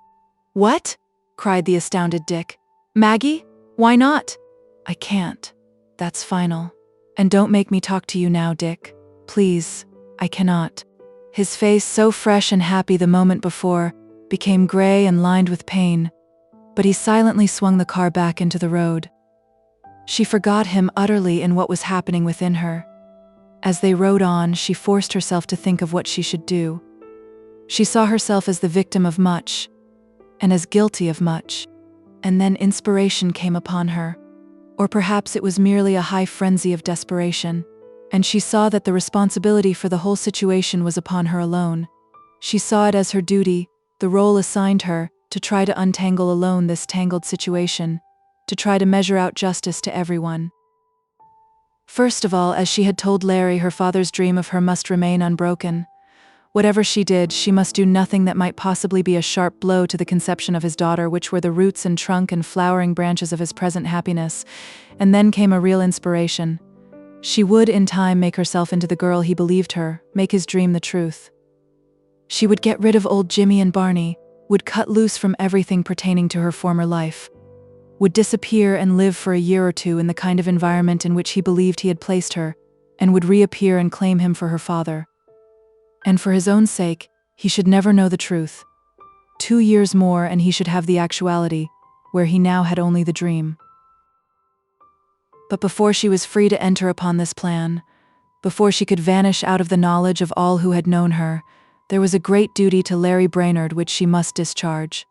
Speaker 2: "What?" cried the astounded Dick. "Maggie? Why not?" "I can't. That's final. And don't make me talk to you now, Dick. Please, I cannot." His face, so fresh and happy the moment before, became gray and lined with pain, but he silently swung the car back into the road. She forgot him utterly in what was happening within her. As they rode on, she forced herself to think of what she should do. She saw herself as the victim of much, and as guilty of much. And then inspiration came upon her. Or perhaps it was merely a high frenzy of desperation, and she saw that the responsibility for the whole situation was upon her alone. She saw it as her duty, the role assigned her, to try to untangle alone this tangled situation, to try to measure out justice to everyone. First of all, as she had told Larry, her father's dream of her must remain unbroken. Whatever she did, she must do nothing that might possibly be a sharp blow to the conception of his daughter, which were the roots and trunk and flowering branches of his present happiness. And then came a real inspiration. She would, in time, make herself into the girl he believed her, make his dream the truth. She would get rid of old Jimmy and Barney, would cut loose from everything pertaining to her former life, would disappear and live for a year or two in the kind of environment in which he believed he had placed her, and would reappear and claim him for her father. And for his own sake, he should never know the truth. 2 years more and he should have the actuality, where he now had only the dream. But before she was free to enter upon this plan, before she could vanish out of the knowledge of all who had known her, there was a great duty to Larry Brainerd which she must discharge.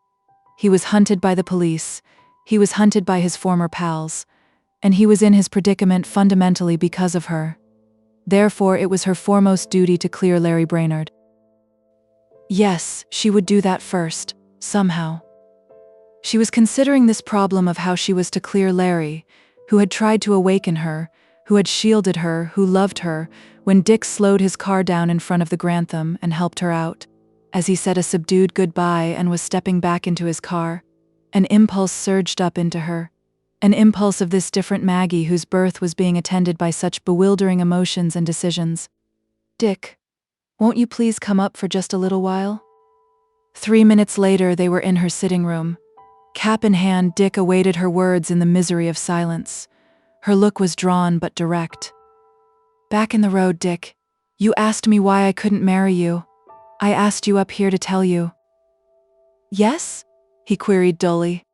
Speaker 2: He was hunted by the police, he was hunted by his former pals, and he was in his predicament fundamentally because of her. Therefore, it was her foremost duty to clear Larry Brainerd. Yes, she would do that first, somehow. She was considering this problem of how she was to clear Larry, who had tried to awaken her, who had shielded her, who loved her, when Dick slowed his car down in front of the Grantham and helped her out. As he said a subdued goodbye and was stepping back into his car, an impulse surged up into her. An impulse of this different Maggie whose birth was being attended by such bewildering emotions and decisions. "Dick, won't you please come up for just a little while?" 3 minutes later, they were in her sitting room. Cap in hand, Dick awaited her words in the misery of silence. Her look was drawn but direct. "Back in the road, Dick. You asked me why I couldn't marry you. I asked you up here to tell you." "Yes?" he queried dully.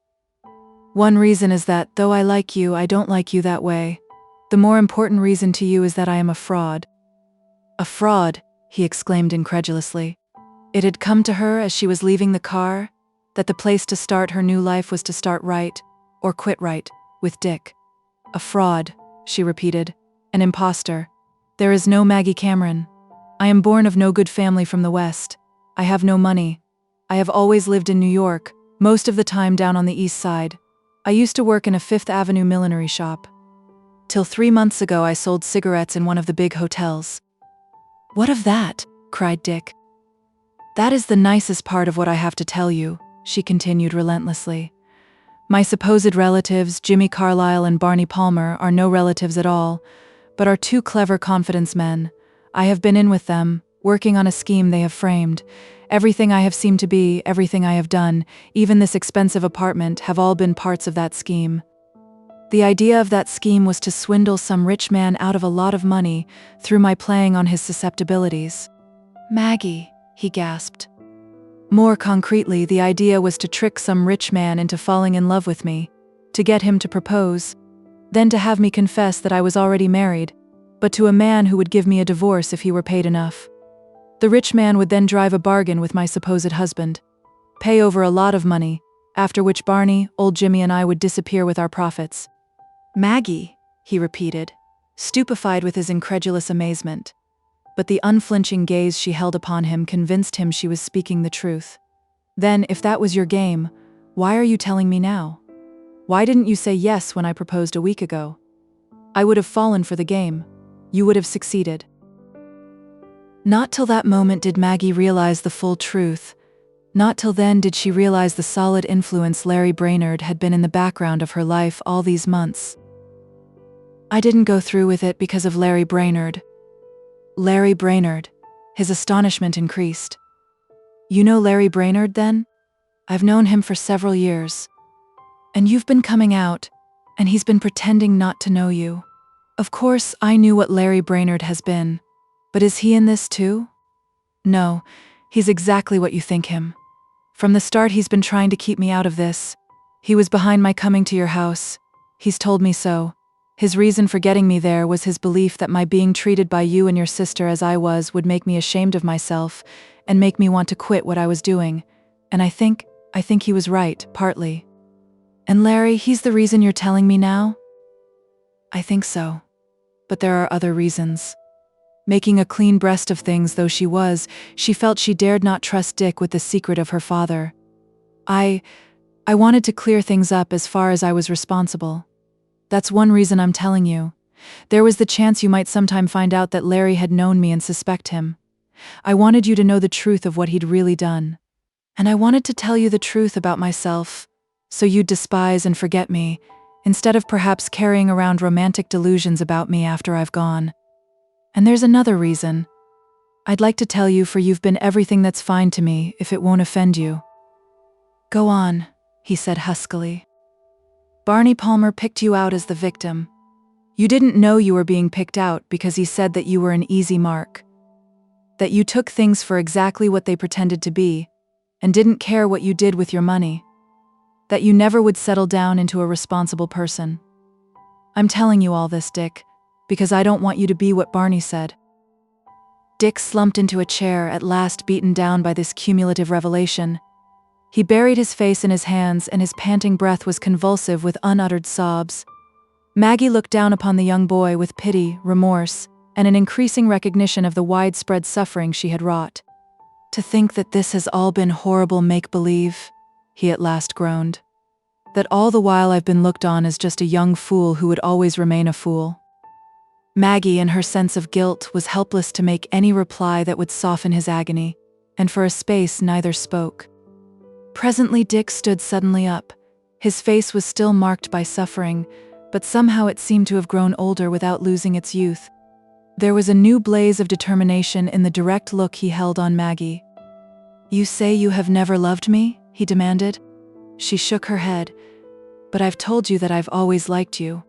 Speaker 2: "One reason is that, though I like you, I don't like you that way. The more important reason to you is that I am a fraud." "A fraud?" he exclaimed incredulously. It had come to her as she was leaving the car, that the place to start her new life was to start right, or quit right, with Dick. "A fraud," she repeated. "An imposter. There is no Maggie Cameron. I am born of no good family from the West. I have no money. I have always lived in New York, most of the time down on the East Side. I used to work in a Fifth Avenue millinery shop. till 3 months ago I sold cigarettes in one of the big hotels." "What of that?" cried Dick. "That is the nicest part of what I have to tell you," she continued relentlessly. "My supposed relatives, Jimmy Carlyle and Barney Palmer, are no relatives at all, but are two clever confidence men. I have been in with them, working on a scheme they have framed. Everything I have seemed to be, everything I have done, even this expensive apartment, have all been parts of that scheme. The idea of that scheme was to swindle some rich man out of a lot of money through my playing on his susceptibilities." "Maggie," he gasped. "More concretely, the idea was to trick some rich man into falling in love with me, to get him to propose, then to have me confess that I was already married, but to a man who would give me a divorce if he were paid enough. The rich man would then drive a bargain with my supposed husband, pay over a lot of money, after which Barney, old Jimmy and I would disappear with our profits." "Maggie," he repeated, stupefied with his incredulous amazement. But the unflinching gaze she held upon him convinced him she was speaking the truth. "Then, if that was your game, why are you telling me now? Why didn't you say yes when I proposed a week ago? I would have fallen for the game. You would have succeeded." Not till that moment did Maggie realize the full truth. Not till then did she realize the solid influence Larry Brainerd had been in the background of her life all these months. "I didn't go through with it because of Larry Brainerd." "Larry Brainerd." His astonishment increased. "You know Larry Brainerd, then? I've known him for several years. And you've been coming out, and he's been pretending not to know you. Of course, I knew what Larry Brainerd has been. But is he in this too? No, he's exactly what you think him. From the start he's been trying to keep me out of this. He was behind my coming to your house. He's told me so. His reason for getting me there was his belief that my being treated by you and your sister as I was would make me ashamed of myself and make me want to quit what I was doing. And I think he was right, partly. And Larry, he's the reason you're telling me now? I think so. But there are other reasons. Making a clean breast of things though she was, she felt she dared not trust Dick with the secret of her father. I wanted to clear things up as far as I was responsible. That's one reason I'm telling you. There was the chance you might sometime find out that Larry had known me and suspect him. I wanted you to know the truth of what he'd really done. And I wanted to tell you the truth about myself, so you'd despise and forget me, instead of perhaps carrying around romantic delusions about me after I've gone. And there's another reason. I'd like to tell you, for you've been everything that's fine to me, if it won't offend you." "Go on," he said huskily. "Barney Palmer picked you out as the victim. You didn't know you were being picked out because he said that you were an easy mark. That you took things for exactly what they pretended to be, and didn't care what you did with your money. That you never would settle down into a responsible person. I'm telling you all this, Dick, because I don't want you to be what Barney said." Dick slumped into a chair, at last beaten down by this cumulative revelation. He buried his face in his hands, and his panting breath was convulsive with unuttered sobs. Maggie looked down upon the young boy with pity, remorse, and an increasing recognition of the widespread suffering she had wrought. "To think that this has all been horrible make-believe," he at last groaned. "That all the while I've been looked on as just a young fool who would always remain a fool." Maggie, in her sense of guilt, was helpless to make any reply that would soften his agony, and for a space neither spoke. Presently Dick stood suddenly up. His face was still marked by suffering, but somehow it seemed to have grown older without losing its youth. There was a new blaze of determination in the direct look he held on Maggie. "You say you have never loved me?" he demanded. She shook her head. "But I've told you that I've always liked you.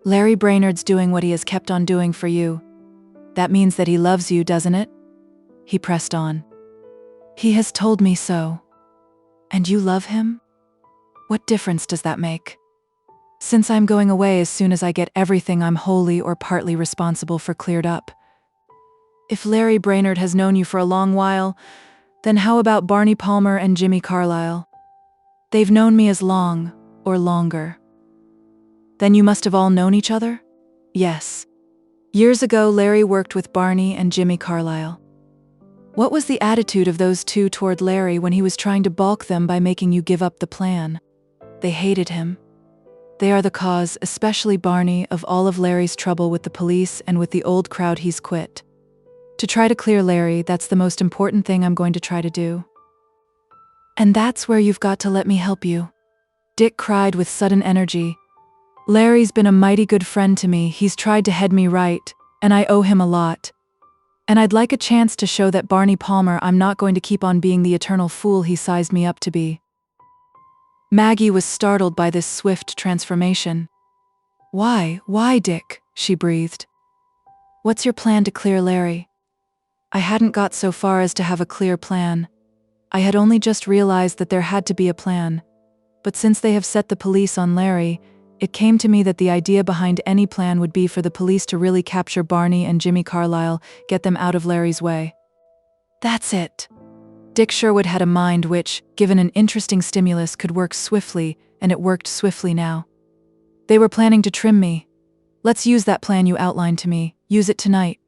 Speaker 2: Larry Brainerd's doing what he has kept on doing for you. That means that he loves you, doesn't it?" He pressed on. "He has told me so." "And you love him? What difference does that make? Since I'm going away as soon as I get everything I'm wholly or partly responsible for cleared up. If Larry Brainerd has known you for a long while, then how about Barney Palmer and Jimmy Carlyle? They've known me as long, or longer. Then you must have all known each other?" "Yes. Years ago, Larry worked with Barney and Jimmy Carlyle." "What was the attitude of those two toward Larry when he was trying to balk them by making you give up the plan?" "They hated him. They are the cause, especially Barney, of all of Larry's trouble with the police and with the old crowd he's quit. To try to clear Larry, that's the most important thing I'm going to try to do. And that's where you've got to let me help you. Dick cried with sudden energy. Larry's been a mighty good friend to me, he's tried to head me right, and I owe him a lot. And I'd like a chance to show that Barney Palmer I'm not going to keep on being the eternal fool he sized me up to be. Maggie was startled by this swift transformation. Why, Dick? She breathed. What's your plan to clear Larry? I hadn't got so far as to have a clear plan. I had only just realized that there had to be a plan. But since they have set the police on Larry, it came to me that the idea behind any plan would be for the police to really capture Barney and Jimmy Carlisle, get them out of Larry's way. That's it. Dick Sherwood had a mind which, given an interesting stimulus, could work swiftly, and it worked swiftly now. They were planning to trim me. Let's use that plan you outlined to me. Use it tonight.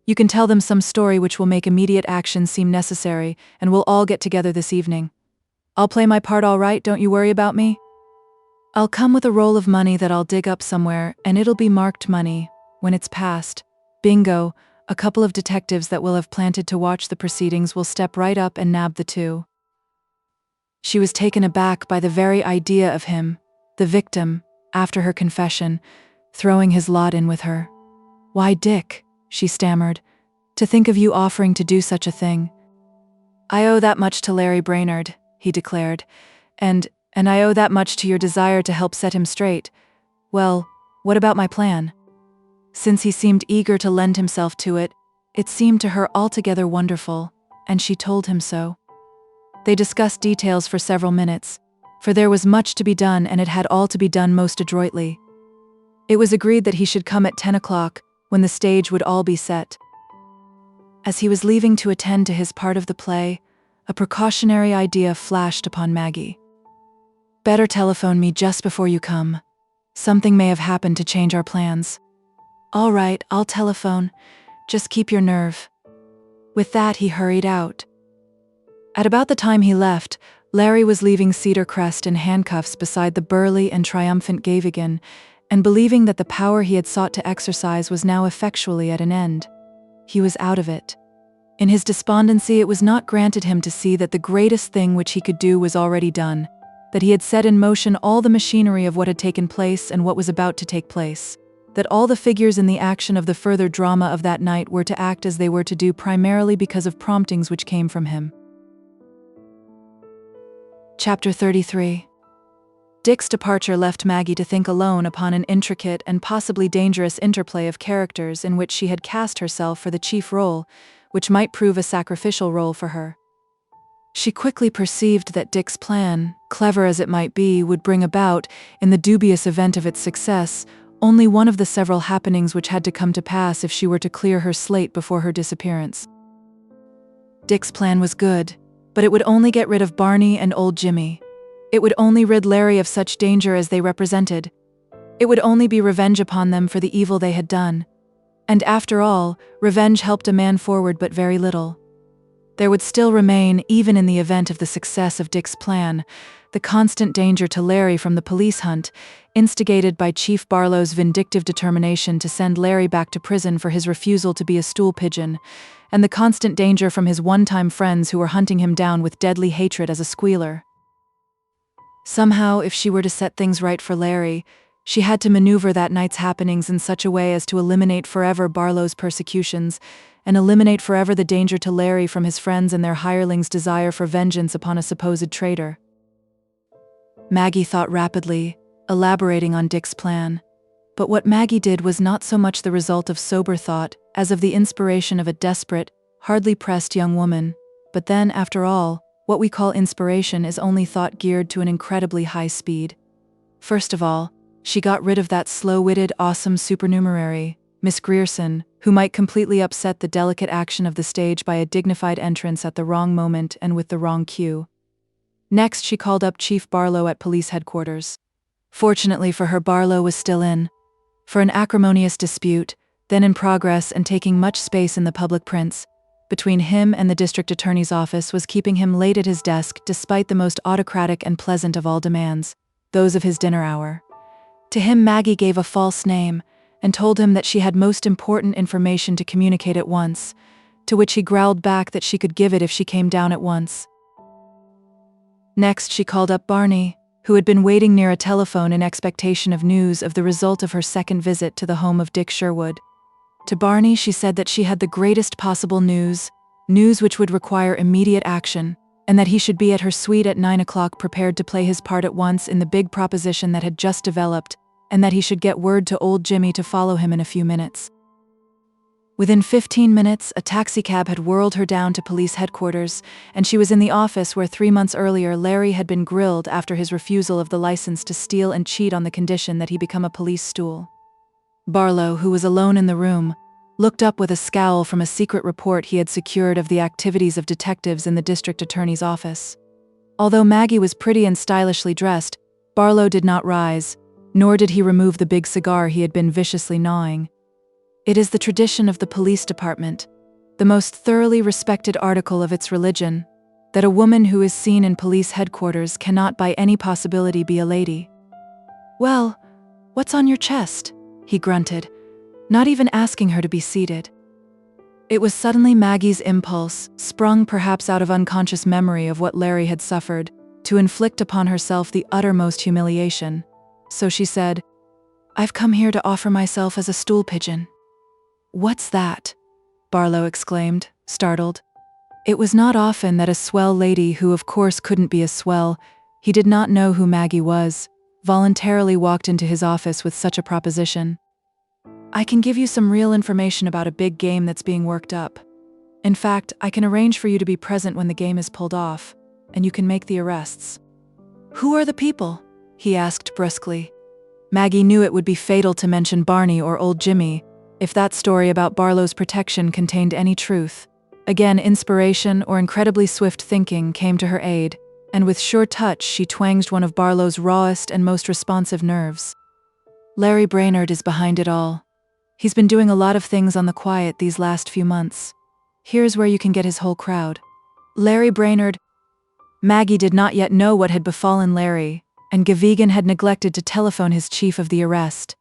Speaker 2: You can tell them some story which will make immediate action seem necessary, and we'll all get together this evening. I'll play my part all right, don't you worry about me. I'll come with a roll of money that I'll dig up somewhere, and it'll be marked money. When it's passed, bingo, a couple of detectives that will have planted to watch the proceedings will step right up and nab the two. She was taken aback by the very idea of him, the victim, after her confession, throwing his lot in with her. Why, Dick, she stammered, to think of you offering to do such a thing. I owe that much to Larry Brainerd, he declared, and I owe that much to your desire to help set him straight. Well, what about my plan? Since he seemed eager to lend himself to it, it seemed to her altogether wonderful, and she told him so. They discussed details for several minutes, for there was much to be done and it had all to be done most adroitly. It was agreed that he should come at 10 o'clock, when the stage would all be set. As he was leaving to attend to his part of the play, a precautionary idea flashed upon Maggie. Better telephone me just before you come. Something may have happened to change our plans. All right, I'll telephone. Just keep your nerve. With that, he hurried out. At about the time he left, Larry was leaving Cedar Crest in handcuffs beside the burly and triumphant Gavigan, and believing that the power he had sought to exercise was now effectually at an end. He was out of it. In his despondency, it was not granted him to see that the greatest thing which he could do was already done, that he had set in motion all the machinery of what had taken place and what was about to take place, that all the figures in the action of the further drama of that night were to act as they were to do primarily because of promptings which came from him. Chapter 33. Dick's departure left Maggie to think alone upon an intricate and possibly dangerous interplay of characters in which she had cast herself for the chief role, which might prove a sacrificial role for her. She quickly perceived that Dick's plan, clever as it might be, would bring about, in the dubious event of its success, only one of the several happenings which had to come to pass if she were to clear her slate before her disappearance. Dick's plan was good, but it would only get rid of Barney and old Jimmy. It would only rid Larry of such danger as they represented. It would only be revenge upon them for the evil they had done. And after all, revenge helped a man forward but very little. There would still remain, even in the event of the success of Dick's plan, the constant danger to Larry from the police hunt, instigated by Chief Barlow's vindictive determination to send Larry back to prison for his refusal to be a stool pigeon, and the constant danger from his one-time friends who were hunting him down with deadly hatred as a squealer. Somehow, if she were to set things right for Larry, she had to maneuver that night's happenings in such a way as to eliminate forever Barlow's persecutions, and eliminate forever the danger to Larry from his friends and their hirelings' desire for vengeance upon a supposed traitor. Maggie thought rapidly, elaborating on Dick's plan. But what Maggie did was not so much the result of sober thought as of the inspiration of a desperate, hardly pressed young woman. But then, after all, what we call inspiration is only thought geared to an incredibly high speed. First of all, she got rid of that slow-witted, awesome supernumerary, Miss Grierson, who might completely upset the delicate action of the stage by a dignified entrance at the wrong moment and with the wrong cue. Next, she called up Chief Barlow at police headquarters. Fortunately for her, Barlow was still in. For an acrimonious dispute, then in progress and taking much space in the public prints, between him and the district attorney's office was keeping him late at his desk despite the most autocratic and pleasant of all demands, those of his dinner hour. To him, Maggie gave a false name and told him that she had most important information to communicate at once, to which he growled back that she could give it if she came down at once. Next, she called up Barney, who had been waiting near a telephone in expectation of news of the result of her second visit to the home of Dick Sherwood. To Barney, she said that she had the greatest possible news which would require immediate action, and that he should be at her suite at 9 o'clock prepared to play his part at once in the big proposition that had just developed, and that he should get word to old Jimmy to follow him in a few minutes. Within 15 minutes, a taxicab had whirled her down to police headquarters, and she was in the office where 3 months earlier Larry had been grilled after his refusal of the license to steal and cheat on the condition that he become a police stool. Barlow, who was alone in the room, looked up with a scowl from a secret report he had secured of the activities of detectives in the district attorney's office. Although Maggie was pretty and stylishly dressed, Barlow did not rise, nor did he remove the big cigar he had been viciously gnawing. It is the tradition of the police department, the most thoroughly respected article of its religion, that a woman who is seen in police headquarters cannot by any possibility be a lady. "Well, what's on your chest?" he grunted, not even asking her to be seated. It was suddenly Maggie's impulse, sprung perhaps out of unconscious memory of what Larry had suffered, to inflict upon herself the uttermost humiliation. So she said, "I've come here to offer myself as a stool pigeon." "What's that?" Barlow exclaimed, startled. It was not often that a swell lady who of course couldn't be a swell, he did not know who Maggie was, voluntarily walked into his office with such a proposition. "I can give you some real information about a big game that's being worked up. In fact, I can arrange for you to be present when the game is pulled off, and you can make the arrests." "Who are the people?" he asked brusquely. Maggie knew it would be fatal to mention Barney or old Jimmy, if that story about Barlow's protection contained any truth. Again, inspiration or incredibly swift thinking came to her aid, and with sure touch she twanged one of Barlow's rawest and most responsive nerves. "Larry Brainerd is behind it all. He's been doing a lot of things on the quiet these last few months. Here's where you can get his whole crowd." Larry Brainerd. Maggie did not yet know what had befallen Larry, and Gavigan had neglected to telephone his chief of the arrest.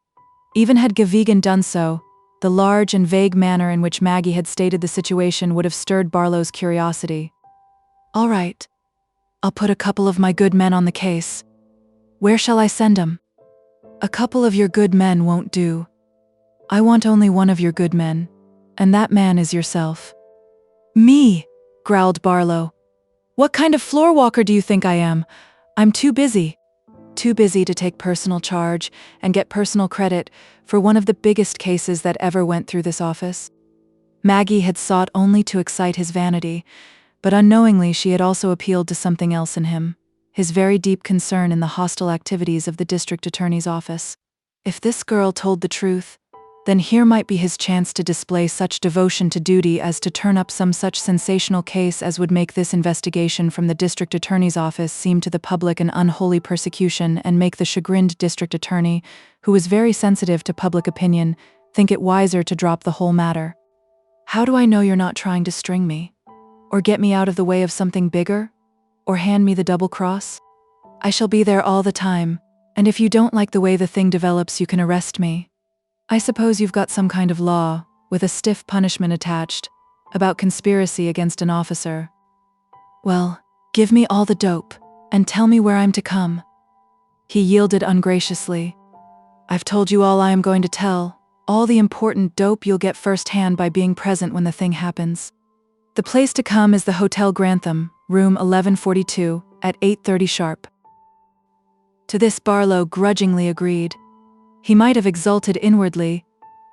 Speaker 2: Even had Gavigan done so, the large and vague manner in which Maggie had stated the situation would have stirred Barlow's curiosity. "All right. I'll put a couple of my good men on the case. Where shall I send 'em?" "A couple of your good men won't do. I want only one of your good men, and that man is yourself." "Me?" growled Barlow. "What kind of floor walker do you think I am? I'm too busy. Too busy to take personal charge and get personal credit for one of the biggest cases that ever went through this office." Maggie had sought only to excite his vanity, but unknowingly she had also appealed to something else in him, his very deep concern in the hostile activities of the district attorney's office. If this girl told the truth, then here might be his chance to display such devotion to duty as to turn up some such sensational case as would make this investigation from the district attorney's office seem to the public an unholy persecution and make the chagrined district attorney, who was very sensitive to public opinion, think it wiser to drop the whole matter. "How do I know you're not trying to string me? Or get me out of the way of something bigger? Or hand me the double cross? I shall be there all the time, and if you don't like the way the thing develops you can arrest me. I suppose you've got some kind of law, with a stiff punishment attached, about conspiracy against an officer. Well, give me all the dope, and tell me where I'm to come." He yielded ungraciously. "I've told you all I am going to tell. All the important dope you'll get firsthand by being present when the thing happens. The place to come is the Hotel Grantham, room 1142, at 8:30 sharp." To this Barlow grudgingly agreed. He might have exulted inwardly,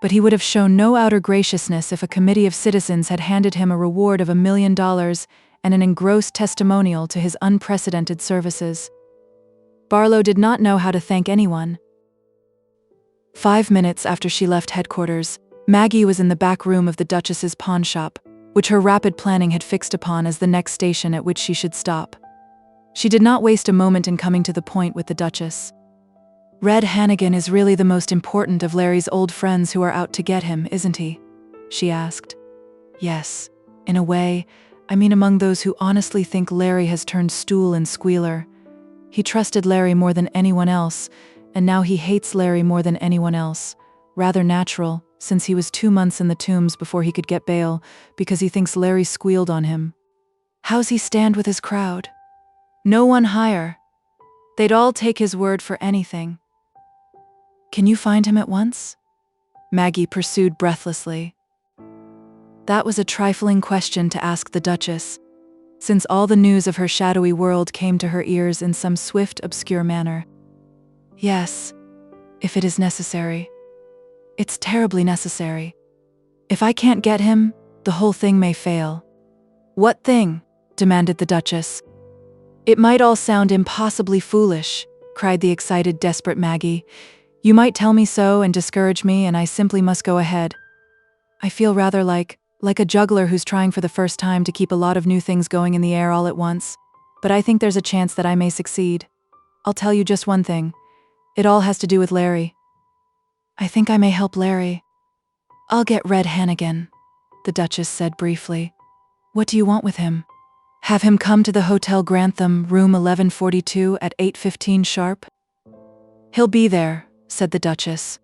Speaker 2: but he would have shown no outer graciousness if a committee of citizens had handed him a reward of $1 million and an engrossed testimonial to his unprecedented services. Barlow did not know how to thank anyone. 5 minutes after she left headquarters, Maggie was in the back room of the Duchess's pawn shop, which her rapid planning had fixed upon as the next station at which she should stop. She did not waste a moment in coming to the point with the Duchess. "Red Hannigan is really the most important of Larry's old friends who are out to get him, isn't he?" she asked. "Yes, in a way. I mean among those who honestly think Larry has turned stool and squealer. He trusted Larry more than anyone else, and now he hates Larry more than anyone else. Rather natural, since he was 2 months in the tombs before he could get bail, because he thinks Larry squealed on him. How's he stand with his crowd? No one higher. They'd all take his word for anything. Can you find him at once? Maggie pursued breathlessly. That was a trifling question to ask the Duchess, since all the news of her shadowy world came to her ears in some swift, obscure manner. Yes, if it is necessary. It's terribly necessary. If I can't get him, the whole thing may fail. What thing? Demanded the Duchess. It might all sound impossibly foolish, cried the excited, desperate Maggie. You might tell me so and discourage me, and I simply must go ahead. I feel rather like a juggler who's trying for the first time to keep a lot of new things going in the air all at once, but I think there's a chance that I may succeed. I'll tell you just one thing. It all has to do with Larry. I think I may help Larry. I'll get Red Hannigan, the Duchess said briefly. What do you want with him? Have him come to the Hotel Grantham, room 1142 at 8:15 sharp? He'll be there, said the Duchess.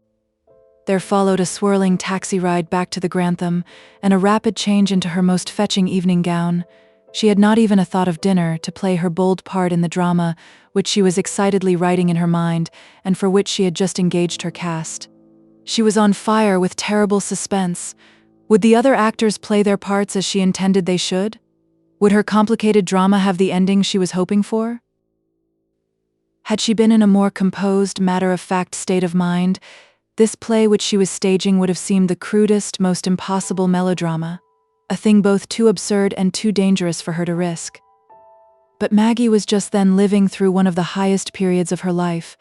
Speaker 2: There followed a swirling taxi ride back to the Grantham and a rapid change into her most fetching evening gown. She had not even a thought of dinner to play her bold part in the drama, which she was excitedly writing in her mind and for which she had just engaged her cast. She was on fire with terrible suspense. Would the other actors play their parts as she intended they should? Would her complicated drama have the ending she was hoping for? Had she been in a more composed, matter-of-fact state of mind, this play which she was staging would have seemed the crudest, most impossible melodrama, a thing both too absurd and too dangerous for her to risk. But Maggie was just then living through one of the highest periods of her life.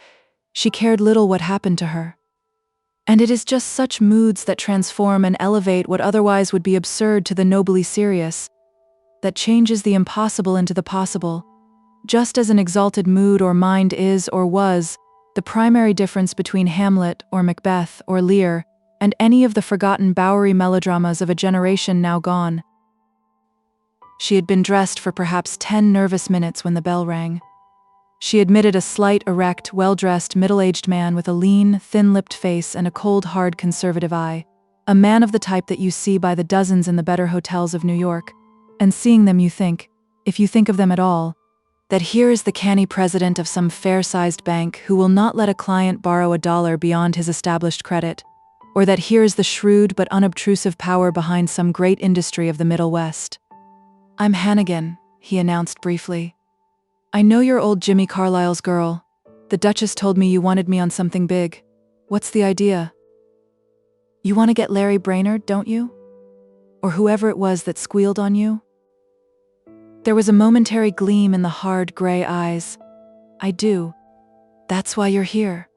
Speaker 2: She cared little what happened to her. And it is just such moods that transform and elevate what otherwise would be absurd to the nobly serious, that changes the impossible into the possible, just as an exalted mood or mind is or was the primary difference between Hamlet or Macbeth or Lear and any of the forgotten Bowery melodramas of a generation now gone. She had been dressed for perhaps 10 nervous minutes when the bell rang. She admitted a slight, erect, well-dressed, middle-aged man with a lean, thin-lipped face and a cold, hard, conservative eye, a man of the type that you see by the dozens in the better hotels of New York, and seeing them you think, if you think of them at all, that here is the canny president of some fair-sized bank who will not let a client borrow $1 beyond his established credit, or that here is the shrewd but unobtrusive power behind some great industry of the Middle West. I'm Hannigan, he announced briefly. I know you're old Jimmy Carlyle's girl. The Duchess told me you wanted me on something big. What's the idea? You want to get Larry Brainerd, don't you? Or whoever it was that squealed on you? There was a momentary gleam in the hard, gray eyes. I do. That's why you're here.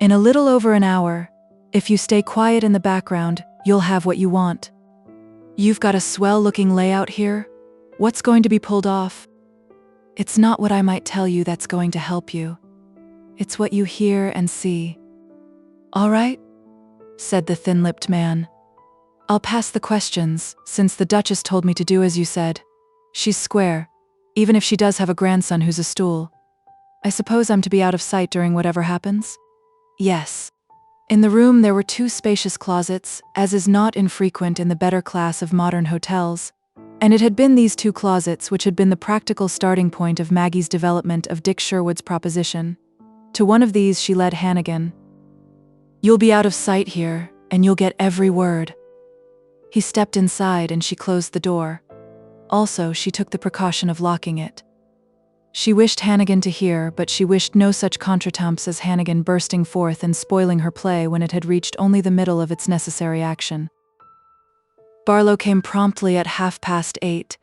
Speaker 2: In a little over an hour, if you stay quiet in the background, you'll have what you want. You've got a swell-looking layout here. What's going to be pulled off? It's not what I might tell you that's going to help you. It's what you hear and see. All right? Said the thin-lipped man. I'll pass the questions, since the Duchess told me to do as you said. She's square, even if she does have a grandson who's a stool. I suppose I'm to be out of sight during whatever happens? Yes. In the room there were 2 spacious closets, as is not infrequent in the better class of modern hotels, and it had been these 2 closets which had been the practical starting point of Maggie's development of Dick Sherwood's proposition. To one of these she led Hannigan. You'll be out of sight here, and you'll get every word. He stepped inside and she closed the door. Also, she took the precaution of locking it. She wished Hannigan to hear, but she wished no such contretemps as Hannigan bursting forth and spoiling her play when it had reached only the middle of its necessary action. Barlow came promptly at 8:30.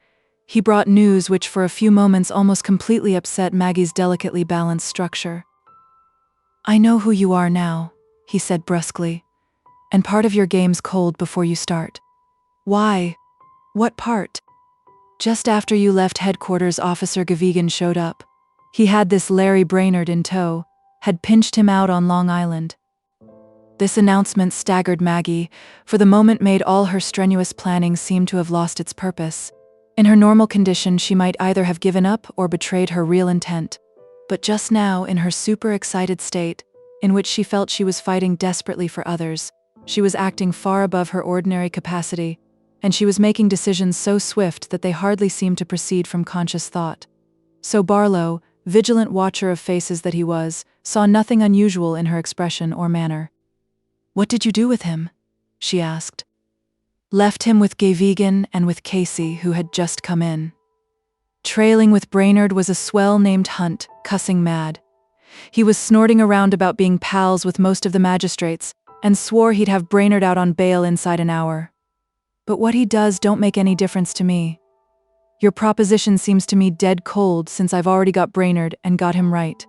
Speaker 2: He brought news which for a few moments almost completely upset Maggie's delicately balanced structure. I know who you are now, he said brusquely, and part of your game's cold before you start. Why? What part? Just after you left headquarters, Officer Gavigan showed up. He had this Larry Brainerd in tow, had pinched him out on Long Island. This announcement staggered Maggie, for the moment made all her strenuous planning seem to have lost its purpose. In her normal condition, she might either have given up or betrayed her real intent. But just now, in her super-excited state, in which she felt she was fighting desperately for others. She was acting far above her ordinary capacity, and she was making decisions so swift that they hardly seemed to proceed from conscious thought. So Barlow, vigilant watcher of faces that he was, saw nothing unusual in her expression or manner. "What did you do with him?" she asked. "Left him with Gayvegan and with Casey, who had just come in. Trailing with Brainerd was a swell named Hunt, cussing mad. He was snorting around about being pals with most of the magistrates, and swore he'd have Brainerd out on bail inside an hour. But what he does don't make any difference to me. Your proposition seems to me dead cold since I've already got Brainerd and got him right.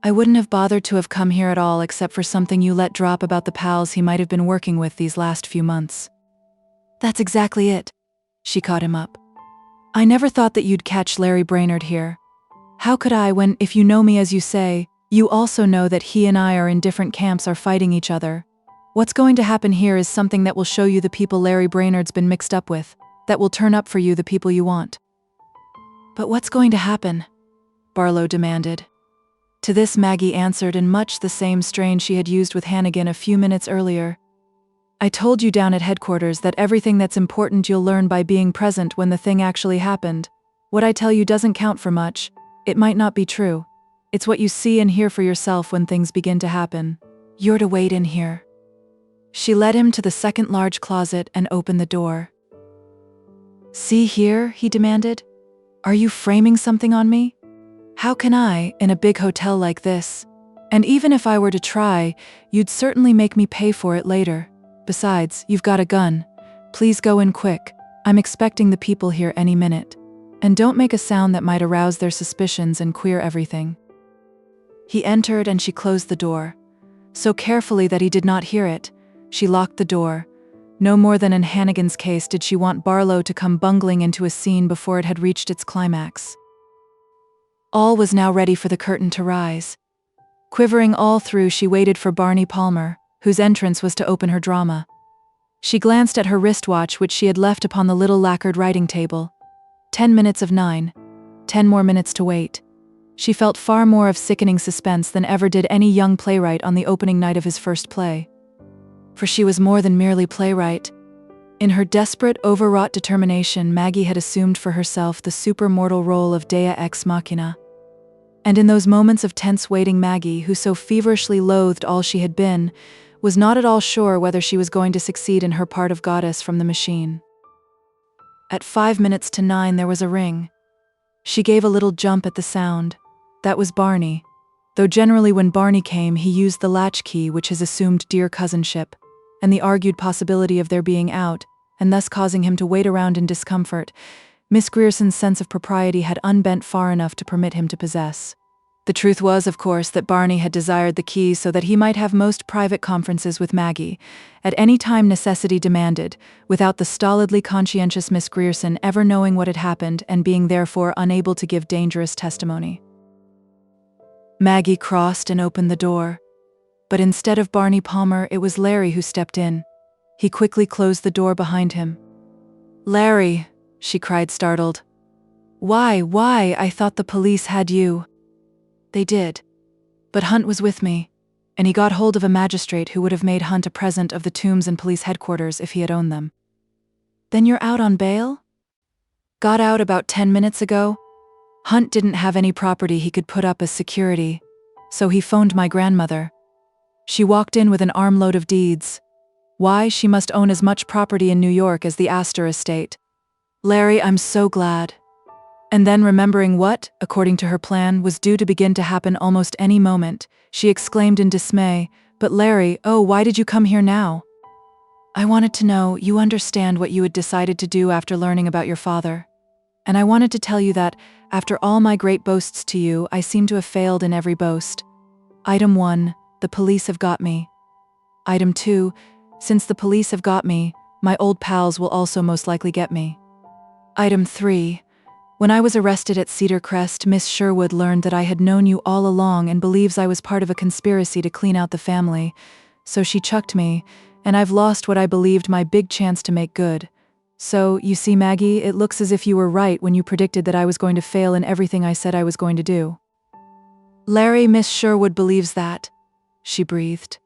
Speaker 2: I wouldn't have bothered to have come here at all except for something you let drop about the pals he might have been working with these last few months." "That's exactly it," she caught him up. "I never thought that you'd catch Larry Brainerd here. How could I when, if you know me as you say, you also know that he and I are in different camps are fighting each other? What's going to happen here is something that will show you the people Larry Brainerd's been mixed up with, that will turn up for you the people you want." "But what's going to happen?" Barlow demanded. To this Maggie answered in much the same strain she had used with Hannigan a few minutes earlier. "I told you down at headquarters that everything that's important you'll learn by being present when the thing actually happened. What I tell you doesn't count for much. It might not be true. It's what you see and hear for yourself when things begin to happen. You're to wait in here." She led him to the second large closet and opened the door. "See here," he demanded. "Are you framing something on me? How can I, in a big hotel like this? And even if I were to try, you'd certainly make me pay for it later. Besides, you've got a gun. Please go in quick. I'm expecting the people here any minute. And don't make a sound that might arouse their suspicions and queer everything." He entered and she closed the door. So carefully that he did not hear it, she locked the door. No more than in Hannigan's case did she want Barlow to come bungling into a scene before it had reached its climax. All was now ready for the curtain to rise. Quivering all through, she waited for Barney Palmer, whose entrance was to open her drama. She glanced at her wristwatch, which she had left upon the little lacquered writing table. 10 minutes of 9. 10 more minutes to wait. She felt far more of sickening suspense than ever did any young playwright on the opening night of his first play. For she was more than merely playwright. In her desperate, overwrought determination, Maggie had assumed for herself the supermortal role of Dea ex machina. And in those moments of tense waiting, Maggie, who so feverishly loathed all she had been, was not at all sure whether she was going to succeed in her part of goddess from the machine. At 5 minutes to 9 there was a ring. She gave a little jump at the sound. That was Barney, though generally when Barney came he used the latchkey, which has assumed dear cousinship, and the argued possibility of their being out, and thus causing him to wait around in discomfort, Miss Grierson's sense of propriety had unbent far enough to permit him to possess. The truth was, of course, that Barney had desired the key so that he might have most private conferences with Maggie, at any time necessity demanded, without the stolidly conscientious Miss Grierson ever knowing what had happened and being therefore unable to give dangerous testimony. Maggie crossed and opened the door. But instead of Barney Palmer, it was Larry who stepped in. He quickly closed the door behind him. "Larry," she cried, startled. Why, I thought the police had you." "They did. But Hunt was with me, and he got hold of a magistrate who would have made Hunt a present of the tombs and police headquarters if he had owned them." "Then you're out on bail?" "Got out about 10 minutes ago. Hunt didn't have any property he could put up as security, so he phoned my grandmother. She walked in with an armload of deeds. Why, she must own as much property in New York as the Astor estate. Larry, I'm so glad." And then, remembering what, according to her plan, was due to begin to happen almost any moment, she exclaimed in dismay, "But Larry, oh, why did you come here now?" "I wanted to know, you understand what you had decided to do after learning about your father. And I wanted to tell you that, after all my great boasts to you, I seem to have failed in every boast. Item 1, the police have got me. Item 2, since the police have got me, my old pals will also most likely get me. Item 3, when I was arrested at Cedar Crest, Miss Sherwood learned that I had known you all along and believes I was part of a conspiracy to clean out the family, so she chucked me, and I've lost what I believed my big chance to make good. So, you see, Maggie, it looks as if you were right when you predicted that I was going to fail in everything I said I was going to do." "Larry, Miss Sherwood believes that. she breathed.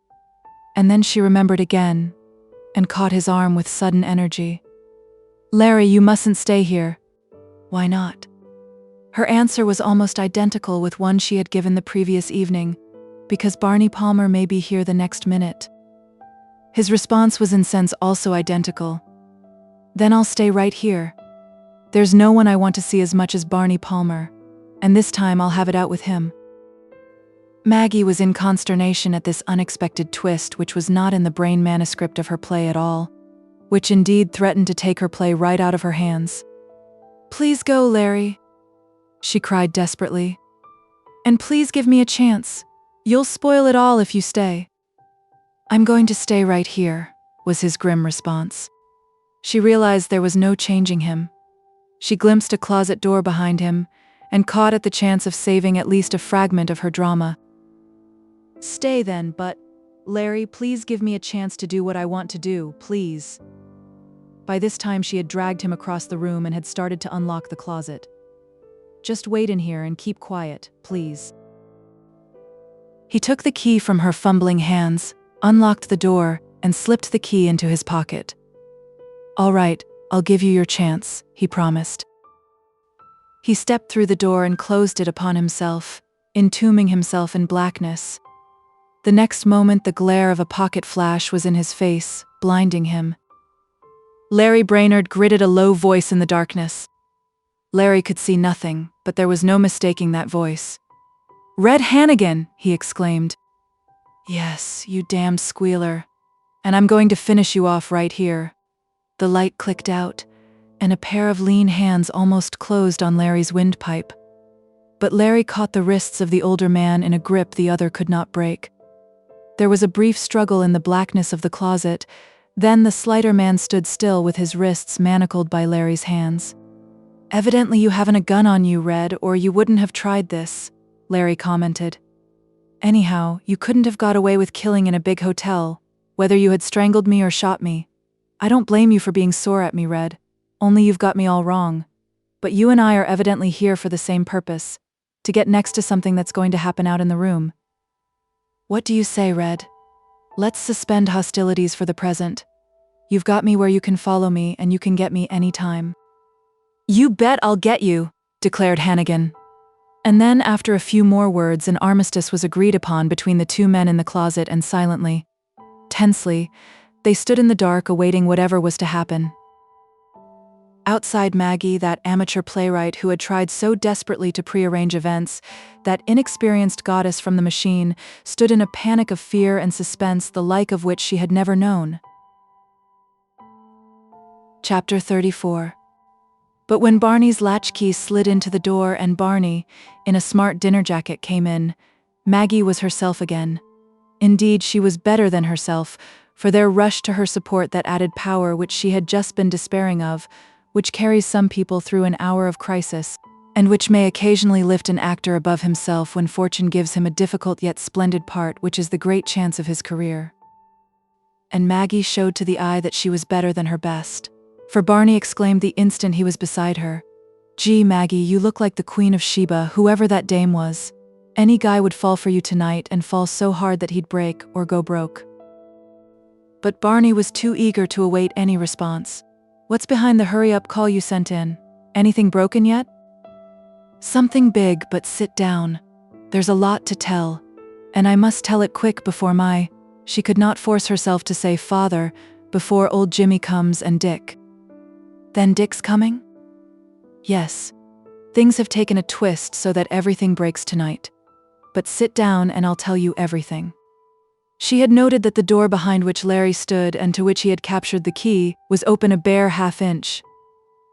Speaker 2: And then she remembered again, and caught his arm with sudden energy. Larry, you mustn't stay here. Why not? Her answer was almost identical with one she had given the previous evening, because Barney Palmer may be here the next minute. His response was in sense also identical. Then I'll stay right here. There's no one I want to see as much as Barney Palmer, and this time I'll have it out with him. Maggie was in consternation at this unexpected twist, which was not in the brain manuscript of her play at all, which indeed threatened to take her play right out of her hands. Please go, Larry, she cried desperately. And please give me a chance. You'll spoil it all if you stay. I'm going to stay right here, was his grim response. She realized there was no changing him. She glimpsed a closet door behind him and caught at the chance of saving at least a fragment of her drama. Stay then, but, Larry, please give me a chance to do what I want to do, please. By this time she had dragged him across the room and had started to unlock the closet. Just wait in here and keep quiet, please. He took the key from her fumbling hands, unlocked the door, and slipped the key into his pocket. All right, I'll give you your chance, he promised. He stepped through the door and closed it upon himself, entombing himself in blackness. The next moment the glare of a pocket flash was in his face, blinding him. Larry Brainerd gritted a low voice in the darkness. Larry could see nothing, but there was no mistaking that voice. Red Hannigan, he exclaimed. Yes, you damned squealer. And I'm going to finish you off right here. The light clicked out, and a pair of lean hands almost closed on Larry's windpipe. But Larry caught the wrists of the older man in a grip the other could not break. There was a brief struggle in the blackness of the closet, then the slighter man stood still with his wrists manacled by Larry's hands. Evidently you haven't a gun on you, Red, or you wouldn't have tried this, Larry commented. Anyhow, you couldn't have got away with killing in a big hotel, whether you had strangled me or shot me. I don't blame you for being sore at me, Red, only you've got me all wrong. But you and I are evidently here for the same purpose, to get next to something that's going to happen out in the room. What do you say, Red? Let's suspend hostilities for the present. You've got me where you can follow me and you can get me any time. You bet I'll get you, declared Hannigan. And then, after a few more words, an armistice was agreed upon between the two men in the closet, and silently, tensely, they stood in the dark awaiting whatever was to happen. Outside, Maggie, that amateur playwright who had tried so desperately to prearrange events, that inexperienced goddess from the machine, stood in a panic of fear and suspense the like of which she had never known. Chapter 34. But when Barney's latchkey slid into the door and Barney, in a smart dinner jacket, came in, Maggie was herself again. Indeed, she was better than herself, for there rushed to her support that added power which she had just been despairing of, which carries some people through an hour of crisis, and which may occasionally lift an actor above himself when fortune gives him a difficult yet splendid part which is the great chance of his career. And Maggie showed to the eye that she was better than her best. For Barney exclaimed the instant he was beside her, Gee, Maggie, you look like the Queen of Sheba, whoever that dame was. Any guy would fall for you tonight and fall so hard that he'd break or go broke. But Barney was too eager to await any response. What's behind the hurry-up call you sent in? Anything broken yet? Something big, but sit down. There's a lot to tell. And I must tell it quick before she could not force herself to say father, before old Jimmy comes and Dick. Then Dick's coming? Yes. Things have taken a twist so that everything breaks tonight. But sit down and I'll tell you everything. She had noted that the door behind which Larry stood and to which he had captured the key was open a bare half-inch.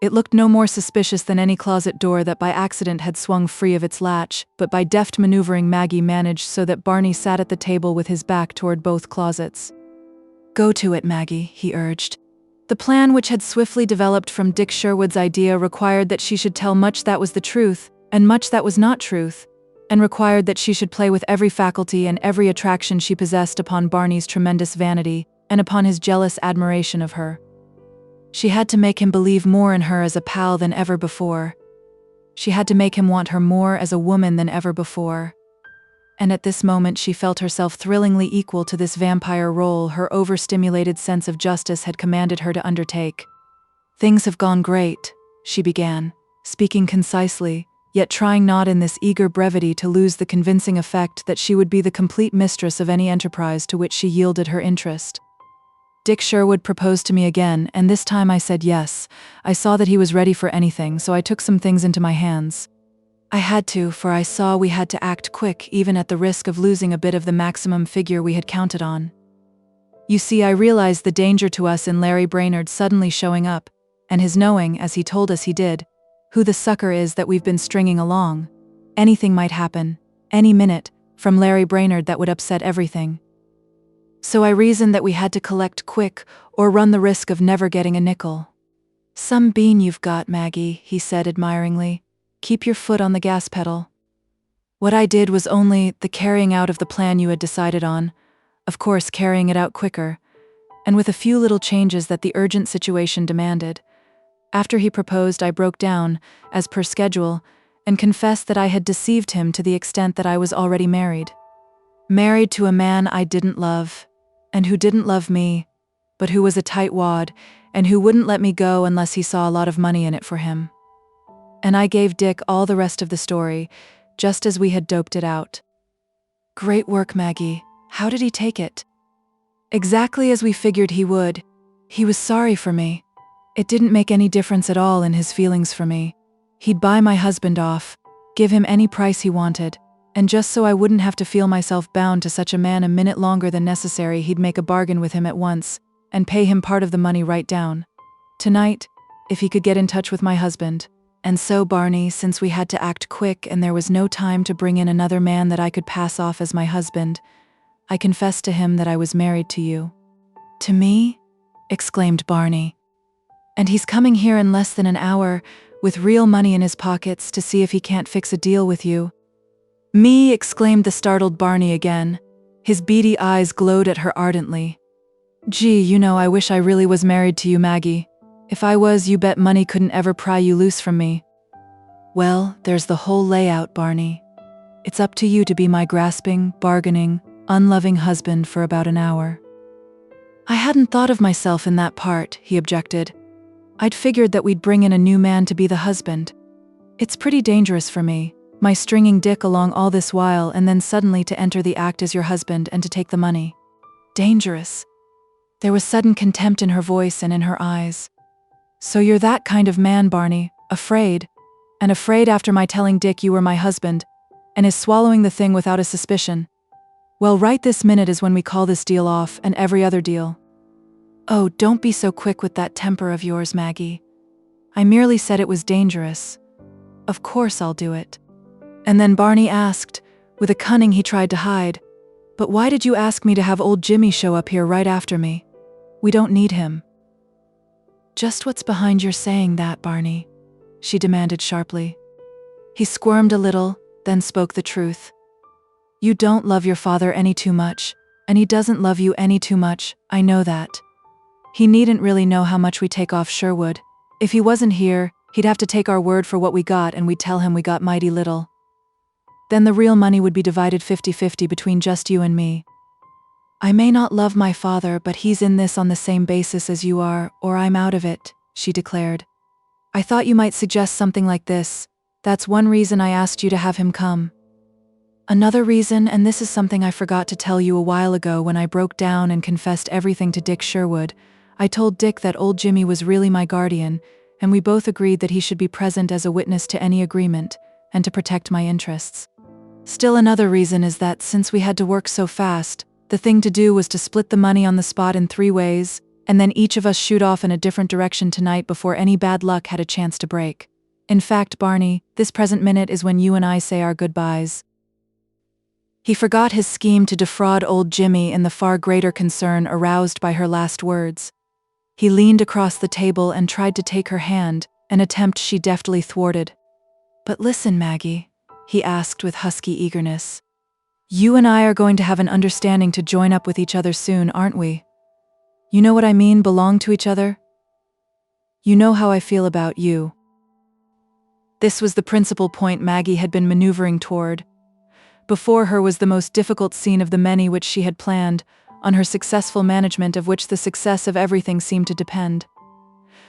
Speaker 2: It looked no more suspicious than any closet door that by accident had swung free of its latch, but by deft maneuvering Maggie managed so that Barney sat at the table with his back toward both closets. Go to it, Maggie, he urged. The plan which had swiftly developed from Dick Sherwood's idea required that she should tell much that was the truth, and much that was not truth, and required that she should play with every faculty and every attraction she possessed upon Barney's tremendous vanity, and upon his jealous admiration of her. She had to make him believe more in her as a pal than ever before. She had to make him want her more as a woman than ever before. and at this moment she felt herself thrillingly equal to this vampire role her overstimulated sense of justice had commanded her to undertake. "Things have gone great," she began, speaking concisely, yet trying not in this eager brevity to lose the convincing effect that she would be the complete mistress of any enterprise to which she yielded her interest. "Dick Sherwood proposed to me again, and this time I said yes. I saw that he was ready for anything, so I took some things into my hands. I had to, for I saw we had to act quick, even at the risk of losing a bit of the maximum figure we had counted on. You see, I realized the danger to us in Larry Brainerd suddenly showing up, and his knowing, as he told us he did, who the sucker is that we've been stringing along. Anything might happen, any minute, from Larry Brainerd that would upset everything. So I reasoned that we had to collect quick, or run the risk of never getting a nickel." "Some bean you've got, Maggie," he said admiringly. "Keep your foot on the gas pedal." "What I did was only the carrying out of the plan you had decided on, of course carrying it out quicker, and with a few little changes that the urgent situation demanded. After he proposed, I broke down, as per schedule, and confessed that I had deceived him to the extent that I was already married. Married to a man I didn't love, and who didn't love me, but who was a tightwad, and who wouldn't let me go unless he saw a lot of money in it for him. And I gave Dick all the rest of the story, just as we had doped it out." "Great work, Maggie. How did he take it?" "Exactly as we figured he would. He was sorry for me. It didn't make any difference at all in his feelings for me. He'd buy my husband off, give him any price he wanted, and just so I wouldn't have to feel myself bound to such a man a minute longer than necessary, he'd make a bargain with him at once, and pay him part of the money right down. Tonight, if he could get in touch with my husband. And so, Barney, since we had to act quick and there was no time to bring in another man that I could pass off as my husband, I confessed to him that I was married to you." "To me?" exclaimed Barney. "And he's coming here in less than an hour, with real money in his pockets, to see if he can't fix a deal with you." "Me!" exclaimed the startled Barney again. His beady eyes glowed at her ardently. "Gee, you know, I wish I really was married to you, Maggie. If I was, you bet money couldn't ever pry you loose from me." "Well, there's the whole layout, Barney. It's up to you to be my grasping, bargaining, unloving husband for about an hour." "I hadn't thought of myself in that part," he objected. "I'd figured that we'd bring in a new man to be the husband. It's pretty dangerous for me, my stringing Dick along all this while and then suddenly to enter the act as your husband and to take the money." "Dangerous?" There was sudden contempt in her voice and in her eyes. "So you're that kind of man, Barney, afraid, and afraid after my telling Dick you were my husband, and is swallowing the thing without a suspicion. Well, right this minute is when we call this deal off, and every other deal." "Oh, don't be so quick with that temper of yours, Maggie. I merely said it was dangerous. Of course I'll do it." And then Barney asked, with a cunning he tried to hide, "But why did you ask me to have old Jimmy show up here right after me? We don't need him." "Just what's behind your saying that, Barney?" she demanded sharply. He squirmed a little, then spoke the truth. "You don't love your father any too much, and he doesn't love you any too much, I know that. He needn't really know how much we take off Sherwood. If he wasn't here, he'd have to take our word for what we got, and we'd tell him we got mighty little. Then the real money would be divided 50-50 between just you and me. I may not love my father, but he's in this on the same basis as you are, or I'm out of it," she declared. "I thought you might suggest something like this. That's one reason I asked you to have him come. Another reason, and this is something I forgot to tell you a while ago when I broke down and confessed everything to Dick Sherwood, I told Dick that old Jimmy was really my guardian, and we both agreed that he should be present as a witness to any agreement, and to protect my interests. Still another reason is that since we had to work so fast, the thing to do was to split the money on the spot in 3 ways, and then each of us shoot off in a different direction tonight before any bad luck had a chance to break. In fact, Barney, this present minute is when you and I say our goodbyes." He forgot his scheme to defraud old Jimmy in the far greater concern aroused by her last words. He leaned across the table and tried to take her hand, an attempt she deftly thwarted. "But listen, Maggie," he asked with husky eagerness. "You and I are going to have an understanding to join up with each other soon, aren't we? You know what I mean, belong to each other? You know how I feel about you." This was the principal point Maggie had been maneuvering toward. Before her was the most difficult scene of the many which she had planned, on her successful management of which the success of everything seemed to depend.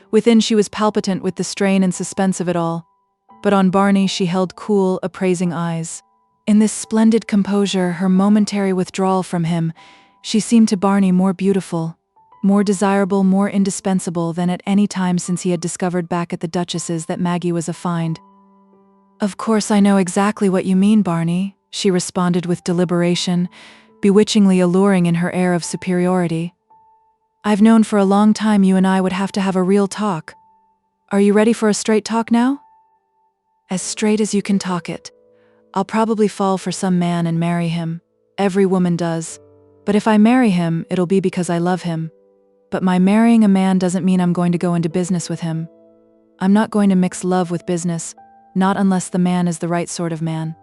Speaker 2: Within she was palpitant with the strain and suspense of it all, but on Barney she held cool, appraising eyes. In this splendid composure, her momentary withdrawal from him, she seemed to Barney more beautiful, more desirable, more indispensable than at any time since he had discovered back at the Duchess's that Maggie was a find. "Of course I know exactly what you mean, Barney," she responded with deliberation, bewitchingly alluring in her air of superiority. "I've known for a long time you and I would have to have a real talk. Are you ready for a straight talk now?" "As straight as you can talk it. I'll probably fall for some man and marry him. Every woman does. But if I marry him, it'll be because I love him. But my marrying a man doesn't mean I'm going to go into business with him. I'm not going to mix love with business, not unless the man is the right sort of man.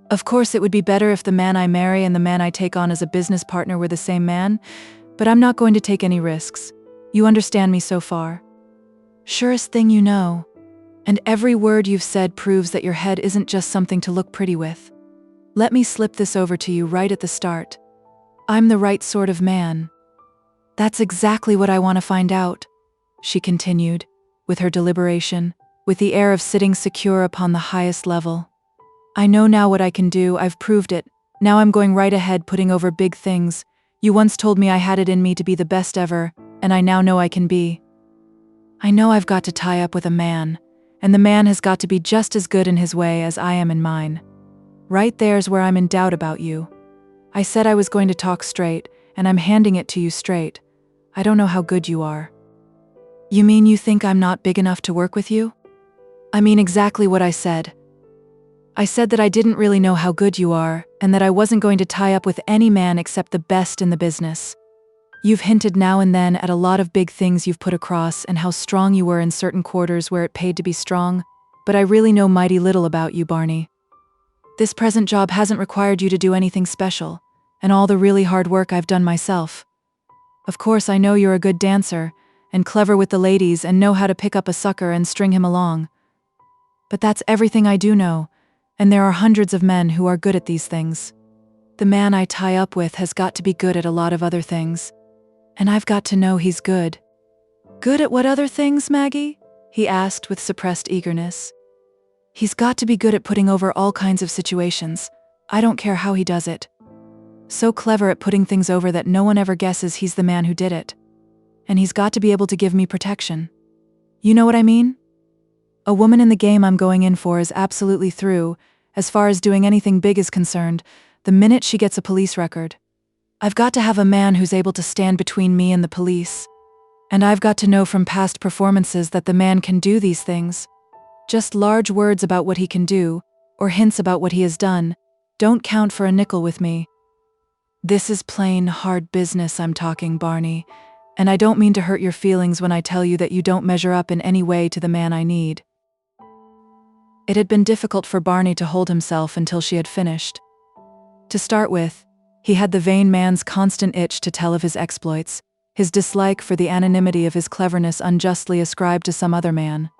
Speaker 2: Of course, it would be better if the man I marry and the man I take on as a business partner were the same man, but I'm not going to take any risks. You understand me so far?" "Surest thing you know. And every word you've said proves that your head isn't just something to look pretty with. Let me slip this over to you right at the start. I'm the right sort of man." "That's exactly what I want to find out," she continued, with her deliberation, with the air of sitting secure upon the highest level. "I know now what I can do, I've proved it. Now I'm going right ahead putting over big things. You once told me I had it in me to be the best ever, and I now know I can be. I know I've got to tie up with a man, and the man has got to be just as good in his way as I am in mine. Right there's where I'm in doubt about you. I said I was going to talk straight, and I'm handing it to you straight. I don't know how good you are." "You mean you think I'm not big enough to work with you?" "I mean exactly what I said. I said that I didn't really know how good you are, and that I wasn't going to tie up with any man except the best in the business. You've hinted now and then at a lot of big things you've put across and how strong you were in certain quarters where it paid to be strong, but I really know mighty little about you, Barney. This present job hasn't required you to do anything special, and all the really hard work I've done myself. Of course, I know you're a good dancer, and clever with the ladies and know how to pick up a sucker and string him along. But that's everything I do know, and there are hundreds of men who are good at these things. The man I tie up with has got to be good at a lot of other things, and I've got to know he's good." "Good at what other things, Maggie?" he asked with suppressed eagerness. "He's got to be good at putting over all kinds of situations. I don't care how he does it. So clever at putting things over that no one ever guesses he's the man who did it. And he's got to be able to give me protection. You know what I mean? A woman in the game I'm going in for is absolutely through, as far as doing anything big is concerned, the minute she gets a police record. I've got to have a man who's able to stand between me and the police. And I've got to know from past performances that the man can do these things. Just large words about what he can do, or hints about what he has done, don't count for a nickel with me. This is plain, hard business I'm talking, Barney, and I don't mean to hurt your feelings when I tell you that you don't measure up in any way to the man I need." It had been difficult for Barney to hold himself until she had finished. To start with, he had the vain man's constant itch to tell of his exploits, his dislike for the anonymity of his cleverness unjustly ascribed to some other man.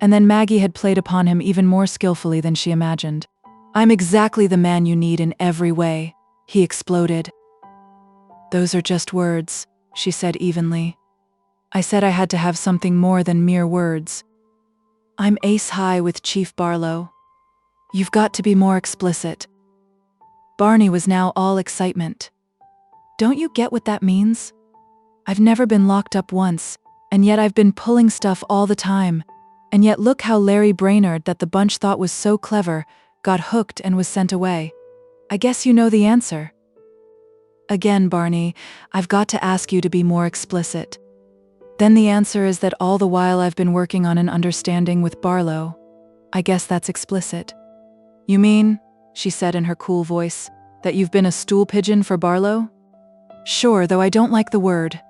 Speaker 2: And then Maggie had played upon him even more skillfully than she imagined. "I'm exactly the man you need in every way," he exploded. "Those are just words," she said evenly. "I said I had to have something more than mere words. I'm ace high with Chief Barlow. You've got to be more explicit." Barney was now all excitement. "Don't you get what that means? I've never been locked up once, and yet I've been pulling stuff all the time. And yet look how Larry Brainerd, that the bunch thought was so clever, got hooked and was sent away. I guess you know the answer." "Again, Barney, I've got to ask you to be more explicit." "Then the answer is that all the while I've been working on an understanding with Barlow. I guess that's explicit." "You mean," she said in her cool voice, "that you've been a stool pigeon for Barlow?" "Sure, though I don't like the word.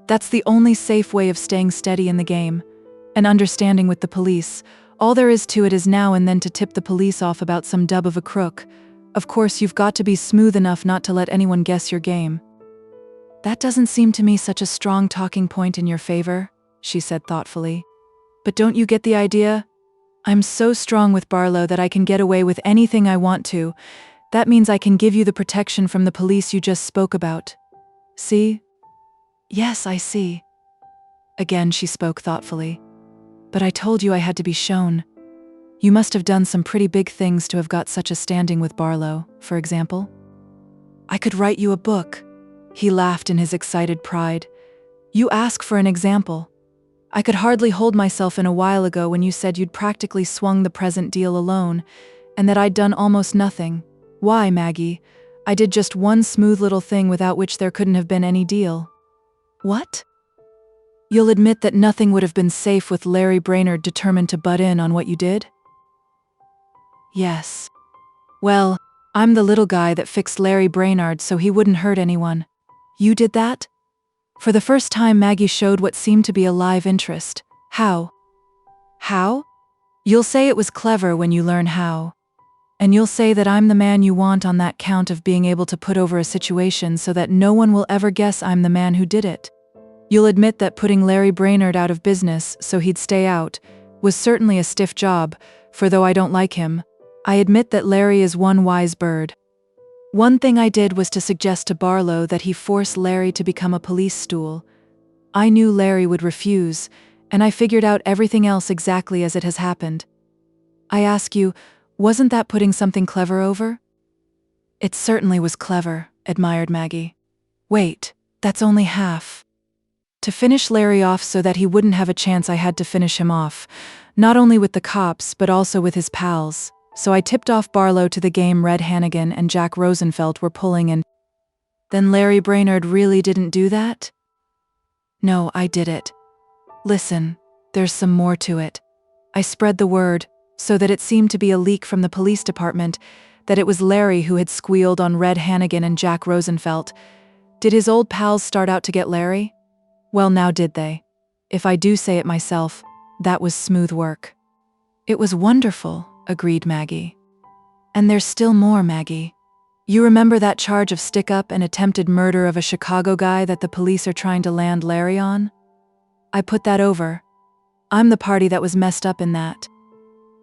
Speaker 2: That's the only safe way of staying steady in the game. An understanding with the police. All there is to it is now and then to tip the police off about some dub of a crook. Of course, you've got to be smooth enough not to let anyone guess your game." "That doesn't seem to me such a strong talking point in your favor," she said thoughtfully. "But don't you get the idea? I'm so strong with Barlow that I can get away with anything I want to. That means I can give you the protection from the police you just spoke about. See? Yes, I see. Again, she spoke thoughtfully. But I told you I had to be shown. You must have done some pretty big things to have got such a standing with Barlow, for example. I could write you a book. He laughed in his excited pride. You ask for an example. I could hardly hold myself in a while ago when you said you'd practically swung the present deal alone, and that I'd done almost nothing. Why, Maggie? I did just one smooth little thing without which there couldn't have been any deal. What? You'll admit that nothing would have been safe with Larry Brainerd determined to butt in on what you did? Yes. Well, I'm the little guy that fixed Larry Brainerd so he wouldn't hurt anyone. You did that? For the first time, Maggie showed what seemed to be a live interest. How? How? You'll say it was clever when you learn how. And you'll say that I'm the man you want on that count of being able to put over a situation so that no one will ever guess I'm the man who did it. You'll admit that putting Larry Brainerd out of business so he'd stay out was certainly a stiff job, for though I don't like him, I admit that Larry is one wise bird. One thing I did was to suggest to Barlow that he force Larry to become a police stool. I knew Larry would refuse, and I figured out everything else exactly as it has happened. I ask you, wasn't that putting something clever over? It certainly was clever, admired Maggie. Wait, that's only half. To finish Larry off so that he wouldn't have a chance, I had to finish him off, not only with the cops but also with his pals. So I tipped off Barlow to the game Red Hannigan and Jack Rosenfeld were pulling in. Then Larry Brainerd really didn't do that? No, I did it. Listen, there's some more to it. I spread the word, so that it seemed to be a leak from the police department, that it was Larry who had squealed on Red Hannigan and Jack Rosenfeld. Did his old pals start out to get Larry? Well, now did they? If I do say it myself, that was smooth work. It was wonderful, agreed Maggie. And there's still more, Maggie. You remember that charge of stick-up and attempted murder of a Chicago guy that the police are trying to land Larry on? I put that over. I'm the party that was messed up in that.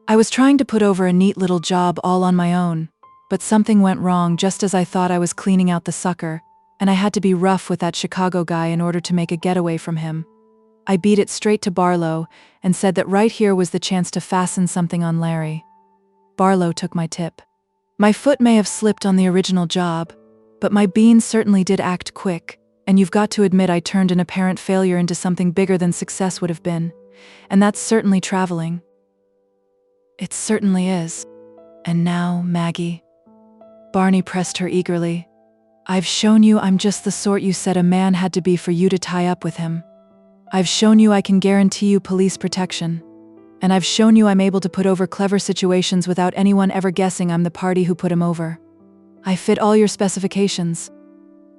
Speaker 2: I was trying to put over a neat little job all on my own, but something went wrong just as I thought I was cleaning out the sucker, and I had to be rough with that Chicago guy in order to make a getaway from him. I beat it straight to Barlow and said that right here was the chance to fasten something on Larry. Barlow took my tip. My foot may have slipped on the original job, but my beans certainly did act quick, and you've got to admit I turned an apparent failure into something bigger than success would have been, and that's certainly traveling. It certainly is. And now, Maggie. Barney pressed her eagerly. I've shown you I'm just the sort you said a man had to be for you to tie up with him. I've shown you I can guarantee you police protection. And I've shown you I'm able to put over clever situations without anyone ever guessing I'm the party who put him over. I fit all your specifications.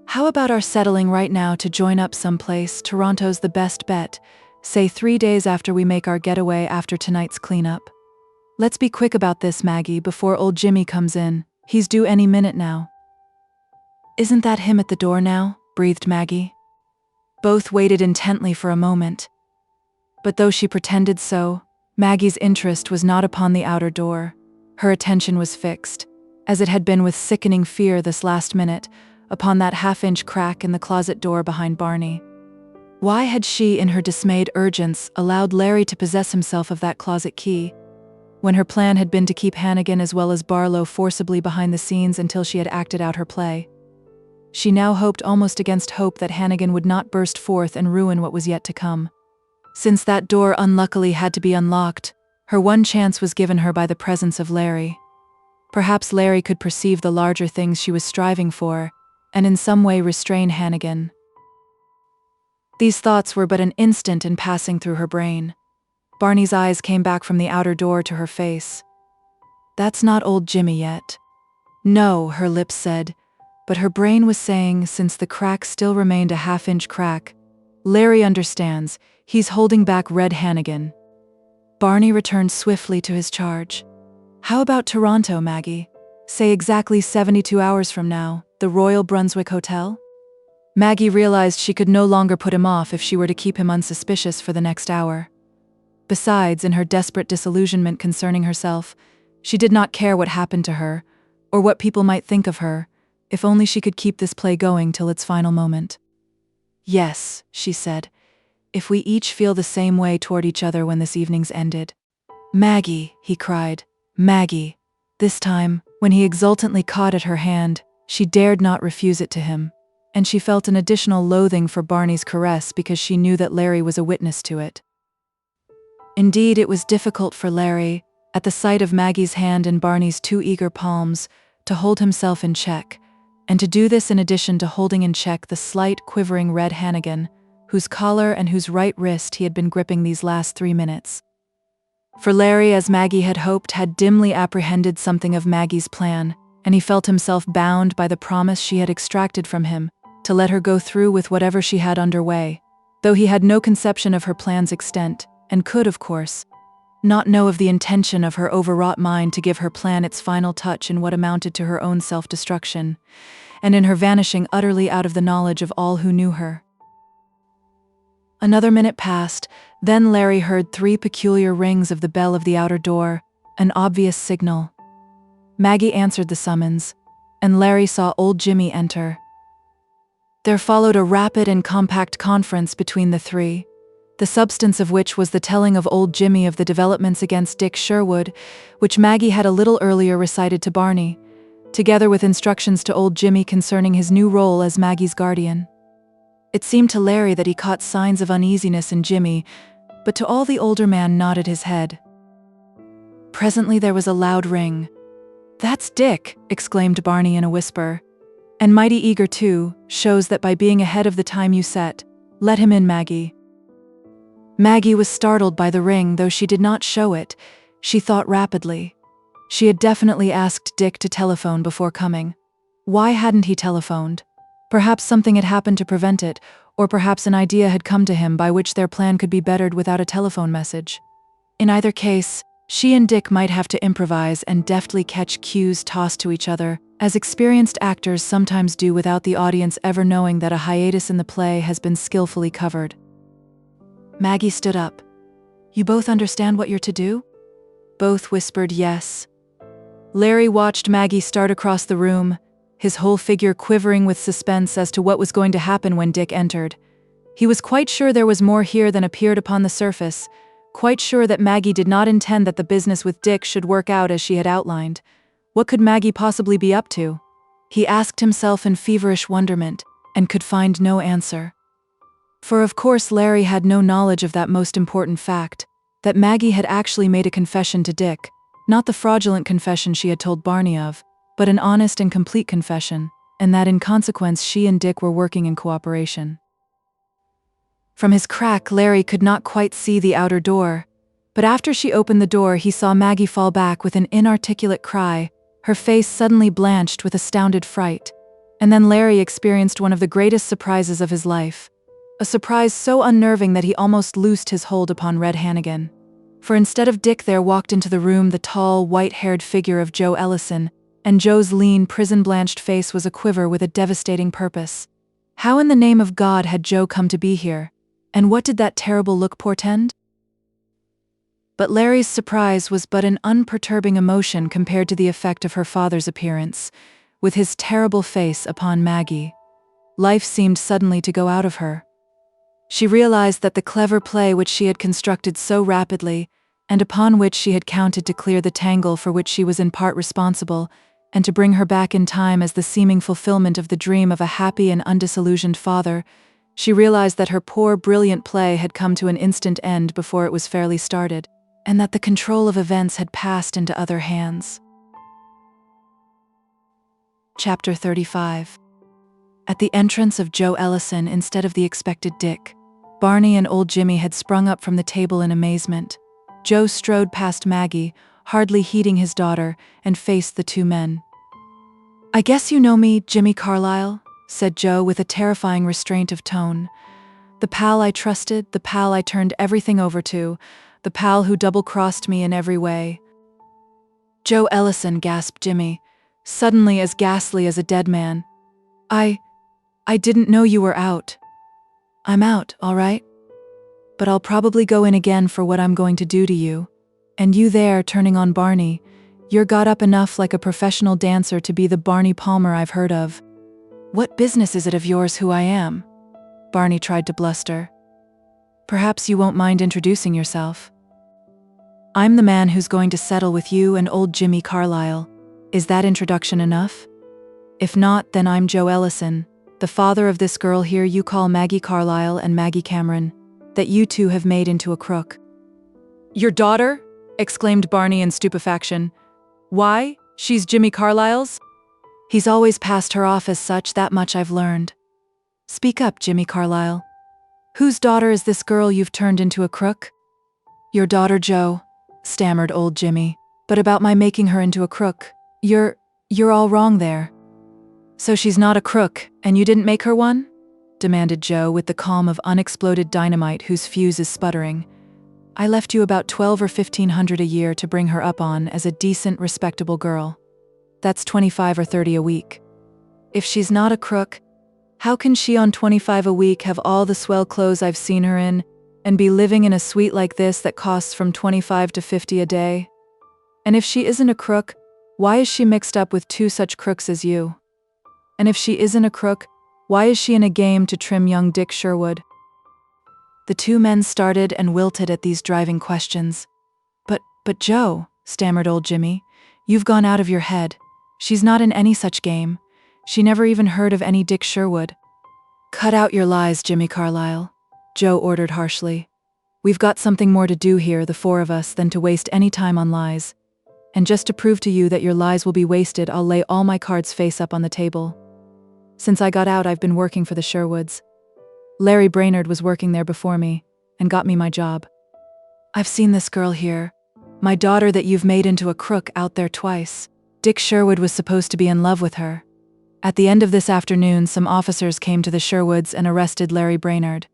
Speaker 2: How about our settling right now to join up someplace? Toronto's the best bet, say 3 days after we make our getaway after tonight's cleanup. Let's be quick about this, Maggie, before old Jimmy comes in. He's due any minute now. Isn't that him at the door now? Breathed Maggie. Both waited intently for a moment. But though she pretended so, Maggie's interest was not upon the outer door. Her attention was fixed, as it had been with sickening fear this last minute, upon that half-inch crack in the closet door behind Barney. Why had she, in her dismayed urgence, allowed Larry to possess himself of that closet key, when her plan had been to keep Hannigan as well as Barlow forcibly behind the scenes until she had acted out her play? She now hoped almost against hope that Hannigan would not burst forth and ruin what was yet to come. Since that door unluckily had to be unlocked, her one chance was given her by the presence of Larry. Perhaps Larry could perceive the larger things she was striving for, and in some way restrain Hannigan. These thoughts were but an instant in passing through her brain. Barney's eyes came back from the outer door to her face. That's not old Jimmy yet. No, her lips said, but her brain was saying, since the crack still remained a half-inch crack, Larry understands. He's holding back Red Hannigan. Barney returned swiftly to his charge. How about Toronto, Maggie? Say exactly 72 hours from now, the Royal Brunswick Hotel? Maggie realized she could no longer put him off if she were to keep him unsuspicious for the next hour. Besides, in her desperate disillusionment concerning herself, she did not care what happened to her, or what people might think of her, if only she could keep this play going till its final moment. "Yes," she said, "if we each feel the same way toward each other when this evening's ended." "Maggie," he cried, "Maggie." This time, when he exultantly caught at her hand, she dared not refuse it to him, and she felt an additional loathing for Barney's caress because she knew that Larry was a witness to it. Indeed, it was difficult for Larry, at the sight of Maggie's hand in Barney's two eager palms, to hold himself in check, and to do this in addition to holding in check the slight, quivering Red Hannigan, whose collar and whose right wrist he had been gripping these last 3 minutes. For Larry, as Maggie had hoped, had dimly apprehended something of Maggie's plan, and he felt himself bound by the promise she had extracted from him to let her go through with whatever she had underway, though he had no conception of her plan's extent, and could, of course, not know of the intention of her overwrought mind to give her plan its final touch in what amounted to her own self-destruction, and in her vanishing utterly out of the knowledge of all who knew her. Another minute passed, then Larry heard 3 peculiar rings of the bell of the outer door, an obvious signal. Maggie answered the summons, and Larry saw old Jimmy enter. There followed a rapid and compact conference between the 3, the substance of which was the telling of old Jimmy of the developments against Dick Sherwood, which Maggie had a little earlier recited to Barney, together with instructions to old Jimmy concerning his new role as Maggie's guardian. It seemed to Larry that he caught signs of uneasiness in Jimmy, but to all the older man nodded his head. Presently there was a loud ring. "That's Dick," exclaimed Barney in a whisper. "And mighty eager too, shows that by being ahead of the time you set. Let him in, Maggie." Maggie was startled by the ring, though she did not show it. She thought rapidly. She had definitely asked Dick to telephone before coming. Why hadn't he telephoned? Perhaps something had happened to prevent it, or perhaps an idea had come to him by which their plan could be bettered without a telephone message. In either case, she and Dick might have to improvise and deftly catch cues tossed to each other, as experienced actors sometimes do without the audience ever knowing that a hiatus in the play has been skillfully covered. Maggie stood up. "You both understand what you're to do?" Both whispered yes. Larry watched Maggie start across the room, his whole figure quivering with suspense as to what was going to happen when Dick entered. He was quite sure there was more here than appeared upon the surface, quite sure that Maggie did not intend that the business with Dick should work out as she had outlined. What could Maggie possibly be up to? He asked himself in feverish wonderment, and could find no answer. For of course Larry had no knowledge of that most important fact, that Maggie had actually made a confession to Dick, not the fraudulent confession she had told Barney of, but an honest and complete confession, and that in consequence she and Dick were working in cooperation. From his crack, Larry could not quite see the outer door, but after she opened the door he saw Maggie fall back with an inarticulate cry, her face suddenly blanched with astounded fright, and then Larry experienced one of the greatest surprises of his life, a surprise so unnerving that he almost loosed his hold upon Red Hannigan. For instead of Dick there walked into the room the tall, white-haired figure of Joe Ellison, and Joe's lean, prison-blanched face was aquiver with a devastating purpose. How in the name of God had Joe come to be here, and what did that terrible look portend? But Larry's surprise was but an unperturbing emotion compared to the effect of her father's appearance, with his terrible face upon Maggie. Life seemed suddenly to go out of her. She realized that the clever play which she had constructed so rapidly, and upon which she had counted to clear the tangle for which she was in part responsible, and to bring her back in time as the seeming fulfillment of the dream of a happy and undisillusioned father, she realized that her poor, brilliant play had come to an instant end before it was fairly started, and that the control of events had passed into other hands. Chapter 35. At the entrance of Joe Ellison instead of the expected Dick, Barney and old Jimmy had sprung up from the table in amazement. Joe strode past Maggie, hardly heeding his daughter, and faced the 2 men. "I guess you know me, Jimmy Carlyle," said Joe with a terrifying restraint of tone. "The pal I trusted, the pal I turned everything over to, the pal who double-crossed me in every way." "Joe Ellison," gasped Jimmy, suddenly as ghastly as a dead man. I didn't know you were out." "I'm out, all right. But I'll probably go in again for what I'm going to do to you. And you there, turning on Barney, You're got up enough like a professional dancer to be the Barney Palmer I've heard of. What business is it of yours who I am? Barney tried to bluster. Perhaps you won't mind introducing yourself. I'm the man who's going to settle with you and old Jimmy Carlisle. Is that introduction enough? If not, then I'm Joe Ellison, the father of this girl here you call Maggie Carlisle and Maggie Cameron, that you two have made into a crook. Your daughter? Exclaimed Barney in stupefaction. Why? She's Jimmy Carlisle's? He's always passed her off as such, that much I've learned. Speak up, Jimmy Carlisle. Whose daughter is this girl you've turned into a crook? Your daughter, Joe, stammered old Jimmy. But about my making her into a crook, you're all wrong there. So she's not a crook, and you didn't make her one? Demanded Joe with the calm of unexploded dynamite whose fuse is sputtering. I left you about $1,200 or $1,500 a year to bring her up on as a decent, respectable girl. That's $25 or $30 a week. If she's not a crook, how can she on $25 a week have all the swell clothes I've seen her in and be living in a suite like this that costs from $25 to $50 a day? And if she isn't a crook, why is she mixed up with two such crooks as you? And if she isn't a crook, why is she in a game to trim young Dick Sherwood? The two men started and wilted at these driving questions. But Joe, stammered old Jimmy, you've gone out of your head. She's not in any such game. She never even heard of any Dick Sherwood. Cut out your lies, Jimmy Carlisle, Joe ordered harshly. We've got something more to do here, the four of us, than to waste any time on lies. And just to prove to you that your lies will be wasted, I'll lay all my cards face up on the table. Since I got out, I've been working for the Sherwoods. Larry Brainerd was working there before me, and got me my job. I've seen this girl here, my daughter that you've made into a crook, out there twice. Dick Sherwood was supposed to be in love with her. At the end of this afternoon, some officers came to the Sherwoods and arrested Larry Brainerd.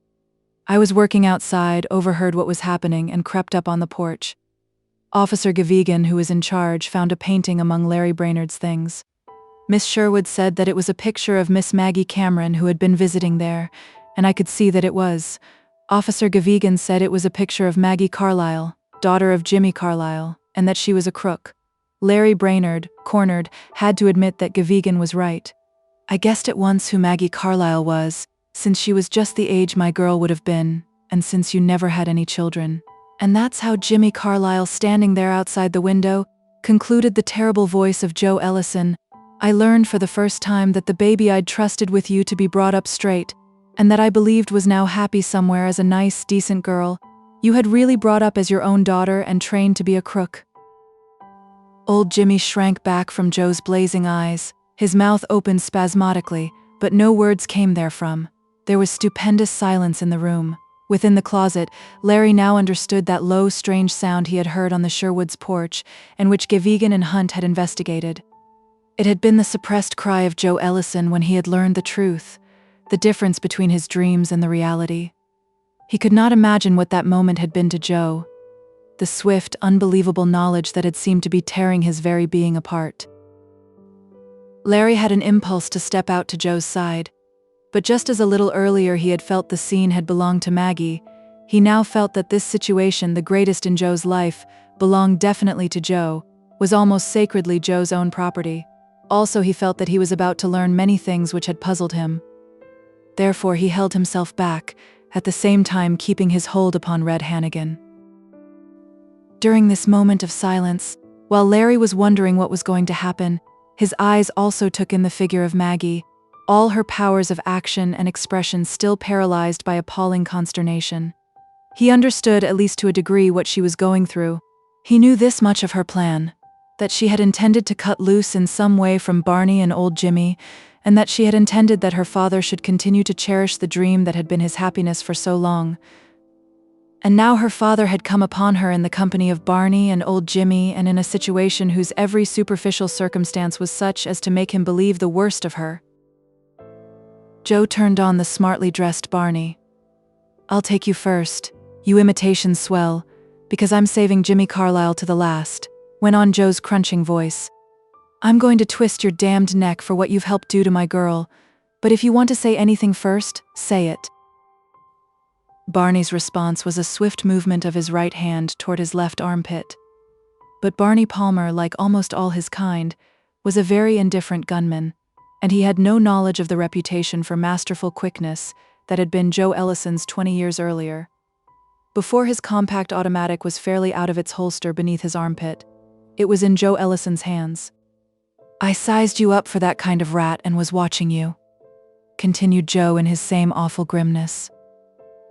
Speaker 2: I was working outside, overheard what was happening, and crept up on the porch. Officer Gavigan, who was in charge, found a painting among Larry Brainerd's things. Miss Sherwood said that it was a picture of Miss Maggie Cameron who had been visiting there, and I could see that it was. Officer Gavigan said it was a picture of Maggie Carlisle, daughter of Jimmy Carlisle, and that she was a crook. Larry Brainerd, cornered, had to admit that Gavigan was right. I guessed at once who Maggie Carlisle was, since she was just the age my girl would have been, and since you never had any children. And that's how Jimmy Carlisle, standing there outside the window, concluded the terrible voice of Joe Ellison. I learned for the first time that the baby I'd trusted with you to be brought up straight, and that I believed was now happy somewhere as a nice, decent girl, you had really brought up as your own daughter and trained to be a crook. Old Jimmy shrank back from Joe's blazing eyes. His mouth opened spasmodically, but no words came therefrom. There was stupendous silence in the room. Within the closet, Larry now understood that low, strange sound he had heard on the Sherwoods' porch, and which Gavigan and Hunt had investigated. It had been the suppressed cry of Joe Ellison when he had learned the truth, the difference between his dreams and the reality. He could not imagine what that moment had been to Joe, the swift, unbelievable knowledge that had seemed to be tearing his very being apart. Larry had an impulse to step out to Joe's side, but just as a little earlier he had felt the scene had belonged to Maggie, he now felt that this situation, the greatest in Joe's life, belonged definitely to Joe, was almost sacredly Joe's own property. Also, he felt that he was about to learn many things which had puzzled him. Therefore, he held himself back, at the same time keeping his hold upon Red Hannigan. During this moment of silence, while Larry was wondering what was going to happen, his eyes also took in the figure of Maggie, all her powers of action and expression still paralyzed by appalling consternation. He understood, at least to a degree, what she was going through. He knew this much of her plan, that she had intended to cut loose in some way from Barney and old Jimmy, and that she had intended that her father should continue to cherish the dream that had been his happiness for so long. And now her father had come upon her in the company of Barney and old Jimmy, and in a situation whose every superficial circumstance was such as to make him believe the worst of her. Joe turned on the smartly dressed Barney. "I'll take you first, you imitation swell, because I'm saving Jimmy Carlisle to the last," went on Joe's crunching voice. "I'm going to twist your damned neck for what you've helped do to my girl, but if you want to say anything first, say it." Barney's response was a swift movement of his right hand toward his left armpit. But Barney Palmer, like almost all his kind, was a very indifferent gunman, and he had no knowledge of the reputation for masterful quickness that had been Joe Ellison's 20 years earlier. Before his compact automatic was fairly out of its holster beneath his armpit, it was in Joe Ellison's hands. "I sized you up for that kind of rat and was watching you," continued Joe in his same awful grimness.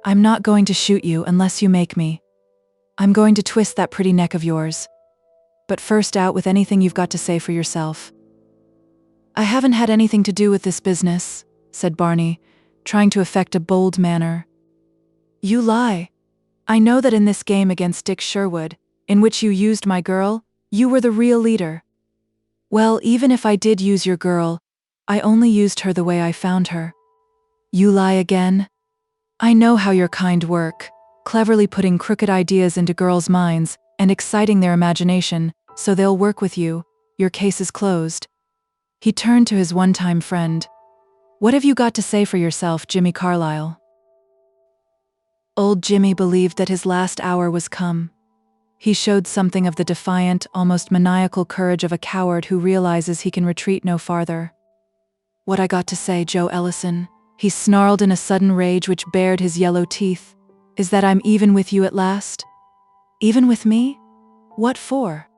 Speaker 2: "I'm not going to shoot you unless you make me. I'm going to twist that pretty neck of yours. But first, out with anything you've got to say for yourself." "I haven't had anything to do with this business," said Barney, trying to affect a bold manner. "You lie. I know that in this game against Dick Sherwood, in which you used my girl, you were the real leader." "Well, even if I did use your girl, I only used her the way I found her." "You lie again. I know how your kind work, cleverly putting crooked ideas into girls' minds and exciting their imagination so they'll work with you. Your case is closed." He turned to his one-time friend. "What have you got to say for yourself, Jimmy Carlyle?" Old Jimmy believed that his last hour was come. He showed something of the defiant, almost maniacal courage of a coward who realizes he can retreat no farther. "What I got to say, Joe Ellison," he snarled in a sudden rage which bared his yellow teeth, "is that I'm even with you at last." "Even with me? What for?"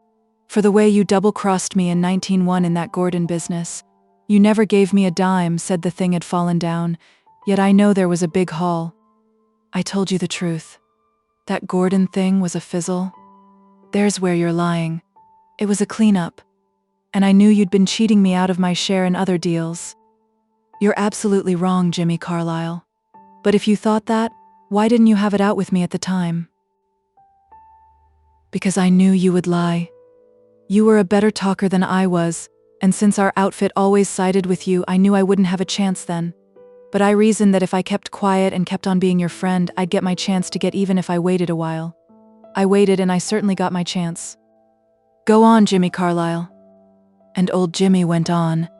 Speaker 2: "For the way you double-crossed me in 1901 in that Gordon business. You never gave me a dime, said the thing had fallen down, yet I know there was a big haul. I told you the truth. That Gordon thing was a fizzle. There's where you're lying. It was a cleanup. And I knew you'd been cheating me out of my share in other deals." "You're absolutely wrong, Jimmy Carlyle. But if you thought that, why didn't you have it out with me at the time?" "Because I knew you would lie. You were a better talker than I was, and since our outfit always sided with you, I knew I wouldn't have a chance then. But I reasoned that if I kept quiet and kept on being your friend, I'd get my chance to get even if I waited a while. I waited and I certainly got my chance. Go on, Jimmy Carlyle." And old Jimmy went on,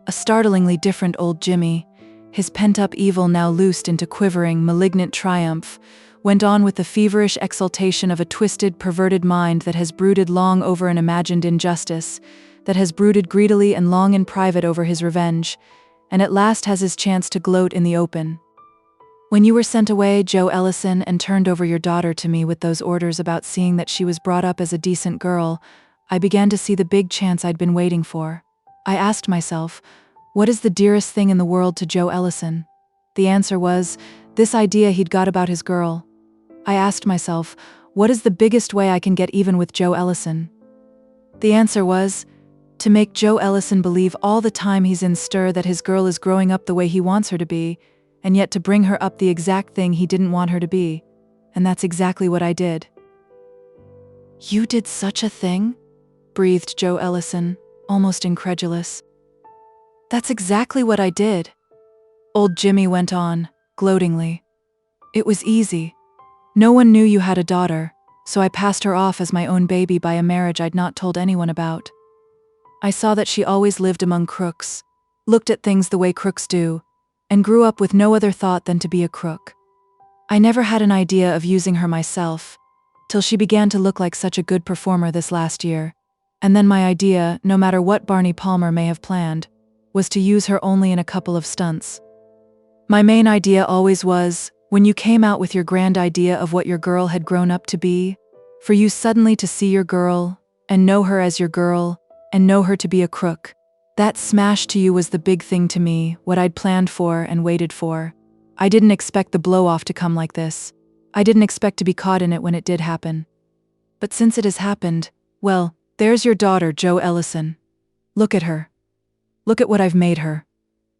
Speaker 2: a startlingly different old Jimmy, his pent-up evil now loosed into quivering, malignant triumph, went on with the feverish exultation of a twisted, perverted mind that has brooded long over an imagined injustice, that has brooded greedily and long in private over his revenge, and at last has his chance to gloat in the open. "When you were sent away, Joe Ellison, and turned over your daughter to me with those orders about seeing that she was brought up as a decent girl, I began to see the big chance I'd been waiting for. I asked myself, what is the dearest thing in the world to Joe Ellison? The answer was, this idea he'd got about his girl. I asked myself, what is the biggest way I can get even with Joe Ellison? The answer was, to make Joe Ellison believe all the time he's in stir that his girl is growing up the way he wants her to be, and yet to bring her up the exact thing he didn't want her to be. And that's exactly what I did." "You did such a thing?" breathed Joe Ellison, almost incredulous. "That's exactly what I did," old Jimmy went on, gloatingly. "It was easy. No one knew you had a daughter, so I passed her off as my own baby by a marriage I'd not told anyone about. I saw that she always lived among crooks, looked at things the way crooks do, and grew up with no other thought than to be a crook. I never had an idea of using her myself, till she began to look like such a good performer this last year, and then my idea, no matter what Barney Palmer may have planned, was to use her only in a couple of stunts. My main idea always was, when you came out with your grand idea of what your girl had grown up to be, for you suddenly to see your girl, and know her as your girl, and know her to be a crook. That smash to you was the big thing to me, what I'd planned for and waited for. I didn't expect the blow-off to come like this. I didn't expect to be caught in it when it did happen. But since it has happened, well, there's your daughter, Joe Ellison. Look at her. Look at what I've made her.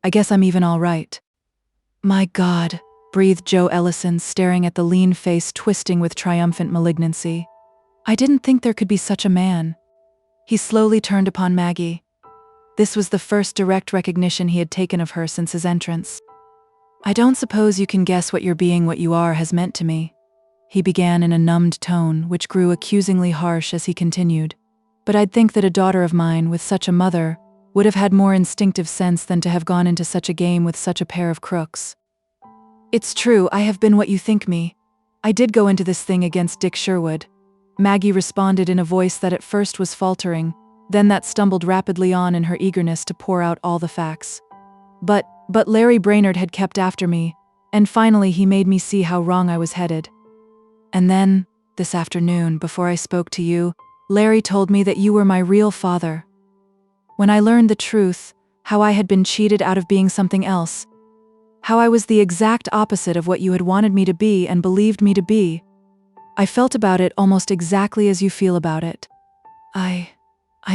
Speaker 2: I guess I'm even all right." "My God," breathed Joe Ellison, staring at the lean face twisting with triumphant malignancy. "I didn't think there could be such a man." He slowly turned upon Maggie. This was the first direct recognition he had taken of her since his entrance. "I don't suppose you can guess what your being what you are has meant to me," he began in a numbed tone, which grew accusingly harsh as he continued. "But I'd think that a daughter of mine, with such a mother, would have had more instinctive sense than to have gone into such a game with such a pair of crooks. It's true, I have been what you think me. I did go into this thing against Dick Sherwood. Maggie responded in a voice that at first was faltering, then that stumbled rapidly on in her eagerness to pour out all the facts. But Larry Brainerd had kept after me, and finally he made me see how wrong I was headed. And then, this afternoon, before I spoke to you, Larry told me that you were my real father. When I learned the truth, how I had been cheated out of being something else, how I was the exact opposite of what you had wanted me to be and believed me to be, I felt about it almost exactly as you feel about it. I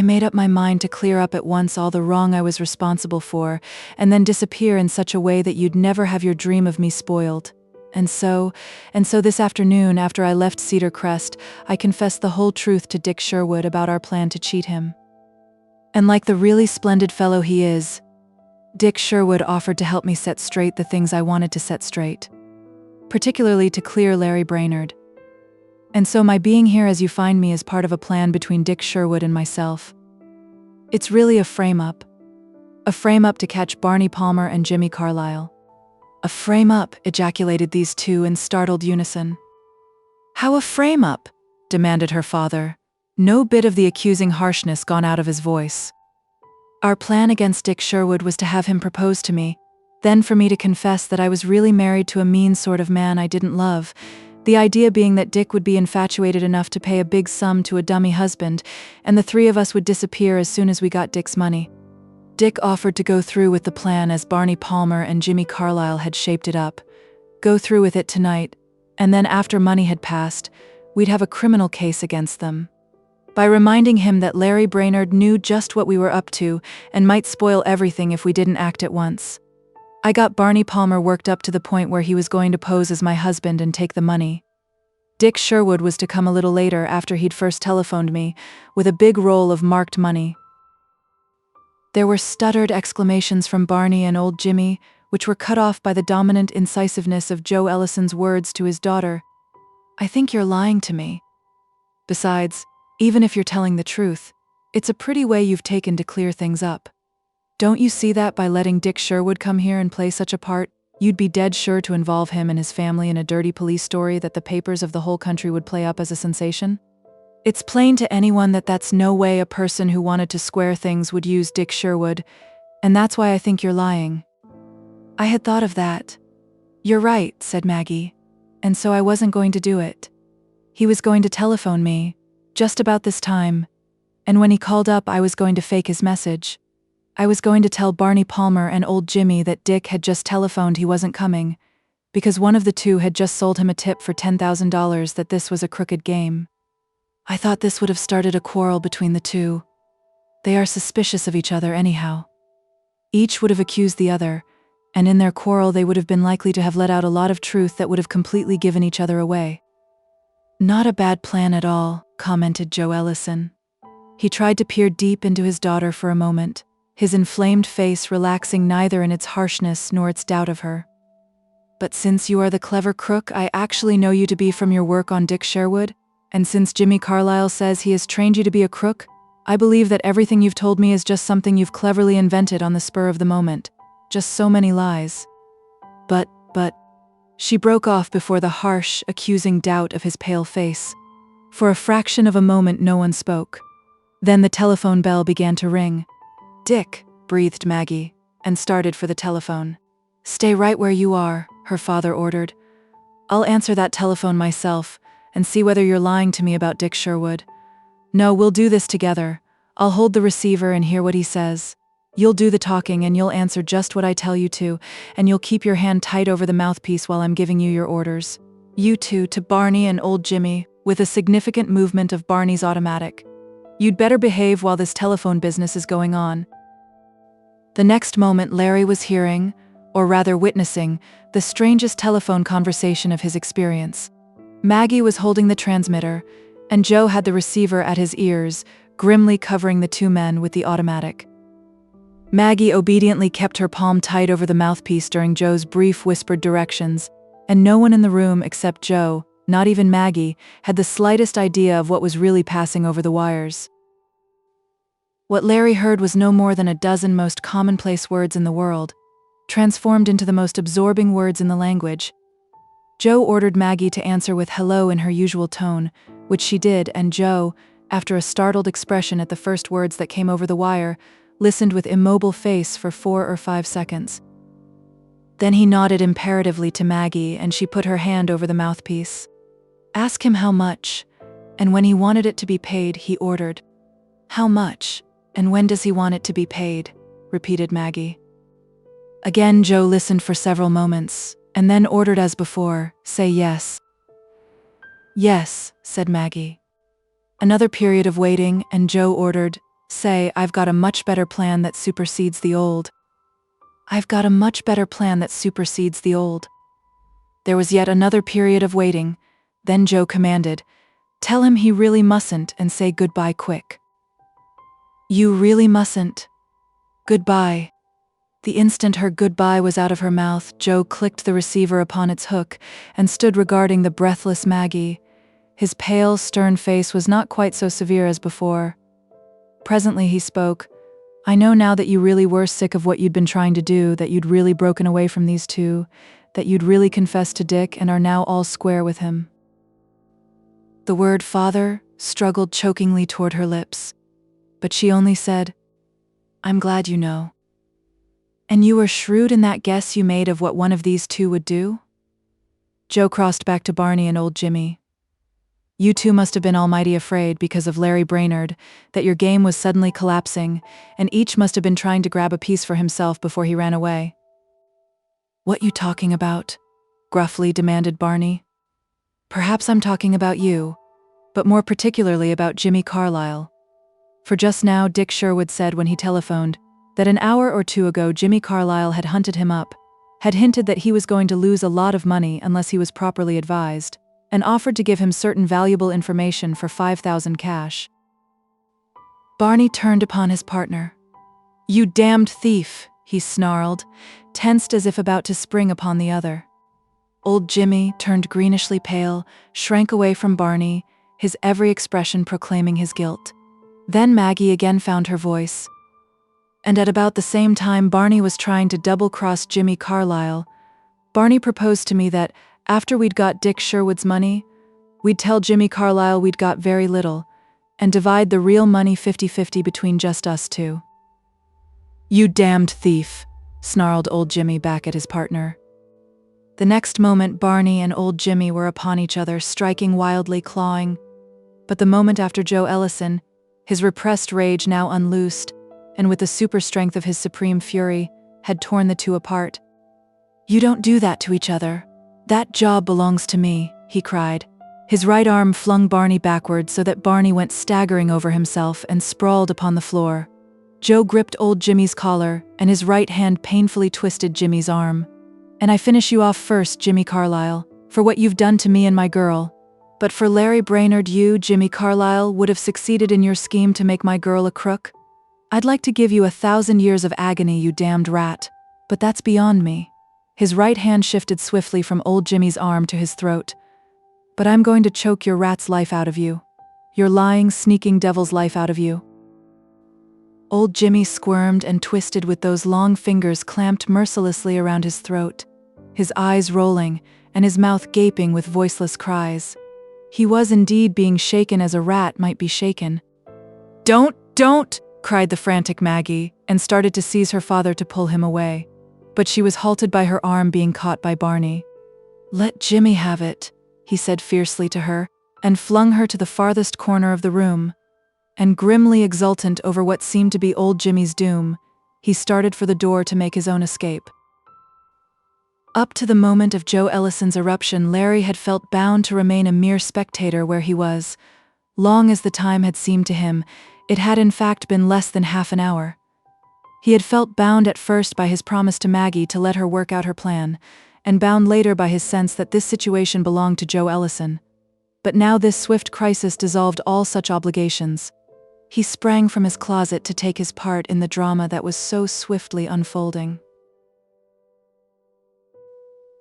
Speaker 2: made up my mind to clear up at once all the wrong I was responsible for, and then disappear in such a way that you'd never have your dream of me spoiled. And so this afternoon, after I left Cedar Crest, I confessed the whole truth to Dick Sherwood about our plan to cheat him. And like the really splendid fellow he is, Dick Sherwood offered to help me set straight the things I wanted to set straight, particularly to clear Larry Brainerd. And so my being here as you find me is part of a plan between Dick Sherwood and myself. It's really a frame-up. A frame-up to catch Barney Palmer and Jimmy Carlisle. A frame-up, ejaculated these two in startled unison. How a frame-up? Demanded her father, no bit of the accusing harshness gone out of his voice. Our plan against Dick Sherwood was to have him propose to me, then for me to confess that I was really married to a mean sort of man I didn't love, the idea being that Dick would be infatuated enough to pay a big sum to a dummy husband, and the three of us would disappear as soon as we got Dick's money. Dick offered to go through with the plan as Barney Palmer and Jimmy Carlisle had shaped it up. Go through with it tonight, and then after money had passed, we'd have a criminal case against them. By reminding him that Larry Brainerd knew just what we were up to and might spoil everything if we didn't act at once. I got Barney Palmer worked up to the point where he was going to pose as my husband and take the money. Dick Sherwood was to come a little later after he'd first telephoned me, with a big roll of marked money. There were stuttered exclamations from Barney and old Jimmy, which were cut off by the dominant incisiveness of Joe Ellison's words to his daughter. I think you're lying to me. Besides, even if you're telling the truth, it's a pretty way you've taken to clear things up. Don't you see that by letting Dick Sherwood come here and play such a part, you'd be dead sure to involve him and his family in a dirty police story that the papers of the whole country would play up as a sensation? It's plain to anyone that that's no way a person who wanted to square things would use Dick Sherwood, and that's why I think you're lying. I had thought of that. You're right, said Maggie, and so I wasn't going to do it. He was going to telephone me, just about this time, and when he called up I was going to fake his message. I was going to tell Barney Palmer and old Jimmy that Dick had just telephoned he wasn't coming, because one of the two had just sold him a tip for $10,000 that this was a crooked game. I thought this would have started a quarrel between the two. They are suspicious of each other anyhow. Each would have accused the other, and in their quarrel they would have been likely to have let out a lot of truth that would have completely given each other away. Not a bad plan at all, commented Joe Ellison. He tried to peer deep into his daughter for a moment, his inflamed face relaxing neither in its harshness nor its doubt of her. But since you are the clever crook I actually know you to be from your work on Dick Sherwood, and since Jimmy Carlisle says he has trained you to be a crook, I believe that everything you've told me is just something you've cleverly invented on the spur of the moment. Just so many lies. But, she broke off before the harsh, accusing doubt of his pale face. For a fraction of a moment no one spoke. Then the telephone bell began to ring. Dick, breathed Maggie, and started for the telephone. Stay right where you are, her father ordered. I'll answer that telephone myself, and see whether you're lying to me about Dick Sherwood. No, we'll do this together. I'll hold the receiver and hear what he says. You'll do the talking and you'll answer just what I tell you to, and you'll keep your hand tight over the mouthpiece while I'm giving you your orders. You two, to Barney and old Jimmy, with a significant movement of Barney's automatic. You'd better behave while this telephone business is going on. The next moment Larry was hearing, or rather witnessing, the strangest telephone conversation of his experience. Maggie was holding the transmitter, and Joe had the receiver at his ears, grimly covering the two men with the automatic. Maggie obediently kept her palm tight over the mouthpiece during Joe's brief whispered directions, and no one in the room except Joe, not even Maggie, had the slightest idea of what was really passing over the wires. What Larry heard was no more than a dozen most commonplace words in the world, transformed into the most absorbing words in the language. Joe ordered Maggie to answer with hello in her usual tone, which she did, and Joe, after a startled expression at the first words that came over the wire, listened with immobile face for 4 or 5 seconds. Then he nodded imperatively to Maggie, and she put her hand over the mouthpiece. "Ask him how much," and when he wanted it to be paid, he ordered. "How much, and when does he want it to be paid?" repeated Maggie. Again Joe listened for several moments, and then ordered as before, "Say yes." "Yes," said Maggie. Another period of waiting, and Joe ordered, "Say, I've got a much better plan that supersedes the old." "I've got a much better plan that supersedes the old." There was yet another period of waiting. Then Joe commanded, "Tell him he really mustn't, and say goodbye quick." "You really mustn't. Goodbye." The instant her goodbye was out of her mouth, Joe clicked the receiver upon its hook and stood regarding the breathless Maggie. His pale, stern face was not quite so severe as before. Presently he spoke. "I know now that you really were sick of what you'd been trying to do, that you'd really broken away from these two, that you'd really confessed to Dick and are now all square with him." The word "father" struggled chokingly toward her lips, but she only said, "I'm glad you know." "And you were shrewd in that guess you made of what one of these two would do?" Joe crossed back to Barney and old Jimmy. "You two must have been almighty afraid because of Larry Brainerd, that your game was suddenly collapsing, and each must have been trying to grab a piece for himself before he ran away." "What you talking about?" gruffly demanded Barney. "Perhaps I'm talking about you, but more particularly about Jimmy Carlyle. For just now Dick Sherwood said when he telephoned that an hour or two ago Jimmy Carlyle had hunted him up, had hinted that he was going to lose a lot of money unless he was properly advised, and offered to give him certain valuable information for $5,000 cash." Barney turned upon his partner. "You damned thief," he snarled, tensed as if about to spring upon the other. Old Jimmy, turned greenishly pale, shrank away from Barney, his every expression proclaiming his guilt. Then Maggie again found her voice. "And at about the same time Barney was trying to double-cross Jimmy Carlyle, Barney proposed to me that, after we'd got Dick Sherwood's money, we'd tell Jimmy Carlyle we'd got very little, and divide the real money 50-50 between just us two." "You damned thief," snarled old Jimmy back at his partner. The next moment Barney and old Jimmy were upon each other, striking wildly, clawing. But the moment after Joe Ellison, his repressed rage now unloosed, and with the super strength of his supreme fury, had torn the two apart. "You don't do that to each other. That job belongs to me," he cried. His right arm flung Barney backward so that Barney went staggering over himself and sprawled upon the floor. Joe gripped old Jimmy's collar, and his right hand painfully twisted Jimmy's arm. "And I finish you off first, Jimmy Carlyle, for what you've done to me and my girl. But for Larry Brainerd, you, Jimmy Carlyle, would have succeeded in your scheme to make my girl a crook? I'd like to give you 1,000 years of agony, you damned rat, but that's beyond me." His right hand shifted swiftly from old Jimmy's arm to his throat. "But I'm going to choke your rat's life out of you. Your lying, sneaking devil's life out of you." Old Jimmy squirmed and twisted with those long fingers clamped mercilessly around his throat, his eyes rolling and his mouth gaping with voiceless cries. He was indeed being shaken as a rat might be shaken. Don't!" cried the frantic Maggie, and started to seize her father to pull him away. But she was halted by her arm being caught by Barney. "Let Jimmy have it," he said fiercely to her, and flung her to the farthest corner of the room. And grimly exultant over what seemed to be old Jimmy's doom, he started for the door to make his own escape. Up to the moment of Joe Ellison's eruption, Larry had felt bound to remain a mere spectator where he was. Long as the time had seemed to him, it had in fact been less than half an hour. He had felt bound at first by his promise to Maggie to let her work out her plan, and bound later by his sense that this situation belonged to Joe Ellison. But now this swift crisis dissolved all such obligations. He sprang from his closet to take his part in the drama that was so swiftly unfolding.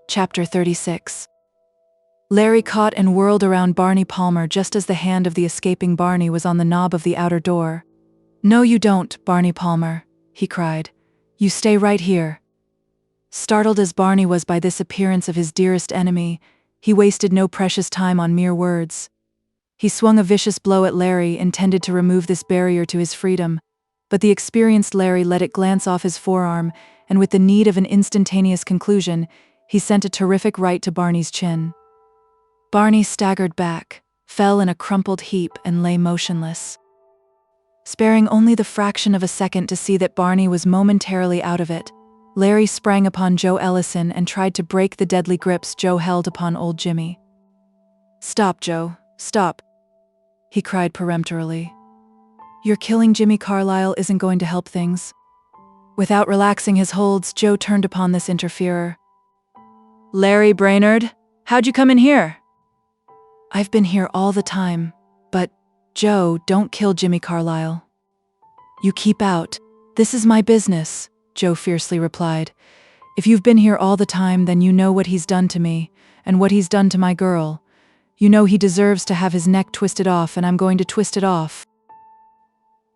Speaker 2: Chapter 36. Larry caught and whirled around Barney Palmer just as the hand of the escaping Barney was on the knob of the outer door. "No, you don't, Barney Palmer," he cried. "You stay right here." Startled as Barney was by this appearance of his dearest enemy, he wasted no precious time on mere words. He swung a vicious blow at Larry, intended to remove this barrier to his freedom, but the experienced Larry let it glance off his forearm, and with the need of an instantaneous conclusion, he sent a terrific right to Barney's chin. Barney staggered back, fell in a crumpled heap, and lay motionless. Sparing only the fraction of a second to see that Barney was momentarily out of it, Larry sprang upon Joe Ellison and tried to break the deadly grips Joe held upon old Jimmy. "Stop, Joe, stop," he cried peremptorily. "Your killing Jimmy Carlisle isn't going to help things." Without relaxing his holds, Joe turned upon this interferer. "Larry Brainerd, how'd you come in here?" "I've been here all the time, but, Joe, don't kill Jimmy Carlisle." "You keep out. This is my business," Joe fiercely replied. "If you've been here all the time, then you know what he's done to me, and what he's done to my girl. You know he deserves to have his neck twisted off, and I'm going to twist it off."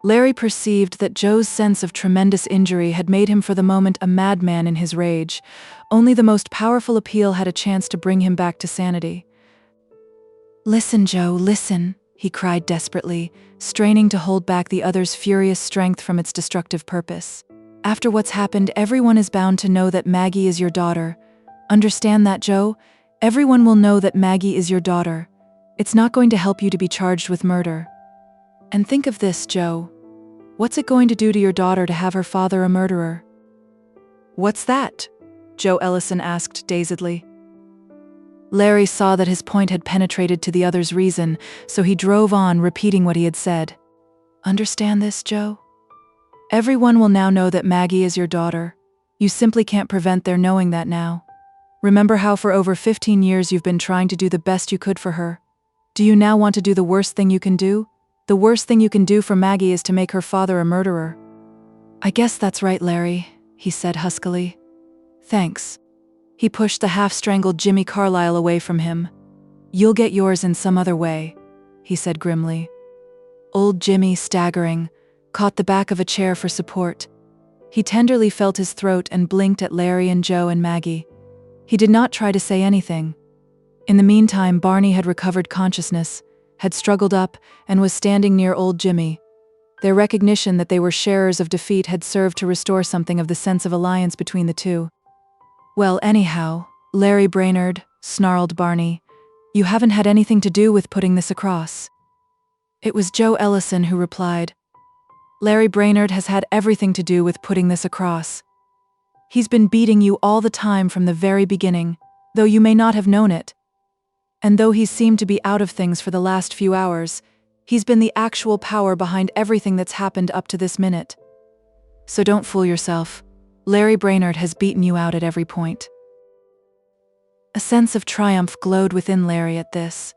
Speaker 2: Larry perceived that Joe's sense of tremendous injury had made him for the moment a madman in his rage. Only the most powerful appeal had a chance to bring him back to sanity. "Listen, Joe, listen," he cried desperately, straining to hold back the other's furious strength from its destructive purpose. "After what's happened, everyone is bound to know that Maggie is your daughter. Understand that, Joe? Everyone will know that Maggie is your daughter. It's not going to help you to be charged with murder. And think of this, Joe. What's it going to do to your daughter to have her father a murderer?" "What's that?" Joe Ellison asked dazedly. Larry saw that his point had penetrated to the other's reason, so he drove on, repeating what he had said. "Understand this, Joe? Everyone will now know that Maggie is your daughter. You simply can't prevent their knowing that now. Remember how for over 15 years you've been trying to do the best you could for her. Do you now want to do the worst thing you can do? The worst thing you can do for Maggie is to make her father a murderer." "I guess that's right, Larry," he said huskily. "Thanks." He pushed the half-strangled Jimmy Carlisle away from him. "You'll get yours in some other way," he said grimly. Old Jimmy, staggering, caught the back of a chair for support. He tenderly felt his throat and blinked at Larry and Joe and Maggie. He did not try to say anything. In the meantime, Barney had recovered consciousness, had struggled up, and was standing near old Jimmy. Their recognition that they were sharers of defeat had served to restore something of the sense of alliance between the two. "Well, anyhow, Larry Brainerd," snarled Barney, "you haven't had anything to do with putting this across." It was Joe Ellison who replied. "Larry Brainerd has had everything to do with putting this across. He's been beating you all the time from the very beginning, though you may not have known it. And though he's seemed to be out of things for the last few hours, he's been the actual power behind everything that's happened up to this minute. So don't fool yourself. Larry Brainerd has beaten you out at every point." A sense of triumph glowed within Larry at this.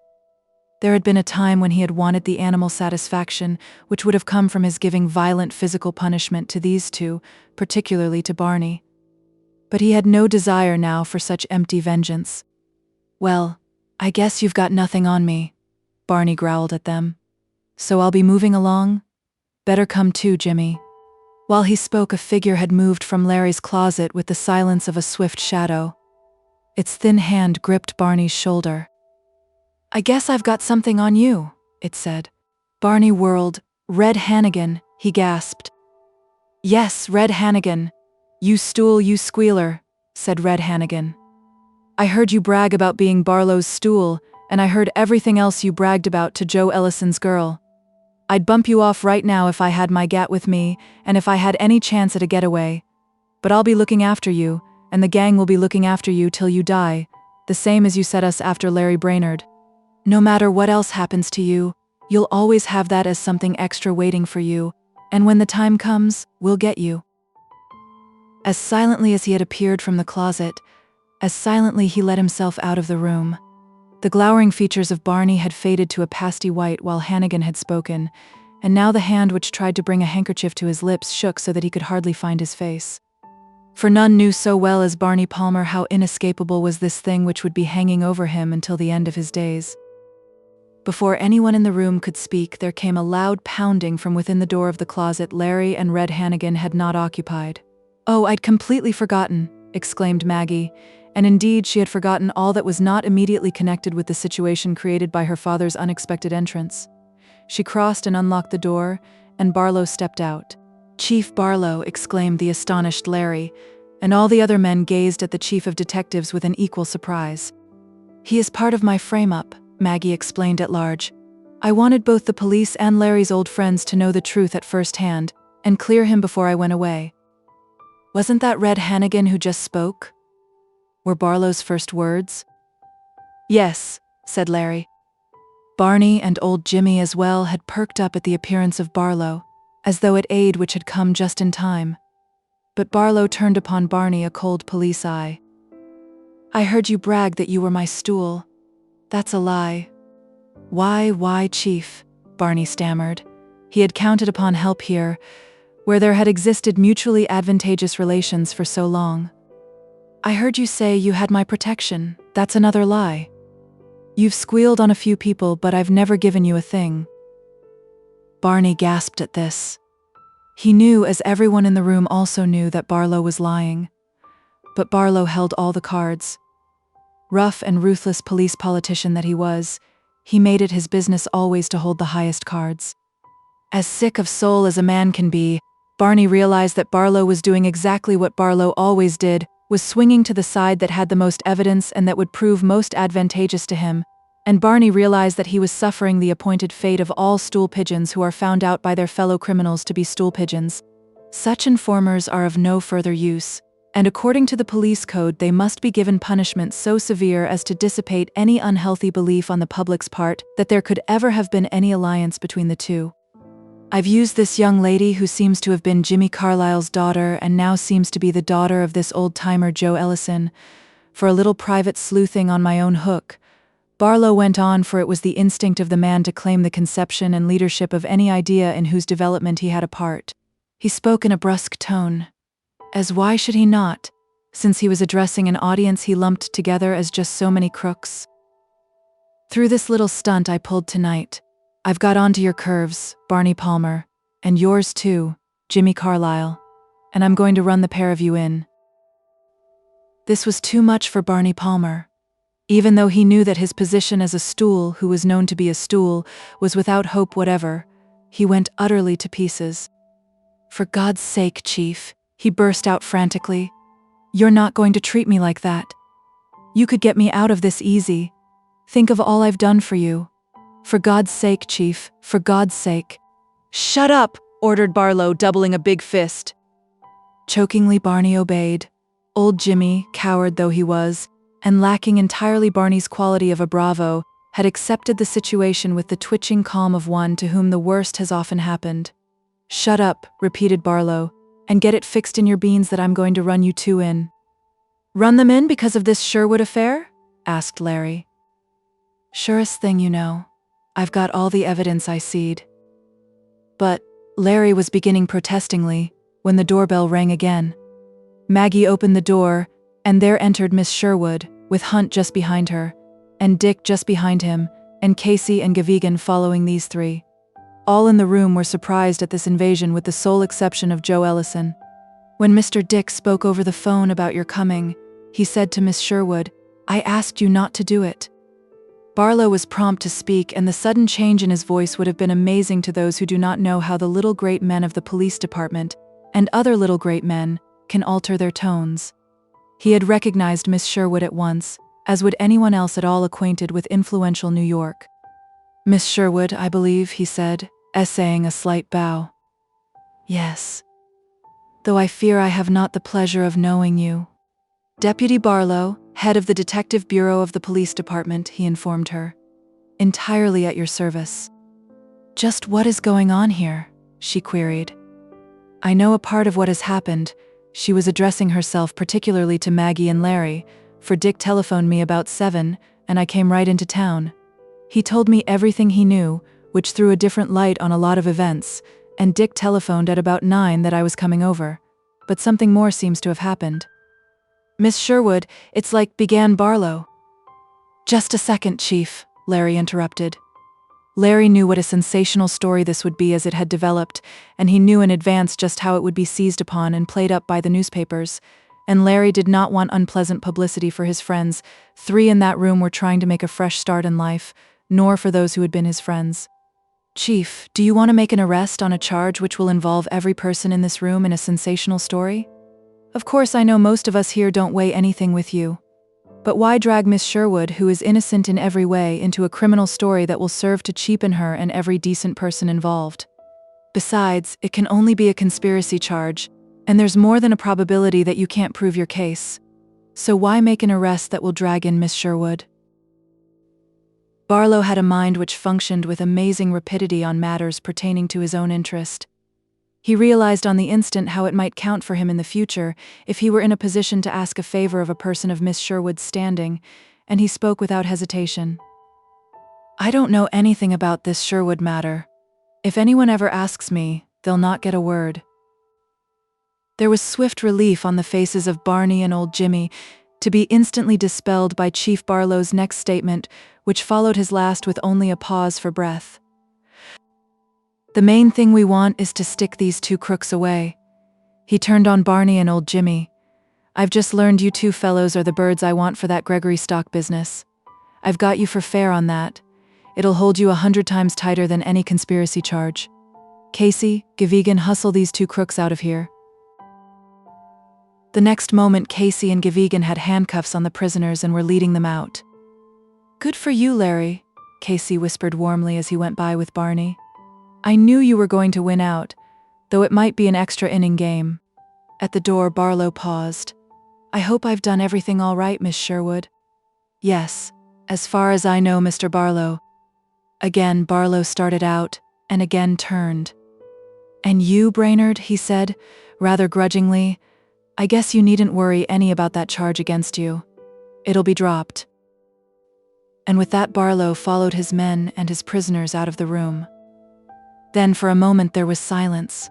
Speaker 2: There had been a time when he had wanted the animal satisfaction which would have come from his giving violent physical punishment to these two, particularly to Barney. But he had no desire now for such empty vengeance. "Well, I guess you've got nothing on me," Barney growled at them. "So I'll be moving along? Better come too, Jimmy." While he spoke, a figure had moved from Larry's closet with the silence of a swift shadow. Its thin hand gripped Barney's shoulder. "I guess I've got something on you," it said. Barney whirled. "Red Hannigan," he gasped. "Yes, Red Hannigan. You stool, you squealer," said Red Hannigan. "I heard you brag about being Barlow's stool, and I heard everything else you bragged about to Joe Ellison's girl. I'd bump you off right now if I had my gat with me, and if I had any chance at a getaway. But I'll be looking after you, and the gang will be looking after you till you die, the same as you set us after Larry Brainerd. No matter what else happens to you, you'll always have that as something extra waiting for you, and when the time comes, we'll get you." As silently as he had appeared from the closet, as silently he let himself out of the room. The glowering features of Barney had faded to a pasty white while Hannigan had spoken, and now the hand which tried to bring a handkerchief to his lips shook so that he could hardly find his face. For none knew so well as Barney Palmer how inescapable was this thing which would be hanging over him until the end of his days. Before anyone in the room could speak, there came a loud pounding from within the door of the closet Larry and Red Hannigan had not occupied. "Oh, I'd completely forgotten," exclaimed Maggie, and indeed she had forgotten all that was not immediately connected with the situation created by her father's unexpected entrance. She crossed and unlocked the door, and Barlow stepped out. "Chief Barlow," exclaimed the astonished Larry, and all the other men gazed at the chief of detectives with an equal surprise. "He is part of my frame-up," Maggie explained at large. "I wanted both the police and Larry's old friends to know the truth at first hand, and clear him before I went away." "Wasn't that Red Hannigan who just spoke?" were Barlow's first words. "Yes," said Larry. Barney and old Jimmy as well had perked up at the appearance of Barlow, as though at aid which had come just in time. But Barlow turned upon Barney a cold police eye. "I heard you brag that you were my stool. That's a lie." Why, Chief?" Barney stammered. He had counted upon help here, where there had existed mutually advantageous relations for so long. "I heard you say you had my protection. That's another lie. You've squealed on a few people, but I've never given you a thing." Barney gasped at this. He knew, as everyone in the room also knew, that Barlow was lying. But Barlow held all the cards. Rough and ruthless police politician that he was, he made it his business always to hold the highest cards. As sick of soul as a man can be, Barney realized that Barlow was doing exactly what Barlow always did, was swinging to the side that had the most evidence and that would prove most advantageous to him, and Barney realized that he was suffering the appointed fate of all stool pigeons who are found out by their fellow criminals to be stool pigeons. Such informers are of no further use, and according to the police code they must be given punishment so severe as to dissipate any unhealthy belief on the public's part that there could ever have been any alliance between the two. "I've used this young lady who seems to have been Jimmy Carlisle's daughter and now seems to be the daughter of this old-timer Joe Ellison for a little private sleuthing on my own hook," Barlow went on, for it was the instinct of the man to claim the conception and leadership of any idea in whose development he had a part. He spoke in a brusque tone. As why should he not, since he was addressing an audience he lumped together as just so many crooks? "Through this little stunt I pulled tonight, I've got onto your curves, Barney Palmer, and yours too, Jimmy Carlisle, and I'm going to run the pair of you in." This was too much for Barney Palmer. Even though he knew that his position as a stool who was known to be a stool was without hope whatever, he went utterly to pieces. "For God's sake, Chief," he burst out frantically, "you're not going to treat me like that. You could get me out of this easy. Think of all I've done for you. For God's sake, Chief, for God's sake." "Shut up," ordered Barlow, doubling a big fist. Chokingly, Barney obeyed. Old Jimmy, coward though he was, and lacking entirely Barney's quality of a bravo, had accepted the situation with the twitching calm of one to whom the worst has often happened. "Shut up," repeated Barlow, "and get it fixed in your beans that I'm going to run you two in." "Run them in because of this Sherwood affair?" asked Larry. "Surest thing you know. I've got all the evidence I seed." But Larry was beginning protestingly when the doorbell rang again. Maggie opened the door, and there entered Miss Sherwood, with Hunt just behind her, and Dick just behind him, and Casey and Gavigan following these three. All in the room were surprised at this invasion with the sole exception of Joe Ellison. When Mr. Dick spoke over the phone about your coming, he said to Miss Sherwood, "I asked you not to do it." Barlow was prompt to speak, and the sudden change in his voice would have been amazing to those who do not know how the little great men of the police department, and other little great men, can alter their tones. He had recognized Miss Sherwood at once, as would anyone else at all acquainted with influential New York. "Miss Sherwood, I believe," he said, essaying a slight bow. "Yes. Though I fear I have not the pleasure of knowing you." "Deputy Barlow, head of the Detective Bureau of the Police Department," he informed her. "Entirely at your service." "Just what is going on here?" she queried. "I know a part of what has happened." She was addressing herself particularly to Maggie and Larry, for Dick telephoned me about 7, and I came right into town. He told me everything he knew, which threw a different light on a lot of events, and Dick telephoned at about 9 that I was coming over. But something more seems to have happened. "Miss Sherwood, it's like," began Barlow. "Just a second, Chief," Larry interrupted. Larry knew what a sensational story this would be as it had developed, and he knew in advance just how it would be seized upon and played up by the newspapers. and Larry did not want unpleasant publicity for his friends. 3 in that room were trying to make a fresh start in life, nor for those who had been his friends. "Chief, do you want to make an arrest on a charge which will involve every person in this room in a sensational story? Of course, I know most of us here don't weigh anything with you. But why drag Miss Sherwood, who is innocent in every way, into a criminal story that will serve to cheapen her and every decent person involved? Besides, it can only be a conspiracy charge, and there's more than a probability that you can't prove your case. So why make an arrest that will drag in Miss Sherwood?" Barlow had a mind which functioned with amazing rapidity on matters pertaining to his own interest. He realized on the instant how it might count for him in the future if he were in a position to ask a favor of a person of Miss Sherwood's standing, and he spoke without hesitation. "I don't know anything about this Sherwood matter. If anyone ever asks me, they'll not get a word." There was swift relief on the faces of Barney and old Jimmy, to be instantly dispelled by Chief Barlow's next statement, which followed his last with only a pause for breath. "The main thing we want is to stick these 2 crooks away." He turned on Barney and old Jimmy. "I've just learned you 2 fellows are the birds I want for that Gregory stock business. I've got you for fair on that. It'll hold you 100 times tighter than any conspiracy charge. Casey, Gavigan, hustle these 2 crooks out of here." The next moment, Casey and Gavigan had handcuffs on the prisoners and were leading them out. "Good for you, Larry," Casey whispered warmly as he went by with Barney. "I knew you were going to win out, though it might be an extra inning game." At the door, Barlow paused. "I hope I've done everything all right, Miss Sherwood." "Yes, as far as I know, Mr. Barlow." Again, Barlow started out, and again turned. "And you, Brainerd," he said, rather grudgingly, "I guess you needn't worry any about that charge against you. It'll be dropped." And with that, Barlow followed his men and his prisoners out of the room. Then for a moment there was silence.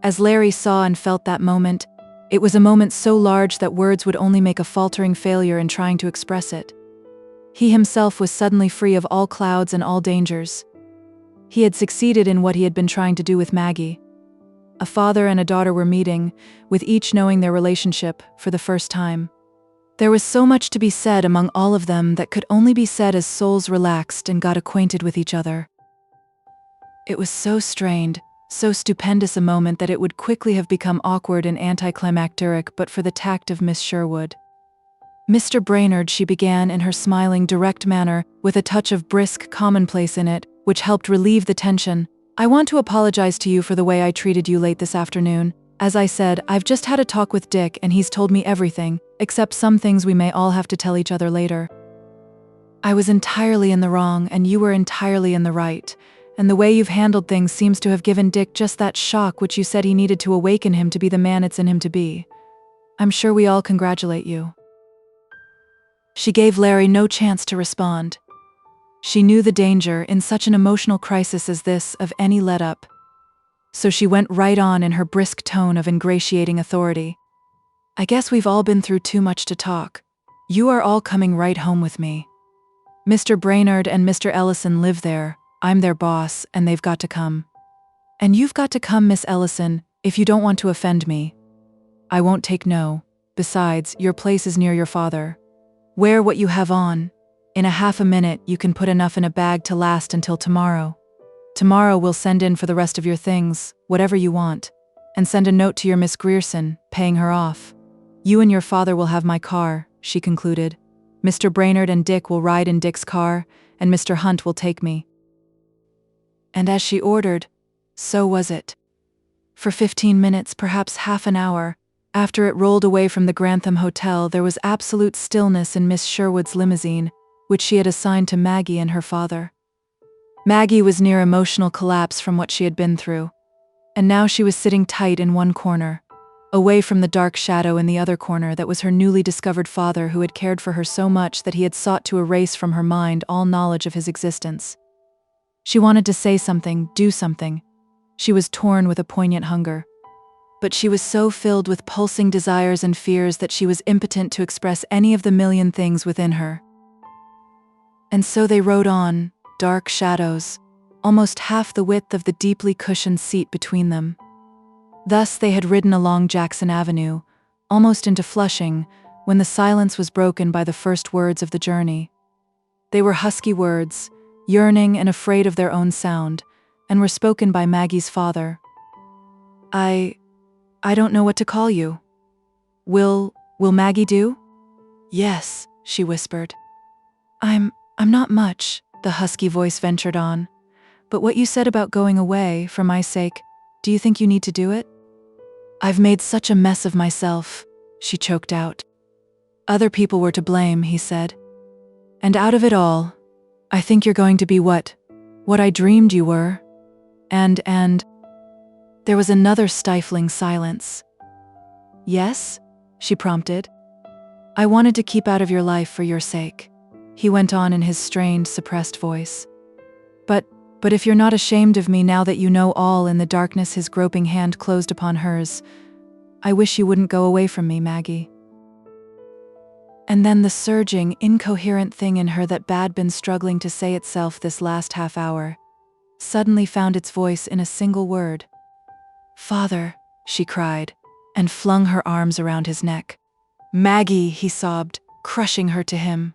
Speaker 2: As Larry saw and felt that moment, it was a moment so large that words would only make a faltering failure in trying to express it. He himself was suddenly free of all clouds and all dangers. He had succeeded in what he had been trying to do with Maggie. A father and a daughter were meeting, with each knowing their relationship for the first time. There was so much to be said among all of them that could only be said as souls relaxed and got acquainted with each other. It was so strained, so stupendous a moment that it would quickly have become awkward and anticlimacteric but for the tact of Miss Sherwood. "Mr. Brainerd," she began in her smiling, direct manner, with a touch of brisk commonplace in it, which helped relieve the tension, "I want to apologize to you for the way I treated you late this afternoon. As I said, I've just had a talk with Dick and he's told me everything, except some things we may all have to tell each other later. I was entirely in the wrong and you were entirely in the right, and the way you've handled things seems to have given Dick just that shock which you said he needed to awaken him to be the man it's in him to be. I'm sure we all congratulate you." She gave Larry no chance to respond. She knew the danger, in such an emotional crisis as this, of any let-up. So she went right on in her brisk tone of ingratiating authority. "I guess we've all been through too much to talk. You are all coming right home with me. Mr. Brainerd and Mr. Ellison live there, I'm their boss, and they've got to come. And you've got to come, Miss Ellison, if you don't want to offend me. I won't take no. Besides, your place is near your father. Wear what you have on. In a half a minute, you can put enough in a bag to last until tomorrow. Tomorrow we'll send in for the rest of your things, whatever you want, and send a note to your Miss Grierson, paying her off. You and your father will have my car," she concluded. "Mr. Brainerd and Dick will ride in Dick's car, and Mr. Hunt will take me." And as she ordered, so was it. For 15 minutes, perhaps half an hour, after it rolled away from the Grantham Hotel, there was absolute stillness in Miss Sherwood's limousine, which she had assigned to Maggie and her father. Maggie was near emotional collapse from what she had been through, and now she was sitting tight in one corner, away from the dark shadow in the other corner that was her newly discovered father, who had cared for her so much that he had sought to erase from her mind all knowledge of his existence. She wanted to say something, do something. She was torn with a poignant hunger. But she was so filled with pulsing desires and fears that she was impotent to express any of the million things within her. And so they rode on, dark shadows, almost half the width of the deeply cushioned seat between them. Thus they had ridden along Jackson Avenue, almost into flushing, when the silence was broken by the first words of the journey. They were husky words, yearning and afraid of their own sound, and were spoken by Maggie's father. I don't know what to call you. Will Maggie do? Yes, she whispered. I'm not much, the husky voice ventured on. But what you said about going away, for my sake, do you think you need to do it? I've made such a mess of myself, she choked out. Other people were to blame, he said. And out of it all, I think you're going to be what I dreamed you were. And there was another stifling silence. Yes? She prompted. I wanted to keep out of your life for your sake, he went on in his strained, suppressed voice. But if you're not ashamed of me now that you know all, in the darkness his groping hand closed upon hers, I wish you wouldn't go away from me, Maggie. And then the surging, incoherent thing in her that had been struggling to say itself this last half hour suddenly found its voice in a single word. Father, she cried, and flung her arms around his neck. Maggie, he sobbed, crushing her to him.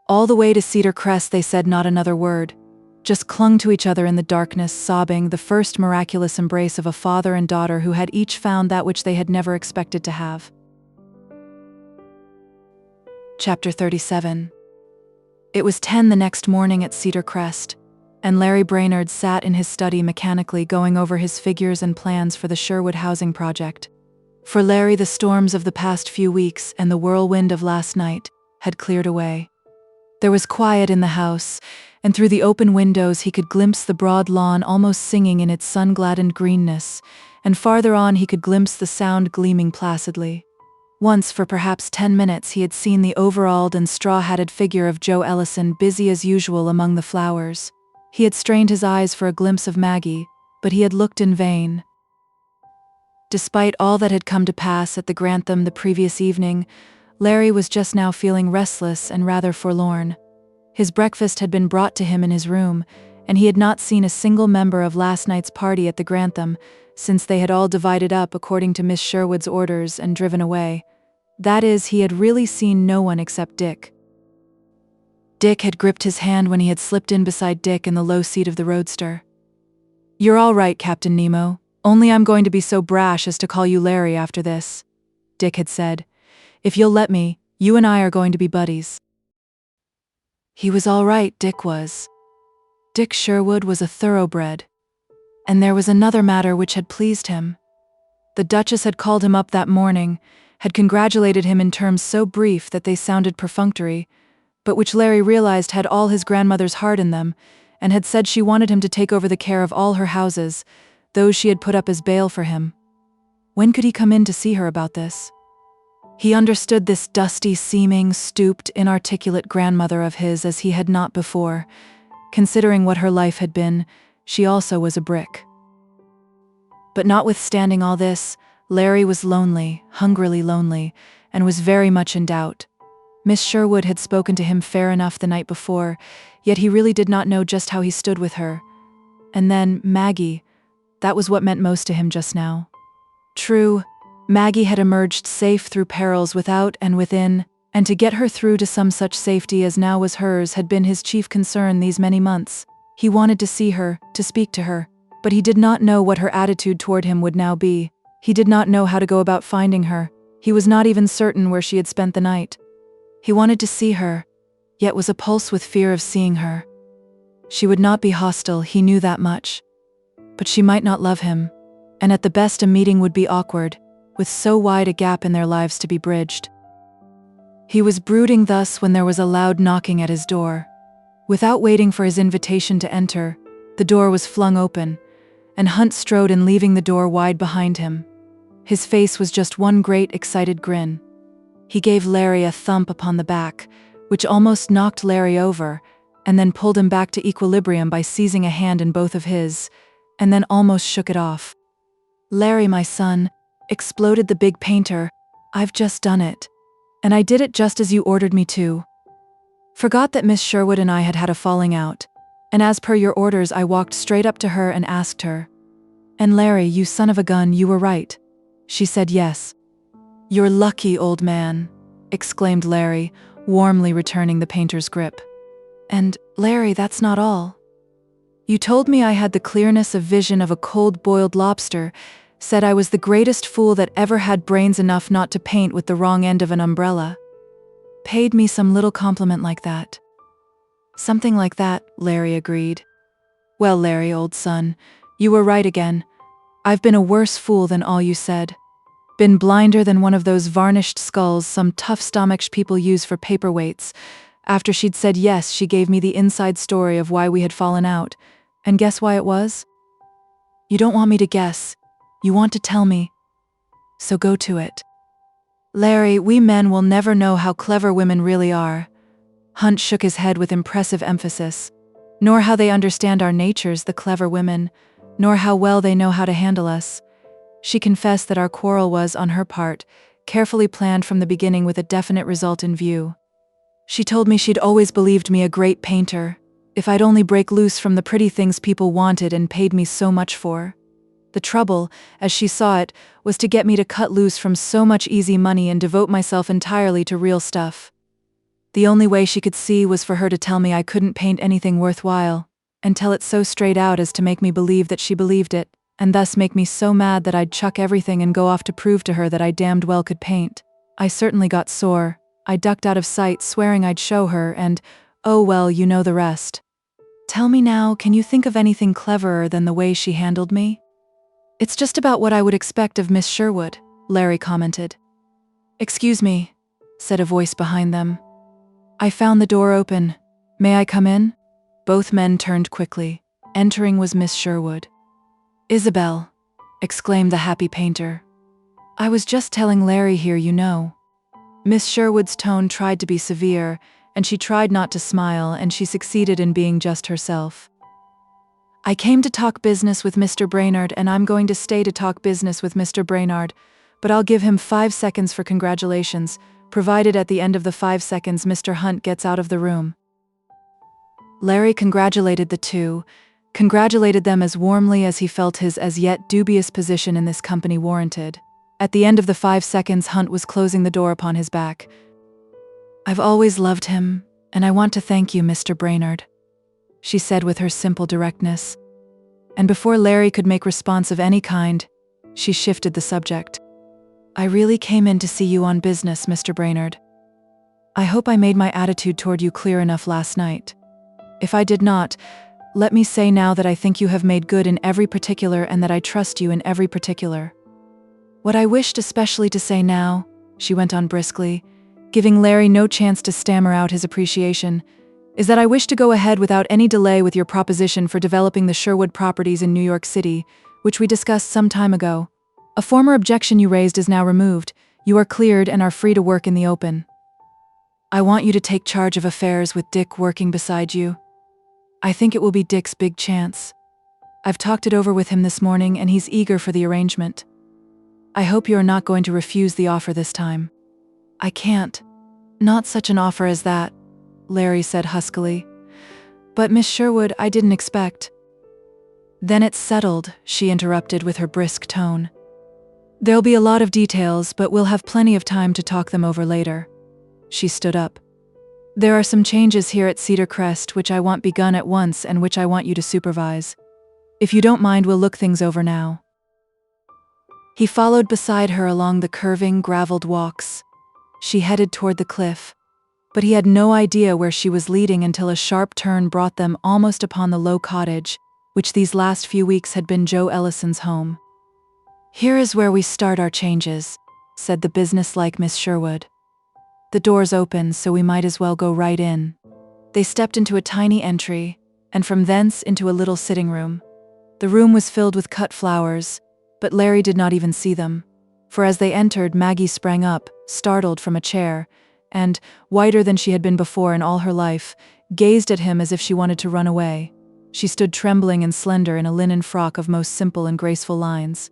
Speaker 2: All the way to Cedar Crest they said not another word, just clung to each other in the darkness, sobbing, the first miraculous embrace of a father and daughter who had each found that which they had never expected to have. Chapter 37. It was 10 the next morning at Cedar Crest, and Larry Brainerd sat in his study mechanically going over his figures and plans for the Sherwood housing project. For Larry, the storms of the past few weeks and the whirlwind of last night had cleared away. There was quiet in the house, and through the open windows he could glimpse the broad lawn almost singing in its sun-gladdened greenness, and farther on he could glimpse the Sound gleaming placidly. Once, for perhaps 10 minutes, he had seen the overalled and straw-hatted figure of Joe Ellison busy as usual among the flowers. He had strained his eyes for a glimpse of Maggie, but he had looked in vain. Despite all that had come to pass at the Grantham the previous evening, Larry was just now feeling restless and rather forlorn. His breakfast had been brought to him in his room, and he had not seen a single member of last night's party at the Grantham, since they had all divided up according to Miss Sherwood's orders and driven away. That is, he had really seen no one except Dick. Dick had gripped his hand when he had slipped in beside Dick in the low seat of the roadster. You're all right, Captain Nemo, only I'm going to be so brash as to call you Larry after this, Dick had said. If you'll let me, you and I are going to be buddies. He was all right, Dick was. Dick Sherwood was a thoroughbred. And there was another matter which had pleased him. The Duchess had called him up that morning, had congratulated him in terms so brief that they sounded perfunctory, but which Larry realized had all his grandmother's heart in them, and had said she wanted him to take over the care of all her houses, those she had put up as bail for him. When could he come in to see her about this? He understood this dusty-seeming, stooped, inarticulate grandmother of his as he had not before. Considering what her life had been, she also was a brick. But notwithstanding all this, Larry was lonely, hungrily lonely, and was very much in doubt. Miss Sherwood had spoken to him fair enough the night before, yet he really did not know just how he stood with her. And then, Maggie, that was what meant most to him just now. True, Maggie had emerged safe through perils without and within, and to get her through to some such safety as now was hers had been his chief concern these many months. He wanted to see her, to speak to her, but he did not know what her attitude toward him would now be. He did not know how to go about finding her. He was not even certain where she had spent the night. He wanted to see her, yet was apulse with fear of seeing her. She would not be hostile, he knew that much. But she might not love him, and at the best a meeting would be awkward, with so wide a gap in their lives to be bridged. He was brooding thus when there was a loud knocking at his door. Without waiting for his invitation to enter, the door was flung open, and Hunt strode in, leaving the door wide behind him. His face was just one great excited grin. He gave Larry a thump upon the back, which almost knocked Larry over, and then pulled him back to equilibrium by seizing a hand in both of his, and then almost shook it off. Larry, my son, exploded the big painter, I've just done it. And I did it just as you ordered me to. Forgot that Miss Sherwood and I had had a falling out, and as per your orders I walked straight up to her and asked her. And Larry, you son of a gun, you were right. She said yes. "You're lucky, old man," exclaimed Larry, warmly returning the painter's grip. "And, Larry, that's not all. You told me I had the clearness of vision of a cold-boiled lobster, said I was the greatest fool that ever had brains enough not to paint with the wrong end of an umbrella. Paid me some little compliment like that." "Something like that," Larry agreed. "Well, Larry, old son, you were right again. I've been a worse fool than all you said. Been blinder than one of those varnished skulls some tough-stomached people use for paperweights. After she'd said yes, she gave me the inside story of why we had fallen out. And guess why it was? You don't want me to guess. You want to tell me. So go to it. Larry, we men will never know how clever women really are." Hunt shook his head with impressive emphasis. "Nor how they understand our natures, the clever women, nor how well they know how to handle us." She confessed that our quarrel was, on her part, carefully planned from the beginning with a definite result in view. She told me she'd always believed me a great painter, if I'd only break loose from the pretty things people wanted and paid me so much for. The trouble, as she saw it, was to get me to cut loose from so much easy money and devote myself entirely to real stuff. The only way she could see was for her to tell me I couldn't paint anything worthwhile, and tell it so straight out as to make me believe that she believed it, and thus make me so mad that I'd chuck everything and go off to prove to her that I damned well could paint. I certainly got sore. I ducked out of sight, swearing I'd show her, and, oh well, you know the rest. Tell me now, can you think of anything cleverer than the way she handled me? It's just about what I would expect of Miss Sherwood, Larry commented. Excuse me, said a voice behind them. I found the door open. May I come in? Both men turned quickly. Entering was Miss Sherwood. Isabel, exclaimed the happy painter. I was just telling Larry here, you know. Miss Sherwood's tone tried to be severe, and she tried not to smile, and she succeeded in being just herself. I came to talk business with Mr. Brainerd, and I'm going to stay to talk business with Mr. Brainerd, but I'll give him 5 seconds for congratulations, provided at the end of the 5 seconds Mr. Hunt gets out of the room. Larry congratulated the two, congratulated them as warmly as he felt his as yet dubious position in this company warranted. At the end of the 5 seconds, Hunt was closing the door upon his back. I've always loved him, and I want to thank you, Mr. Brainerd, she said with her simple directness. And before Larry could make response of any kind, she shifted the subject. I really came in to see you on business, Mr. Brainerd. I hope I made my attitude toward you clear enough last night. If I did not, let me say now that I think you have made good in every particular and that I trust you in every particular. What I wished especially to say now, she went on briskly, giving Larry no chance to stammer out his appreciation, is that I wish to go ahead without any delay with your proposition for developing the Sherwood properties in New York City, which we discussed some time ago. A former objection you raised is now removed. You are cleared and are free to work in the open. I want you to take charge of affairs with Dick working beside you. I think it will be Dick's big chance. I've talked it over with him this morning and he's eager for the arrangement. I hope you are not going to refuse the offer this time. I can't. Not such an offer as that, Larry said huskily. But Miss Sherwood, I didn't expect. Then it's settled, she interrupted with her brisk tone. There'll be a lot of details, but we'll have plenty of time to talk them over later. She stood up. There are some changes here at Cedar Crest which I want begun at once and which I want you to supervise. If you don't mind, we'll look things over now. He followed beside her along the curving, graveled walks. She headed toward the cliff, but he had no idea where she was leading until a sharp turn brought them almost upon the low cottage, which these last few weeks had been Joe Ellison's home. Here is where we start our changes, said the businesslike Miss Sherwood. The door's open, so we might as well go right in. They stepped into a tiny entry, and from thence into a little sitting room. The room was filled with cut flowers, but Larry did not even see them, for as they entered, Maggie sprang up, startled, from a chair, and, whiter than she had been before in all her life, gazed at him as if she wanted to run away. She stood trembling and slender in a linen frock of most simple and graceful lines.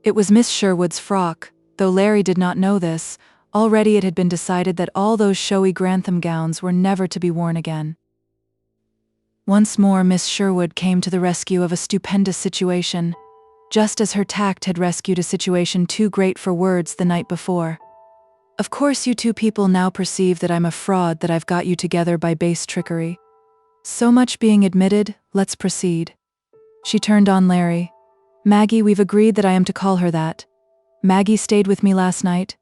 Speaker 2: It was Miss Sherwood's frock, though Larry did not know this. Already it had been decided that all those showy Grantham gowns were never to be worn again. Once more Miss Sherwood came to the rescue of a stupendous situation. just as her tact had rescued a situation too great for words the night before. Of course you two people now perceive that I'm a fraud, that I've got you together by base trickery. So much being admitted, let's proceed. She turned on Larry. Maggie, we've agreed that I am to call her that. Maggie stayed with me last night.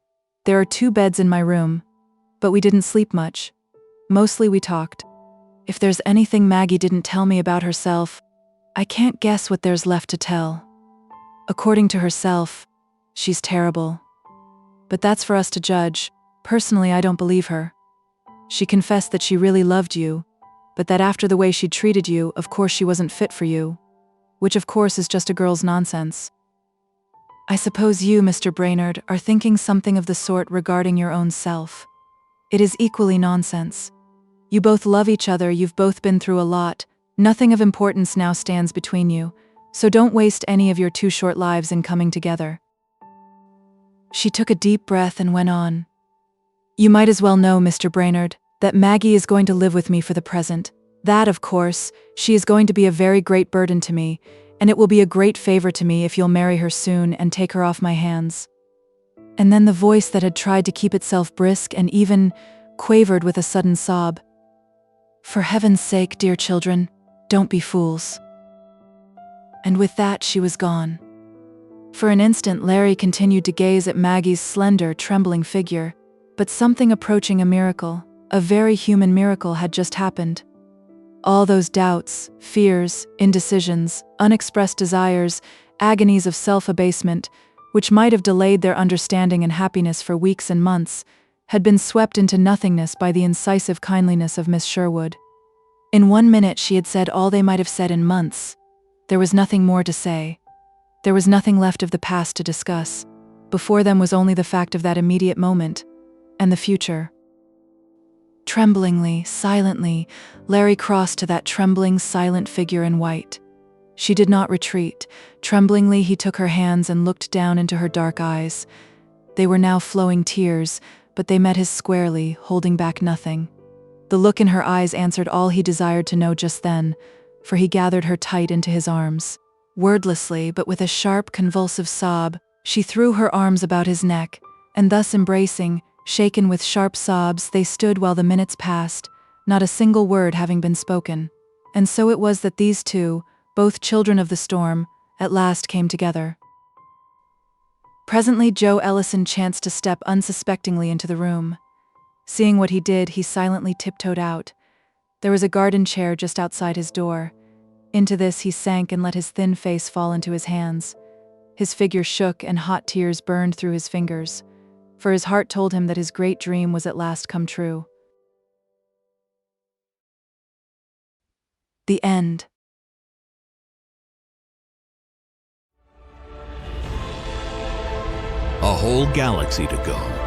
Speaker 2: There are 2 beds in my room. But we didn't sleep much. Mostly we talked. If there's anything Maggie didn't tell me about herself, I can't guess what there's left to tell. According to herself, she's terrible. But that's for us to judge. Personally, I don't believe her. She confessed that she really loved you, but that after the way she treated you, of course she wasn't fit for you. Which of course is just a girl's nonsense. I suppose you, Mr. Brainerd, are thinking something of the sort regarding your own self. It is equally nonsense. You both love each other, you've both been through a lot, nothing of importance now stands between you, so don't waste any of your 2 short lives in coming together. She took a deep breath and went on. You might as well know, Mr. Brainerd, that Maggie is going to live with me for the present. That, of course, she is going to be a very great burden to me, and it will be a great favor to me if you'll marry her soon and take her off my hands. And then the voice that had tried to keep itself brisk and even quavered with a sudden sob. For heaven's sake, dear children, don't be fools. And with that she was gone. For an instant Larry continued to gaze at Maggie's slender, trembling figure, but something approaching a miracle, a very human miracle, had just happened. All those doubts, fears, indecisions, unexpressed desires, agonies of self-abasement, which might have delayed their understanding and happiness for weeks and months, had been swept into nothingness by the incisive kindliness of Miss Sherwood. In 1 minute she had said all they might have said in months. There was nothing more to say. There was nothing left of the past to discuss. Before them was only the fact of that immediate moment, and the future. Tremblingly, silently, Larry crossed to that trembling, silent figure in white. She did not retreat. Tremblingly he took her hands and looked down into her dark eyes. They were now flowing tears, but they met his squarely, holding back nothing. The look in her eyes answered all he desired to know just then, for he gathered her tight into his arms. Wordlessly, but with a sharp, convulsive sob, she threw her arms about his neck, and thus embracing, shaken with sharp sobs, they stood while the minutes passed, not a single word having been spoken. And so it was that these two, both children of the storm, at last came together. Presently Joe Ellison chanced to step unsuspectingly into the room. Seeing what he did, he silently tiptoed out. There was a garden chair just outside his door. Into this he sank and let his thin face fall into his hands. His figure shook and hot tears burned through his fingers, for his heart told him that his great dream was at last come true. The end.
Speaker 6: A whole galaxy to go.